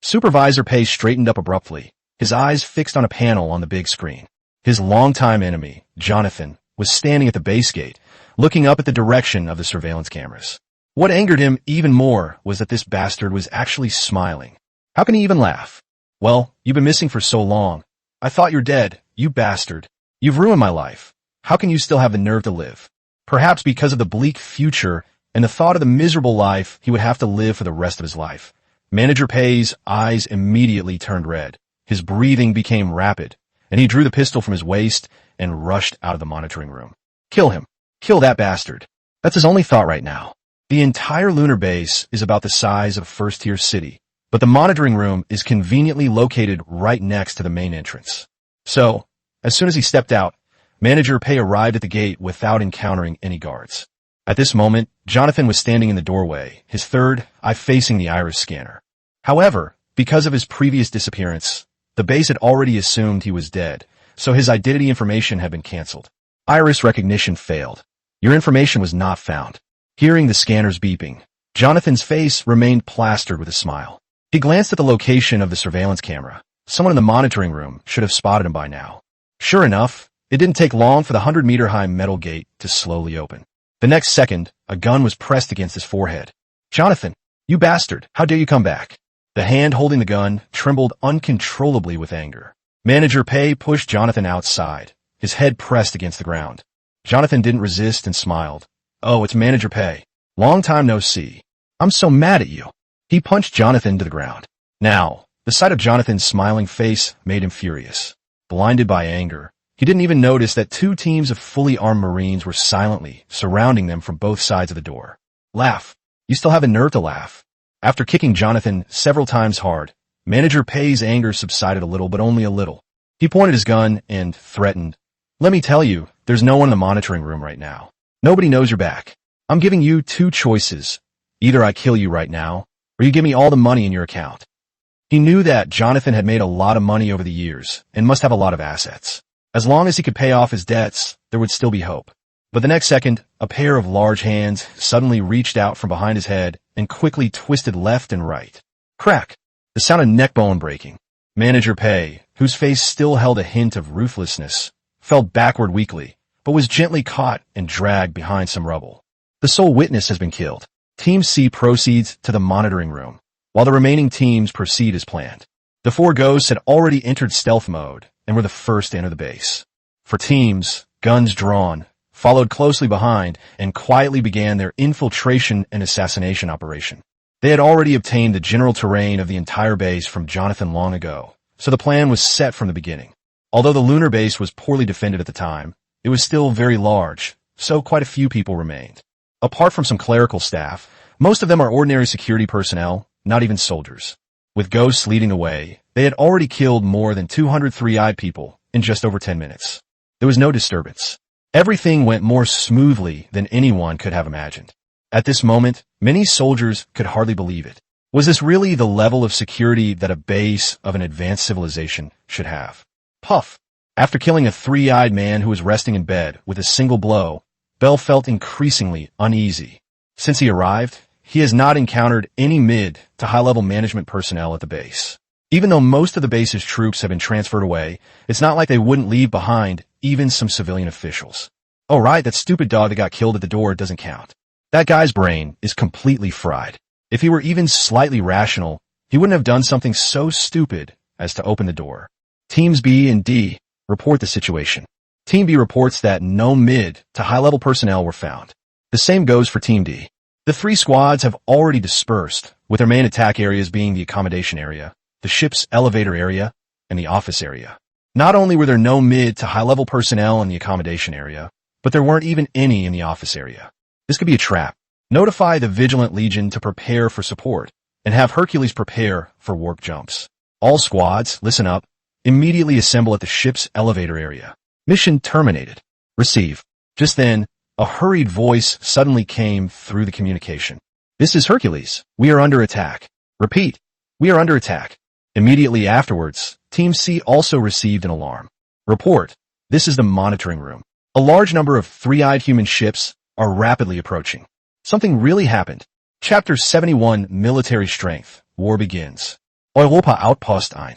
Supervisor Pei straightened up abruptly, his eyes fixed on a panel on the big screen. His longtime enemy, Jonathan, was standing at the base gate, looking up at the direction of the surveillance cameras. What angered him even more was that this bastard was actually smiling. How can he even laugh? Well, you've been missing for so long. I thought you're dead, you bastard. You've ruined my life. How can you still have the nerve to live? Perhaps because of the bleak future and the thought of the miserable life he would have to live for the rest of his life. Manager Pei's eyes immediately turned red. His breathing became rapid, and he drew the pistol from his waist and rushed out of the monitoring room. Kill him. Kill that bastard. That's his only thought right now. The entire lunar base is about the size of a first-tier city, but the monitoring room is conveniently located right next to the main entrance. So, as soon as he stepped out, Manager Pei arrived at the gate without encountering any guards. At this moment, Jonathan was standing in the doorway, his third eye facing the iris scanner. However, because of his previous disappearance, the base had already assumed he was dead, so his identity information had been canceled. Iris recognition failed. Your information was not found. Hearing the scanner's beeping, Jonathan's face remained plastered with a smile. He glanced at the location of the surveillance camera. Someone in the monitoring room should have spotted him by now. Sure enough, it didn't take long for the 100-meter-high metal gate to slowly open. The next second, a gun was pressed against his forehead. Jonathan, you bastard, how dare you come back? The hand holding the gun trembled uncontrollably with anger. Manager Pei pushed Jonathan outside, his head pressed against the ground. Jonathan didn't resist and smiled. Oh, it's Manager Pei. Long time no see. I'm so mad at you. He punched Jonathan to the ground. Now, the sight of Jonathan's smiling face made him furious. Blinded by anger, he didn't even notice that two teams of fully armed Marines were silently surrounding them from both sides of the door. Laugh. You still have the nerve to laugh. After kicking Jonathan several times hard, Manager Pei's anger subsided a little, but only a little. He pointed his gun and threatened, "Let me tell you, there's no one in the monitoring room right now. Nobody knows you're back. I'm giving you two choices. Either I kill you right now, or you give me all the money in your account." He knew that Jonathan had made a lot of money over the years and must have a lot of assets. As long as he could pay off his debts, there would still be hope. But the next second, a pair of large hands suddenly reached out from behind his head and quickly twisted left and right. Crack! The sound of neck bone breaking. Manager Pei, whose face still held a hint of ruthlessness, fell backward weakly, but was gently caught and dragged behind some rubble. The sole witness has been killed. Team C proceeds to the monitoring room, while the remaining teams proceed as planned. The four ghosts had already entered stealth mode and were the first to enter the base. For teams, guns drawn, followed closely behind and quietly began their infiltration and assassination operation. They had already obtained the general terrain of the entire base from Jonathan long ago, so the plan was set from the beginning. Although the lunar base was poorly defended at the time, it was still very large, so quite a few people remained. Apart from some clerical staff, most of them are ordinary security personnel, not even soldiers. With ghosts leading the way, they had already killed more than 200 three-eyed people in just over 10 minutes. There was no disturbance. Everything went more smoothly than anyone could have imagined. At this moment, many soldiers could hardly believe it. Was this really the level of security that a base of an advanced civilization should have? Puff! After killing a three-eyed man who was resting in bed with a single blow, Bell felt increasingly uneasy. Since he arrived, he has not encountered any mid to high-level management personnel at the base. Even though most of the base's troops have been transferred away, it's not like they wouldn't leave behind even some civilian officials. Oh right, that stupid dog that got killed at the door doesn't count. That guy's brain is completely fried. If he were even slightly rational, he wouldn't have done something so stupid as to open the door. Teams B and D report the situation. Team B reports that no mid to high-level personnel were found. The same goes for Team D. The three squads have already dispersed, with their main attack areas being the accommodation area, the ship's elevator area, and the office area. Not only were there no mid to high-level personnel in the accommodation area, but there weren't even any in the office area. This could be a trap. Notify the Vigilant Legion to prepare for support, and have Hercules prepare for warp jumps. All squads, listen up. Immediately assemble at the ship's elevator area. Mission terminated. Receive. Just then, a hurried voice suddenly came through the communication. This is Hercules. We are under attack. Repeat. We are under attack. Immediately afterwards, Team C also received an alarm. Report. This is the monitoring room. A large number of three-eyed human ships are rapidly approaching. Something really happened. Chapter 71, Military Strength. War begins. Europa Outpost 1.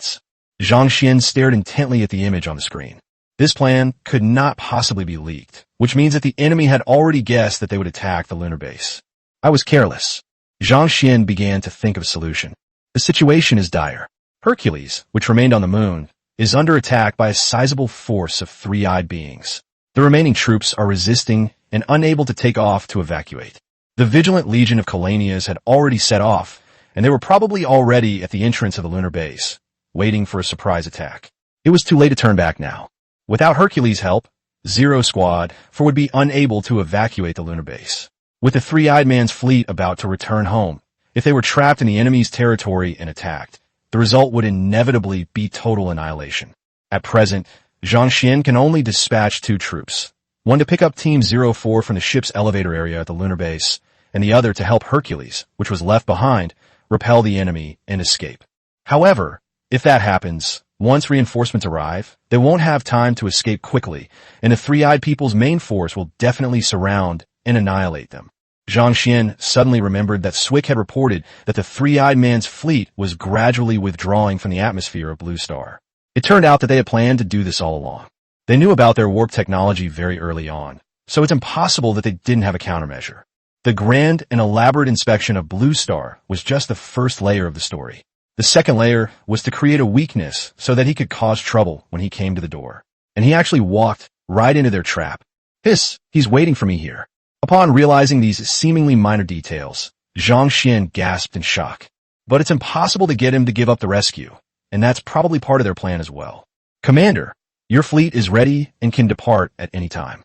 Zhang Xian stared intently at the image on the screen. This plan could not possibly be leaked, which means that the enemy had already guessed that they would attack the lunar base. I was careless. Zhang Xian began to think of a solution. The situation is dire. Hercules, which remained on the moon, is under attack by a sizable force of three-eyed beings. The remaining troops are resisting and unable to take off to evacuate. The Vigilant Legion of Kalanias had already set off, and they were probably already at the entrance of the lunar base, waiting for a surprise attack. It was too late to turn back now. Without Hercules' help, Zero Squad 4 would be unable to evacuate the lunar base. With the Three-Eyed Man's fleet about to return home, if they were trapped in the enemy's territory and attacked, the result would inevitably be total annihilation. At present, Zhang Xian can only dispatch 2 troops, one to pick up Team 04 from the ship's elevator area at the lunar base, and the other to help Hercules, which was left behind, repel the enemy and escape. However, if that happens, once reinforcements arrive, they won't have time to escape quickly, and the Three-Eyed People's main force will definitely surround and annihilate them. Zhang Xian suddenly remembered that Swick had reported that the Three-Eyed Man's fleet was gradually withdrawing from the atmosphere of Blue Star. It turned out that they had planned to do this all along. They knew about their warp technology very early on, so it's impossible that they didn't have a countermeasure. The grand and elaborate inspection of Blue Star was just the first layer of the story. The second layer was to create a weakness so that he could cause trouble when he came to the door. And he actually walked right into their trap. Hiss, he's waiting for me here. Upon realizing these seemingly minor details, Zhang Xian gasped in shock. But it's impossible to get him to give up the rescue, and that's probably part of their plan as well. Commander, your fleet is ready and can depart at any time.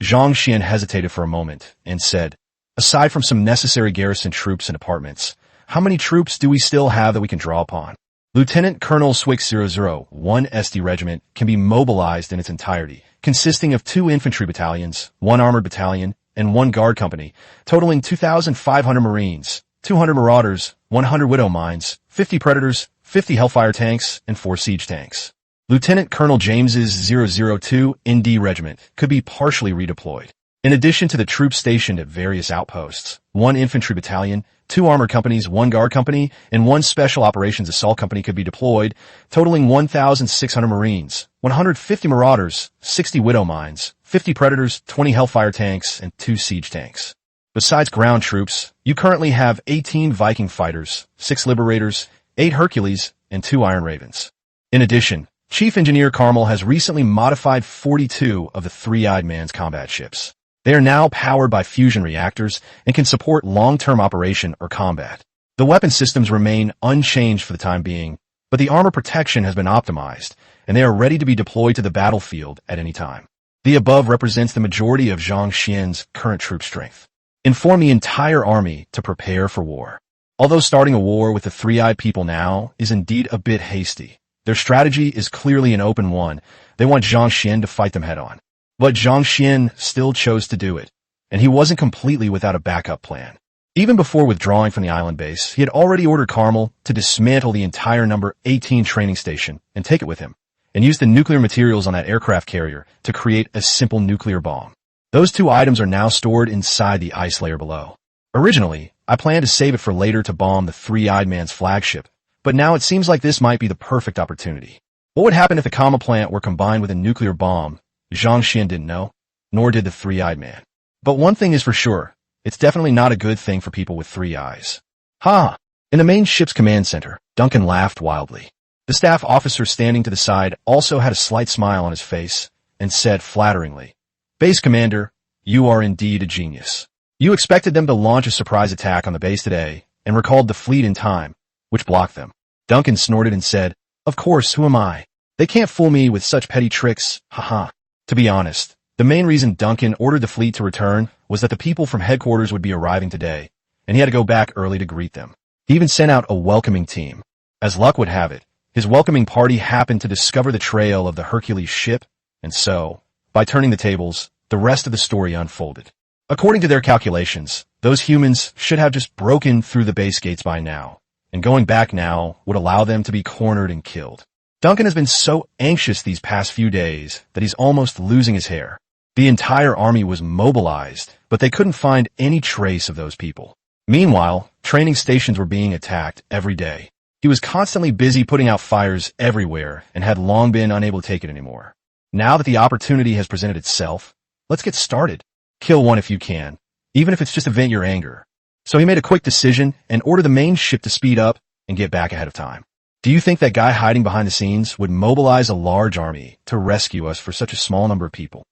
Zhang Xian hesitated for a moment and said, aside from some necessary garrison troops and apartments, how many troops do we still have that we can draw upon? Lieutenant Colonel Swick 001 SD Regiment can be mobilized in its entirety, consisting of 2 infantry battalions, 1 armored battalion, and 1 guard company, totaling 2,500 Marines, 200 Marauders, 100 Widow Mines, 50 Predators, 50 Hellfire tanks, and 4 siege tanks. Lieutenant Colonel James's 002 ND Regiment could be partially redeployed. In addition to the troops stationed at various outposts, 1 infantry battalion, 2 armored companies, 1 guard company, and 1 special operations assault company could be deployed, totaling 1,600 Marines, 150 Marauders, 60 Widow Mines, 50 Predators, 20 Hellfire tanks, and 2 siege tanks. Besides ground troops, you currently have 18 Viking fighters, 6 Liberators, 8 Hercules, and 2 Iron Ravens. In addition, Chief Engineer Carmel has recently modified 42 of the Three-Eyed Man's combat ships. They are now powered by fusion reactors and can support long-term operation or combat. The weapon systems remain unchanged for the time being, but the armor protection has been optimized, and they are ready to be deployed to the battlefield at any time. The above represents the majority of Zhang Xian's current troop strength. Inform the entire army to prepare for war. Although starting a war with the Three-Eyed People now is indeed a bit hasty, their strategy is clearly an open one. They want Zhang Xian to fight them head-on. But Zhang Xian still chose to do it, and he wasn't completely without a backup plan. Even before withdrawing from the island base, he had already ordered Carmel to dismantle the entire number 18 training station and take it with him, and use the nuclear materials on that aircraft carrier to create a simple nuclear bomb. Those 2 items are now stored inside the ice layer below. Originally, I planned to save it for later to bomb the Three-Eyed Man's flagship, but now it seems like this might be the perfect opportunity. What would happen if the comma plant were combined with a nuclear bomb? Zhang Xian didn't know, nor did the Three-Eyed Man. But one thing is for sure, it's definitely not a good thing for people with 3 eyes. Ha! In the main ship's command center, Duncan laughed wildly. The staff officer standing to the side also had a slight smile on his face and said flatteringly, Base Commander, you are indeed a genius. You expected them to launch a surprise attack on the base today and recalled the fleet in time, which blocked them. Duncan snorted and said, Of course, who am I? They can't fool me with such petty tricks, haha. To be honest, the main reason Duncan ordered the fleet to return was that the people from headquarters would be arriving today, and he had to go back early to greet them. He even sent out a welcoming team. As luck would have it, his welcoming party happened to discover the trail of the Hercules ship, and so, by turning the tables, the rest of the story unfolded. According to their calculations, those humans should have just broken through the base gates by now, and going back now would allow them to be cornered and killed. Duncan has been so anxious these past few days that he's almost losing his hair. The entire army was mobilized, but they couldn't find any trace of those people. Meanwhile, training stations were being attacked every day. He was constantly busy putting out fires everywhere and had long been unable to take it anymore. Now that the opportunity has presented itself, let's get started. Kill one if you can, even if it's just to vent your anger. So he made a quick decision and ordered the main ship to speed up and get back ahead of time. Do you think that guy hiding behind the scenes would mobilize a large army to rescue us for such a small number of people?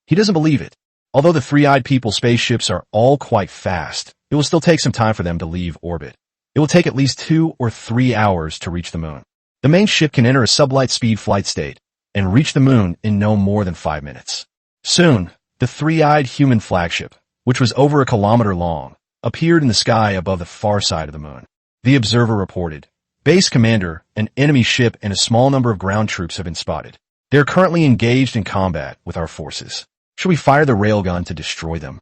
He doesn't believe it. Although the three-eyed people spaceships are all quite fast, it will still take some time for them to leave orbit. It will take at least 2 or 3 hours to reach the moon. The main ship can enter a sublight speed flight state and reach the moon in no more than 5 minutes. Soon, the three-eyed human flagship, which was over 1 kilometer long, appeared in the sky above the far side of the moon. The observer reported, "Base commander, an enemy ship and a small number of ground troops have been spotted. They are currently engaged in combat with our forces. Should we fire the railgun to destroy them?"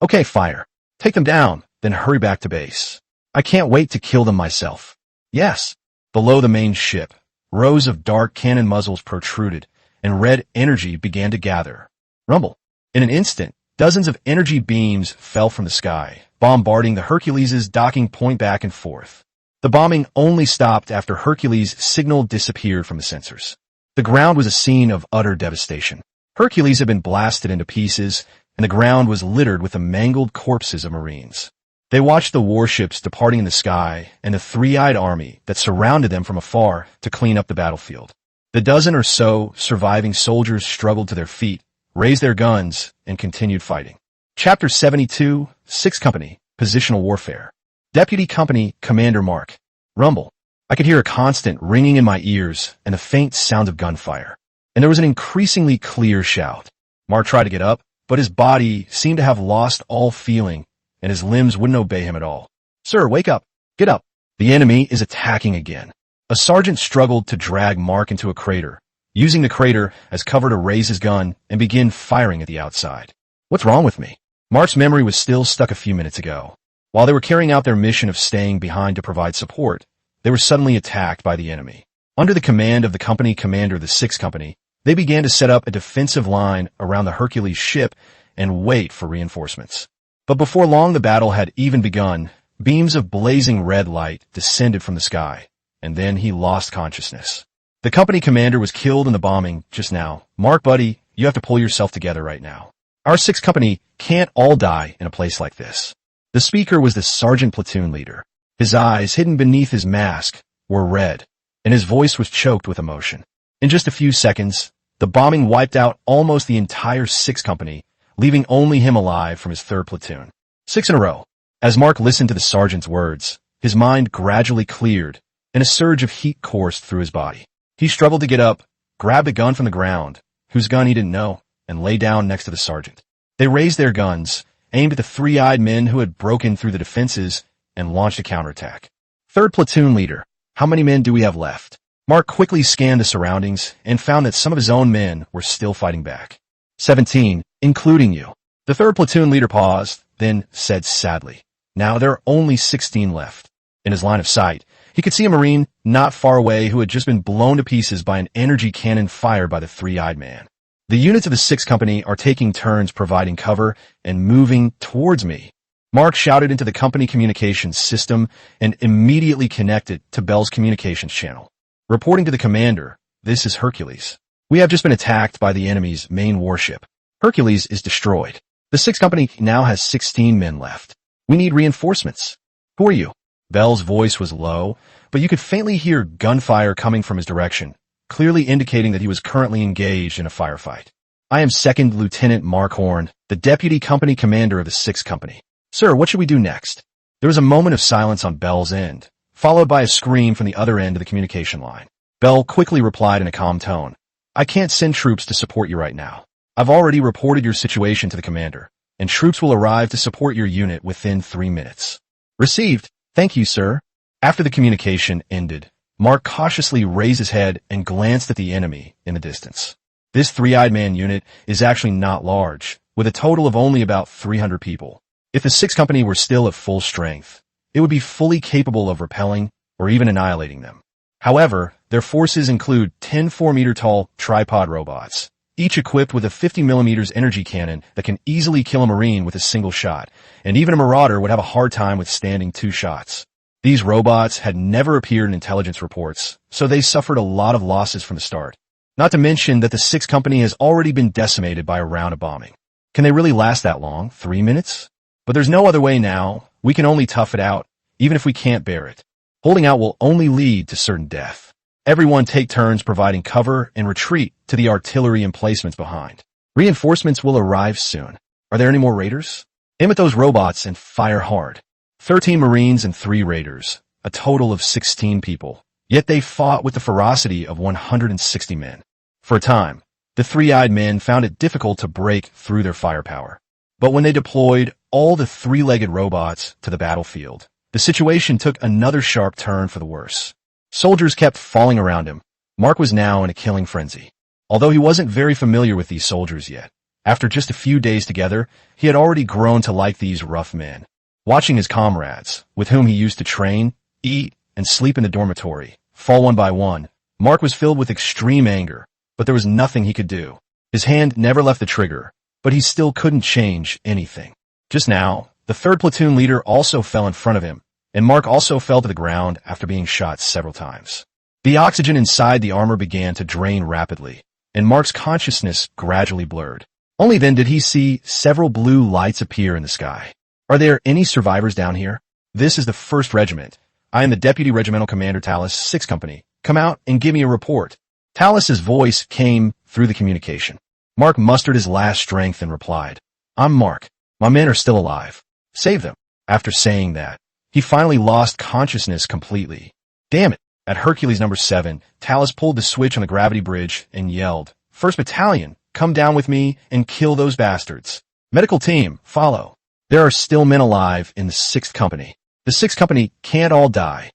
"Okay, fire. Take them down, then hurry back to base. I can't wait to kill them myself." "Yes." Below the main ship, rows of dark cannon muzzles protruded, and red energy began to gather. Rumble. In an instant, dozens of energy beams fell from the sky, bombarding the Hercules' docking point back and forth. The bombing only stopped after Hercules' signal disappeared from the sensors. The ground was a scene of utter devastation. Hercules had been blasted into pieces, and the ground was littered with the mangled corpses of Marines. They watched the warships departing in the sky and the three-eyed army that surrounded them from afar to clean up the battlefield. The dozen or so surviving soldiers struggled to their feet, raised their guns, and continued fighting. Chapter 72, 6th Company, Positional Warfare. Deputy Company Commander Mark. Rumble. I could hear a constant ringing in my ears and the faint sound of gunfire. And there was an increasingly clear shout. Mark tried to get up, but his body seemed to have lost all feeling, and his limbs wouldn't obey him at all. "Sir, wake up. Get up. The enemy is attacking again." A sergeant struggled to drag Mark into a crater, using the crater as cover to raise his gun and begin firing at the outside. "What's wrong with me?" Mark's memory was still stuck a few minutes ago. While they were carrying out their mission of staying behind to provide support, they were suddenly attacked by the enemy. Under the command of the company commander of the 6th Company, they began to set up a defensive line around the Hercules ship and wait for reinforcements. But before long the battle had even begun, beams of blazing red light descended from the sky, and then he lost consciousness. The company commander was killed in the bombing just now. "Mark, buddy, you have to pull yourself together right now. Our 6th Company can't all die in a place like this." The speaker was the sergeant platoon leader. His eyes, hidden beneath his mask, were red, and his voice was choked with emotion. In just a few seconds, the bombing wiped out almost the entire 6th Company, leaving only him alive from his 3rd platoon. 6 in a row. As Mark listened to the sergeant's words, his mind gradually cleared, and a surge of heat coursed through his body. He struggled to get up, grabbed a gun from the ground, whose gun he didn't know, and lay down next to the sergeant. They raised their guns, aimed at the three-eyed men who had broken through the defenses, and launched a counterattack. 3rd platoon leader, how many men do we have left? Mark quickly scanned the surroundings and found that some of his own men were still fighting back. 17, including you. The 3rd platoon leader paused, then said sadly, "Now there are only 16 left." In his line of sight, he could see a Marine not far away who had just been blown to pieces by an energy cannon fired by the three-eyed man. The units of the 6th Company are taking turns providing cover and moving towards me. Mark shouted into the company communications system and immediately connected to Bell's communications channel. Reporting to the commander, "This is Hercules. We have just been attacked by the enemy's main warship. Hercules is destroyed. The 6th Company now has 16 men left. We need reinforcements. Who are you?" Bell's voice was low, but you could faintly hear gunfire coming from his direction, clearly indicating that he was currently engaged in a firefight. "I am 2nd Lieutenant Mark Horn, the Deputy Company Commander of the 6th Company. Sir, what should we do next?" There was a moment of silence on Bell's end, followed by a scream from the other end of the communication line. Bell quickly replied in a calm tone, "I can't send troops to support you right now. I've already reported your situation to the commander. and troops will arrive to support your unit within 3 minutes. Received. Thank you, sir. After the communication ended, Mark cautiously raised his head and glanced at the enemy in the distance. This three-eyed man unit is actually not large, with a total of only about 300 people. If the Sixth Company were still at full strength, it would be fully capable of repelling or even annihilating them. However, their forces include 10 4-meter-tall tripod robots, each equipped with a 50mm energy cannon that can easily kill a Marine with a single shot, and even a Marauder would have a hard time withstanding 2 shots. These robots had never appeared in intelligence reports, so they suffered a lot of losses from the start. Not to mention that the Sixth Company has already been decimated by a round of bombing. Can they really last that long? 3 minutes? But there's no other way now. We can only tough it out, even if we can't bear it. Holding out will only lead to certain death. Everyone take turns providing cover and retreat to the artillery emplacements behind. Reinforcements will arrive soon. Are there any more raiders? Aim at those robots and fire hard. 13 Marines and 3 raiders, a total of 16 people. Yet they fought with the ferocity of 160 men. For a time, the three-eyed men found it difficult to break through their firepower. But when they deployed all the 3-legged robots to the battlefield, the situation took another sharp turn for the worse. Soldiers kept falling around him. Mark was now in a killing frenzy. Although he wasn't very familiar with these soldiers yet, after just a few days together, he had already grown to like these rough men. Watching his comrades, with whom he used to train, eat, and sleep in the dormitory, fall one by one, Mark was filled with extreme anger, but there was nothing he could do. His hand never left the trigger, but he still couldn't change anything. Just now, the 3rd platoon leader also fell in front of him, and Mark also fell to the ground after being shot several times. The oxygen inside the armor began to drain rapidly, and Mark's consciousness gradually blurred. Only then did he see several blue lights appear in the sky. Are there any survivors down here? This is the 1st Regiment. I am the Deputy Regimental Commander Tallis, 6th Company. Come out and give me a report. Tallis's voice came through the communication. Mark mustered his last strength and replied, I'm Mark. My men are still alive. Save them. After saying that, he finally lost consciousness completely. Damn it. At Hercules number 7, Tallis pulled the switch on the gravity bridge and yelled, 1st Battalion, come down with me and kill those bastards. Medical team, follow. There are still men alive in the 6th Company. The 6th Company can't all die.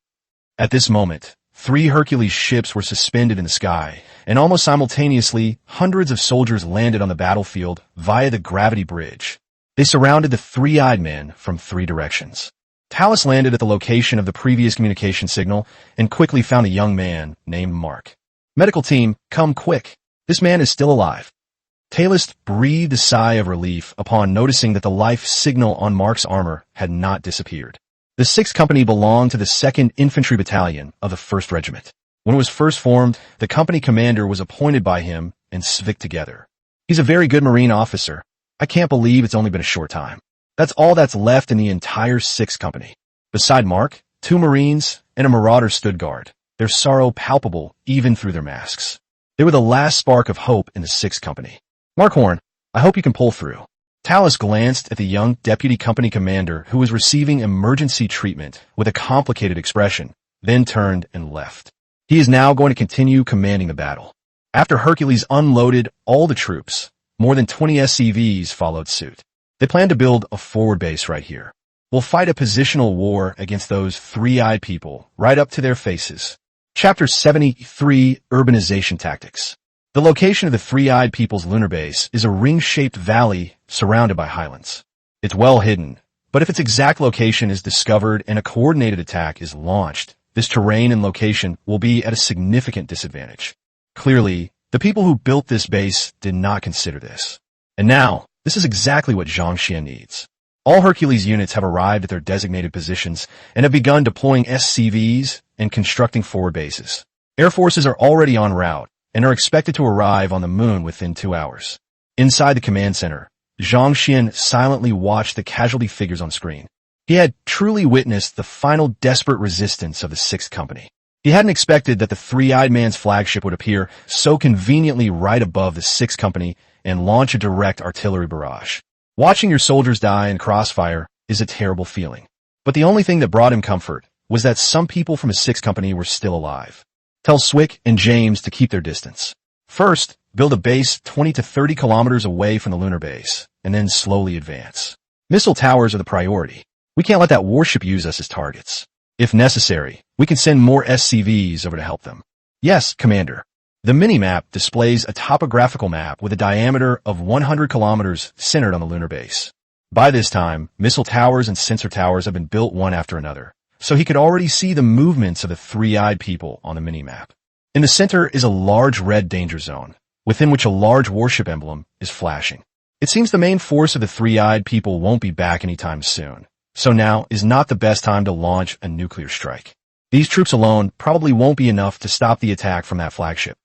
At this moment, 3 Hercules ships were suspended in the sky, and almost simultaneously, hundreds of soldiers landed on the battlefield via the gravity bridge. They surrounded the three-eyed men from 3 directions. Tallis landed at the location of the previous communication signal and quickly found a young man named Mark. Medical team, come quick. This man is still alive. Tallis breathed a sigh of relief upon noticing that the life signal on Mark's armor had not disappeared. The 6th Company belonged to the 2nd Infantry Battalion of the 1st Regiment. When it was first formed, the company commander was appointed by him and Svik together. He's a very good Marine officer. I can't believe it's only been a short time. That's all that's left in the entire 6th Company. Beside Mark, 2 Marines and a Marauder stood guard, their sorrow palpable even through their masks. They were the last spark of hope in the 6th Company. Markhorn, I hope you can pull through. Tallis glanced at the young deputy company commander who was receiving emergency treatment with a complicated expression, then turned and left. He is now going to continue commanding the battle. After Hercules unloaded all the troops, more than 20 SCVs followed suit. They plan to build a forward base right here. We'll fight a positional war against those three-eyed people right up to their faces. Chapter 73, Urbanization Tactics. The location of the three-eyed people's lunar base is a ring-shaped valley surrounded by highlands. It's well hidden, but if its exact location is discovered and a coordinated attack is launched, this terrain and location will be at a significant disadvantage. Clearly, the people who built this base did not consider this. And now, this is exactly what Zhang Xian needs. All Hercules units have arrived at their designated positions and have begun deploying SCVs and constructing forward bases. Air forces are already en route and are expected to arrive on the moon within 2 hours. Inside the command center, Zhang Xian silently watched the casualty figures on screen. He had truly witnessed the final desperate resistance of the 6th Company. He hadn't expected that the three-eyed man's flagship would appear so conveniently right above the 6th Company and launch a direct artillery barrage. Watching your soldiers die in crossfire is a terrible feeling. But the only thing that brought him comfort was that some people from his 6th Company were still alive. Tell Swick and James to keep their distance. First, Build a base 20 to 30 kilometers away from the lunar base, and then slowly advance. Missile towers are the priority. We can't let that warship use us as targets. If necessary, we can send more SCVs over to help them. Yes, Commander. The minimap displays a topographical map with a diameter of 100 kilometers centered on the lunar base. By this time, missile towers and sensor towers have been built one after another, so he could already see the movements of the three-eyed people on the minimap. In the center is a large red danger zone, within which a large warship emblem is flashing. It seems the main force of the three-eyed people won't be back anytime soon, so now is not the best time to launch a nuclear strike. These troops alone probably won't be enough to stop the attack from that flagship.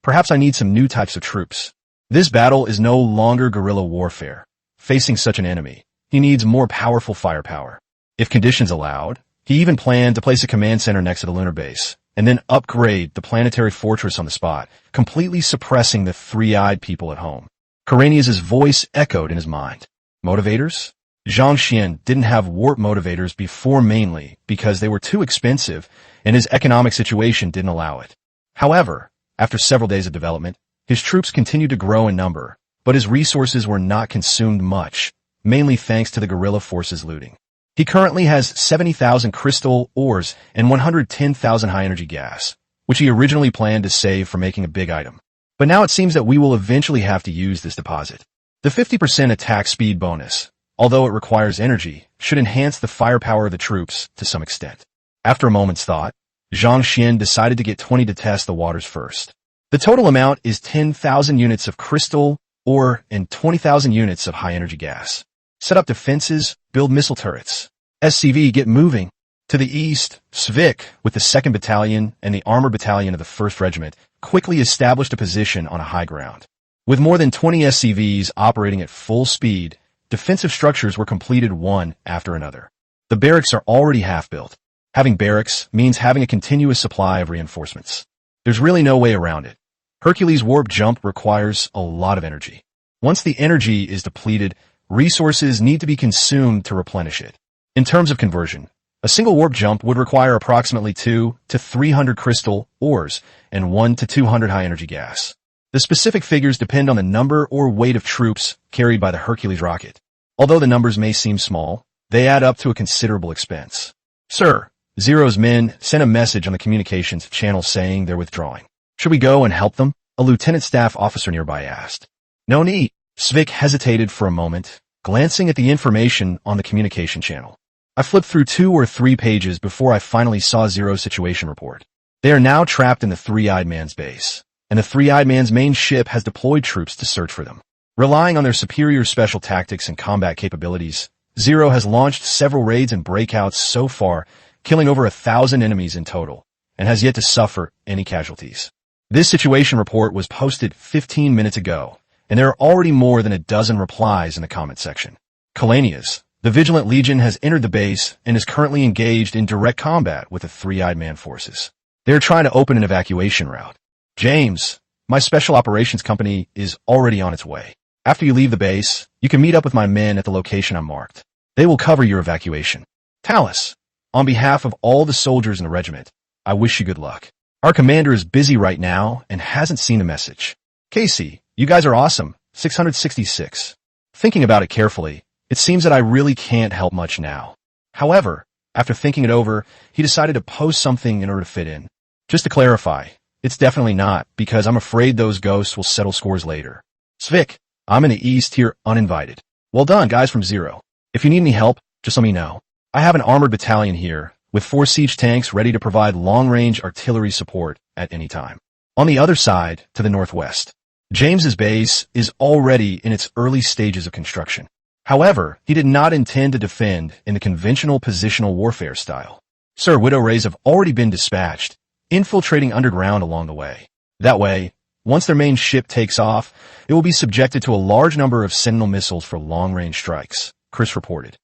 Perhaps I need some new types of troops. This battle is no longer guerrilla warfare. Facing such an enemy, he needs more powerful firepower. If conditions allowed, he even planned to place a command center next to the lunar base, and then upgrade the planetary fortress on the spot, completely suppressing the three-eyed people at home. Karanias' voice echoed in his mind. Motivators? Zhang Xian didn't have warp motivators before, mainly because they were too expensive and his economic situation didn't allow it. However, after several days of development, his troops continued to grow in number, but his resources were not consumed much, mainly thanks to the guerrilla forces looting. He currently has 70,000 crystal ores and 110,000 high-energy gas, which he originally planned to save for making a big item. But now it seems that we will eventually have to use this deposit. The 50% attack speed bonus, although it requires energy, should enhance the firepower of the troops to some extent. After a moment's thought, Zhang Xian decided to get 20 to test the waters first. The total amount is 10,000 units of crystal ore and 20,000 units of high-energy gas. Set up defenses, build missile turrets. SCV, get moving. To the east, Svik, with the 2nd Battalion and the Armor Battalion of the 1st Regiment, quickly established a position on a high ground. With more than 20 SCVs operating at full speed, defensive structures were completed one after another. The barracks are already half-built. Having barracks means having a continuous supply of reinforcements. There's really no way around it. Hercules' warp jump requires a lot of energy. Once the energy is depleted, resources need to be consumed to replenish it. In terms of conversion, a single warp jump would require approximately 2 to 300 crystal ores and 1 to 200 high-energy gas. The specific figures depend on the number or weight of troops carried by the Hercules rocket. Although the numbers may seem small, they add up to a considerable expense. Sir, Zero's men sent a message on the communications channel saying they're withdrawing. Should we go and help them? A lieutenant staff officer nearby asked. No need. Svik hesitated for a moment, glancing at the information on the communication channel. I flipped through 2 or 3 pages before I finally saw Zero's situation report. They are now trapped in the Three-Eyed Man's base, and the Three-Eyed Man's main ship has deployed troops to search for them. Relying on their superior special tactics and combat capabilities, Zero has launched several raids and breakouts so far, killing over 1,000 enemies in total, and has yet to suffer any casualties. This situation report was posted 15 minutes ago, and there are already more than a dozen replies in the comment section. Kalanias, the Vigilant Legion has entered the base and is currently engaged in direct combat with the Three-Eyed Man forces. They are trying to open an evacuation route. James, my special operations company is already on its way. After you leave the base, you can meet up with my men at the location I marked. They will cover your evacuation. Talus, on behalf of all the soldiers in the regiment, I wish you good luck. Our commander is busy right now and hasn't seen the message. Casey, you guys are awesome. 666. Thinking about it carefully, it seems that I really can't help much now. However, after thinking it over, he decided to post something in order to fit in. Just to clarify, it's definitely not, because I'm afraid those ghosts will settle scores later. Svik, I'm in the east here uninvited. Well done, guys from Zero. If you need any help, just let me know. I have an armored battalion here, with 4 siege tanks ready to provide long-range artillery support at any time. On the other side, to the northwest, James's base is already in its early stages of construction. However, he did not intend to defend in the conventional positional warfare style. Sir, Widow Rays have already been dispatched, infiltrating underground along the way. That way, once their main ship takes off, it will be subjected to a large number of Sentinel missiles for long-range strikes, Chris reported.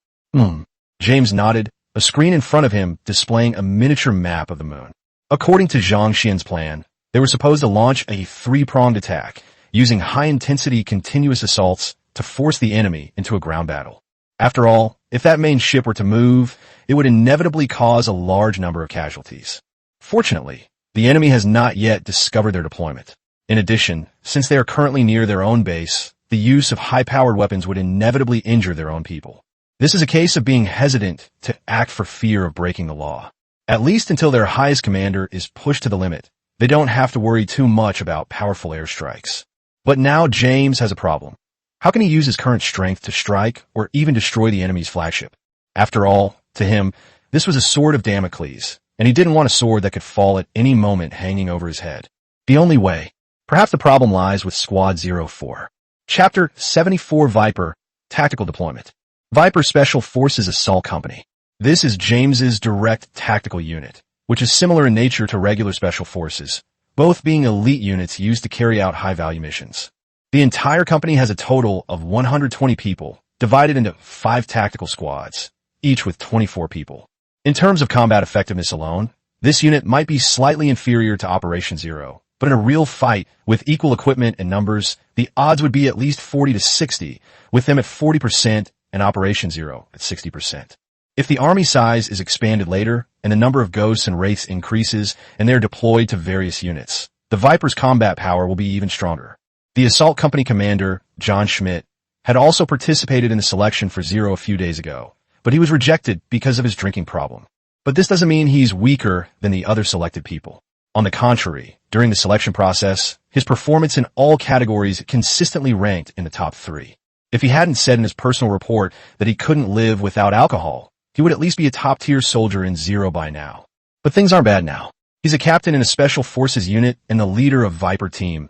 James nodded, a screen in front of him displaying a miniature map of the moon. According to Zhang Xian's plan, they were supposed to launch a 3-pronged attack, using high-intensity continuous assaults to force the enemy into a ground battle. After all, if that main ship were to move, it would inevitably cause a large number of casualties. Fortunately, the enemy has not yet discovered their deployment. In addition, since they are currently near their own base, the use of high-powered weapons would inevitably injure their own people. This is a case of being hesitant to act for fear of breaking the law. At least until their highest commander is pushed to the limit, they don't have to worry too much about powerful airstrikes. But now James has a problem. How can he use his current strength to strike or even destroy the enemy's flagship? After all, to him, this was a sword of Damocles, and he didn't want a sword that could fall at any moment hanging over his head. The only way. Perhaps the problem lies with Squad 04. Chapter 74 Viper, Tactical Deployment. Viper Special Forces Assault Company. This is James's direct tactical unit, which is similar in nature to regular special forces, both being elite units used to carry out high-value missions. The entire company has a total of 120 people, divided into 5 tactical squads, each with 24 people. In terms of combat effectiveness alone, this unit might be slightly inferior to Operation Zero, but in a real fight, with equal equipment and numbers, the odds would be at least 40 to 60, with them at 40% and Operation Zero at 60%. If the army size is expanded later, and the number of ghosts and wraiths increases, and they are deployed to various units, the Viper's combat power will be even stronger. The assault company commander, Zhang Xian, had also participated in the selection for Zero a few days ago, but he was rejected because of his drinking problem. But this doesn't mean he's weaker than the other selected people. On the contrary, during the selection process, his performance in all categories consistently ranked in the top 3. If he hadn't said in his personal report that he couldn't live without alcohol, he would at least be a top-tier soldier in Zero by now. But things aren't bad now. He's a captain in a special forces unit and the leader of Viper team,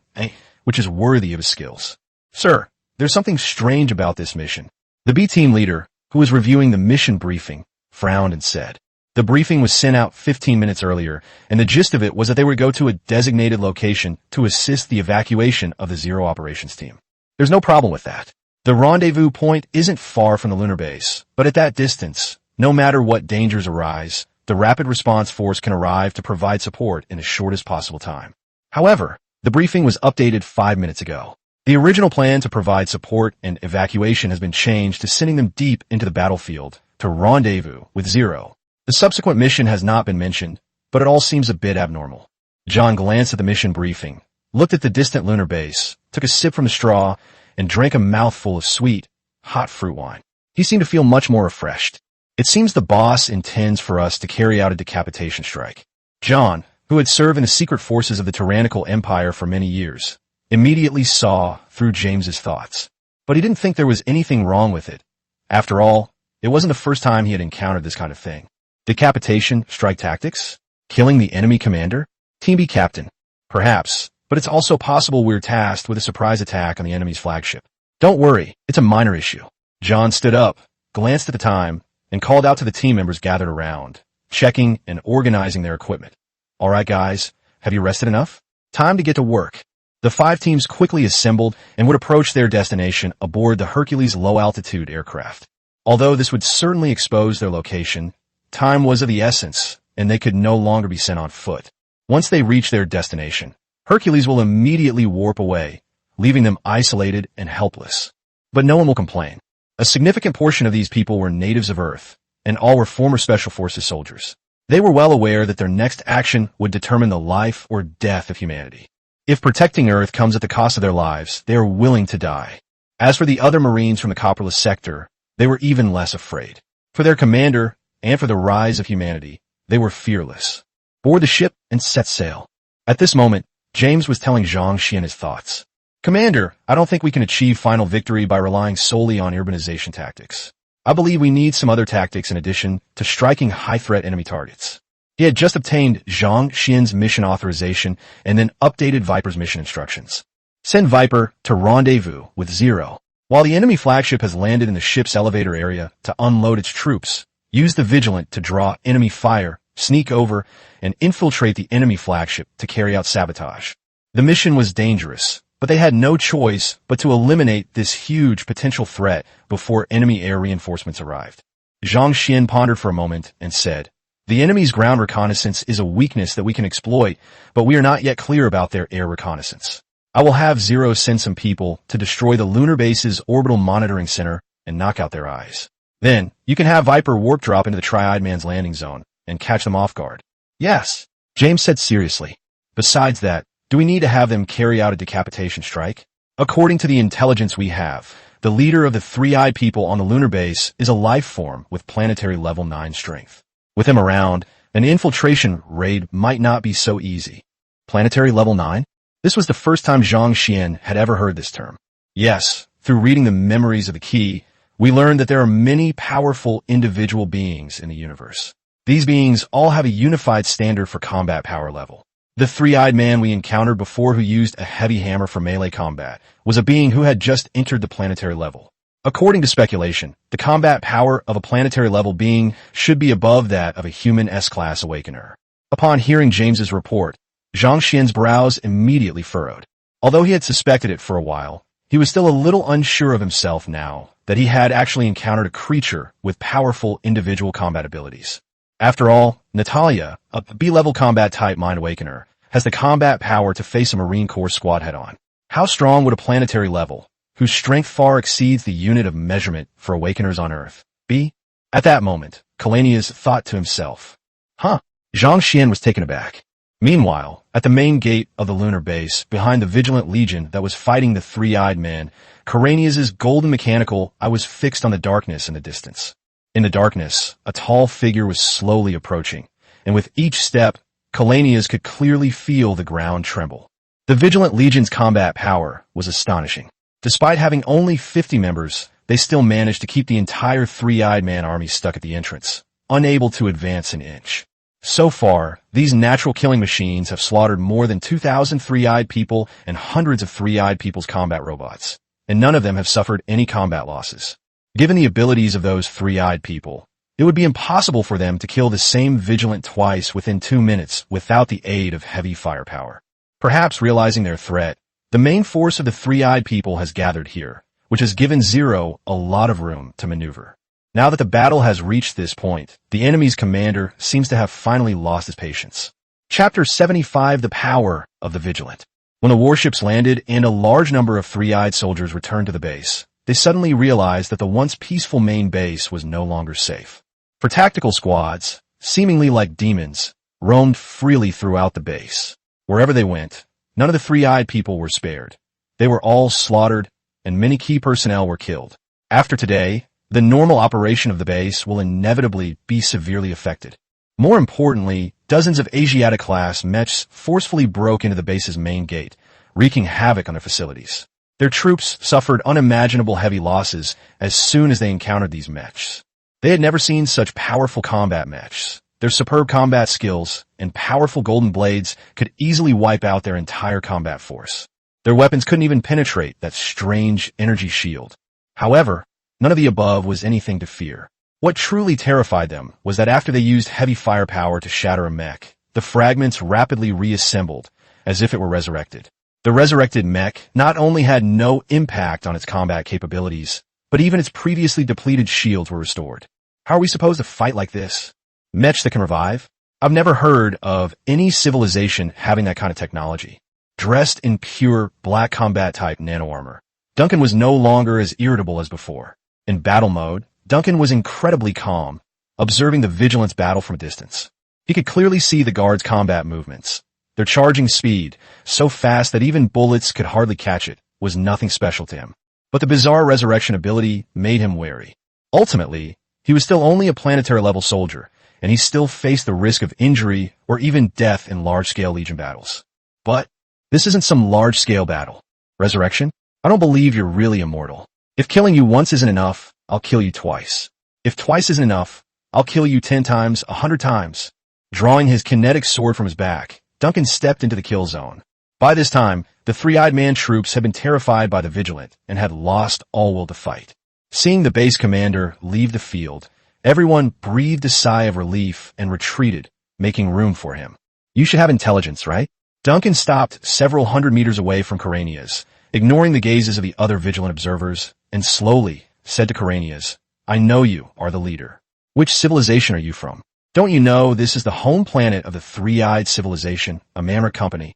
which is worthy of his skills. Sir, there's something strange about this mission. The B team leader, who was reviewing the mission briefing, frowned and said. The briefing was sent out 15 minutes earlier, and the gist of it was that they would go to a designated location to assist the evacuation of the Zero operations team. There's no problem with that. The rendezvous point isn't far from the lunar base, but at that distance, no matter what dangers arise, the rapid response force can arrive to provide support in the shortest possible time. However, the briefing was updated 5 minutes ago. The original plan to provide support and evacuation has been changed to sending them deep into the battlefield to rendezvous with Zero. The subsequent mission has not been mentioned, but it all seems a bit abnormal. John glanced at the mission briefing, looked at the distant lunar base, took a sip from the straw, and drank a mouthful of sweet, hot fruit wine. He seemed to feel much more refreshed. It seems the boss intends for us to carry out a decapitation strike. John, who had served in the secret forces of the tyrannical empire for many years, immediately saw through James's thoughts. But he didn't think there was anything wrong with it. After all, it wasn't the first time he had encountered this kind of thing. Decapitation strike tactics? Killing the enemy commander? Team B captain? Perhaps, but it's also possible we're tasked with a surprise attack on the enemy's flagship. Don't worry, it's a minor issue. John stood up, glanced at the time, and called out to the team members gathered around, checking and organizing their equipment. All right, guys, have you rested enough? Time to get to work. The 5 teams quickly assembled and would approach their destination aboard the Hercules low-altitude aircraft. Although this would certainly expose their location, time was of the essence, and they could no longer be sent on foot. Once they reach their destination, Hercules will immediately warp away, leaving them isolated and helpless. But no one will complain. A significant portion of these people were natives of Earth, and all were former Special Forces soldiers. They were well aware that their next action would determine the life or death of humanity. If protecting Earth comes at the cost of their lives, they are willing to die. As for the other Marines from the Copperless sector, they were even less afraid. For their commander, and for the rise of humanity, they were fearless. Board the ship and set sail. At this moment, James was telling Zhang Xian his thoughts. Commander, I don't think we can achieve final victory by relying solely on urbanization tactics. I believe we need some other tactics in addition to striking high-threat enemy targets. He had just obtained Zhang Xian's mission authorization and then updated Viper's mission instructions. Send Viper to rendezvous with Zero. While the enemy flagship has landed in the ship's elevator area to unload its troops, use the Vigilant to draw enemy fire, sneak over, and infiltrate the enemy flagship to carry out sabotage. The mission was dangerous, but they had no choice but to eliminate this huge potential threat before enemy air reinforcements arrived. Zhang Xian pondered for a moment and said, the enemy's ground reconnaissance is a weakness that we can exploit, but we are not yet clear about their air reconnaissance. I will have Zero send some people to destroy the lunar base's orbital monitoring center and knock out their eyes. Then, you can have Viper warp drop into the Tri-Eyed Man's landing zone and catch them off guard. Yes, James said seriously. Besides that, Do we need to have them carry out a decapitation strike? According to the intelligence we have, the leader of the three-eyed people on the lunar base is a life form with planetary level 9 strength. With him around, an infiltration raid might not be so easy. Planetary level 9? This was the first time Zhang Xian had ever heard this term. Yes, through reading the memories of the key, we learned that there are many powerful individual beings in the universe. These beings all have a unified standard for combat power level. The three-eyed man we encountered before, who used a heavy hammer for melee combat, was a being who had just entered the planetary level. According to speculation, the combat power of a planetary level being should be above that of a human S-class awakener. Upon hearing James's report, Zhang Xian's brows immediately furrowed. Although he had suspected it for a while, he was still a little unsure of himself now that he had actually encountered a creature with powerful individual combat abilities. After all, Natalia, a B-level combat type mind awakener, has the combat power to face a Marine Corps squad head-on. How strong would a planetary level, whose strength far exceeds the unit of measurement for awakeners on Earth, be? At that moment, Kalanias thought to himself. Zhang Xian was taken aback. Meanwhile, at the main gate of the lunar base, behind the vigilant legion that was fighting the three-eyed man, Kalanias' golden mechanical eye was fixed on the darkness in the distance. In the darkness, a tall figure was slowly approaching, and with each step, Kalanias could clearly feel the ground tremble. The Vigilant Legion's combat power was astonishing. Despite having only 50 members, they still managed to keep the entire three-eyed man army stuck at the entrance, unable to advance an inch. So far, these natural killing machines have slaughtered more than 2,000 three-eyed people and hundreds of three-eyed people's combat robots, and none of them have suffered any combat losses. Given the abilities of those three-eyed people, it would be impossible for them to kill the same Vigilant twice within 2 minutes without the aid of heavy firepower. Perhaps realizing their threat, the main force of the three-eyed people has gathered here, which has given Zero a lot of room to maneuver. Now that the battle has reached this point, the enemy's commander seems to have finally lost his patience. Chapter 75: The Power of the Vigilant. When the warships landed and a large number of three-eyed soldiers returned to the base, they suddenly realized that the once peaceful main base was no longer safe. For tactical squads, seemingly like demons, roamed freely throughout the base. Wherever they went, none of the three-eyed people were spared. They were all slaughtered, and many key personnel were killed. After today, the normal operation of the base will inevitably be severely affected. More importantly, dozens of Asiatic-class mechs forcefully broke into the base's main gate, wreaking havoc on their facilities. Their troops suffered unimaginable heavy losses as soon as they encountered these mechs. They had never seen such powerful combat mechs. Their superb combat skills and powerful golden blades could easily wipe out their entire combat force. Their weapons couldn't even penetrate that strange energy shield. However, none of the above was anything to fear. What truly terrified them was that after they used heavy firepower to shatter a mech, the fragments rapidly reassembled as if it were resurrected. The resurrected mech not only had no impact on its combat capabilities, but even its previously depleted shields were restored. How are we supposed to fight like this? Mechs that can revive? I've never heard of any civilization having that kind of technology. Dressed in pure black combat type nano armor, Duncan was no longer as irritable as before. In battle mode, Duncan was incredibly calm, observing the Vigilance battle from a distance. He could clearly see the guards' combat movements. Their charging speed, so fast that even bullets could hardly catch it, was nothing special to him. But the bizarre resurrection ability made him wary. Ultimately, he was still only a planetary-level soldier, and he still faced the risk of injury or even death in large-scale Legion battles. But this isn't some large-scale battle. Resurrection? I don't believe you're really immortal. If killing you once isn't enough, I'll kill you twice. If twice isn't enough, I'll kill you 10 times, 100 times. Drawing his kinetic sword from his back, Duncan stepped into the kill zone. By this time, the three-eyed man troops had been terrified by the Vigilant and had lost all will to fight. Seeing the base commander leave the field, everyone breathed a sigh of relief and retreated, making room for him. You should have intelligence, right? Duncan stopped several hundred meters away from Karanias, ignoring the gazes of the other Vigilant observers, and slowly said to Karanias, I know you are the leader. Which civilization are you from? Don't you know this is the home planet of the three-eyed civilization, a Mammoth company?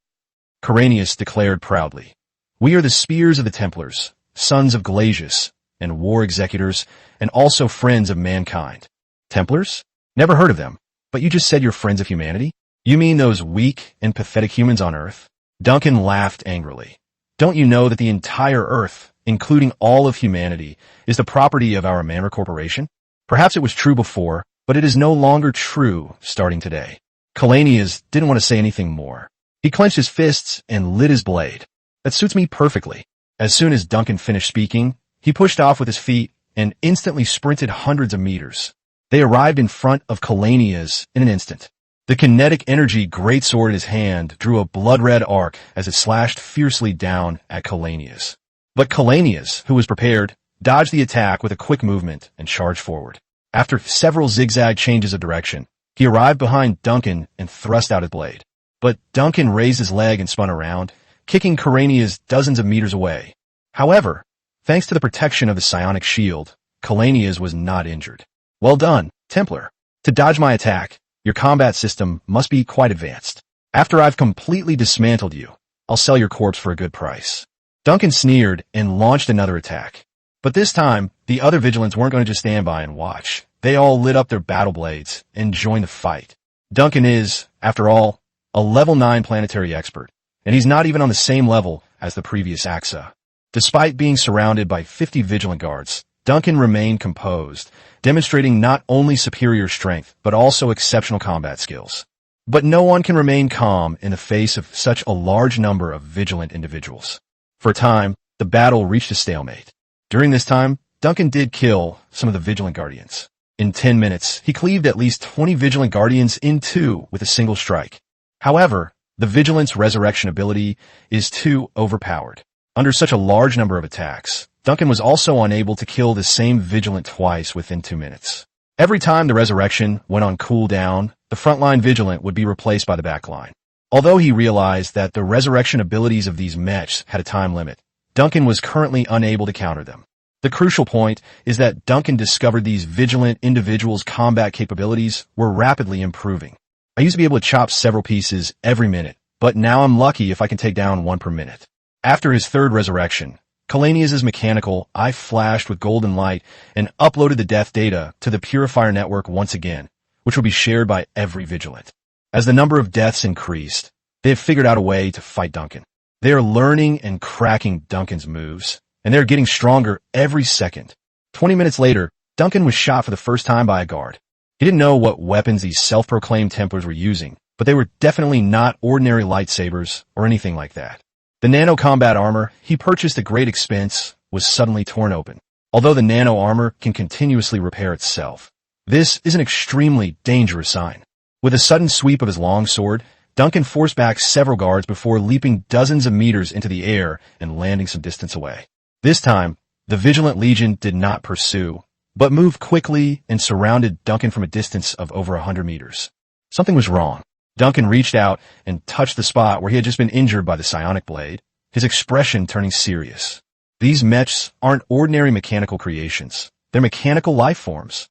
Karanias declared proudly, We are the Spears of the Templars, sons of Galactic, and war executors, and also friends of mankind. Templars? Never heard of them, but you just said you're friends of humanity? You mean those weak and pathetic humans on Earth? Duncan laughed angrily. Don't you know that the entire Earth, including all of humanity, is the property of our Manor Corporation? Perhaps it was true before, but it is no longer true starting today. Kalanias didn't want to say anything more. He clenched his fists and lit his blade. That suits me perfectly. As soon as Duncan finished speaking, he pushed off with his feet and instantly sprinted hundreds of meters. They arrived in front of Kalanias in an instant. The kinetic energy greatsword in his hand drew a blood-red arc as it slashed fiercely down at Kalanias. But Kalanias, who was prepared, dodged the attack with a quick movement and charged forward. After several zigzag changes of direction, he arrived behind Duncan and thrust out his blade. But Duncan raised his leg and spun around, kicking Kalanias dozens of meters away. However, thanks to the protection of the psionic shield, Kalanias was not injured. Well done, Templar. To dodge my attack, your combat system must be quite advanced. After I've completely dismantled you, I'll sell your corpse for a good price. Duncan sneered and launched another attack. But this time, the other Vigilants weren't going to just stand by and watch. They all lit up their battle blades and joined the fight. Duncan is, after all, a level 9 planetary expert, and he's not even on the same level as the previous AXA. Despite being surrounded by 50 Vigilant guards, Duncan remained composed, demonstrating not only superior strength, but also exceptional combat skills. But no one can remain calm in the face of such a large number of vigilant individuals. For a time, the battle reached a stalemate. During this time, Duncan did kill some of the Vigilant Guardians. In 10 minutes, he cleaved at least 20 Vigilant Guardians in two with a single strike. However, the Vigilant's resurrection ability is too overpowered. Under such a large number of attacks, Duncan was also unable to kill the same Vigilant twice within 2 minutes. Every time the resurrection went on cooldown, the frontline Vigilant would be replaced by the backline. Although he realized that the resurrection abilities of these mechs had a time limit, Duncan was currently unable to counter them. The crucial point is that Duncan discovered these Vigilant individuals' combat capabilities were rapidly improving. I used to be able to chop several pieces every minute, but now I'm lucky if I can take down one per minute. After his third resurrection, Kalanias' mechanical eye flashed with golden light and uploaded the death data to the Purifier network once again, which will be shared by every Vigilant. As the number of deaths increased, they have figured out a way to fight Duncan. They are learning and cracking Duncan's moves, and they are getting stronger every second. 20 minutes later, Duncan was shot for the first time by a guard. He didn't know what weapons these self-proclaimed Templars were using, but they were definitely not ordinary lightsabers or anything like that. The nano-combat armor he purchased at great expense was suddenly torn open. Although the nano-armor can continuously repair itself, this is an extremely dangerous sign. With a sudden sweep of his long sword, Duncan forced back several guards before leaping dozens of meters into the air and landing some distance away. This time, the Vigilant Legion did not pursue, but moved quickly and surrounded Duncan from a distance of over 100 meters. Something was wrong. Duncan reached out and touched the spot where he had just been injured by the psionic blade, his expression turning serious. These mechs aren't ordinary mechanical creations. They're mechanical life forms.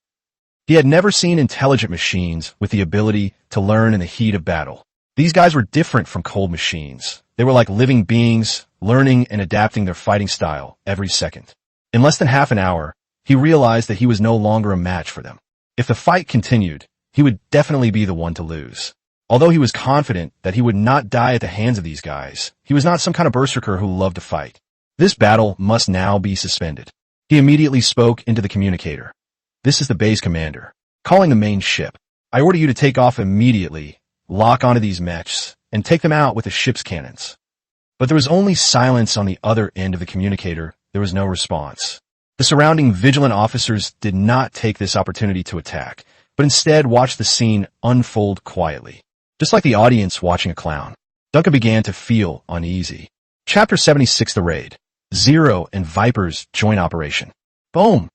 He had never seen intelligent machines with the ability to learn in the heat of battle. These guys were different from cold machines. They were like living beings, learning and adapting their fighting style every second. In less than half an hour, he realized that he was no longer a match for them. If the fight continued, he would definitely be the one to lose. Although he was confident that he would not die at the hands of these guys, he was not some kind of berserker who loved to fight. This battle must now be suspended. He immediately spoke into the communicator. This is the base commander, calling the main ship. I order you to take off immediately, lock onto these mechs, and take them out with the ship's cannons. But there was only silence on the other end of the communicator. There was no response. The surrounding Vigilant officers did not take this opportunity to attack, but instead watched the scene unfold quietly. Just like the audience watching a clown, Duncan began to feel uneasy. Chapter 76, The Raid. Zero and Viper's joint operation. Boom!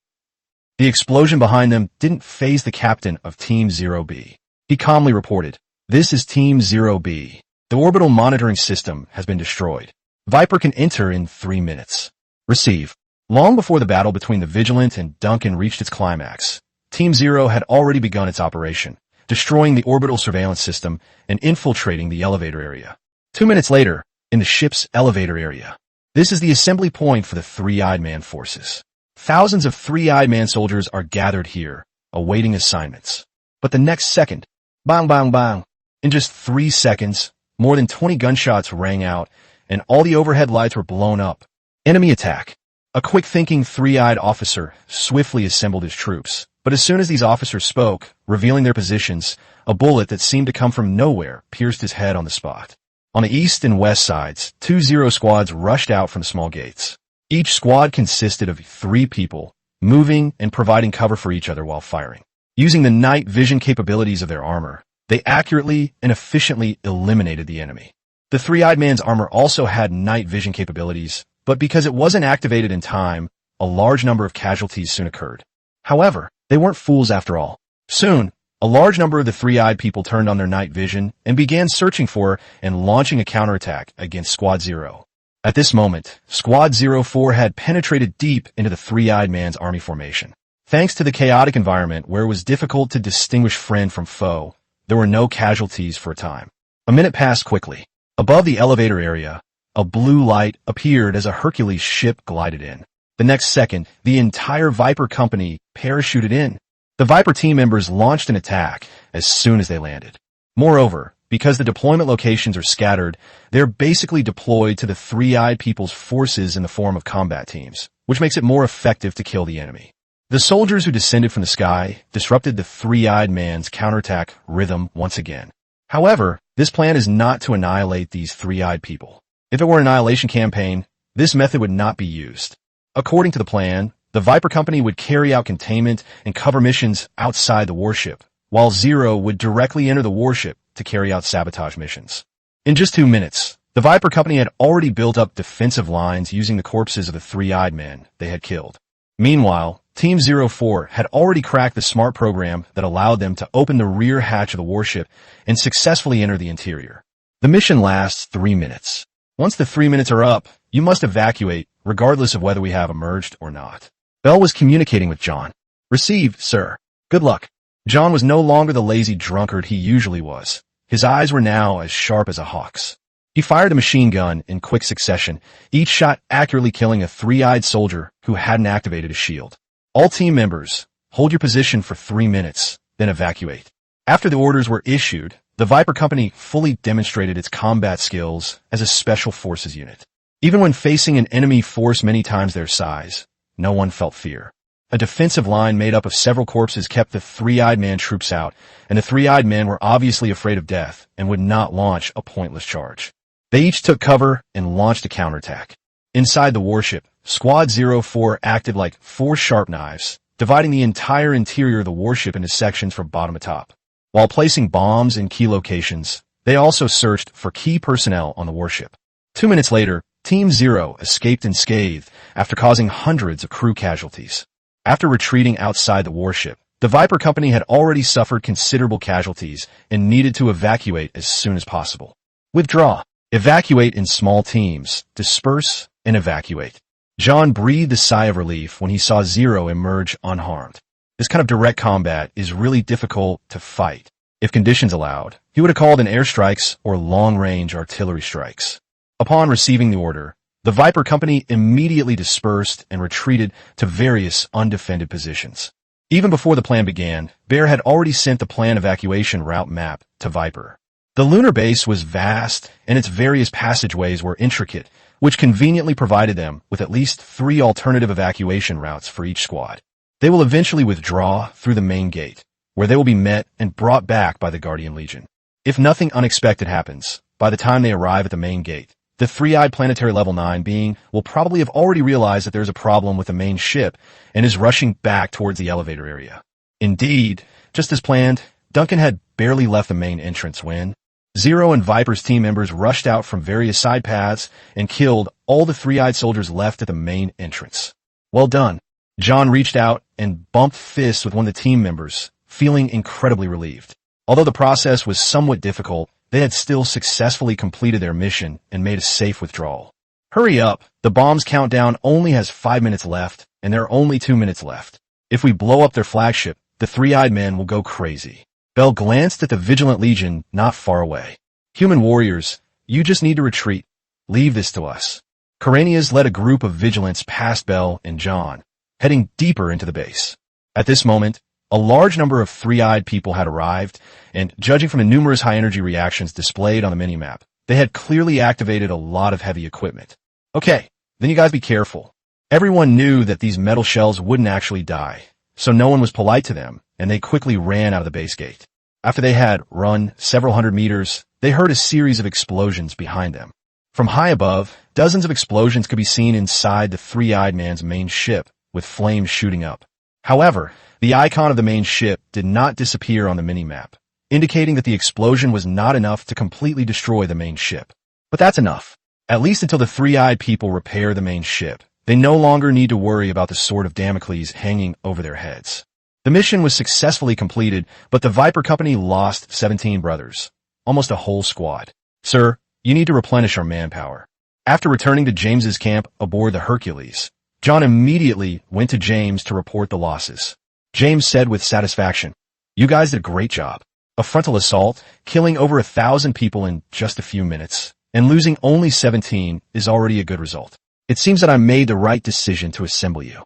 The explosion behind them didn't faze the captain of Team 0B. He calmly reported, "This is Team 0B. The orbital monitoring system has been destroyed. Viper can enter in 3 minutes. Receive." Long before the battle between the Vigilant and Duncan reached its climax, Team 0 had already begun its operation, destroying the orbital surveillance system and infiltrating the elevator area. 2 minutes later, in the ship's elevator area. This is the assembly point for the Three-Eyed Man forces. Thousands of Three-Eyed Man soldiers are gathered here, awaiting assignments. But the next second, bang bang bang, in just 3 seconds, More than 20 gunshots rang out, and all the overhead lights were blown up. Enemy attack. A quick-thinking, three-eyed officer swiftly assembled his troops. But as soon as these officers spoke, revealing their positions, a bullet that seemed to come from nowhere pierced his head on the spot. On the east and west sides, 2 Zero squads rushed out from small gates. Each squad consisted of 3 people, moving and providing cover for each other while firing. Using the night vision capabilities of their armor, they accurately and efficiently eliminated the enemy. The three-eyed man's armor also had night vision capabilities, but because it wasn't activated in time, a large number of casualties soon occurred. However, they weren't fools after all. Soon, a large number of the three-eyed people turned on their night vision and began searching for and launching a counterattack against Squad Zero. At this moment, Squad 04 had penetrated deep into the three-eyed man's army formation. Thanks to the chaotic environment where it was difficult to distinguish friend from foe, there were no casualties for a time. A minute passed quickly. Above the elevator area, a blue light appeared as a Hercules ship glided in. The next second, the entire Viper company parachuted in. The Viper team members launched an attack as soon as they landed. Moreover, because the deployment locations are scattered, they're basically deployed to the three-eyed people's forces in the form of combat teams, which makes it more effective to kill the enemy. The soldiers who descended from the sky disrupted the three-eyed man's counterattack rhythm once again. However, this plan is not to annihilate these three-eyed people. If it were an annihilation campaign, this method would not be used. According to the plan, the Viper Company would carry out containment and cover missions outside the warship, while Zero would directly enter the warship to carry out sabotage missions. In just 2 minutes, the Viper Company had already built up defensive lines using the corpses of the three-eyed men they had killed. Meanwhile, Team 04 had already cracked the smart program that allowed them to open the rear hatch of the warship and successfully enter the interior. The mission lasts 3 minutes. Once the 3 minutes are up, you must evacuate, regardless of whether we have emerged or not. Bell was communicating with John. Received, sir. Good luck. John was no longer the lazy drunkard he usually was. His eyes were now as sharp as a hawk's. He fired a machine gun in quick succession, each shot accurately killing a three-eyed soldier who hadn't activated his shield. All team members, hold your position for 3 minutes, then evacuate. After the orders were issued, the Viper Company fully demonstrated its combat skills as a special forces unit. Even when facing an enemy force many times their size, no one felt fear. A defensive line made up of several corpses kept the three-eyed man troops out, and the three-eyed men were obviously afraid of death and would not launch a pointless charge. They each took cover and launched a counterattack. Inside the warship, Squad 04 acted like 4 sharp knives, dividing the entire interior of the warship into sections from bottom to top. While placing bombs in key locations, they also searched for key personnel on the warship. 2 minutes later, Team 0 escaped unscathed after causing hundreds of crew casualties. After retreating outside the warship, the Viper Company had already suffered considerable casualties and needed to evacuate as soon as possible. Withdraw. Evacuate in small teams. Disperse and evacuate. John breathed a sigh of relief when he saw Zero emerge unharmed. This kind of direct combat is really difficult to fight. If conditions allowed, he would have called in airstrikes or long-range artillery strikes. Upon receiving the order, the Viper Company immediately dispersed and retreated to various undefended positions. Even before the plan began, Bear had already sent the planned evacuation route map to Viper. The lunar base was vast, and its various passageways were intricate, which conveniently provided them with at least 3 alternative evacuation routes for each squad. They will eventually withdraw through the main gate, where they will be met and brought back by the Guardian Legion. If nothing unexpected happens, by the time they arrive at the main gate, the three-eyed planetary level 9 being will probably have already realized that there's a problem with the main ship and is rushing back towards the elevator area. Indeed, just as planned, Duncan had barely left the main entrance when Zero and Viper's team members rushed out from various side paths and killed all the three-eyed soldiers left at the main entrance. Well done. John reached out and bumped fists with one of the team members, feeling incredibly relieved. Although the process was somewhat difficult, they had still successfully completed their mission and made a safe withdrawal. Hurry up, the bomb's countdown only has 5 minutes left, and there are only 2 minutes left. If we blow up their flagship, the three-eyed men will go crazy. Bell glanced at the Vigilant Legion not far away. Human warriors, you just need to retreat. Leave this to us. Karanias led a group of Vigilants past Bell and John, heading deeper into the base. At this moment, A large number of three-eyed people had arrived, and judging from the numerous high-energy reactions displayed on the minimap, they had clearly activated a lot of heavy equipment. Okay, then you guys be careful. Everyone knew that these metal shells wouldn't actually die, so no one was polite to them, and they quickly ran out of the base gate. After they had run several hundred meters, they heard a series of explosions behind them. From high above, dozens of explosions could be seen inside the three-eyed man's main ship, with flames shooting up. However, the icon of the main ship did not disappear on the minimap, indicating that the explosion was not enough to completely destroy the main ship. But that's enough. At least until the three-eyed people repair the main ship, they no longer need to worry about the sword of Damocles hanging over their heads. The mission was successfully completed, but the Viper Company lost 17 brothers, almost a whole squad. Sir, you need to replenish our manpower. After returning to James's camp aboard the Hercules, John immediately went to James to report the losses. James said with satisfaction, "You guys did a great job. A frontal assault, killing over 1,000 people in just a few minutes, and losing only 17 is already a good result. It seems that I made the right decision to assemble you."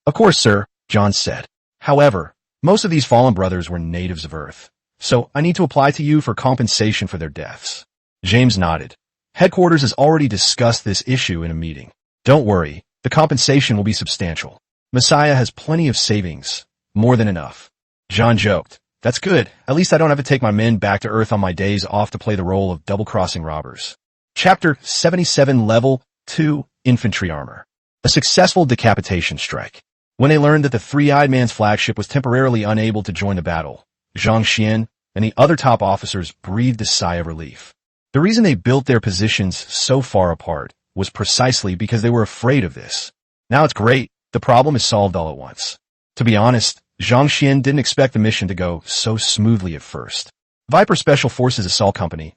"Of course, sir," John said. "However, most of these fallen brothers were natives of Earth, so I need to apply to you for compensation for their deaths." James nodded. Headquarters has already discussed this issue in a meeting. "Don't worry, the compensation will be substantial. Messiah has plenty of savings, more than enough." John joked, "That's good. At least I don't have to take my men back to Earth on my days off to play the role of double-crossing robbers." Chapter 77 Level 2 Infantry Armor. A successful decapitation strike. When they learned that the three-eyed man's flagship was temporarily unable to join the battle, Zhang Xian and the other top officers breathed a sigh of relief. The reason they built their positions so far apart was precisely because they were afraid of this. Now it's great. The problem is solved all at once. To be honest, Zhang Xian didn't expect the mission to go so smoothly at first. Viper Special Forces Assault Company,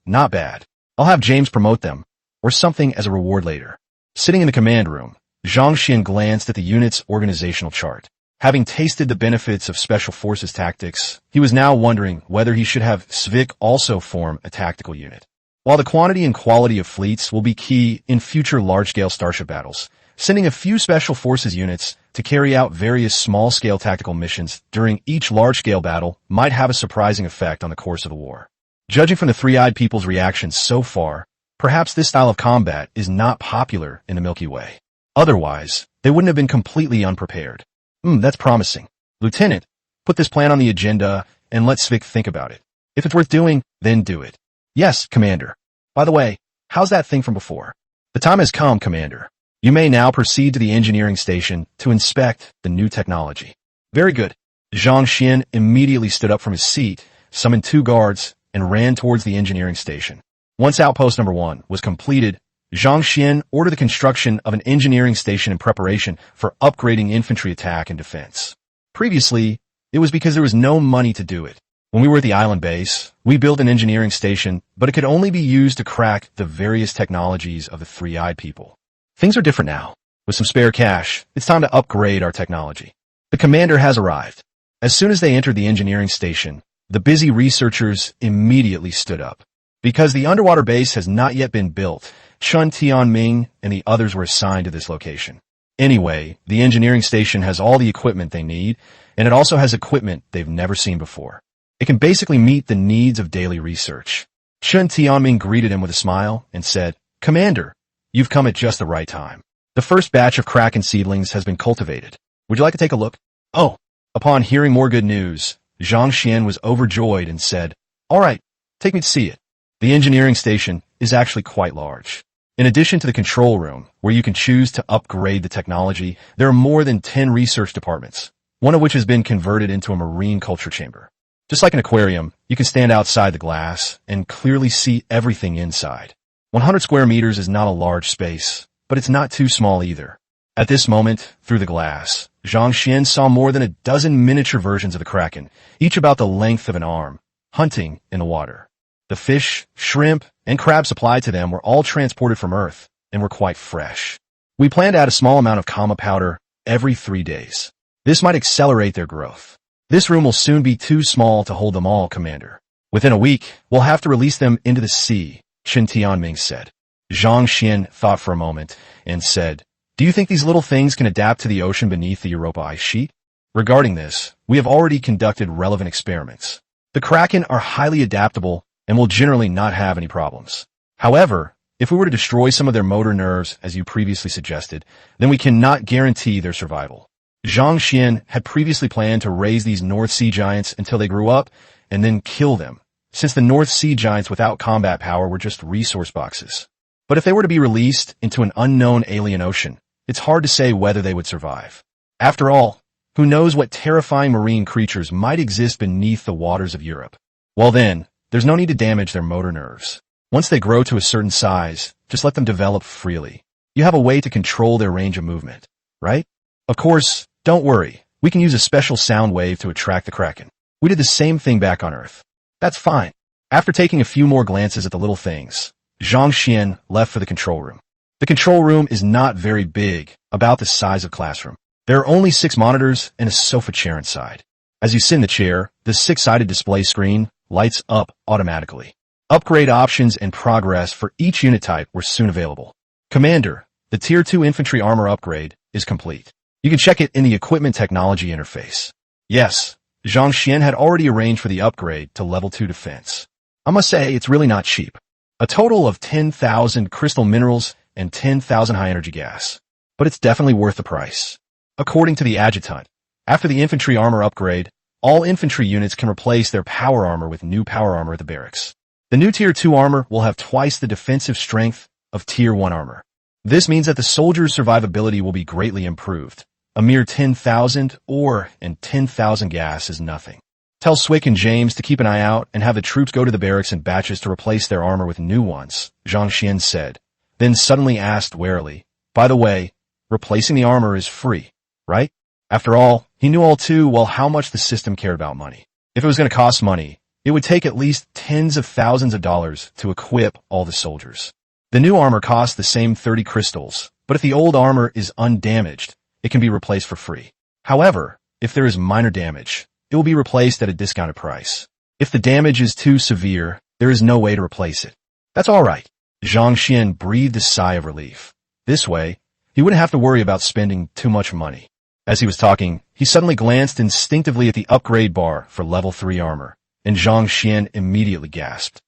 not bad. I'll have James promote them, or something as a reward later. Sitting in the command room, Zhang Xian glanced at the unit's organizational chart. Having tasted the benefits of Special Forces tactics, he was now wondering whether he should have Svik also form a tactical unit. While the quantity and quality of fleets will be key in future large-scale starship battles, sending a few Special Forces units to carry out various small-scale tactical missions during each large-scale battle might have a surprising effect on the course of the war. Judging from the three-eyed people's reactions so far, perhaps this style of combat is not popular in the Milky Way. Otherwise, they wouldn't have been completely unprepared. That's promising. Lieutenant, put this plan on the agenda and let Svik think about it. If it's worth doing, then do it. Yes, Commander. By the way, how's that thing from before? The time has come, Commander. You may now proceed to the engineering station to inspect the new technology. Very good. Zhang Xian immediately stood up from his seat, summoned 2 guards, and ran towards the engineering station. Once outpost number 1 was completed, Zhang Xian ordered the construction of an engineering station in preparation for upgrading infantry attack and defense. Previously, it was because there was no money to do it. When we were at the island base, we built an engineering station, but it could only be used to crack the various technologies of the three-eyed people. Things are different now. With some spare cash, it's time to upgrade our technology. The commander has arrived. As soon as they entered the engineering station, the busy researchers immediately stood up. Because the underwater base has not yet been built, Chun Tianming and the others were assigned to this location. Anyway, the engineering station has all the equipment they need, and it also has equipment they've never seen before. It can basically meet the needs of daily research. Chun Tianming greeted him with a smile and said, "Commander, you've come at just the right time. The first batch of Kraken seedlings has been cultivated. Would you like to take a look?" "Oh." Upon hearing more good news, Zhang Xian was overjoyed and said, "All right, take me to see it." The engineering station is actually quite large. In addition to the control room, where you can choose to upgrade the technology, there are more than 10 research departments, one of which has been converted into a marine culture chamber. Just like an aquarium, you can stand outside the glass and clearly see everything inside. 100 square meters is not a large space, but it's not too small either. At this moment, through the glass, Zhang Xian saw more than a dozen miniature versions of the Kraken, each about the length of an arm, hunting in the water. The fish, shrimp, and crab supplied to them were all transported from Earth and were quite fresh. We plan to add a small amount of Kama powder every 3 days. This might accelerate their growth. This room will soon be too small to hold them all, Commander. Within a week, we'll have to release them into the sea, Chun Tianming said. Zhang Xian thought for a moment and said, "Do you think these little things can adapt to the ocean beneath the Europa ice sheet?" Regarding this, we have already conducted relevant experiments. The Kraken are highly adaptable and will generally not have any problems. However, if we were to destroy some of their motor nerves, as you previously suggested, then we cannot guarantee their survival. Zhang Xian had previously planned to raise these North Sea giants until they grew up and then kill them, since the North Sea giants without combat power were just resource boxes. But if they were to be released into an unknown alien ocean, it's hard to say whether they would survive. After all, who knows what terrifying marine creatures might exist beneath the waters of Europe? Well then, there's no need to damage their motor nerves. Once they grow to a certain size, just let them develop freely. You have a way to control their range of movement, right? Of course, don't worry. We can use a special sound wave to attract the Kraken. We did the same thing back on Earth. That's fine. After taking a few more glances at the little things, Zhang Xian left for the control room. The control room is not very big, about the size of a classroom. There are only 6 monitors and a sofa chair inside. As you sit in the chair, the 6-sided display screen lights up automatically. Upgrade options and progress for each unit type were soon available. Commander, the Tier 2 infantry armor upgrade is complete. You can check it in the equipment technology interface. Yes, Zhang Xian had already arranged for the upgrade to level 2 defense. I must say, it's really not cheap. A total of 10,000 crystal minerals and 10,000 high-energy gas. But it's definitely worth the price. According to the adjutant, after the infantry armor upgrade, all infantry units can replace their power armor with new power armor at the barracks. The new Tier 2 armor will have twice the defensive strength of Tier 1 armor. This means that the soldiers' survivability will be greatly improved. A mere 10,000 ore and 10,000 gas is nothing. Tell Swick and James to keep an eye out and have the troops go to the barracks in batches to replace their armor with new ones, Zhang Xian said, then suddenly asked warily, by the way, replacing the armor is free, right? After all, he knew all too well how much the system cared about money. If it was going to cost money, it would take at least tens of thousands of dollars to equip all the soldiers. The new armor costs the same 30 crystals, but if the old armor is undamaged, it can be replaced for free. However, if there is minor damage, it will be replaced at a discounted price. If the damage is too severe, there is no way to replace it. That's all right. Zhang Xian breathed a sigh of relief. This way, he wouldn't have to worry about spending too much money. As he was talking, he suddenly glanced instinctively at the upgrade bar for level 3 armor, and Zhang Xian immediately gasped.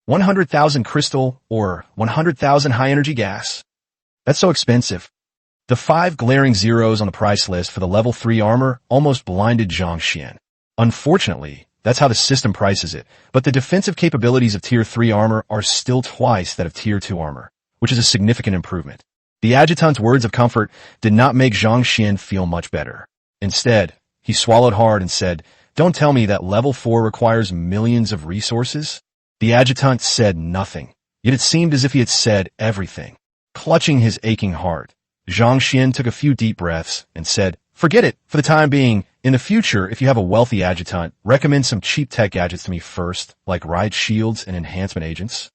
100,000 crystal or 100,000 high-energy gas? That's so expensive. The 5 glaring zeros on the price list for the level 3 armor almost blinded Zhang Xian. Unfortunately, that's how the system prices it, but the defensive capabilities of Tier 3 armor are still twice that of Tier 2 armor, which is a significant improvement. The adjutant's words of comfort did not make Zhang Xian feel much better. Instead, he swallowed hard and said, "Don't tell me that level 4 requires millions of resources?" The adjutant said nothing, yet it seemed as if he had said everything. Clutching his aching heart, Zhang Xian took a few deep breaths and said, "Forget it for the time being. In the future, if you have a wealthy adjutant, recommend some cheap tech gadgets to me first, like riot shields and enhancement agents."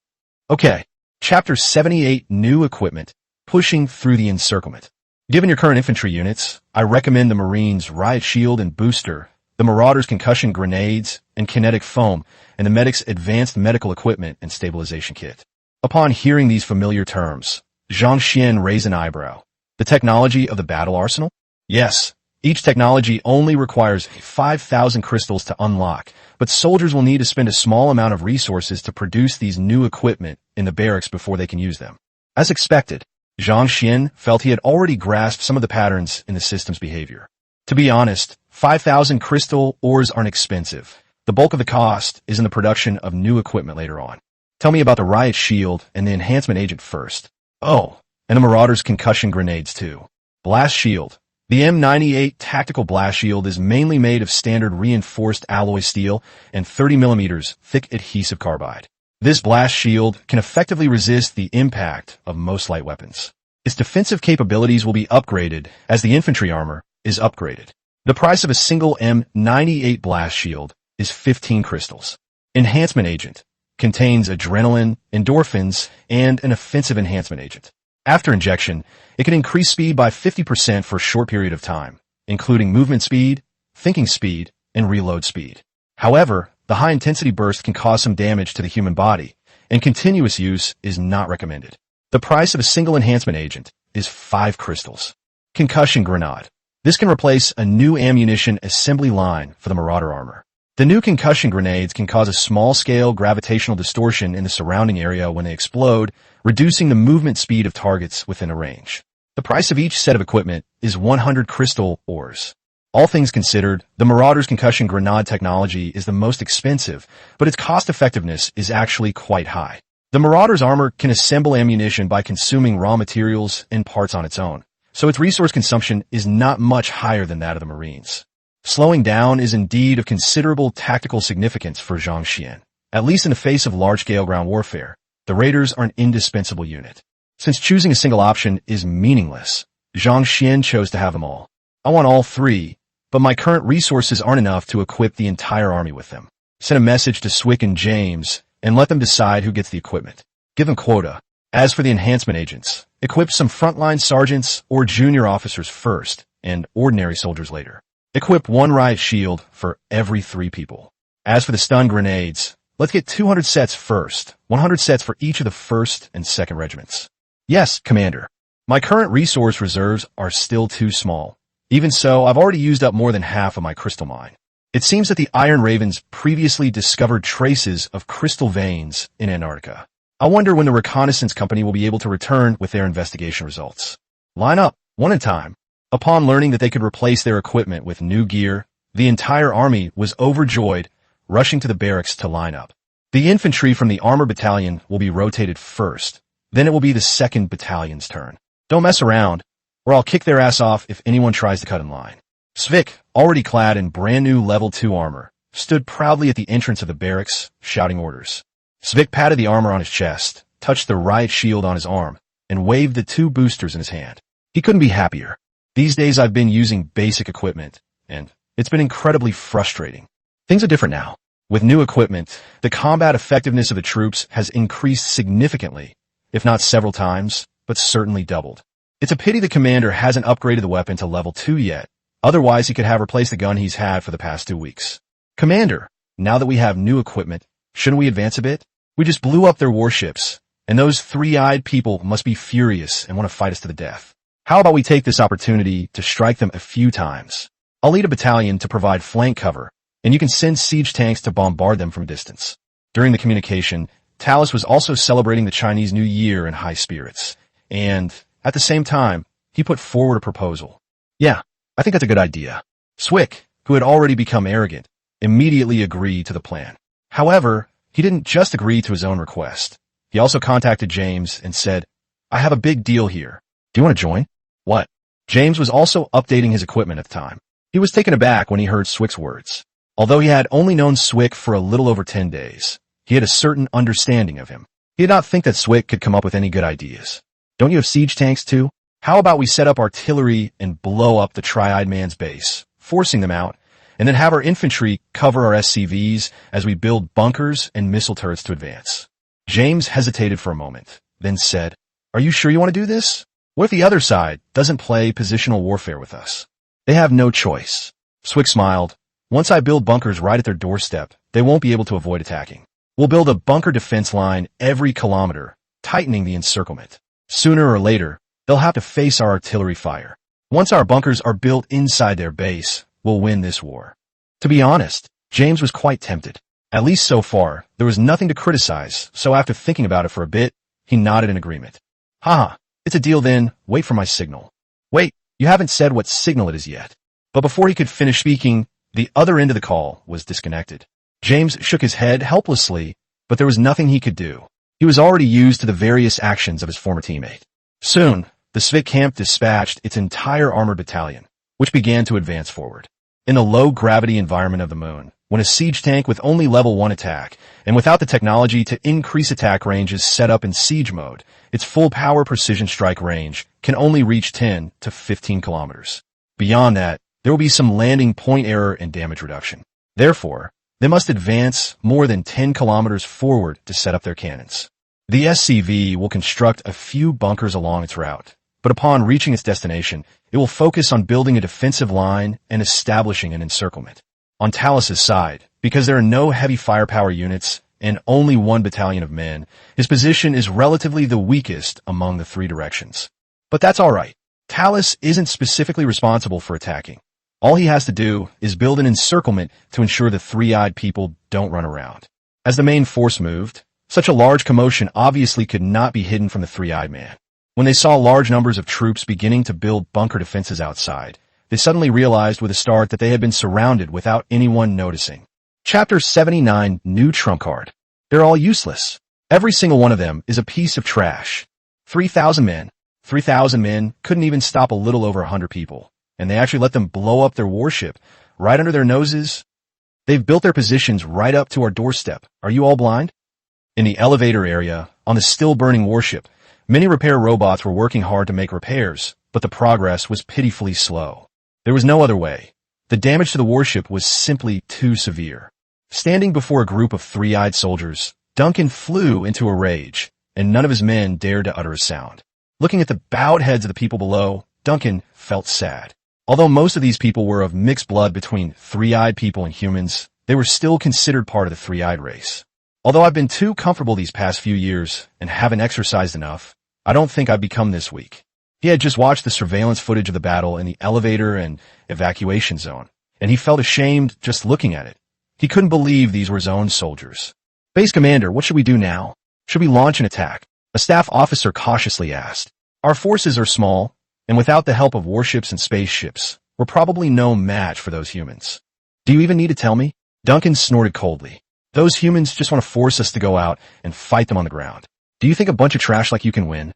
Okay, Chapter 78, New Equipment, Pushing Through the Encirclement. Given your current infantry units, I recommend the Marines' riot shield and booster, the Marauders' concussion grenades and kinetic foam, and the Medics' advanced medical equipment and stabilization kit. Upon hearing these familiar terms, Zhang Xian raised an eyebrow. The technology of the battle arsenal? Yes, each technology only requires 5,000 crystals to unlock, but soldiers will need to spend a small amount of resources to produce these new equipment in the barracks before they can use them. As expected, Zhang Xian felt he had already grasped some of the patterns in the system's behavior. To be honest, 5,000 crystal ores aren't expensive. The bulk of the cost is in the production of new equipment later on. Tell me about the riot shield and the enhancement agent first. Oh, and the Marauders' concussion grenades too. Blast shield. The M98 tactical blast shield is mainly made of standard reinforced alloy steel and 30mm thick adhesive carbide. This blast shield can effectively resist the impact of most light weapons. Its defensive capabilities will be upgraded as the infantry armor is upgraded. The price of a single M98 blast shield is 15 crystals. Enhancement agent contains adrenaline, endorphins, and an offensive enhancement agent. After injection, it can increase speed by 50% for a short period of time, including movement speed, thinking speed, and reload speed. However, the high-intensity burst can cause some damage to the human body, and continuous use is not recommended. The price of a single enhancement agent is 5 crystals. Concussion grenade. This can replace a new ammunition assembly line for the Marauder armor. The new concussion grenades can cause a small-scale gravitational distortion in the surrounding area when they explode, reducing the movement speed of targets within a range. The price of each set of equipment is 100 crystal ores. All things considered, the Marauder's concussion grenade technology is the most expensive, but its cost-effectiveness is actually quite high. The Marauder's armor can assemble ammunition by consuming raw materials and parts on its own, so its resource consumption is not much higher than that of the Marines. Slowing down is indeed of considerable tactical significance for Zhang Xian. At least in the face of large-scale ground warfare, the Raiders are an indispensable unit. Since choosing a single option is meaningless, Zhang Xian chose to have them all. I want all three, but my current resources aren't enough to equip the entire army with them. Send a message to Swick and James, and let them decide who gets the equipment. Give them quota. As for the enhancement agents, equip some frontline sergeants or junior officers first, and ordinary soldiers later. Equip one riot shield for every 3 people. As for the stun grenades, let's get 200 sets first, 100 sets for each of the 1st and 2nd regiments. Yes, Commander. My current resource reserves are still too small. Even so, I've already used up more than half of my crystal mine. It seems that the Iron Ravens previously discovered traces of crystal veins in Antarctica. I wonder when the reconnaissance company will be able to return with their investigation results. Line up, one at a time. Upon learning that they could replace their equipment with new gear, the entire army was overjoyed, rushing to the barracks to line up. The infantry from the armor battalion will be rotated first. Then it will be the 2nd battalion's turn. Don't mess around, or I'll kick their ass off if anyone tries to cut in line. Svick, already clad in brand new level 2 armor, stood proudly at the entrance of the barracks, shouting orders. Svick patted the armor on his chest, touched the riot shield on his arm, and waved the 2 boosters in his hand. He couldn't be happier. These days I've been using basic equipment, and it's been incredibly frustrating. Things are different now. With new equipment, the combat effectiveness of the troops has increased significantly, if not several times, but certainly doubled. It's a pity the commander hasn't upgraded the weapon to level 2 yet. Otherwise, he could have replaced the gun he's had for the past 2 weeks. Commander, now that we have new equipment, shouldn't we advance a bit? We just blew up their warships, and those 3-eyed people must be furious and want to fight us to the death. How about we take this opportunity to strike them a few times? I'll lead a battalion to provide flank cover, and you can send siege tanks to bombard them from a distance. During the communication, Talus was also celebrating the Chinese New Year in high spirits, and at the same time, he put forward a proposal. Yeah, I think that's a good idea. Swick, who had already become arrogant, immediately agreed to the plan. However, he didn't just agree to his own request. He also contacted James and said, I have a big deal here. Do you want to join? What? James was also updating his equipment at the time. He was taken aback when he heard Swick's words. Although he had only known Swick for a little over 10 days, he had a certain understanding of him. He did not think that Swick could come up with any good ideas. Don't you have siege tanks too? How about we set up artillery and blow up the Tri-Eyed Man's base, forcing them out, and then have our infantry cover our SCVs as we build bunkers and missile turrets to advance? James hesitated for a moment, then said, Are you sure you want to do this? What if the other side doesn't play positional warfare with us? They have no choice. Swick smiled. Once I build bunkers right at their doorstep, they won't be able to avoid attacking. We'll build a bunker defense line every kilometer, tightening the encirclement. Sooner or later, they'll have to face our artillery fire. Once our bunkers are built inside their base, we'll win this war. To be honest, James was quite tempted. At least so far, there was nothing to criticize, so after thinking about it for a bit, he nodded in agreement. Haha, it's a deal then, wait for my signal. Wait, you haven't said what signal it is yet. But before he could finish speaking, the other end of the call was disconnected. James shook his head helplessly, but there was nothing he could do. He was already used to the various actions of his former teammate. Soon, the Svick camp dispatched its entire armored battalion, which began to advance forward. In the low-gravity environment of the moon, when a siege tank with only level 1 attack, and without the technology to increase attack range is set up in siege mode, its full-power precision strike range can only reach 10 to 15 kilometers. Beyond that, there will be some landing point error and damage reduction. Therefore, they must advance more than 10 kilometers forward to set up their cannons. The SCV will construct a few bunkers along its route, but upon reaching its destination, it will focus on building a defensive line and establishing an encirclement. On Talus's side, because there are no heavy firepower units and only 1 battalion of men, his position is relatively the weakest among the 3 directions. But that's all right. Talus isn't specifically responsible for attacking. All he has to do is build an encirclement to ensure the three-eyed people don't run around. As the main force moved, such a large commotion obviously could not be hidden from the three-eyed man. When they saw large numbers of troops beginning to build bunker defenses outside, they suddenly realized with a start that they had been surrounded without anyone noticing. Chapter 79, New Trump Card. They're all useless. Every single one of them is a piece of trash. 3,000 men. 3,000 men couldn't even stop a little over 100 people, and they actually let them blow up their warship right under their noses. They've built their positions right up to our doorstep. Are you all blind? In the elevator area, on the still-burning warship, many repair robots were working hard to make repairs, but the progress was pitifully slow. There was no other way. The damage to the warship was simply too severe. Standing before a group of three-eyed soldiers, Duncan flew into a rage, and none of his men dared to utter a sound. Looking at the bowed heads of the people below, Duncan felt sad. Although most of these people were of mixed blood between three-eyed people and humans, they were still considered part of the three-eyed race. Although I've been too comfortable these past few years and haven't exercised enough, I don't think I've become this weak. He had just watched the surveillance footage of the battle in the elevator and evacuation zone, and he felt ashamed just looking at it. He couldn't believe these were his own soldiers. Base Commander, what should we do now? Should we launch an attack? A staff officer cautiously asked. Our forces are small, and without the help of warships and spaceships, we're probably no match for those humans. Do you even need to tell me? Duncan snorted coldly. Those humans just want to force us to go out and fight them on the ground. Do you think a bunch of trash like you can win?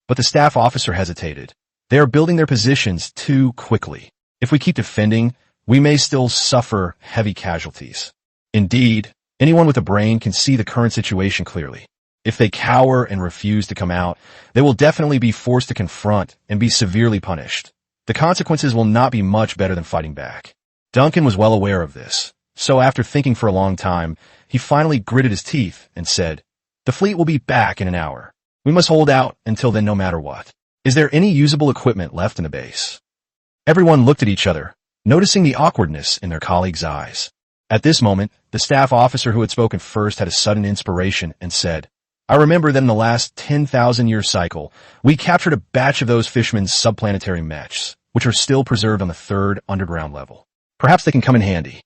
But the staff officer hesitated. They are building their positions too quickly. If we keep defending, we may still suffer heavy casualties. Indeed, anyone with a brain can see the current situation clearly. If they cower and refuse to come out, they will definitely be forced to confront and be severely punished. The consequences will not be much better than fighting back. Duncan was well aware of this, so after thinking for a long time, he finally gritted his teeth and said, "The fleet will be back in an hour. We must hold out until then no matter what. Is there any usable equipment left in the base?" Everyone looked at each other, noticing the awkwardness in their colleagues' eyes. At this moment, the staff officer who had spoken first had a sudden inspiration and said, "I remember that in the last 10,000-year cycle, we captured a batch of those fishermen's subplanetary mechs, which are still preserved on the third underground level. Perhaps they can come in handy."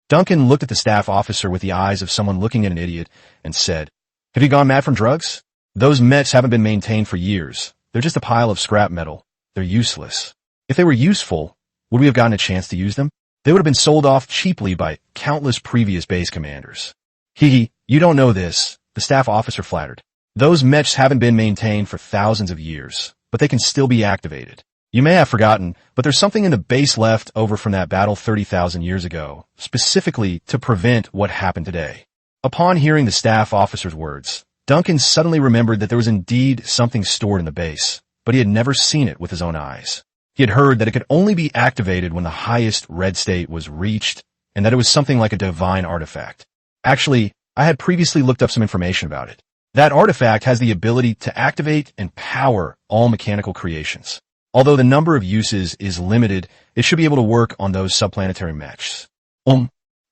Duncan looked at the staff officer with the eyes of someone looking at an idiot and said, "Have you gone mad from drugs? Those mechs haven't been maintained for years. They're just a pile of scrap metal. They're useless. If they were useful, would we have gotten a chance to use them? They would have been sold off cheaply by countless previous base commanders." "Hee, you don't know this," the staff officer flattered. "Those mechs haven't been maintained for thousands of years, but they can still be activated. You may have forgotten, but there's something in the base left over from that battle 30,000 years ago, specifically to prevent what happened today." Upon hearing the staff officer's words, Duncan suddenly remembered that there was indeed something stored in the base, but he had never seen it with his own eyes. He had heard that it could only be activated when the highest red state was reached, and that it was something like a divine artifact. Actually, I had previously looked up some information about it. That artifact has the ability to activate and power all mechanical creations. Although the number of uses is limited, it should be able to work on those subplanetary mechs.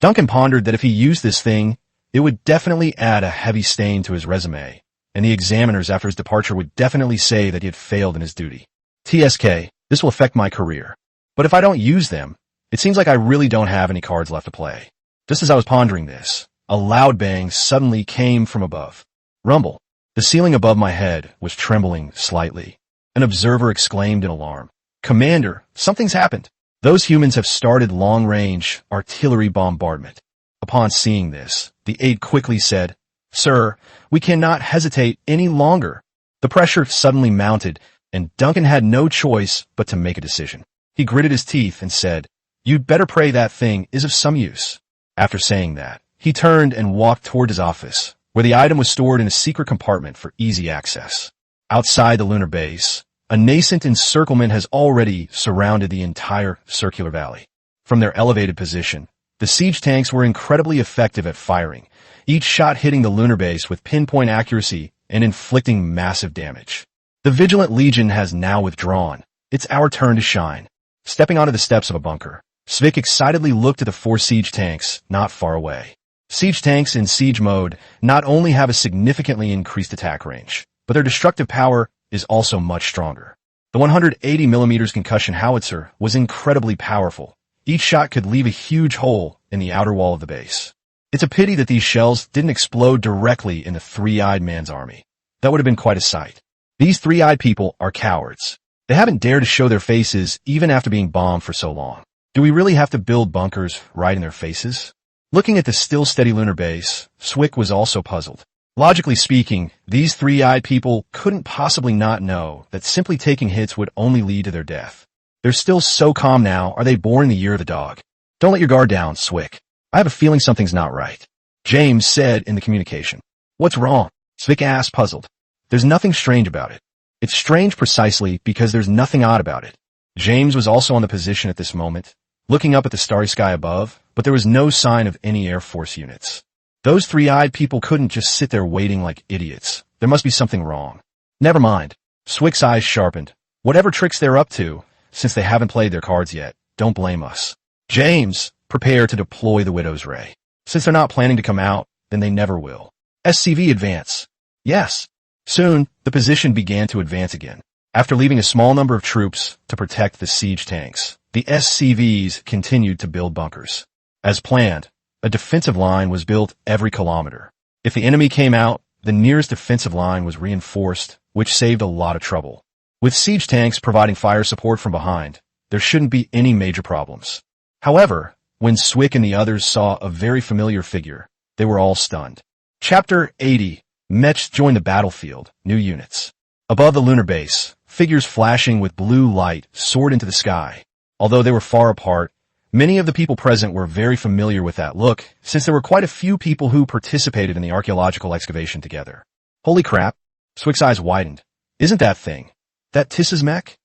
Duncan pondered that if he used this thing, it would definitely add a heavy stain to his resume, and the examiners after his departure would definitely say that he had failed in his duty. TSK, this will affect my career. But if I don't use them, it seems like I really don't have any cards left to play. Just as I was pondering this, a loud bang suddenly came from above. Rumble. The ceiling above my head was trembling slightly. An observer exclaimed in alarm. "Commander, something's happened. Those humans have started long-range artillery bombardment." Upon seeing this, the aide quickly said, "Sir, we cannot hesitate any longer." The pressure suddenly mounted, and Duncan had no choice but to make a decision. He gritted his teeth and said, "You'd better pray that thing is of some use." After saying that, he turned and walked toward his office, where the item was stored in a secret compartment for easy access. Outside the lunar base, a nascent encirclement has already surrounded the entire circular valley. From their elevated position, the siege tanks were incredibly effective at firing, each shot hitting the lunar base with pinpoint accuracy and inflicting massive damage. The Vigilant Legion has now withdrawn. It's our turn to shine. Stepping onto the steps of a bunker, Svik excitedly looked at the 4 siege tanks not far away. Siege tanks in siege mode not only have a significantly increased attack range, but their destructive power is also much stronger. The The 180mm concussion howitzer was incredibly powerful. Each shot could leave a huge hole in the outer wall of the base. It's a pity that these shells didn't explode directly in the three-eyed man's army. That would have been quite a sight. These three-eyed people are cowards. They haven't dared to show their faces even after being bombed for so long. Do we really have to build bunkers right in their faces? Looking at the still steady lunar base, Swick was also puzzled. Logically speaking, these three-eyed people couldn't possibly not know that simply taking hits would only lead to their death. They're still so calm now. Are they born in the year of the dog? Don't let your guard down, Swick. I have a feeling something's not right. James said in the communication. What's wrong? Swick asked, puzzled. There's nothing strange about it. It's strange precisely because there's nothing odd about it. James was also on the position at this moment, looking up at the starry sky above, but there was no sign of any Air Force units. Those three-eyed people couldn't just sit there waiting like idiots. There must be something wrong. Never mind. Swick's eyes sharpened. Whatever tricks they're up to, since they haven't played their cards yet, don't blame us. James, prepare to deploy the Widow's Ray. Since they're not planning to come out, then they never will. SCV advance. Yes. Soon, the position began to advance again. After leaving a small number of troops to protect the siege tanks, the SCVs continued to build bunkers. As planned, a defensive line was built every kilometer. If the enemy came out, the nearest defensive line was reinforced, which saved a lot of trouble. With siege tanks providing fire support from behind, there shouldn't be any major problems. However, when Swick and the others saw a very familiar figure, they were all stunned. Chapter 80. Mechs join the battlefield. New units. Above the lunar base, figures flashing with blue light soared into the sky. Although they were far apart, many of the people present were very familiar with that look, since there were quite a few people who participated in the archaeological excavation together. Holy crap! Swick's eyes widened. Isn't that thing? That Tiss's mech?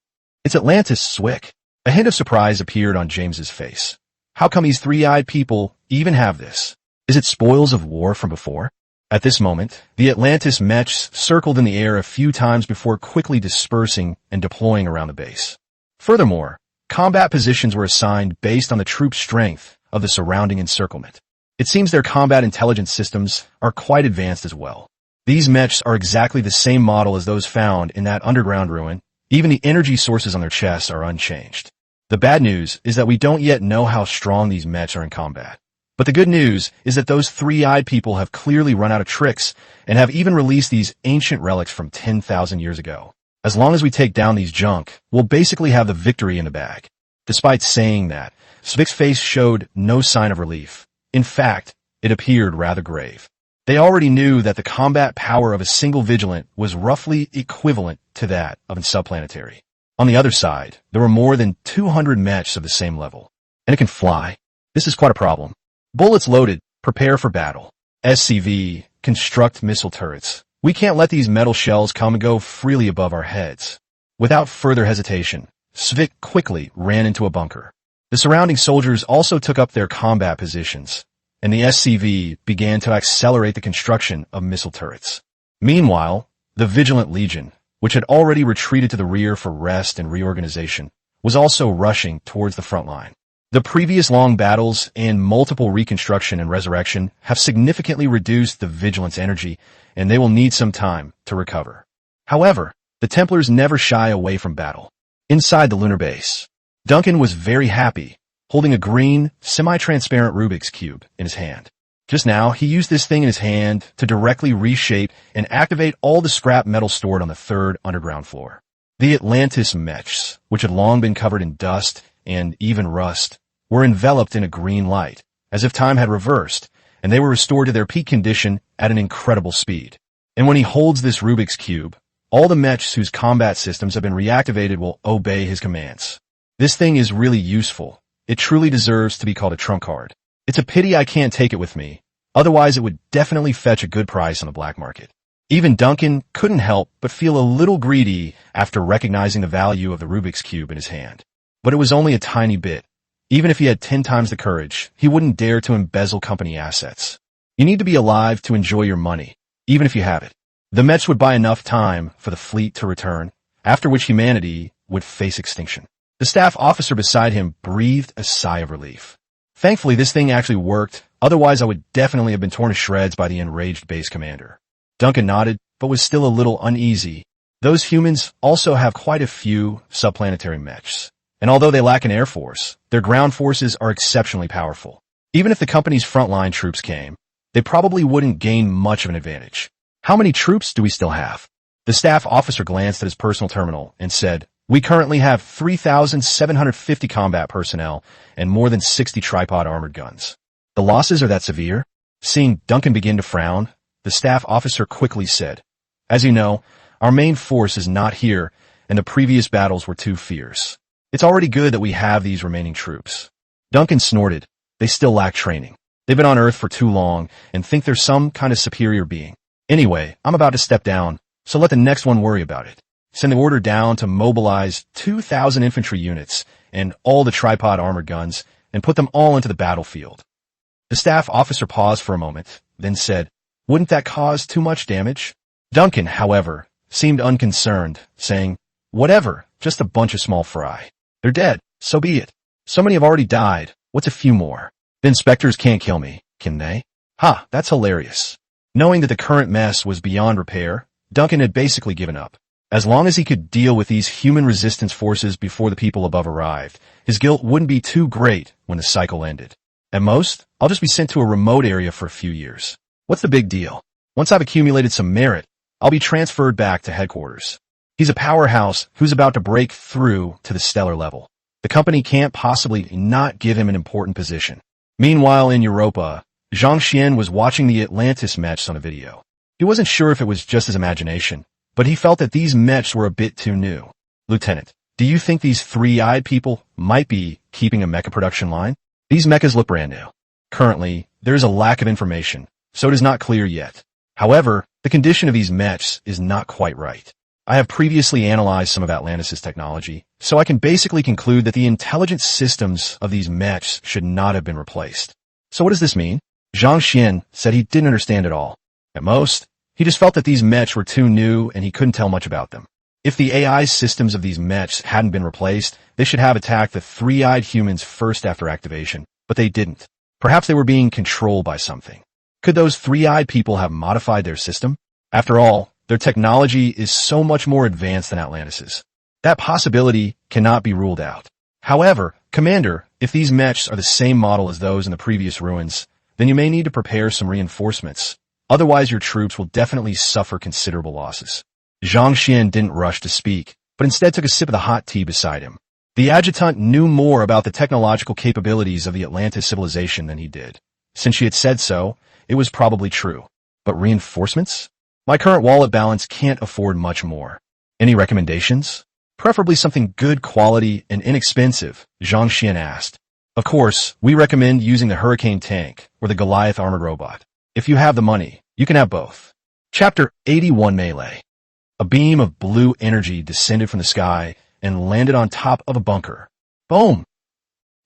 It's Atlantis, Swick. A hint of surprise appeared on James's face. How come these three-eyed people even have this? Is it spoils of war from before? At this moment, the Atlantis mechs circled in the air a few times before quickly dispersing and deploying around the base. Furthermore, combat positions were assigned based on the troop strength of the surrounding encirclement. It seems their combat intelligence systems are quite advanced as well. These mechs are exactly the same model as those found in that underground ruin. Even the energy sources on their chests are unchanged. The bad news is that we don't yet know how strong these mechs are in combat. But the good news is that those three-eyed people have clearly run out of tricks and have even released these ancient relics from 10,000 years ago. As long as we take down these junk, we'll basically have the victory in the bag. Despite saying that, Svick's face showed no sign of relief. In fact, it appeared rather grave. They already knew that the combat power of a single Vigilant was roughly equivalent to that of a subplanetary. On the other side, there were more than 200 mechs of the same level. And it can fly. This is quite a problem. Bullets loaded. Prepare for battle. SCV. Construct missile turrets. We can't let these metal shells come and go freely above our heads. Without further hesitation, Svick quickly ran into a bunker. The surrounding soldiers also took up their combat positions, and the SCV began to accelerate the construction of missile turrets. Meanwhile, the Vigilant Legion, which had already retreated to the rear for rest and reorganization, was also rushing towards the front line. The previous long battles and multiple reconstruction and resurrection have significantly reduced the Vigilant's energy, and they will need some time to recover. However, the Templars never shy away from battle. Inside the lunar base, Duncan was very happy, holding a green, semi-transparent Rubik's Cube in his hand. Just now, he used this thing in his hand to directly reshape and activate all the scrap metal stored on the third underground floor. The Atlantis mechs, which had long been covered in dust and even rust, were enveloped in a green light, as if time had reversed, and they were restored to their peak condition at an incredible speed. And when he holds this Rubik's Cube, all the mechs whose combat systems have been reactivated will obey his commands. This thing is really useful. It truly deserves to be called a trump card. It's a pity I can't take it with me, otherwise it would definitely fetch a good price on the black market. Even Duncan couldn't help but feel a little greedy after recognizing the value of the Rubik's Cube in his hand. But it was only a tiny bit. Even if he had 10 times the courage, he wouldn't dare to embezzle company assets. You need to be alive to enjoy your money, even if you have it. The Mets would buy enough time for the fleet to return, after which humanity would face extinction. The staff officer beside him breathed a sigh of relief. Thankfully, this thing actually worked, otherwise I would definitely have been torn to shreds by the enraged base commander. Duncan nodded, but was still a little uneasy. Those humans also have quite a few subplanetary mechs. And although they lack an air force, their ground forces are exceptionally powerful. Even if the company's frontline troops came, they probably wouldn't gain much of an advantage. How many troops do we still have? The staff officer glanced at his personal terminal and said, "We currently have 3,750 combat personnel and more than 60 tripod armored guns." The losses are that severe? Seeing Duncan begin to frown, the staff officer quickly said, "As you know, our main force is not here, and the previous battles were too fierce. It's already good that we have these remaining troops." Duncan snorted. They still lack training. They've been on Earth for too long and think they're some kind of superior being. Anyway, I'm about to step down, so let the next one worry about it. Send the order down to mobilize 2,000 infantry units and all the tripod armored guns and put them all into the battlefield. The staff officer paused for a moment, then said, "Wouldn't that cause too much damage?" Duncan, however, seemed unconcerned, saying, "Whatever, just a bunch of small fry. They're dead, so be it. So many have already died, what's a few more? The inspectors can't kill me, can they?" Ha, that's hilarious. Knowing that the current mess was beyond repair, Duncan had basically given up. As long as he could deal with these human resistance forces before the people above arrived, his guilt wouldn't be too great when the cycle ended. At most, I'll just be sent to a remote area for a few years. What's the big deal? Once I've accumulated some merit, I'll be transferred back to headquarters. He's a powerhouse who's about to break through to the stellar level. The company can't possibly not give him an important position. Meanwhile, in Europa, Zhang Xian was watching the Atlantis match on a video. He wasn't sure if it was just his imagination, but he felt that these mechs were a bit too new. "Lieutenant, do you think these three-eyed people might be keeping a mecha production line? These mechas look brand new. Currently, there is a lack of information, so it is not clear yet. However, the condition of these mechs is not quite right. I have previously analyzed some of Atlantis' technology, so I can basically conclude that the intelligence systems of these mechs should not have been replaced." So what does this mean? Zhang Xian said he didn't understand it all. At most, he just felt that these mechs were too new and he couldn't tell much about them. If the AI systems of these mechs hadn't been replaced, they should have attacked the three-eyed humans first after activation, but they didn't. Perhaps they were being controlled by something. Could those three-eyed people have modified their system? After all, their technology is so much more advanced than Atlantis's. That possibility cannot be ruled out. However, Commander, if these mechs are the same model as those in the previous ruins, then you may need to prepare some reinforcements. Otherwise, your troops will definitely suffer considerable losses. Zhang Xian didn't rush to speak, but instead took a sip of the hot tea beside him. The adjutant knew more about the technological capabilities of the Atlantis civilization than he did. Since she had said so, it was probably true. But reinforcements? My current wallet balance can't afford much more. Any recommendations? Preferably something good quality and inexpensive, Zhang Xian asked. Of course, we recommend using the Hurricane tank or the Goliath armored robot. If you have the money, you can have both. Chapter 81 Melee. A beam of blue energy descended from the sky and landed on top of a bunker. Boom!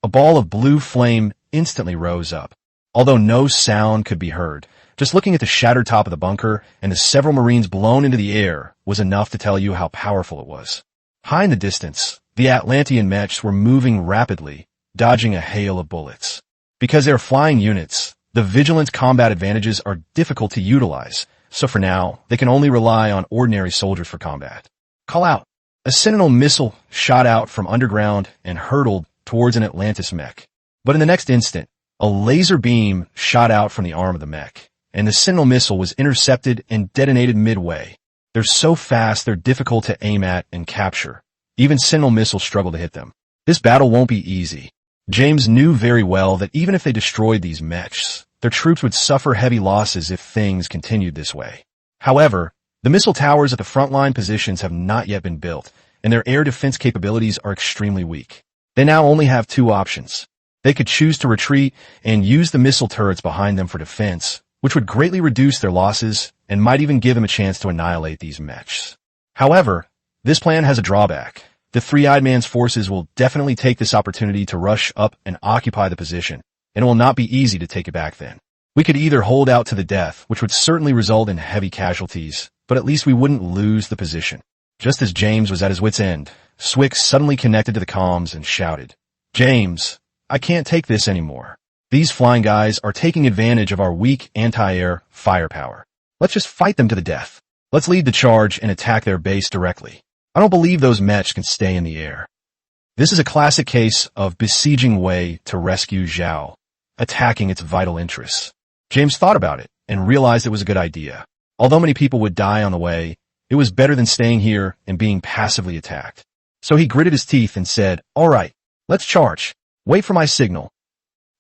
A ball of blue flame instantly rose up. Although no sound could be heard, just looking at the shattered top of the bunker and the several Marines blown into the air was enough to tell you how powerful it was. High in the distance, the Atlantean mechs were moving rapidly, dodging a hail of bullets. Because they are flying units, the vigilant combat advantages are difficult to utilize, so for now, they can only rely on ordinary soldiers for combat. Call out. A Sentinel missile shot out from underground and hurtled towards an Atlantis mech. But in the next instant, a laser beam shot out from the arm of the mech, and the Sentinel missile was intercepted and detonated midway. They're so fast they're difficult to aim at and capture. Even Sentinel missiles struggle to hit them. This battle won't be easy. James knew very well that even if they destroyed these mechs, their troops would suffer heavy losses if things continued this way. However, the missile towers at the frontline positions have not yet been built, and their air defense capabilities are extremely weak. They now only have two options. They could choose to retreat and use the missile turrets behind them for defense, which would greatly reduce their losses and might even give them a chance to annihilate these mechs. However, this plan has a drawback. The Three-Eyed Man's forces will definitely take this opportunity to rush up and occupy the position, and it will not be easy to take it back then. We could either hold out to the death, which would certainly result in heavy casualties, but at least we wouldn't lose the position. Just as James was at his wit's end, Swick suddenly connected to the comms and shouted, "James, I can't take this anymore. These flying guys are taking advantage of our weak anti-air firepower. Let's just fight them to the death." Let's lead the charge and attack their base directly. I don't believe those mechs can stay in the air. This is a classic case of besieging Wei to rescue Zhao, attacking its vital interests. James thought about it and realized it was a good idea. Although many people would die on the way, it was better than staying here and being passively attacked. So he gritted his teeth and said, "All right, let's charge. Wait for my signal."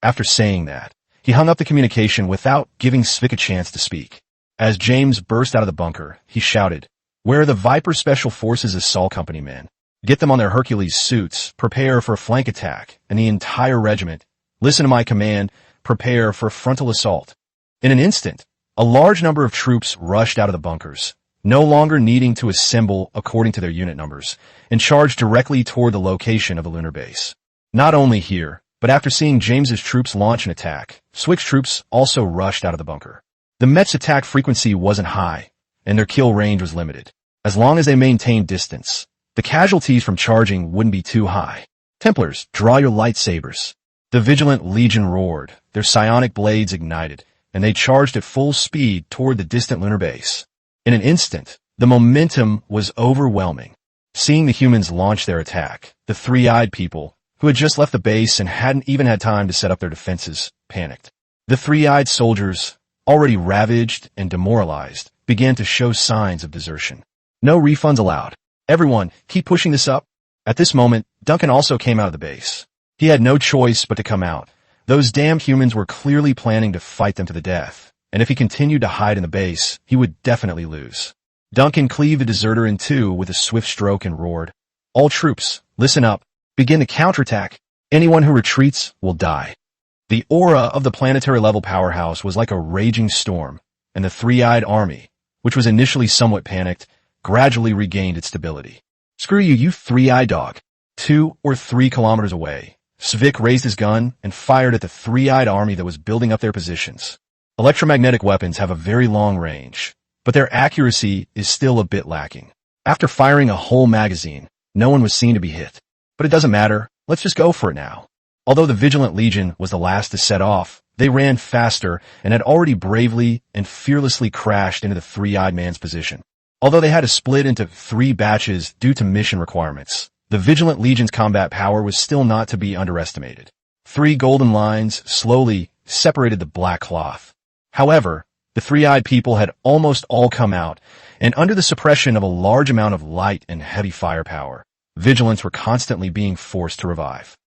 After saying that, he hung up the communication without giving Svik a chance to speak. As James burst out of the bunker, he shouted, "Where are the Viper Special Forces Assault Company men? Get them on their Hercules suits, prepare for a flank attack, and the entire regiment, listen to my command, prepare for frontal assault." In an instant, a large number of troops rushed out of the bunkers, no longer needing to assemble according to their unit numbers, and charged directly toward the location of the lunar base. Not only here, but after seeing James's troops launch an attack, Swick's troops also rushed out of the bunker. The Mech's attack frequency wasn't high, and their kill range was limited. As long as they maintained distance, the casualties from charging wouldn't be too high. Templars, draw your lightsabers. The Vigilant Legion roared, their psionic blades ignited, and they charged at full speed toward the distant lunar base. In an instant, the momentum was overwhelming. Seeing the humans launch their attack, the three-eyed people, who had just left the base and hadn't even had time to set up their defenses, panicked. The three-eyed soldiers, already ravaged and demoralized, began to show signs of desertion. No refunds allowed. Everyone, keep pushing this up. At this moment, Duncan also came out of the base. He had no choice but to come out. Those damn humans were clearly planning to fight them to the death, and if he continued to hide in the base, he would definitely lose. Duncan cleaved the deserter in two with a swift stroke and roared, "All troops, listen up. Begin the counterattack. Anyone who retreats will die." The aura of the planetary-level powerhouse was like a raging storm, and the three-eyed army, which was initially somewhat panicked, gradually regained its stability. "Screw you, you three-eyed dog." 2 or 3 kilometers away, Svik raised his gun and fired at the three-eyed army that was building up their positions. Electromagnetic weapons have a very long range, but their accuracy is still a bit lacking. After firing a whole magazine, no one was seen to be hit. But it doesn't matter, let's just go for it now. Although the Vigilant Legion was the last to set off, they ran faster and had already bravely and fearlessly crashed into the three-eyed man's position. Although they had to split into 3 batches due to mission requirements, the Vigilant Legion's combat power was still not to be underestimated. 3 golden lines slowly separated the black cloth. However, the three-eyed people had almost all come out, and under the suppression of a large amount of light and heavy firepower, Vigilants were constantly being forced to revive.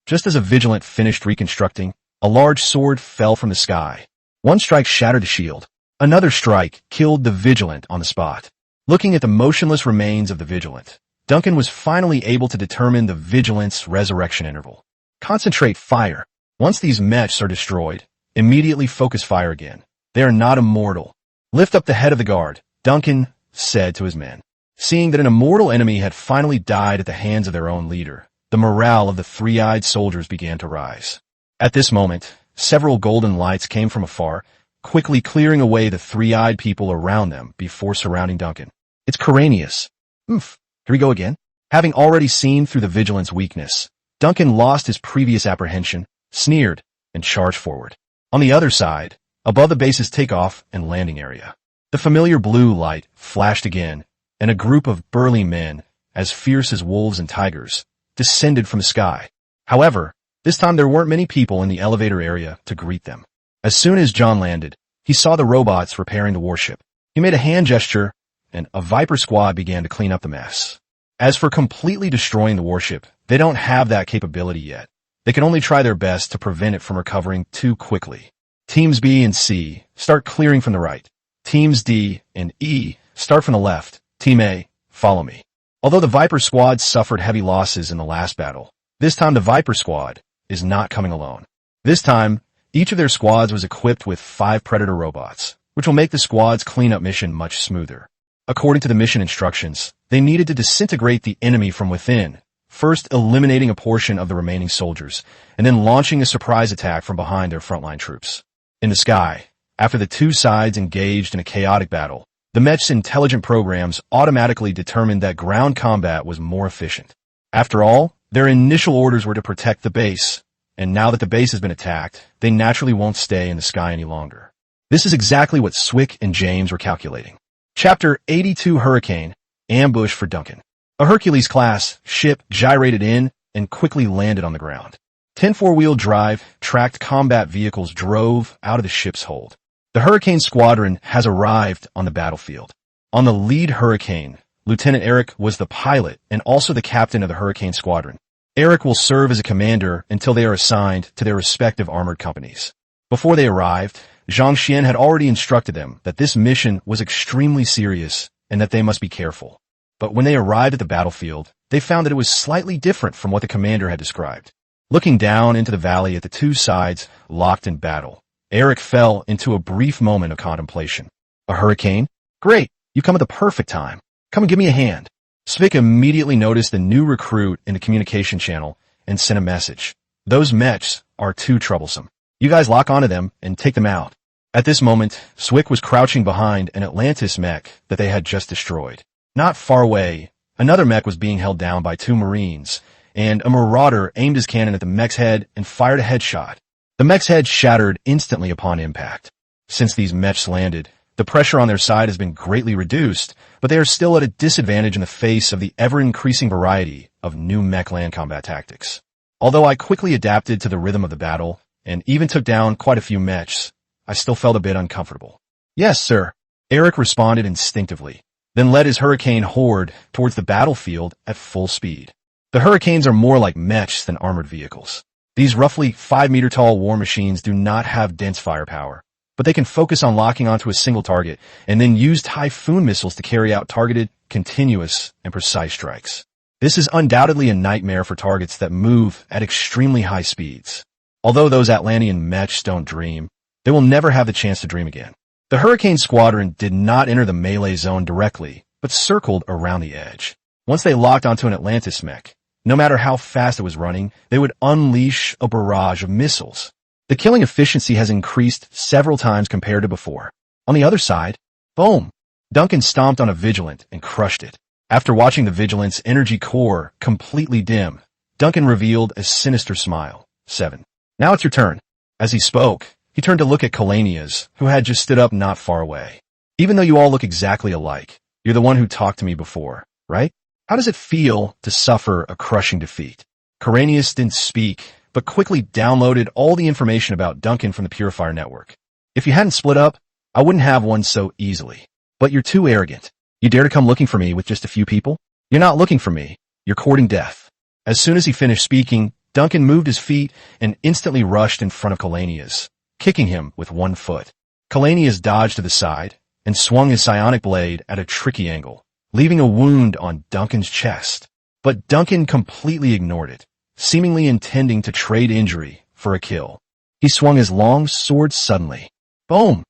Just as a Vigilant finished reconstructing, a large sword fell from the sky. One strike shattered the shield. Another strike killed the Vigilant on the spot. Looking at the motionless remains of the Vigilant, Duncan was finally able to determine the Vigilant's resurrection interval. Concentrate fire. Once these mechs are destroyed, immediately focus fire again. They are not immortal. Lift up the head of the guard, Duncan said to his men. Seeing that an immortal enemy had finally died at the hands of their own leader, the morale of the three-eyed soldiers began to rise. At this moment, several golden lights came from afar, quickly clearing away the three-eyed people around them before surrounding Duncan. "It's Coranius." Here we go again. Having already seen through the Vigilant's weakness, Duncan lost his previous apprehension, sneered, and charged forward. On the other side, above the base's takeoff and landing area, the familiar blue light flashed again, and a group of burly men, as fierce as wolves and tigers, descended from the sky. However, this time there weren't many people in the elevator area to greet them. As soon as John landed, he saw the robots repairing the warship. He made a hand gesture, and a Viper squad began to clean up the mess. As for completely destroying the warship, they don't have that capability yet. They can only try their best to prevent it from recovering too quickly. Teams B and C start clearing from the right. Teams D and E start from the left. Team A, follow me. Although the Viper squad suffered heavy losses in the last battle, this time the Viper squad is not coming alone. This time, each of their squads was equipped with 5 Predator robots, which will make the squad's cleanup mission much smoother. According to the mission instructions, they needed to disintegrate the enemy from within, first eliminating a portion of the remaining soldiers, and then launching a surprise attack from behind their frontline troops. In the sky, after the 2 sides engaged in a chaotic battle, the Mech's intelligent programs automatically determined that ground combat was more efficient. After all, their initial orders were to protect the base, and now that the base has been attacked, they naturally won't stay in the sky any longer. This is exactly what Swick and James were calculating. Chapter 82 Hurricane, Ambush for Duncan. A Hercules-class ship gyrated in and quickly landed on the ground. 10 four-wheel drive, tracked combat vehicles drove out of the ship's hold. The Hurricane Squadron has arrived on the battlefield. On the lead Hurricane, Lieutenant Eric was the pilot and also the captain of the Hurricane Squadron. Eric will serve as a commander until they are assigned to their respective armored companies. Before they arrived, Zhang Xian had already instructed them that this mission was extremely serious and that they must be careful. But when they arrived at the battlefield, they found that it was slightly different from what the commander had described. Looking down into the valley at the two sides locked in battle, Eric fell into a brief moment of contemplation. A hurricane? Great, you come at the perfect time. Come and give me a hand. Svik immediately noticed the new recruit in the communication channel and sent a message. Those mechs are too troublesome. You guys lock onto them and take them out. At this moment, Svik was crouching behind an Atlantis mech that they had just destroyed. Not far away, another mech was being held down by two Marines, and a marauder aimed his cannon at the mech's head and fired a headshot. The mech's head shattered instantly upon impact. Since these mechs landed, the pressure on their side has been greatly reduced, but they are still at a disadvantage in the face of the ever-increasing variety of new mech land combat tactics. Although I quickly adapted to the rhythm of the battle, and even took down quite a few mechs, I still felt a bit uncomfortable. Yes, sir, Eric responded instinctively, then led his Hurricane horde towards the battlefield at full speed. The Hurricanes are more like mechs than armored vehicles. These roughly 5-meter-tall war machines do not have dense firepower, but they can focus on locking onto a single target and then use Typhoon missiles to carry out targeted, continuous, and precise strikes. This is undoubtedly a nightmare for targets that move at extremely high speeds. Although those Atlantean mechs don't dream, they will never have the chance to dream again. The Hurricane Squadron did not enter the melee zone directly, but circled around the edge. Once they locked onto an Atlantis mech, no matter how fast it was running, they would unleash a barrage of missiles. The killing efficiency has increased several times compared to before. On the other side, boom! Duncan stomped on a Vigilant and crushed it. After watching the Vigilant's energy core completely dim, Duncan revealed a sinister smile. 7. Now it's your turn. As he spoke, he turned to look at Kalanias, who had just stood up not far away. Even though you all look exactly alike, you're the one who talked to me before, right? How does it feel to suffer a crushing defeat? Kalanias didn't speak, but quickly downloaded all the information about Duncan from the Purifier network. If you hadn't split up, I wouldn't have one so easily. But you're too arrogant. You dare to come looking for me with just a few people? You're not looking for me. You're courting death. As soon as he finished speaking, Duncan moved his feet and instantly rushed in front of Kalanias, kicking him with one foot. Kalanias dodged to the side and swung his psionic blade at a tricky angle, leaving a wound on Duncan's chest. But Duncan completely ignored it, seemingly intending to trade injury for a kill. He swung his long sword suddenly. Boom!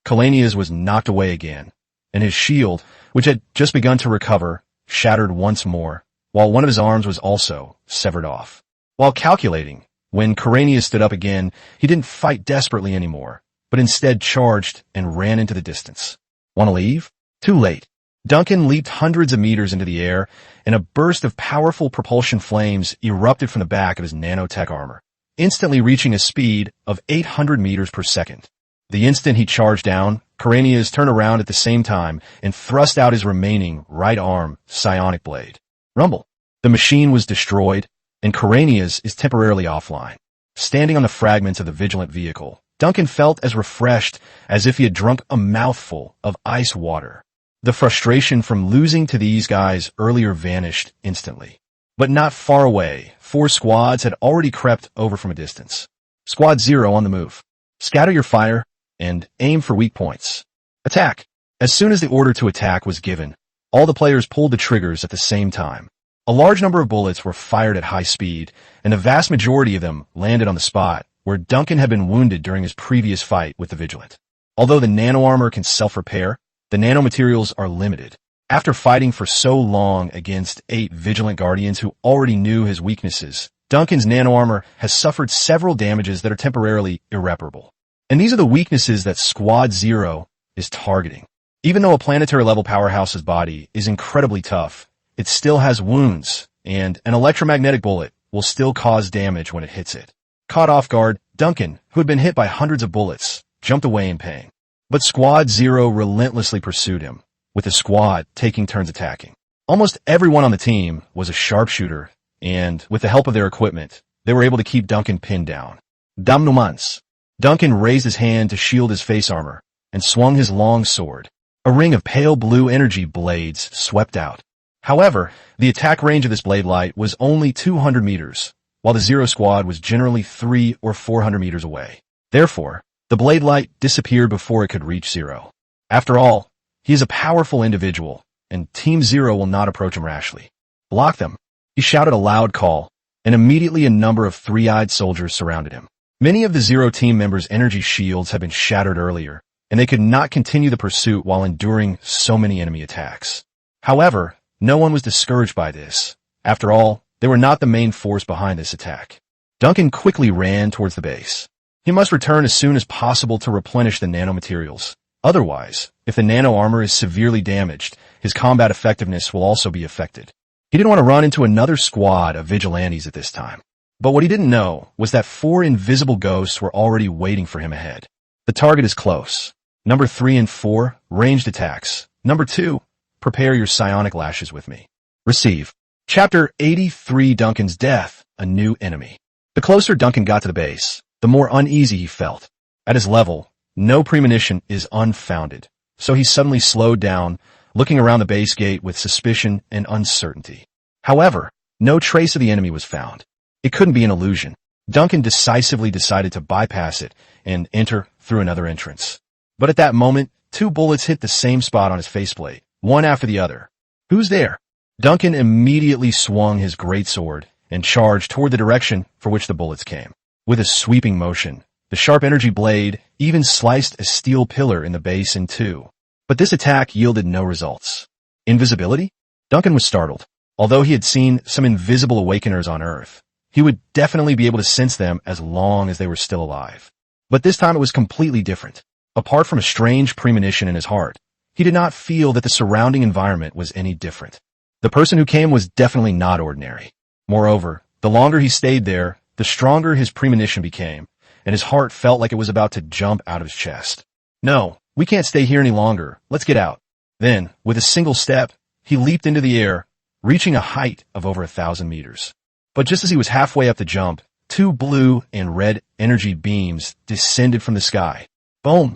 Kalanias was knocked away again, and his shield, which had just begun to recover, shattered once more, while one of his arms was also severed off. While calculating, when Kalanias stood up again, he didn't fight desperately anymore, but instead charged and ran into the distance. Want to leave? Too late. Duncan leaped hundreds of meters into the air, and a burst of powerful propulsion flames erupted from the back of his nanotech armor, instantly reaching a speed of 800 meters per second. The instant he charged down, Kalanias turned around at the same time and thrust out his remaining right arm psionic blade. Rumble. The machine was destroyed, and Kalanias is temporarily offline. Standing on the fragments of the Vigilant vehicle, Duncan felt as refreshed as if he had drunk a mouthful of ice water. The frustration from losing to these guys earlier vanished instantly. But not far away, 4 squads had already crept over from a distance. Squad 0 on the move. Scatter your fire and aim for weak points. Attack. As soon as the order to attack was given, all the players pulled the triggers at the same time. A large number of bullets were fired at high speed, and the vast majority of them landed on the spot where Duncan had been wounded during his previous fight with the Vigilant. Although the nano-armor can self-repair, the nanomaterials are limited. After fighting for so long against 8 Vigilant Guardians who already knew his weaknesses, Duncan's nano-armor has suffered several damages that are temporarily irreparable. And these are the weaknesses that Squad 0 is targeting. Even though a planetary-level powerhouse's body is incredibly tough, it still has wounds, and an electromagnetic bullet will still cause damage when it hits it. Caught off guard, Duncan, who had been hit by hundreds of bullets, jumped away in pain. But Squad 0 relentlessly pursued him, with the squad taking turns attacking. Almost everyone on the team was a sharpshooter, and with the help of their equipment, they were able to keep Duncan pinned down. Damnumans. Duncan raised his hand to shield his face armor and swung his long sword. A ring of pale blue energy blades swept out. However, the attack range of this blade light was only 200 meters, while the Zero Squad was generally 300 or 400 meters away. Therefore, the blade light disappeared before it could reach Zero. After all, he is a powerful individual, and Team Zero will not approach him rashly. Block them. He shouted a loud call, and immediately a number of three-eyed soldiers surrounded him. Many of the Zero team members' energy shields had been shattered earlier, and they could not continue the pursuit while enduring so many enemy attacks. However, no one was discouraged by this. After all, they were not the main force behind this attack. Duncan quickly ran towards the base. He must return as soon as possible to replenish the nanomaterials. Otherwise, if the nano armor is severely damaged, his combat effectiveness will also be affected. He didn't want to run into another squad of vigilantes at this time. But what he didn't know was that 4 invisible ghosts were already waiting for him ahead. The target is close. Number 3 and 4, ranged attacks. Number 2, prepare your psionic lashes with me. Receive. Chapter 83, Duncan's Death, a New Enemy. The closer Duncan got to the base, the more uneasy he felt. At his level, no premonition is unfounded, so he suddenly slowed down, looking around the base gate with suspicion and uncertainty. However, no trace of the enemy was found. It couldn't be an illusion. Duncan decisively decided to bypass it and enter through another entrance. But at that moment, 2 bullets hit the same spot on his faceplate, one after the other. Who's there? Duncan immediately swung his greatsword and charged toward the direction for which the bullets came. With a sweeping motion, the sharp energy blade even sliced a steel pillar in the base in 2. But this attack yielded no results. Invisibility? Duncan was startled. Although he had seen some invisible awakeners on Earth, he would definitely be able to sense them as long as they were still alive. But this time it was completely different. Apart from a strange premonition in his heart, he did not feel that the surrounding environment was any different. The person who came was definitely not ordinary. Moreover, the longer he stayed there, the stronger his premonition became, and his heart felt like it was about to jump out of his chest. No, we can't stay here any longer. Let's get out. Then, with a single step, he leaped into the air, reaching a height of over 1,000 meters. But just as he was halfway up the jump, 2 blue and red energy beams descended from the sky. Boom!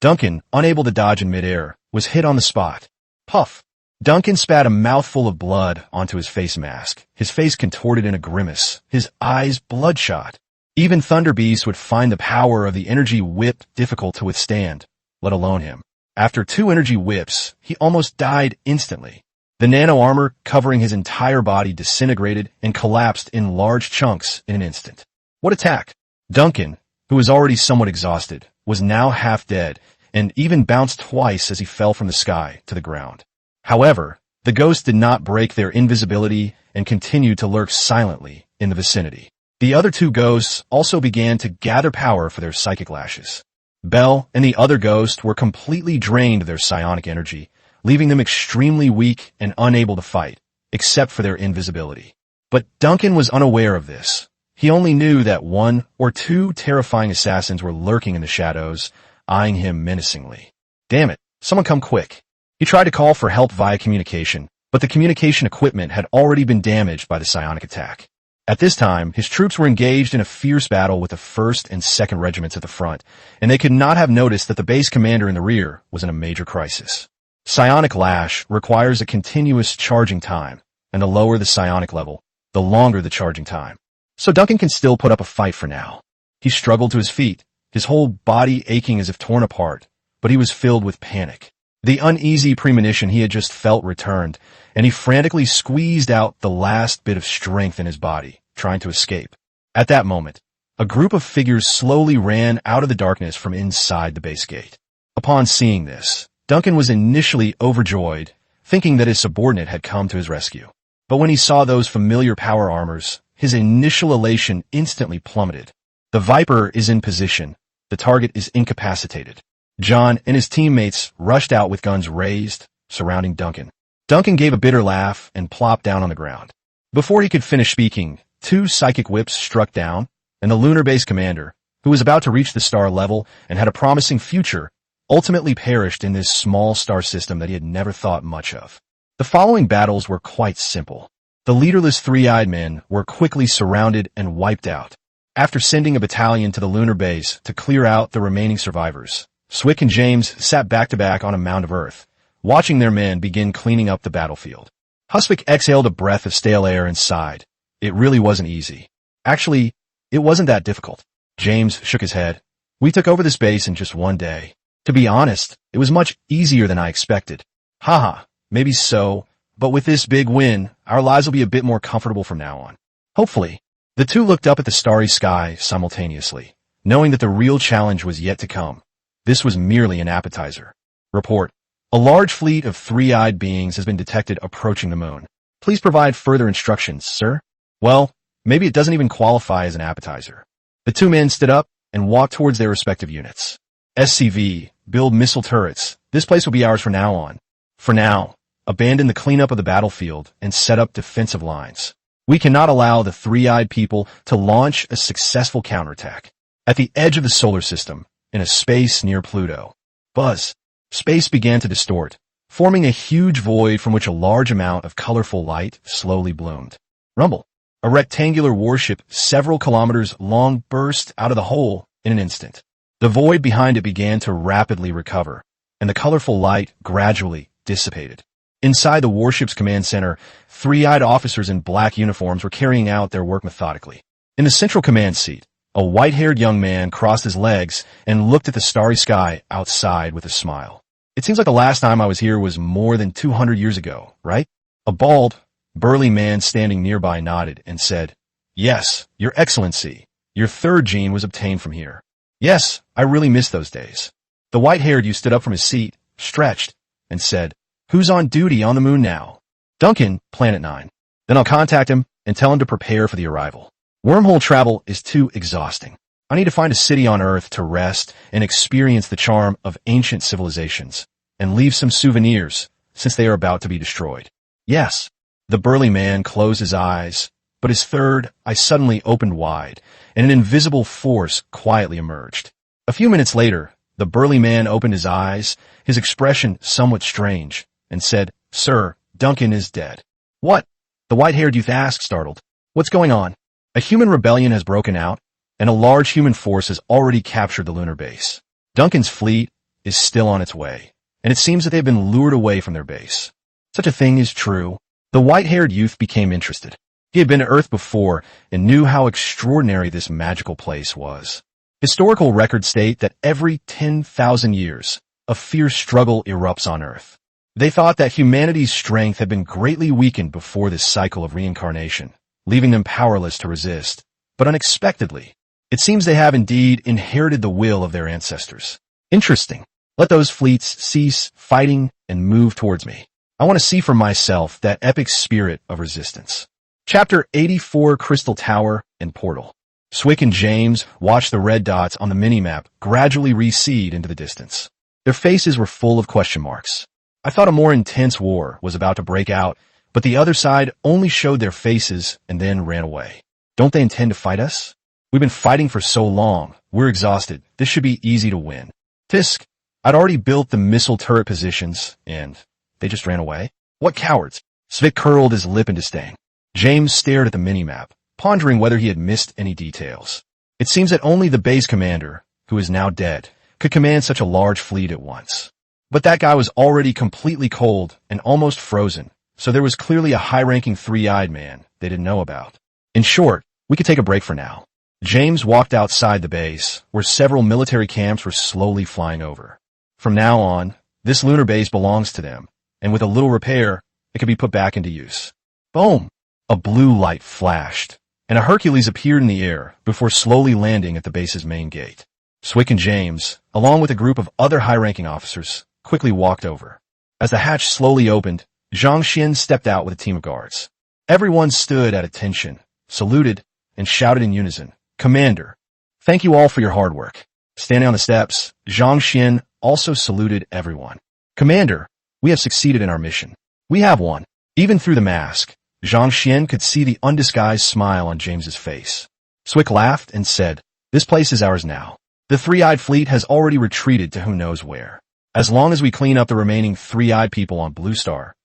Duncan, unable to dodge in midair, was hit on the spot. Puff! Duncan spat a mouthful of blood onto his face mask, his face contorted in a grimace, his eyes bloodshot. Even Thunder Beast would find the power of the energy whip difficult to withstand, let alone him. After 2 energy whips, he almost died instantly. The nano armor covering his entire body disintegrated and collapsed in large chunks in an instant. What attack! Duncan, who was already somewhat exhausted, was now half dead and even bounced twice as he fell from the sky to the ground. However, the ghosts did not break their invisibility and continued to lurk silently in the vicinity. The other 2 ghosts also began to gather power for their psychic lashes. Bell and the other ghost were completely drained of their psionic energy, leaving them extremely weak and unable to fight, except for their invisibility. But Duncan was unaware of this. He only knew that 1 or 2 terrifying assassins were lurking in the shadows, eyeing him menacingly. Damn it, someone come quick. He tried to call for help via communication, but the communication equipment had already been damaged by the psionic attack. At this time, his troops were engaged in a fierce battle with the 1st and 2nd regiments at the front, and they could not have noticed that the base commander in the rear was in a major crisis. Psionic Lash requires a continuous charging time, and the lower the psionic level, the longer the charging time. So Duncan can still put up a fight for now. He struggled to his feet, his whole body aching as if torn apart, but he was filled with panic. The uneasy premonition he had just felt returned, and he frantically squeezed out the last bit of strength in his body, trying to escape. At that moment, a group of figures slowly ran out of the darkness from inside the base gate. Upon seeing this, Duncan was initially overjoyed, thinking that his subordinate had come to his rescue. But when he saw those familiar power armors, his initial elation instantly plummeted. The Viper is in position. The target is incapacitated. John and his teammates rushed out with guns raised, surrounding Duncan. Duncan gave a bitter laugh and plopped down on the ground. Before he could finish speaking, 2 psychic whips struck down, and the lunar base commander, who was about to reach the star level and had a promising future, ultimately perished in this small star system that he had never thought much of. The following battles were quite simple. The leaderless three-eyed men were quickly surrounded and wiped out. After sending a battalion to the lunar base to clear out the remaining survivors, Swick and James sat back-to-back on a mound of earth, watching their men begin cleaning up the battlefield. Huswick exhaled a breath of stale air and sighed. It really wasn't easy. Actually, it wasn't that difficult. James shook his head. We took over this base in just one day. To be honest, it was much easier than I expected. Haha, maybe so, but with this big win, our lives will be a bit more comfortable from now on. Hopefully. The two looked up at the starry sky simultaneously, knowing that the real challenge was yet to come. This was merely an appetizer. Report. A large fleet of three-eyed beings has been detected approaching the moon. Please provide further instructions, sir. Well, maybe it doesn't even qualify as an appetizer. The two men stood up and walked towards their respective units. SCV, build missile turrets. This place will be ours from now on. For now, abandon the cleanup of the battlefield and set up defensive lines. We cannot allow the three-eyed people to launch a successful counterattack. At the edge of the solar system, in a space near Pluto. Buzz. Space began to distort, forming a huge void from which a large amount of colorful light slowly bloomed. Rumble. A rectangular warship several kilometers long burst out of the hole in an instant. The void behind it began to rapidly recover, and the colorful light gradually dissipated. Inside the warship's command center, three-eyed officers in black uniforms were carrying out their work methodically. In the central command seat, a white-haired young man crossed his legs and looked at the starry sky outside with a smile. It seems like the last time I was here was more than 200 years ago, right? A bald, burly man standing nearby nodded and said, Yes, Your Excellency. Your third gene was obtained from here. Yes, I really miss those days. The white-haired youth stood up from his seat, stretched, and said, Who's on duty on the moon now? Duncan, Planet 9. Then I'll contact him and tell him to prepare for the arrival. Wormhole travel is too exhausting. I need to find a city on Earth to rest and experience the charm of ancient civilizations, and leave some souvenirs, since they are about to be destroyed. Yes. The burly man closed his eyes, but his third eye suddenly opened wide, and an invisible force quietly emerged. A few minutes later, the burly man opened his eyes, his expression somewhat strange, and said, Sir, Duncan is dead. What? The white-haired youth asked, startled. What's going on? A human rebellion has broken out, and a large human force has already captured the lunar base. Duncan's fleet is still on its way, and it seems that they've been lured away from their base. Such a thing is true. The white-haired youth became interested. He had been to Earth before and knew how extraordinary this magical place was. Historical records state that every 10,000 years, a fierce struggle erupts on Earth. They thought that humanity's strength had been greatly weakened before this cycle of reincarnation, leaving them powerless to resist. But unexpectedly, it seems they have indeed inherited the will of their ancestors. Interesting. Let those fleets cease fighting and move towards me. I want to see for myself that epic spirit of resistance. Chapter 84, Crystal Tower and Portal. Swick and James watched the red dots on the minimap gradually recede into the distance. Their faces were full of question marks. I thought a more intense war was about to break out, but the other side only showed their faces and then ran away. Don't they intend to fight us? We've been fighting for so long. We're exhausted. This should be easy to win. Fisk, I'd already built the missile turret positions, and they just ran away? What cowards? Svick curled his lip in disdain. James stared at the minimap, pondering whether he had missed any details. It seems that only the base commander, who is now dead, could command such a large fleet at once. But that guy was already completely cold and almost frozen, so there was clearly a high-ranking three-eyed man they didn't know about. In short, we could take a break for now. James walked outside the base, where several military camps were slowly flying over. From now on, this lunar base belongs to them, and with a little repair, it could be put back into use. Boom! A blue light flashed, and a Hercules appeared in the air before slowly landing at the base's main gate. Swick and James, along with a group of other high-ranking officers, quickly walked over. As the hatch slowly opened, Zhang Xian stepped out with a team of guards. Everyone stood at attention, saluted, and shouted in unison, Commander, thank you all for your hard work. Standing on the steps, Zhang Xian also saluted everyone. Commander, we have succeeded in our mission. We have won. Even through the mask, Zhang Xian could see the undisguised smile on James's face. Swick laughed and said, This place is ours now. The three-eyed fleet has already retreated to who knows where. As long as we clean up the remaining three-eyed people on Blue Star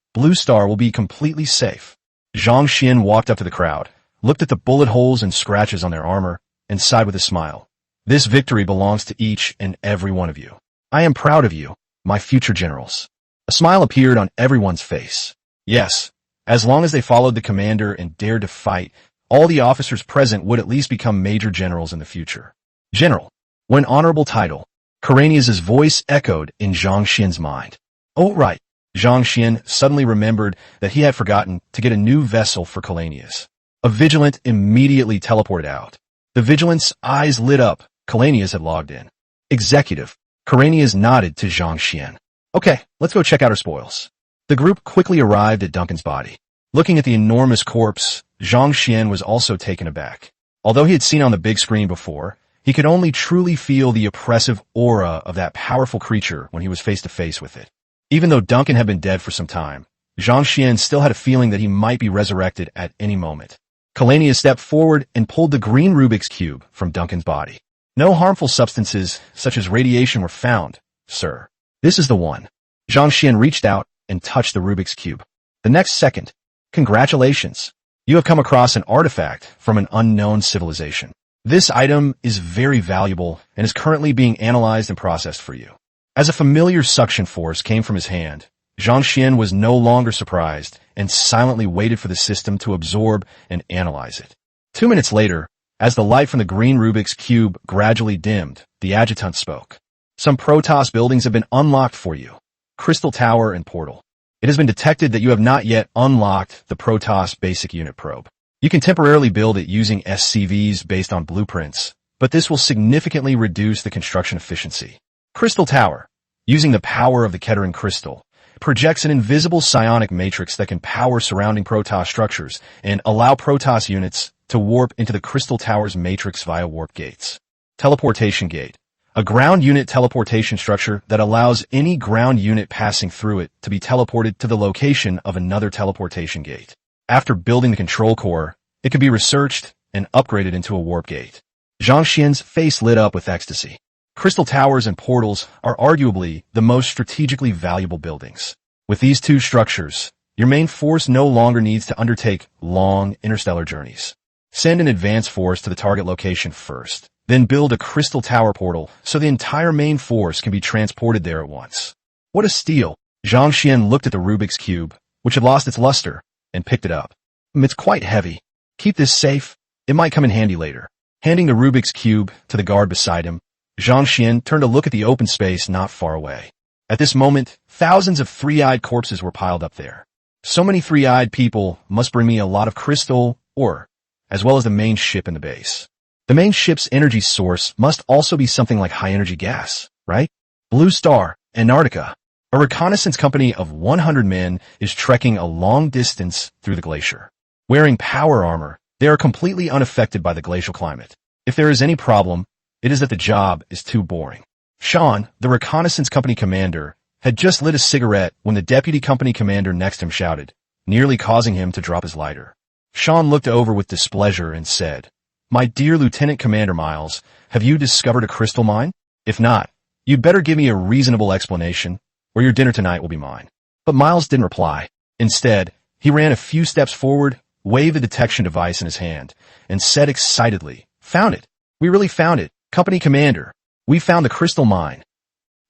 will be completely safe. Zhang Xian walked up to the crowd, looked at the bullet holes and scratches on their armor, and sighed with a smile. This victory belongs to each and every one of you. I am proud of you, my future generals. A smile appeared on everyone's face. Yes, as long as they followed the commander and dared to fight, all the officers present would at least become major generals in the future. General. When honorable title. Karanias' voice echoed in Zhang Xian's mind. Oh right. Zhang Xian suddenly remembered that he had forgotten to get a new vessel for Kalanias. A vigilant immediately teleported out. The vigilant's eyes lit up. Kalanias had logged in. Executive. Karanias nodded to Zhang Xian. Okay, let's go check out our spoils. The group quickly arrived at Duncan's body. Looking at the enormous corpse, Zhang Xian was also taken aback. Although he had seen on the big screen before, he could only truly feel the oppressive aura of that powerful creature when he was face to face with it. Even though Duncan had been dead for some time, Zhang Xian still had a feeling that he might be resurrected at any moment. Kalania stepped forward and pulled the green Rubik's Cube from Duncan's body. No harmful substances, such as radiation, were found, sir. This is the one. Zhang Xian reached out and touched the Rubik's Cube. The next second, congratulations. You have come across an artifact from an unknown civilization. This item is very valuable and is currently being analyzed and processed for you. As a familiar suction force came from his hand, Zhang Xian was no longer surprised and silently waited for the system to absorb and analyze it. 2 minutes later, as the light from the green Rubik's Cube gradually dimmed, the adjutant spoke. Some Protoss buildings have been unlocked for you. Crystal Tower and Portal. It has been detected that you have not yet unlocked the Protoss Basic Unit Probe. You can temporarily build it using SCVs based on blueprints, but this will significantly reduce the construction efficiency. Crystal Tower, using the power of the Keteran Crystal, projects an invisible psionic matrix that can power surrounding Protoss structures and allow Protoss units to warp into the Crystal Tower's matrix via warp gates. Teleportation Gate, a ground unit teleportation structure that allows any ground unit passing through it to be teleported to the location of another teleportation gate. After building the control core, it can be researched and upgraded into a warp gate. Zhang Xian's face lit up with ecstasy. Crystal Towers and portals are arguably the most strategically valuable buildings. With these two structures, your main force no longer needs to undertake long interstellar journeys. Send an advance force to the target location first, then build a Crystal Tower portal so the entire main force can be transported there at once. What a steal! Zhang Xian looked at the Rubik's Cube, which had lost its luster, and picked it up. It's quite heavy. Keep this safe. It might come in handy later. Handing the Rubik's Cube to the guard beside him, Zhang Xian turned to look at the open space not far away. At this moment, thousands of three-eyed corpses were piled up there. So many three-eyed people must bring me a lot of crystal ore, as well as the main ship in the base. The main ship's energy source must also be something like high-energy gas, right? Blue Star, Antarctica. A reconnaissance company of 100 men is trekking a long distance through the glacier. Wearing power armor, they are completely unaffected by the glacial climate. If there is any problem, it is that the job is too boring. Sean, the reconnaissance company commander, had just lit a cigarette when the deputy company commander next to him shouted, nearly causing him to drop his lighter. Sean looked over with displeasure and said, "My dear Lieutenant Commander Miles, have you discovered a crystal mine? If not, you'd better give me a reasonable explanation, or your dinner tonight will be mine." But Miles didn't reply. Instead, he ran a few steps forward, waved the detection device in his hand, and said excitedly, "Found it! We really found it! Company Commander! We found the crystal mine!"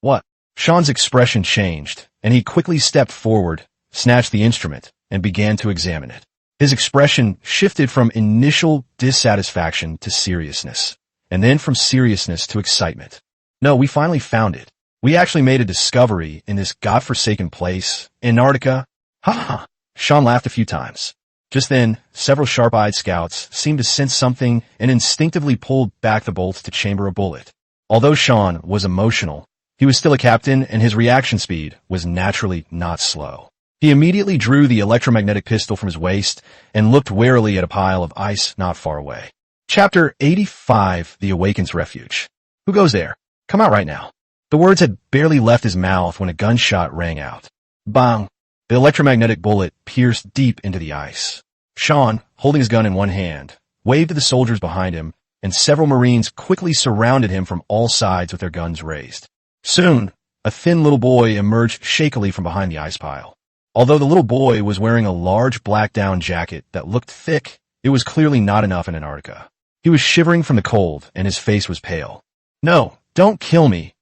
What? Sean's expression changed, and he quickly stepped forward, snatched the instrument, and began to examine it. His expression shifted from initial dissatisfaction to seriousness, and then from seriousness to excitement. "No, we finally found it. We actually made a discovery in this godforsaken place, Antarctica." Ha ha! Sean laughed a few times. Just then, several sharp-eyed scouts seemed to sense something and instinctively pulled back the bolts to chamber a bullet. Although Sean was emotional, he was still a captain and his reaction speed was naturally not slow. He immediately drew the electromagnetic pistol from his waist and looked warily at a pile of ice not far away. Chapter 85, The Awaken's Refuge. "Who goes there? Come out right now." The words had barely left his mouth when a gunshot rang out. Bang! The electromagnetic bullet pierced deep into the ice. Sean, holding his gun in one hand, waved to the soldiers behind him, and several Marines quickly surrounded him from all sides with their guns raised. Soon, a thin little boy emerged shakily from behind the ice pile. Although the little boy was wearing a large black down jacket that looked thick, it was clearly not enough in Antarctica. He was shivering from the cold, and his face was pale. "No, don't kill me,"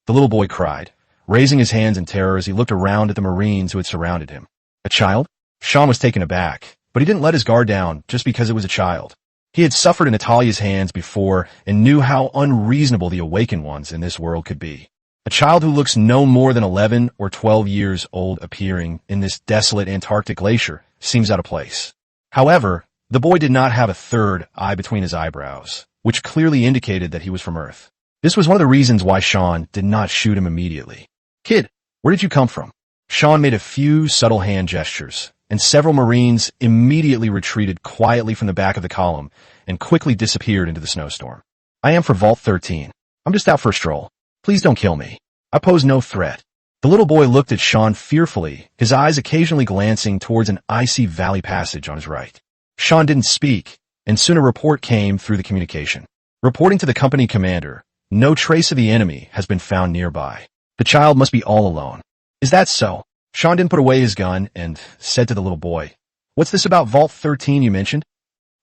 the little boy cried, raising his hands in terror as he looked around at the Marines who had surrounded him. A child? Sean was taken aback, but he didn't let his guard down just because it was a child. He had suffered in Natalia's hands before and knew how unreasonable the awakened ones in this world could be. A child who looks no more than 11 or 12 years old appearing in this desolate Antarctic glacier seems out of place. However, the boy did not have a third eye between his eyebrows, which clearly indicated that he was from Earth. This was one of the reasons why Sean did not shoot him immediately. "Kid, where did you come from?" Sean made a few subtle hand gestures, and several Marines immediately retreated quietly from the back of the column and quickly disappeared into the snowstorm. "I am for Vault 13. I'm just out for a stroll. Please don't kill me. I pose no threat." The little boy looked at Sean fearfully, his eyes occasionally glancing towards an icy valley passage on his right. Sean didn't speak, and soon a report came through the communication. Reporting to the company commander, no trace of the enemy has been found nearby. The child must be all alone. "Is that so?" Sean didn't put away his gun and said to the little boy, "What's this about Vault 13 you mentioned?"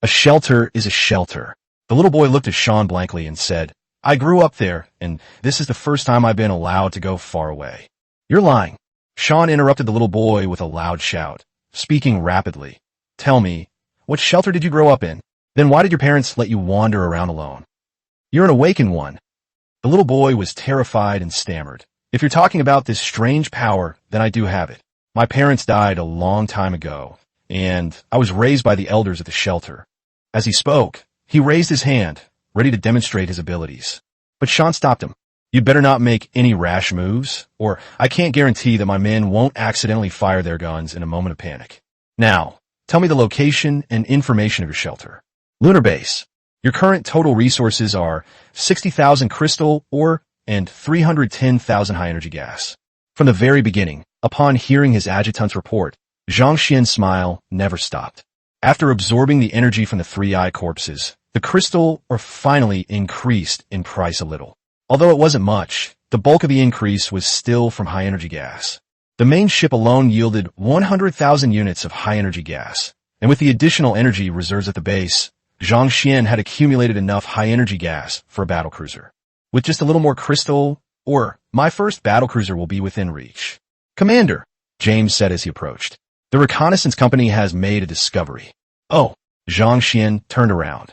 "A shelter is a shelter." The little boy looked at Sean blankly and said, "I grew up there, and this is the first time I've been allowed to go far away." "You're lying." Sean interrupted the little boy with a loud shout, speaking rapidly. "Tell me, what shelter did you grow up in? Then why did your parents let you wander around alone?" "You're an awakened one." The little boy was terrified and stammered. "If you're talking about this strange power, then I do have it. My parents died a long time ago, and I was raised by the elders at the shelter." As he spoke, he raised his hand, ready to demonstrate his abilities. But Sean stopped him. "You'd better not make any rash moves, or I can't guarantee that my men won't accidentally fire their guns in a moment of panic. Now, tell me the location and information of your shelter." "Lunar base. Your current total resources are 60,000 crystal ore and 310,000 high-energy gas." From the very beginning, upon hearing his adjutant's report, Zhang Xian's smile never stopped. After absorbing the energy from the three-eyed corpses, the crystal ore finally increased in price a little. Although it wasn't much, the bulk of the increase was still from high-energy gas. The main ship alone yielded 100,000 units of high-energy gas, and with the additional energy reserves at the base, Zhang Xian had accumulated enough high-energy gas for a battlecruiser. "With just a little more crystal ore, my first battlecruiser will be within reach." "Commander," James said as he approached, "the reconnaissance company has made a discovery." "Oh," Zhang Xian turned around.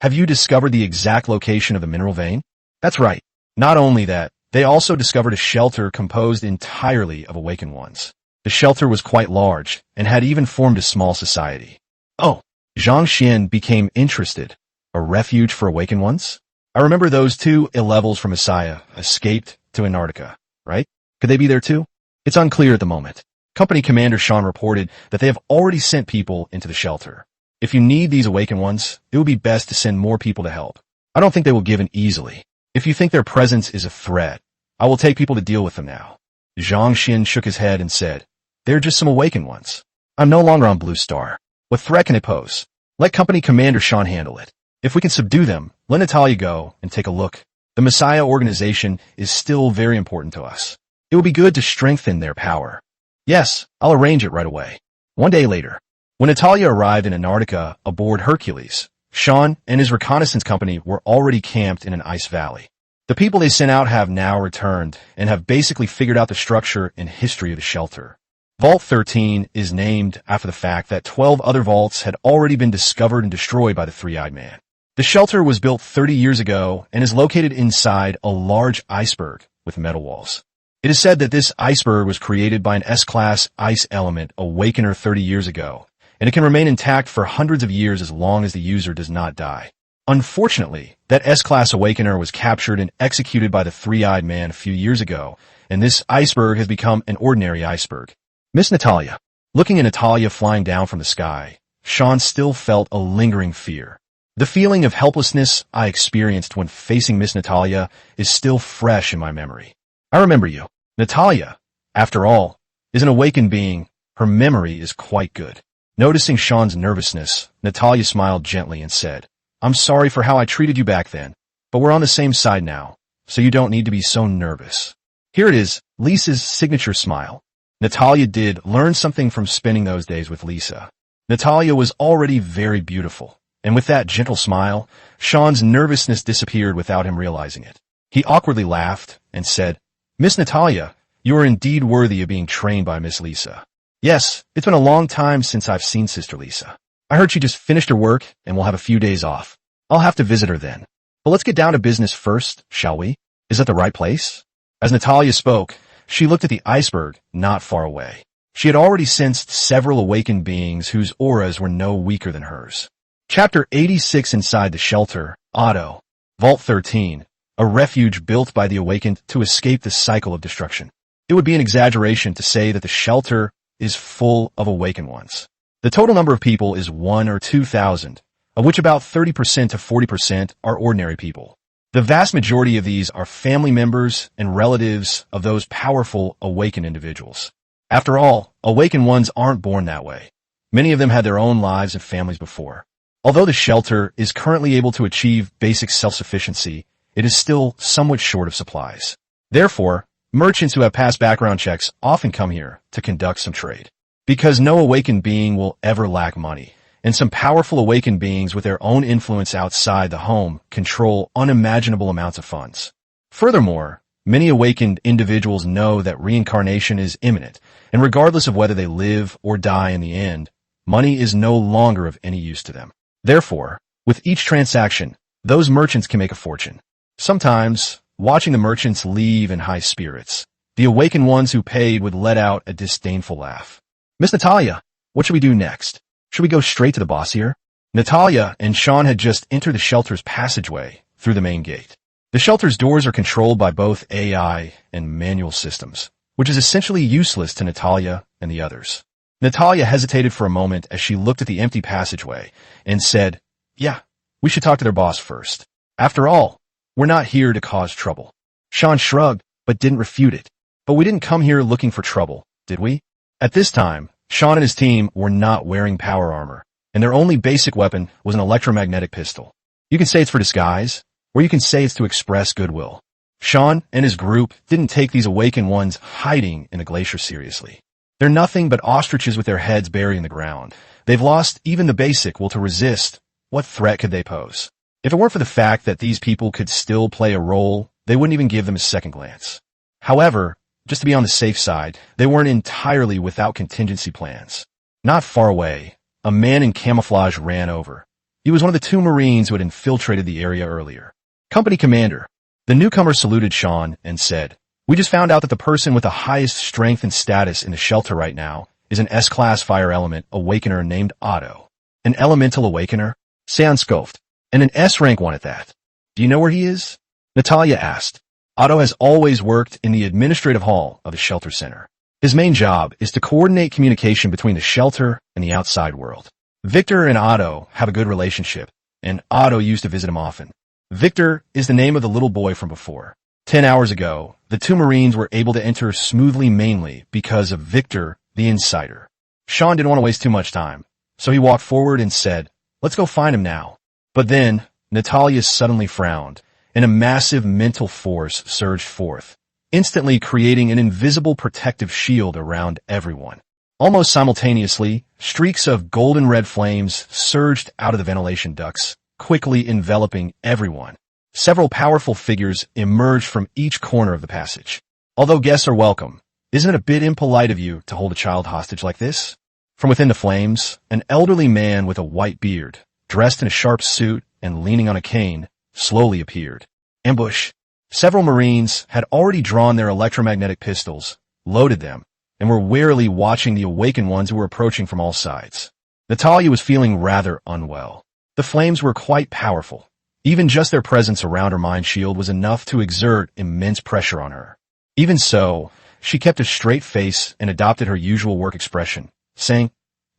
"Have you discovered the exact location of the mineral vein?" "That's right. Not only that, they also discovered a shelter composed entirely of awakened ones. The shelter was quite large and had even formed a small society." "Oh," Zhang Xian became interested. "A refuge for awakened ones? I remember those two ill-levels from Messiah escaped to Antarctica, right? Could they be there too?" "It's unclear at the moment. Company Commander Sean reported that they have already sent people into the shelter. If you need these awakened ones, it would be best to send more people to help. I don't think they will give in easily. If you think their presence is a threat, I will take people to deal with them now." Zhang Xian shook his head and said, "They're just some awakened ones. I'm no longer on Blue Star. What threat can they pose? Let Company Commander Sean handle it. If we can subdue them, let Natalia go and take a look. The Messiah organization is still very important to us. It will be good to strengthen their power." "Yes, I'll arrange it right away." One day later, when Natalia arrived in Antarctica aboard Hercules, Sean and his reconnaissance company were already camped in an ice valley. The people they sent out have now returned and have basically figured out the structure and history of the shelter. Vault 13 is named after the fact that 12 other vaults had already been discovered and destroyed by the Three-Eyed Man. The shelter was built 30 years ago and is located inside a large iceberg with metal walls. It is said that this iceberg was created by an S-class ice element awakener 30 years ago, and it can remain intact for hundreds of years as long as the user does not die. Unfortunately, that S-class awakener was captured and executed by the Three-Eyed Man a few years ago, and this iceberg has become an ordinary iceberg. Miss Natalia. Looking at Natalia flying down from the sky, Sean still felt a lingering fear. The feeling of helplessness I experienced when facing Miss Natalia is still fresh in my memory. I remember you. Natalia, after all, is an awakened being. Her memory is quite good. Noticing Sean's nervousness, Natalia smiled gently and said, I'm sorry for how I treated you back then, but we're on the same side now, so you don't need to be so nervous. Here it is, Lisa's signature smile. Natalia did learn something from spending those days with Lisa. Natalia was already very beautiful, and with that gentle smile, Sean's nervousness disappeared without him realizing it. He awkwardly laughed and said, "Miss Natalia, you are indeed worthy of being trained by Miss Lisa. Yes, it's been a long time since I've seen Sister Lisa. I heard she just finished her work and will have a few days off. I'll have to visit her then. But let's get down to business first, shall we? Is that the right place?" As Natalia spoke, she looked at the iceberg not far away. She had already sensed several awakened beings whose auras were no weaker than hers. Chapter 86 Inside the Shelter, Otto. Vault 13, a refuge built by the awakened to escape the cycle of destruction. It would be an exaggeration to say that the shelter is full of awakened ones. The total number of people is 1 or 2,000, of which about 30% to 40% are ordinary people. The vast majority of these are family members and relatives of those powerful awakened individuals. After all, awakened ones aren't born that way. Many of them had their own lives and families before. Although the shelter is currently able to achieve basic self-sufficiency, it is still somewhat short of supplies. Therefore, merchants who have passed background checks often come here to conduct some trade. Because no awakened being will ever lack money, and some powerful awakened beings with their own influence outside the home control unimaginable amounts of funds. Furthermore, many awakened individuals know that reincarnation is imminent, and regardless of whether they live or die in the end, money is no longer of any use to them. Therefore, with each transaction, those merchants can make a fortune. Sometimes, watching the merchants leave in high spirits, the awakened ones who paid would let out a disdainful laugh. "Miss Natalia, what should we do next? Should we go straight to the boss here?" Natalia and Sean had just entered the shelter's passageway through the main gate. The shelter's doors are controlled by both AI and manual systems, which is essentially useless to Natalia and the others. Natalia hesitated for a moment as she looked at the empty passageway and said, "Yeah, we should talk to their boss first. After all, we're not here to cause trouble." Sean shrugged, but didn't refute it. "But we didn't come here looking for trouble, did we?" At this time, Sean and his team were not wearing power armor, and their only basic weapon was an electromagnetic pistol. You can say it's for disguise, or you can say it's to express goodwill. Sean and his group didn't take these awakened ones hiding in the glacier seriously. They're nothing but ostriches with their heads buried in the ground. They've lost even the basic will to resist. What threat could they pose? If it weren't for the fact that these people could still play a role, they wouldn't even give them a second glance. However, just to be on the safe side, they weren't entirely without contingency plans. Not far away, a man in camouflage ran over. He was one of the 2 Marines who had infiltrated the area earlier. "Company Commander." The newcomer saluted Sean and said, "We just found out that the person with the highest strength and status in the shelter right now is an S-Class Fire Element Awakener named Otto." "An Elemental Awakener?" Xian scoffed. "And an S-Rank one at that. Do you know where he is?" Natalia asked. Otto has always worked in the administrative hall of the shelter center. His main job is to coordinate communication between the shelter and the outside world. Victor and Otto have a good relationship, and Otto used to visit him often. Victor is the name of the little boy from before. 10 hours ago, the 2 Marines were able to enter smoothly mainly because of Victor, the insider. Sean didn't want to waste too much time, so he walked forward and said, "Let's go find him now." But then, Natalia suddenly frowned, and a massive mental force surged forth, instantly creating an invisible protective shield around everyone. Almost simultaneously, streaks of golden red flames surged out of the ventilation ducts, quickly enveloping everyone. Several powerful figures emerged from each corner of the passage. "Although guests are welcome, isn't it a bit impolite of you to hold a child hostage like this?" From within the flames, an elderly man with a white beard, dressed in a sharp suit and leaning on a cane, slowly appeared. Ambush. Several Marines had already drawn their electromagnetic pistols, loaded them, and were warily watching the awakened ones who were approaching from all sides. Natalia was feeling rather unwell. The flames were quite powerful. Even just their presence around her mind shield was enough to exert immense pressure on her. Even so, she kept a straight face and adopted her usual work expression, saying,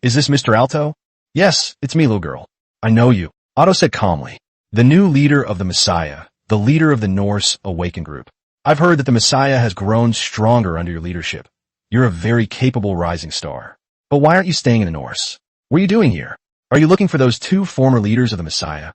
"Is this Mr. Alto?" "Yes, it's me, little girl. I know you," Otto said calmly. "The new leader of the Messiah, the leader of the Norse Awakened Group. I've heard that the Messiah has grown stronger under your leadership. You're a very capable rising star. But why aren't you staying in the Norse? What are you doing here? Are you looking for those 2 former leaders of the Messiah?"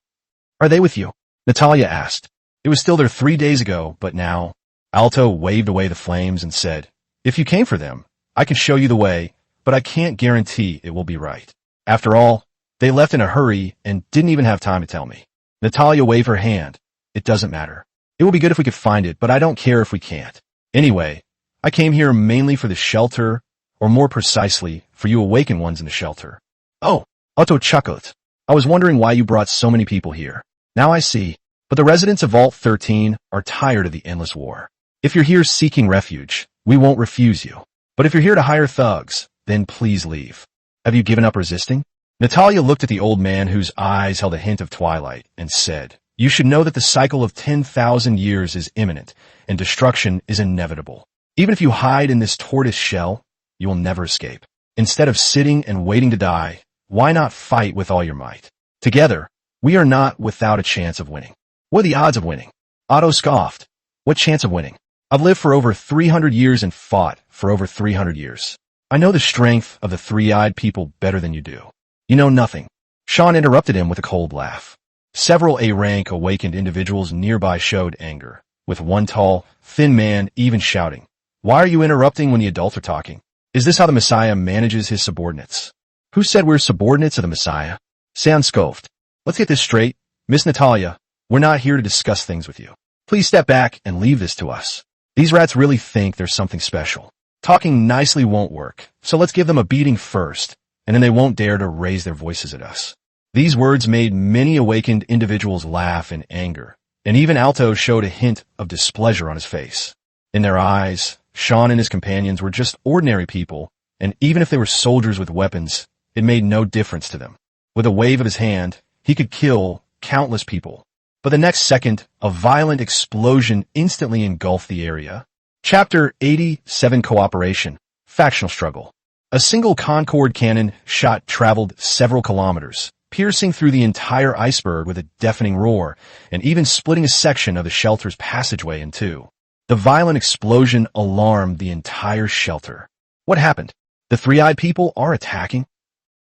Are they with you? Natalia asked. It was still there 3 days ago, but now... Alto waved away the flames and said, if you came for them, I can show you the way, but I can't guarantee it will be right. After all, they left in a hurry and didn't even have time to tell me. Natalia waved her hand. It doesn't matter. It will be good if we could find it, but I don't care if we can't. Anyway, I came here mainly for the shelter, or more precisely, for you awakened ones in the shelter. Oh, Otto chuckled. I was wondering why you brought so many people here. Now I see. But the residents of Vault 13 are tired of the endless war. If you're here seeking refuge, we won't refuse you. But if you're here to hire thugs, then please leave. Have you given up resisting? Natalia looked at the old man whose eyes held a hint of twilight and said, you should know that the cycle of 10,000 years is imminent and destruction is inevitable. Even if you hide in this tortoise shell, you will never escape. Instead of sitting and waiting to die, why not fight with all your might? Together, we are not without a chance of winning. What are the odds of winning? Otto scoffed. What chance of winning? I've lived for over 300 years and fought for over 300 years. I know the strength of the three-eyed people better than you do. You know nothing. Xian interrupted him with a cold laugh. Several A-rank awakened individuals nearby showed anger, with one tall, thin man even shouting, why are you interrupting when the adults are talking? Is this how the Messiah manages his subordinates? Who said we're subordinates of the Messiah? Xian scoffed. Let's get this straight. Miss Natalia, we're not here to discuss things with you. Please step back and leave this to us. These rats really think there's something special. Talking nicely won't work, so let's give them a beating first, and then they won't dare to raise their voices at us. These words made many awakened individuals laugh in anger, and even Alto showed a hint of displeasure on his face. In their eyes, Xian and his companions were just ordinary people, and even if they were soldiers with weapons, it made no difference to them. With a wave of his hand, he could kill countless people. But the next second, a violent explosion instantly engulfed the area. Chapter 87 Cooperation, Factional Struggle. A single Concorde cannon shot traveled several kilometers, piercing through the entire iceberg with a deafening roar, and even splitting a section of the shelter's passageway in two. The violent explosion alarmed the entire shelter. What happened? The three-eyed people are attacking?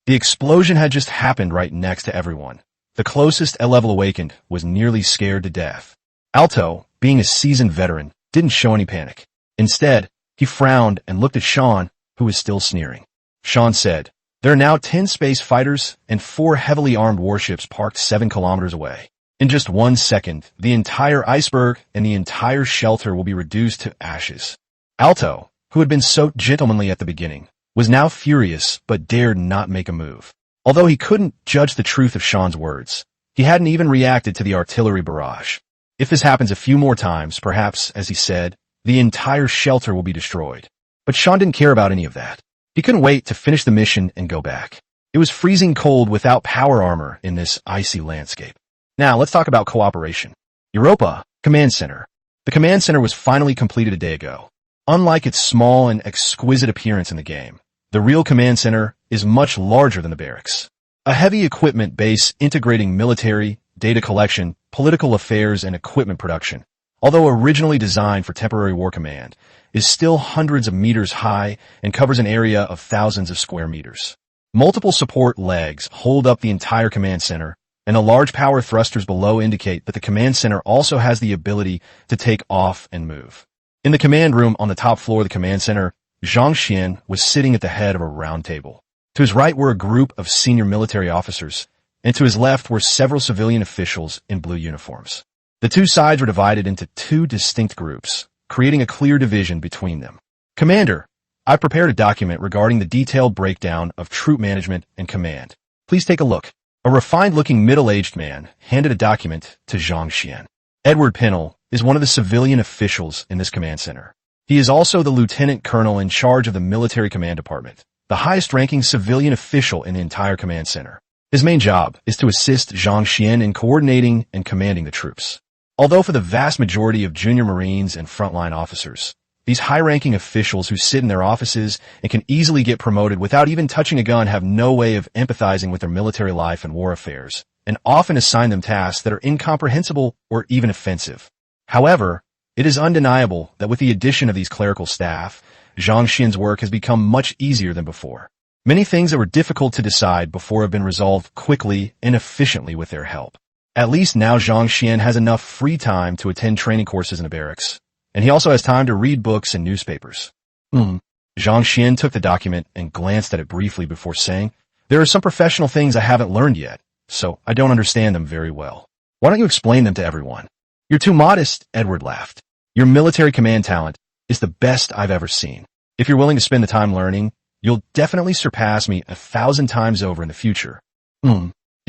The explosion had just happened right next to everyone. The closest A-level awakened was nearly scared to death. Alto, being a seasoned veteran, didn't show any panic. Instead, he frowned and looked at Xian, who was still sneering. Xian said, there are now 10 space fighters and 4 heavily armed warships parked 7 kilometers away. In just 1 second, the entire iceberg and the entire shelter will be reduced to ashes. Alto, who had been so gentlemanly at the beginning, was now furious but dared not make a move. Although he couldn't judge the truth of Xian's words, he hadn't even reacted to the artillery barrage. If this happens a few more times, perhaps, as he said, the entire shelter will be destroyed. But Xian didn't care about any of that. He couldn't wait to finish the mission and go back. It was freezing cold without power armor in this icy landscape. Now, let's talk about cooperation. Europa, Command Center. The Command Center was finally completed a day ago. Unlike its small and exquisite appearance in the game, the real Command Center is much larger than the barracks. A heavy equipment base integrating military, data collection, political affairs, and equipment production, although originally designed for temporary war command, is still hundreds of meters high and covers an area of thousands of square meters. Multiple support legs hold up the entire Command Center, and the large power thrusters below indicate that the Command Center also has the ability to take off and move. In the command room on the top floor of the Command Center, Zhang Xian was sitting at the head of a round table. To his right were a group of senior military officers, and to his left were several civilian officials in blue uniforms. The two sides were divided into 2 distinct groups, creating a clear division between them. Commander, I prepared a document regarding the detailed breakdown of troop management and command. Please take a look. A refined-looking middle-aged man handed a document to Zhang Xian. Edward Pennell is one of the civilian officials in this command center. He is also the lieutenant colonel in charge of the military command department, the highest-ranking civilian official in the entire command center. His main job is to assist Zhang Xian in coordinating and commanding the troops. Although for the vast majority of junior Marines and frontline officers, these high-ranking officials who sit in their offices and can easily get promoted without even touching a gun have no way of empathizing with their military life and war affairs, and often assign them tasks that are incomprehensible or even offensive. However, it is undeniable that with the addition of these clerical staff, Zhang Xian's work has become much easier than before. Many things that were difficult to decide before have been resolved quickly and efficiently with their help. At least now Zhang Xian has enough free time to attend training courses in the barracks, and he also has time to read books and newspapers. Zhang Xian took the document and glanced at it briefly before saying, "There are some professional things I haven't learned yet, so I don't understand them very well. Why don't you explain them to everyone?" "You're too modest," Edward laughed. "Your military command talent is the best I've ever seen. If you're willing to spend the time learning, you'll definitely surpass me 1,000 times over in the future."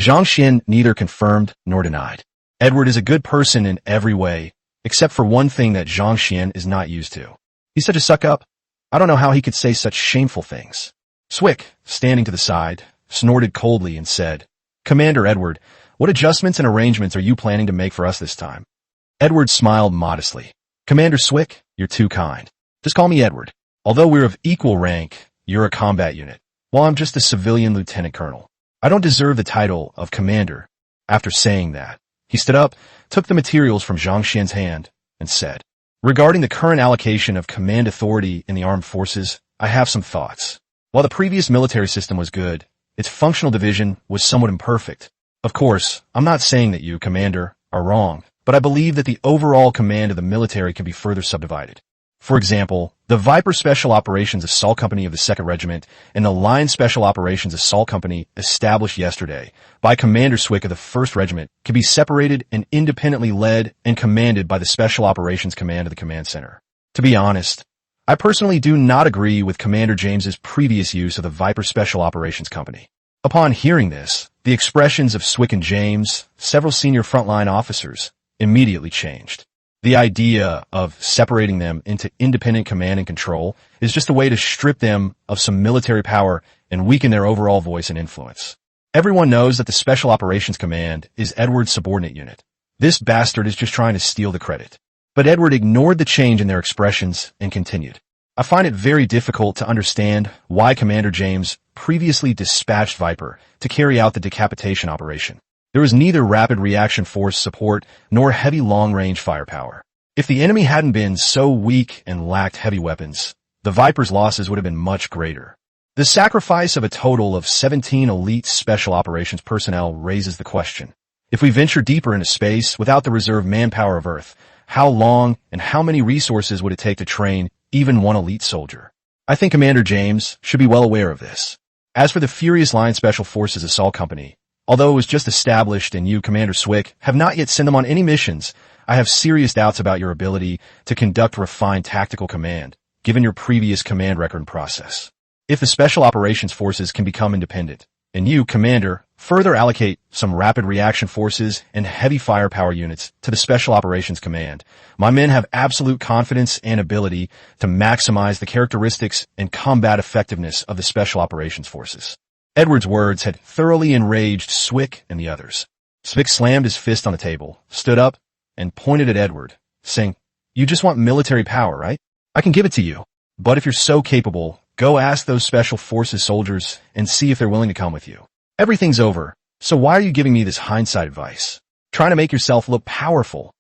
Zhang Xian neither confirmed nor denied. Edward is a good person in every way, except for one thing that Zhang Xian is not used to. He's such a suck-up. I don't know how he could say such shameful things. Swick, standing to the side, snorted coldly and said, "Commander Edward, what adjustments and arrangements are you planning to make for us this time?" Edward smiled modestly. "Commander Swick, you're too kind. Just call me Edward. Although we're of equal rank, you're a combat unit, while I'm just a civilian lieutenant colonel. I don't deserve the title of commander." After saying that, he stood up, took the materials from Zhang Xian's hand, and said, "Regarding the current allocation of command authority in the armed forces, I have some thoughts. While the previous military system was good, its functional division was somewhat imperfect. Of course, I'm not saying that you, commander, are wrong, but I believe that the overall command of the military can be further subdivided. For example, the Viper Special Operations Assault Company of the 2nd Regiment and the Lion Special Operations Assault Company established yesterday by Commander Swick of the 1st Regiment can be separated and independently led and commanded by the Special Operations Command of the Command Center. To be honest, I personally do not agree with Commander James's previous use of the Viper Special Operations Company." Upon hearing this, the expressions of Swick and James, several senior frontline officers, immediately changed. The idea of separating them into independent command and control is just a way to strip them of some military power and weaken their overall voice and influence. Everyone knows that the Special Operations Command is Edward's subordinate unit. This bastard is just trying to steal the credit. But Edward ignored the change in their expressions and continued. "I find it very difficult to understand why Commander James previously dispatched Viper to carry out the decapitation operation. There was neither rapid reaction force support nor heavy long-range firepower. If the enemy hadn't been so weak and lacked heavy weapons, the Viper's losses would have been much greater. The sacrifice of a total of 17 elite special operations personnel raises the question. If we venture deeper into space without the reserve manpower of Earth, how long and how many resources would it take to train even one elite soldier? I think Commander James should be well aware of this. As for the Furious Line Special Forces Assault Company, although it was just established and you, Commander Swick, have not yet sent them on any missions, I have serious doubts about your ability to conduct refined tactical command, given your previous command record and process. If the Special Operations Forces can become independent, and you, Commander, further allocate some rapid reaction forces and heavy firepower units to the Special Operations Command, my men have absolute confidence and ability to maximize the characteristics and combat effectiveness of the Special Operations Forces." Edward's words had thoroughly enraged Swick and the others. Swick slammed his fist on the table, stood up, and pointed at Edward, saying, "You just want military power, right? I can give it to you. But if you're so capable, go ask those Special Forces soldiers and see if they're willing to come with you. Everything's over, so why are you giving me this hindsight advice? Trying to make yourself look powerful?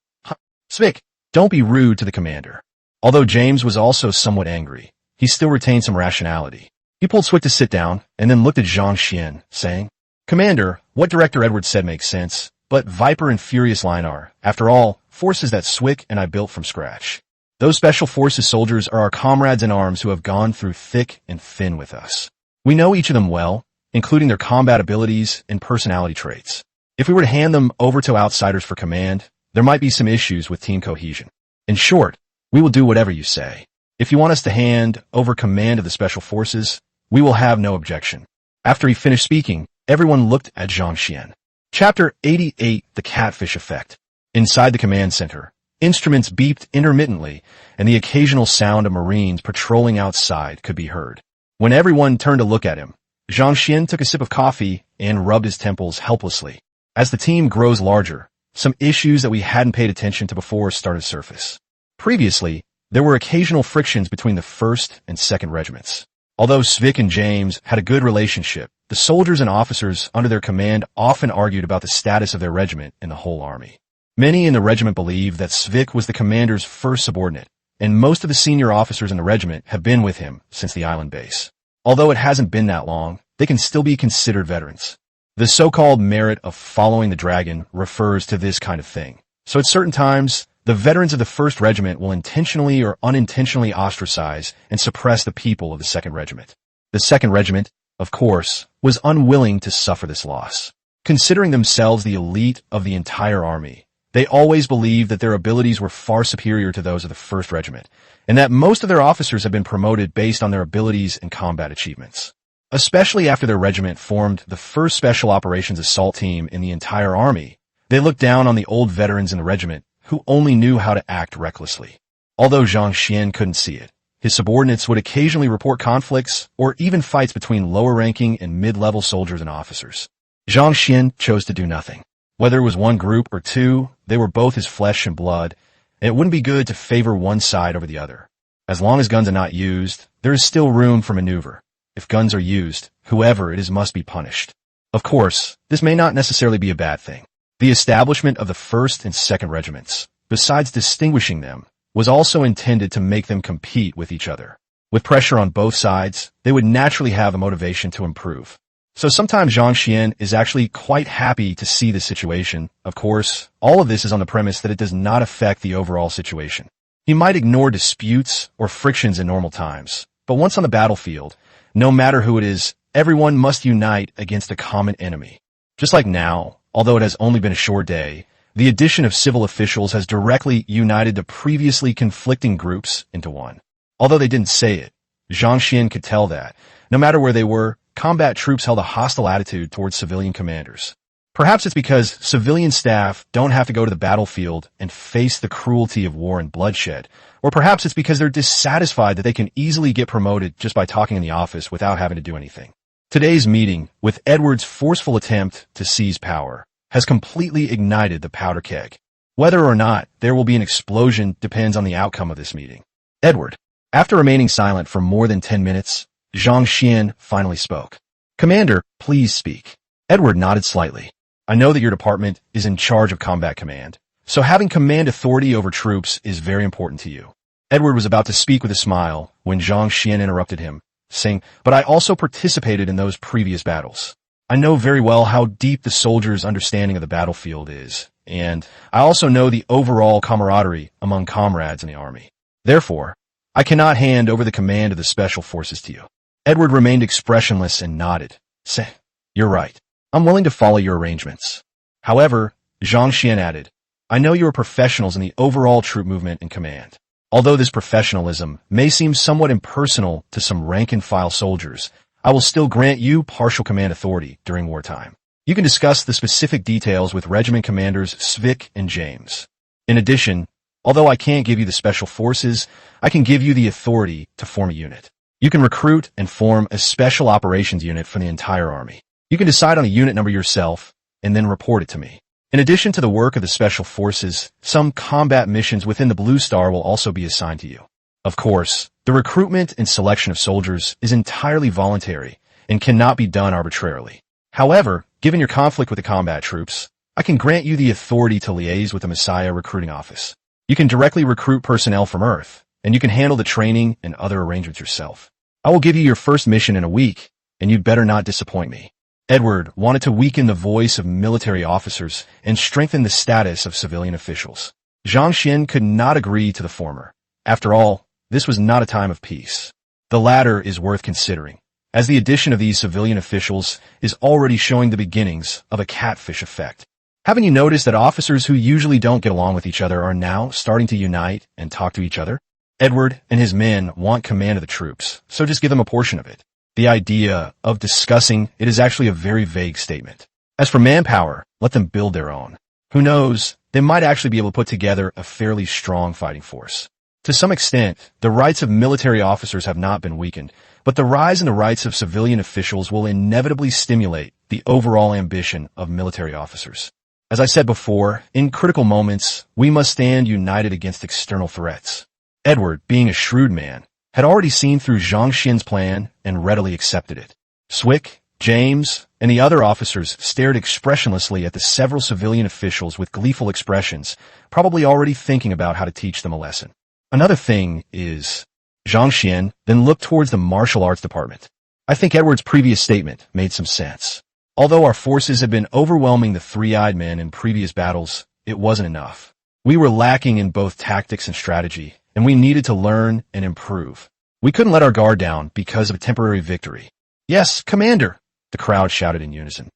Swick, don't be rude to the commander." Although James was also somewhat angry, he still retained some rationality. He pulled Swick to sit down and then looked at Zhang Xian, saying, "Commander, what Director Edward said makes sense, but Viper and Furious Line are, after all, forces that Swick and I built from scratch. Those Special Forces soldiers are our comrades in arms who have gone through thick and thin with us. We know each of them well, including their combat abilities and personality traits. If we were to hand them over to outsiders for command, there might be some issues with team cohesion. In short, we will do whatever you say. If you want us to hand over command of the Special Forces, we will have no objection." After he finished speaking, everyone looked at Zhang Xian. Chapter 88, The Catfish Effect. Inside the command center, instruments beeped intermittently, and the occasional sound of Marines patrolling outside could be heard. When everyone turned to look at him, Zhang Xian took a sip of coffee and rubbed his temples helplessly. As the team grows larger, some issues that we hadn't paid attention to before started to surface. Previously, there were occasional frictions between the 1st and 2nd Regiments. Although Swick and James had a good relationship, the soldiers and officers under their command often argued about the status of their regiment in the whole army. Many in the regiment believed that Swick was the commander's first subordinate, and most of the senior officers in the regiment have been with him since the island base. Although it hasn't been that long, they can still be considered veterans. The so-called merit of following the dragon refers to this kind of thing. So at certain times, the veterans of the 1st Regiment will intentionally or unintentionally ostracize and suppress the people of the 2nd Regiment. The 2nd Regiment, of course, was unwilling to suffer this loss. Considering themselves the elite of the entire army, they always believed that their abilities were far superior to those of the 1st Regiment, and that most of their officers had been promoted based on their abilities and combat achievements. Especially after their regiment formed the 1st Special Operations Assault Team in the entire army, they looked down on the old veterans in the regiment who only knew how to act recklessly. Although Zhang Xian couldn't see it, his subordinates would occasionally report conflicts or even fights between lower-ranking and mid-level soldiers and officers. Zhang Xian chose to do nothing. Whether it was one group or two, they were both his flesh and blood, and it wouldn't be good to favor one side over the other. As long as guns are not used, there is still room for maneuver. If guns are used, whoever it is must be punished. Of course, this may not necessarily be a bad thing. The establishment of the 1st and 2nd Regiments, besides distinguishing them, was also intended to make them compete with each other. With pressure on both sides, they would naturally have a motivation to improve. So sometimes Zhang Xian is actually quite happy to see this situation. Of course, all of this is on the premise that it does not affect the overall situation. He might ignore disputes or frictions in normal times, but once on the battlefield, no matter who it is, everyone must unite against a common enemy. Just like now, although it has only been a short day, the addition of civil officials has directly united the previously conflicting groups into one. Although they didn't say it, Zhang Xian could tell that, no matter where they were, combat troops held a hostile attitude towards civilian commanders. Perhaps it's because civilian staff don't have to go to the battlefield and face the cruelty of war and bloodshed, or perhaps it's because they're dissatisfied that they can easily get promoted just by talking in the office without having to do anything. Today's meeting, with Edward's forceful attempt to seize power, has completely ignited the powder keg. Whether or not there will be an explosion depends on the outcome of this meeting. Edward. After remaining silent for more than 10 minutes, Zhang Xian finally spoke. Commander, please speak. Edward nodded slightly. I know that your department is in charge of combat command, so having command authority over troops is very important to you. Edward was about to speak with a smile when Zhang Xian interrupted him, saying, but I also participated in those previous battles. I know very well how deep the soldiers' understanding of the battlefield is, and I also know the overall camaraderie among comrades in the army. Therefore, I cannot hand over the command of the special forces to you. Edward remained expressionless and nodded. Say, you're right. I'm willing to follow your arrangements. However, Zhang Xian added, I know you are professionals in the overall troop movement and command. Although this professionalism may seem somewhat impersonal to some rank-and-file soldiers, I will still grant you partial command authority during wartime. You can discuss the specific details with regiment commanders Svik and James. In addition, although I can't give you the special forces, I can give you the authority to form a unit. You can recruit and form a special operations unit for the entire army. You can decide on a unit number yourself and then report it to me. In addition to the work of the special forces, some combat missions within the Blue Star will also be assigned to you. Of course, the recruitment and selection of soldiers is entirely voluntary and cannot be done arbitrarily. However, given your conflict with the combat troops, I can grant you the authority to liaise with the Messiah recruiting office. You can directly recruit personnel from Earth, and you can handle the training and other arrangements yourself. I will give you your first mission in a week, and you'd better not disappoint me. Edward wanted to weaken the voice of military officers and strengthen the status of civilian officials. Zhang Xian could not agree to the former. After all, this was not a time of peace. The latter is worth considering, as the addition of these civilian officials is already showing the beginnings of a catfish effect. Haven't you noticed that officers who usually don't get along with each other are now starting to unite and talk to each other? Edward and his men want command of the troops, so just give them a portion of it. The idea of discussing it is actually a very vague statement. As for manpower, let them build their own. Who knows, they might actually be able to put together a fairly strong fighting force. To some extent, the rights of military officers have not been weakened, but the rise in the rights of civilian officials will inevitably stimulate the overall ambition of military officers. As I said before, in critical moments, we must stand united against external threats. Edward, being a shrewd man, had already seen through Zhang Xian's plan and readily accepted it. Swick, James, and the other officers stared expressionlessly at the several civilian officials with gleeful expressions, probably already thinking about how to teach them a lesson. Another thing is, Zhang Xian then looked towards the martial arts department. I think Edward's previous statement made some sense. Although our forces had been overwhelming the three-eyed men in previous battles, it wasn't enough. We were lacking in both tactics and strategy, and we needed to learn and improve. We couldn't let our guard down because of a temporary victory. Yes, Commander, the crowd shouted in unison.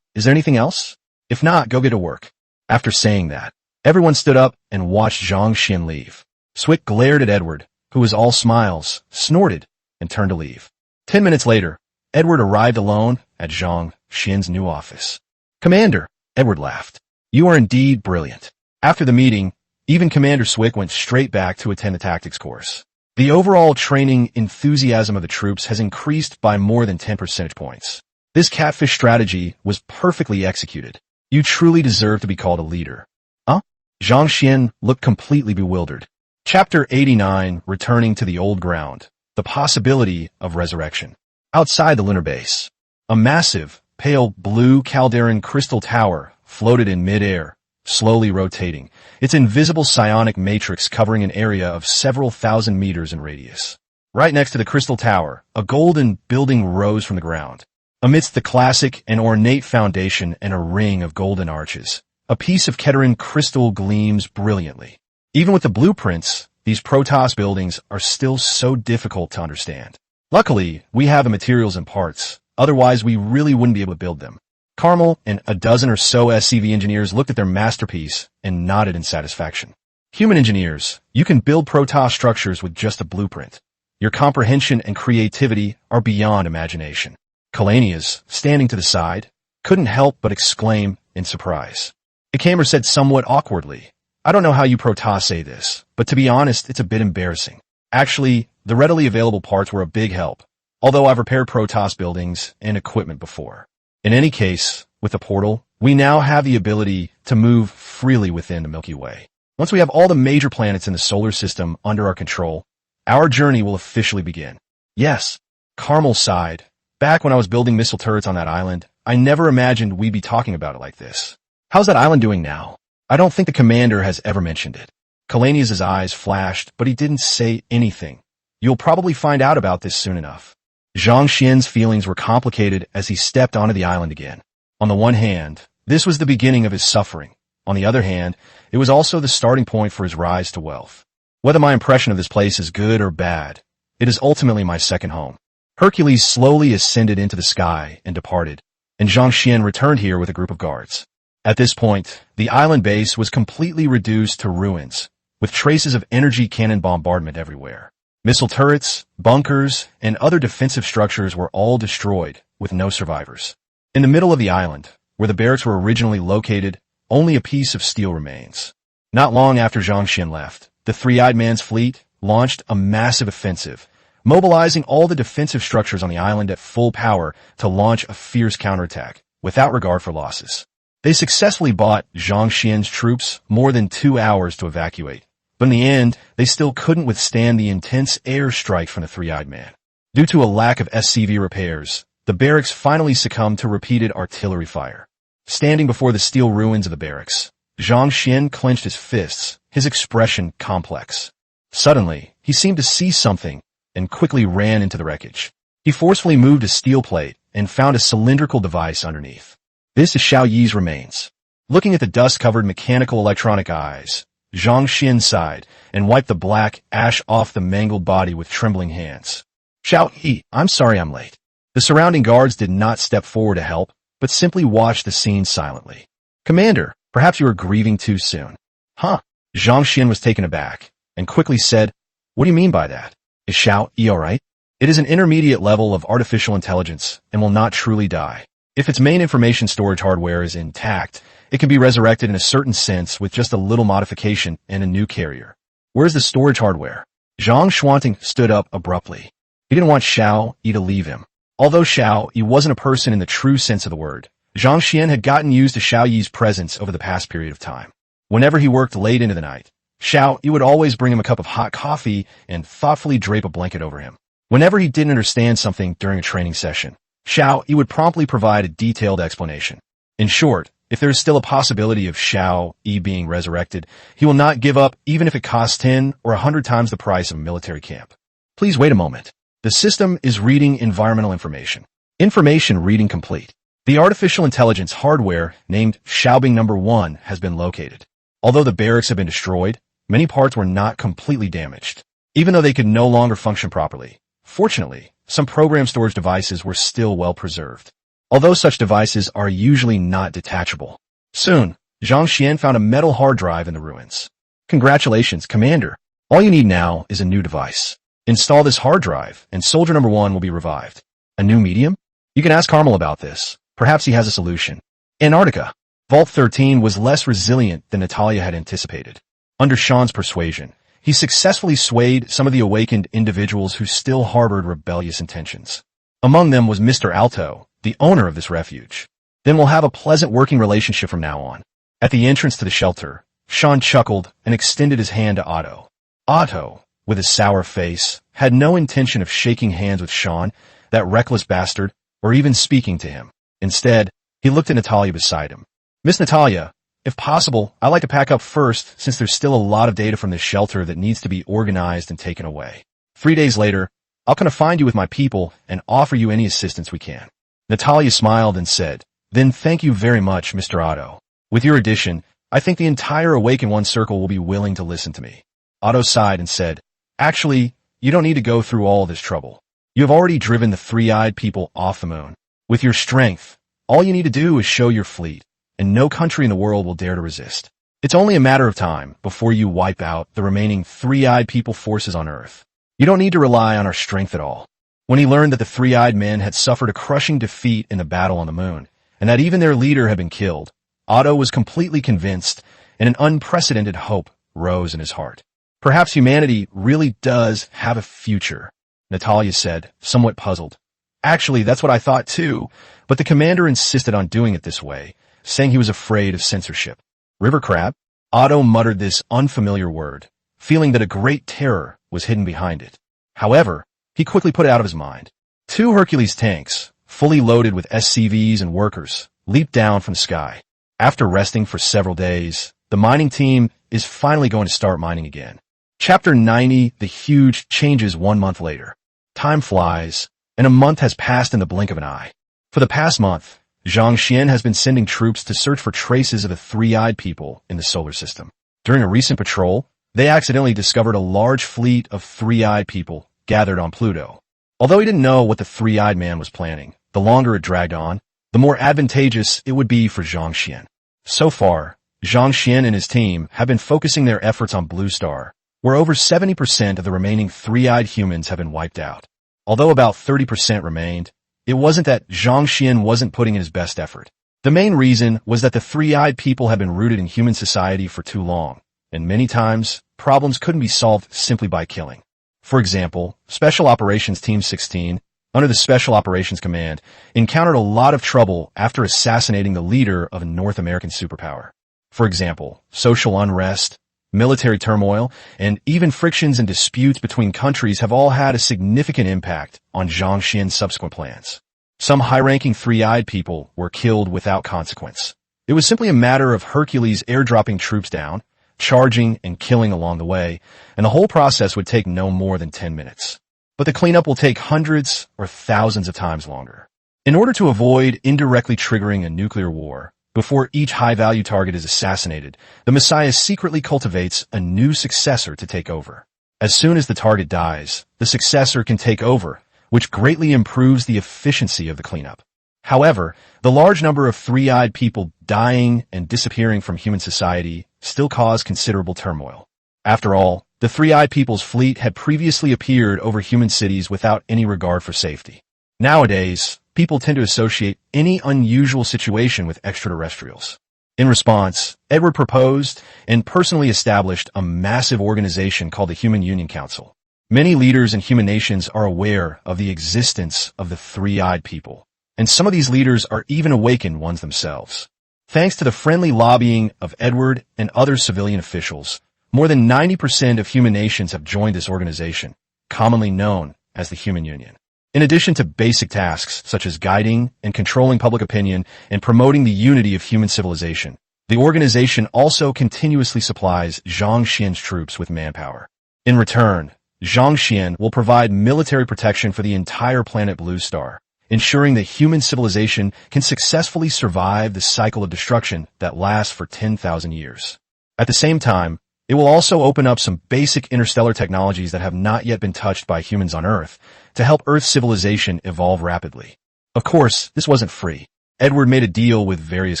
Is there anything else? If not, go get to work. After saying that, everyone stood up and watched Zhang Xian leave. Swick glared at Edward, who was all smiles, snorted, and turned to leave. 10 minutes later, Edward arrived alone at Zhang Xian's new office. Commander, Edward laughed. You are indeed brilliant. After the meeting, even Commander Swick went straight back to attend the tactics course. The overall training enthusiasm of the troops has increased by more than 10 percentage points. This catfish strategy was perfectly executed. You truly deserve to be called a leader. Huh? Zhang Xian looked completely bewildered. Chapter 89, Returning to the Old Ground. The Possibility of Resurrection. Outside the lunar base, a massive, pale blue Calderon crystal tower floated in mid-air, slowly rotating, its invisible psionic matrix covering an area of several thousand meters in radius. Right next to the crystal tower, a golden building rose from the ground. Amidst the classic and ornate foundation and a ring of golden arches, a piece of Keteran crystal gleams brilliantly. Even with the blueprints, these Protoss buildings are still so difficult to understand. Luckily, we have the materials and parts, otherwise we really wouldn't be able to build them. Carmel and a dozen or so SCV engineers looked at their masterpiece and nodded in satisfaction. Human engineers, you can build Protoss structures with just a blueprint. Your comprehension and creativity are beyond imagination. Kalanias, standing to the side, couldn't help but exclaim in surprise. Ikamer said somewhat awkwardly, I don't know how you Protoss say this, but to be honest, it's a bit embarrassing. Actually, the readily available parts were a big help, although I've repaired Protoss buildings and equipment before. In any case, with the portal, we now have the ability to move freely within the Milky Way. Once we have all the major planets in the solar system under our control, our journey will officially begin. Yes, Carmel sighed. Back when I was building missile turrets on that island, I never imagined we'd be talking about it like this. How's that island doing now? I don't think the commander has ever mentioned it. Kalanias' eyes flashed, but he didn't say anything. You'll probably find out about this soon enough. Zhang Xian's feelings were complicated as he stepped onto the island again. On the one hand, this was the beginning of his suffering. On the other hand, it was also the starting point for his rise to wealth. Whether my impression of this place is good or bad, it is ultimately my second home. Hercules slowly ascended into the sky and departed, and Zhang Xian returned here with a group of guards. At this point, the island base was completely reduced to ruins, with traces of energy cannon bombardment everywhere. Missile turrets, bunkers, and other defensive structures were all destroyed, with no survivors. In the middle of the island, where the barracks were originally located, only a piece of steel remains. Not long after Zhang Xian left, the Three-Eyed Man's fleet launched a massive offensive, mobilizing all the defensive structures on the island at full power to launch a fierce counterattack, without regard for losses. They successfully bought Zhang Xian's troops more than 2 hours to evacuate, but in the end, they still couldn't withstand the intense airstrike from the Three-Eyed Man. Due to a lack of SCV repairs, the barracks finally succumbed to repeated artillery fire. Standing before the steel ruins of the barracks, Zhang Xian clenched his fists, his expression complex. Suddenly, he seemed to see something and quickly ran into the wreckage. He forcefully moved a steel plate and found a cylindrical device underneath. This is Xiao Yi's remains. Looking at the dust-covered mechanical electronic eyes, Zhang Xian sighed and wiped the black ash off the mangled body with trembling hands. Xiao Yi, I'm sorry I'm late. The surrounding guards did not step forward to help, but simply watched the scene silently. Commander, perhaps you were grieving too soon. Huh? Zhang Xian was taken aback and quickly said, What do you mean by that? Is Xiao Yi alright? It is an intermediate level of artificial intelligence and will not truly die. If its main information storage hardware is intact, it can be resurrected in a certain sense with just a little modification and a new carrier. Where's the storage hardware? Zhang Xuanting stood up abruptly. He didn't want Xiao Yi to leave him. Although Xiao Yi wasn't a person in the true sense of the word, Zhang Xian had gotten used to Xiao Yi's presence over the past period of time. Whenever he worked late into the night, Xiao Yi would always bring him a cup of hot coffee and thoughtfully drape a blanket over him. Whenever he didn't understand something during a training session, Xiao Yi would promptly provide a detailed explanation. In short, if there is still a possibility of Xiao Yi being resurrected, he will not give up even if it costs 10 or 100 times the price of a military camp. Please wait a moment. The system is reading environmental information. Information reading complete. The artificial intelligence hardware named Xiaobing Number 1 has been located. Although the barracks have been destroyed, many parts were not completely damaged, even though they could no longer function properly. Fortunately, some program storage devices were still well preserved, although such devices are usually not detachable. Soon, Zhang Xian found a metal hard drive in the ruins. Congratulations, Commander. All you need now is a new device. Install this hard drive, and Soldier Number 1 will be revived. A new medium? You can ask Carmel about this. Perhaps he has a solution. Antarctica. Vault 13 was less resilient than Natalia had anticipated. Under Sean's persuasion, he successfully swayed some of the awakened individuals who still harbored rebellious intentions. Among them was Mr. Alto, the owner of this refuge. Then we'll have a pleasant working relationship from now on. At the entrance to the shelter, Sean chuckled and extended his hand to Otto. Otto, with his sour face, had no intention of shaking hands with Sean, that reckless bastard, or even speaking to him. Instead, he looked at Natalia beside him. Miss Natalia, if possible, I'd like to pack up first since there's still a lot of data from this shelter that needs to be organized and taken away. 3 days later, I'll come to find you with my people and offer you any assistance we can. Natalia smiled and said, Then thank you very much, Mr. Otto. With your addition, I think the entire Awaken One Circle will be willing to listen to me. Otto sighed and said, Actually, you don't need to go through all this trouble. You have already driven the three-eyed people off the moon. With your strength, all you need to do is show your fleet, and no country in the world will dare to resist. It's only a matter of time before you wipe out the remaining three-eyed people forces on Earth. You don't need to rely on our strength at all. When he learned that the three-eyed men had suffered a crushing defeat in the battle on the moon, and that even their leader had been killed, Otto was completely convinced, and an unprecedented hope rose in his heart. Perhaps humanity really does have a future, Natalia said, somewhat puzzled. Actually, that's what I thought too, but the commander insisted on doing it this way, saying he was afraid of censorship. River crab? Otto muttered this unfamiliar word, feeling that a great terror was hidden behind it. However, he quickly put it out of his mind. 2 Hercules tanks, fully loaded with SCVs and workers, leaped down from the sky. After resting for several days, the mining team is finally going to start mining again. Chapter 90, The Huge, changes 1 month later. Time flies, and a month has passed in the blink of an eye. For the past month, Zhang Xian has been sending troops to search for traces of the three-eyed people in the solar system. During a recent patrol, they accidentally discovered a large fleet of three-eyed people gathered on Pluto. Although he didn't know what the three-eyed man was planning, the longer it dragged on, the more advantageous it would be for Zhang Xian. So far, Zhang Xian and his team have been focusing their efforts on Blue Star, where over 70% of the remaining three-eyed humans have been wiped out. Although about 30% remained, it wasn't that Zhang Xian wasn't putting in his best effort. The main reason was that the three-eyed people have been rooted in human society for too long, and many times, problems couldn't be solved simply by killing. For example, Special Operations Team 16, under the Special Operations Command, encountered a lot of trouble after assassinating the leader of a North American superpower. For example, social unrest, military turmoil, and even frictions and disputes between countries have all had a significant impact on Zhang Xian's subsequent plans. Some high-ranking three-eyed people were killed without consequence. It was simply a matter of Hercules airdropping troops down, charging and killing along the way, and the whole process would take no more than 10 minutes. But the cleanup will take hundreds or thousands of times longer. In order to avoid indirectly triggering a nuclear war, before each high-value target is assassinated, the Messiah secretly cultivates a new successor to take over. As soon as the target dies, the successor can take over, which greatly improves the efficiency of the cleanup. However, the large number of three-eyed people dying and disappearing from human society still cause considerable turmoil. After all, the three-eyed people's fleet had previously appeared over human cities without any regard for safety. Nowadays, people tend to associate any unusual situation with extraterrestrials. In response, Edward proposed and personally established a massive organization called the Human Union Council. Many leaders in human nations are aware of the existence of the three-eyed people, and some of these leaders are even awakened ones themselves. Thanks to the friendly lobbying of Edward and other civilian officials, more than 90% of human nations have joined this organization, commonly known as the Human Union. In addition to basic tasks such as guiding and controlling public opinion and promoting the unity of human civilization, the organization also continuously supplies Zhang Xian's troops with manpower. In return, Zhang Xian will provide military protection for the entire planet Blue Star, ensuring that human civilization can successfully survive the cycle of destruction that lasts for 10,000 years. At the same time, it will also open up some basic interstellar technologies that have not yet been touched by humans on Earth to help Earth's civilization evolve rapidly. Of course, this wasn't free. Edward made a deal with various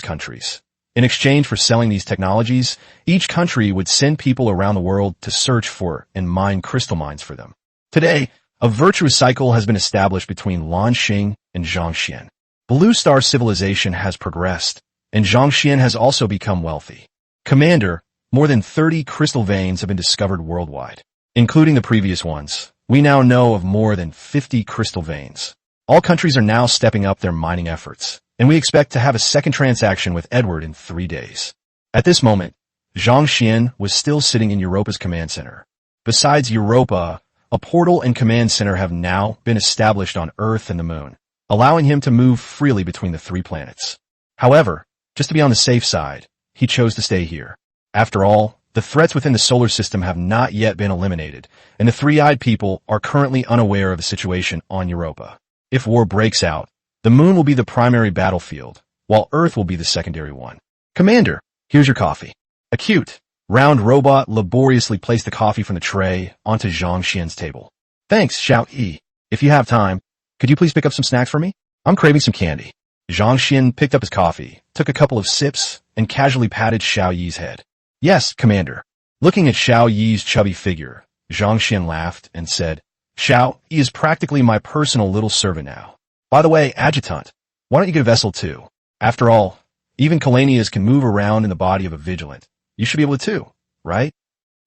countries. In exchange for selling these technologies, each country would send people around the world to search for and mine crystal mines for them. Today, a virtuous cycle has been established between Lan Xing and Zhang Xian. Blue Star civilization has progressed, and Zhang Xian has also become wealthy. Commander, more than 30 crystal veins have been discovered worldwide. Including the previous ones, we now know of more than 50 crystal veins. All countries are now stepping up their mining efforts, and we expect to have a second transaction with Edward in 3 days. At this moment, Zhang Xian was still sitting in Europa's command center. Besides Europa, a portal and command center have now been established on Earth and the Moon, allowing him to move freely between the 3 planets. However, just to be on the safe side, he chose to stay here. After all, the threats within the solar system have not yet been eliminated, and the three-eyed people are currently unaware of the situation on Europa. If war breaks out, the Moon will be the primary battlefield, while Earth will be the secondary one. Commander, here's your coffee. A cute, round robot laboriously placed the coffee from the tray onto Zhang Xian's table. Thanks, Xiao Yi. If you have time, could you please pick up some snacks for me? I'm craving some candy. Zhang Xian picked up his coffee, took a couple of sips, and casually patted Xiao Yi's head. Yes, Commander. Looking at Xiao Yi's chubby figure, Zhang Xian laughed and said, Xiao Yi is practically my personal little servant now. By the way, Adjutant, why don't you get a vessel too? After all, even Kalanias can move around in the body of a vigilant. You should be able to too, right?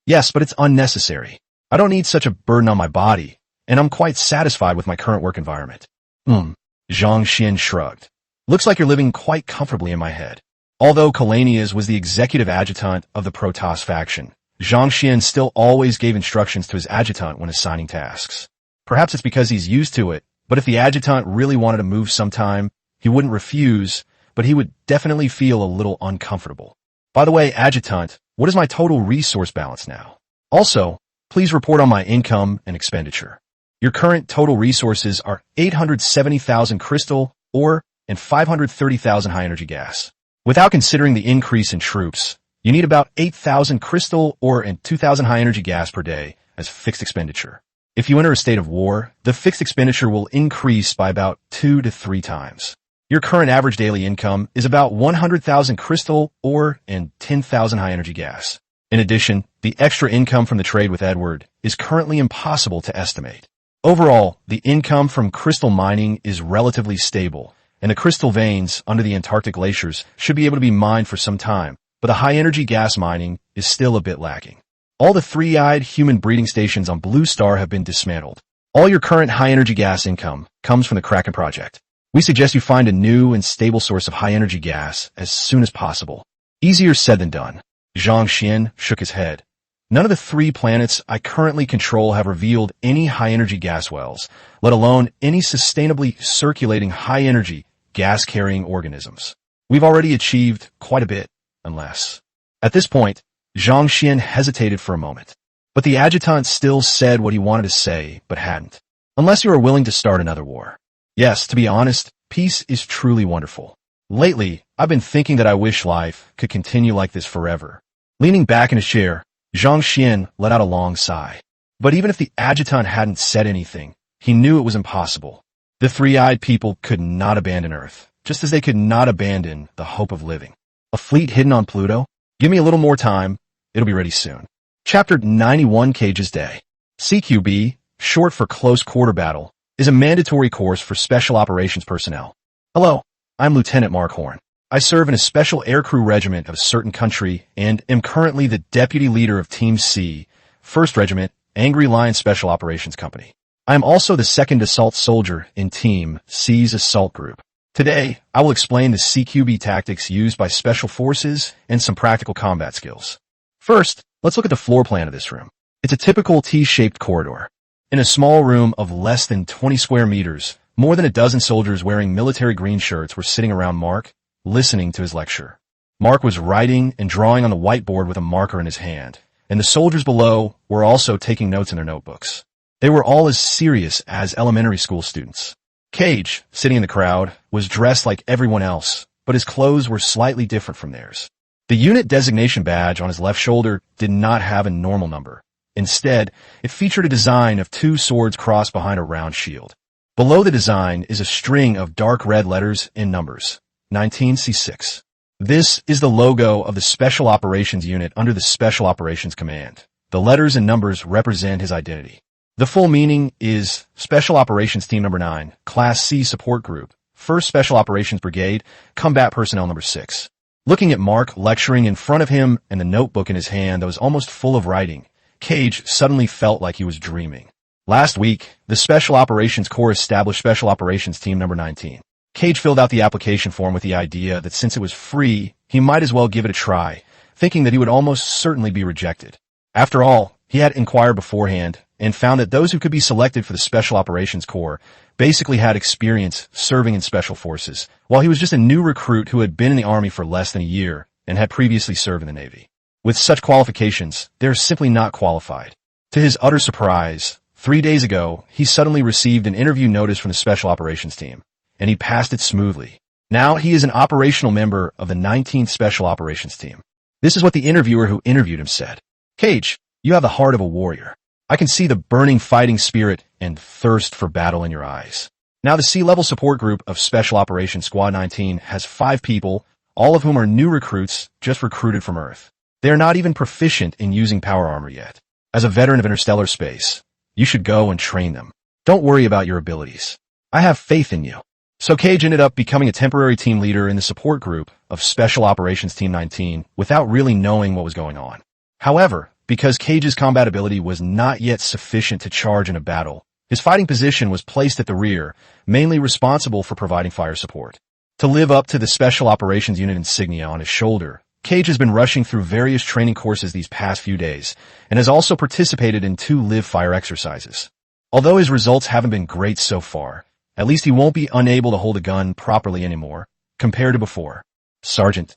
Yes, but it's unnecessary. I don't need such a burden on my body, and I'm quite satisfied with my current work environment. Zhang Xian shrugged. Looks like you're living quite comfortably in my head. Although Kalanias was the executive adjutant of the Protoss faction, Zhang Xian still always gave instructions to his adjutant when assigning tasks. Perhaps it's because he's used to it, but if the adjutant really wanted to move sometime, he wouldn't refuse, but he would definitely feel a little uncomfortable. By the way, Adjutant, what is my total resource balance now? Also, please report on my income and expenditure. Your current total resources are 870,000 crystal, ore, and 530,000 high-energy gas. Without considering the increase in troops, you need about 8,000 crystal, ore, and 2,000 high-energy gas per day as fixed expenditure. If you enter a state of war, the fixed expenditure will increase by about 2 to 3 times. Your current average daily income is about 100,000 crystal, ore, and 10,000 high-energy gas. In addition, the extra income from the trade with Edward is currently impossible to estimate. Overall, the income from crystal mining is relatively stable, and the crystal veins under the Antarctic glaciers should be able to be mined for some time, but the high-energy gas mining is still a bit lacking. All the three-eyed human breeding stations on Blue Star have been dismantled. All your current high-energy gas income comes from the Kraken project. We suggest you find a new and stable source of high-energy gas as soon as possible. Easier said than done. Zhang Xian shook his head. None of the 3 planets I currently control have revealed any high-energy gas wells, let alone any sustainably circulating high-energy gas-carrying organisms. We've already achieved quite a bit, unless... At this point, Zhang Xian hesitated for a moment. But the adjutant still said what he wanted to say, but hadn't. Unless you are willing to start another war. Yes, to be honest, peace is truly wonderful. Lately, I've been thinking that I wish life could continue like this forever. Leaning back in his chair, Zhang Xian let out a long sigh. But even if the adjutant hadn't said anything, he knew it was impossible. The three-eyed people could not abandon Earth, just as they could not abandon the hope of living. A fleet hidden on Pluto? Give me a little more time. It'll be ready soon. Chapter 91 Cage's Day. CQB, short for Close Quarter Battle, is a mandatory course for Special Operations personnel. Hello, I'm Lieutenant Mark Horn. I serve in a special aircrew regiment of a certain country and am currently the deputy leader of Team C, 1st Regiment, Angry Lion Special Operations Company. I am also the 2nd assault soldier in Team C's assault group. Today, I will explain the CQB tactics used by Special Forces and some practical combat skills. First, let's look at the floor plan of this room. It's a typical T-shaped corridor. In a small room of less than 20 square meters, more than a dozen soldiers wearing military green shirts were sitting around Mark, listening to his lecture. Mark was writing and drawing on the whiteboard with a marker in his hand, and the soldiers below were also taking notes in their notebooks. They were all as serious as elementary school students. Cage, sitting in the crowd, was dressed like everyone else, but his clothes were slightly different from theirs. The unit designation badge on his left shoulder did not have a normal number. Instead, it featured a design of two swords crossed behind a round shield. Below the design is a string of dark red letters and numbers. 19C6. This is the logo of the Special Operations Unit under the Special Operations Command. The letters and numbers represent his identity. The full meaning is Special Operations Team Number 9, Class C Support Group, 1st Special Operations Brigade, Combat Personnel Number 6. Looking at Mark lecturing in front of him and the notebook in his hand that was almost full of writing, Cage suddenly felt like he was dreaming. Last week, the Special Operations Corps established Special Operations Team Number 19. Cage filled out the application form with the idea that since it was free, he might as well give it a try, thinking that he would almost certainly be rejected. After all, he had inquired beforehand and found that those who could be selected for the Special Operations Corps basically had experience serving in Special Forces, while he was just a new recruit who had been in the Army for less than a year and had previously served in the Navy. With such qualifications, they're simply not qualified. To his utter surprise, 3 days ago, he suddenly received an interview notice from the Special Operations Team, and he passed it smoothly. Now he is an operational member of the 19th Special Operations Team. This is what the interviewer who interviewed him said. Cage, you have the heart of a warrior. I can see the burning fighting spirit and thirst for battle in your eyes. Now the C-level support group of Special Operations Squad 19 has 5 people, all of whom are new recruits just recruited from Earth. They are not even proficient in using power armor yet. As a veteran of interstellar space, you should go and train them. Don't worry about your abilities. I have faith in you. So Cage ended up becoming a temporary team leader in the support group of Special Operations Team 19 without really knowing what was going on. However, because Cage's combat ability was not yet sufficient to charge in a battle, his fighting position was placed at the rear, mainly responsible for providing fire support. To live up to the Special Operations Unit insignia on his shoulder, Cage has been rushing through various training courses these past few days, and has also participated in 2 live fire exercises. Although his results haven't been great so far, at least he won't be unable to hold a gun properly anymore, compared to before. Sergeant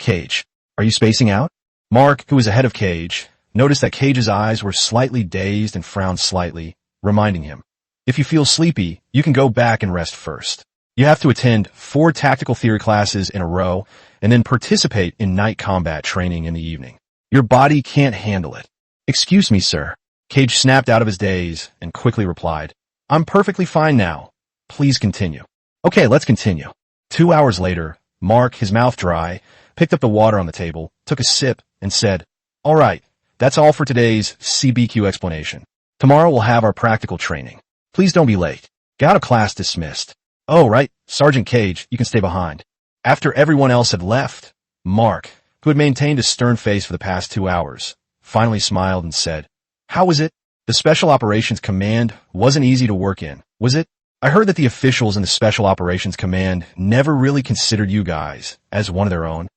Cage, are you spacing out? Mark, who was ahead of Cage, noticed that Cage's eyes were slightly dazed and frowned slightly, reminding him, if you feel sleepy, you can go back and rest first. You have to attend 4 tactical theory classes in a row, and then participate in night combat training in the evening. Your body can't handle it. Excuse me, sir. Cage snapped out of his daze and quickly replied, I'm perfectly fine now. Please continue. Okay, let's continue. 2 hours later, Mark, his mouth dry, picked up the water on the table, took a sip, and said, all right, that's all for today's CBQ explanation. Tomorrow we'll have our practical training. Please don't be late. Get out of class dismissed. Oh, right, Sergeant Cage, you can stay behind. After everyone else had left, Mark, who had maintained a stern face for the past 2 hours, finally smiled and said, how was it? The Special Operations Command wasn't easy to work in, was it? I heard that the officials in the Special Operations Command never really considered you guys as one of their own.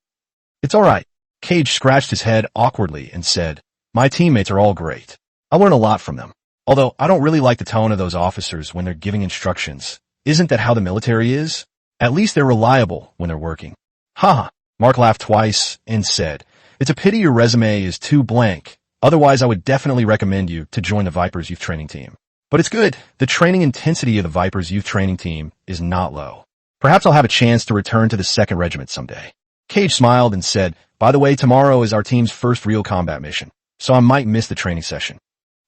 It's all right. Cage scratched his head awkwardly and said, my teammates are all great. I learn a lot from them. Although I don't really like the tone of those officers when they're giving instructions. Isn't that how the military is? At least they're reliable when they're working. Ha! Mark laughed twice and said, it's a pity your resume is too blank. Otherwise, I would definitely recommend you to join the Vipers Youth Training Team. But it's good. The training intensity of the Vipers Youth Training Team is not low. Perhaps I'll have a chance to return to the 2nd Regiment someday. Cage smiled and said, by the way, tomorrow is our team's first real combat mission, so I might miss the training session.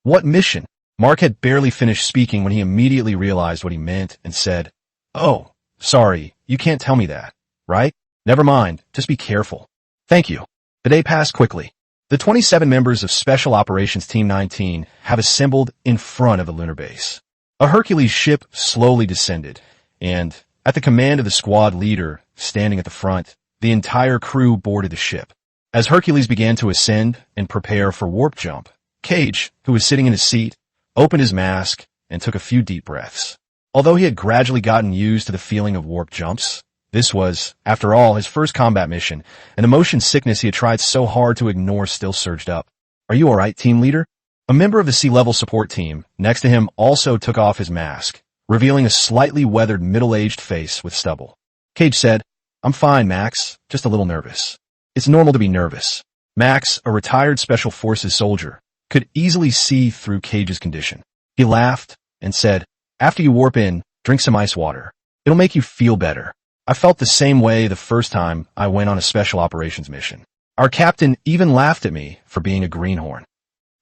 What mission? Mark had barely finished speaking when he immediately realized what he meant and said, oh, sorry, you can't tell me that, right? Never mind, just be careful. Thank you. The day passed quickly. The 27 members of Special Operations Team 19 have assembled in front of the lunar base. A Hercules ship slowly descended, and, at the command of the squad leader standing at the front, the entire crew boarded the ship. As Hercules began to ascend and prepare for warp jump, Cage, who was sitting in his seat, opened his mask and took a few deep breaths. Although he had gradually gotten used to the feeling of warp jumps, this was, after all, his first combat mission, and the motion sickness he had tried so hard to ignore still surged up. Are you all right, team leader? A member of the C-level support team next to him also took off his mask, revealing a slightly weathered middle-aged face with stubble. Cage said, I'm fine, Max, just a little nervous. It's normal to be nervous. Max, a retired Special Forces soldier, could easily see through Cage's condition. He laughed and said, after you warp in, Drink some ice water. It'll make you feel better. I felt the same way the first time I went on a special operations mission. Our captain even laughed at me for being a greenhorn.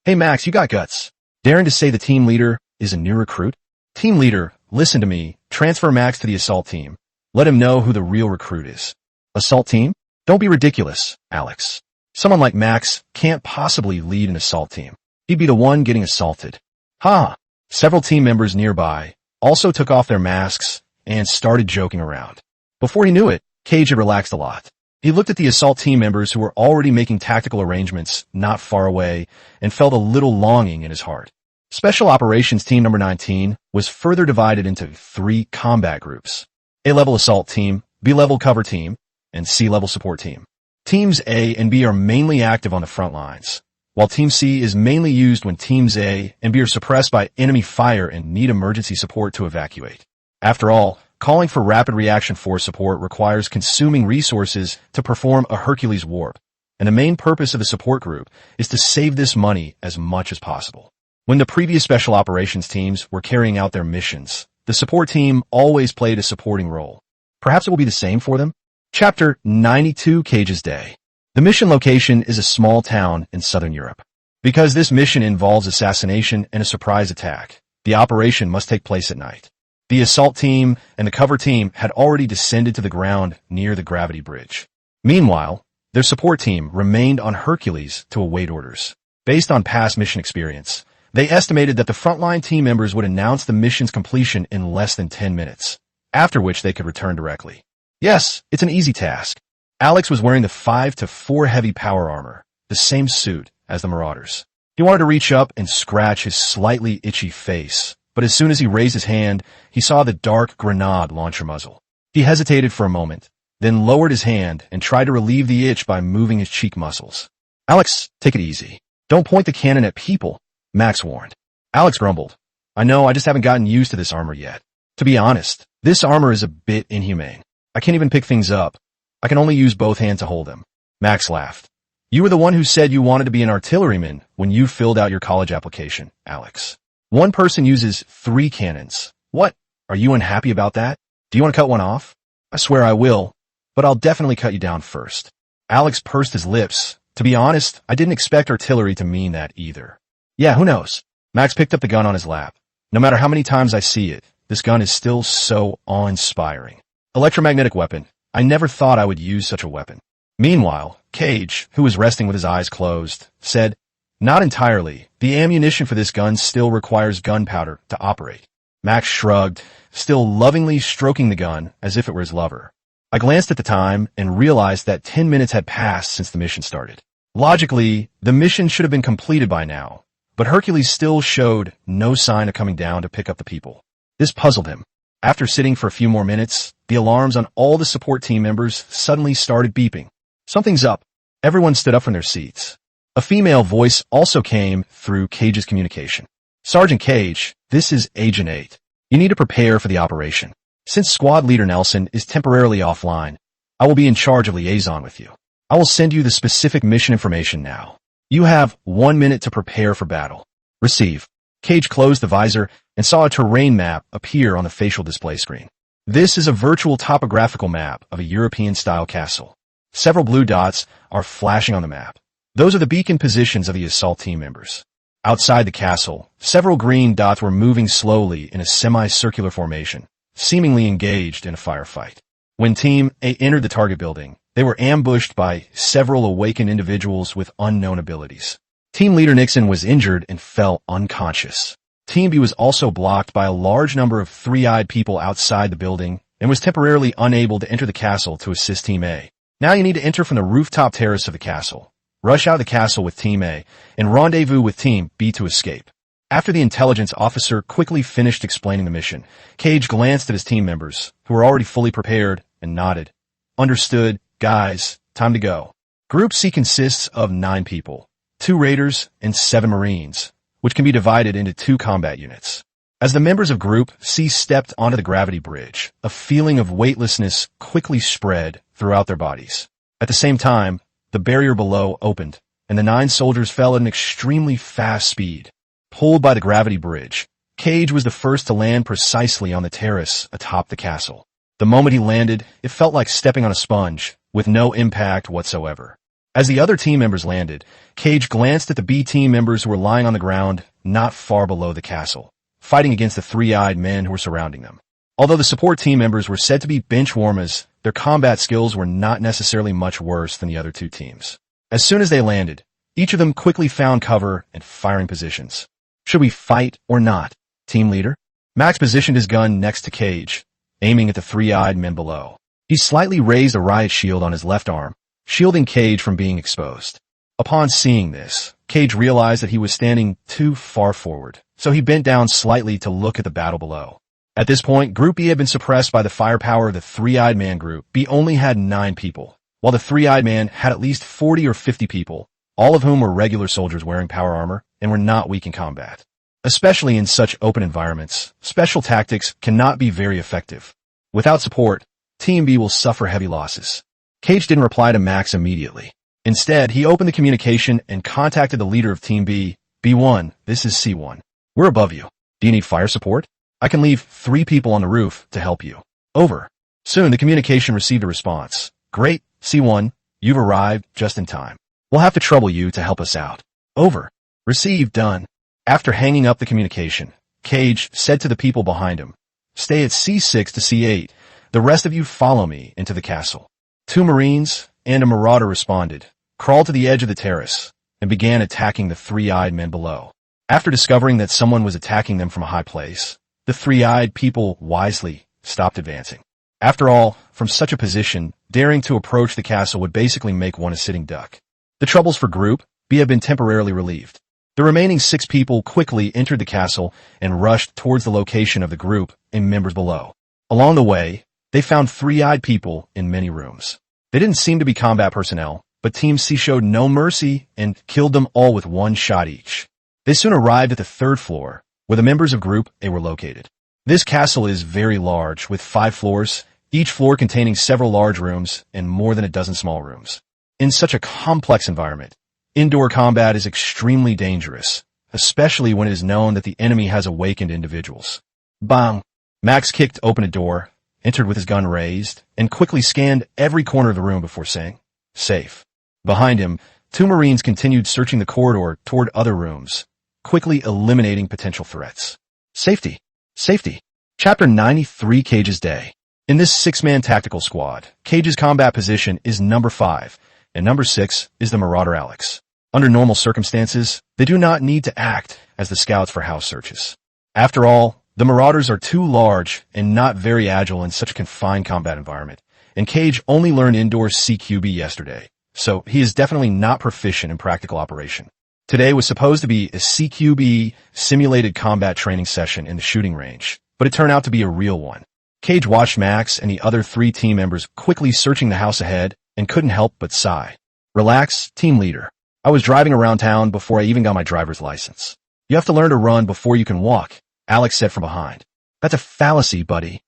Hey Max, you got guts. Daring to say the team leader is a new recruit? Team leader, listen to me. Transfer Max to the assault team. Let him know who the real recruit is. Assault team? Don't be ridiculous, Alex. Someone like Max can't possibly lead an assault team. He'd be the one getting assaulted. Ha! Several team members nearby also took off their masks and started joking around. Before he knew it, Cage had relaxed a lot. He looked at the assault team members who were already making tactical arrangements not far away and felt a little longing in his heart. Special Operations Team Number 19 was further divided into 3 combat groups: A-level assault team, B-level cover team, and C-level support team. Teams A and B are mainly active on the front lines, while Team C is mainly used when Teams A and B are suppressed by enemy fire and need emergency support to evacuate. After all, calling for rapid reaction force support requires consuming resources to perform a Hercules warp, and the main purpose of the support group is to save this money as much as possible. When the previous special operations teams were carrying out their missions, the support team always played a supporting role. Perhaps it will be the same for them? Chapter 92, Cage's Day. The mission location is a small town in southern Europe. Because this mission involves assassination and a surprise attack, the operation must take place at night. The assault team and the cover team had already descended to the ground near the gravity bridge. Meanwhile, their support team remained on Hercules to await orders. Based on past mission experience, they estimated that the frontline team members would announce the mission's completion in less than 10 minutes, after which they could return directly. Yes, it's an easy task. Alex was wearing the 5-4 heavy power armor, the same suit as the Marauders. He wanted to reach up and scratch his slightly itchy face, but as soon as he raised his hand, he saw the dark grenade launcher muzzle. He hesitated for a moment, then lowered his hand and tried to relieve the itch by moving his cheek muscles. Alex, take it easy. Don't point the cannon at people, Max warned. Alex grumbled. I know, I just haven't gotten used to this armor yet. To be honest, this armor is a bit inhumane. I can't even pick things up. I can only use both hands to hold them. Max laughed. You were the one who said you wanted to be an artilleryman when you filled out your college application, Alex. One person uses 3 cannons. What? Are you unhappy about that? Do you want to cut one off? I swear I will, but I'll definitely cut you down first. Alex pursed his lips. To be honest, I didn't expect artillery to mean that either. Yeah, who knows? Max picked up the gun on his lap. No matter how many times I see it, this gun is still so awe-inspiring. Electromagnetic weapon. I never thought I would use such a weapon. Meanwhile, Cage, who was resting with his eyes closed, said, Not entirely. The ammunition for this gun still requires gunpowder to operate. Max shrugged, still lovingly stroking the gun as if it were his lover. I glanced at the time and realized that 10 minutes had passed since the mission started. Logically, the mission should have been completed by now, but Hercules still showed no sign of coming down to pick up the people. This puzzled him. After sitting for a few more minutes, the alarms on all the support team members suddenly started beeping. Something's up. Everyone stood up from their seats. A female voice also came through Cage's communication. Sergeant Cage, this is Agent 8. You need to prepare for the operation. Since Squad Leader Nelson is temporarily offline, I will be in charge of liaison with you. I will send you the specific mission information now. You have 1 minute to prepare for battle. Receive. Cage closed the visor and saw a terrain map appear on the facial display screen. This is a virtual topographical map of a European-style castle. Several blue dots are flashing on the map. Those are the beacon positions of the assault team members. Outside the castle, several green dots were moving slowly in a semicircular formation, seemingly engaged in a firefight. When Team A entered the target building, they were ambushed by several awakened individuals with unknown abilities. Team Leader Nixon was injured and fell unconscious. Team B was also blocked by a large number of three-eyed people outside the building and was temporarily unable to enter the castle to assist Team A. Now you need to enter from the rooftop terrace of the castle. Rush out of the castle with Team A and rendezvous with Team B to escape. After the intelligence officer quickly finished explaining the mission, Cage glanced at his team members, who were already fully prepared, and nodded. Understood, guys, time to go. Group C consists of 9 people, 2 raiders and 7 marines, which can be divided into 2 combat units. As the members of Group C stepped onto the gravity bridge, a feeling of weightlessness quickly spread throughout their bodies. At the same time, the barrier below opened, and the 9 soldiers fell at an extremely fast speed. Pulled by the gravity bridge, Cage was the first to land precisely on the terrace atop the castle. The moment he landed, it felt like stepping on a sponge, with no impact whatsoever. As the other team members landed, Cage glanced at the B team members who were lying on the ground not far below the castle, fighting against the three-eyed men who were surrounding them. Although the support team members were said to be bench warmers, their combat skills were not necessarily much worse than the other two teams. As soon as they landed, each of them quickly found cover and firing positions. Should we fight or not? Team leader? Max positioned his gun next to Cage, aiming at the three-eyed men below. He slightly raised a riot shield on his left arm, shielding Cage from being exposed. Upon seeing this, Cage realized that he was standing too far forward, so he bent down slightly to look at the battle below. At this point, Group B had been suppressed by the firepower of the three-eyed man group. B only had 9 people, while the three-eyed man had at least 40 or 50 people, all of whom were regular soldiers wearing power armor and were not weak in combat. Especially in such open environments, special tactics cannot be very effective. Without support, Team B will suffer heavy losses. Cage didn't reply to Max immediately. Instead, he opened the communication and contacted the leader of Team B. B1, this is C1. We're above you. Do you need fire support? I can leave 3 people on the roof to help you. Over. Soon, the communication received a response. Great, C1, you've arrived just in time. We'll have to trouble you to help us out. Over. Received, done. After hanging up the communication, Cage said to the people behind him, stay at C6 to C8. The rest of you follow me into the castle. 2 Marines and a Marauder responded, crawled to the edge of the terrace, and began attacking the three-eyed men below. After discovering that someone was attacking them from a high place, the three-eyed people wisely stopped advancing. After all, from such a position, daring to approach the castle would basically make one a sitting duck. The troubles for Group B have been temporarily relieved. The remaining 6 people quickly entered the castle and rushed towards the location of the group and members below. Along the way, they found three-eyed people in many rooms. They didn't seem to be combat personnel, but Team C showed no mercy and killed them all with 1 shot each. They soon arrived at the 3rd floor, where the members of Group A were located. This castle is very large, with 5 floors, each floor containing several large rooms and more than a dozen small rooms. In such a complex environment, indoor combat is extremely dangerous, especially when it is known that the enemy has awakened individuals. Bang! Max kicked open a door, entered with his gun raised, and quickly scanned every corner of the room before saying, safe. Behind him, 2 Marines continued searching the corridor toward other rooms, quickly eliminating potential threats. Safety. Safety. Chapter 93, Cage's Day. In this 6-man tactical squad, Cage's combat position is number 5, and number 6 is the Marauder Alex. Under normal circumstances, they do not need to act as the scouts for house searches. After all, the Marauders are too large and not very agile in such a confined combat environment, and Cage only learned indoor CQB yesterday, so he is definitely not proficient in practical operation. Today was supposed to be a CQB simulated combat training session in the shooting range, but it turned out to be a real one. Cage watched Max and the other 3 team members quickly searching the house ahead and couldn't help but sigh. Relax, team leader. I was driving around town before I even got my driver's license. You have to learn to run before you can walk, Alex said from behind. That's a fallacy, buddy.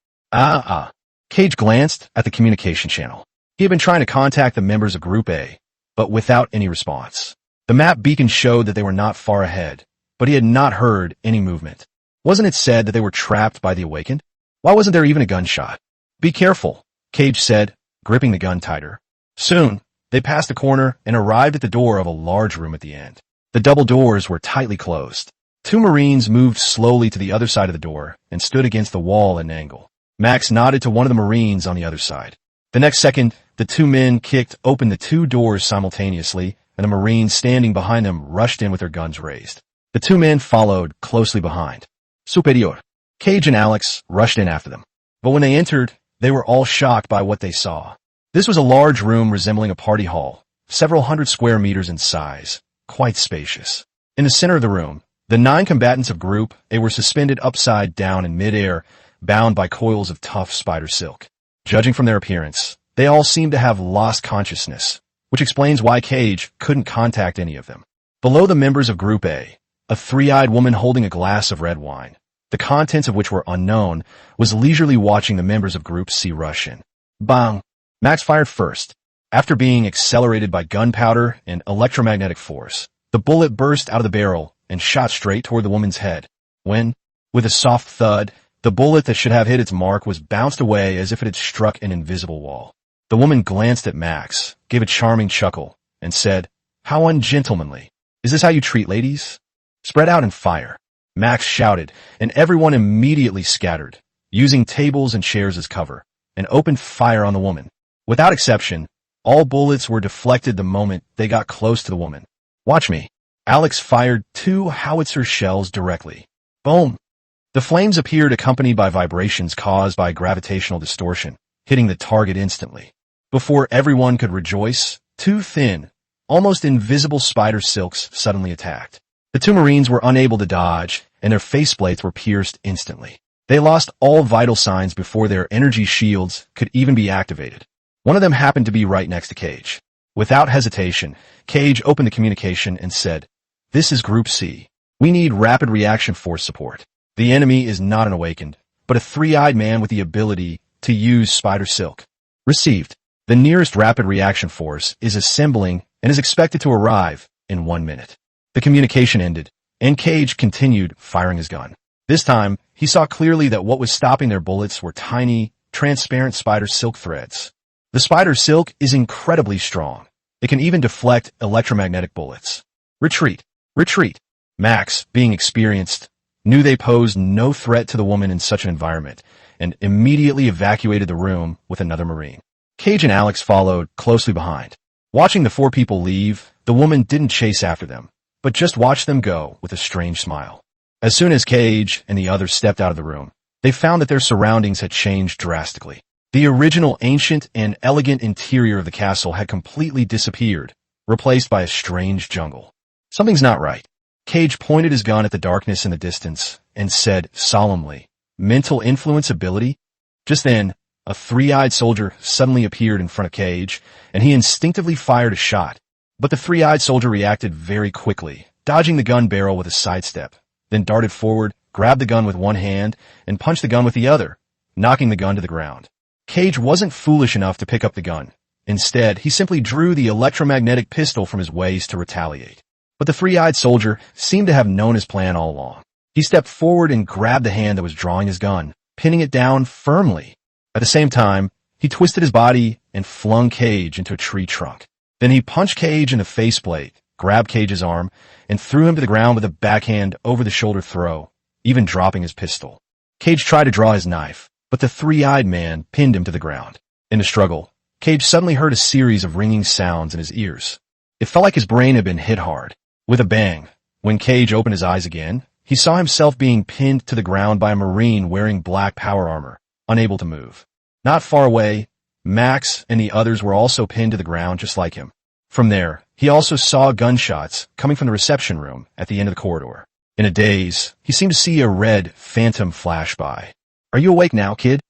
Cage glanced at the communication channel. He had been trying to contact the members of Group A, but without any response. The map beacon showed that they were not far ahead, but he had not heard any movement. Wasn't it said that they were trapped by the awakened? Why wasn't there even a gunshot? Be careful, Cage said, gripping the gun tighter. Soon, they passed a corner and arrived at the door of a large room at the end. The double doors were tightly closed. 2 Marines moved slowly to the other side of the door and stood against the wall at an angle. Max nodded to one of the Marines on the other side. The next second, the 2 men kicked open the 2 doors simultaneously, and the Marines standing behind them rushed in with their guns raised. The 2 men followed closely behind. Superior. Cage and Alex rushed in after them. But when they entered, they were all shocked by what they saw. This was a large room resembling a party hall, several hundred square meters in size, quite spacious. In the center of the room, the 9 combatants of Group A were suspended upside down in midair, bound by coils of tough spider silk. Judging from their appearance, they all seemed to have lost consciousness, which explains why Cage couldn't contact any of them. Below the members of Group A, a 3-eyed woman holding a glass of red wine, the contents of which were unknown, was leisurely watching the members of Group C rush in. Bang! Max fired first. After being accelerated by gunpowder and electromagnetic force, the bullet burst out of the barrel and shot straight toward the woman's head. When With a soft thud, the bullet that should have hit its mark was bounced away as if it had struck an invisible wall. The woman glanced at Max, gave a charming chuckle, and said, "How ungentlemanly. Is this how you treat ladies? Spread out and fire." Max shouted, and everyone immediately scattered, using tables and chairs as cover, and opened fire on the woman. Without exception, all bullets were deflected the moment they got close to the woman. "Watch me." Alex fired 2 howitzer shells directly. Boom! The flames appeared accompanied by vibrations caused by gravitational distortion, hitting the target instantly. Before everyone could rejoice, 2 thin, almost invisible spider silks suddenly attacked. The 2 Marines were unable to dodge, and their faceplates were pierced instantly. They lost all vital signs before their energy shields could even be activated. One of them happened to be right next to Cage. Without hesitation, Cage opened the communication and said, "This is Group C. We need rapid reaction force support. The enemy is not an awakened, but a 3-eyed man with the ability to use spider silk." Received. The nearest rapid reaction force is assembling and is expected to arrive in 1 minute. The communication ended, and Cage continued firing his gun. This time, he saw clearly that what was stopping their bullets were tiny, transparent spider silk threads. The spider silk is incredibly strong. It can even deflect electromagnetic bullets. Retreat! Retreat! Max, being experienced, knew they posed no threat to the woman in such an environment, and immediately evacuated the room with another Marine. Cage and Alex followed closely behind. Watching the 4 people leave, the woman didn't chase after them, but just watched them go with a strange smile. As soon as Cage and the others stepped out of the room, they found that their surroundings had changed drastically. The original ancient and elegant interior of the castle had completely disappeared, replaced by a strange jungle. Something's not right. Cage pointed his gun at the darkness in the distance and said solemnly, "Mental influence ability?" Just then, a 3-eyed soldier suddenly appeared in front of Cage, and he instinctively fired a shot. But the 3-eyed soldier reacted very quickly, dodging the gun barrel with a sidestep, then darted forward, grabbed the gun with one hand, and punched the gun with the other, knocking the gun to the ground. Cage wasn't foolish enough to pick up the gun. Instead, he simply drew the electromagnetic pistol from his waist to retaliate. But the 3-eyed soldier seemed to have known his plan all along. He stepped forward and grabbed the hand that was drawing his gun, pinning it down firmly. At the same time, he twisted his body and flung Cage into a tree trunk. Then he punched Cage in the faceplate, grabbed Cage's arm, and threw him to the ground with a backhand over-the-shoulder throw, even dropping his pistol. Cage tried to draw his knife, but the 3-eyed man pinned him to the ground. In the struggle, Cage suddenly heard a series of ringing sounds in his ears. It felt like his brain had been hit hard. With a bang, when Cage opened his eyes again, he saw himself being pinned to the ground by a Marine wearing black power armor, unable to move. Not far away, Max and the others were also pinned to the ground just like him. From there, he also saw gunshots coming from the reception room at the end of the corridor. In a daze, he seemed to see a red phantom flash by. "Are you awake now, kid?"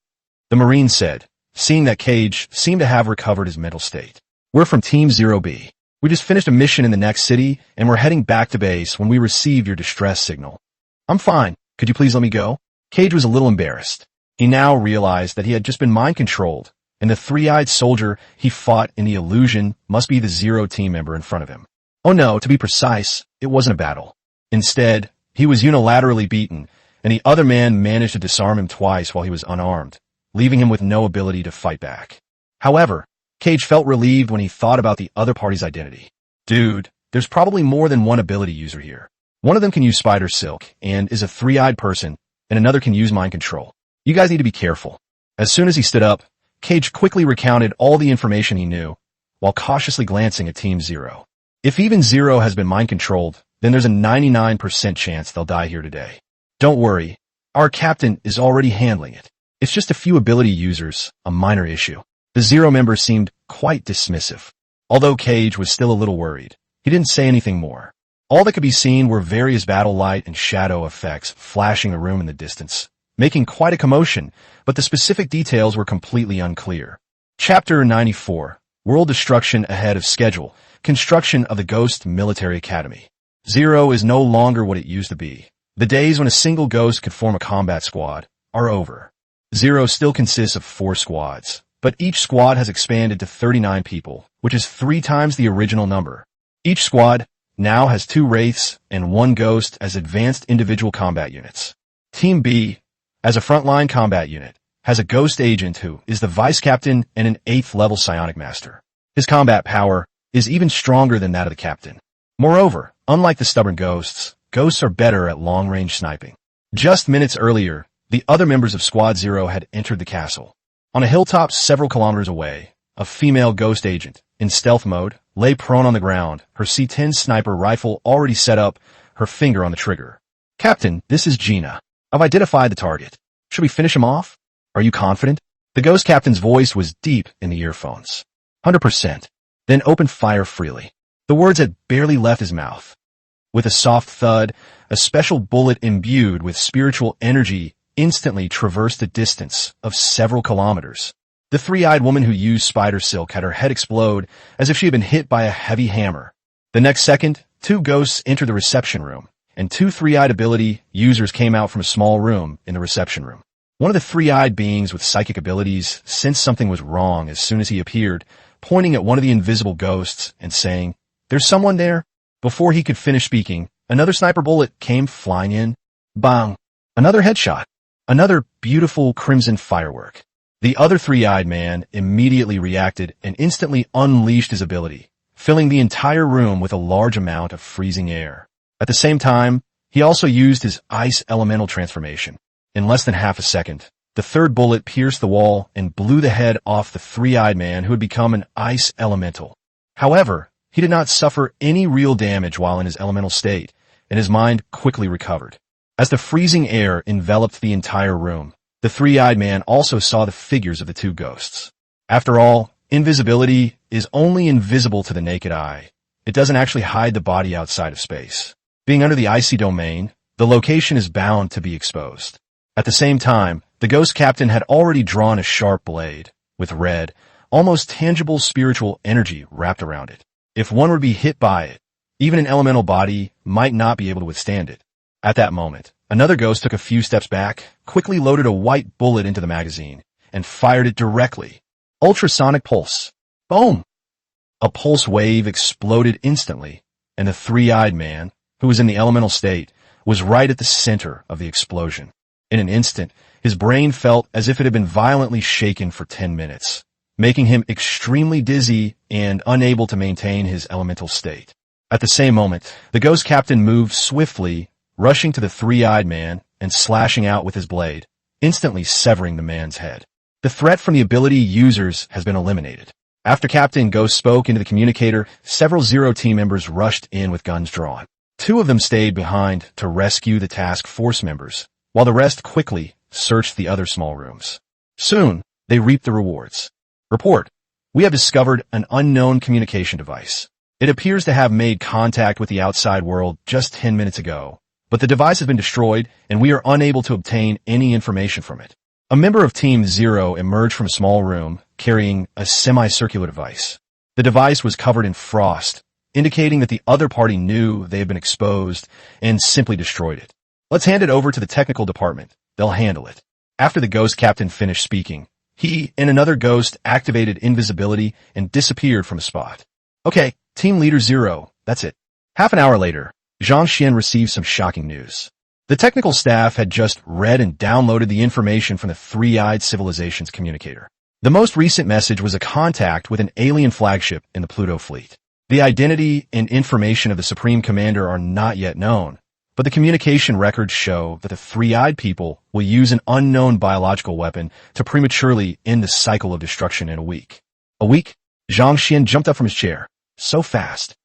the Marine said, seeing that Cage seemed to have recovered his mental state. "We're from Team 0B. We just finished a mission in the next city, and we're heading back to base when we received your distress signal." "I'm fine. Could you please let me go?" Cage was a little embarrassed. He now realized that he had just been mind-controlled, and the 3-eyed soldier he fought in the illusion must be the Zero team member in front of him. Oh no, to be precise, it wasn't a battle. Instead, he was unilaterally beaten, and the other man managed to disarm him twice while he was unarmed, leaving him with no ability to fight back. However, Cage felt relieved when he thought about the other party's identity. "Dude, there's probably more than one ability user here. One of them can use spider silk and is a 3-eyed person, and another can use mind control. You guys need to be careful." As soon as he stood up, Cage quickly recounted all the information he knew, while cautiously glancing at Team 0. If even 0 has been mind-controlled, then there's a 99% chance they'll die here today. Don't worry, our captain is already handling it. It's just a few ability users, a minor issue. The 0 member seemed quite dismissive. Although Cage was still a little worried, he didn't say anything more. All that could be seen were various battle light and shadow effects flashing the room in the distance, making quite a commotion, but the specific details were completely unclear. Chapter 94, World Destruction Ahead of Schedule, Construction of the Ghost Military Academy. 0 is no longer what it used to be. The days when a single ghost could form a combat squad are over. 0 still consists of 4 squads, but each squad has expanded to 39 people, which is 3 times the original number. Each squad now has 2 wraiths and 1 ghost as advanced individual combat units. Team B, as a frontline combat unit, has a ghost agent who is the vice captain and an 8th level psionic master. His combat power is even stronger than that of the captain. Moreover, unlike the stubborn ghosts, ghosts are better at long-range sniping. Just minutes earlier, the other members of Squad Zero had entered the castle. On a hilltop several kilometers away, a female ghost agent, in stealth mode, lay prone on the ground, her C-10 sniper rifle already set up, her finger on the trigger. Captain, this is Gina. I've identified the target. Should we finish him off? Are you confident? The ghost captain's voice was deep in the earphones. 100%. Then open fire freely. The words had barely left his mouth. With a soft thud, a special bullet imbued with spiritual energy instantly traversed a distance of several kilometers. The three-eyed woman who used spider silk had her head explode as if she had been hit by a heavy hammer. The next second, 2 ghosts entered the reception room, and 2 three-eyed ability users came out from a small room in the reception room. One of the three-eyed beings with psychic abilities sensed something was wrong as soon as he appeared, pointing at one of the invisible ghosts and saying, "There's someone there." Before he could finish speaking, another sniper bullet came flying in. Bang! Another headshot. Another beautiful crimson firework. The other three-eyed man immediately reacted and instantly unleashed his ability, filling the entire room with a large amount of freezing air. At the same time, he also used his ice elemental transformation. In less than half a second, the third bullet pierced the wall and blew the head off the three-eyed man who had become an ice elemental. However, he did not suffer any real damage while in his elemental state, and his mind quickly recovered. As the freezing air enveloped the entire room, the three-eyed man also saw the figures of the 2 ghosts. After all, invisibility is only invisible to the naked eye. It doesn't actually hide the body outside of space. Being under the icy domain, the location is bound to be exposed. At the same time, the ghost captain had already drawn a sharp blade, with red, almost tangible spiritual energy wrapped around it. If one were to be hit by it, even an elemental body might not be able to withstand it. At that moment, another ghost took a few steps back, quickly loaded a white bullet into the magazine, and fired it directly. Ultrasonic pulse. Boom! A pulse wave exploded instantly, and the three-eyed man, who was in the elemental state, was right at the center of the explosion. In an instant, his brain felt as if it had been violently shaken for 10 minutes, making him extremely dizzy and unable to maintain his elemental state. At the same moment, the ghost captain moved swiftly, rushing to the three-eyed man and slashing out with his blade, instantly severing the man's head. The threat from the ability users has been eliminated. After Captain Ghost spoke into the communicator, several Zero team members rushed in with guns drawn. 2 of them stayed behind to rescue the task force members, while the rest quickly searched the other small rooms. Soon, they reaped the rewards. Report: we have discovered an unknown communication device. It appears to have made contact with the outside world just 10 minutes ago, but the device has been destroyed and we are unable to obtain any information from it. A member of Team Zero emerged from a small room carrying a semicircular device. The device was covered in frost, indicating that the other party knew they had been exposed and simply destroyed it. Let's hand it over to the technical department. They'll handle it. After the ghost captain finished speaking, he and another ghost activated invisibility and disappeared from the spot. Okay, Team Leader Zero, that's it. Half an hour later, Zhang Xian received some shocking news. The technical staff had just read and downloaded the information from the Three-Eyed Civilization's communicator. The most recent message was a contact with an alien flagship in the Pluto fleet. The identity and information of the Supreme Commander are not yet known, but the communication records show that the Three-Eyed people will use an unknown biological weapon to prematurely end the cycle of destruction in a week. A week? Zhang Xian jumped up from his chair. So fast.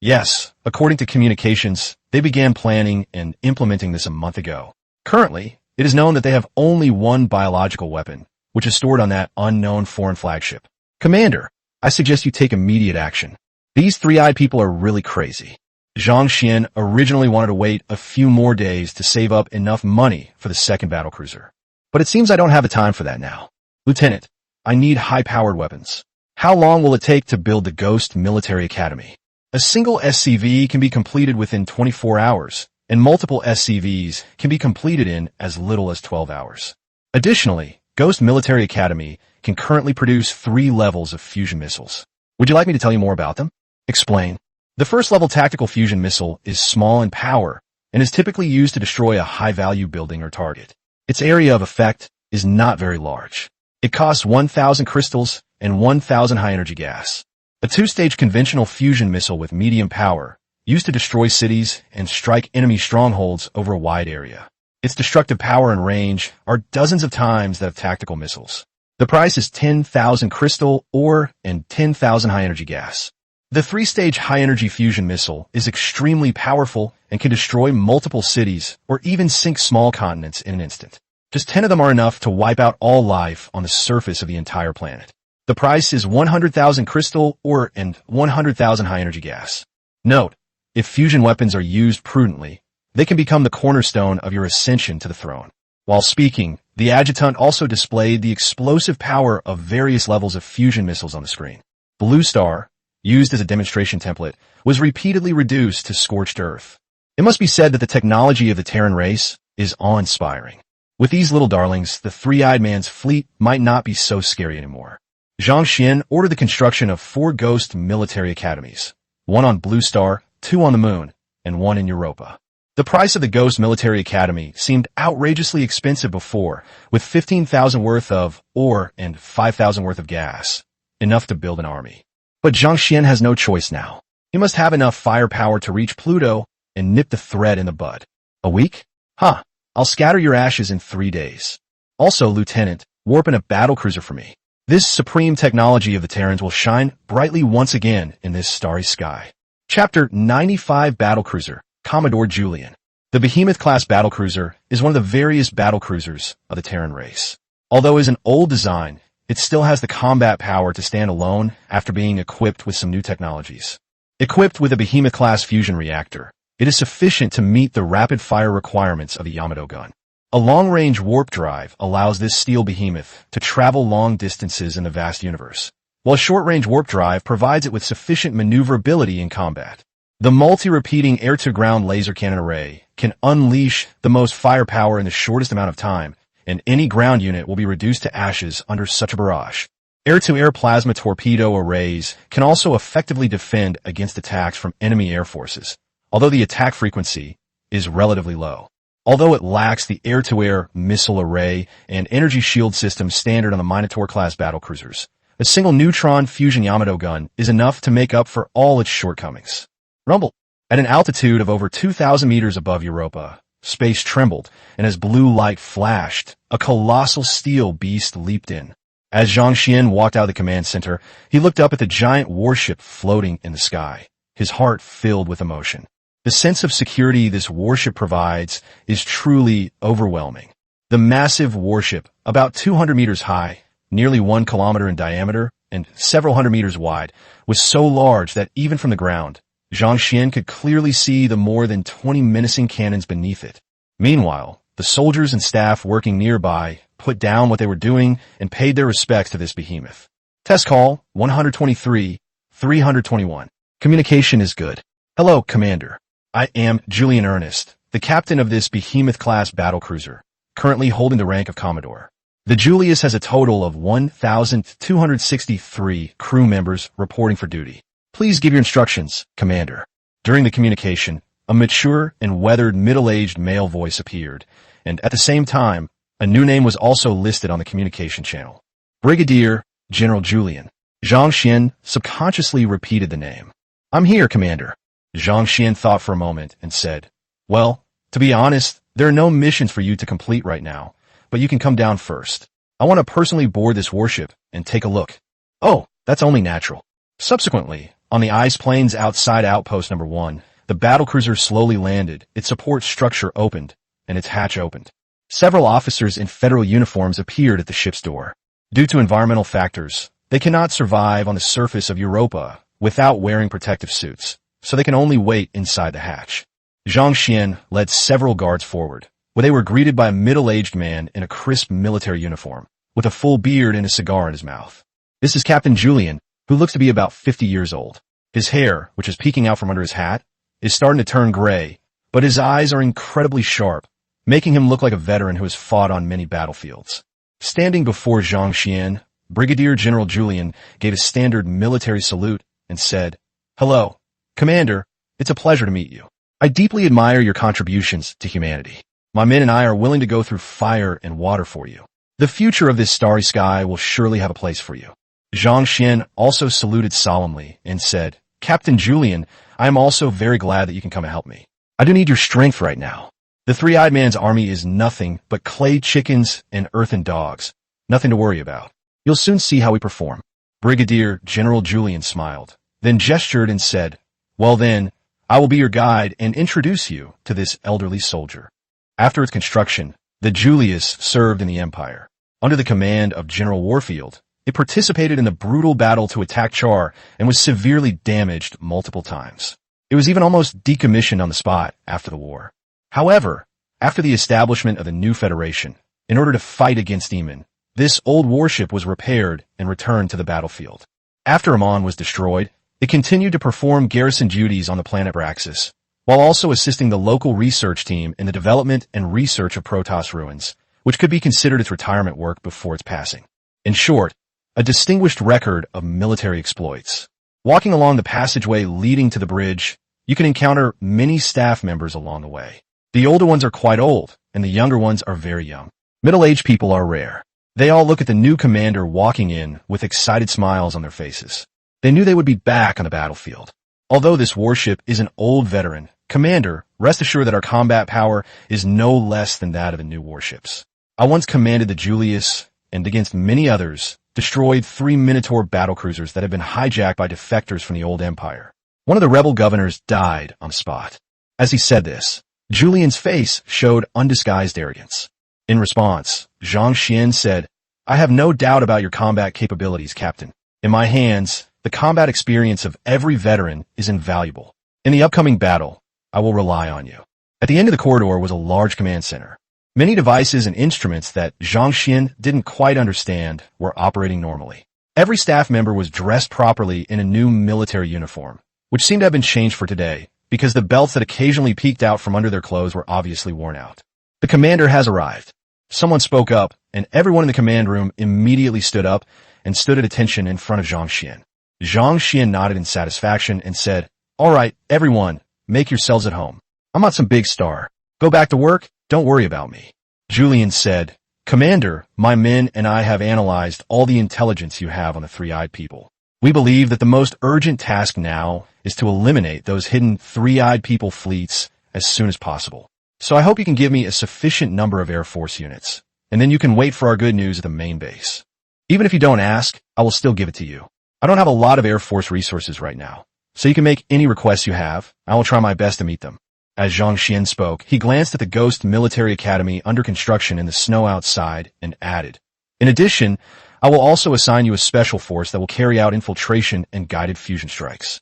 Yes, according to communications, they began planning and implementing this a month ago. Currently, it is known that they have only one biological weapon, which is stored on that unknown foreign flagship. Commander, I suggest you take immediate action. These three-eyed people are really crazy. Zhang Xian originally wanted to wait a few more days to save up enough money for the second battlecruiser. But it seems I don't have the time for that now. Lieutenant, I need high-powered weapons. How long will it take to build the Ghost Military Academy? A single SCV can be completed within 24 hours, and multiple SCVs can be completed in as little as 12 hours. Additionally, Ghost Military Academy can currently produce 3 levels of fusion missiles. Would you like me to tell you more about them? Explain. The first level tactical fusion missile is small in power and is typically used to destroy a high-value building or target. Its area of effect is not very large. It costs 1,000 crystals and 1,000 high-energy gas. A two-stage conventional fusion missile with medium power, used to destroy cities and strike enemy strongholds over a wide area. Its destructive power and range are dozens of times that of tactical missiles. The price is 10,000 crystal ore and 10,000 high-energy gas. The three-stage high-energy fusion missile is extremely powerful and can destroy multiple cities or even sink small continents in an instant. Just 10 of them are enough to wipe out all life on the surface of the entire planet. The price is 100,000 crystal ore and 100,000 high-energy gas. Note, if fusion weapons are used prudently, they can become the cornerstone of your ascension to the throne. While speaking, the adjutant also displayed the explosive power of various levels of fusion missiles on the screen. Blue Star, used as a demonstration template, was repeatedly reduced to scorched earth. It must be said that the technology of the Terran race is awe-inspiring. With these little darlings, the three-eyed man's fleet might not be so scary anymore. Zhang Xian ordered the construction of 4 ghost military academies, 1 on Blue Star, 2 on the Moon, and 1 in Europa. The price of the Ghost Military Academy seemed outrageously expensive before, with 15,000 worth of ore and 5,000 worth of gas, enough to build an army. But Zhang Xian has no choice now. He must have enough firepower to reach Pluto and nip the thread in the bud. A week? Huh. I'll scatter your ashes in 3 days. Also, Lieutenant, warp in a battlecruiser for me. This supreme technology of the Terrans will shine brightly once again in this starry sky. Chapter 95 Battlecruiser, Commodore Julian. The Behemoth-class battlecruiser is one of the various battlecruisers of the Terran race. Although it is an old design, it still has the combat power to stand alone after being equipped with some new technologies. Equipped with a Behemoth-class fusion reactor, it is sufficient to meet the rapid-fire requirements of the Yamato gun. A long-range warp drive allows this steel behemoth to travel long distances in the vast universe, while a short-range warp drive provides it with sufficient maneuverability in combat. The multi-repeating air-to-ground laser cannon array can unleash the most firepower in the shortest amount of time, and any ground unit will be reduced to ashes under such a barrage. Air-to-air plasma torpedo arrays can also effectively defend against attacks from enemy air forces, although the attack frequency is relatively low. Although it lacks the air-to-air missile array and energy shield system standard on the Minotaur-class battlecruisers, a single neutron fusion Yamato gun is enough to make up for all its shortcomings. Rumble. At an altitude of over 2,000 meters above Europa, space trembled, and as blue light flashed, a colossal steel beast leaped in. As Zhang Xian walked out of the command center, he looked up at the giant warship floating in the sky, his heart filled with emotion. The sense of security this warship provides is truly overwhelming. The massive warship, about 200 meters high, nearly 1 kilometer in diameter, and several hundred meters wide, was so large that even from the ground, Zhang Xian could clearly see the more than 20 menacing cannons beneath it. Meanwhile, the soldiers and staff working nearby put down what they were doing and paid their respects to this behemoth. Test call 123-321. Communication is good. Hello, Commander. I am Julian Ernest, the captain of this Behemoth-class battlecruiser, currently holding the rank of Commodore. The Julius has a total of 1,263 crew members reporting for duty. Please give your instructions, Commander. During the communication, a mature and weathered middle-aged male voice appeared, and at the same time, a new name was also listed on the communication channel. Brigadier General Julian. Zhang Xian subconsciously repeated the name. I'm here, Commander. Zhang Xian thought for a moment and said, well, to be honest, there are no missions for you to complete right now, but you can come down first. I want to personally board this warship and take a look. Oh, that's only natural. Subsequently, on the ice plains outside Outpost Number 1, the battlecruiser slowly landed, its support structure opened, and its hatch opened. Several officers in federal uniforms appeared at the ship's door. Due to environmental factors, they cannot survive on the surface of Europa without wearing protective suits, so they can only wait inside the hatch. Zhang Xian led several guards forward, where they were greeted by a middle-aged man in a crisp military uniform, with a full beard and a cigar in his mouth. This is Captain Julian, who looks to be about 50 years old. His hair, which is peeking out from under his hat, is starting to turn gray, but his eyes are incredibly sharp, making him look like a veteran who has fought on many battlefields. Standing before Zhang Xian, Brigadier General Julian gave a standard military salute and said, Hello, Commander, it's a pleasure to meet you. I deeply admire your contributions to humanity. My men and I are willing to go through fire and water for you. The future of this starry sky will surely have a place for you. Zhang Xian also saluted solemnly and said, Captain Julian, I am also very glad that you can come and help me. I do need your strength right now. The three-eyed man's army is nothing but clay chickens and earthen dogs. Nothing to worry about. You'll soon see how we perform. Brigadier General Julian smiled, then gestured and said, Well then, I will be your guide and introduce you to this elderly soldier. After its construction, the Julius served in the Empire. Under the command of General Warfield, it participated in the brutal battle to attack Char and was severely damaged multiple times. It was even almost decommissioned on the spot after the war. However, after the establishment of the new Federation, in order to fight against Demon, this old warship was repaired and returned to the battlefield. After Amon was destroyed, it continued to perform garrison duties on the planet Braxis, while also assisting the local research team in the development and research of Protoss ruins, which could be considered its retirement work before its passing. In short, a distinguished record of military exploits. Walking along the passageway leading to the bridge, you can encounter many staff members along the way. The older ones are quite old, and the younger ones are very young. Middle-aged people are rare. They all look at the new commander walking in with excited smiles on their faces. They knew they would be back on the battlefield. Although this warship is an old veteran, Commander, rest assured that our combat power is no less than that of the new warships. I once commanded the Julius, and against many others, destroyed 3 Minotaur battlecruisers that had been hijacked by defectors from the old empire. One of the rebel governors died on the spot. As he said this, Julian's face showed undisguised arrogance. In response, Zhang Xian said, I have no doubt about your combat capabilities, Captain. In my hands, the combat experience of every veteran is invaluable. In the upcoming battle, I will rely on you. At the end of the corridor was a large command center. Many devices and instruments that Zhang Xian didn't quite understand were operating normally. Every staff member was dressed properly in a new military uniform, which seemed to have been changed for today, because the belts that occasionally peeked out from under their clothes were obviously worn out. The commander has arrived. Someone spoke up, and everyone in the command room immediately stood up and stood at attention in front of Zhang Xian. Zhang Xian nodded in satisfaction and said, All right, everyone, make yourselves at home. I'm not some big star. Go back to work, don't worry about me. Julian said, Commander, my men and I have analyzed all the intelligence you have on the three-eyed people. We believe that the most urgent task now is to eliminate those hidden three-eyed people fleets as soon as possible. So I hope you can give me a sufficient number of Air Force units, and then you can wait for our good news at the main base. Even if you don't ask, I will still give it to you. I don't have a lot of Air Force resources right now, so you can make any requests you have. I will try my best to meet them. As Zhang Xian spoke, he glanced at the Ghost Military Academy under construction in the snow outside and added, In addition, I will also assign you a special force that will carry out infiltration and guided fusion strikes.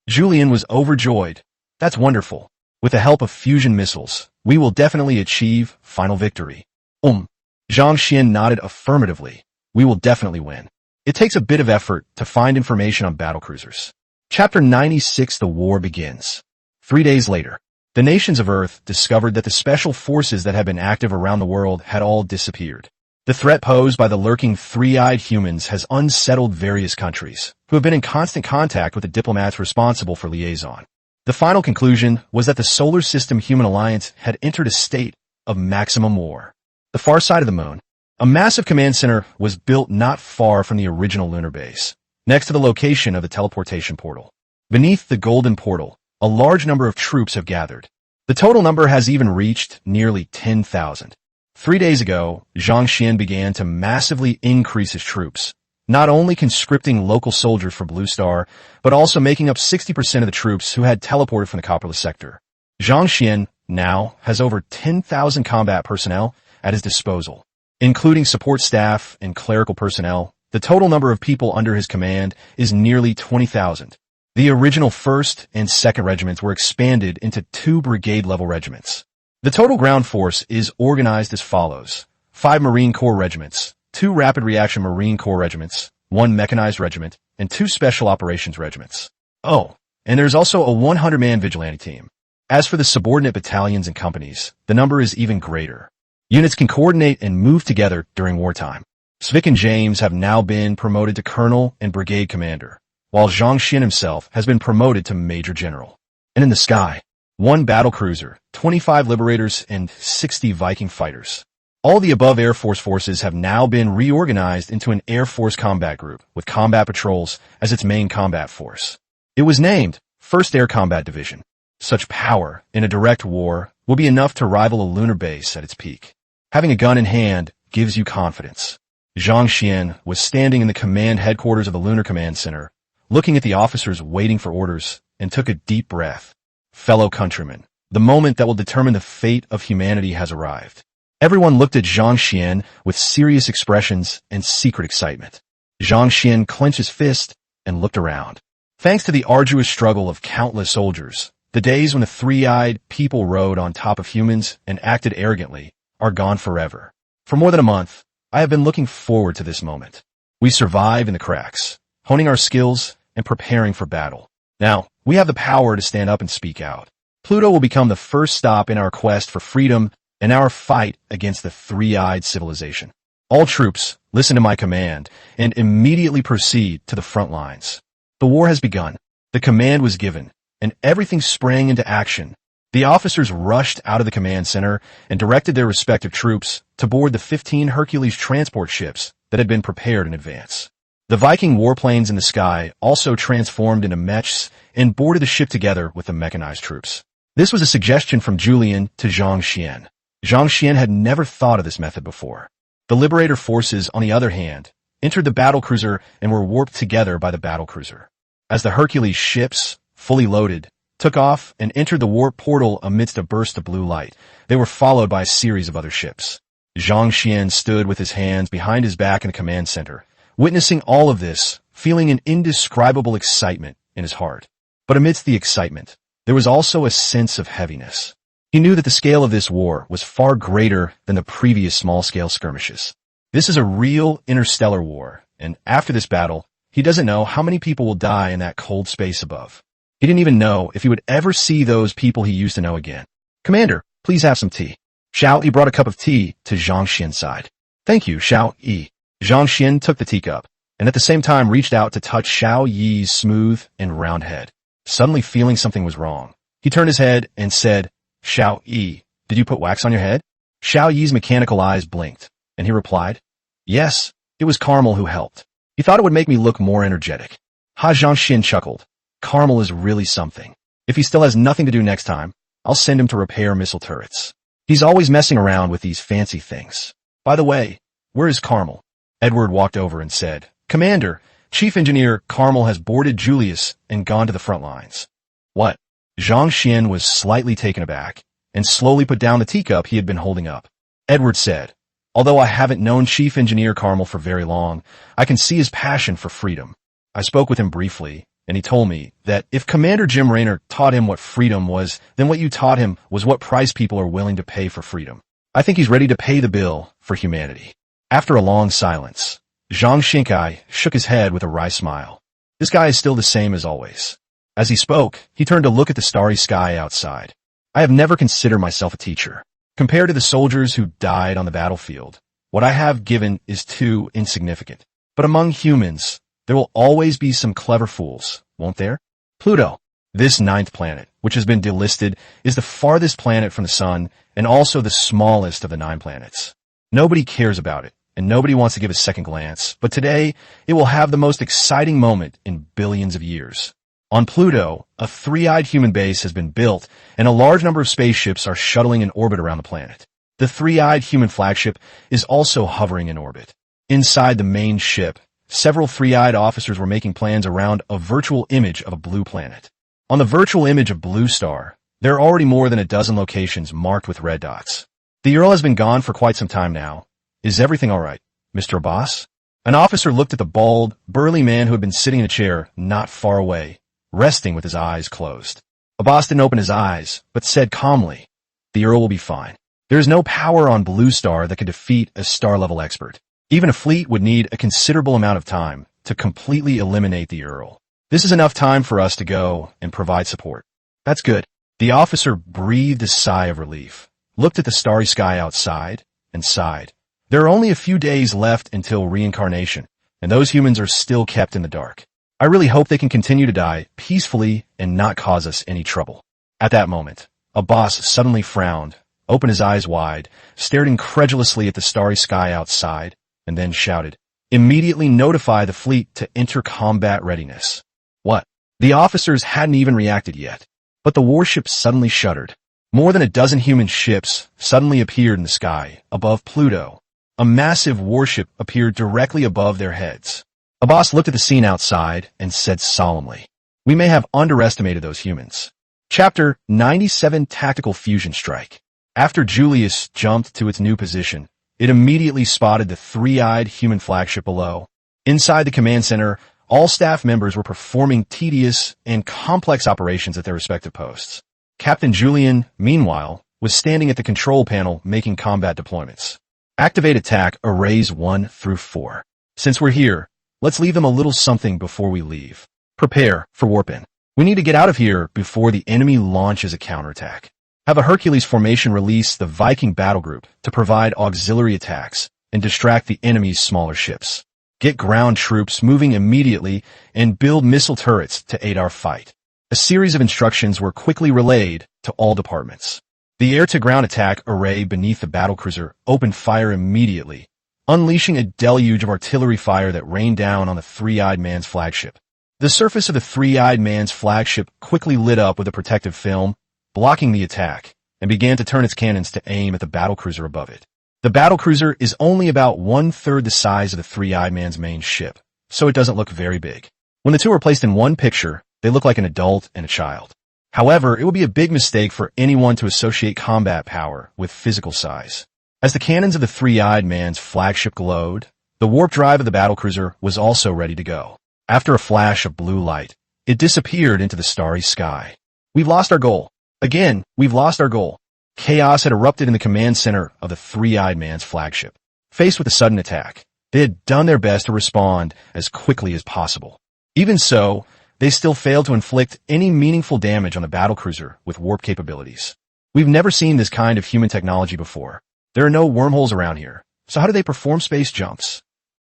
Julian was overjoyed. That's wonderful. With the help of fusion missiles, we will definitely achieve final victory. Zhang Xian nodded affirmatively. We will definitely win. It takes a bit of effort to find information on battlecruisers. Chapter 96, The War Begins. 3 days later, the nations of Earth discovered that the special forces that had been active around the world had all disappeared. The threat posed by the lurking three-eyed humans has unsettled various countries, who have been in constant contact with the diplomats responsible for liaison. The final conclusion was that the Solar System Human Alliance had entered a state of maximum war. The far side of the moon, a massive command center was built not far from the original lunar base, next to the location of the teleportation portal. Beneath the golden portal, a large number of troops have gathered. The total number has even reached nearly 10,000. 3 days ago, Zhang Xian began to massively increase his troops, not only conscripting local soldiers for Blue Star, but also making up 60% of the troops who had teleported from the Copperless sector. Zhang Xian now has over 10,000 combat personnel at his disposal, including support staff and clerical personnel. The total number of people under his command is nearly 20,000. The original 1st and 2nd regiments were expanded into 2 brigade-level regiments. The total ground force is organized as follows: 5 Marine Corps regiments, 2 Rapid Reaction Marine Corps regiments, 1 Mechanized regiment, and 2 Special Operations regiments. Oh, and there's also a 100-man vigilante team. As for the subordinate battalions and companies, the number is even greater. Units can coordinate and move together during wartime. Svik and James have now been promoted to colonel and brigade commander, while Zhang Xian himself has been promoted to major general. And in the sky, 1 battlecruiser, 25 liberators, and 60 Viking fighters. All the above Air Force forces have now been reorganized into an Air Force Combat Group, with combat patrols as its main combat force. It was named 1st Air Combat Division. Such power in a direct war will be enough to rival a lunar base at its peak. Having a gun in hand gives you confidence. Zhang Xian was standing in the command headquarters of the Lunar Command Center, looking at the officers waiting for orders, and took a deep breath. Fellow countrymen, the moment that will determine the fate of humanity has arrived. Everyone looked at Zhang Xian with serious expressions and secret excitement. Zhang Xian clenched his fist and looked around. Thanks to the arduous struggle of countless soldiers, the days when the three-eyed people rode on top of humans and acted arrogantly are gone forever. For more than a month, I have been looking forward to this moment. We survive in the cracks, honing our skills and preparing for battle. Now, we have the power to stand up and speak out. Pluto will become the first stop in our quest for freedom and our fight against the three-eyed civilization. All troops, listen to my command and immediately proceed to the front lines. The war has begun. The command was given, and everything sprang into action. The officers rushed out of the command center and directed their respective troops to board the 15 Hercules transport ships that had been prepared in advance. The Viking warplanes in the sky also transformed into mechs and boarded the ship together with the mechanized troops. This was a suggestion from Julian to Zhang Xian. Zhang Xian had never thought of this method before. The Liberator forces, on the other hand, entered the battlecruiser and were warped together by the battlecruiser. As the Hercules ships, fully loaded, took off and entered the warp portal amidst a burst of blue light, they were followed by a series of other ships. Zhang Xian stood with his hands behind his back in the command center, witnessing all of this, feeling an indescribable excitement in his heart. But amidst the excitement, there was also a sense of heaviness. He knew that the scale of this war was far greater than the previous small-scale skirmishes. This is a real interstellar war, and after this battle, he doesn't know how many people will die in that cold space above. He didn't even know if he would ever see those people he used to know again. "Commander, please have some tea." Xiao Yi brought a cup of tea to Zhang Xian's side. "Thank you, Xiao Yi." Zhang Xian took the teacup, and at the same time reached out to touch Xiao Yi's smooth and round head. Suddenly feeling something was wrong, he turned his head and said, "Xiao Yi, did you put wax on your head?" Xiao Yi's mechanical eyes blinked, and he replied, "Yes, it was Carmel who helped. He thought it would make me look more energetic." Zhang Xian chuckled. Carmel is really something. If he still has nothing to do next time, I'll send him to repair missile turrets. He's always messing around with these fancy things. By the way, where is Carmel? Edward walked over and said, "Commander, Chief Engineer Carmel has boarded Julius and gone to the front lines." "What?" Zhang Xian was slightly taken aback and slowly put down the teacup he had been holding up. Edward said, "Although I haven't known Chief Engineer Carmel for very long, I can see his passion for freedom. I spoke with him briefly, and he told me that if Commander Jim Raynor taught him what freedom was, then what you taught him was what price people are willing to pay for freedom. I think he's ready to pay the bill for humanity." After a long silence, Zhang Xian shook his head with a wry smile. This guy is still the same as always. As he spoke, he turned to look at the starry sky outside. "I have never considered myself a teacher. Compared to the soldiers who died on the battlefield, what I have given is too insignificant. But among humans, there will always be some clever fools, won't there? Pluto, this 9th planet, which has been delisted, is the farthest planet from the sun and also the smallest of the 9 planets. Nobody cares about it, and nobody wants to give a second glance, but today it will have the most exciting moment in billions of years. On Pluto, a three-eyed human base has been built, and a large number of spaceships are shuttling in orbit around the planet. The three-eyed human flagship is also hovering in orbit. Inside the main ship, several three-eyed officers were making plans around a virtual image of a blue planet. On the virtual image of Blue Star, there are already more than a dozen locations marked with red dots. The Earl has been gone for quite some time now. Is everything all right, Mr. Abbas? An officer looked at the bald, burly man who had been sitting in a chair not far away, resting with his eyes closed. Abbas didn't open his eyes, but said calmly, "The Earl will be fine. There is no power on Blue Star that can defeat a star-level expert. Even a fleet would need a considerable amount of time to completely eliminate the Earl. This is enough time for us to go and provide support." "That's good." The officer breathed a sigh of relief, looked at the starry sky outside, and sighed. There are only a few days left until reincarnation, and those humans are still kept in the dark. I really hope they can continue to die peacefully and not cause us any trouble. At that moment, Abbas suddenly frowned, opened his eyes wide, stared incredulously at the starry sky outside, and then shouted, "Immediately notify the fleet to enter combat readiness." What? The officers hadn't even reacted yet, but the warship suddenly shuddered. More than a dozen human ships suddenly appeared in the sky above Pluto. A massive warship appeared directly above their heads. Abbas looked at the scene outside and said solemnly, "We may have underestimated those humans." Chapter 97 Tactical Fusion Strike. After Julius jumped to its new position, it immediately spotted the three-eyed human flagship below. Inside the command center, all staff members were performing tedious and complex operations at their respective posts. Captain Julian, meanwhile, was standing at the control panel making combat deployments. Activate attack arrays 1 through 4. Since we're here, let's leave them a little something before we leave. Prepare for warp-in. We need to get out of here before the enemy launches a counterattack. Have a Hercules formation release the Viking battle group to provide auxiliary attacks and distract the enemy's smaller ships. Get ground troops moving immediately and build missile turrets to aid our fight. A series of instructions were quickly relayed to all departments. The air-to-ground attack array beneath the battlecruiser opened fire immediately, unleashing a deluge of artillery fire that rained down on the Three-Eyed Man's flagship. The surface of the Three-Eyed Man's flagship quickly lit up with a protective film, blocking the attack, and began to turn its cannons to aim at the battlecruiser above it. The battlecruiser is only about 1/3 the size of the Three-Eyed Man's main ship, so it doesn't look very big. When the two are placed in one picture, they look like an adult and a child. However, it would be a big mistake for anyone to associate combat power with physical size. As the cannons of the Three-Eyed Man's flagship glowed, the warp drive of the battlecruiser was also ready to go. After a flash of blue light, it disappeared into the starry sky. We've lost our goal. Again, we've lost our goal. Chaos had erupted in the command center of the Three-Eyed Man's flagship. Faced with a sudden attack, they had done their best to respond as quickly as possible. Even so, they still failed to inflict any meaningful damage on the battlecruiser with warp capabilities. We've never seen this kind of human technology before. There are no wormholes around here, so how do they perform space jumps?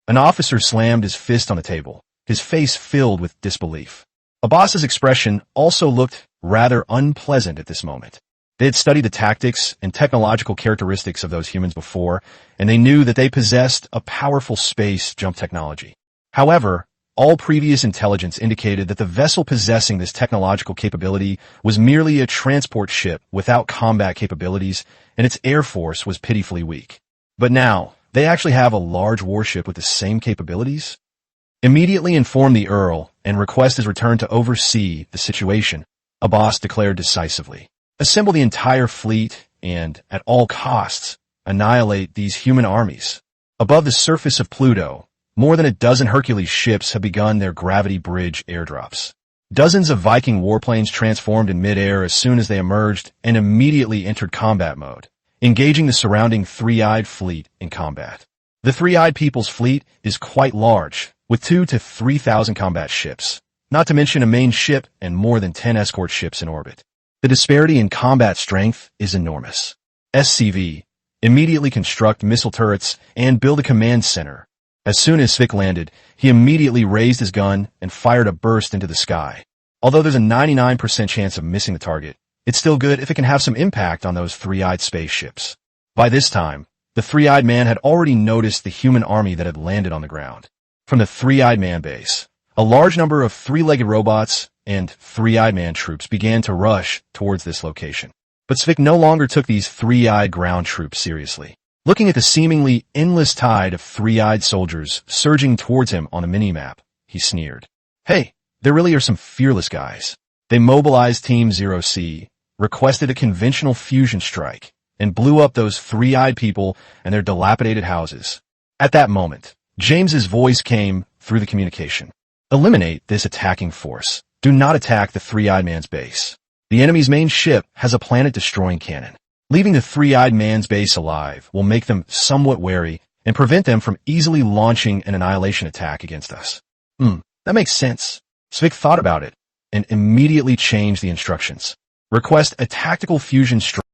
An officer slammed his fist on the table, his face filled with disbelief. Abbas's expression also looked rather unpleasant at this moment. They had studied the tactics and technological characteristics of those humans before, and they knew that they possessed a powerful space jump technology. However, all previous intelligence indicated that the vessel possessing this technological capability was merely a transport ship without combat capabilities, and its air force was pitifully weak. But now, they actually have a large warship with the same capabilities? Immediately inform the Earl and request his return to oversee the situation, Abbas declared decisively. Assemble the entire fleet and, at all costs, annihilate these human armies. Above the surface of Pluto, more than a dozen Hercules ships have begun their gravity bridge airdrops. Dozens of Viking warplanes transformed in midair as soon as they emerged and immediately entered combat mode, engaging the surrounding Three-Eyed fleet in combat. The Three-Eyed People's fleet is quite large, with 2,000 to 3,000 combat ships, not to mention a main ship and more than 10 escort ships in orbit. The disparity in combat strength is enormous. SCV, immediately construct missile turrets and build a command center. As soon as Svik landed, he immediately raised his gun and fired a burst into the sky. Although there's a 99% chance of missing the target, it's still good if it can have some impact on those three-eyed spaceships. By this time, the Three-Eyed Man had already noticed the human army that had landed on the ground. From the Three-Eyed Man base, a large number of three-legged robots and Three-Eyed Man troops began to rush towards this location. But Svik no longer took these three-eyed ground troops seriously. Looking at the seemingly endless tide of three-eyed soldiers surging towards him on a mini-map, he sneered. Hey, there really are some fearless guys. They mobilized Team 0C, requested a conventional fusion strike, and blew up those three-eyed people and their dilapidated houses. At that moment, James's voice came through the communication. Eliminate this attacking force. Do not attack the Three-Eyed Man's base. The enemy's main ship has a planet-destroying cannon. Leaving the Three-Eyed Man's base alive will make them somewhat wary and prevent them from easily launching an annihilation attack against us. That makes sense. Svik thought about it and immediately changed the instructions. Request a tactical fusion strike.